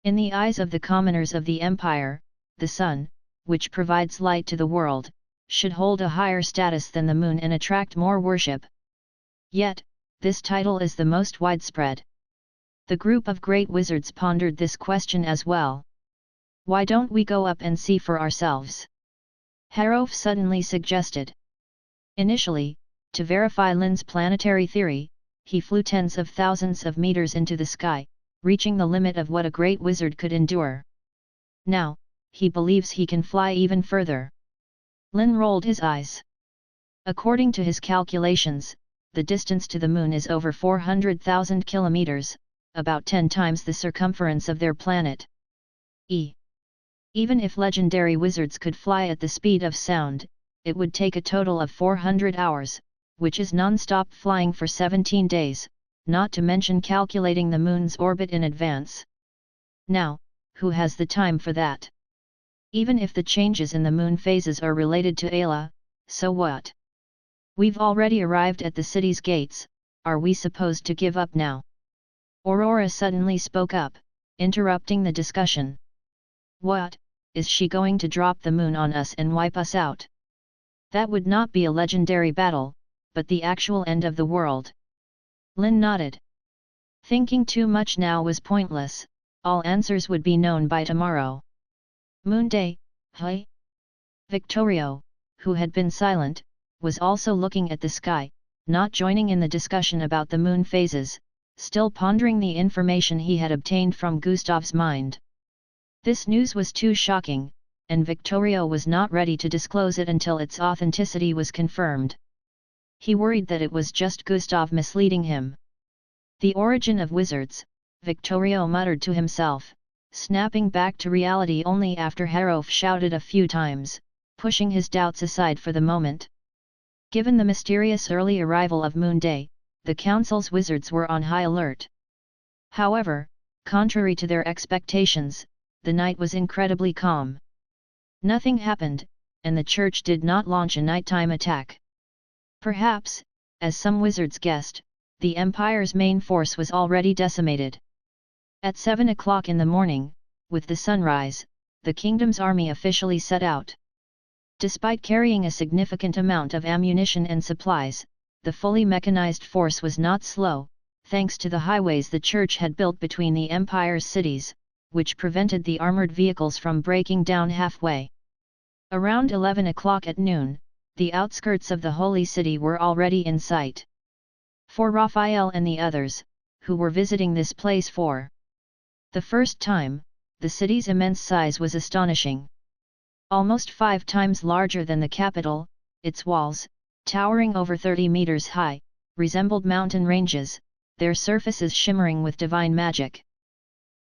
In the eyes of the commoners of the Empire, the Sun, which provides light to the world, should hold a higher status than the Moon and attract more worship. Yet, this title is the most widespread. The group of great wizards pondered this question as well. Why don't we go up and see for ourselves? Harov suddenly suggested. Initially, to verify Lynn's planetary theory, he flew tens of thousands of meters into the sky, reaching the limit of what a great wizard could endure. Now, he believes he can fly even further. Lynn rolled his eyes. According to his calculations, the distance to the moon is over 400,000 kilometers, about 10 times the circumference of their planet. Even if legendary wizards could fly at the speed of sound, it would take a total of 400 hours, which is non-stop flying for 17 days, not to mention calculating the moon's orbit in advance. Now, who has the time for that? Even if the changes in the moon phases are related to A.K.A., so what? We've already arrived at the city's gates, are we supposed to give up now? Aurora suddenly spoke up, interrupting the discussion. What, is she going to drop the moon on us and wipe us out? That would not be a legendary battle, but the actual end of the world. Lynn nodded. Thinking too much now was pointless, all answers would be known by tomorrow. Moon Day, hey? Victorio, who had been silent, was also looking at the sky, not joining in the discussion about the moon phases, still pondering the information he had obtained from Gustav's mind. This news was too shocking, and Victorio was not ready to disclose it until its authenticity was confirmed. He worried that it was just Gustav misleading him. The origin of wizards, Victorio muttered to himself, snapping back to reality only after Harov shouted a few times, pushing his doubts aside for the moment. Given the mysterious early arrival of Moon Day, the Council's wizards were on high alert. However, contrary to their expectations, the night was incredibly calm. Nothing happened, and the church did not launch a nighttime attack. Perhaps, as some wizards guessed, the Empire's main force was already decimated. At 7 o'clock in the morning, with the sunrise, the kingdom's army officially set out. Despite carrying a significant amount of ammunition and supplies, the fully mechanized force was not slow, thanks to the highways the church had built between the Empire's cities, which prevented the armored vehicles from breaking down halfway. Around 11 o'clock at noon, the outskirts of the Holy City were already in sight. For Raphael and the others, who were visiting this place for the first time, the city's immense size was astonishing. Almost 5 times larger than the capital, its walls, towering over 30 meters high, resembled mountain ranges, their surfaces shimmering with divine magic.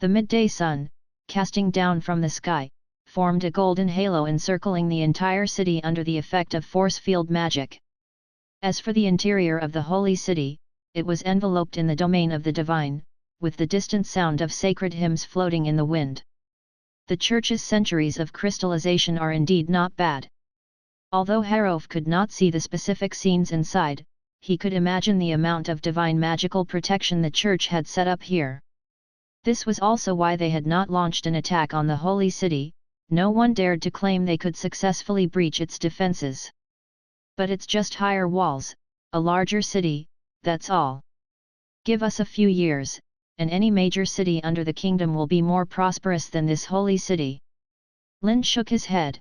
The midday sun, casting down from the sky, formed a golden halo encircling the entire city under the effect of force field magic. As for the interior of the holy city, it was enveloped in the domain of the divine, with the distant sound of sacred hymns floating in the wind. The church's centuries of crystallization are indeed not bad. Although Harov could not see the specific scenes inside, he could imagine the amount of divine magical protection the church had set up here. This was also why they had not launched an attack on the holy city. No one dared to claim they could successfully breach its defenses. But it's just higher walls, a larger city, that's all. Give us a few years, and any major city under the kingdom will be more prosperous than this holy city. Lynn shook his head.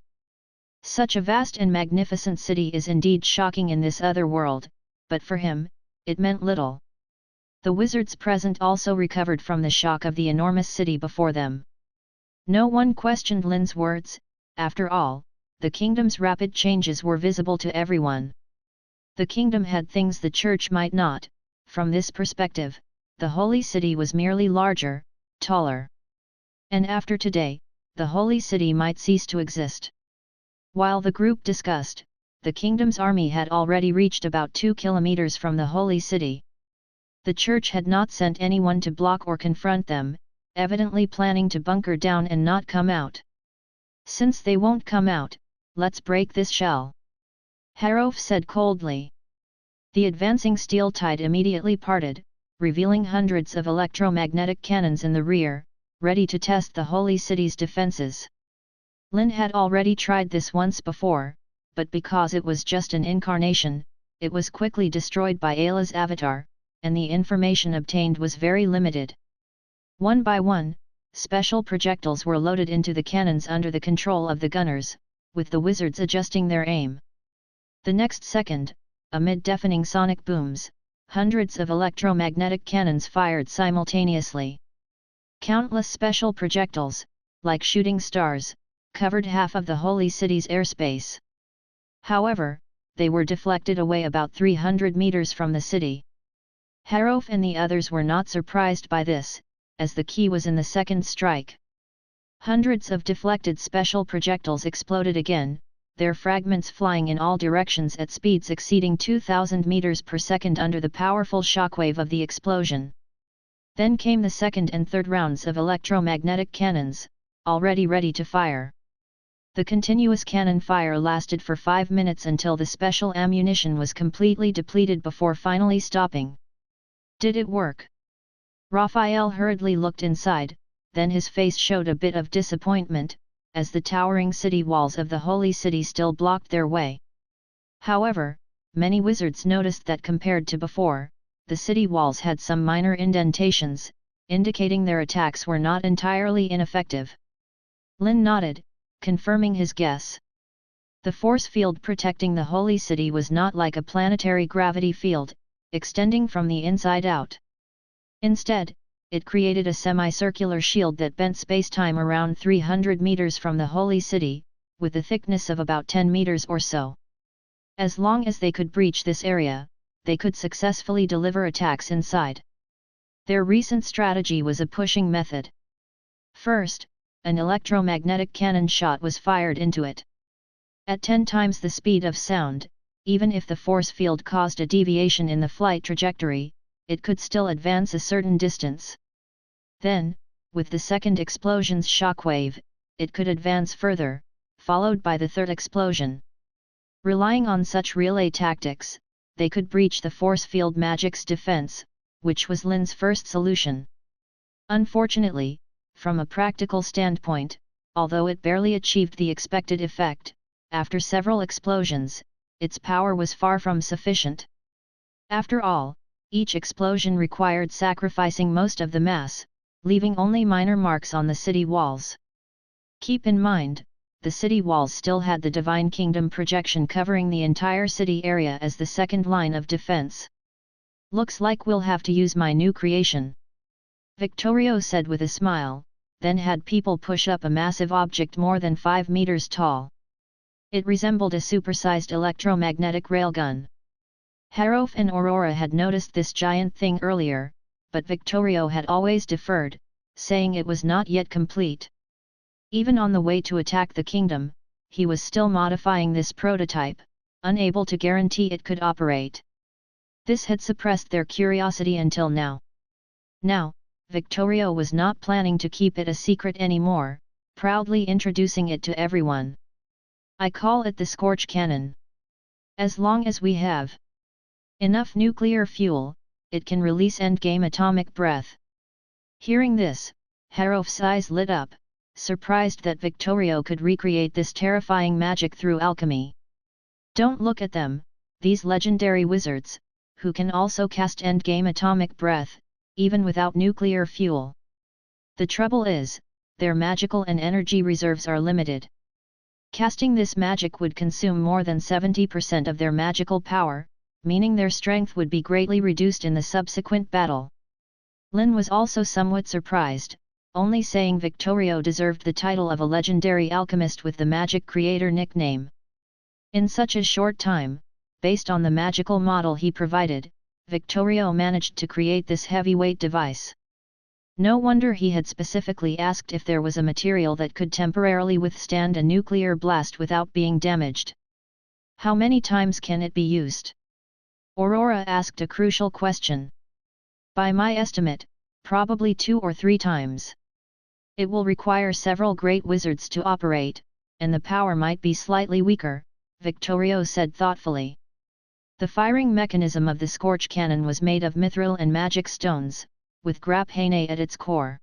Such a vast and magnificent city is indeed shocking in this other world, but for him, it meant little. The wizards present also recovered from the shock of the enormous city before them. No one questioned Lynn's words. After all, the kingdom's rapid changes were visible to everyone. The kingdom had things the church might not. From this perspective, the holy city was merely larger, taller. And after today, the holy city might cease to exist. While the group discussed, the kingdom's army had already reached about 2 kilometers from the holy city. The church had not sent anyone to block or confront them, evidently planning to bunker down and not come out. Since they won't come out, let's break this shell. Harov said coldly. The advancing steel tide immediately parted, revealing hundreds of electromagnetic cannons in the rear, ready to test the holy city's defenses. Lynn had already tried this once before, but because it was just an incarnation, it was quickly destroyed by Ayla's avatar, and the information obtained was very limited. One by one, special projectiles were loaded into the cannons under the control of the gunners, with the wizards adjusting their aim. The next second, amid deafening sonic booms, hundreds of electromagnetic cannons fired simultaneously. Countless special projectiles, like shooting stars, covered half of the holy city's airspace. However, they were deflected away about 300 meters from the city. Harof and the others were not surprised by this, as the key was in the second strike. Hundreds of deflected special projectiles exploded again, their fragments flying in all directions at speeds exceeding 2,000 meters per second under the powerful shockwave of the explosion. Then came the second and third rounds of electromagnetic cannons, already ready to fire. The continuous cannon fire lasted for 5 minutes until the special ammunition was completely depleted before finally stopping. Did it work? Raphael hurriedly looked inside, then his face showed a bit of disappointment, as the towering city walls of the holy city still blocked their way. However, many wizards noticed that compared to before, the city walls had some minor indentations, indicating their attacks were not entirely ineffective. Lynn nodded, confirming his guess. The force field protecting the holy city was not like a planetary gravity field, extending from the inside out. Instead, it created a semicircular shield that bent spacetime around 300 meters from the holy city, with a thickness of about 10 meters or so. As long as they could breach this area, they could successfully deliver attacks inside. Their recent strategy was a pushing method. First, an electromagnetic cannon shot was fired into it. At 10 times the speed of sound, even if the force field caused a deviation in the flight trajectory, it could still advance a certain distance. Then, with the second explosion's shockwave, it could advance further, followed by the third explosion. Relying on such relay tactics, they could breach the force field magic's defense, which was Lynn's first solution. Unfortunately, from a practical standpoint, although it barely achieved the expected effect, after several explosions, its power was far from sufficient. After all, each explosion required sacrificing most of the mass, leaving only minor marks on the city walls. Keep in mind, the city walls still had the Divine Kingdom projection covering the entire city area as the second line of defense. "Looks like we'll have to use my new creation," Victorio said with a smile, then had people push up a massive object more than 5 meters tall. It resembled a supersized electromagnetic railgun. Harof and Aurora had noticed this giant thing earlier, but Victorio had always deferred, saying it was not yet complete. Even on the way to attack the kingdom, he was still modifying this prototype, unable to guarantee it could operate. This had suppressed their curiosity until now. Now, Victorio was not planning to keep it a secret anymore, proudly introducing it to everyone. "I call it the Scorch Cannon. As long as we have enough nuclear fuel, it can release endgame atomic breath." Hearing this, Harof's eyes lit up, surprised that Victorio could recreate this terrifying magic through alchemy. "Don't look at them, these legendary wizards, who can also cast endgame atomic breath, even without nuclear fuel. The trouble is, their magical and energy reserves are limited. Casting this magic would consume more than 70% of their magical power, meaning their strength would be greatly reduced in the subsequent battle." Lynn was also somewhat surprised, only saying Victorio deserved the title of a legendary alchemist with the magic creator nickname. In such a short time, based on the magical model he provided, Victorio managed to create this heavyweight device. No wonder he had specifically asked if there was a material that could temporarily withstand a nuclear blast without being damaged. "How many times can it be used?" Aurora asked a crucial question. "By my estimate, probably 2 or 3 times. It will require several great wizards to operate, and the power might be slightly weaker," Victorio said thoughtfully. The firing mechanism of the Scorch Cannon was made of mithril and magic stones, with graphene at its core.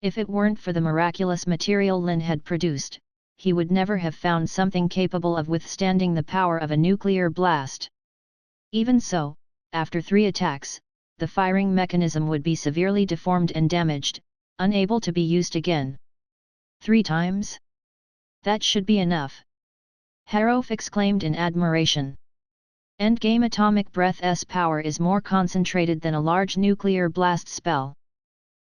If it weren't for the miraculous material Lynn had produced, he would never have found something capable of withstanding the power of a nuclear blast. Even so, after 3 attacks, the firing mechanism would be severely deformed and damaged, unable to be used again. 3 times? That should be enough. Harof exclaimed in admiration. Endgame atomic breath's power is more concentrated than a large nuclear blast spell.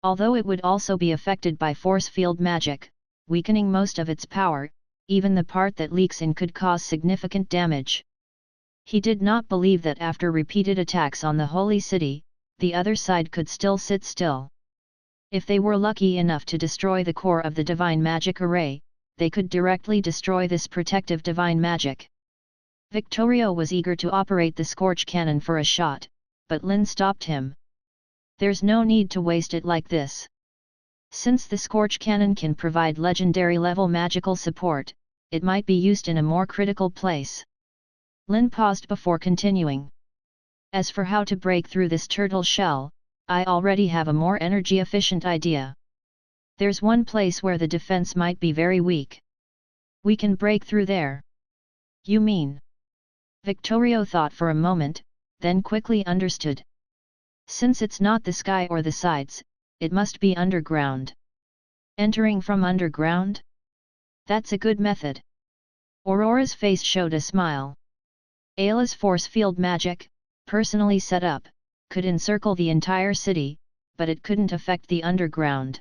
Although it would also be affected by force field magic, weakening most of its power, even the part that leaks in could cause significant damage. He did not believe that after repeated attacks on the Holy City, the other side could still sit still. If they were lucky enough to destroy the core of the divine magic array, they could directly destroy this protective divine magic. Victorio was eager to operate the Scorch Cannon for a shot, but Lynn stopped him. There's no need to waste it like this. Since the Scorch Cannon can provide legendary level magical support, it might be used in a more critical place. Lynn paused before continuing. As for how to break through this turtle shell, I already have a more energy-efficient idea. There's one place where the defense might be very weak. We can break through there. You mean? Victorio thought for a moment, then quickly understood. Since it's not the sky or the sides, it must be underground. Entering from underground? That's a good method. Aurora's face showed a smile. Ayla's force field magic, personally set up, could encircle the entire city, but it couldn't affect the underground.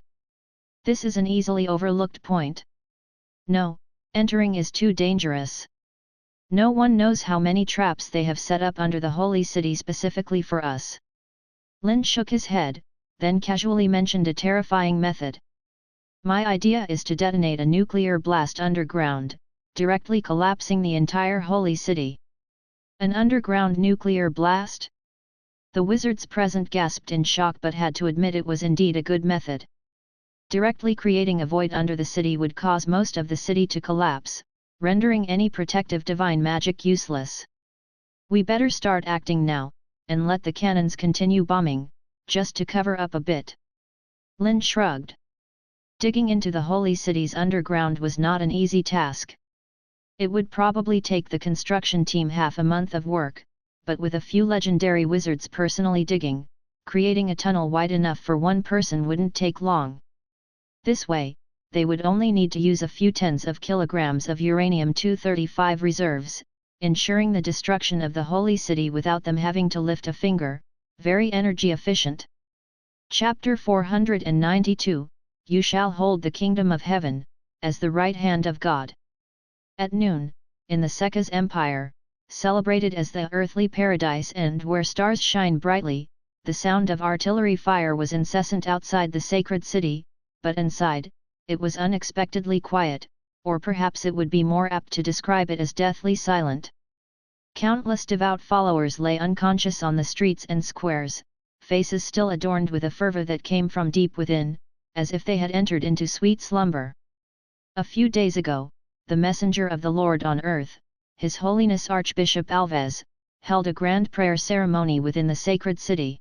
This is an easily overlooked point. No, entering is too dangerous. No one knows how many traps they have set up under the Holy City specifically for us. Lynn shook his head, then casually mentioned a terrifying method. My idea is to detonate a nuclear blast underground, directly collapsing the entire Holy City. An underground nuclear blast? The wizards present gasped in shock but had to admit it was indeed a good method. Directly creating a void under the city would cause most of the city to collapse, rendering any protective divine magic useless. We better start acting now, and let the cannons continue bombing, just to cover up a bit. Lynn shrugged. Digging into the Holy City's underground was not an easy task. It would probably take the construction team half a month of work, but with a few legendary wizards personally digging, creating a tunnel wide enough for one person wouldn't take long. This way, they would only need to use a few tens of kilograms of uranium-235 reserves, ensuring the destruction of the Holy City without them having to lift a finger, very energy efficient. Chapter 492, You shall hold the kingdom of heaven, as the right hand of God. At noon, in the Sekka's Empire, celebrated as the earthly paradise and where stars shine brightly, the sound of artillery fire was incessant outside the sacred city, but inside, it was unexpectedly quiet, or perhaps it would be more apt to describe it as deathly silent. Countless devout followers lay unconscious on the streets and squares, faces still adorned with a fervor that came from deep within, as if they had entered into sweet slumber. A few days ago, the messenger of the Lord on earth, His Holiness Archbishop Alves, held a grand prayer ceremony within the sacred city.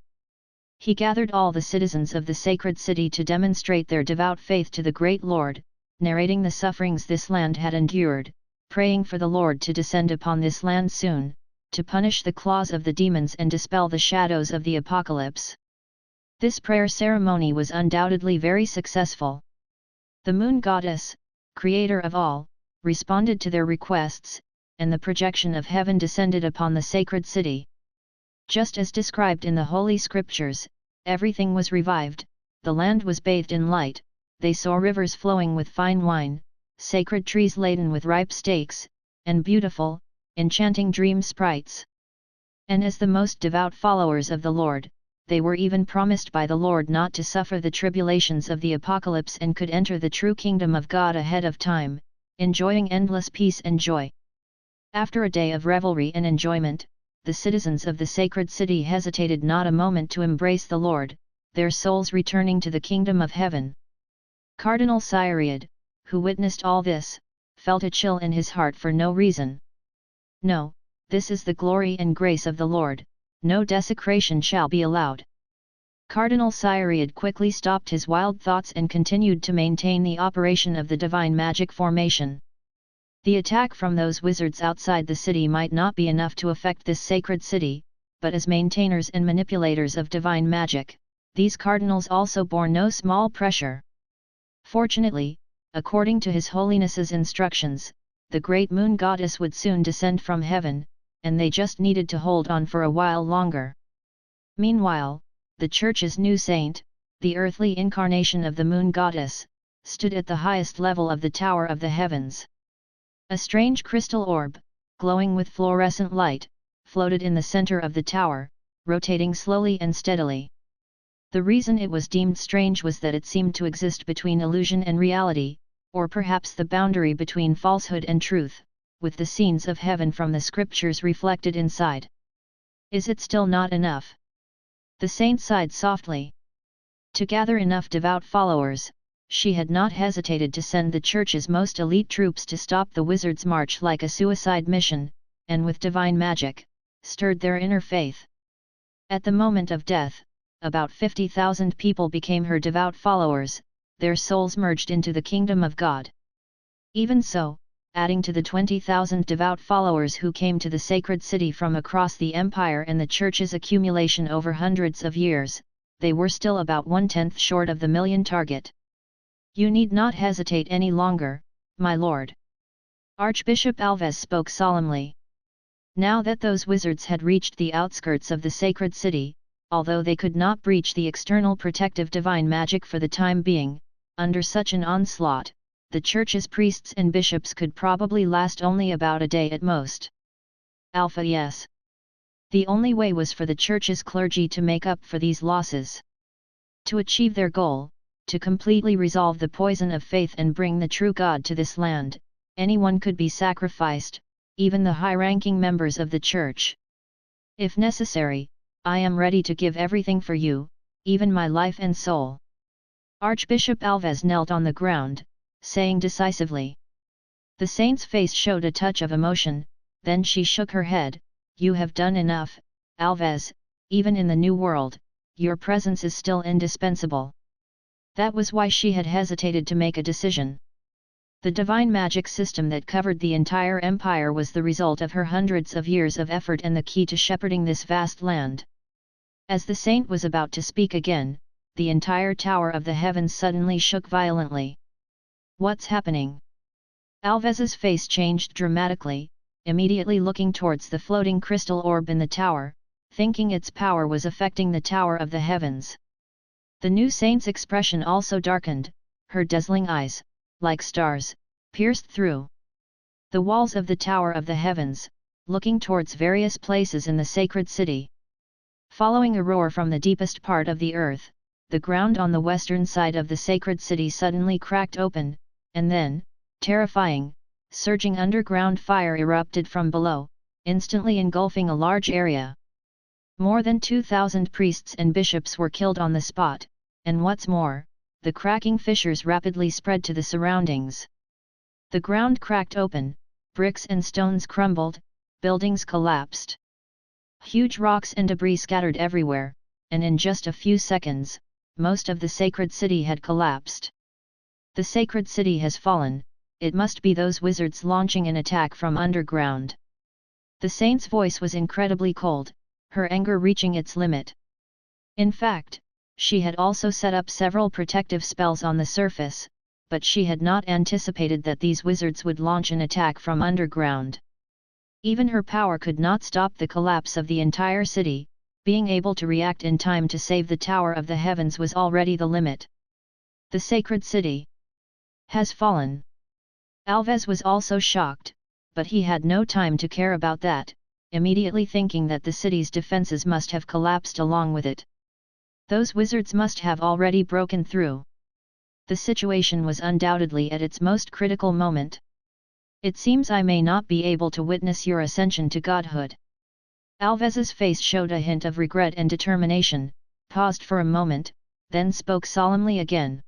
He gathered all the citizens of the sacred city to demonstrate their devout faith to the great Lord, narrating the sufferings this land had endured, praying for the Lord to descend upon this land soon, to punish the claws of the demons and dispel the shadows of the apocalypse. This prayer ceremony was undoubtedly very successful. The moon goddess, creator of all, responded to their requests, and the projection of heaven descended upon the sacred city. Just as described in the Holy Scriptures, everything was revived, the land was bathed in light, they saw rivers flowing with fine wine, sacred trees laden with ripe steaks, and beautiful, enchanting dream sprites. And as the most devout followers of the Lord, they were even promised by the Lord not to suffer the tribulations of the apocalypse and could enter the true kingdom of God ahead of time, enjoying endless peace and joy. After a day of revelry and enjoyment, the citizens of the sacred city hesitated not a moment to embrace the Lord, their souls returning to the kingdom of heaven. Cardinal Cyriad, who witnessed all this, felt a chill in his heart for no reason. No, this is the glory and grace of the Lord, no desecration shall be allowed. Cardinal Cyriad quickly stopped his wild thoughts and continued to maintain the operation of the divine magic formation. The attack from those wizards outside the city might not be enough to affect this sacred city, but as maintainers and manipulators of divine magic, these cardinals also bore no small pressure. Fortunately, according to His Holiness's instructions, the great moon goddess would soon descend from heaven, and they just needed to hold on for a while longer. Meanwhile, the Church's new saint, the earthly incarnation of the moon goddess, stood at the highest level of the Tower of the Heavens. A strange crystal orb, glowing with fluorescent light, floated in the center of the tower, rotating slowly and steadily. The reason it was deemed strange was that it seemed to exist between illusion and reality, or perhaps the boundary between falsehood and truth, with the scenes of heaven from the scriptures reflected inside. Is it still not enough? The saint sighed softly. To gather enough devout followers, she had not hesitated to send the Church's most elite troops to stop the wizards' march like a suicide mission, and with divine magic, stirred their inner faith. At the moment of death, about 50,000 people became her devout followers, their souls merged into the kingdom of God. Even so, adding to the 20,000 devout followers who came to the sacred city from across the empire and the Church's accumulation over hundreds of years, they were still about 1/10 short of the million target. You need not hesitate any longer, my lord. Archbishop Alves spoke solemnly. Now that those wizards had reached the outskirts of the sacred city, although they could not breach the external protective divine magic for the time being, under such an onslaught, the Church's priests and bishops could probably last only about a day at most. Alpha yes. The only way was for the Church's clergy to make up for these losses. To achieve their goal, to completely resolve the poison of faith and bring the true God to this land, anyone could be sacrificed, even the high-ranking members of the Church. If necessary, I am ready to give everything for you, even my life and soul. Archbishop Alves knelt on the ground, saying decisively. The saint's face showed a touch of emotion, then she shook her head. You have done enough, Alves, even in the New World, your presence is still indispensable. That was why she had hesitated to make a decision. The divine magic system that covered the entire empire was the result of her hundreds of years of effort and the key to shepherding this vast land. As the saint was about to speak again, the entire Tower of the Heavens suddenly shook violently. What's happening? Alves's face changed dramatically, immediately looking towards the floating crystal orb in the tower, thinking its power was affecting the Tower of the Heavens. The new saint's expression also darkened, her dazzling eyes, like stars, pierced through the walls of the Tower of the Heavens, looking towards various places in the sacred city. Following a roar from the deepest part of the earth, the ground on the western side of the sacred city suddenly cracked open, and then, terrifying, surging underground fire erupted from below, instantly engulfing a large area. More than 2,000 priests and bishops were killed on the spot, and what's more, the cracking fissures rapidly spread to the surroundings. The ground cracked open, bricks and stones crumbled, buildings collapsed. Huge rocks and debris scattered everywhere, and in just a few seconds, most of the sacred city had collapsed. The sacred city has fallen, it must be those wizards launching an attack from underground. The saint's voice was incredibly cold, her anger reaching its limit. In fact, she had also set up several protective spells on the surface, but she had not anticipated that these wizards would launch an attack from underground. Even her power could not stop the collapse of the entire city, being able to react in time to save the Tower of the Heavens was already the limit. The sacred city has fallen. Alves was also shocked, but he had no time to care about that, immediately thinking that the city's defenses must have collapsed along with it. Those wizards must have already broken through. The situation was undoubtedly at its most critical moment. It seems I may not be able to witness your ascension to godhood. Alves's face showed a hint of regret and determination, paused for a moment, then spoke solemnly again.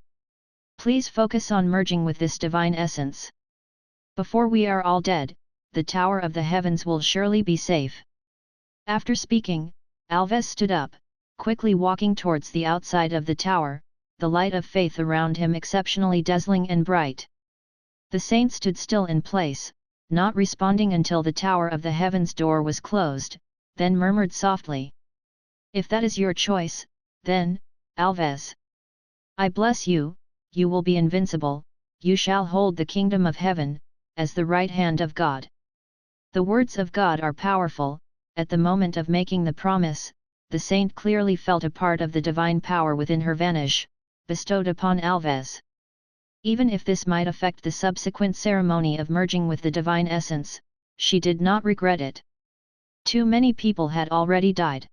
Please focus on merging with this divine essence. Before we are all dead, the Tower of the Heavens will surely be safe. After speaking, Alves stood up, quickly walking towards the outside of the tower, the light of faith around him exceptionally dazzling and bright. The saint stood still in place, not responding until the Tower of the Heavens door was closed, then murmured softly. If that is your choice, then, Alves. I bless you, you will be invincible, you shall hold the kingdom of heaven, as the right hand of God. The words of God are powerful. At the moment of making the promise, the saint clearly felt a part of the divine power within her vanish, bestowed upon Alves. Even if this might affect the subsequent ceremony of merging with the divine essence, she did not regret it. Too many people had already died.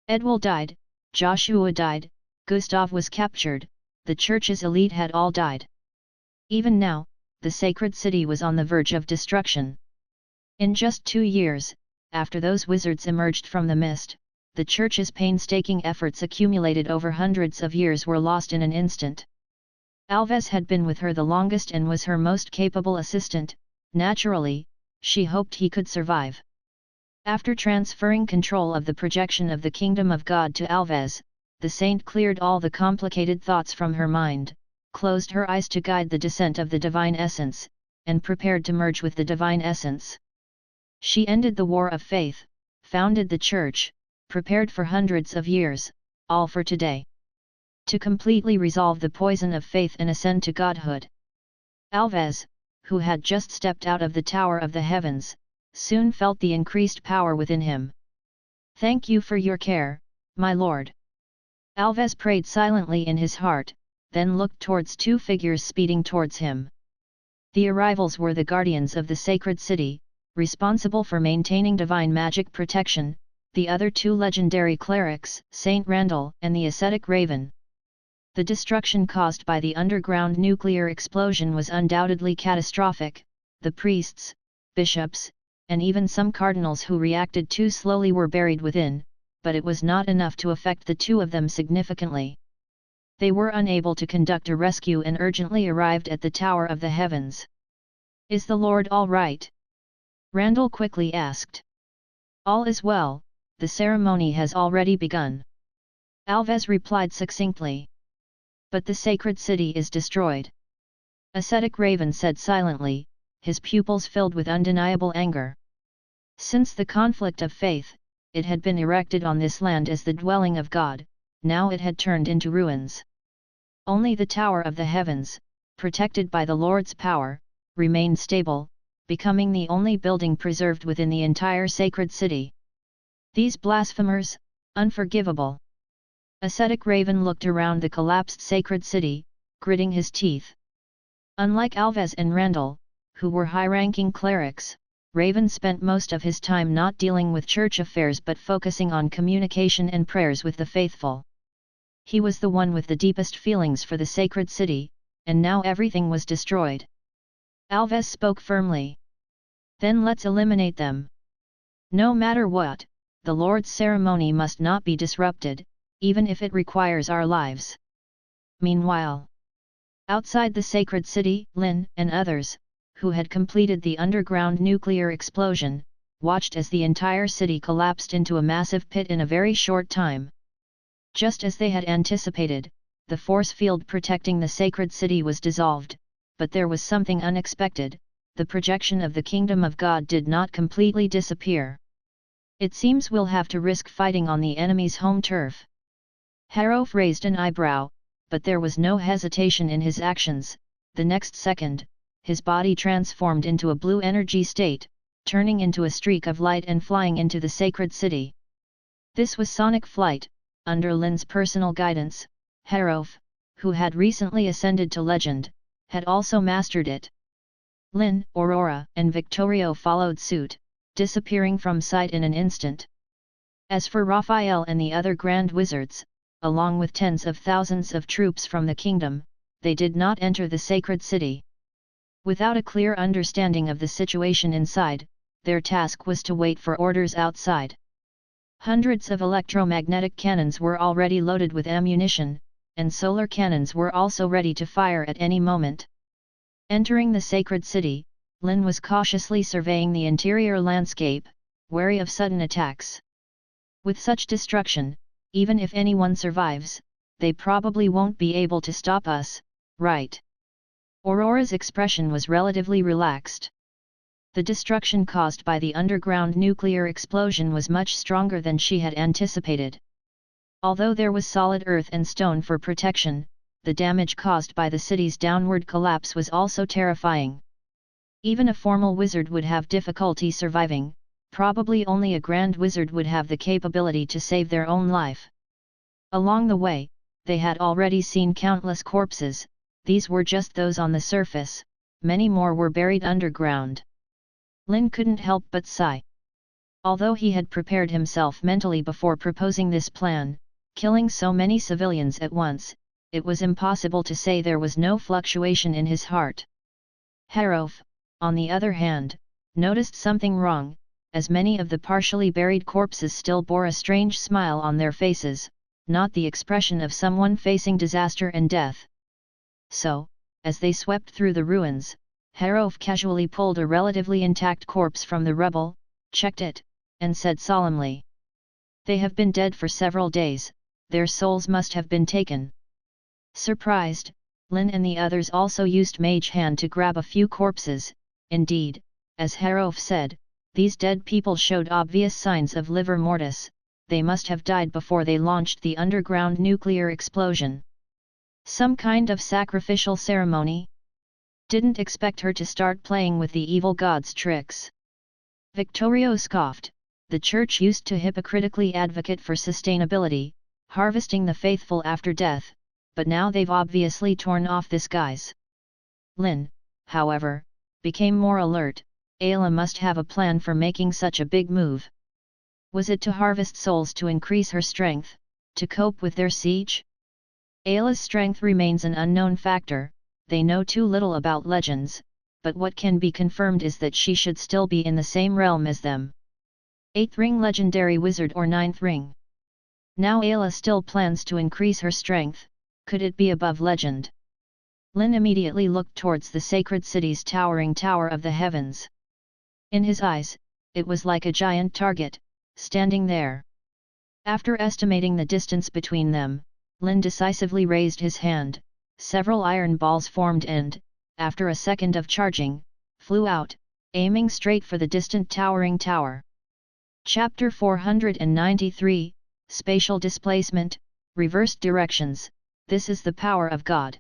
Edwil died, Joshua died, Gustav was captured, the church's elite had all died. Even now, the sacred city was on the verge of destruction. In just 2 years, after those wizards emerged from the mist, the church's painstaking efforts accumulated over hundreds of years were lost in an instant. Alves had been with her the longest and was her most capable assistant. Naturally, she hoped he could survive. After transferring control of the projection of the kingdom of God to Alves, the saint cleared all the complicated thoughts from her mind, closed her eyes to guide the descent of the divine essence, and prepared to merge with the divine essence. She ended the war of faith, founded the church, prepared for hundreds of years, all for today. To completely resolve the poison of faith and ascend to godhood. Alves, who had just stepped out of the tower of the heavens, soon felt the increased power within him. Thank you for your care, my lord. Alves prayed silently in his heart, then looked towards 2 figures speeding towards him. The arrivals were the guardians of the sacred city, responsible for maintaining divine magic protection, the other 2 legendary clerics, Saint Randall and the ascetic Raven. The destruction caused by the underground nuclear explosion was undoubtedly catastrophic. The priests, bishops, and even some cardinals who reacted too slowly were buried within, but it was not enough to affect the 2 of them significantly. They were unable to conduct a rescue and urgently arrived at the Tower of the Heavens. Is the Lord all right? Randall quickly asked. All is well, the ceremony has already begun. Alves replied succinctly. But the sacred city is destroyed. Ascetic Raven said silently, his pupils filled with undeniable anger. Since the conflict of faith, it had been erected on this land as the dwelling of God, now it had turned into ruins. Only the Tower of the Heavens, protected by the Lord's power, remained stable, becoming the only building preserved within the entire sacred city. These blasphemers, unforgivable. Ascetic Raven looked around the collapsed sacred city, gritting his teeth. Unlike Alves and Randall, who were high-ranking clerics, Raven spent most of his time not dealing with church affairs but focusing on communication and prayers with the faithful. He was the one with the deepest feelings for the sacred city, and now everything was destroyed. Alves spoke firmly. Then let's eliminate them. No matter what, the Lord's ceremony must not be disrupted, even if it requires our lives. Meanwhile, outside the sacred city, Lynn and others, who had completed the underground nuclear explosion, watched as the entire city collapsed into a massive pit in a very short time. Just as they had anticipated, the force field protecting the sacred city was dissolved, but there was something unexpected. The projection of the kingdom of God did not completely disappear. It seems we'll have to risk fighting on the enemy's home turf. Harof raised an eyebrow, but there was no hesitation in his actions. The next second, his body transformed into a blue energy state, turning into a streak of light and flying into the sacred city. This was sonic flight, under Lynn's personal guidance. Harof, who had recently ascended to legend, had also mastered it. Lynn, Aurora, and Victorio followed suit, disappearing from sight in an instant. As for Raphael and the other grand wizards, along with tens of thousands of troops from the kingdom, they did not enter the sacred city. Without a clear understanding of the situation inside, their task was to wait for orders outside. Hundreds of electromagnetic cannons were already loaded with ammunition, and solar cannons were also ready to fire at any moment. Entering the sacred city, Lynn was cautiously surveying the interior landscape, wary of sudden attacks. With such destruction, even if anyone survives, they probably won't be able to stop us, right? Aurora's expression was relatively relaxed. The destruction caused by the underground nuclear explosion was much stronger than she had anticipated. Although there was solid earth and stone for protection, the damage caused by the city's downward collapse was also terrifying. Even a formal wizard would have difficulty surviving, probably only a grand wizard would have the capability to save their own life. Along the way, they had already seen countless corpses. These were just those on the surface, many more were buried underground. Lynn couldn't help but sigh. Although he had prepared himself mentally before proposing this plan, killing so many civilians at once, it was impossible to say there was no fluctuation in his heart. Harov, on the other hand, noticed something wrong, as many of the partially buried corpses still bore a strange smile on their faces, not the expression of someone facing disaster and death. So, as they swept through the ruins, Harov casually pulled a relatively intact corpse from the rubble, checked it, and said solemnly, "They have been dead for several days, their souls must have been taken." Surprised, Lynn and the others also used Mage Hand to grab a few corpses. Indeed, as Harov said, these dead people showed obvious signs of livor mortis. They must have died before they launched the underground nuclear explosion. Some kind of sacrificial ceremony? Didn't expect her to start playing with the evil god's tricks. Victorio scoffed. The church used to hypocritically advocate for sustainability, harvesting the faithful after death, but now they've obviously torn off this guise. Lynn, however, became more alert. Ayla must have a plan for making such a big move. Was it to harvest souls to increase her strength, to cope with their siege? Ayla's strength remains an unknown factor. They know too little about legends, but what can be confirmed is that she should still be in the same realm as them. 8th ring legendary wizard or 9th ring. Now Ayla still plans to increase her strength. Could it be above legend? Lynn immediately looked towards the sacred city's towering tower of the heavens. In his eyes, it was like a giant target, standing there. After estimating the distance between them, Lynn decisively raised his hand. Several iron balls formed and, after a second of charging, flew out, aiming straight for the distant towering tower. Chapter 493, Spatial Displacement, Reversed Directions. This is the power of God.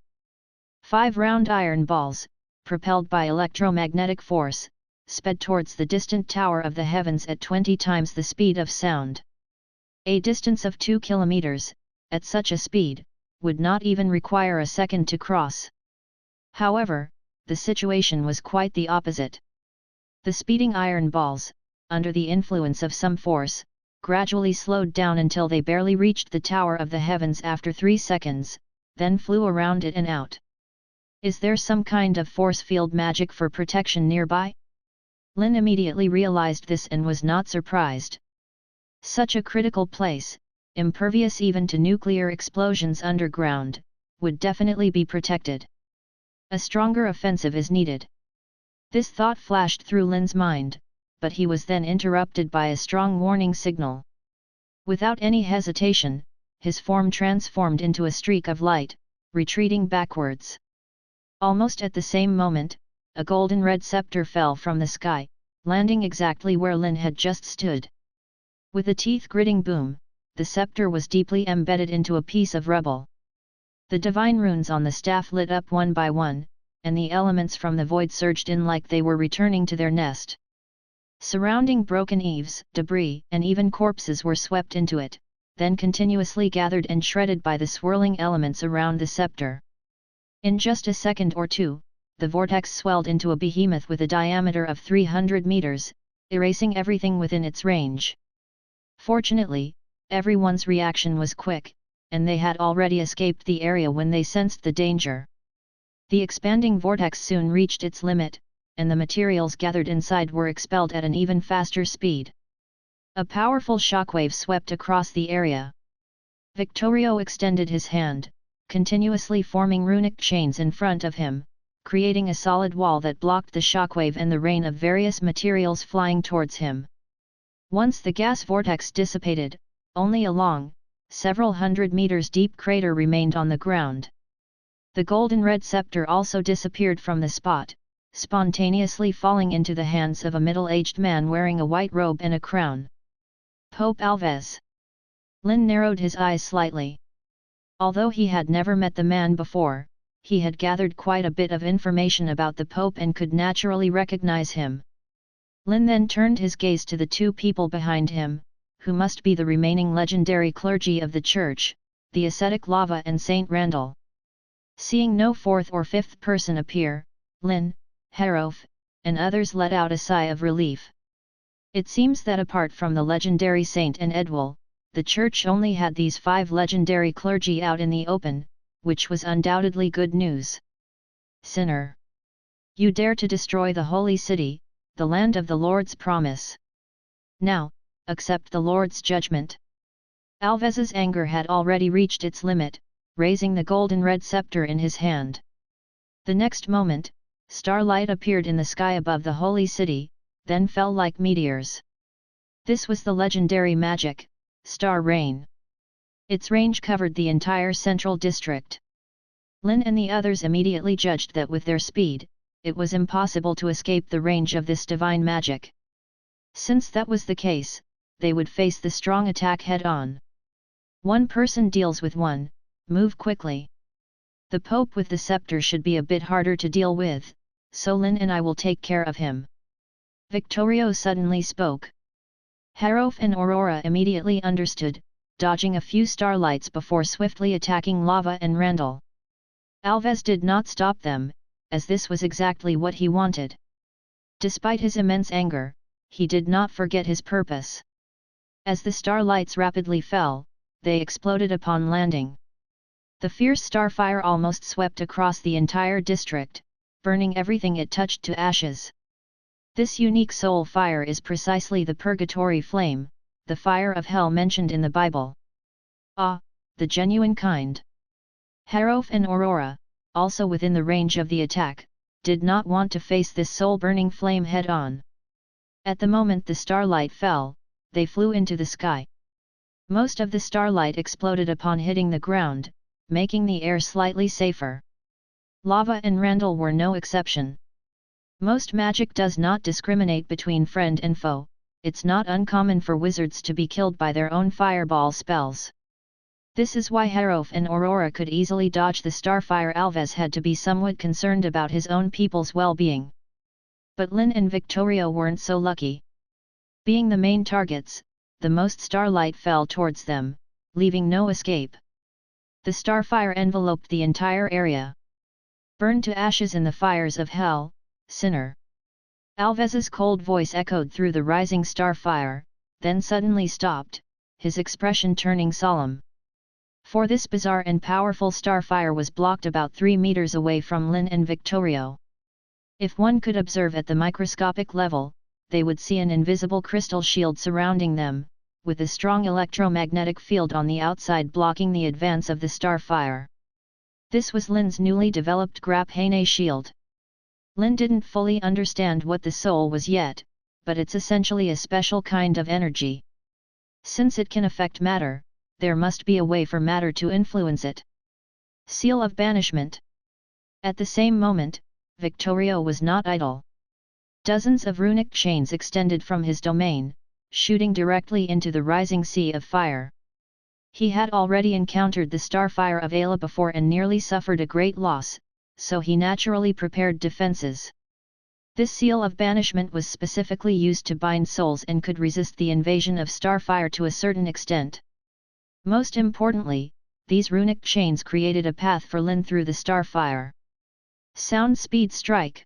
5 round iron balls, propelled by electromagnetic force, sped towards the distant tower of the heavens at 20 times the speed of sound. A distance of 2 kilometers, at such a speed, would not even require a second to cross. However, the situation was quite the opposite. The speeding iron balls, under the influence of some force, gradually slowed down until they barely reached the tower of the heavens after 3 seconds, then flew around it and out. Is there some kind of force field magic for protection nearby? Lynn immediately realized this and was not surprised. Such a critical place, impervious even to nuclear explosions underground, would definitely be protected. A stronger offensive is needed. This thought flashed through Lynn's mind, but he was then interrupted by a strong warning signal. Without any hesitation, his form transformed into a streak of light, retreating backwards. Almost at the same moment, a golden red scepter fell from the sky, landing exactly where Lynn had just stood. With a teeth-gritting boom, the scepter was deeply embedded into a piece of rubble. The divine runes on the staff lit up one by one, and the elements from the void surged in like they were returning to their nest. Surrounding broken eaves, debris, and even corpses were swept into it, then continuously gathered and shredded by the swirling elements around the scepter. In just a second or two, the vortex swelled into a behemoth with a diameter of 300 meters, erasing everything within its range. Fortunately, everyone's reaction was quick, and they had already escaped the area when they sensed the danger. The expanding vortex soon reached its limit, and the materials gathered inside were expelled at an even faster speed. A powerful shockwave swept across the area. Victorio extended his hand, continuously forming runic chains in front of him, creating a solid wall that blocked the shockwave and the rain of various materials flying towards him. Once the gas vortex dissipated, only a long, several hundred meters deep crater remained on the ground. The golden red scepter also disappeared from the spot, spontaneously falling into the hands of a middle-aged man wearing a white robe and a crown. Pope Alves. Lynn narrowed his eyes slightly. Although he had never met the man before, he had gathered quite a bit of information about the Pope and could naturally recognize him. Lynn then turned his gaze to the two people behind him, who must be the remaining legendary clergy of the church, the ascetic Lava and Saint Randall. Seeing no fourth or fifth person appear, Lynn, Harof, and others let out a sigh of relief. It seems that apart from the legendary Saint and Edwal, the church only had these 5 legendary clergy out in the open, which was undoubtedly good news. Sinner! You dare to destroy the holy city, the land of the Lord's promise. Now, accept the Lord's judgment. Alvez's anger had already reached its limit, raising the golden red scepter in his hand. The next moment, starlight appeared in the sky above the holy city, then fell like meteors. This was the legendary magic, Star Rain. Its range covered the entire central district. Lynn and the others immediately judged that with their speed, it was impossible to escape the range of this divine magic. Since that was the case, they would face the strong attack head-on. One person deals with one, move quickly. The Pope with the scepter should be a bit harder to deal with, so Lynn and I will take care of him. Victorio suddenly spoke. Harof and Aurora immediately understood, dodging a few starlights before swiftly attacking Lava and Randall. Alvez did not stop them, as this was exactly what he wanted. Despite his immense anger, he did not forget his purpose. As the starlights rapidly fell, they exploded upon landing. The fierce starfire almost swept across the entire district, burning everything it touched to ashes. This unique soul fire is precisely the purgatory flame, the fire of hell mentioned in the Bible. Ah, the genuine kind. Harof and Aurora, also within the range of the attack, did not want to face this soul-burning flame head-on. At the moment the starlight fell, they flew into the sky. Most of the starlight exploded upon hitting the ground, making the air slightly safer. Lava and Randall were no exception. Most magic does not discriminate between friend and foe. It's not uncommon for wizards to be killed by their own fireball spells. This is why Harof and Aurora could easily dodge the starfire. Alvez had to be somewhat concerned about his own people's well-being. But Lynn and Victorio weren't so lucky. Being the main targets, the most starlight fell towards them, leaving no escape. The starfire enveloped the entire area. Burn to ashes in the fires of hell, sinner! Alvez's cold voice echoed through the rising starfire, then suddenly stopped, his expression turning solemn. For this bizarre and powerful starfire was blocked about 3 meters away from Lynn and Victorio. If one could observe at the microscopic level, they would see an invisible crystal shield surrounding them, with a strong electromagnetic field on the outside blocking the advance of the starfire. This was Lynn's newly developed Graphaene shield. Lynn didn't fully understand what the soul was yet, but it's essentially a special kind of energy. Since it can affect matter, there must be a way for matter to influence it. Seal of banishment. At the same moment, Victorio was not idle. Dozens of runic chains extended from his domain, shooting directly into the rising sea of fire. He had already encountered the starfire of Ayla before and nearly suffered a great loss, so he naturally prepared defenses. This seal of banishment was specifically used to bind souls and could resist the invasion of starfire to a certain extent. Most importantly, these runic chains created a path for Lynn through the starfire. Sound speed strike.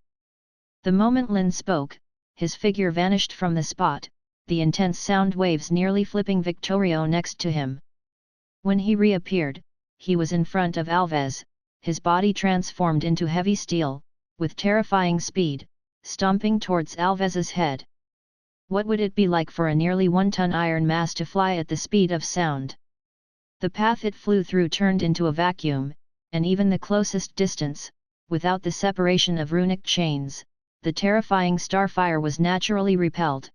The moment Lynn spoke, his figure vanished from the spot, the intense sound waves nearly flipping Victorio next to him. When he reappeared, he was in front of Alvez, his body transformed into heavy steel, with terrifying speed, stomping towards Alvez's head. What would it be like for a nearly 1-ton iron mass to fly at the speed of sound? The path it flew through turned into a vacuum, and even the closest distance, without the separation of runic chains, the terrifying starfire was naturally repelled.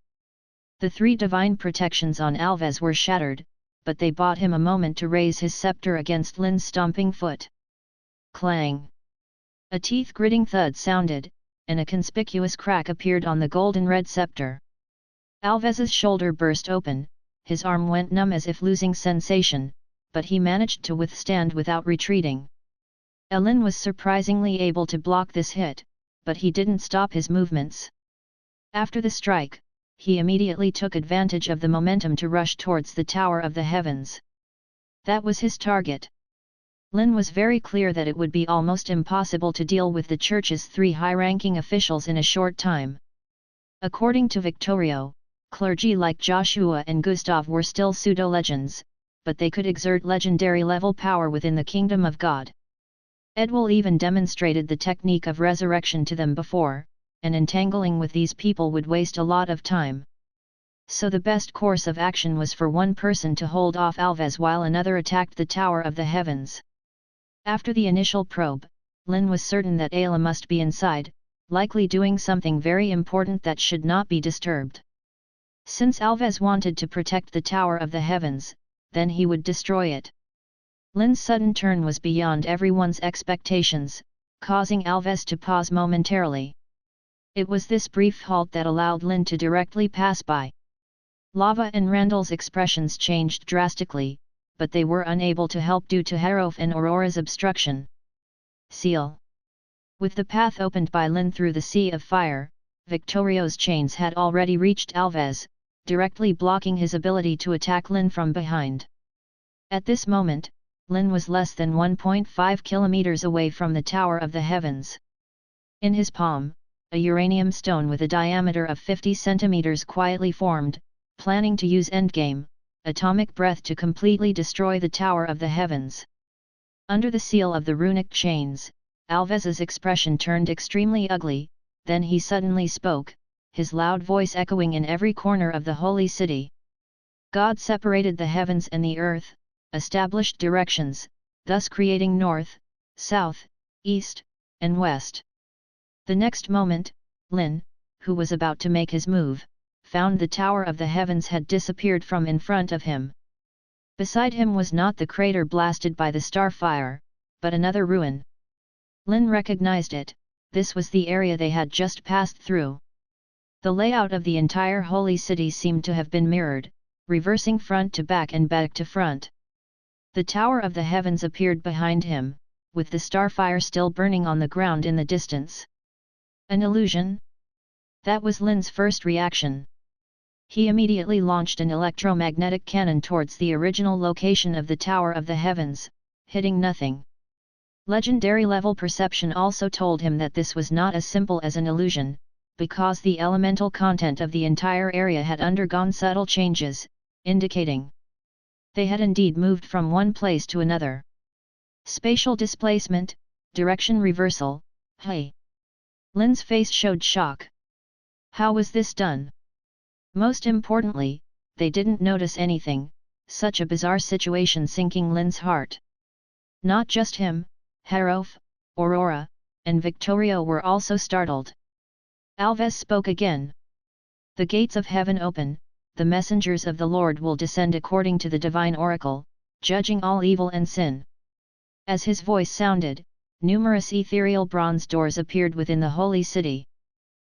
The 3 divine protections on Alvez were shattered, but they bought him a moment to raise his scepter against Lynn's stomping foot. Clang! A teeth-gritting thud sounded, and a conspicuous crack appeared on the golden red scepter. Alvez's shoulder burst open, his arm went numb as if losing sensation, but he managed to withstand without retreating. Lynn was surprisingly able to block this hit, but he didn't stop his movements. After the strike, he immediately took advantage of the momentum to rush towards the Tower of the Heavens. That was his target. Lynn was very clear that it would be almost impossible to deal with the church's 3 high-ranking officials in a short time. According to Victorio, clergy like Joshua and Gustav were still pseudo-legends, but they could exert legendary-level power within the kingdom of God. Edwell even demonstrated the technique of resurrection to them before, and entangling with these people would waste a lot of time. So the best course of action was for one person to hold off Alves while another attacked the Tower of the Heavens. After the initial probe, Lynn was certain that Ayla must be inside, likely doing something very important that should not be disturbed. Since Alves wanted to protect the Tower of the Heavens, then he would destroy it. Lynn's sudden turn was beyond everyone's expectations, causing Alves to pause momentarily. It was this brief halt that allowed Lynn to directly pass by. Lava and Randall's expressions changed drastically, but they were unable to help due to Harof and Aurora's obstruction. Seal. With the path opened by Lynn through the sea of fire, Victorio's chains had already reached Alves, directly blocking his ability to attack Lynn from behind. At this moment, Lynn was less than 1.5 kilometers away from the Tower of the Heavens. In his palm, a uranium stone with a diameter of 50 centimeters quietly formed, planning to use endgame, atomic breath to completely destroy the Tower of the Heavens. Under the seal of the runic chains, Alves's expression turned extremely ugly, then he suddenly spoke, his loud voice echoing in every corner of the holy city. God separated the heavens and the earth, established directions, thus creating north, south, east, and west. The next moment, Lynn, who was about to make his move, found the Tower of the Heavens had disappeared from in front of him. Beside him was not the crater blasted by the starfire, but another ruin. Lynn recognized it, this was the area they had just passed through. The layout of the entire holy city seemed to have been mirrored, reversing front to back and back to front. The Tower of the Heavens appeared behind him, with the starfire still burning on the ground in the distance. An illusion? That was Lynn's first reaction. He immediately launched an electromagnetic cannon towards the original location of the Tower of the Heavens, hitting nothing. Legendary-level perception also told him that this was not as simple as an illusion, because the elemental content of the entire area had undergone subtle changes, indicating they had indeed moved from one place to another. Spatial displacement, direction reversal, hey! Lynn's face showed shock. How was this done? Most importantly, they didn't notice anything, such a bizarre situation sinking Lynn's heart. Not just him, Harof, Aurora, and Victorio were also startled. Alves spoke again. The gates of heaven open, the messengers of the Lord will descend according to the divine oracle, judging all evil and sin. As his voice sounded, numerous ethereal bronze doors appeared within the holy city.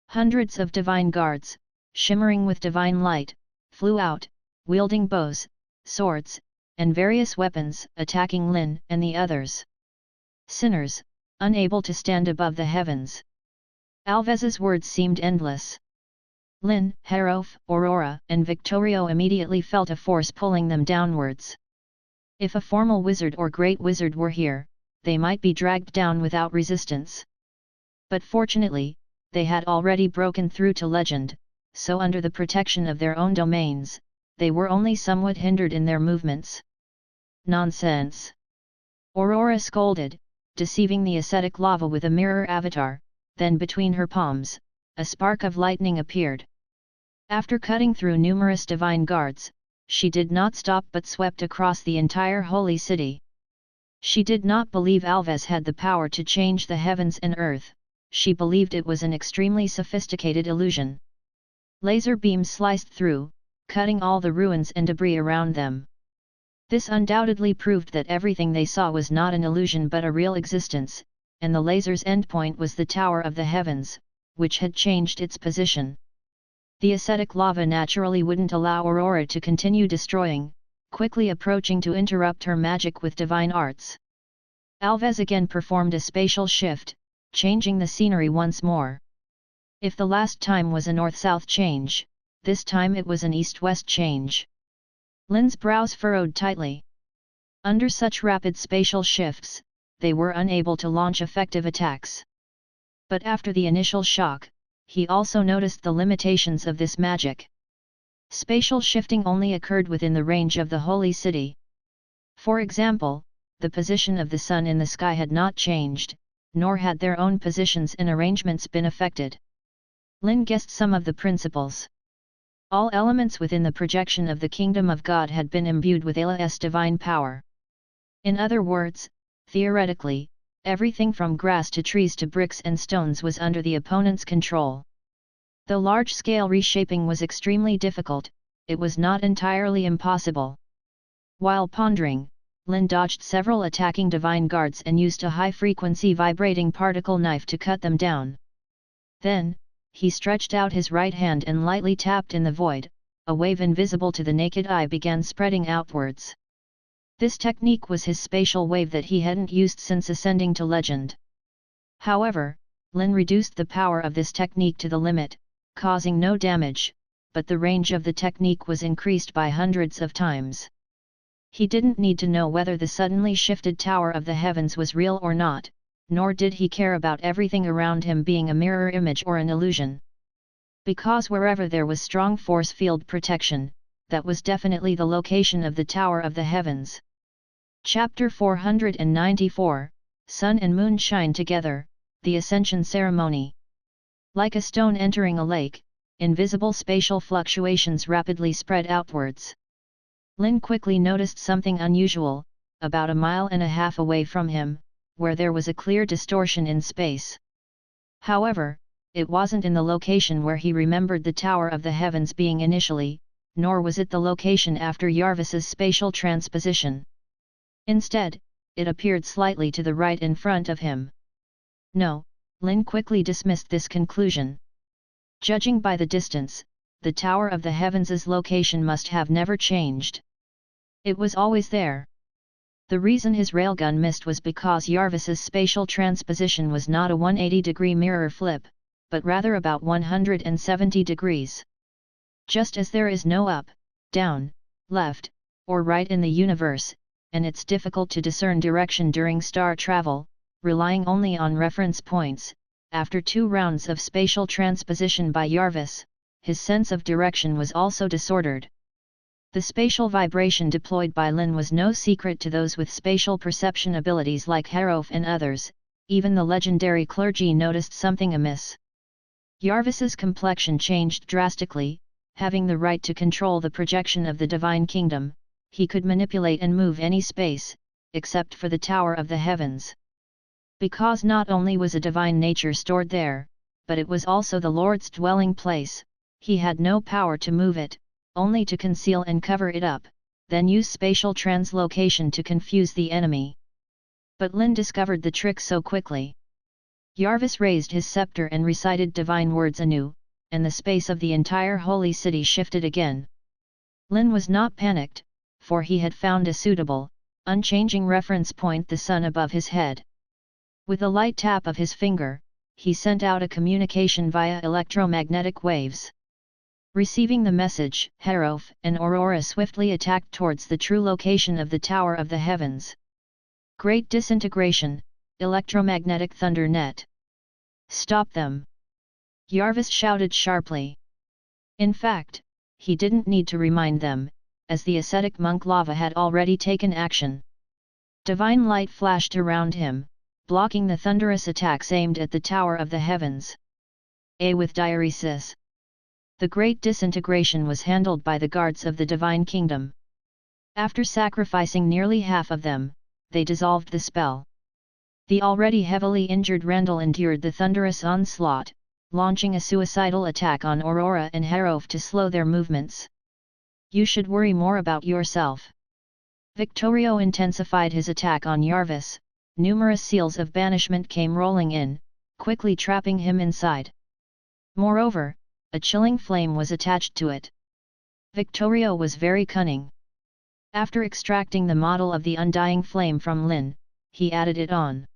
Hundreds of divine guards, shimmering with divine light, flew out, wielding bows, swords, and various weapons, attacking Lynn and the others. Sinners, unable to stand above the heavens. Alves's words seemed endless. Lynn, Harof, Aurora, and Victorio immediately felt a force pulling them downwards. If a formal wizard or great wizard were here, they might be dragged down without resistance. But fortunately, they had already broken through to legend, so under the protection of their own domains, they were only somewhat hindered in their movements. Nonsense! Aurora scolded, deceiving the ascetic lava with a mirror avatar, then between her palms, a spark of lightning appeared. After cutting through numerous divine guards, she did not stop but swept across the entire holy city. She did not believe Alves had the power to change the heavens and earth, she believed it was an extremely sophisticated illusion. Laser beams sliced through, cutting all the ruins and debris around them. This undoubtedly proved that everything they saw was not an illusion but a real existence, and the laser's endpoint was the Tower of the Heavens, which had changed its position. The ascetic lava naturally wouldn't allow Aurora to continue destroying, quickly approaching to interrupt her magic with divine arts. Alves again performed a spatial shift, changing the scenery once more. If the last time was a north-south change, this time it was an east-west change. Lynn's brows furrowed tightly. Under such rapid spatial shifts, they were unable to launch effective attacks. But after the initial shock, he also noticed the limitations of this magic. Spatial shifting only occurred within the range of the holy city. For example, the position of the sun in the sky had not changed, nor had their own positions and arrangements been affected. Lynn guessed some of the principles. All elements within the projection of the kingdom of God had been imbued with Allah's divine power. In other words, theoretically, everything from grass to trees to bricks and stones was under the opponent's control. Though large-scale reshaping was extremely difficult, it was not entirely impossible. While pondering, Lynn dodged several attacking divine guards and used a high-frequency vibrating particle knife to cut them down. Then, he stretched out his right hand and lightly tapped in the void. A wave invisible to the naked eye began spreading outwards. This technique was his spatial wave that he hadn't used since ascending to legend. However, Lynn reduced the power of this technique to the limit, causing no damage, but the range of the technique was increased by hundreds of times. He didn't need to know whether the suddenly shifted tower of the heavens was real or not, nor did he care about everything around him being a mirror image or an illusion. Because wherever there was strong force field protection, that was definitely the location of the tower of the heavens. Chapter 494, Sun and Moon Shine Together, the Ascension Ceremony. Like a stone entering a lake, invisible spatial fluctuations rapidly spread outwards. Lynn quickly noticed something unusual, about 1.5 miles away from him, where there was a clear distortion in space. However, it wasn't in the location where he remembered the Tower of the Heavens being initially, nor was it the location after Jarvis's spatial transposition. Instead, it appeared slightly to the right in front of him. No, Lynn quickly dismissed this conclusion. Judging by the distance, the Tower of the Heavens' location must have never changed. It was always there. The reason his railgun missed was because Jarvis's spatial transposition was not a 180-degree mirror flip, but rather about 170 degrees. Just as there is no up, down, left, or right in the universe, and it's difficult to discern direction during star travel, relying only on reference points, after 2 rounds of spatial transposition by Jarvis, his sense of direction was also disordered. The spatial vibration deployed by Lynn was no secret to those with spatial perception abilities like Harof and others. Even the legendary clergy noticed something amiss. Jarvis's complexion changed drastically. Having the right to control the projection of the divine kingdom, he could manipulate and move any space, except for the Tower of the Heavens. Because not only was a divine nature stored there, but it was also the Lord's dwelling place, he had no power to move it, only to conceal and cover it up, then use spatial translocation to confuse the enemy. But Lynn discovered the trick so quickly. Jarvis raised his scepter and recited divine words anew, and the space of the entire holy city shifted again. Lynn was not panicked, for he had found a suitable, unchanging reference point: the sun above his head. With a light tap of his finger, he sent out a communication via electromagnetic waves. Receiving the message, Harof and Aurora swiftly attacked towards the true location of the Tower of the Heavens. Great disintegration, electromagnetic thunder net. Stop them! Jarvis shouted sharply. In fact, he didn't need to remind them, as the ascetic monk lava had already taken action. Divine light flashed around him, blocking the thunderous attacks aimed at the Tower of the Heavens. With diuresis. The great disintegration was handled by the guards of the divine kingdom. After sacrificing nearly half of them, they dissolved the spell. The already heavily injured Randall endured the thunderous onslaught, launching a suicidal attack on Aurora and Harof to slow their movements. You should worry more about yourself. Victorio intensified his attack on Jarvis. Numerous seals of banishment came rolling in, quickly trapping him inside. Moreover, a chilling flame was attached to it. Victorio was very cunning. After extracting the model of the undying flame from Lynn, he added it on.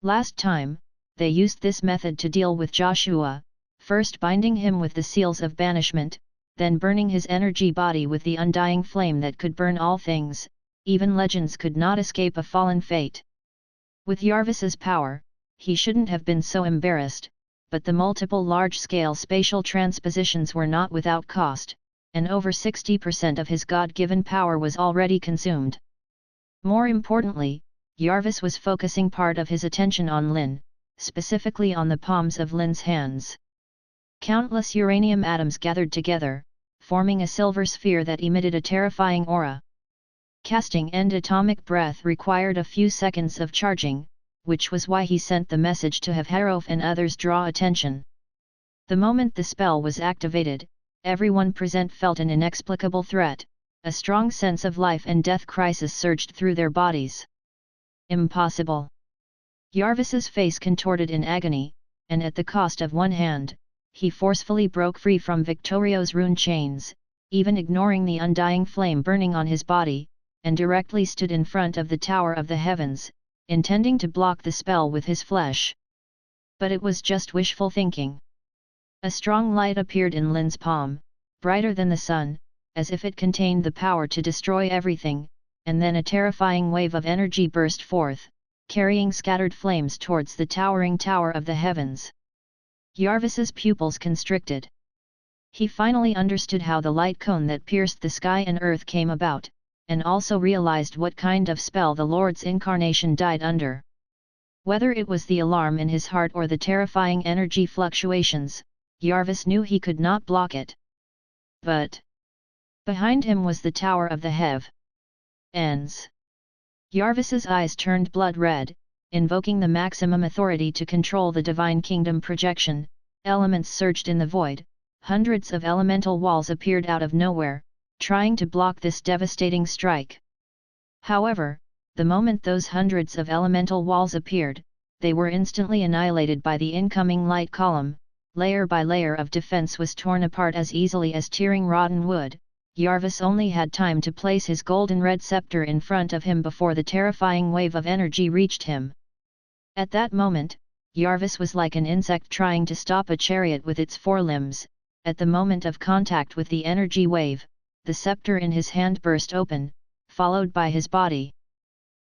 Last time, they used this method to deal with Joshua, first binding him with the seals of banishment, then burning his energy body with the undying flame that could burn all things. Even legends could not escape a fallen fate. With Jarvis's power, he shouldn't have been so embarrassed, but the multiple large-scale spatial transpositions were not without cost, and over 60% of his God-given power was already consumed. More importantly, Jarvis was focusing part of his attention on Lynn, specifically on the palms of Lynn's hands. Countless uranium atoms gathered together, forming a silver sphere that emitted a terrifying aura. Casting end atomic breath required a few seconds of charging, which was why he sent the message to have Harof and others draw attention. The moment the spell was activated, everyone present felt an inexplicable threat, a strong sense of life and death crisis surged through their bodies. Impossible! Jarvis's face contorted in agony, and at the cost of one hand, he forcefully broke free from Victorio's rune chains, even ignoring the undying flame burning on his body, and directly stood in front of the Tower of the Heavens, intending to block the spell with his flesh. But it was just wishful thinking. A strong light appeared in Lynn's palm, brighter than the sun, as if it contained the power to destroy everything, and then a terrifying wave of energy burst forth, carrying scattered flames towards the towering Tower of the Heavens. Jarvis's pupils constricted. He finally understood how the light cone that pierced the sky and earth came about, and also realized what kind of spell the Lord's incarnation died under. Whether it was the alarm in his heart or the terrifying energy fluctuations, Jarvis knew he could not block it. But behind him was the Tower of the Heavens. Jarvis's eyes turned blood red, invoking the maximum authority to control the divine kingdom projection. Elements surged in the void, hundreds of elemental walls appeared out of nowhere, trying to block this devastating strike. However, the moment those hundreds of elemental walls appeared, they were instantly annihilated by the incoming light column. Layer by layer of defense was torn apart as easily as tearing rotten wood. Jarvis only had time to place his golden red scepter in front of him before the terrifying wave of energy reached him. At that moment, Jarvis was like an insect trying to stop a chariot with its forelimbs. At the moment of contact with the energy wave, the scepter in his hand burst open, followed by his body.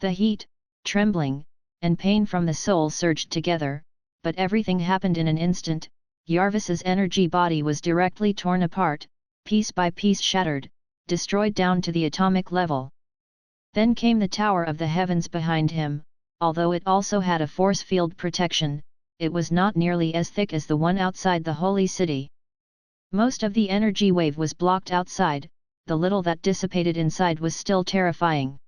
The heat, trembling, and pain from the soul surged together, but everything happened in an instant. Jarvis's energy body was directly torn apart, piece by piece shattered, destroyed down to the atomic level. Then came the Tower of the Heavens behind him. Although it also had a force field protection, it was not nearly as thick as the one outside the holy city. Most of the energy wave was blocked outside, the little that dissipated inside was still terrifying.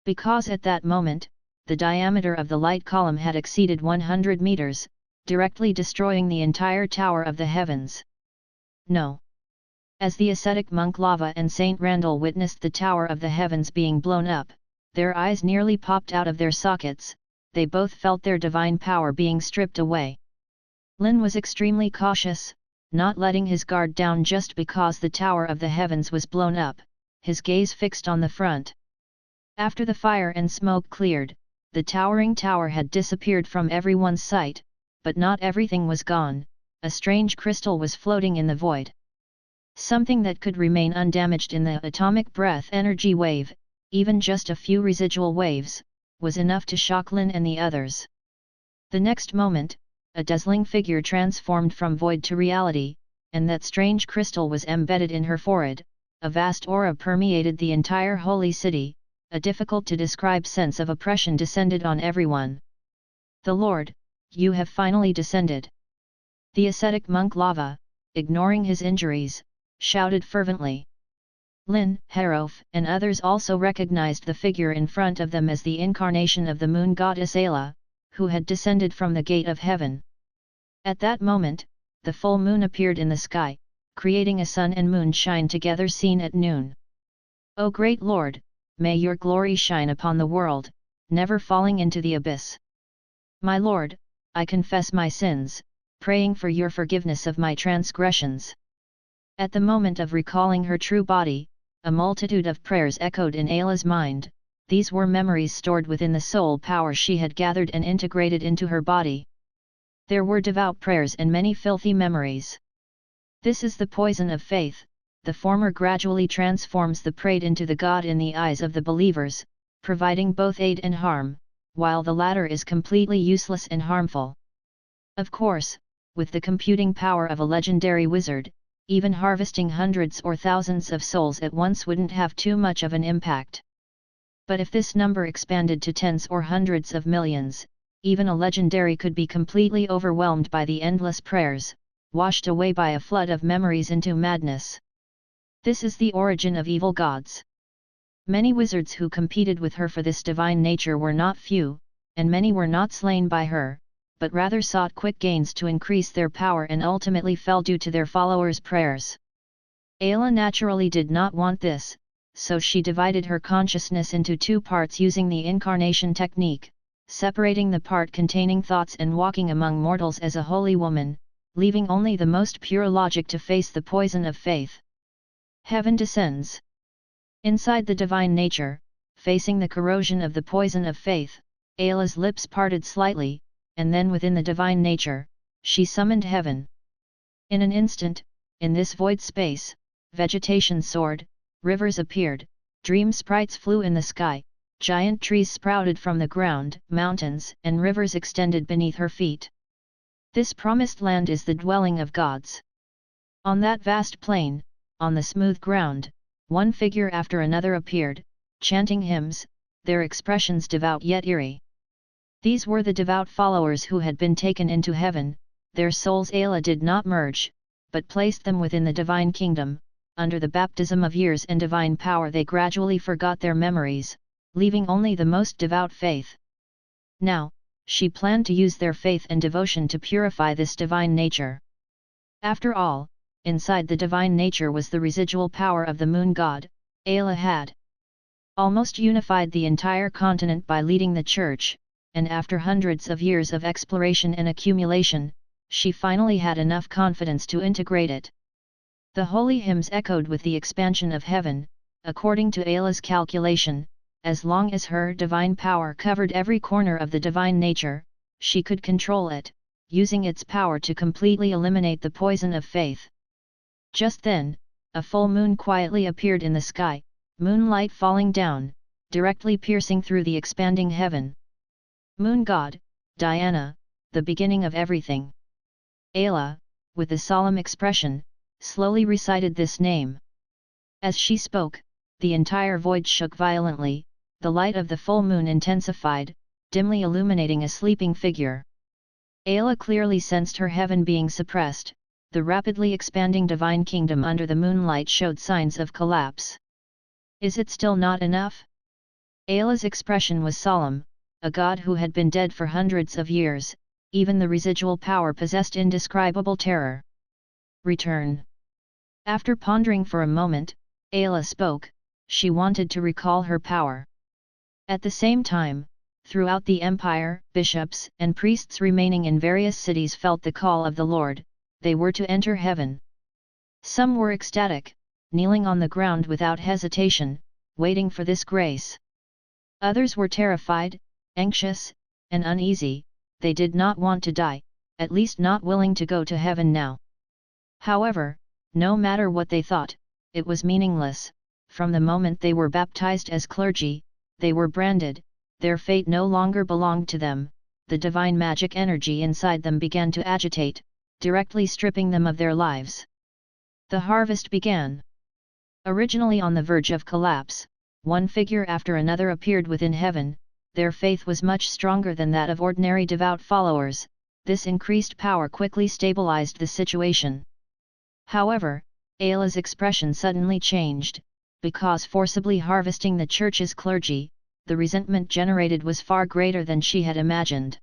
Because at that moment, the diameter of the light column had exceeded 100 meters, directly destroying the entire Tower of the Heavens. No. As the ascetic monk Lava and Saint Randall witnessed the Tower of the Heavens being blown up, their eyes nearly popped out of their sockets. They both felt their divine power being stripped away. Lynn was extremely cautious, not letting his guard down just because the Tower of the Heavens was blown up, his gaze fixed on the front. After the fire and smoke cleared, the towering tower had disappeared from everyone's sight, but not everything was gone. A strange crystal was floating in the void. Something that could remain undamaged in the atomic breath energy wave, even just a few residual waves, was enough to shock Lynn and the others. The next moment, a dazzling figure transformed from void to reality, and that strange crystal was embedded in her forehead. A vast aura permeated the entire holy city, a difficult-to-describe sense of oppression descended on everyone. "The Lord, you have finally descended." The ascetic monk Lava, ignoring his injuries, shouted fervently. Lynn, Harof, and others also recognized the figure in front of them as the incarnation of the moon goddess Ayla, who had descended from the gate of heaven. At that moment, the full moon appeared in the sky, creating a sun and moon shine together seen at noon. "O great Lord, may your glory shine upon the world, never falling into the abyss. My Lord, I confess my sins, praying for your forgiveness of my transgressions." At the moment of recalling her true body, a multitude of prayers echoed in Ayla's mind. These were memories stored within the soul power she had gathered and integrated into her body. There were devout prayers and many filthy memories. This is the poison of faith. The former gradually transforms the prayed into the God in the eyes of the believers, providing both aid and harm, while the latter is completely useless and harmful. Of course, with the computing power of a legendary wizard, even harvesting hundreds or thousands of souls at once wouldn't have too much of an impact. But if this number expanded to tens or hundreds of millions, even a legendary could be completely overwhelmed by the endless prayers, washed away by a flood of memories into madness. This is the origin of evil gods. Many wizards who competed with her for this divine nature were not few, and many were not slain by her, but rather sought quick gains to increase their power and ultimately fell due to their followers' prayers. Ayla naturally did not want this, so she divided her consciousness into two parts using the incarnation technique, separating the part containing thoughts and walking among mortals as a holy woman, leaving only the most pure logic to face the poison of faith. Heaven descends. Inside the divine nature, facing the corrosion of the poison of faith, Ayla's lips parted slightly, and then within the divine nature, she summoned heaven. In an instant, in this void space, vegetation soared, rivers appeared, dream sprites flew in the sky, giant trees sprouted from the ground, mountains and rivers extended beneath her feet. This promised land is the dwelling of gods. On that vast plain, on the smooth ground, one figure after another appeared, chanting hymns, their expressions devout yet eerie. These were the devout followers who had been taken into heaven. Their souls Ayla did not merge, but placed them within the divine kingdom. Under the baptism of years and divine power they gradually forgot their memories, leaving only the most devout faith. Now, she planned to use their faith and devotion to purify this divine nature. After all, inside the divine nature was the residual power of the moon god. Ayla had almost unified the entire continent by leading the church, and after hundreds of years of exploration and accumulation, she finally had enough confidence to integrate it. The holy hymns echoed with the expansion of heaven. According to Ayla's calculation, as long as her divine power covered every corner of the divine nature, she could control it, using its power to completely eliminate the poison of faith. Just then, a full moon quietly appeared in the sky, moonlight falling down, directly piercing through the expanding heaven. Moon god, Diana, the beginning of everything. Ayla, with a solemn expression, slowly recited this name. As she spoke, the entire void shook violently, the light of the full moon intensified, dimly illuminating a sleeping figure. Ayla clearly sensed her heaven being suppressed. The rapidly expanding divine kingdom under the moonlight showed signs of collapse. Is it still not enough? Ayla's expression was solemn. A god who had been dead for hundreds of years, even the residual power possessed indescribable terror. Return. After pondering for a moment, Ayla spoke. She wanted to recall her power. At the same time, throughout the empire, bishops and priests remaining in various cities felt the call of the Lord. They were to enter heaven. Some were ecstatic, kneeling on the ground without hesitation, waiting for this grace. Others were terrified, anxious, and uneasy. They did not want to die, at least not willing to go to heaven now. However, no matter what they thought, it was meaningless. From the moment they were baptized as clergy, they were branded. Their fate no longer belonged to them. The divine magic energy inside them began to agitate, directly stripping them of their lives. The harvest began. Originally on the verge of collapse, one figure after another appeared within heaven. Their faith was much stronger than that of ordinary devout followers. This increased power quickly stabilized the situation. However, Ayla's expression suddenly changed. Because forcibly harvesting the church's clergy, the resentment generated was far greater than she had imagined.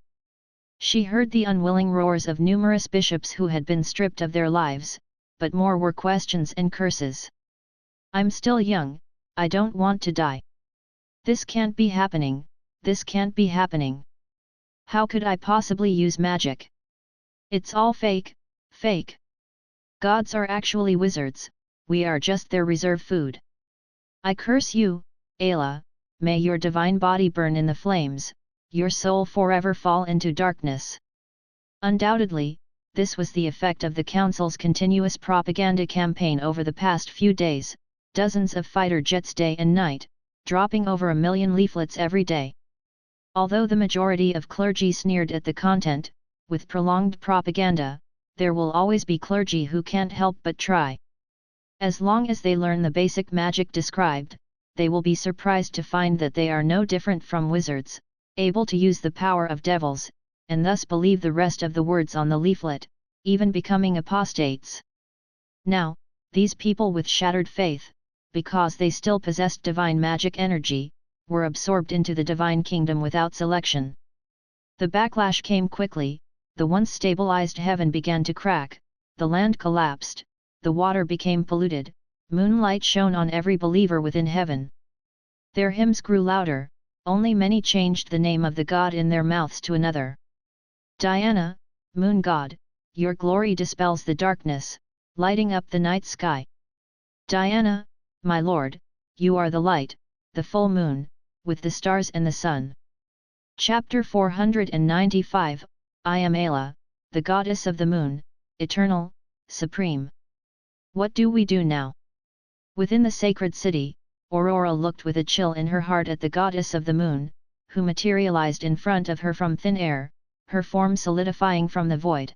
She heard the unwilling roars of numerous bishops who had been stripped of their lives, but more were questions and curses. "I'm still young, I don't want to die. This can't be happening, this can't be happening. How could I possibly use magic? It's all fake, fake. Gods are actually wizards, we are just their reserve food. I curse you, Ayla, may your divine body burn in the flames, your soul forever fall into darkness. Undoubtedly, this was the effect of the Council's continuous propaganda campaign over the past few days, dozens of fighter jets day and night, dropping over 1 million leaflets every day. Although the majority of clergy sneered at the content, with prolonged propaganda, there will always be clergy who can't help but try. As long as they learn the basic magic described, they will be surprised to find that they are no different from wizards, able to use the power of devils, and thus believe the rest of the words on the leaflet, even becoming apostates. Now, these people with shattered faith, because they still possessed divine magic energy, were absorbed into the divine kingdom without selection. The backlash came quickly, the once stabilized heaven began to crack, the land collapsed, the water became polluted, moonlight shone on every believer within heaven. Their hymns grew louder, only many changed the name of the god in their mouths to another. Diana, moon god, your glory dispels the darkness, lighting up the night sky. Diana, my lord, you are the light, the full moon, with the stars and the sun. Chapter 495, I am Ayla, the goddess of the moon, eternal, supreme. What do we do now? Within the sacred city, Aurora looked with a chill in her heart at the goddess of the moon, who materialized in front of her from thin air, her form solidifying from the void.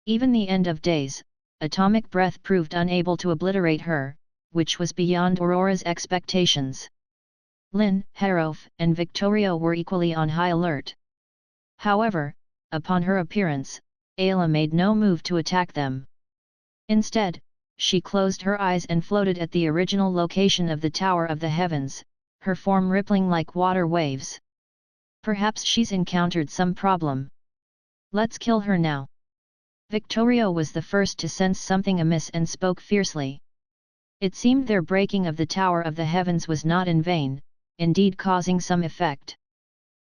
Even the end of days, atomic breath proved unable to obliterate her, which was beyond Aurora's expectations. Lynn, Harof, and Victorio were equally on high alert. However, upon her appearance, Ayla made no move to attack them. Instead, she closed her eyes and floated at the original location of the Tower of the Heavens, her form rippling like water waves. Perhaps she's encountered some problem. Let's kill her now. Victorio was the first to sense something amiss and spoke fiercely. It seemed their breaking of the Tower of the Heavens was not in vain, indeed causing some effect.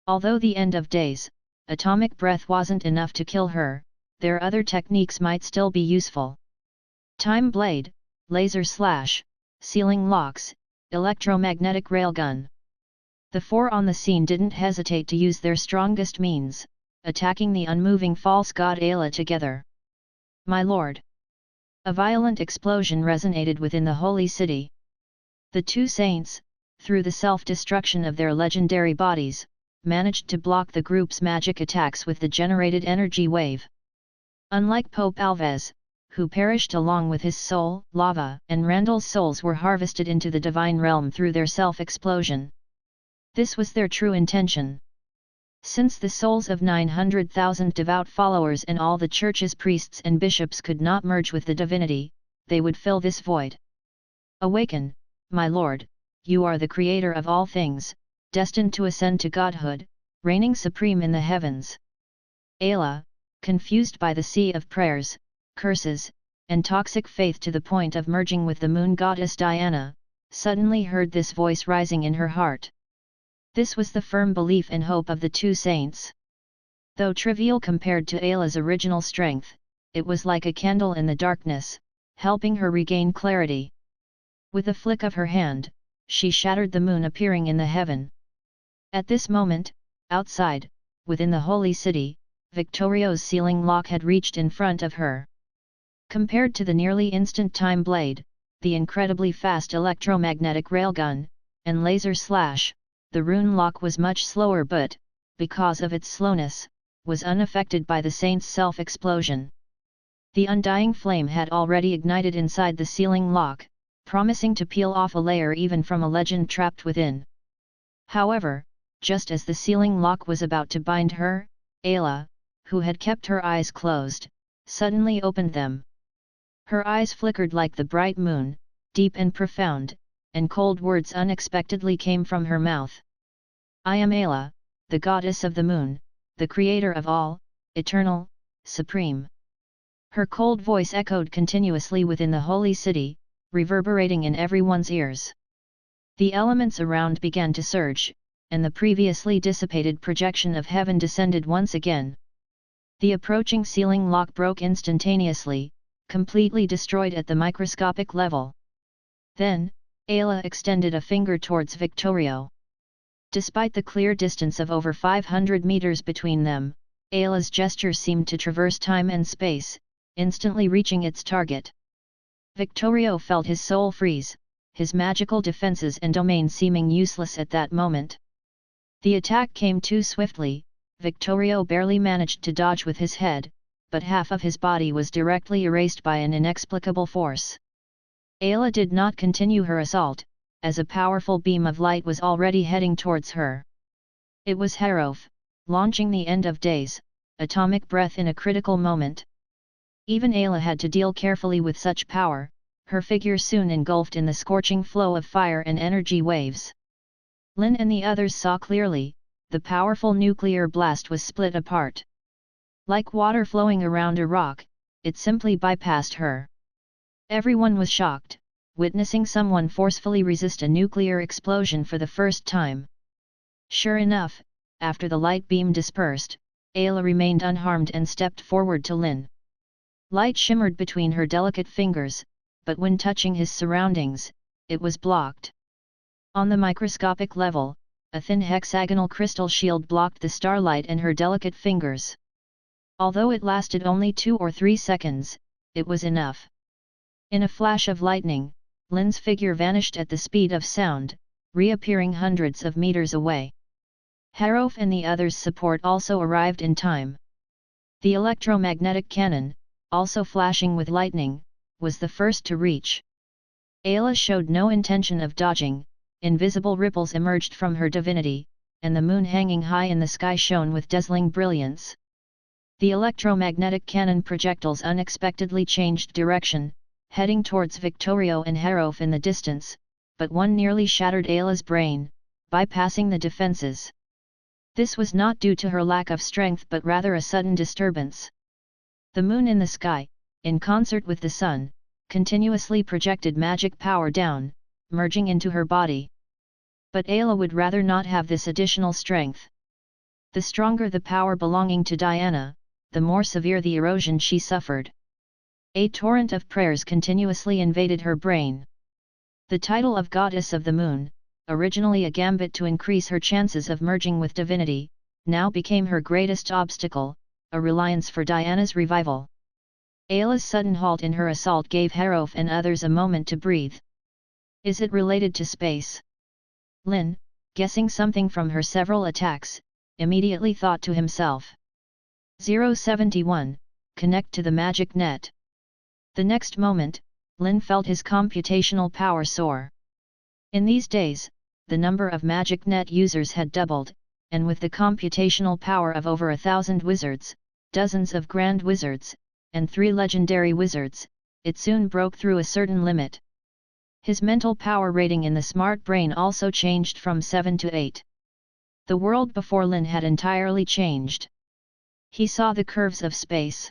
Although the end of days, atomic breath wasn't enough to kill her, their other techniques might still be useful. Time blade, laser slash, sealing locks, electromagnetic railgun. The four on the scene didn't hesitate to use their strongest means, attacking the unmoving false god Ayla together. My lord! A violent explosion resonated within the holy city. The two saints, through the self-destruction of their legendary bodies, managed to block the group's magic attacks with the generated energy wave. Unlike Pope Alves, who perished along with his soul, Lava and Randall's souls were harvested into the divine realm through their self-explosion. This was their true intention. Since the souls of 900,000 devout followers and all the church's priests and bishops could not merge with the divinity, they would fill this void. Awaken, my lord, you are the creator of all things, destined to ascend to godhood, reigning supreme in the heavens. Ayla, confused by the sea of prayers, curses, and toxic faith to the point of merging with the moon goddess Diana, suddenly heard this voice rising in her heart. This was the firm belief and hope of the two saints. Though trivial compared to Ayla's original strength, it was like a candle in the darkness, helping her regain clarity. With a flick of her hand, she shattered the moon appearing in the heaven. At this moment, outside, within the holy city, Victorio's sealing lock had reached in front of her. Compared to the nearly instant time blade, the incredibly fast electromagnetic railgun, and laser slash, the rune lock was much slower but, because of its slowness, was unaffected by the saint's self-explosion. The undying flame had already ignited inside the sealing lock, promising to peel off a layer even from a legend trapped within. However, just as the sealing lock was about to bind her, Ayla, who had kept her eyes closed, suddenly opened them. Her eyes flickered like the bright moon, deep and profound, and cold words unexpectedly came from her mouth. I am Ayla, the goddess of the moon, the creator of all, eternal, supreme. Her cold voice echoed continuously within the holy city, reverberating in everyone's ears. The elements around began to surge, and the previously dissipated projection of heaven descended once again. The approaching sealing lock broke instantaneously, completely destroyed at the microscopic level. Then, Ayla extended a finger towards Victorio. Despite the clear distance of over 500 meters between them, Ayla's gesture seemed to traverse time and space, instantly reaching its target. Victorio felt his soul freeze, his magical defenses and domain seeming useless at that moment. The attack came too swiftly. Victorio barely managed to dodge with his head, but half of his body was directly erased by an inexplicable force. Ayla did not continue her assault, as a powerful beam of light was already heading towards her. It was Harof, launching the end of days, atomic breath in a critical moment. Even Ayla had to deal carefully with such power, her figure soon engulfed in the scorching flow of fire and energy waves. Lynn and the others saw clearly, the powerful nuclear blast was split apart. Like water flowing around a rock, it simply bypassed her. Everyone was shocked, witnessing someone forcefully resist a nuclear explosion for the first time. Sure enough, after the light beam dispersed, Ayla remained unharmed and stepped forward to Lynn. Light shimmered between her delicate fingers, but when touching his surroundings, it was blocked. On the microscopic level, a thin hexagonal crystal shield blocked the starlight and her delicate fingers. Although it lasted only 2 or 3 seconds, it was enough. In a flash of lightning, Lynn's figure vanished at the speed of sound, reappearing hundreds of meters away. Harof and the others' support also arrived in time. The electromagnetic cannon, also flashing with lightning, was the first to reach. Ayla showed no intention of dodging. Invisible ripples emerged from her divinity, and the moon hanging high in the sky shone with dazzling brilliance. The electromagnetic cannon projectiles unexpectedly changed direction, heading towards Victorio and Harof in the distance, but one nearly shattered Ayla's brain, bypassing the defenses. This was not due to her lack of strength but rather a sudden disturbance. The moon in the sky, in concert with the sun, continuously projected magic power down, merging into her body. But Ayla would rather not have this additional strength. The stronger the power belonging to Diana, the more severe the erosion she suffered. A torrent of prayers continuously invaded her brain. The title of Goddess of the Moon, originally a gambit to increase her chances of merging with divinity, now became her greatest obstacle, a reliance for Diana's revival. Ayla's sudden halt in her assault gave Harof and others a moment to breathe. Is it related to space? Lynn, guessing something from her several attacks, immediately thought to himself. 071, connect to the magic net. The next moment, Lynn felt his computational power soar. In these days, the number of magic net users had doubled, and with the computational power of over 1,000 wizards, dozens of grand wizards, and 3 legendary wizards, it soon broke through a certain limit. His mental power rating in the smart brain also changed from 7 to 8. The world before Lynn had entirely changed. He saw the curves of space.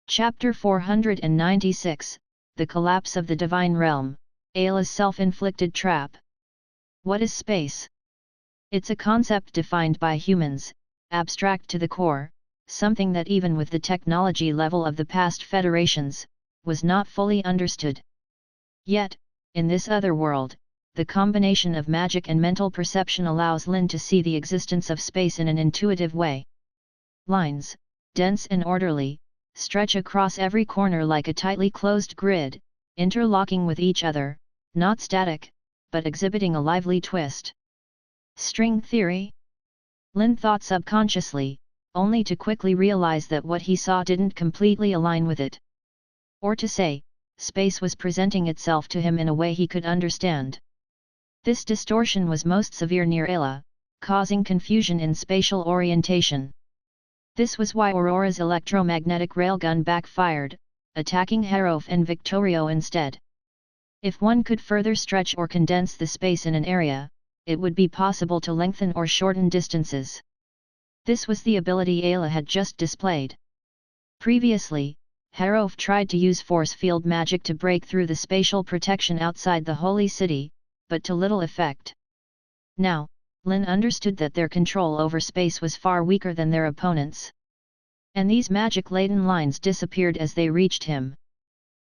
Chapter 496, The Collapse of the Divine Realm, Ayla's Self-Inflicted Trap. What is space? It's a concept defined by humans, abstract to the core, something that even with the technology level of the past federations, was not fully understood. Yet, in this other world, the combination of magic and mental perception allows Lynn to see the existence of space in an intuitive way. Lines, dense and orderly, stretch across every corner like a tightly closed grid, interlocking with each other, not static, but exhibiting a lively twist. String theory? Lynn thought subconsciously, only to quickly realize that what he saw didn't completely align with it. Or to say, space was presenting itself to him in a way he could understand. This distortion was most severe near Ayla, causing confusion in spatial orientation. This was why Aurora's electromagnetic railgun backfired, attacking Harof and Victorio instead. If one could further stretch or condense the space in an area, it would be possible to lengthen or shorten distances. This was the ability Ayla had just displayed. Previously, Harof tried to use force field magic to break through the spatial protection outside the holy city, but to little effect. Now, Lynn understood that their control over space was far weaker than their opponents'. and these magic-laden lines disappeared as they reached him.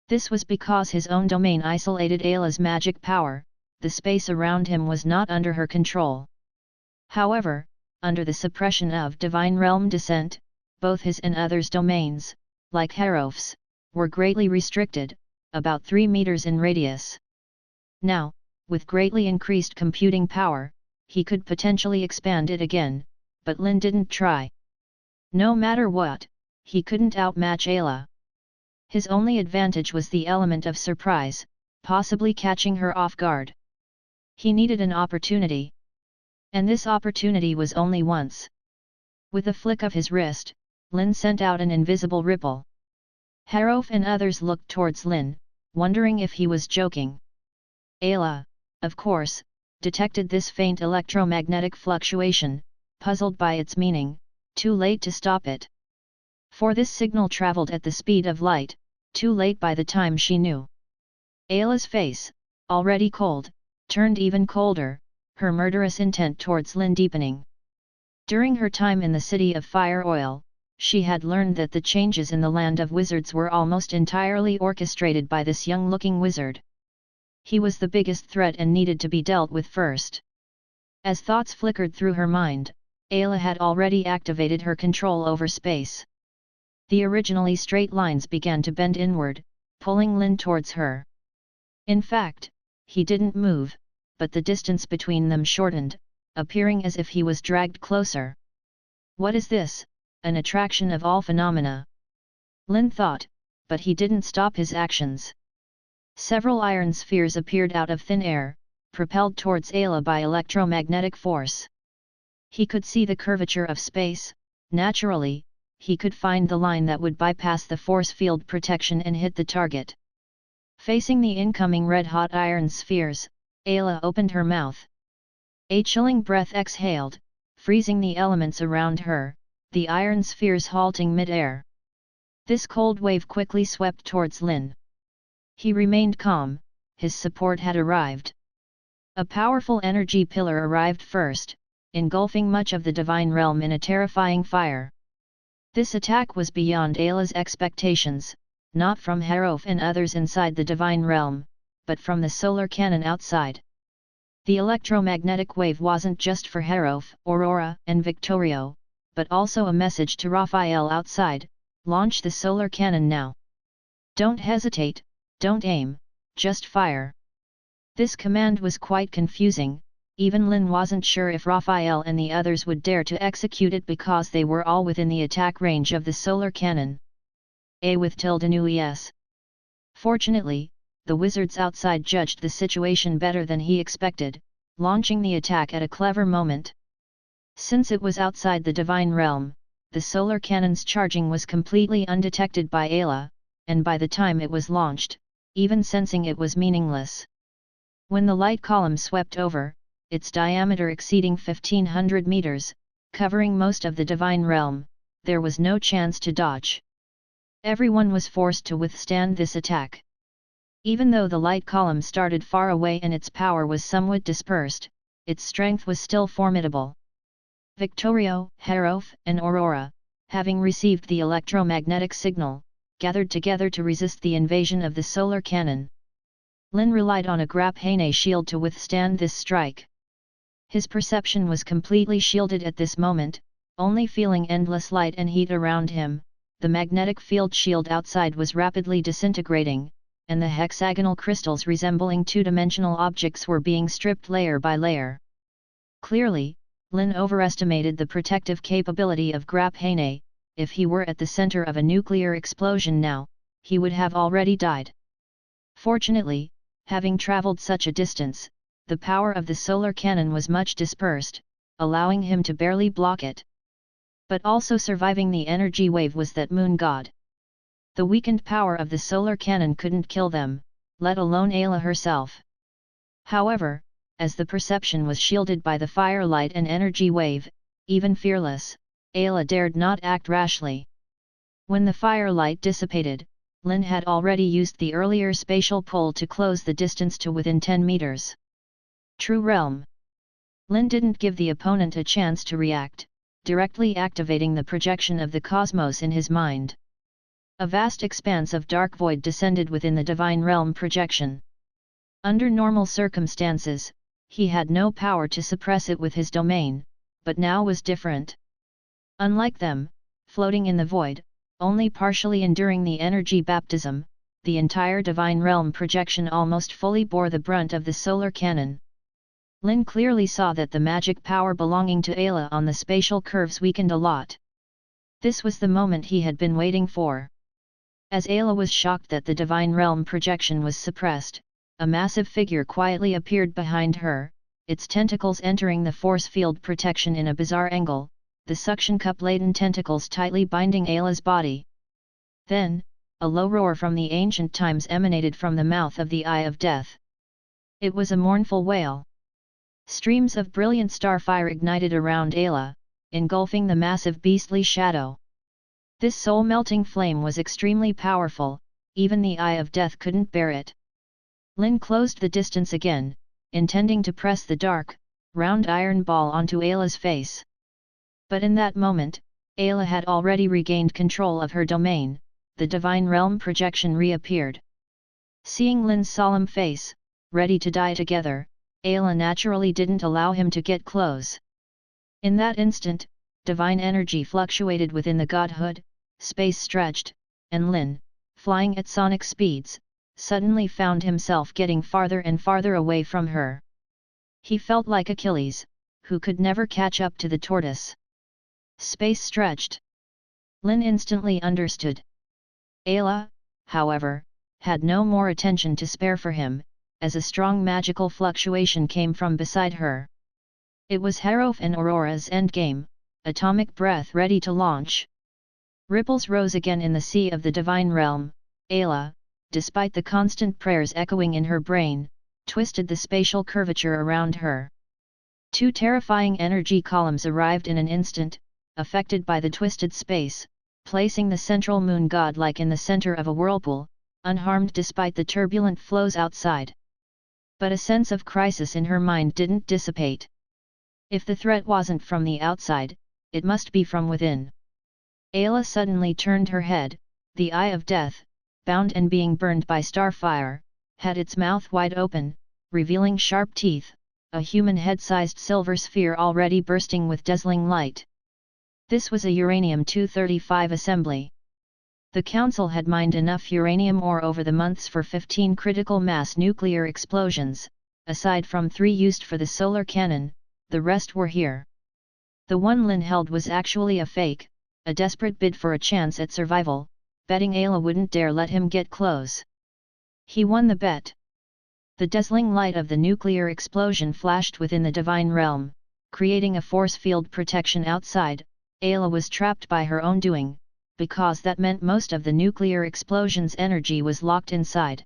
This was because his own domain isolated Ayla's magic power, the space around him was not under her control. However, under the suppression of divine realm descent, both his and others' domains, like Harof's, were greatly restricted, about 3 meters in radius. Now, with greatly increased computing power, he could potentially expand it again, but Lynn didn't try. No matter what, he couldn't outmatch Ayla. His only advantage was the element of surprise, possibly catching her off guard. He needed an opportunity. And this opportunity was only once. With a flick of his wrist, Lynn sent out an invisible ripple. Harof and others looked towards Lynn, wondering if he was joking. Ayla, of course, detected this faint electromagnetic fluctuation, puzzled by its meaning, too late to stop it. For this signal traveled at the speed of light, too late by the time she knew. Ayla's face, already cold, turned even colder, her murderous intent towards Lynn deepening. During her time in the City of Fire Oil, she had learned that the changes in the Land of Wizards were almost entirely orchestrated by this young-looking wizard. He was the biggest threat and needed to be dealt with first. As thoughts flickered through her mind, Ayla had already activated her control over space. The originally straight lines began to bend inward, pulling Lynn towards her. In fact, he didn't move, but the distance between them shortened, appearing as if he was dragged closer. What is this, an attraction of all phenomena? Lynn thought, but he didn't stop his actions. Several iron spheres appeared out of thin air, propelled towards Ayla by electromagnetic force. He could see the curvature of space. Naturally, he could find the line that would bypass the force field protection and hit the target. Facing the incoming red-hot iron spheres, Ayla opened her mouth. A chilling breath exhaled, freezing the elements around her, the iron spheres halting mid-air. This cold wave quickly swept towards Lynn. He remained calm, his support had arrived. A powerful energy pillar arrived first, engulfing much of the divine realm in a terrifying fire. This attack was beyond Ayla's expectations, not from Harof and others inside the divine realm, but from the solar cannon outside. The electromagnetic wave wasn't just for Harof, Aurora, and Victorio, but also a message to Raphael outside: launch the solar cannon now. Don't hesitate, don't aim, just fire. This command was quite confusing. Even Lynn wasn't sure if Raphael and the others would dare to execute it because they were all within the attack range of the solar cannon. A with tilde nu es. Fortunately, the wizards outside judged the situation better than he expected, launching the attack at a clever moment. Since it was outside the divine realm, the solar cannon's charging was completely undetected by Ayla, and by the time it was launched, even sensing it was meaningless. When the light column swept over, its diameter exceeding 1500 meters, covering most of the divine realm, there was no chance to dodge. Everyone was forced to withstand this attack. Even though the light column started far away and its power was somewhat dispersed, its strength was still formidable. Victorio, Harof, and Aurora, having received the electromagnetic signal, gathered together to resist the invasion of the solar cannon. Lynn relied on a Graphaene shield to withstand this strike. His perception was completely shielded at this moment, only feeling endless light and heat around him. The magnetic field shield outside was rapidly disintegrating, and the hexagonal crystals resembling two-dimensional objects were being stripped layer by layer. Clearly, Lynn overestimated the protective capability of Graphaene. If he were at the center of a nuclear explosion now, he would have already died. Fortunately, having traveled such a distance, the power of the solar cannon was much dispersed, allowing him to barely block it. But also surviving the energy wave was that moon god. The weakened power of the solar cannon couldn't kill them, let alone Ayla herself. However, as the perception was shielded by the firelight and energy wave, even fearless, Ayla dared not act rashly. When the firelight dissipated, Lynn had already used the earlier spatial pull to close the distance to within 10 meters. True realm. Lynn didn't give the opponent a chance to react, directly activating the projection of the cosmos in his mind. A vast expanse of dark void descended within the divine realm projection. Under normal circumstances, he had no power to suppress it with his domain, but now was different. Unlike them, floating in the void, only partially enduring the energy baptism, the entire divine realm projection almost fully bore the brunt of the solar cannon. Lynn clearly saw that the magic power belonging to Ayla on the spatial curves weakened a lot. This was the moment he had been waiting for. As Ayla was shocked that the divine realm projection was suppressed, a massive figure quietly appeared behind her, its tentacles entering the force field protection in a bizarre angle, the suction cup-laden tentacles tightly binding Ayla's body. Then, a low roar from the ancient times emanated from the mouth of the Eye of Death. It was a mournful wail. Streams of brilliant starfire ignited around Ayla, engulfing the massive beastly shadow. This soul-melting flame was extremely powerful, even the Eye of Death couldn't bear it. Lynn closed the distance again, intending to press the dark, round iron ball onto Ayla's face. But in that moment, Ayla had already regained control of her domain, the divine realm projection reappeared. Seeing Lynn's solemn face, ready to die together, Ayla naturally didn't allow him to get close. In that instant, divine energy fluctuated within the godhood, space stretched, and Lynn, flying at sonic speeds, suddenly found himself getting farther and farther away from her. He felt like Achilles, who could never catch up to the tortoise. Space stretched. Lynn instantly understood. Ayla, however, had no more attention to spare for him, as a strong magical fluctuation came from beside her. It was Harof and Aurora's endgame, atomic breath ready to launch. Ripples rose again in the sea of the divine realm. Ayla, despite the constant prayers echoing in her brain, twisted the spatial curvature around her. Two terrifying energy columns arrived in an instant, affected by the twisted space, placing the central moon god-like in the center of a whirlpool, unharmed despite the turbulent flows outside. But a sense of crisis in her mind didn't dissipate. If the threat wasn't from the outside, it must be from within. Ayla suddenly turned her head. The Eye of Death, bound and being burned by starfire, had its mouth wide open, revealing sharp teeth, a human head-sized silver sphere already bursting with dazzling light. This was a uranium-235 assembly. The Council had mined enough uranium ore over the months for 15 critical mass nuclear explosions. Aside from 3 used for the solar cannon, the rest were here. The one Lynn held was actually a fake, a desperate bid for a chance at survival, betting Ayla wouldn't dare let him get close. He won the bet. The dazzling light of the nuclear explosion flashed within the divine realm, creating a force field protection outside. Ayla was trapped by her own doing, because that meant most of the nuclear explosion's energy was locked inside.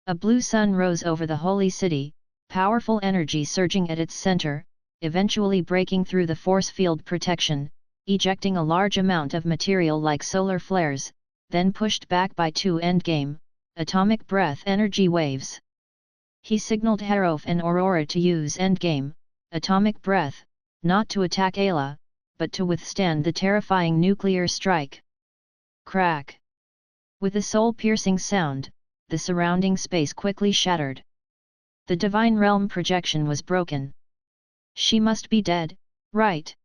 A blue sun rose over the holy city, powerful energy surging at its center, eventually breaking through the force field protection, ejecting a large amount of material like solar flares, then pushed back by 2 endgame, atomic breath energy waves. He signaled Harof and Aurora to use endgame, atomic breath, not to attack Ayla, but to withstand the terrifying nuclear strike. Crack! With a soul-piercing sound, the surrounding space quickly shattered. The divine realm projection was broken. She must be dead, right?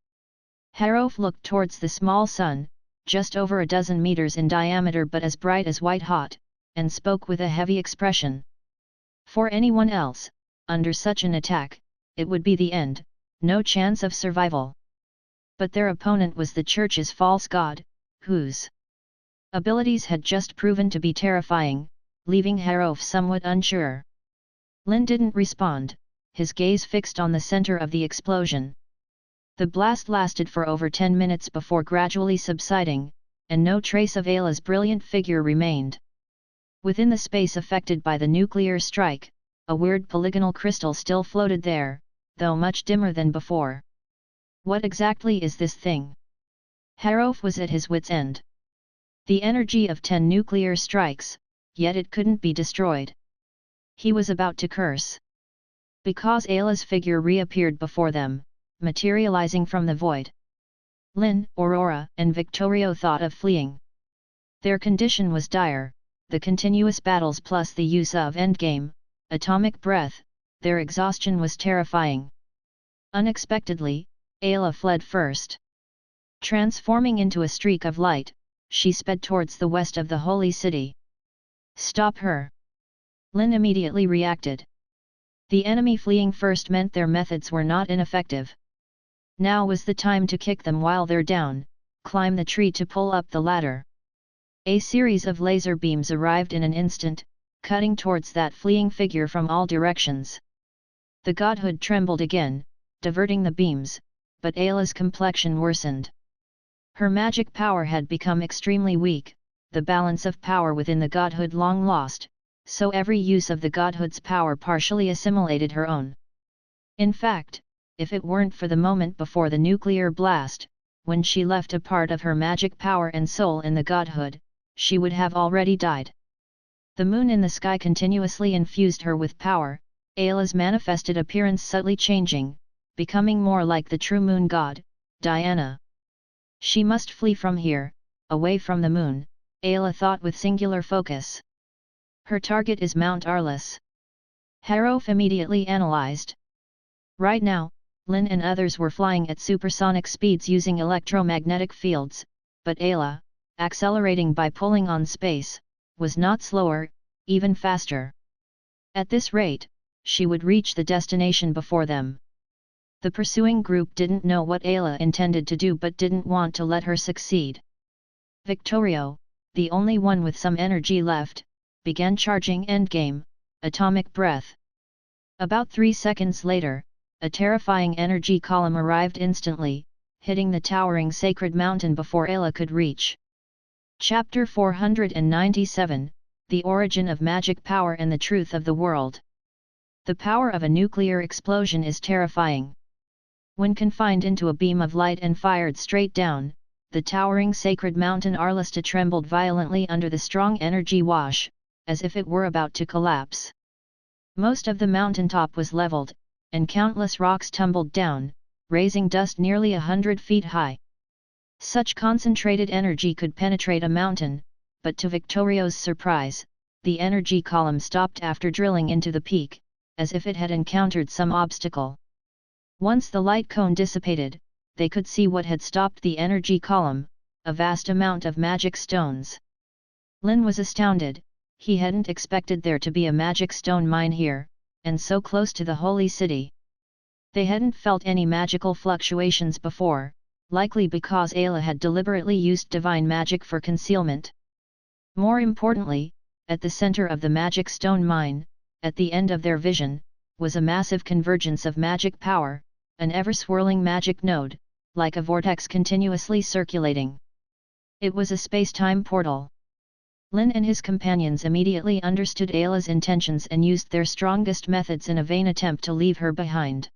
Harof looked towards the small sun, just over a dozen meters in diameter but as bright as white-hot, and spoke with a heavy expression. For anyone else, under such an attack, it would be the end, no chance of survival. But their opponent was the Church's false god, whose abilities had just proven to be terrifying, leaving Harof somewhat unsure. Lynn didn't respond, his gaze fixed on the center of the explosion. The blast lasted for over 10 minutes before gradually subsiding, and no trace of Ayla's brilliant figure remained. Within the space affected by the nuclear strike, a weird polygonal crystal still floated there, though much dimmer than before. What exactly is this thing? Harof was at his wit's end. The energy of 10 nuclear strikes, yet it couldn't be destroyed. He was about to curse. Because Ayla's figure reappeared before them, materializing from the void. Lynn, Aurora, and Victorio thought of fleeing. Their condition was dire, the continuous battles plus the use of endgame, atomic breath, their exhaustion was terrifying. Unexpectedly, Ayla fled first. Transforming into a streak of light, she sped towards the west of the holy city. "Stop her!" Lynn immediately reacted. The enemy fleeing first meant their methods were not ineffective. Now was the time to kick them while they're down, climb the tree to pull up the ladder. A series of laser beams arrived in an instant, cutting towards that fleeing figure from all directions. The godhood trembled again, diverting the beams, but Ayla's complexion worsened. Her magic power had become extremely weak, the balance of power within the godhood long lost, so every use of the godhood's power partially assimilated her own. In fact, if it weren't for the moment before the nuclear blast, when she left a part of her magic power and soul in the godhood, she would have already died. The moon in the sky continuously infused her with power, Ayla's manifested appearance subtly changing, becoming more like the true moon god, Diana. She must flee from here, away from the moon, Ayla thought with singular focus. Her target is Mount Arlis. Harof immediately analyzed. Right now, Lynn and others were flying at supersonic speeds using electromagnetic fields, but Ayla, accelerating by pulling on space, was not slower, even faster. At this rate, she would reach the destination before them. The pursuing group didn't know what Ayla intended to do but didn't want to let her succeed. Victorio, the only one with some energy left, began charging endgame, atomic breath. About 3 seconds later, a terrifying energy column arrived instantly, hitting the towering sacred mountain before Ayla could reach. Chapter 497, The Origin of Magic Power and the Truth of the World. The power of a nuclear explosion is terrifying. When confined into a beam of light and fired straight down, the towering sacred mountain Arlista trembled violently under the strong energy wash, as if it were about to collapse. Most of the mountaintop was leveled, and countless rocks tumbled down, raising dust nearly 100 feet high. Such concentrated energy could penetrate a mountain, but to Victorio's surprise, the energy column stopped after drilling into the peak, as if it had encountered some obstacle. Once the light cone dissipated, they could see what had stopped the energy column, a vast amount of magic stones. Lynn was astounded. He hadn't expected there to be a magic stone mine here, and so close to the holy city. They hadn't felt any magical fluctuations before, likely because Ayla had deliberately used divine magic for concealment. More importantly, at the center of the magic stone mine, at the end of their vision, was a massive convergence of magic power, an ever-swirling magic node, like a vortex continuously circulating. It was a space-time portal. Lynn and his companions immediately understood Ayla's intentions and used their strongest methods in a vain attempt to leave her behind.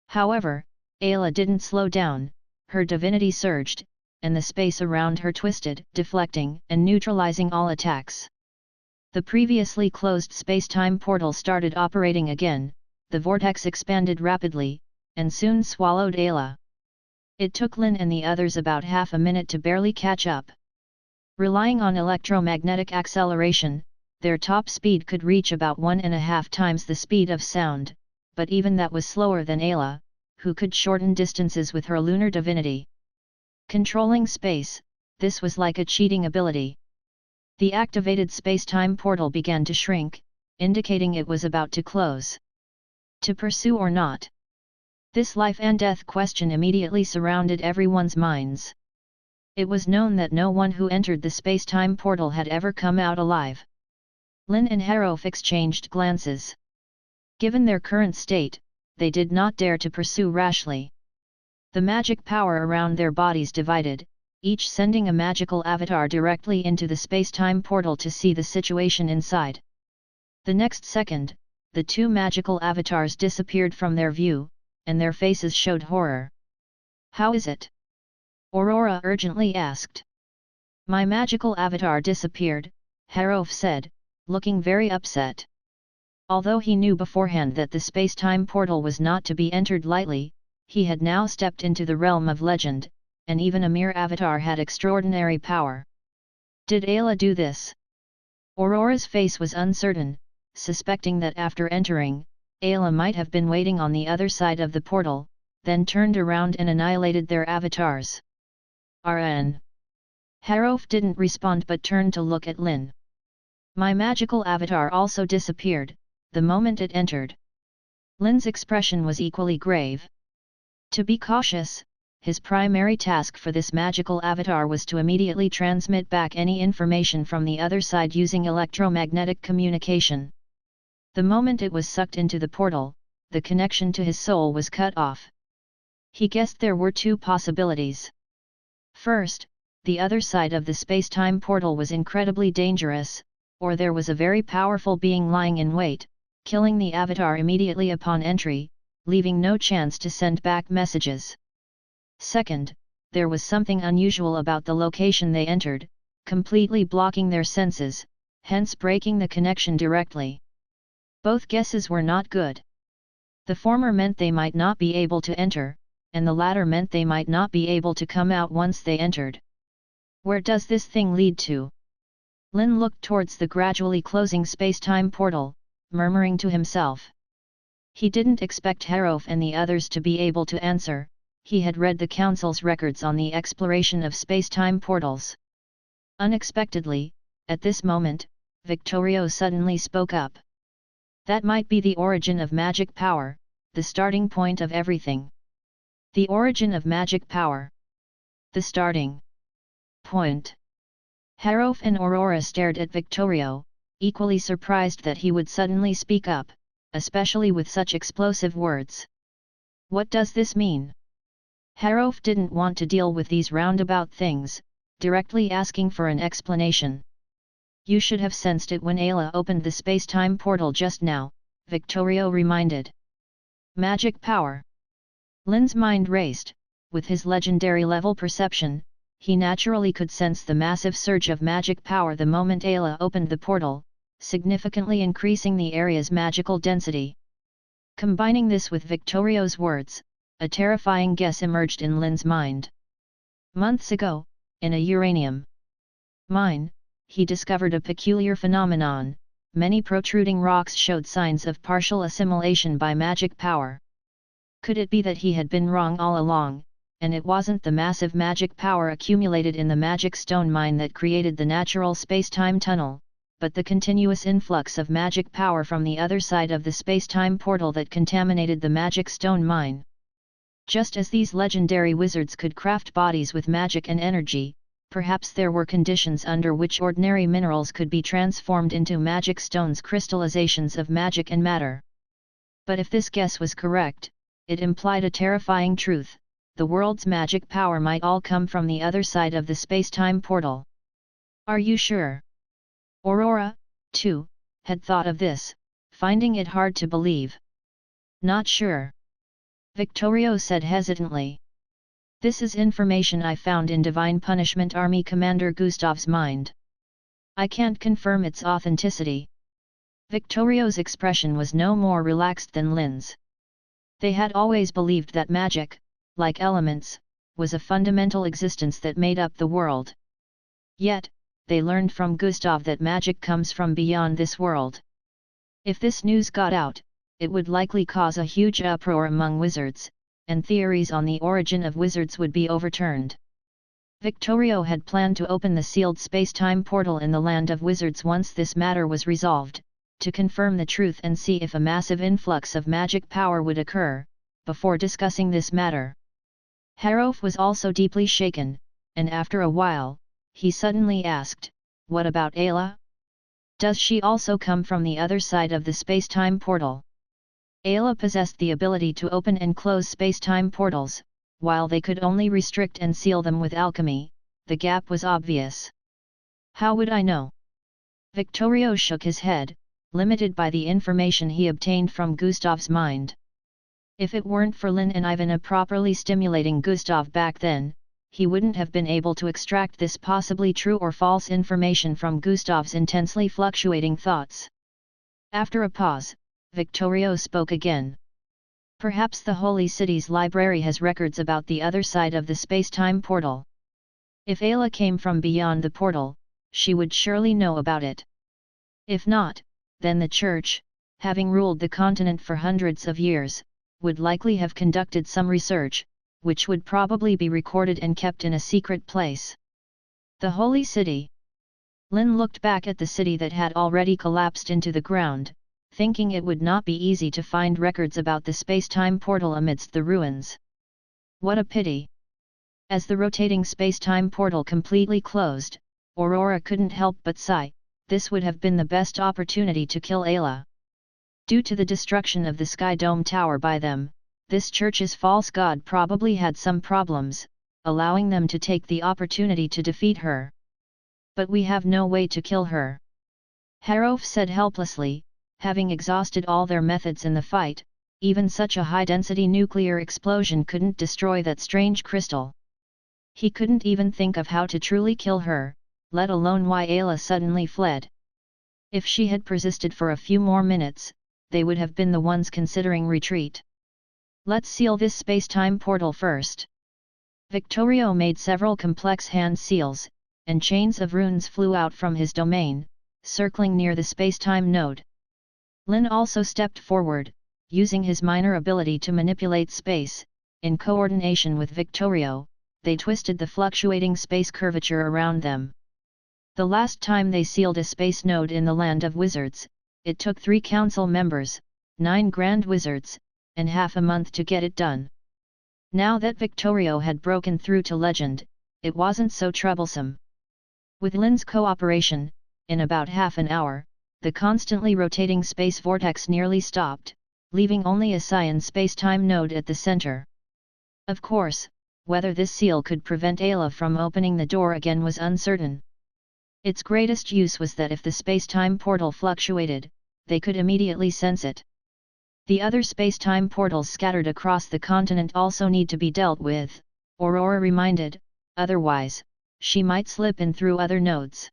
However, Ayla didn't slow down, her divinity surged, and the space around her twisted, deflecting and neutralizing all attacks. The previously closed space-time portal started operating again, the vortex expanded rapidly, and soon swallowed Ayla. It took Lynn and the others about half a minute to barely catch up. Relying on electromagnetic acceleration, their top speed could reach about 1.5 times the speed of sound, but even that was slower than Ayla, who could shorten distances with her lunar divinity. Controlling space, this was like a cheating ability. The activated space-time portal began to shrink, indicating it was about to close. To pursue or not? This life and death question immediately surrounded everyone's minds. It was known that no one who entered the space-time portal had ever come out alive. Lynn and Harof exchanged glances. Given their current state, they did not dare to pursue rashly. The magic power around their bodies divided, each sending a magical avatar directly into the space-time portal to see the situation inside. The next second, the two magical avatars disappeared from their view, and their faces showed horror. "How is it?" Aurora urgently asked. "My magical avatar disappeared," Harof said, looking very upset. Although he knew beforehand that the space-time portal was not to be entered lightly, he had now stepped into the realm of legend, and even a mere avatar had extraordinary power. Did Ayla do this? Aurora's face was uncertain, suspecting that after entering, Ayla might have been waiting on the other side of the portal, then turned around and annihilated their avatars. RN. Harof didn't respond but turned to look at Lynn. My magical avatar also disappeared, the moment it entered. Lynn's expression was equally grave. To be cautious, his primary task for this magical avatar was to immediately transmit back any information from the other side using electromagnetic communication. The moment it was sucked into the portal, the connection to his soul was cut off. He guessed there were two possibilities. First, the other side of the space-time portal was incredibly dangerous, or there was a very powerful being lying in wait, killing the avatar immediately upon entry, leaving no chance to send back messages. Second, there was something unusual about the location they entered, completely blocking their senses, hence breaking the connection directly. Both guesses were not good. The former meant they might not be able to enter, and the latter meant they might not be able to come out once they entered. Where does this thing lead to? Lynn looked towards the gradually closing space-time portal, murmuring to himself. He didn't expect Harof and the others to be able to answer. He had read the Council's records on the exploration of space-time portals. Unexpectedly, at this moment, Victorio suddenly spoke up. That might be the origin of magic power, the starting point of everything. The origin of magic power. The starting point. Harof and Aurora stared at Victorio, equally surprised that he would suddenly speak up, especially with such explosive words. What does this mean? Harof didn't want to deal with these roundabout things, directly asking for an explanation. You should have sensed it when Ayla opened the space-time portal just now, Victorio reminded. Magic power. Lynn's mind raced. With his legendary level perception, he naturally could sense the massive surge of magic power the moment Ayla opened the portal, significantly increasing the area's magical density. Combining this with Victorio's words, a terrifying guess emerged in Lynn's mind. Months ago, in a uranium mine, he discovered a peculiar phenomenon. Many protruding rocks showed signs of partial assimilation by magic power. Could it be that he had been wrong all along, and it wasn't the massive magic power accumulated in the magic stone mine that created the natural space-time tunnel, but the continuous influx of magic power from the other side of the space-time portal that contaminated the magic stone mine? Just as these legendary wizards could craft bodies with magic and energy, perhaps there were conditions under which ordinary minerals could be transformed into magic stones, crystallizations of magic and matter. But if this guess was correct, it implied a terrifying truth: the world's magic power might all come from the other side of the space-time portal. Are you sure? Aurora, too, had thought of this, finding it hard to believe. Not sure, Victorio said hesitantly. This is information I found in Divine Punishment Army Commander Gustav's mind. I can't confirm its authenticity. Victorio's expression was no more relaxed than Lynn's. They had always believed that magic, like elements, was a fundamental existence that made up the world. Yet, they learned from Gustav that magic comes from beyond this world. If this news got out, it would likely cause a huge uproar among wizards, and theories on the origin of wizards would be overturned. Victorio had planned to open the sealed space-time portal in the land of wizards once this matter was resolved, to confirm the truth and see if a massive influx of magic power would occur, before discussing this matter. Harof was also deeply shaken, and after a while, he suddenly asked, "What about Ayla? Does she also come from the other side of the space-time portal?" Ayla possessed the ability to open and close space-time portals, while they could only restrict and seal them with alchemy. The gap was obvious. How would I know? Victorio shook his head, limited by the information he obtained from Gustav's mind. If it weren't for Lynn and Ivana properly stimulating Gustav back then, he wouldn't have been able to extract this possibly true or false information from Gustav's intensely fluctuating thoughts. After a pause, Victorio spoke again. Perhaps the Holy City's library has records about the other side of the space-time portal. If Ayla came from beyond the portal, she would surely know about it. If not, then the Church, having ruled the continent for hundreds of years, would likely have conducted some research, which would probably be recorded and kept in a secret place. The Holy City. Lynn looked back at the city that had already collapsed into the ground, thinking it would not be easy to find records about the space-time portal amidst the ruins. What a pity! As the rotating space-time portal completely closed, Aurora couldn't help but sigh. This would have been the best opportunity to kill Ayla. Due to the destruction of the Sky Dome Tower by them, this church's false god probably had some problems, allowing them to take the opportunity to defeat her. But we have no way to kill her. Harof said helplessly, having exhausted all their methods in the fight, even such a high-density nuclear explosion couldn't destroy that strange crystal. He couldn't even think of how to truly kill her, let alone why Ayla suddenly fled. If she had persisted for a few more minutes, they would have been the ones considering retreat. Let's seal this space-time portal first. Victorio made several complex hand seals, and chains of runes flew out from his domain, circling near the space-time node. Lynn also stepped forward, using his minor ability to manipulate space. In coordination with Victorio, they twisted the fluctuating space curvature around them. The last time they sealed a space node in the Land of Wizards, it took 3 council members, 9 grand wizards, and half a month to get it done. Now that Victorio had broken through to legend, it wasn't so troublesome. With Lynn's cooperation, in about half an hour, the constantly rotating space vortex nearly stopped, leaving only a cyan space-time node at the center. Of course, whether this seal could prevent Ayla from opening the door again was uncertain. Its greatest use was that if the space-time portal fluctuated, they could immediately sense it. The other space-time portals scattered across the continent also need to be dealt with, Aurora reminded, otherwise, she might slip in through other nodes.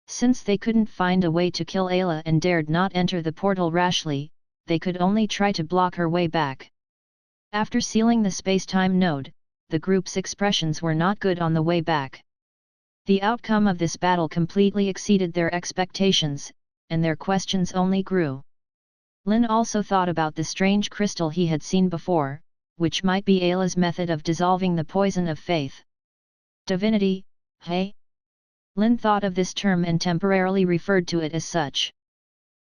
Since they couldn't find a way to kill Ayla and dared not enter the portal rashly, they could only try to block her way back. After sealing the space-time node, the group's expressions were not good on the way back. The outcome of this battle completely exceeded their expectations, and their questions only grew. Lynn also thought about the strange crystal he had seen before, which might be Ayla's method of dissolving the poison of faith. Divinity, hey? Lynn thought of this term and temporarily referred to it as such.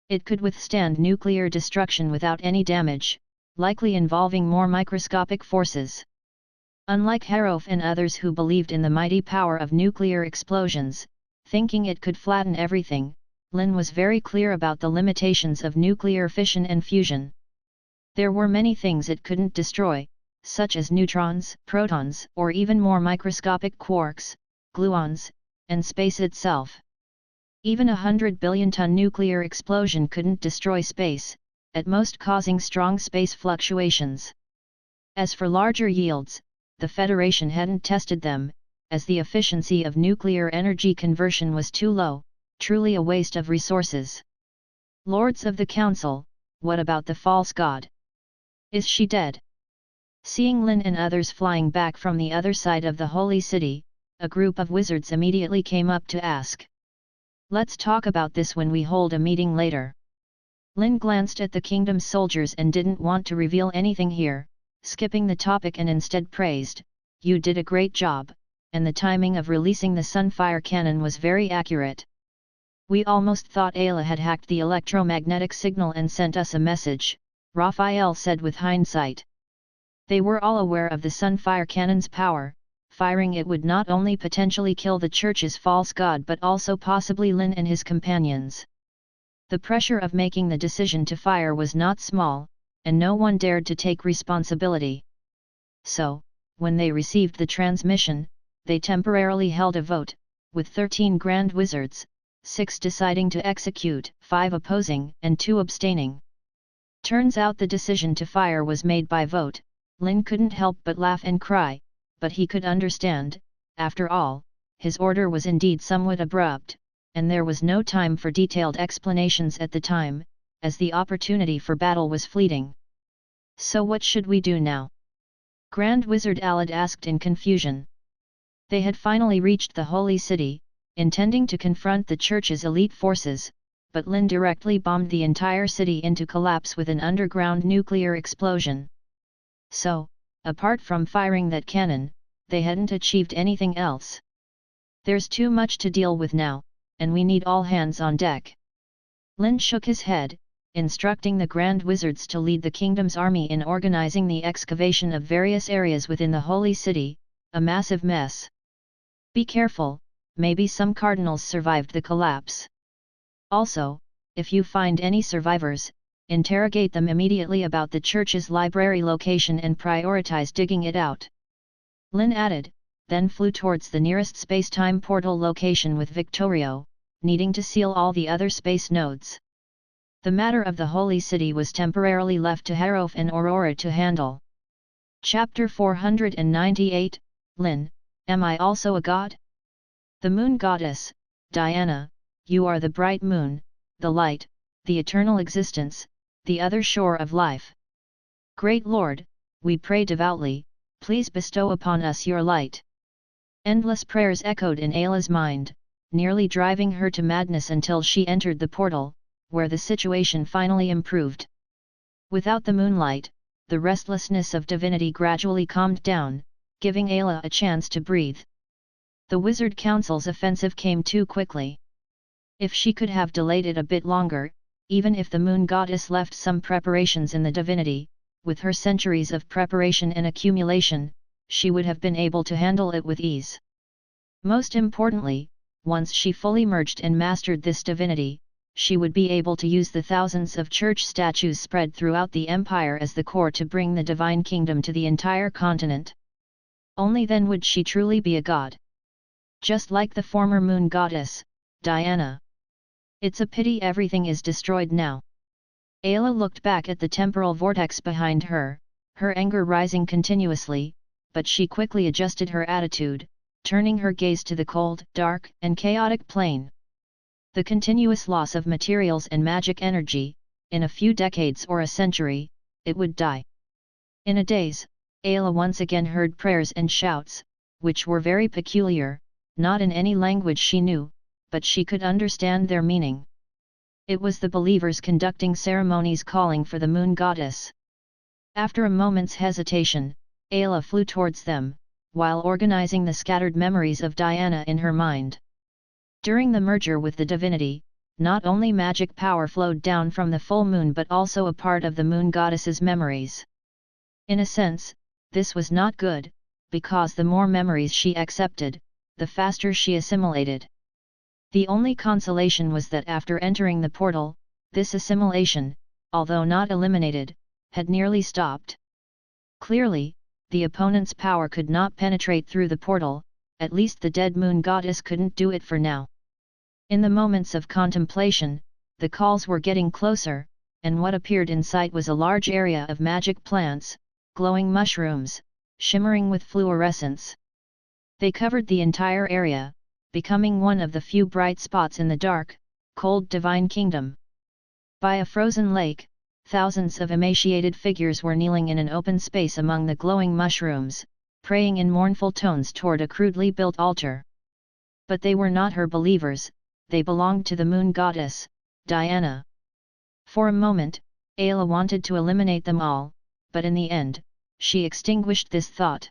It could withstand nuclear destruction without any damage, likely involving more microscopic forces. Unlike Harof and others who believed in the mighty power of nuclear explosions, thinking it could flatten everything, Lynn was very clear about the limitations of nuclear fission and fusion. There were many things it couldn't destroy, such as neutrons, protons, or even more microscopic quarks, gluons, and space itself. Even a 100 billion-ton nuclear explosion couldn't destroy space, at most causing strong space fluctuations. As for larger yields, the Federation hadn't tested them, as the efficiency of nuclear energy conversion was too low, truly a waste of resources. Lords of the Council, what about the false god? Is she dead? Seeing Lynn and others flying back from the other side of the Holy City, a group of wizards immediately came up to ask. Let's talk about this when we hold a meeting later. Lynn glanced at the kingdom's soldiers and didn't want to reveal anything here, skipping the topic and instead praised, "You did a great job, and the timing of releasing the Sunfire cannon was very accurate. We almost thought Ayla had hacked the electromagnetic signal and sent us a message," Raphael said with hindsight. They were all aware of the Sunfire cannon's power. Firing it would not only potentially kill the church's false god but also possibly Lynn and his companions. The pressure of making the decision to fire was not small, and no one dared to take responsibility. So, when they received the transmission, they temporarily held a vote, with 13 grand wizards, 6 deciding to execute, 5 opposing, and 2 abstaining. Turns out the decision to fire was made by vote. Lynn couldn't help but laugh and cry, but he could understand. After all, his order was indeed somewhat abrupt, and there was no time for detailed explanations at the time, as the opportunity for battle was fleeting. So what should we do now? Grand Wizard Alad asked in confusion. They had finally reached the Holy City, intending to confront the Church's elite forces, but Lynn directly bombed the entire city into collapse with an underground nuclear explosion. So, apart from firing that cannon, they hadn't achieved anything else. There's too much to deal with now, and we need all hands on deck. Lynn shook his head, instructing the Grand Wizards to lead the kingdom's army in organizing the excavation of various areas within the Holy City, a massive mess. Be careful, maybe some cardinals survived the collapse. Also, if you find any survivors, interrogate them immediately about the Church's library location and prioritize digging it out. Lynn added, then flew towards the nearest space-time portal location with Victorio, needing to seal all the other space nodes. The matter of the Holy City was temporarily left to Harof and Aurora to handle. Chapter 498, Lynn, Am I also a god? The moon goddess, Diana, you are the bright moon, the light, the eternal existence, the other shore of life. Great Lord, we pray devoutly, please bestow upon us your light. Endless prayers echoed in Ayla's mind, nearly driving her to madness until she entered the portal, where the situation finally improved. Without the moonlight, the restlessness of divinity gradually calmed down, giving Ayla a chance to breathe. The Wizard Council's offensive came too quickly. If she could have delayed it a bit longer, even if the moon goddess left some preparations in the divinity, with her centuries of preparation and accumulation, she would have been able to handle it with ease. Most importantly, once she fully merged and mastered this divinity, she would be able to use the thousands of church statues spread throughout the empire as the core to bring the divine kingdom to the entire continent. Only then would she truly be a god. Just like the former moon goddess, Diana. It's a pity everything is destroyed now. Ayla looked back at the temporal vortex behind her, her anger rising continuously, but she quickly adjusted her attitude, turning her gaze to the cold, dark, and chaotic plane. The continuous loss of materials and magic energy, in a few decades or a century, it would die. In a daze, Ayla once again heard prayers and shouts, which were very peculiar, not in any language she knew, but she could understand their meaning. It was the believers conducting ceremonies calling for the moon goddess. After a moment's hesitation, Ayla flew towards them, while organizing the scattered memories of Diana in her mind. During the merger with the divinity, not only magic power flowed down from the full moon but also a part of the moon goddess's memories. In a sense, this was not good, because the more memories she accepted, the faster she assimilated. The only consolation was that after entering the portal, this assimilation, although not eliminated, had nearly stopped. Clearly, the opponent's power could not penetrate through the portal, at least the dead moon goddess couldn't do it for now. In the moments of contemplation, the calls were getting closer, and what appeared in sight was a large area of magic plants, glowing mushrooms, shimmering with fluorescence. They covered the entire area, becoming one of the few bright spots in the dark, cold divine kingdom. By a frozen lake, thousands of emaciated figures were kneeling in an open space among the glowing mushrooms, praying in mournful tones toward a crudely built altar. But they were not her believers, they belonged to the moon goddess, Diana. For a moment, Ayla wanted to eliminate them all, but in the end, she extinguished this thought.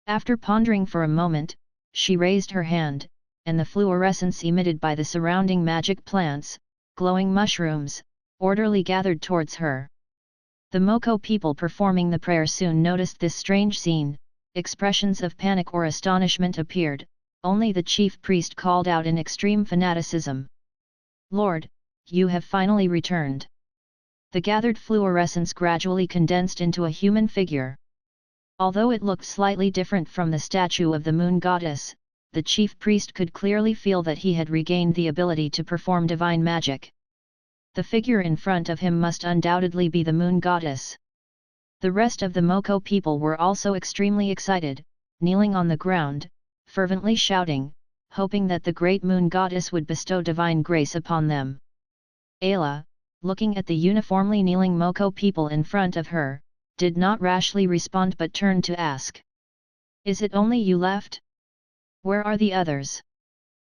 After pondering for a moment, she raised her hand, and the fluorescence emitted by the surrounding magic plants, glowing mushrooms, orderly gathered towards her. The Moko people performing the prayer soon noticed this strange scene. Expressions of panic or astonishment appeared, only the chief priest called out in extreme fanaticism. "Lord, you have finally returned." The gathered fluorescence gradually condensed into a human figure. Although it looked slightly different from the statue of the moon goddess, the chief priest could clearly feel that he had regained the ability to perform divine magic. The figure in front of him must undoubtedly be the moon goddess. The rest of the Moko people were also extremely excited, kneeling on the ground, fervently shouting, hoping that the great moon goddess would bestow divine grace upon them. Ayla, looking at the uniformly kneeling Moko people in front of her, did not rashly respond but turned to ask. Is it only you left? Where are the others?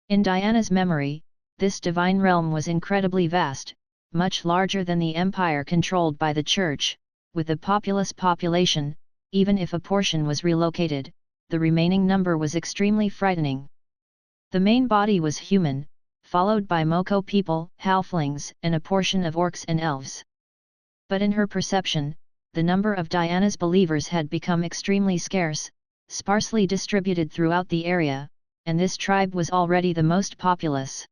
In Diana's memory, this divine realm was incredibly vast, much larger than the empire controlled by the church, with a populous population. Even if a portion was relocated, the remaining number was extremely frightening. The main body was human, followed by Moko people, halflings, and a portion of orcs and elves. But in her perception, the number of Diana's believers had become extremely scarce, sparsely distributed throughout the area, and this tribe was already the most populous.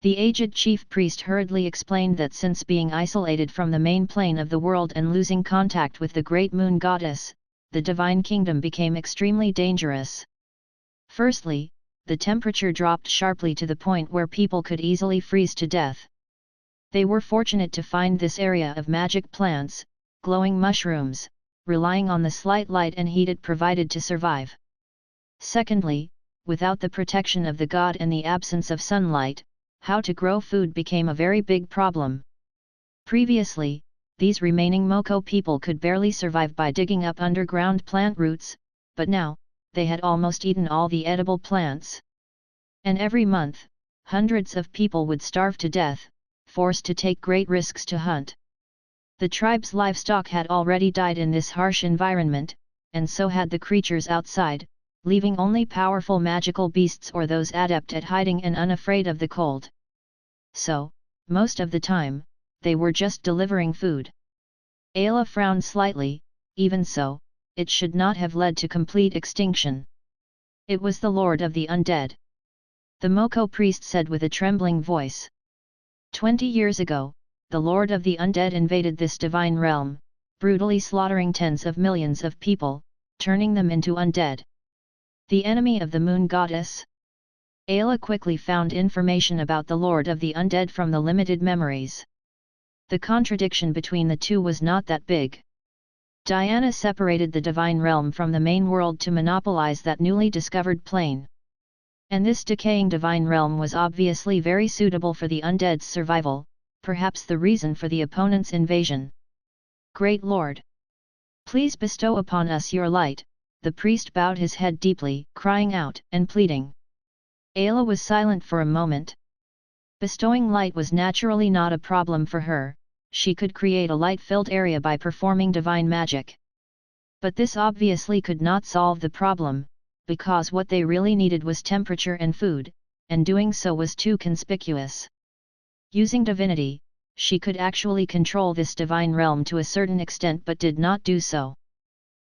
The aged chief priest hurriedly explained that since being isolated from the main plane of the world and losing contact with the great moon goddess, the divine kingdom became extremely dangerous. Firstly, the temperature dropped sharply to the point where people could easily freeze to death. They were fortunate to find this area of magic plants, glowing mushrooms, relying on the slight light and heat it provided to survive. Secondly, without the protection of the god and the absence of sunlight, how to grow food became a very big problem. Previously, these remaining Moko people could barely survive by digging up underground plant roots, but now, they had almost eaten all the edible plants. And every month, hundreds of people would starve to death, forced to take great risks to hunt. The tribe's livestock had already died in this harsh environment, and so had the creatures outside, leaving only powerful magical beasts or those adept at hiding and unafraid of the cold. So, most of the time, they were just delivering food. Ayla frowned slightly. Even so, it should not have led to complete extinction. It was the Lord of the Undead. The Moko priest said with a trembling voice. 20 years ago, the Lord of the Undead invaded this divine realm, brutally slaughtering tens of millions of people, turning them into undead. The enemy of the moon goddess? Ayla quickly found information about the Lord of the Undead from the limited memories. The contradiction between the two was not that big. Diana separated the divine realm from the main world to monopolize that newly discovered plane. And this decaying divine realm was obviously very suitable for the undead's survival, perhaps the reason for the opponent's invasion. Great Lord! Please bestow upon us your light. The priest bowed his head deeply, crying out and pleading. Ayla was silent for a moment. Bestowing light was naturally not a problem for her. She could create a light-filled area by performing divine magic. But this obviously could not solve the problem, because what they really needed was temperature and food, and doing so was too conspicuous. Using divinity, she could actually control this divine realm to a certain extent but did not do so.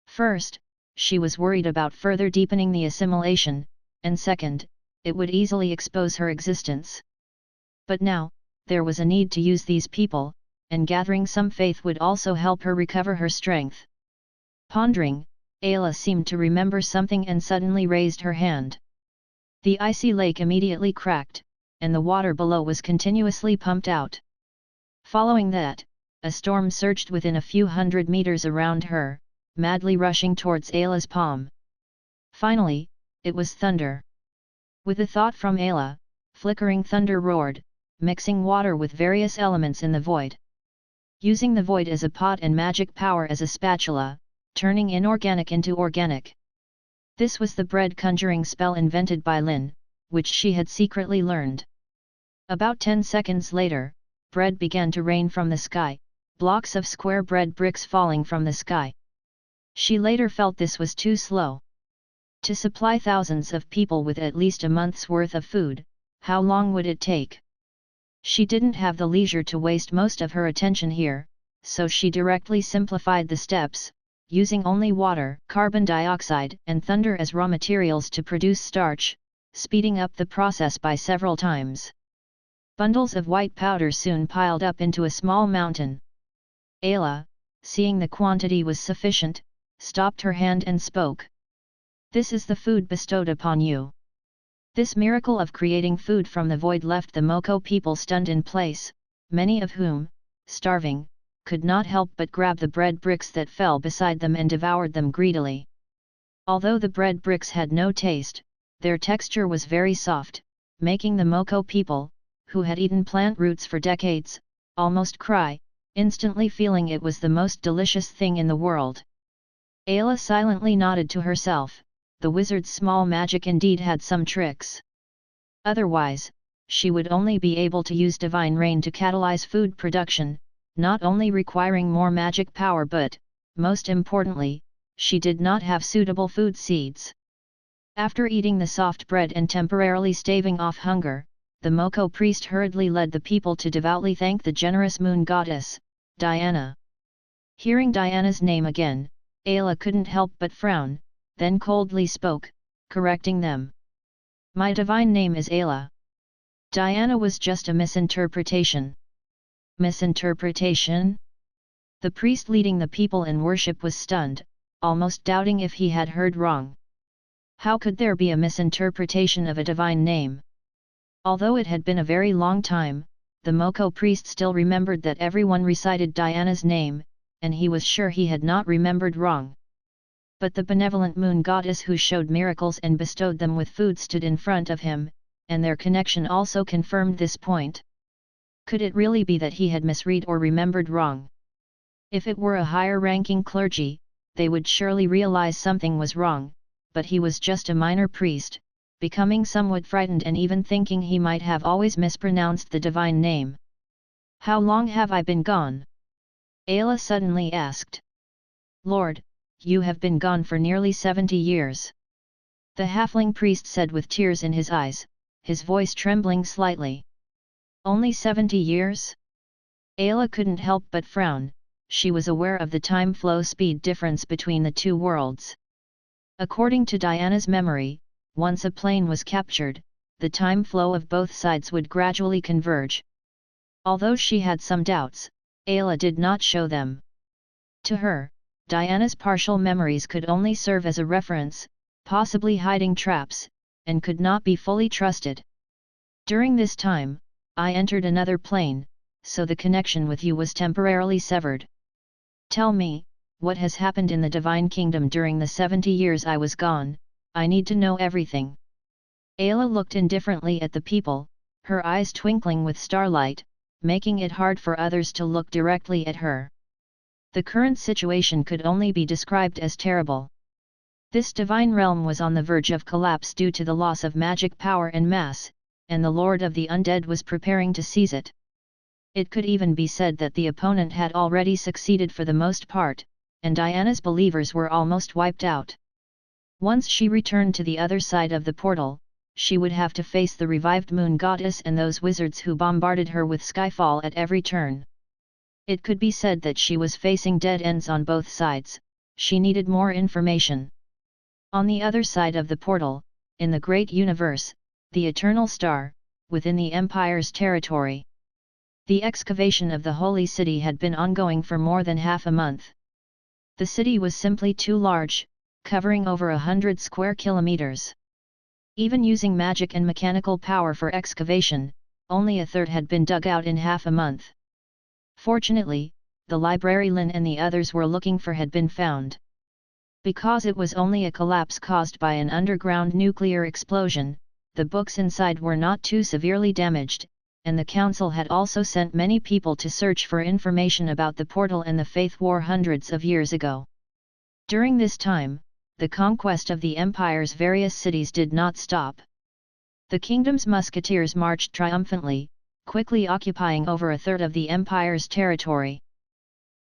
First, she was worried about further deepening the assimilation, and second, it would easily expose her existence. But now, there was a need to use these people, and gathering some faith would also help her recover her strength. Pondering, Ayla seemed to remember something and suddenly raised her hand. The icy lake immediately cracked, and the water below was continuously pumped out. Following that, a storm surged within a few hundred meters around her, madly rushing towards Ayla's palm. Finally, it was thunder. With a thought from Ayla, flickering thunder roared, mixing water with various elements in the void. Using the void as a pot and magic power as a spatula, turning inorganic into organic. This was the bread conjuring spell invented by Lynn, which she had secretly learned. About 10 seconds later, bread began to rain from the sky, blocks of square bread bricks falling from the sky. She later felt this was too slow. To supply thousands of people with at least a month's worth of food, how long would it take? She didn't have the leisure to waste most of her attention here, so she directly simplified the steps, using only water, carbon dioxide, and thunder as raw materials to produce starch, speeding up the process by several times. Bundles of white powder soon piled up into a small mountain. Ayla, seeing the quantity was sufficient, stopped her hand and spoke. This is the food bestowed upon you. This miracle of creating food from the void left the Moko people stunned in place, many of whom, starving, could not help but grab the bread bricks that fell beside them and devoured them greedily. Although the bread bricks had no taste, their texture was very soft, making the Moko people, who had eaten plant roots for decades, almost cry. instantly feeling it was the most delicious thing in the world. Ayla silently nodded to herself, the wizard's small magic indeed had some tricks. Otherwise, she would only be able to use divine rain to catalyze food production, not only requiring more magic power but, most importantly, she did not have suitable food seeds. After eating the soft bread and temporarily staving off hunger, the Moko priest hurriedly led the people to devoutly thank the generous moon goddess, Diana. Hearing Diana's name again, Ayla couldn't help but frown, then coldly spoke, correcting them. My divine name is Ayla. Diana was just a misinterpretation. Misinterpretation? The priest leading the people in worship was stunned, almost doubting if he had heard wrong. How could there be a misinterpretation of a divine name? Although it had been a very long time, the Moko priest still remembered that everyone recited Diana's name, and he was sure he had not remembered wrong. But the benevolent moon goddess who showed miracles and bestowed them with food stood in front of him, and their connection also confirmed this point. Could it really be that he had misread or remembered wrong? If it were a higher-ranking clergy, they would surely realize something was wrong, but he was just a minor priest, becoming somewhat frightened and even thinking he might have always mispronounced the divine name. How long have I been gone? Ayla suddenly asked. Lord, you have been gone for nearly 70 years. The halfling priest said with tears in his eyes, his voice trembling slightly. Only 70 years? Ayla couldn't help but frown, she was aware of the time flow speed difference between the two worlds. According to Diana's memory, once a plane was captured, the time flow of both sides would gradually converge. Although she had some doubts, Ayla did not show them. To her, Diana's partial memories could only serve as a reference, possibly hiding traps, and could not be fully trusted. During this time, I entered another plane, so the connection with you was temporarily severed. Tell me, what has happened in the Divine Kingdom during the 70 years I was gone, I need to know everything. Ayla looked indifferently at the people, her eyes twinkling with starlight, making it hard for others to look directly at her. The current situation could only be described as terrible. This divine realm was on the verge of collapse due to the loss of magic power en masse, and the Lord of the Undead was preparing to seize it. It could even be said that the opponent had already succeeded for the most part, and Diana's believers were almost wiped out. Once she returned to the other side of the portal, she would have to face the revived moon goddess and those wizards who bombarded her with skyfall at every turn. It could be said that she was facing dead ends on both sides, she needed more information. On the other side of the portal, in the great universe, the eternal star, within the Empire's territory. The excavation of the holy city had been ongoing for more than half a month. The city was simply too large, covering over 100 square kilometers. Even using magic and mechanical power for excavation, only a third had been dug out in half a month. Fortunately, the library Lynn and the others were looking for had been found. Because it was only a collapse caused by an underground nuclear explosion, the books inside were not too severely damaged, and the council had also sent many people to search for information about the portal and the Faith War hundreds of years ago. During this time, the conquest of the Empire's various cities did not stop. The kingdom's musketeers marched triumphantly, quickly occupying over a third of the Empire's territory.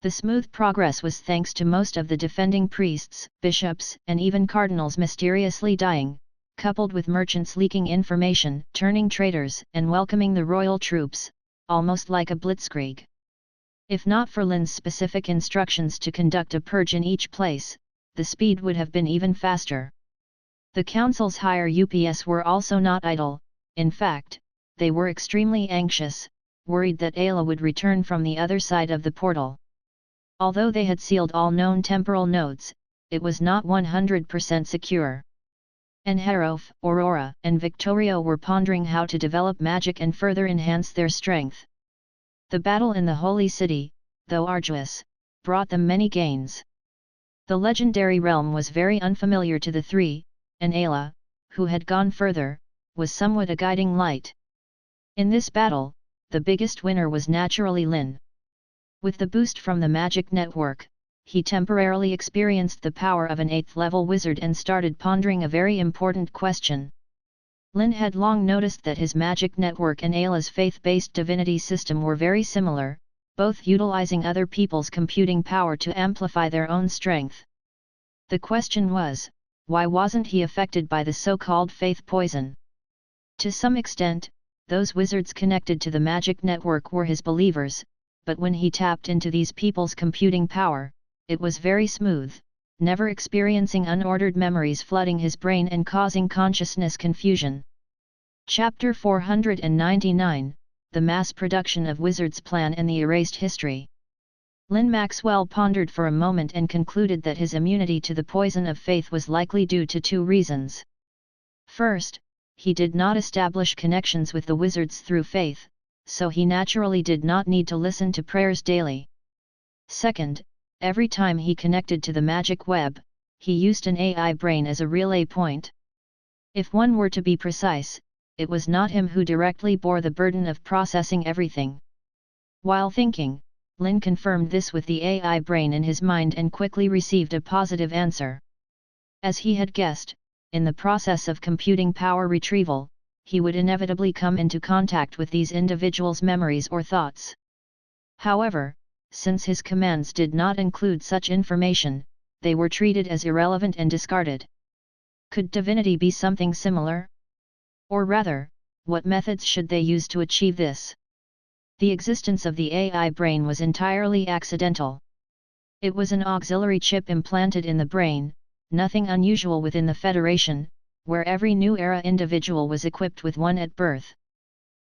The smooth progress was thanks to most of the defending priests, bishops, and even cardinals mysteriously dying, coupled with merchants leaking information, turning traitors, and welcoming the royal troops, almost like a blitzkrieg. If not for Lynn's specific instructions to conduct a purge in each place, the speed would have been even faster. The council's higher UPS were also not idle, in fact, they were extremely anxious, worried that Ayla would return from the other side of the portal. Although they had sealed all known temporal nodes, it was not 100% secure. Enherof, Aurora, and Victorio were pondering how to develop magic and further enhance their strength. The battle in the Holy City, though arduous, brought them many gains. The legendary realm was very unfamiliar to the three, and Ayla, who had gone further, was somewhat a guiding light. In this battle, the biggest winner was naturally Lynn. With the boost from the magic network, he temporarily experienced the power of an 8th-level wizard and started pondering a very important question. Lynn had long noticed that his magic network and Ayla's faith-based divinity system were very similar, both utilizing other people's computing power to amplify their own strength. The question was, why wasn't he affected by the so-called faith poison? To some extent, those wizards connected to the magic network were his believers, but when he tapped into these people's computing power, it was very smooth, never experiencing unordered memories flooding his brain and causing consciousness confusion. Chapter 499, The Mass Production of Wizards Plan and the Erased History. Lynn Maxwell pondered for a moment and concluded that his immunity to the poison of faith was likely due to 2 reasons. First, he did not establish connections with the wizards through faith, so he naturally did not need to listen to prayers daily. Second, every time he connected to the magic web, he used an AI brain as a relay point. If one were to be precise, it was not him who directly bore the burden of processing everything. While thinking, Lynn confirmed this with the AI brain in his mind and quickly received a positive answer. As he had guessed, in the process of computing power retrieval, he would inevitably come into contact with these individuals' memories or thoughts. However, since his commands did not include such information, they were treated as irrelevant and discarded. Could divinity be something similar? Or rather, what methods should they use to achieve this? The existence of the AI brain was entirely accidental. It was an auxiliary chip implanted in the brain, nothing unusual within the Federation, where every new era individual was equipped with one at birth.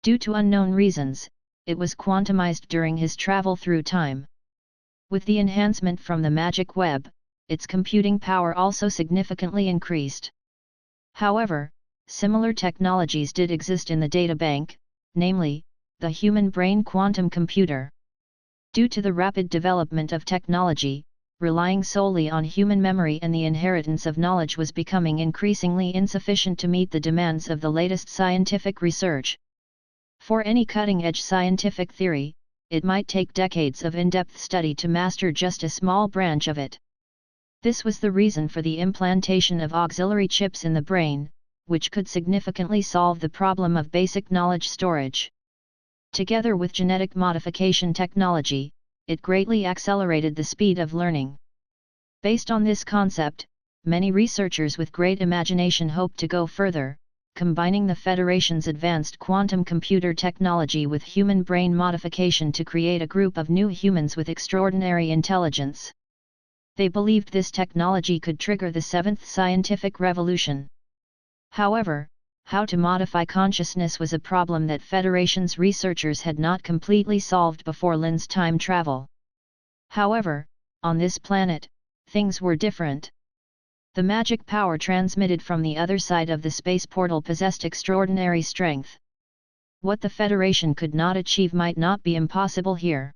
Due to unknown reasons, it was quantumized during his travel through time. With the enhancement from the magic web, its computing power also significantly increased. However, similar technologies did exist in the databank, namely, the human brain quantum computer. Due to the rapid development of technology, relying solely on human memory and the inheritance of knowledge was becoming increasingly insufficient to meet the demands of the latest scientific research. For any cutting-edge scientific theory, it might take decades of in-depth study to master just a small branch of it. This was the reason for the implantation of auxiliary chips in the brain, which could significantly solve the problem of basic knowledge storage. Together with genetic modification technology, it greatly accelerated the speed of learning. Based on this concept, many researchers with great imagination hope to go further, combining the Federation's advanced quantum computer technology with human brain modification to create a group of new humans with extraordinary intelligence. They believed this technology could trigger the 7th scientific revolution. However, how to modify consciousness was a problem that Federation's researchers had not completely solved before Lynn's time travel. However, on this planet, things were different. The magic power transmitted from the other side of the space portal possessed extraordinary strength. What the Federation could not achieve might not be impossible here.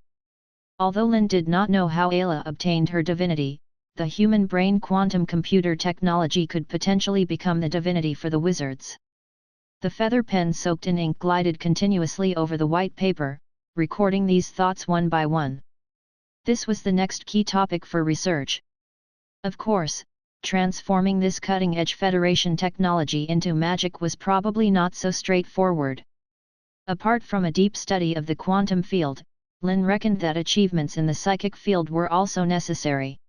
Although Lynn did not know how Ayla obtained her divinity, the human brain quantum computer technology could potentially become the divinity for the wizards. The feather pen soaked in ink glided continuously over the white paper, recording these thoughts one by one. This was the next key topic for research. Of course, transforming this cutting-edge Federation technology into magic was probably not so straightforward. Apart from a deep study of the quantum field, Lynn reckoned that achievements in the psychic field were also necessary.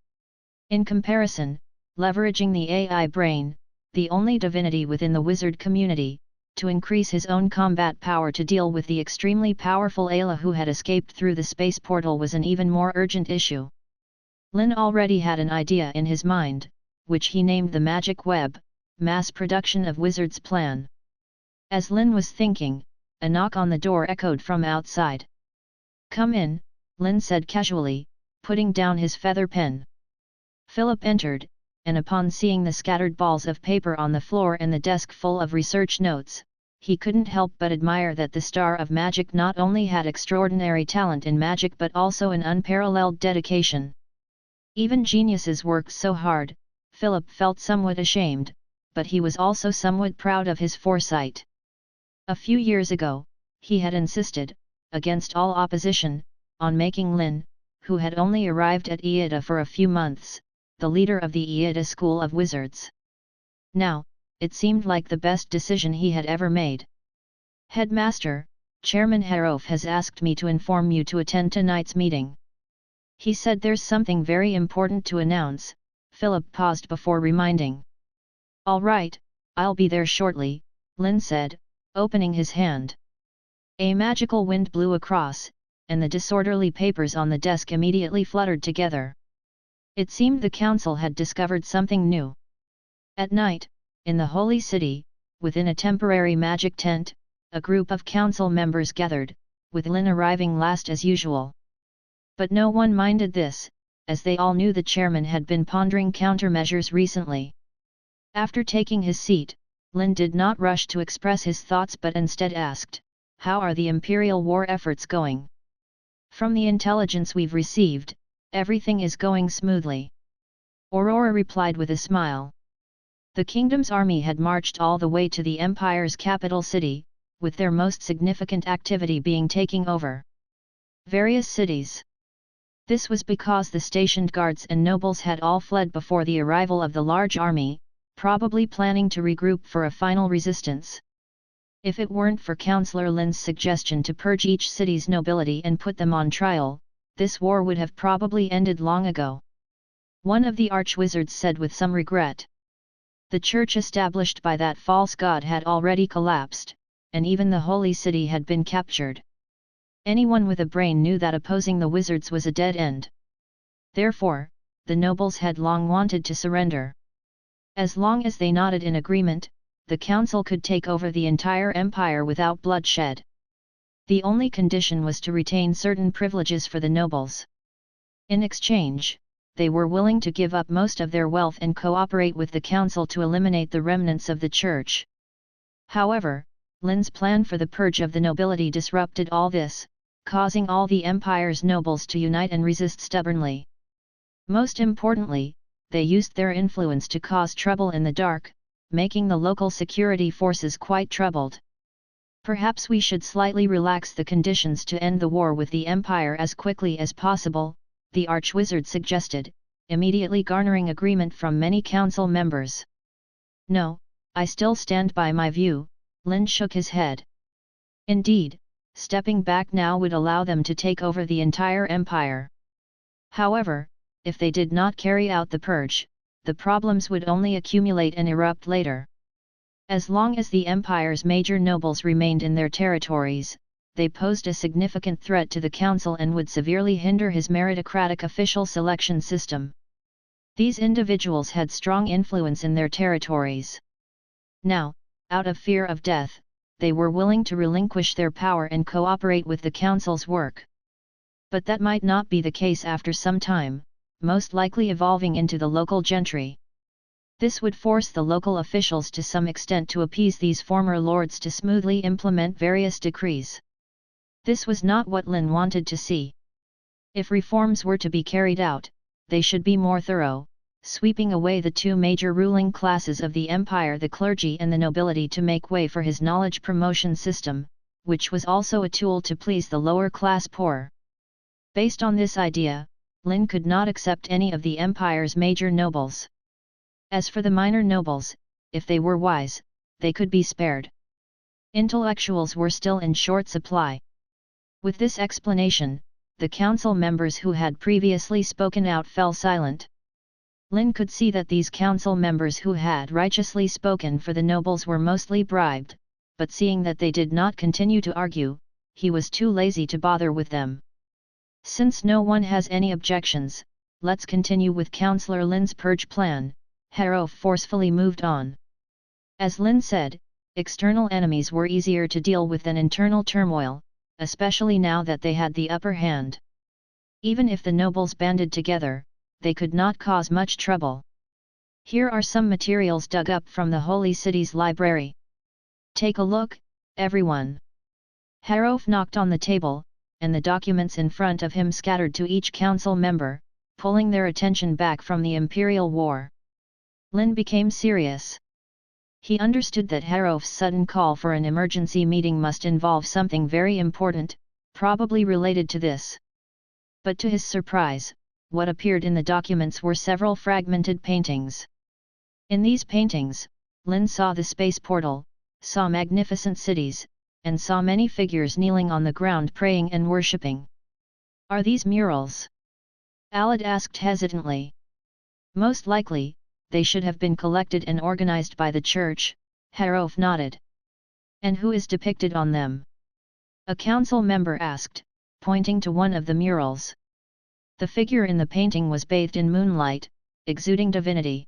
In comparison, leveraging the AI brain, the only divinity within the wizard community, to increase his own combat power to deal with the extremely powerful Ayla who had escaped through the space portal was an even more urgent issue. Lynn already had an idea in his mind, which he named the Magic Web, Mass Production of Wizards Plan. As Lynn was thinking, a knock on the door echoed from outside. "Come in," Lynn said casually, putting down his feather pen. Philip entered, and upon seeing the scattered balls of paper on the floor and the desk full of research notes, he couldn't help but admire that the star of magic not only had extraordinary talent in magic but also an unparalleled dedication. Even geniuses work so hard. Philip felt somewhat ashamed, but he was also somewhat proud of his foresight. A few years ago, he had insisted, against all opposition, on making Lynn, who had only arrived at Iida for a few months, the leader of the Iida School of Wizards. Now, it seemed like the best decision he had ever made. "Headmaster, Chairman Harof has asked me to inform you to attend tonight's meeting. He said there's something very important to announce." Philip paused before reminding. "All right, I'll be there shortly," Lynn said, opening his hand. A magical wind blew across, and the disorderly papers on the desk immediately fluttered together. It seemed the council had discovered something new. At night, in the Holy City, within a temporary magic tent, a group of council members gathered, with Lynn arriving last as usual. But no one minded this, as they all knew the chairman had been pondering countermeasures recently. After taking his seat, Lynn did not rush to express his thoughts but instead asked, "How are the Imperial war efforts going?" "From the intelligence we've received, everything is going smoothly," Aurora replied with a smile. The kingdom's army had marched all the way to the Empire's capital city, with their most significant activity being taking over various cities. This was because the stationed guards and nobles had all fled before the arrival of the large army, probably planning to regroup for a final resistance. If it weren't for Councillor Lynn's suggestion to purge each city's nobility and put them on trial, this war would have probably ended long ago. One of the archwizards said with some regret. The church established by that false god had already collapsed, and even the holy city had been captured. Anyone with a brain knew that opposing the wizards was a dead end. Therefore, the nobles had long wanted to surrender. As long as they nodded in agreement, the council could take over the entire empire without bloodshed. The only condition was to retain certain privileges for the nobles. In exchange, they were willing to give up most of their wealth and cooperate with the council to eliminate the remnants of the church. However, Lynn's plan for the purge of the nobility disrupted all this, causing all the empire's nobles to unite and resist stubbornly. Most importantly, they used their influence to cause trouble in the dark, making the local security forces quite troubled. "Perhaps we should slightly relax the conditions to end the war with the empire as quickly as possible," the archwizard suggested, immediately garnering agreement from many council members. "No, I still stand by my view," Lynn shook his head. "Indeed, stepping back now would allow them to take over the entire empire. However, if they did not carry out the purge, the problems would only accumulate and erupt later. As long as the empire's major nobles remained in their territories, they posed a significant threat to the council and would severely hinder his meritocratic official selection system. These individuals had strong influence in their territories. Now, out of fear of death, they were willing to relinquish their power and cooperate with the council's work. But that might not be the case after some time, most likely evolving into the local gentry. This would force the local officials to some extent to appease these former lords to smoothly implement various decrees. This was not what Lynn wanted to see. If reforms were to be carried out, they should be more thorough, sweeping away the two major ruling classes of the empire, the clergy and the nobility, to make way for his knowledge promotion system, which was also a tool to please the lower class poor. Based on this idea, Lynn could not accept any of the empire's major nobles. As for the minor nobles, if they were wise, they could be spared. Intellectuals were still in short supply. With this explanation, the council members who had previously spoken out fell silent. Lynn could see that these council members who had righteously spoken for the nobles were mostly bribed, but seeing that they did not continue to argue, he was too lazy to bother with them. "Since no one has any objections, let's continue with Councillor Lynn's purge plan," Harof forcefully moved on. As Lynn said, external enemies were easier to deal with than internal turmoil, especially now that they had the upper hand. Even if the nobles banded together, they could not cause much trouble. "Here are some materials dug up from the Holy City's library. Take a look, everyone." Harof knocked on the table, and the documents in front of him scattered to each council member, pulling their attention back from the Imperial War. Lynn became serious. He understood that Harof's sudden call for an emergency meeting must involve something very important, probably related to this. But to his surprise, what appeared in the documents were several fragmented paintings. In these paintings, Lynn saw the space portal, saw magnificent cities, and saw many figures kneeling on the ground praying and worshipping. Are these murals? Alad asked hesitantly. Most likely, they should have been collected and organized by the church, Harof nodded. And who is depicted on them? A council member asked, pointing to one of the murals. The figure in the painting was bathed in moonlight, exuding divinity.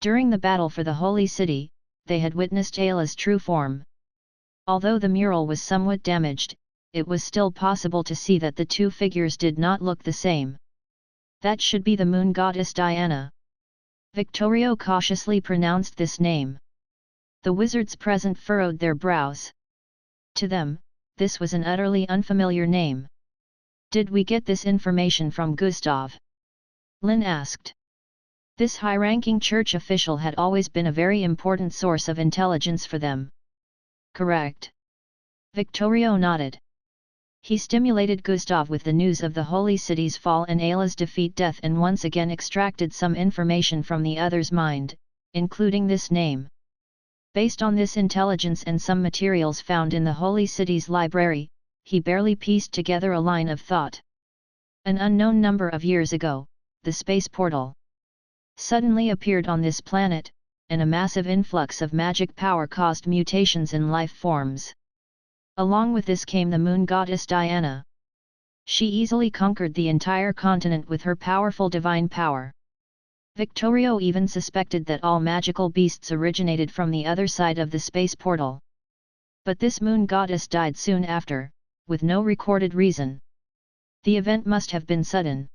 During the battle for the holy city, they had witnessed Ayla's true form. Although the mural was somewhat damaged, it was still possible to see that the two figures did not look the same. That should be the moon goddess Diana. Victorio cautiously pronounced this name. The wizards present furrowed their brows. To them, this was an utterly unfamiliar name. Did we get this information from Gustav? Lynn asked. This high-ranking church official had always been a very important source of intelligence for them. Correct. Victorio nodded. He stimulated Gustav with the news of the holy city's fall and Ayla's defeat and once again extracted some information from the other's mind, including this name. Based on this intelligence and some materials found in the holy city's library, he barely pieced together a line of thought. An unknown number of years ago, the space portal suddenly appeared on this planet, and a massive influx of magic power caused mutations in life forms. Along with this came the moon goddess Diana. She easily conquered the entire continent with her powerful divine power. Victorio even suspected that all magical beasts originated from the other side of the space portal. But this moon goddess died soon after, with no recorded reason. The event must have been sudden.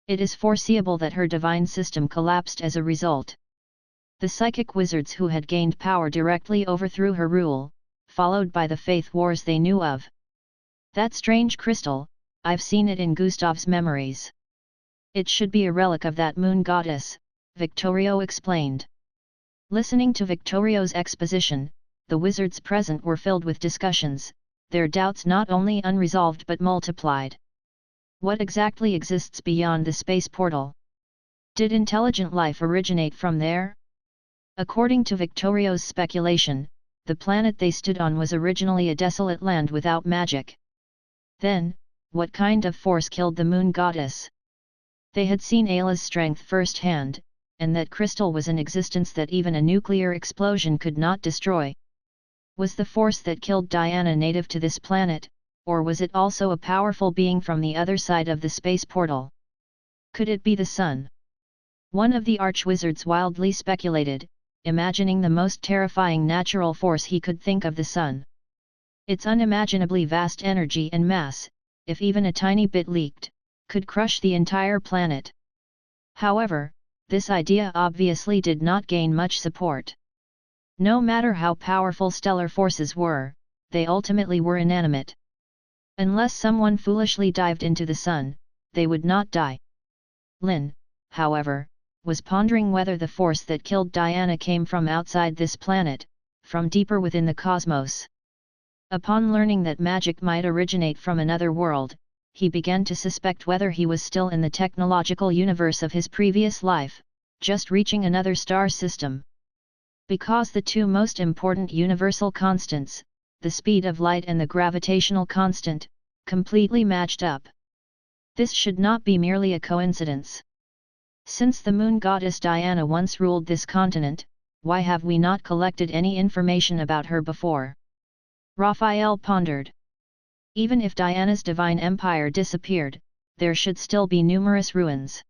It is foreseeable that her divine system collapsed as a result. The psychic wizards who had gained power directly overthrew her rule, followed by the faith wars they knew of. That strange crystal, I've seen it in Gustav's memories. It should be a relic of that moon goddess, Victorio explained. Listening to Victorio's exposition, the wizards present were filled with discussions, their doubts not only unresolved but multiplied. What exactly exists beyond the space portal? Did intelligent life originate from there? According to Victorio's speculation, the planet they stood on was originally a desolate land without magic. Then, what kind of force killed the moon goddess? They had seen Ayla's strength firsthand, and that crystal was an existence that even a nuclear explosion could not destroy. Was the force that killed Diana native to this planet, or was it also a powerful being from the other side of the space portal? Could it be the sun? One of the archwizards wildly speculated, imagining the most terrifying natural force he could think of: the sun. Its unimaginably vast energy and mass, if even a tiny bit leaked, could crush the entire planet. However, this idea obviously did not gain much support. No matter how powerful stellar forces were, they ultimately were inanimate. Unless someone foolishly dived into the sun, they would not die. Lynn, however, was pondering whether the force that killed Diana came from outside this planet, from deeper within the cosmos. Upon learning that magic might originate from another world, he began to suspect whether he was still in the technological universe of his previous life, just reaching another star system. Because the two most important universal constants, the speed of light and the gravitational constant, completely matched up. This should not be merely a coincidence. Since the moon goddess Diana once ruled this continent, why have we not collected any information about her before? Raphael pondered. Even if Diana's divine empire disappeared, there should still be numerous ruins.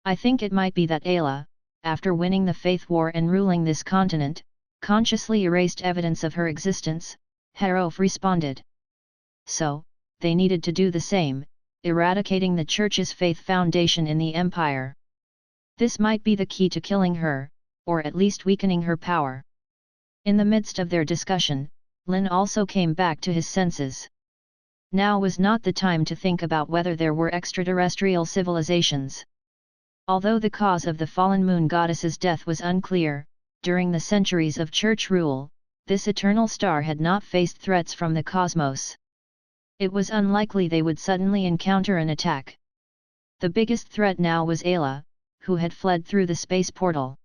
I think it might be that Ayla, after winning the Faith War and ruling this continent, consciously erased evidence of her existence, Harof responded. So, they needed to do the same, eradicating the Church's faith foundation in the empire. This might be the key to killing her, or at least weakening her power. In the midst of their discussion, Lynn also came back to his senses. Now was not the time to think about whether there were extraterrestrial civilizations. Although the cause of the fallen moon goddess's death was unclear, during the centuries of church rule, this eternal star had not faced threats from the cosmos. It was unlikely they would suddenly encounter an attack. The biggest threat now was Ayla, who had fled through the space portal.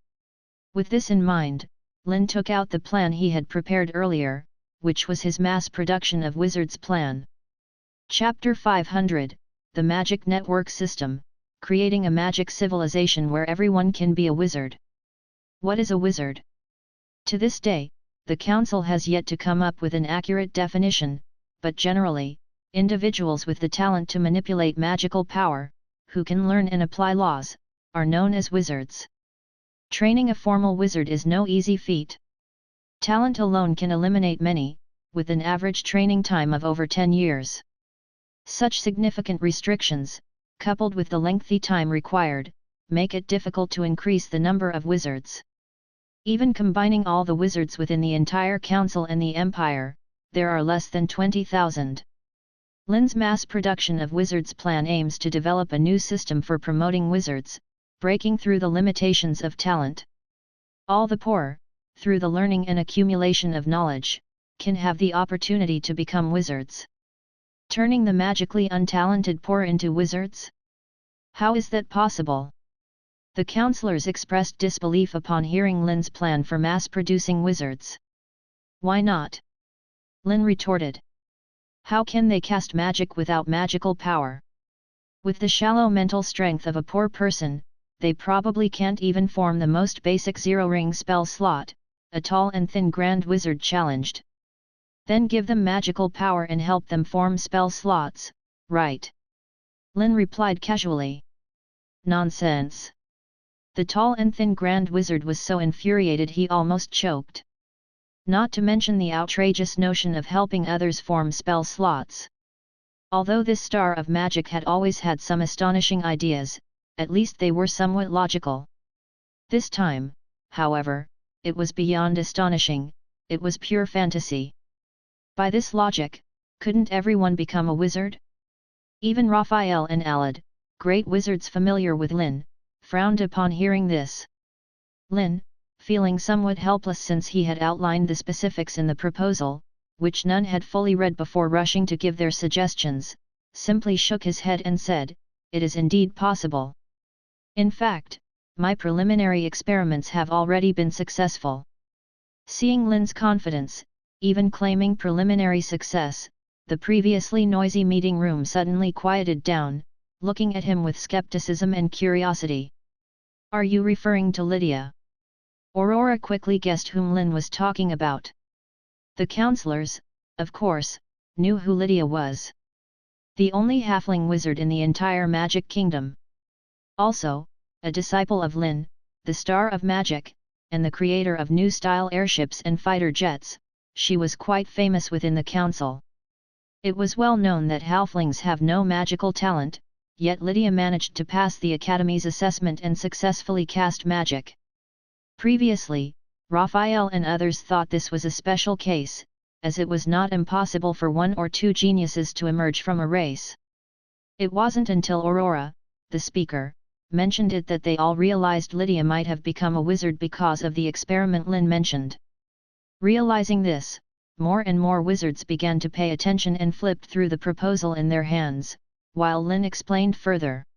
With this in mind, Lynn took out the plan he had prepared earlier, which was his mass production of wizards plan. Chapter 500, The Magic Network System, Creating a Magic Civilization Where Everyone Can Be a Wizard. What is a wizard? To this day, the Council has yet to come up with an accurate definition, but generally, individuals with the talent to manipulate magical power, who can learn and apply laws, are known as wizards. Training a formal wizard is no easy feat. Talent alone can eliminate many, with an average training time of over 10 years. Such significant restrictions, coupled with the lengthy time required, make it difficult to increase the number of wizards. Even combining all the wizards within the entire council and the empire, there are less than 20,000. Lynn's mass production of wizards plan aims to develop a new system for promoting wizards, breaking through the limitations of talent. All the poor, through the learning and accumulation of knowledge, can have the opportunity to become wizards. Turning the magically untalented poor into wizards? How is that possible? The councillors expressed disbelief upon hearing Lynn's plan for mass-producing wizards. Why not? Lynn retorted. How can they cast magic without magical power? With the shallow mental strength of a poor person, they probably can't even form the most basic zero-ring spell slot, a tall and thin Grand Wizard challenged. Then give them magical power and help them form spell slots, right? Lynn replied casually. Nonsense. The tall and thin Grand Wizard was so infuriated he almost choked. Not to mention the outrageous notion of helping others form spell slots. Although this star of magic had always had some astonishing ideas, at least they were somewhat logical. This time, however, it was beyond astonishing, it was pure fantasy. By this logic, couldn't everyone become a wizard? Even Raphael and Alad, great wizards familiar with Lynn, frowned upon hearing this. Lynn, feeling somewhat helpless since he had outlined the specifics in the proposal, which none had fully read before rushing to give their suggestions, simply shook his head and said, "It is indeed possible. In fact, my preliminary experiments have already been successful." Seeing Lynn's confidence, even claiming preliminary success, the previously noisy meeting room suddenly quieted down, looking at him with skepticism and curiosity. "Are you referring to Lydia?" Aurora quickly guessed whom Lynn was talking about. The councillors, of course, knew who Lydia was. The only halfling wizard in the entire Magic Kingdom. Also, a disciple of Lynn, the Star of Magic, and the creator of new-style airships and fighter jets, she was quite famous within the council. It was well known that halflings have no magical talent, yet Lydia managed to pass the Academy's assessment and successfully cast magic. Previously, Raphael and others thought this was a special case, as it was not impossible for one or two geniuses to emerge from a race. It wasn't until Aurora, the speaker, mentioned it that they all realized Lydia might have become a wizard because of the experiment Lynn mentioned. Realizing this, more and more wizards began to pay attention and flipped through the proposal in their hands, while Lynn explained further.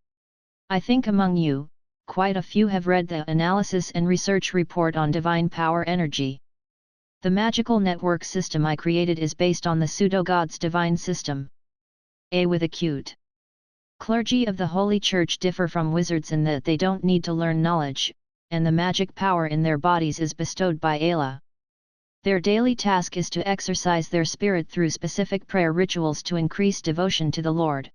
"I think among you, quite a few have read the analysis and research report on divine power energy. The magical network system I created is based on the pseudo-god's divine system. A with acute. Clergy of the Holy Church differ from wizards in that they don't need to learn knowledge, and the magic power in their bodies is bestowed by Allah. Their daily task is to exercise their spirit through specific prayer rituals to increase devotion to the Lord.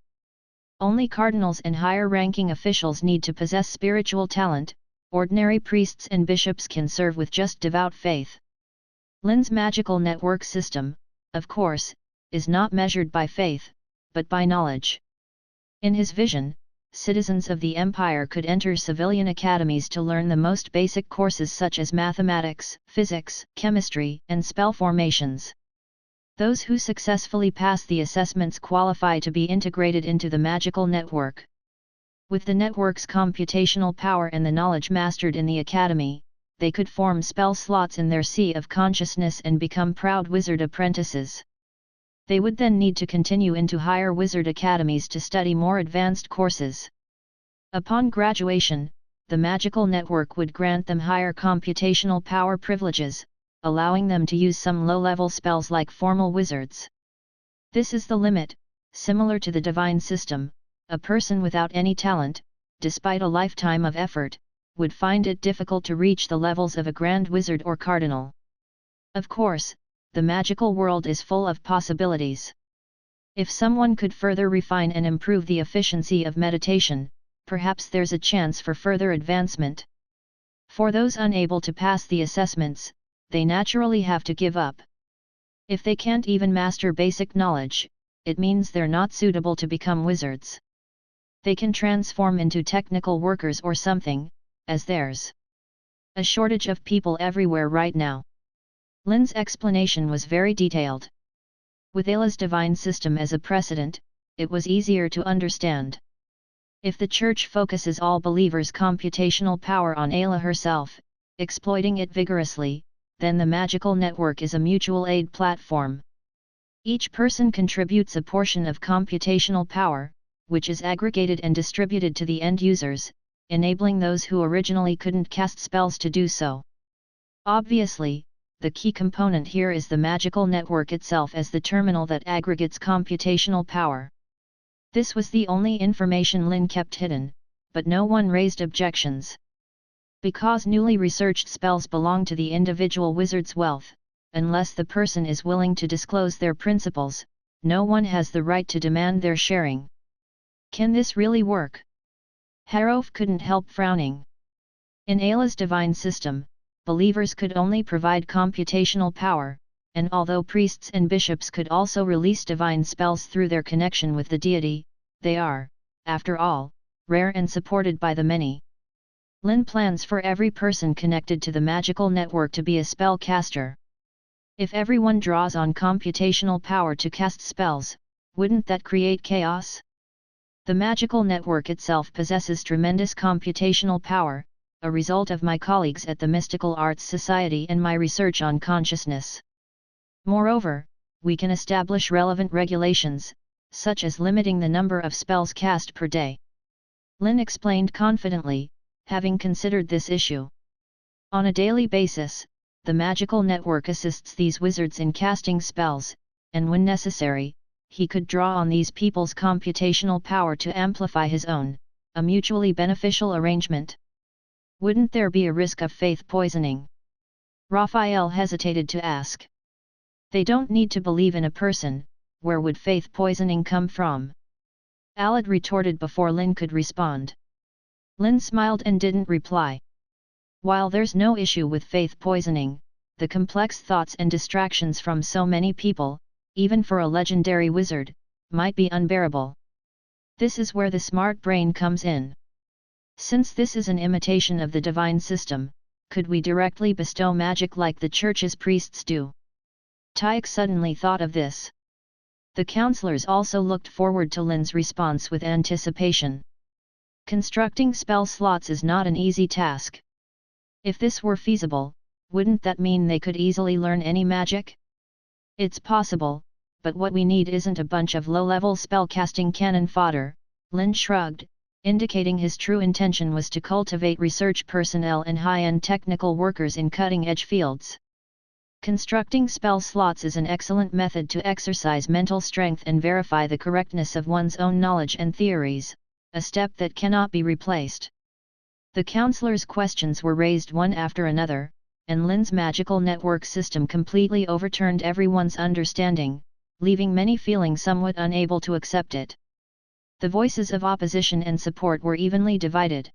Only cardinals and higher-ranking officials need to possess spiritual talent, ordinary priests and bishops can serve with just devout faith." Lynn's magical network system, of course, is not measured by faith, but by knowledge. In his vision, citizens of the Empire could enter civilian academies to learn the most basic courses such as mathematics, physics, chemistry, and spell formations. Those who successfully pass the assessments qualify to be integrated into the magical network. With the network's computational power and the knowledge mastered in the academy, they could form spell slots in their sea of consciousness and become proud wizard apprentices. They would then need to continue into higher wizard academies to study more advanced courses. Upon graduation, the magical network would grant them higher computational power privileges, allowing them to use some low-level spells like formal wizards. This is the limit. Similar to the divine system, a person without any talent, despite a lifetime of effort, would find it difficult to reach the levels of a grand wizard or cardinal. Of course, the magical world is full of possibilities. If someone could further refine and improve the efficiency of meditation, perhaps there's a chance for further advancement. For those unable to pass the assessments, they naturally have to give up. If they can't even master basic knowledge, it means they're not suitable to become wizards. They can transform into technical workers or something, as there's a shortage of people everywhere right now. Lynn's explanation was very detailed. With A.K.A.'s divine system as a precedent, it was easier to understand. If the Church focuses all believers' computational power on A.K.A. herself, exploiting it vigorously, then the magical network is a mutual aid platform. Each person contributes a portion of computational power, which is aggregated and distributed to the end users, enabling those who originally couldn't cast spells to do so. Obviously, the key component here is the magical network itself as the terminal that aggregates computational power. This was the only information Lynn kept hidden, but no one raised objections. Because newly researched spells belong to the individual wizard's wealth, unless the person is willing to disclose their principles, no one has the right to demand their sharing. Can this really work? Harof couldn't help frowning. In A.K.A.'s divine system, believers could only provide computational power, and although priests and bishops could also release divine spells through their connection with the deity, they are, after all, rare and supported by the many. Lynn plans for every person connected to the magical network to be a spellcaster. If everyone draws on computational power to cast spells, wouldn't that create chaos? The magical network itself possesses tremendous computational power, a result of my colleagues at the Mystical Arts Society and my research on consciousness. Moreover, we can establish relevant regulations, such as limiting the number of spells cast per day. Lynn explained confidently, having considered this issue. On a daily basis, the magical network assists these wizards in casting spells, and when necessary, he could draw on these people's computational power to amplify his own, a mutually beneficial arrangement. Wouldn't there be a risk of faith poisoning? Raphael hesitated to ask. They don't need to believe in a person, where would faith poisoning come from? Alad retorted before Lynn could respond. Lynn smiled and didn't reply. While there's no issue with faith poisoning, the complex thoughts and distractions from so many people, even for a legendary wizard, might be unbearable. This is where the smart brain comes in. Since this is an imitation of the divine system, could we directly bestow magic like the Church's priests do? Tyke suddenly thought of this. The counselors also looked forward to Lynn's response with anticipation. Constructing spell slots is not an easy task. If this were feasible, wouldn't that mean they could easily learn any magic? It's possible, but what we need isn't a bunch of low-level spell-casting cannon fodder. Lynn shrugged, indicating his true intention was to cultivate research personnel and high-end technical workers in cutting-edge fields. Constructing spell slots is an excellent method to exercise mental strength and verify the correctness of one's own knowledge and theories, a step that cannot be replaced. The counselor's questions were raised one after another, and Lynn's magical network system completely overturned everyone's understanding, leaving many feeling somewhat unable to accept it. The voices of opposition and support were evenly divided.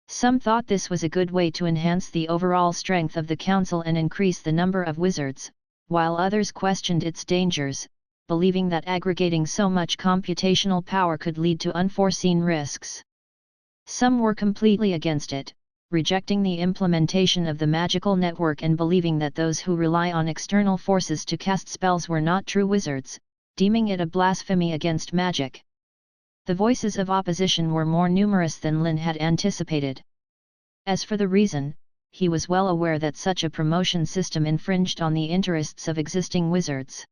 Some thought this was a good way to enhance the overall strength of the council and increase the number of wizards, while others questioned its dangers, believing that aggregating so much computational power could lead to unforeseen risks. Some were completely against it, rejecting the implementation of the magical network and believing that those who rely on external forces to cast spells were not true wizards, deeming it a blasphemy against magic. The voices of opposition were more numerous than Lynn had anticipated. As for the reason, he was well aware that such a promotion system infringed on the interests of existing wizards.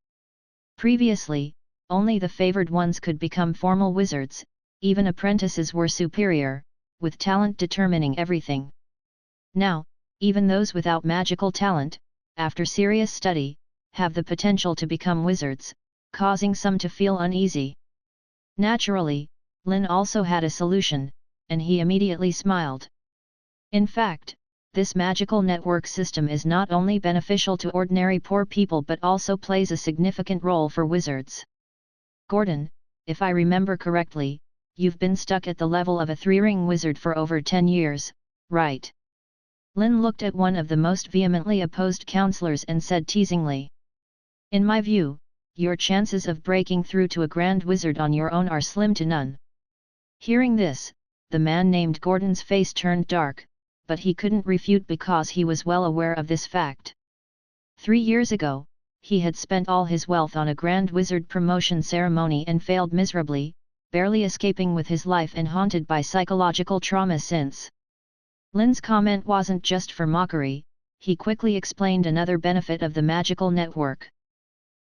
Previously, only the favored ones could become formal wizards, even apprentices were superior, with talent determining everything. Now, even those without magical talent, after serious study, have the potential to become wizards, causing some to feel uneasy. Naturally, Lynn also had a solution, and he immediately smiled. In fact, this magical network system is not only beneficial to ordinary poor people but also plays a significant role for wizards. Gordon, if I remember correctly, you've been stuck at the level of a 3-ring wizard for over 10 years, right? Lynn looked at one of the most vehemently opposed counselors and said teasingly. In my view, your chances of breaking through to a grand wizard on your own are slim to none. Hearing this, the man named Gordon's face turned dark, but he couldn't refute because he was well aware of this fact. 3 years ago, he had spent all his wealth on a grand wizard promotion ceremony and failed miserably, barely escaping with his life and haunted by psychological trauma since. Lynn's comment wasn't just for mockery, he quickly explained another benefit of the magical network.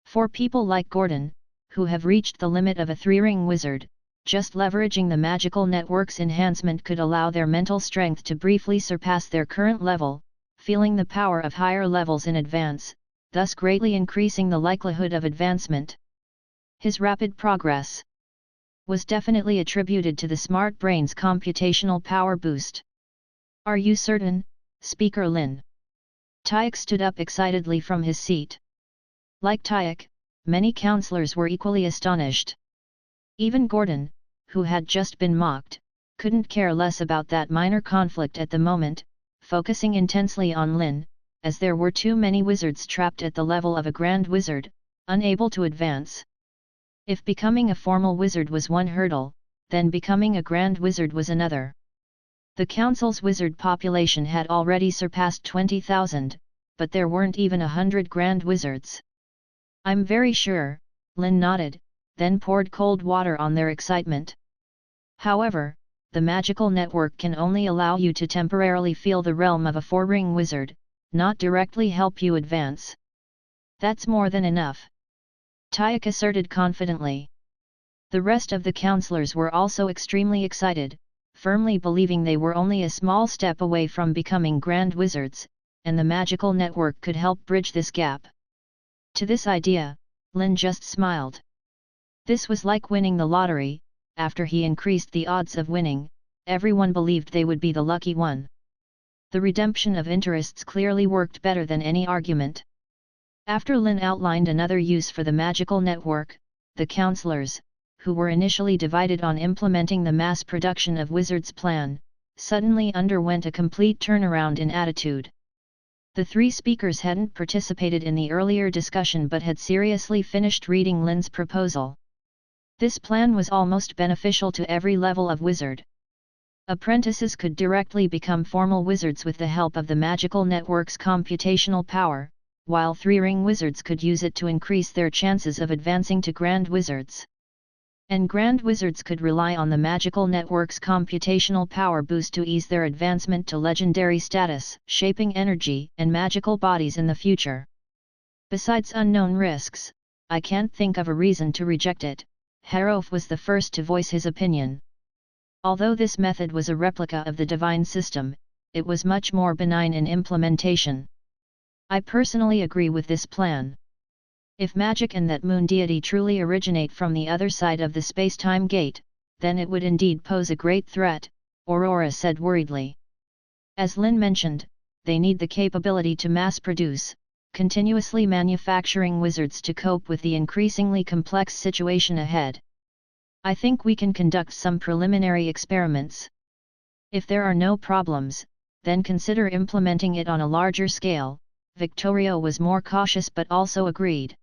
For people like Gordon, who have reached the limit of a 3-ring wizard, just leveraging the magical network's enhancement could allow their mental strength to briefly surpass their current level, feeling the power of higher levels in advance, thus greatly increasing the likelihood of advancement. His rapid progress was definitely attributed to the smart brain's computational power boost. Are you certain, Speaker Lynn? Tayek stood up excitedly from his seat. Like Tayek, many counselors were equally astonished. Even Gordon, who had just been mocked, couldn't care less about that minor conflict at the moment, focusing intensely on Lynn, as there were too many wizards trapped at the level of a grand wizard, unable to advance. If becoming a formal wizard was one hurdle, then becoming a grand wizard was another. The council's wizard population had already surpassed 20,000, but there weren't even 100 grand wizards. I'm very sure, Lynn nodded, then poured cold water on their excitement. However, the magical network can only allow you to temporarily feel the realm of a 4-ring wizard, not directly help you advance. That's more than enough. Tayek asserted confidently. The rest of the counselors were also extremely excited, firmly believing they were only a small step away from becoming grand wizards, and the magical network could help bridge this gap. To this idea, Lynn just smiled. This was like winning the lottery. After he increased the odds of winning, everyone believed they would be the lucky one. The redemption of interests clearly worked better than any argument. After Lynn outlined another use for the magical network, the counselors, who were initially divided on implementing the mass production of Wizard's plan, suddenly underwent a complete turnaround in attitude. The 3 speakers hadn't participated in the earlier discussion but had seriously finished reading Lynn's proposal. This plan was almost beneficial to every level of wizard. Apprentices could directly become formal wizards with the help of the magical network's computational power, while 3-ring wizards could use it to increase their chances of advancing to grand wizards. And grand wizards could rely on the magical network's computational power boost to ease their advancement to legendary status, shaping energy and magical bodies in the future. Besides unknown risks, I can't think of a reason to reject it. Harof was the first to voice his opinion. Although this method was a replica of the divine system, it was much more benign in implementation. I personally agree with this plan. If magic and that moon deity truly originate from the other side of the space-time gate, then it would indeed pose a great threat, Aurora said worriedly. As Lynn mentioned, they need the capability to mass-produce, continuously manufacturing wizards to cope with the increasingly complex situation ahead. I think we can conduct some preliminary experiments. If there are no problems, then consider implementing it on a larger scale. Victorio was more cautious but also agreed.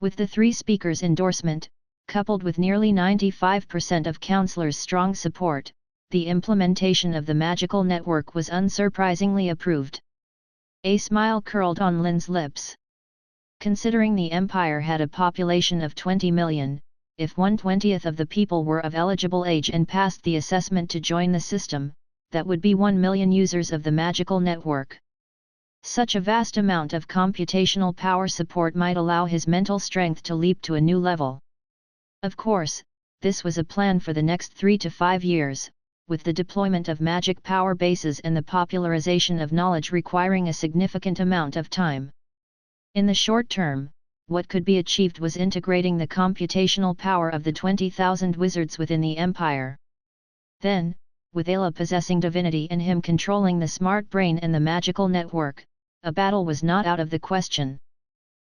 With the 3 speakers' endorsement, coupled with nearly 95% of counselors' strong support, the implementation of the magical network was unsurprisingly approved. A smile curled on Lynn's lips. Considering the Empire had a population of 20 million, if 1/20 of the people were of eligible age and passed the assessment to join the system, that would be 1 million users of the magical network. Such a vast amount of computational power support might allow his mental strength to leap to a new level. Of course, this was a plan for the next 3 to 5 years, with the deployment of magic power bases and the popularization of knowledge requiring a significant amount of time. In the short term, what could be achieved was integrating the computational power of the 20,000 wizards within the empire. Then, with Ayla possessing divinity and him controlling the smart brain and the magical network, a battle was not out of the question.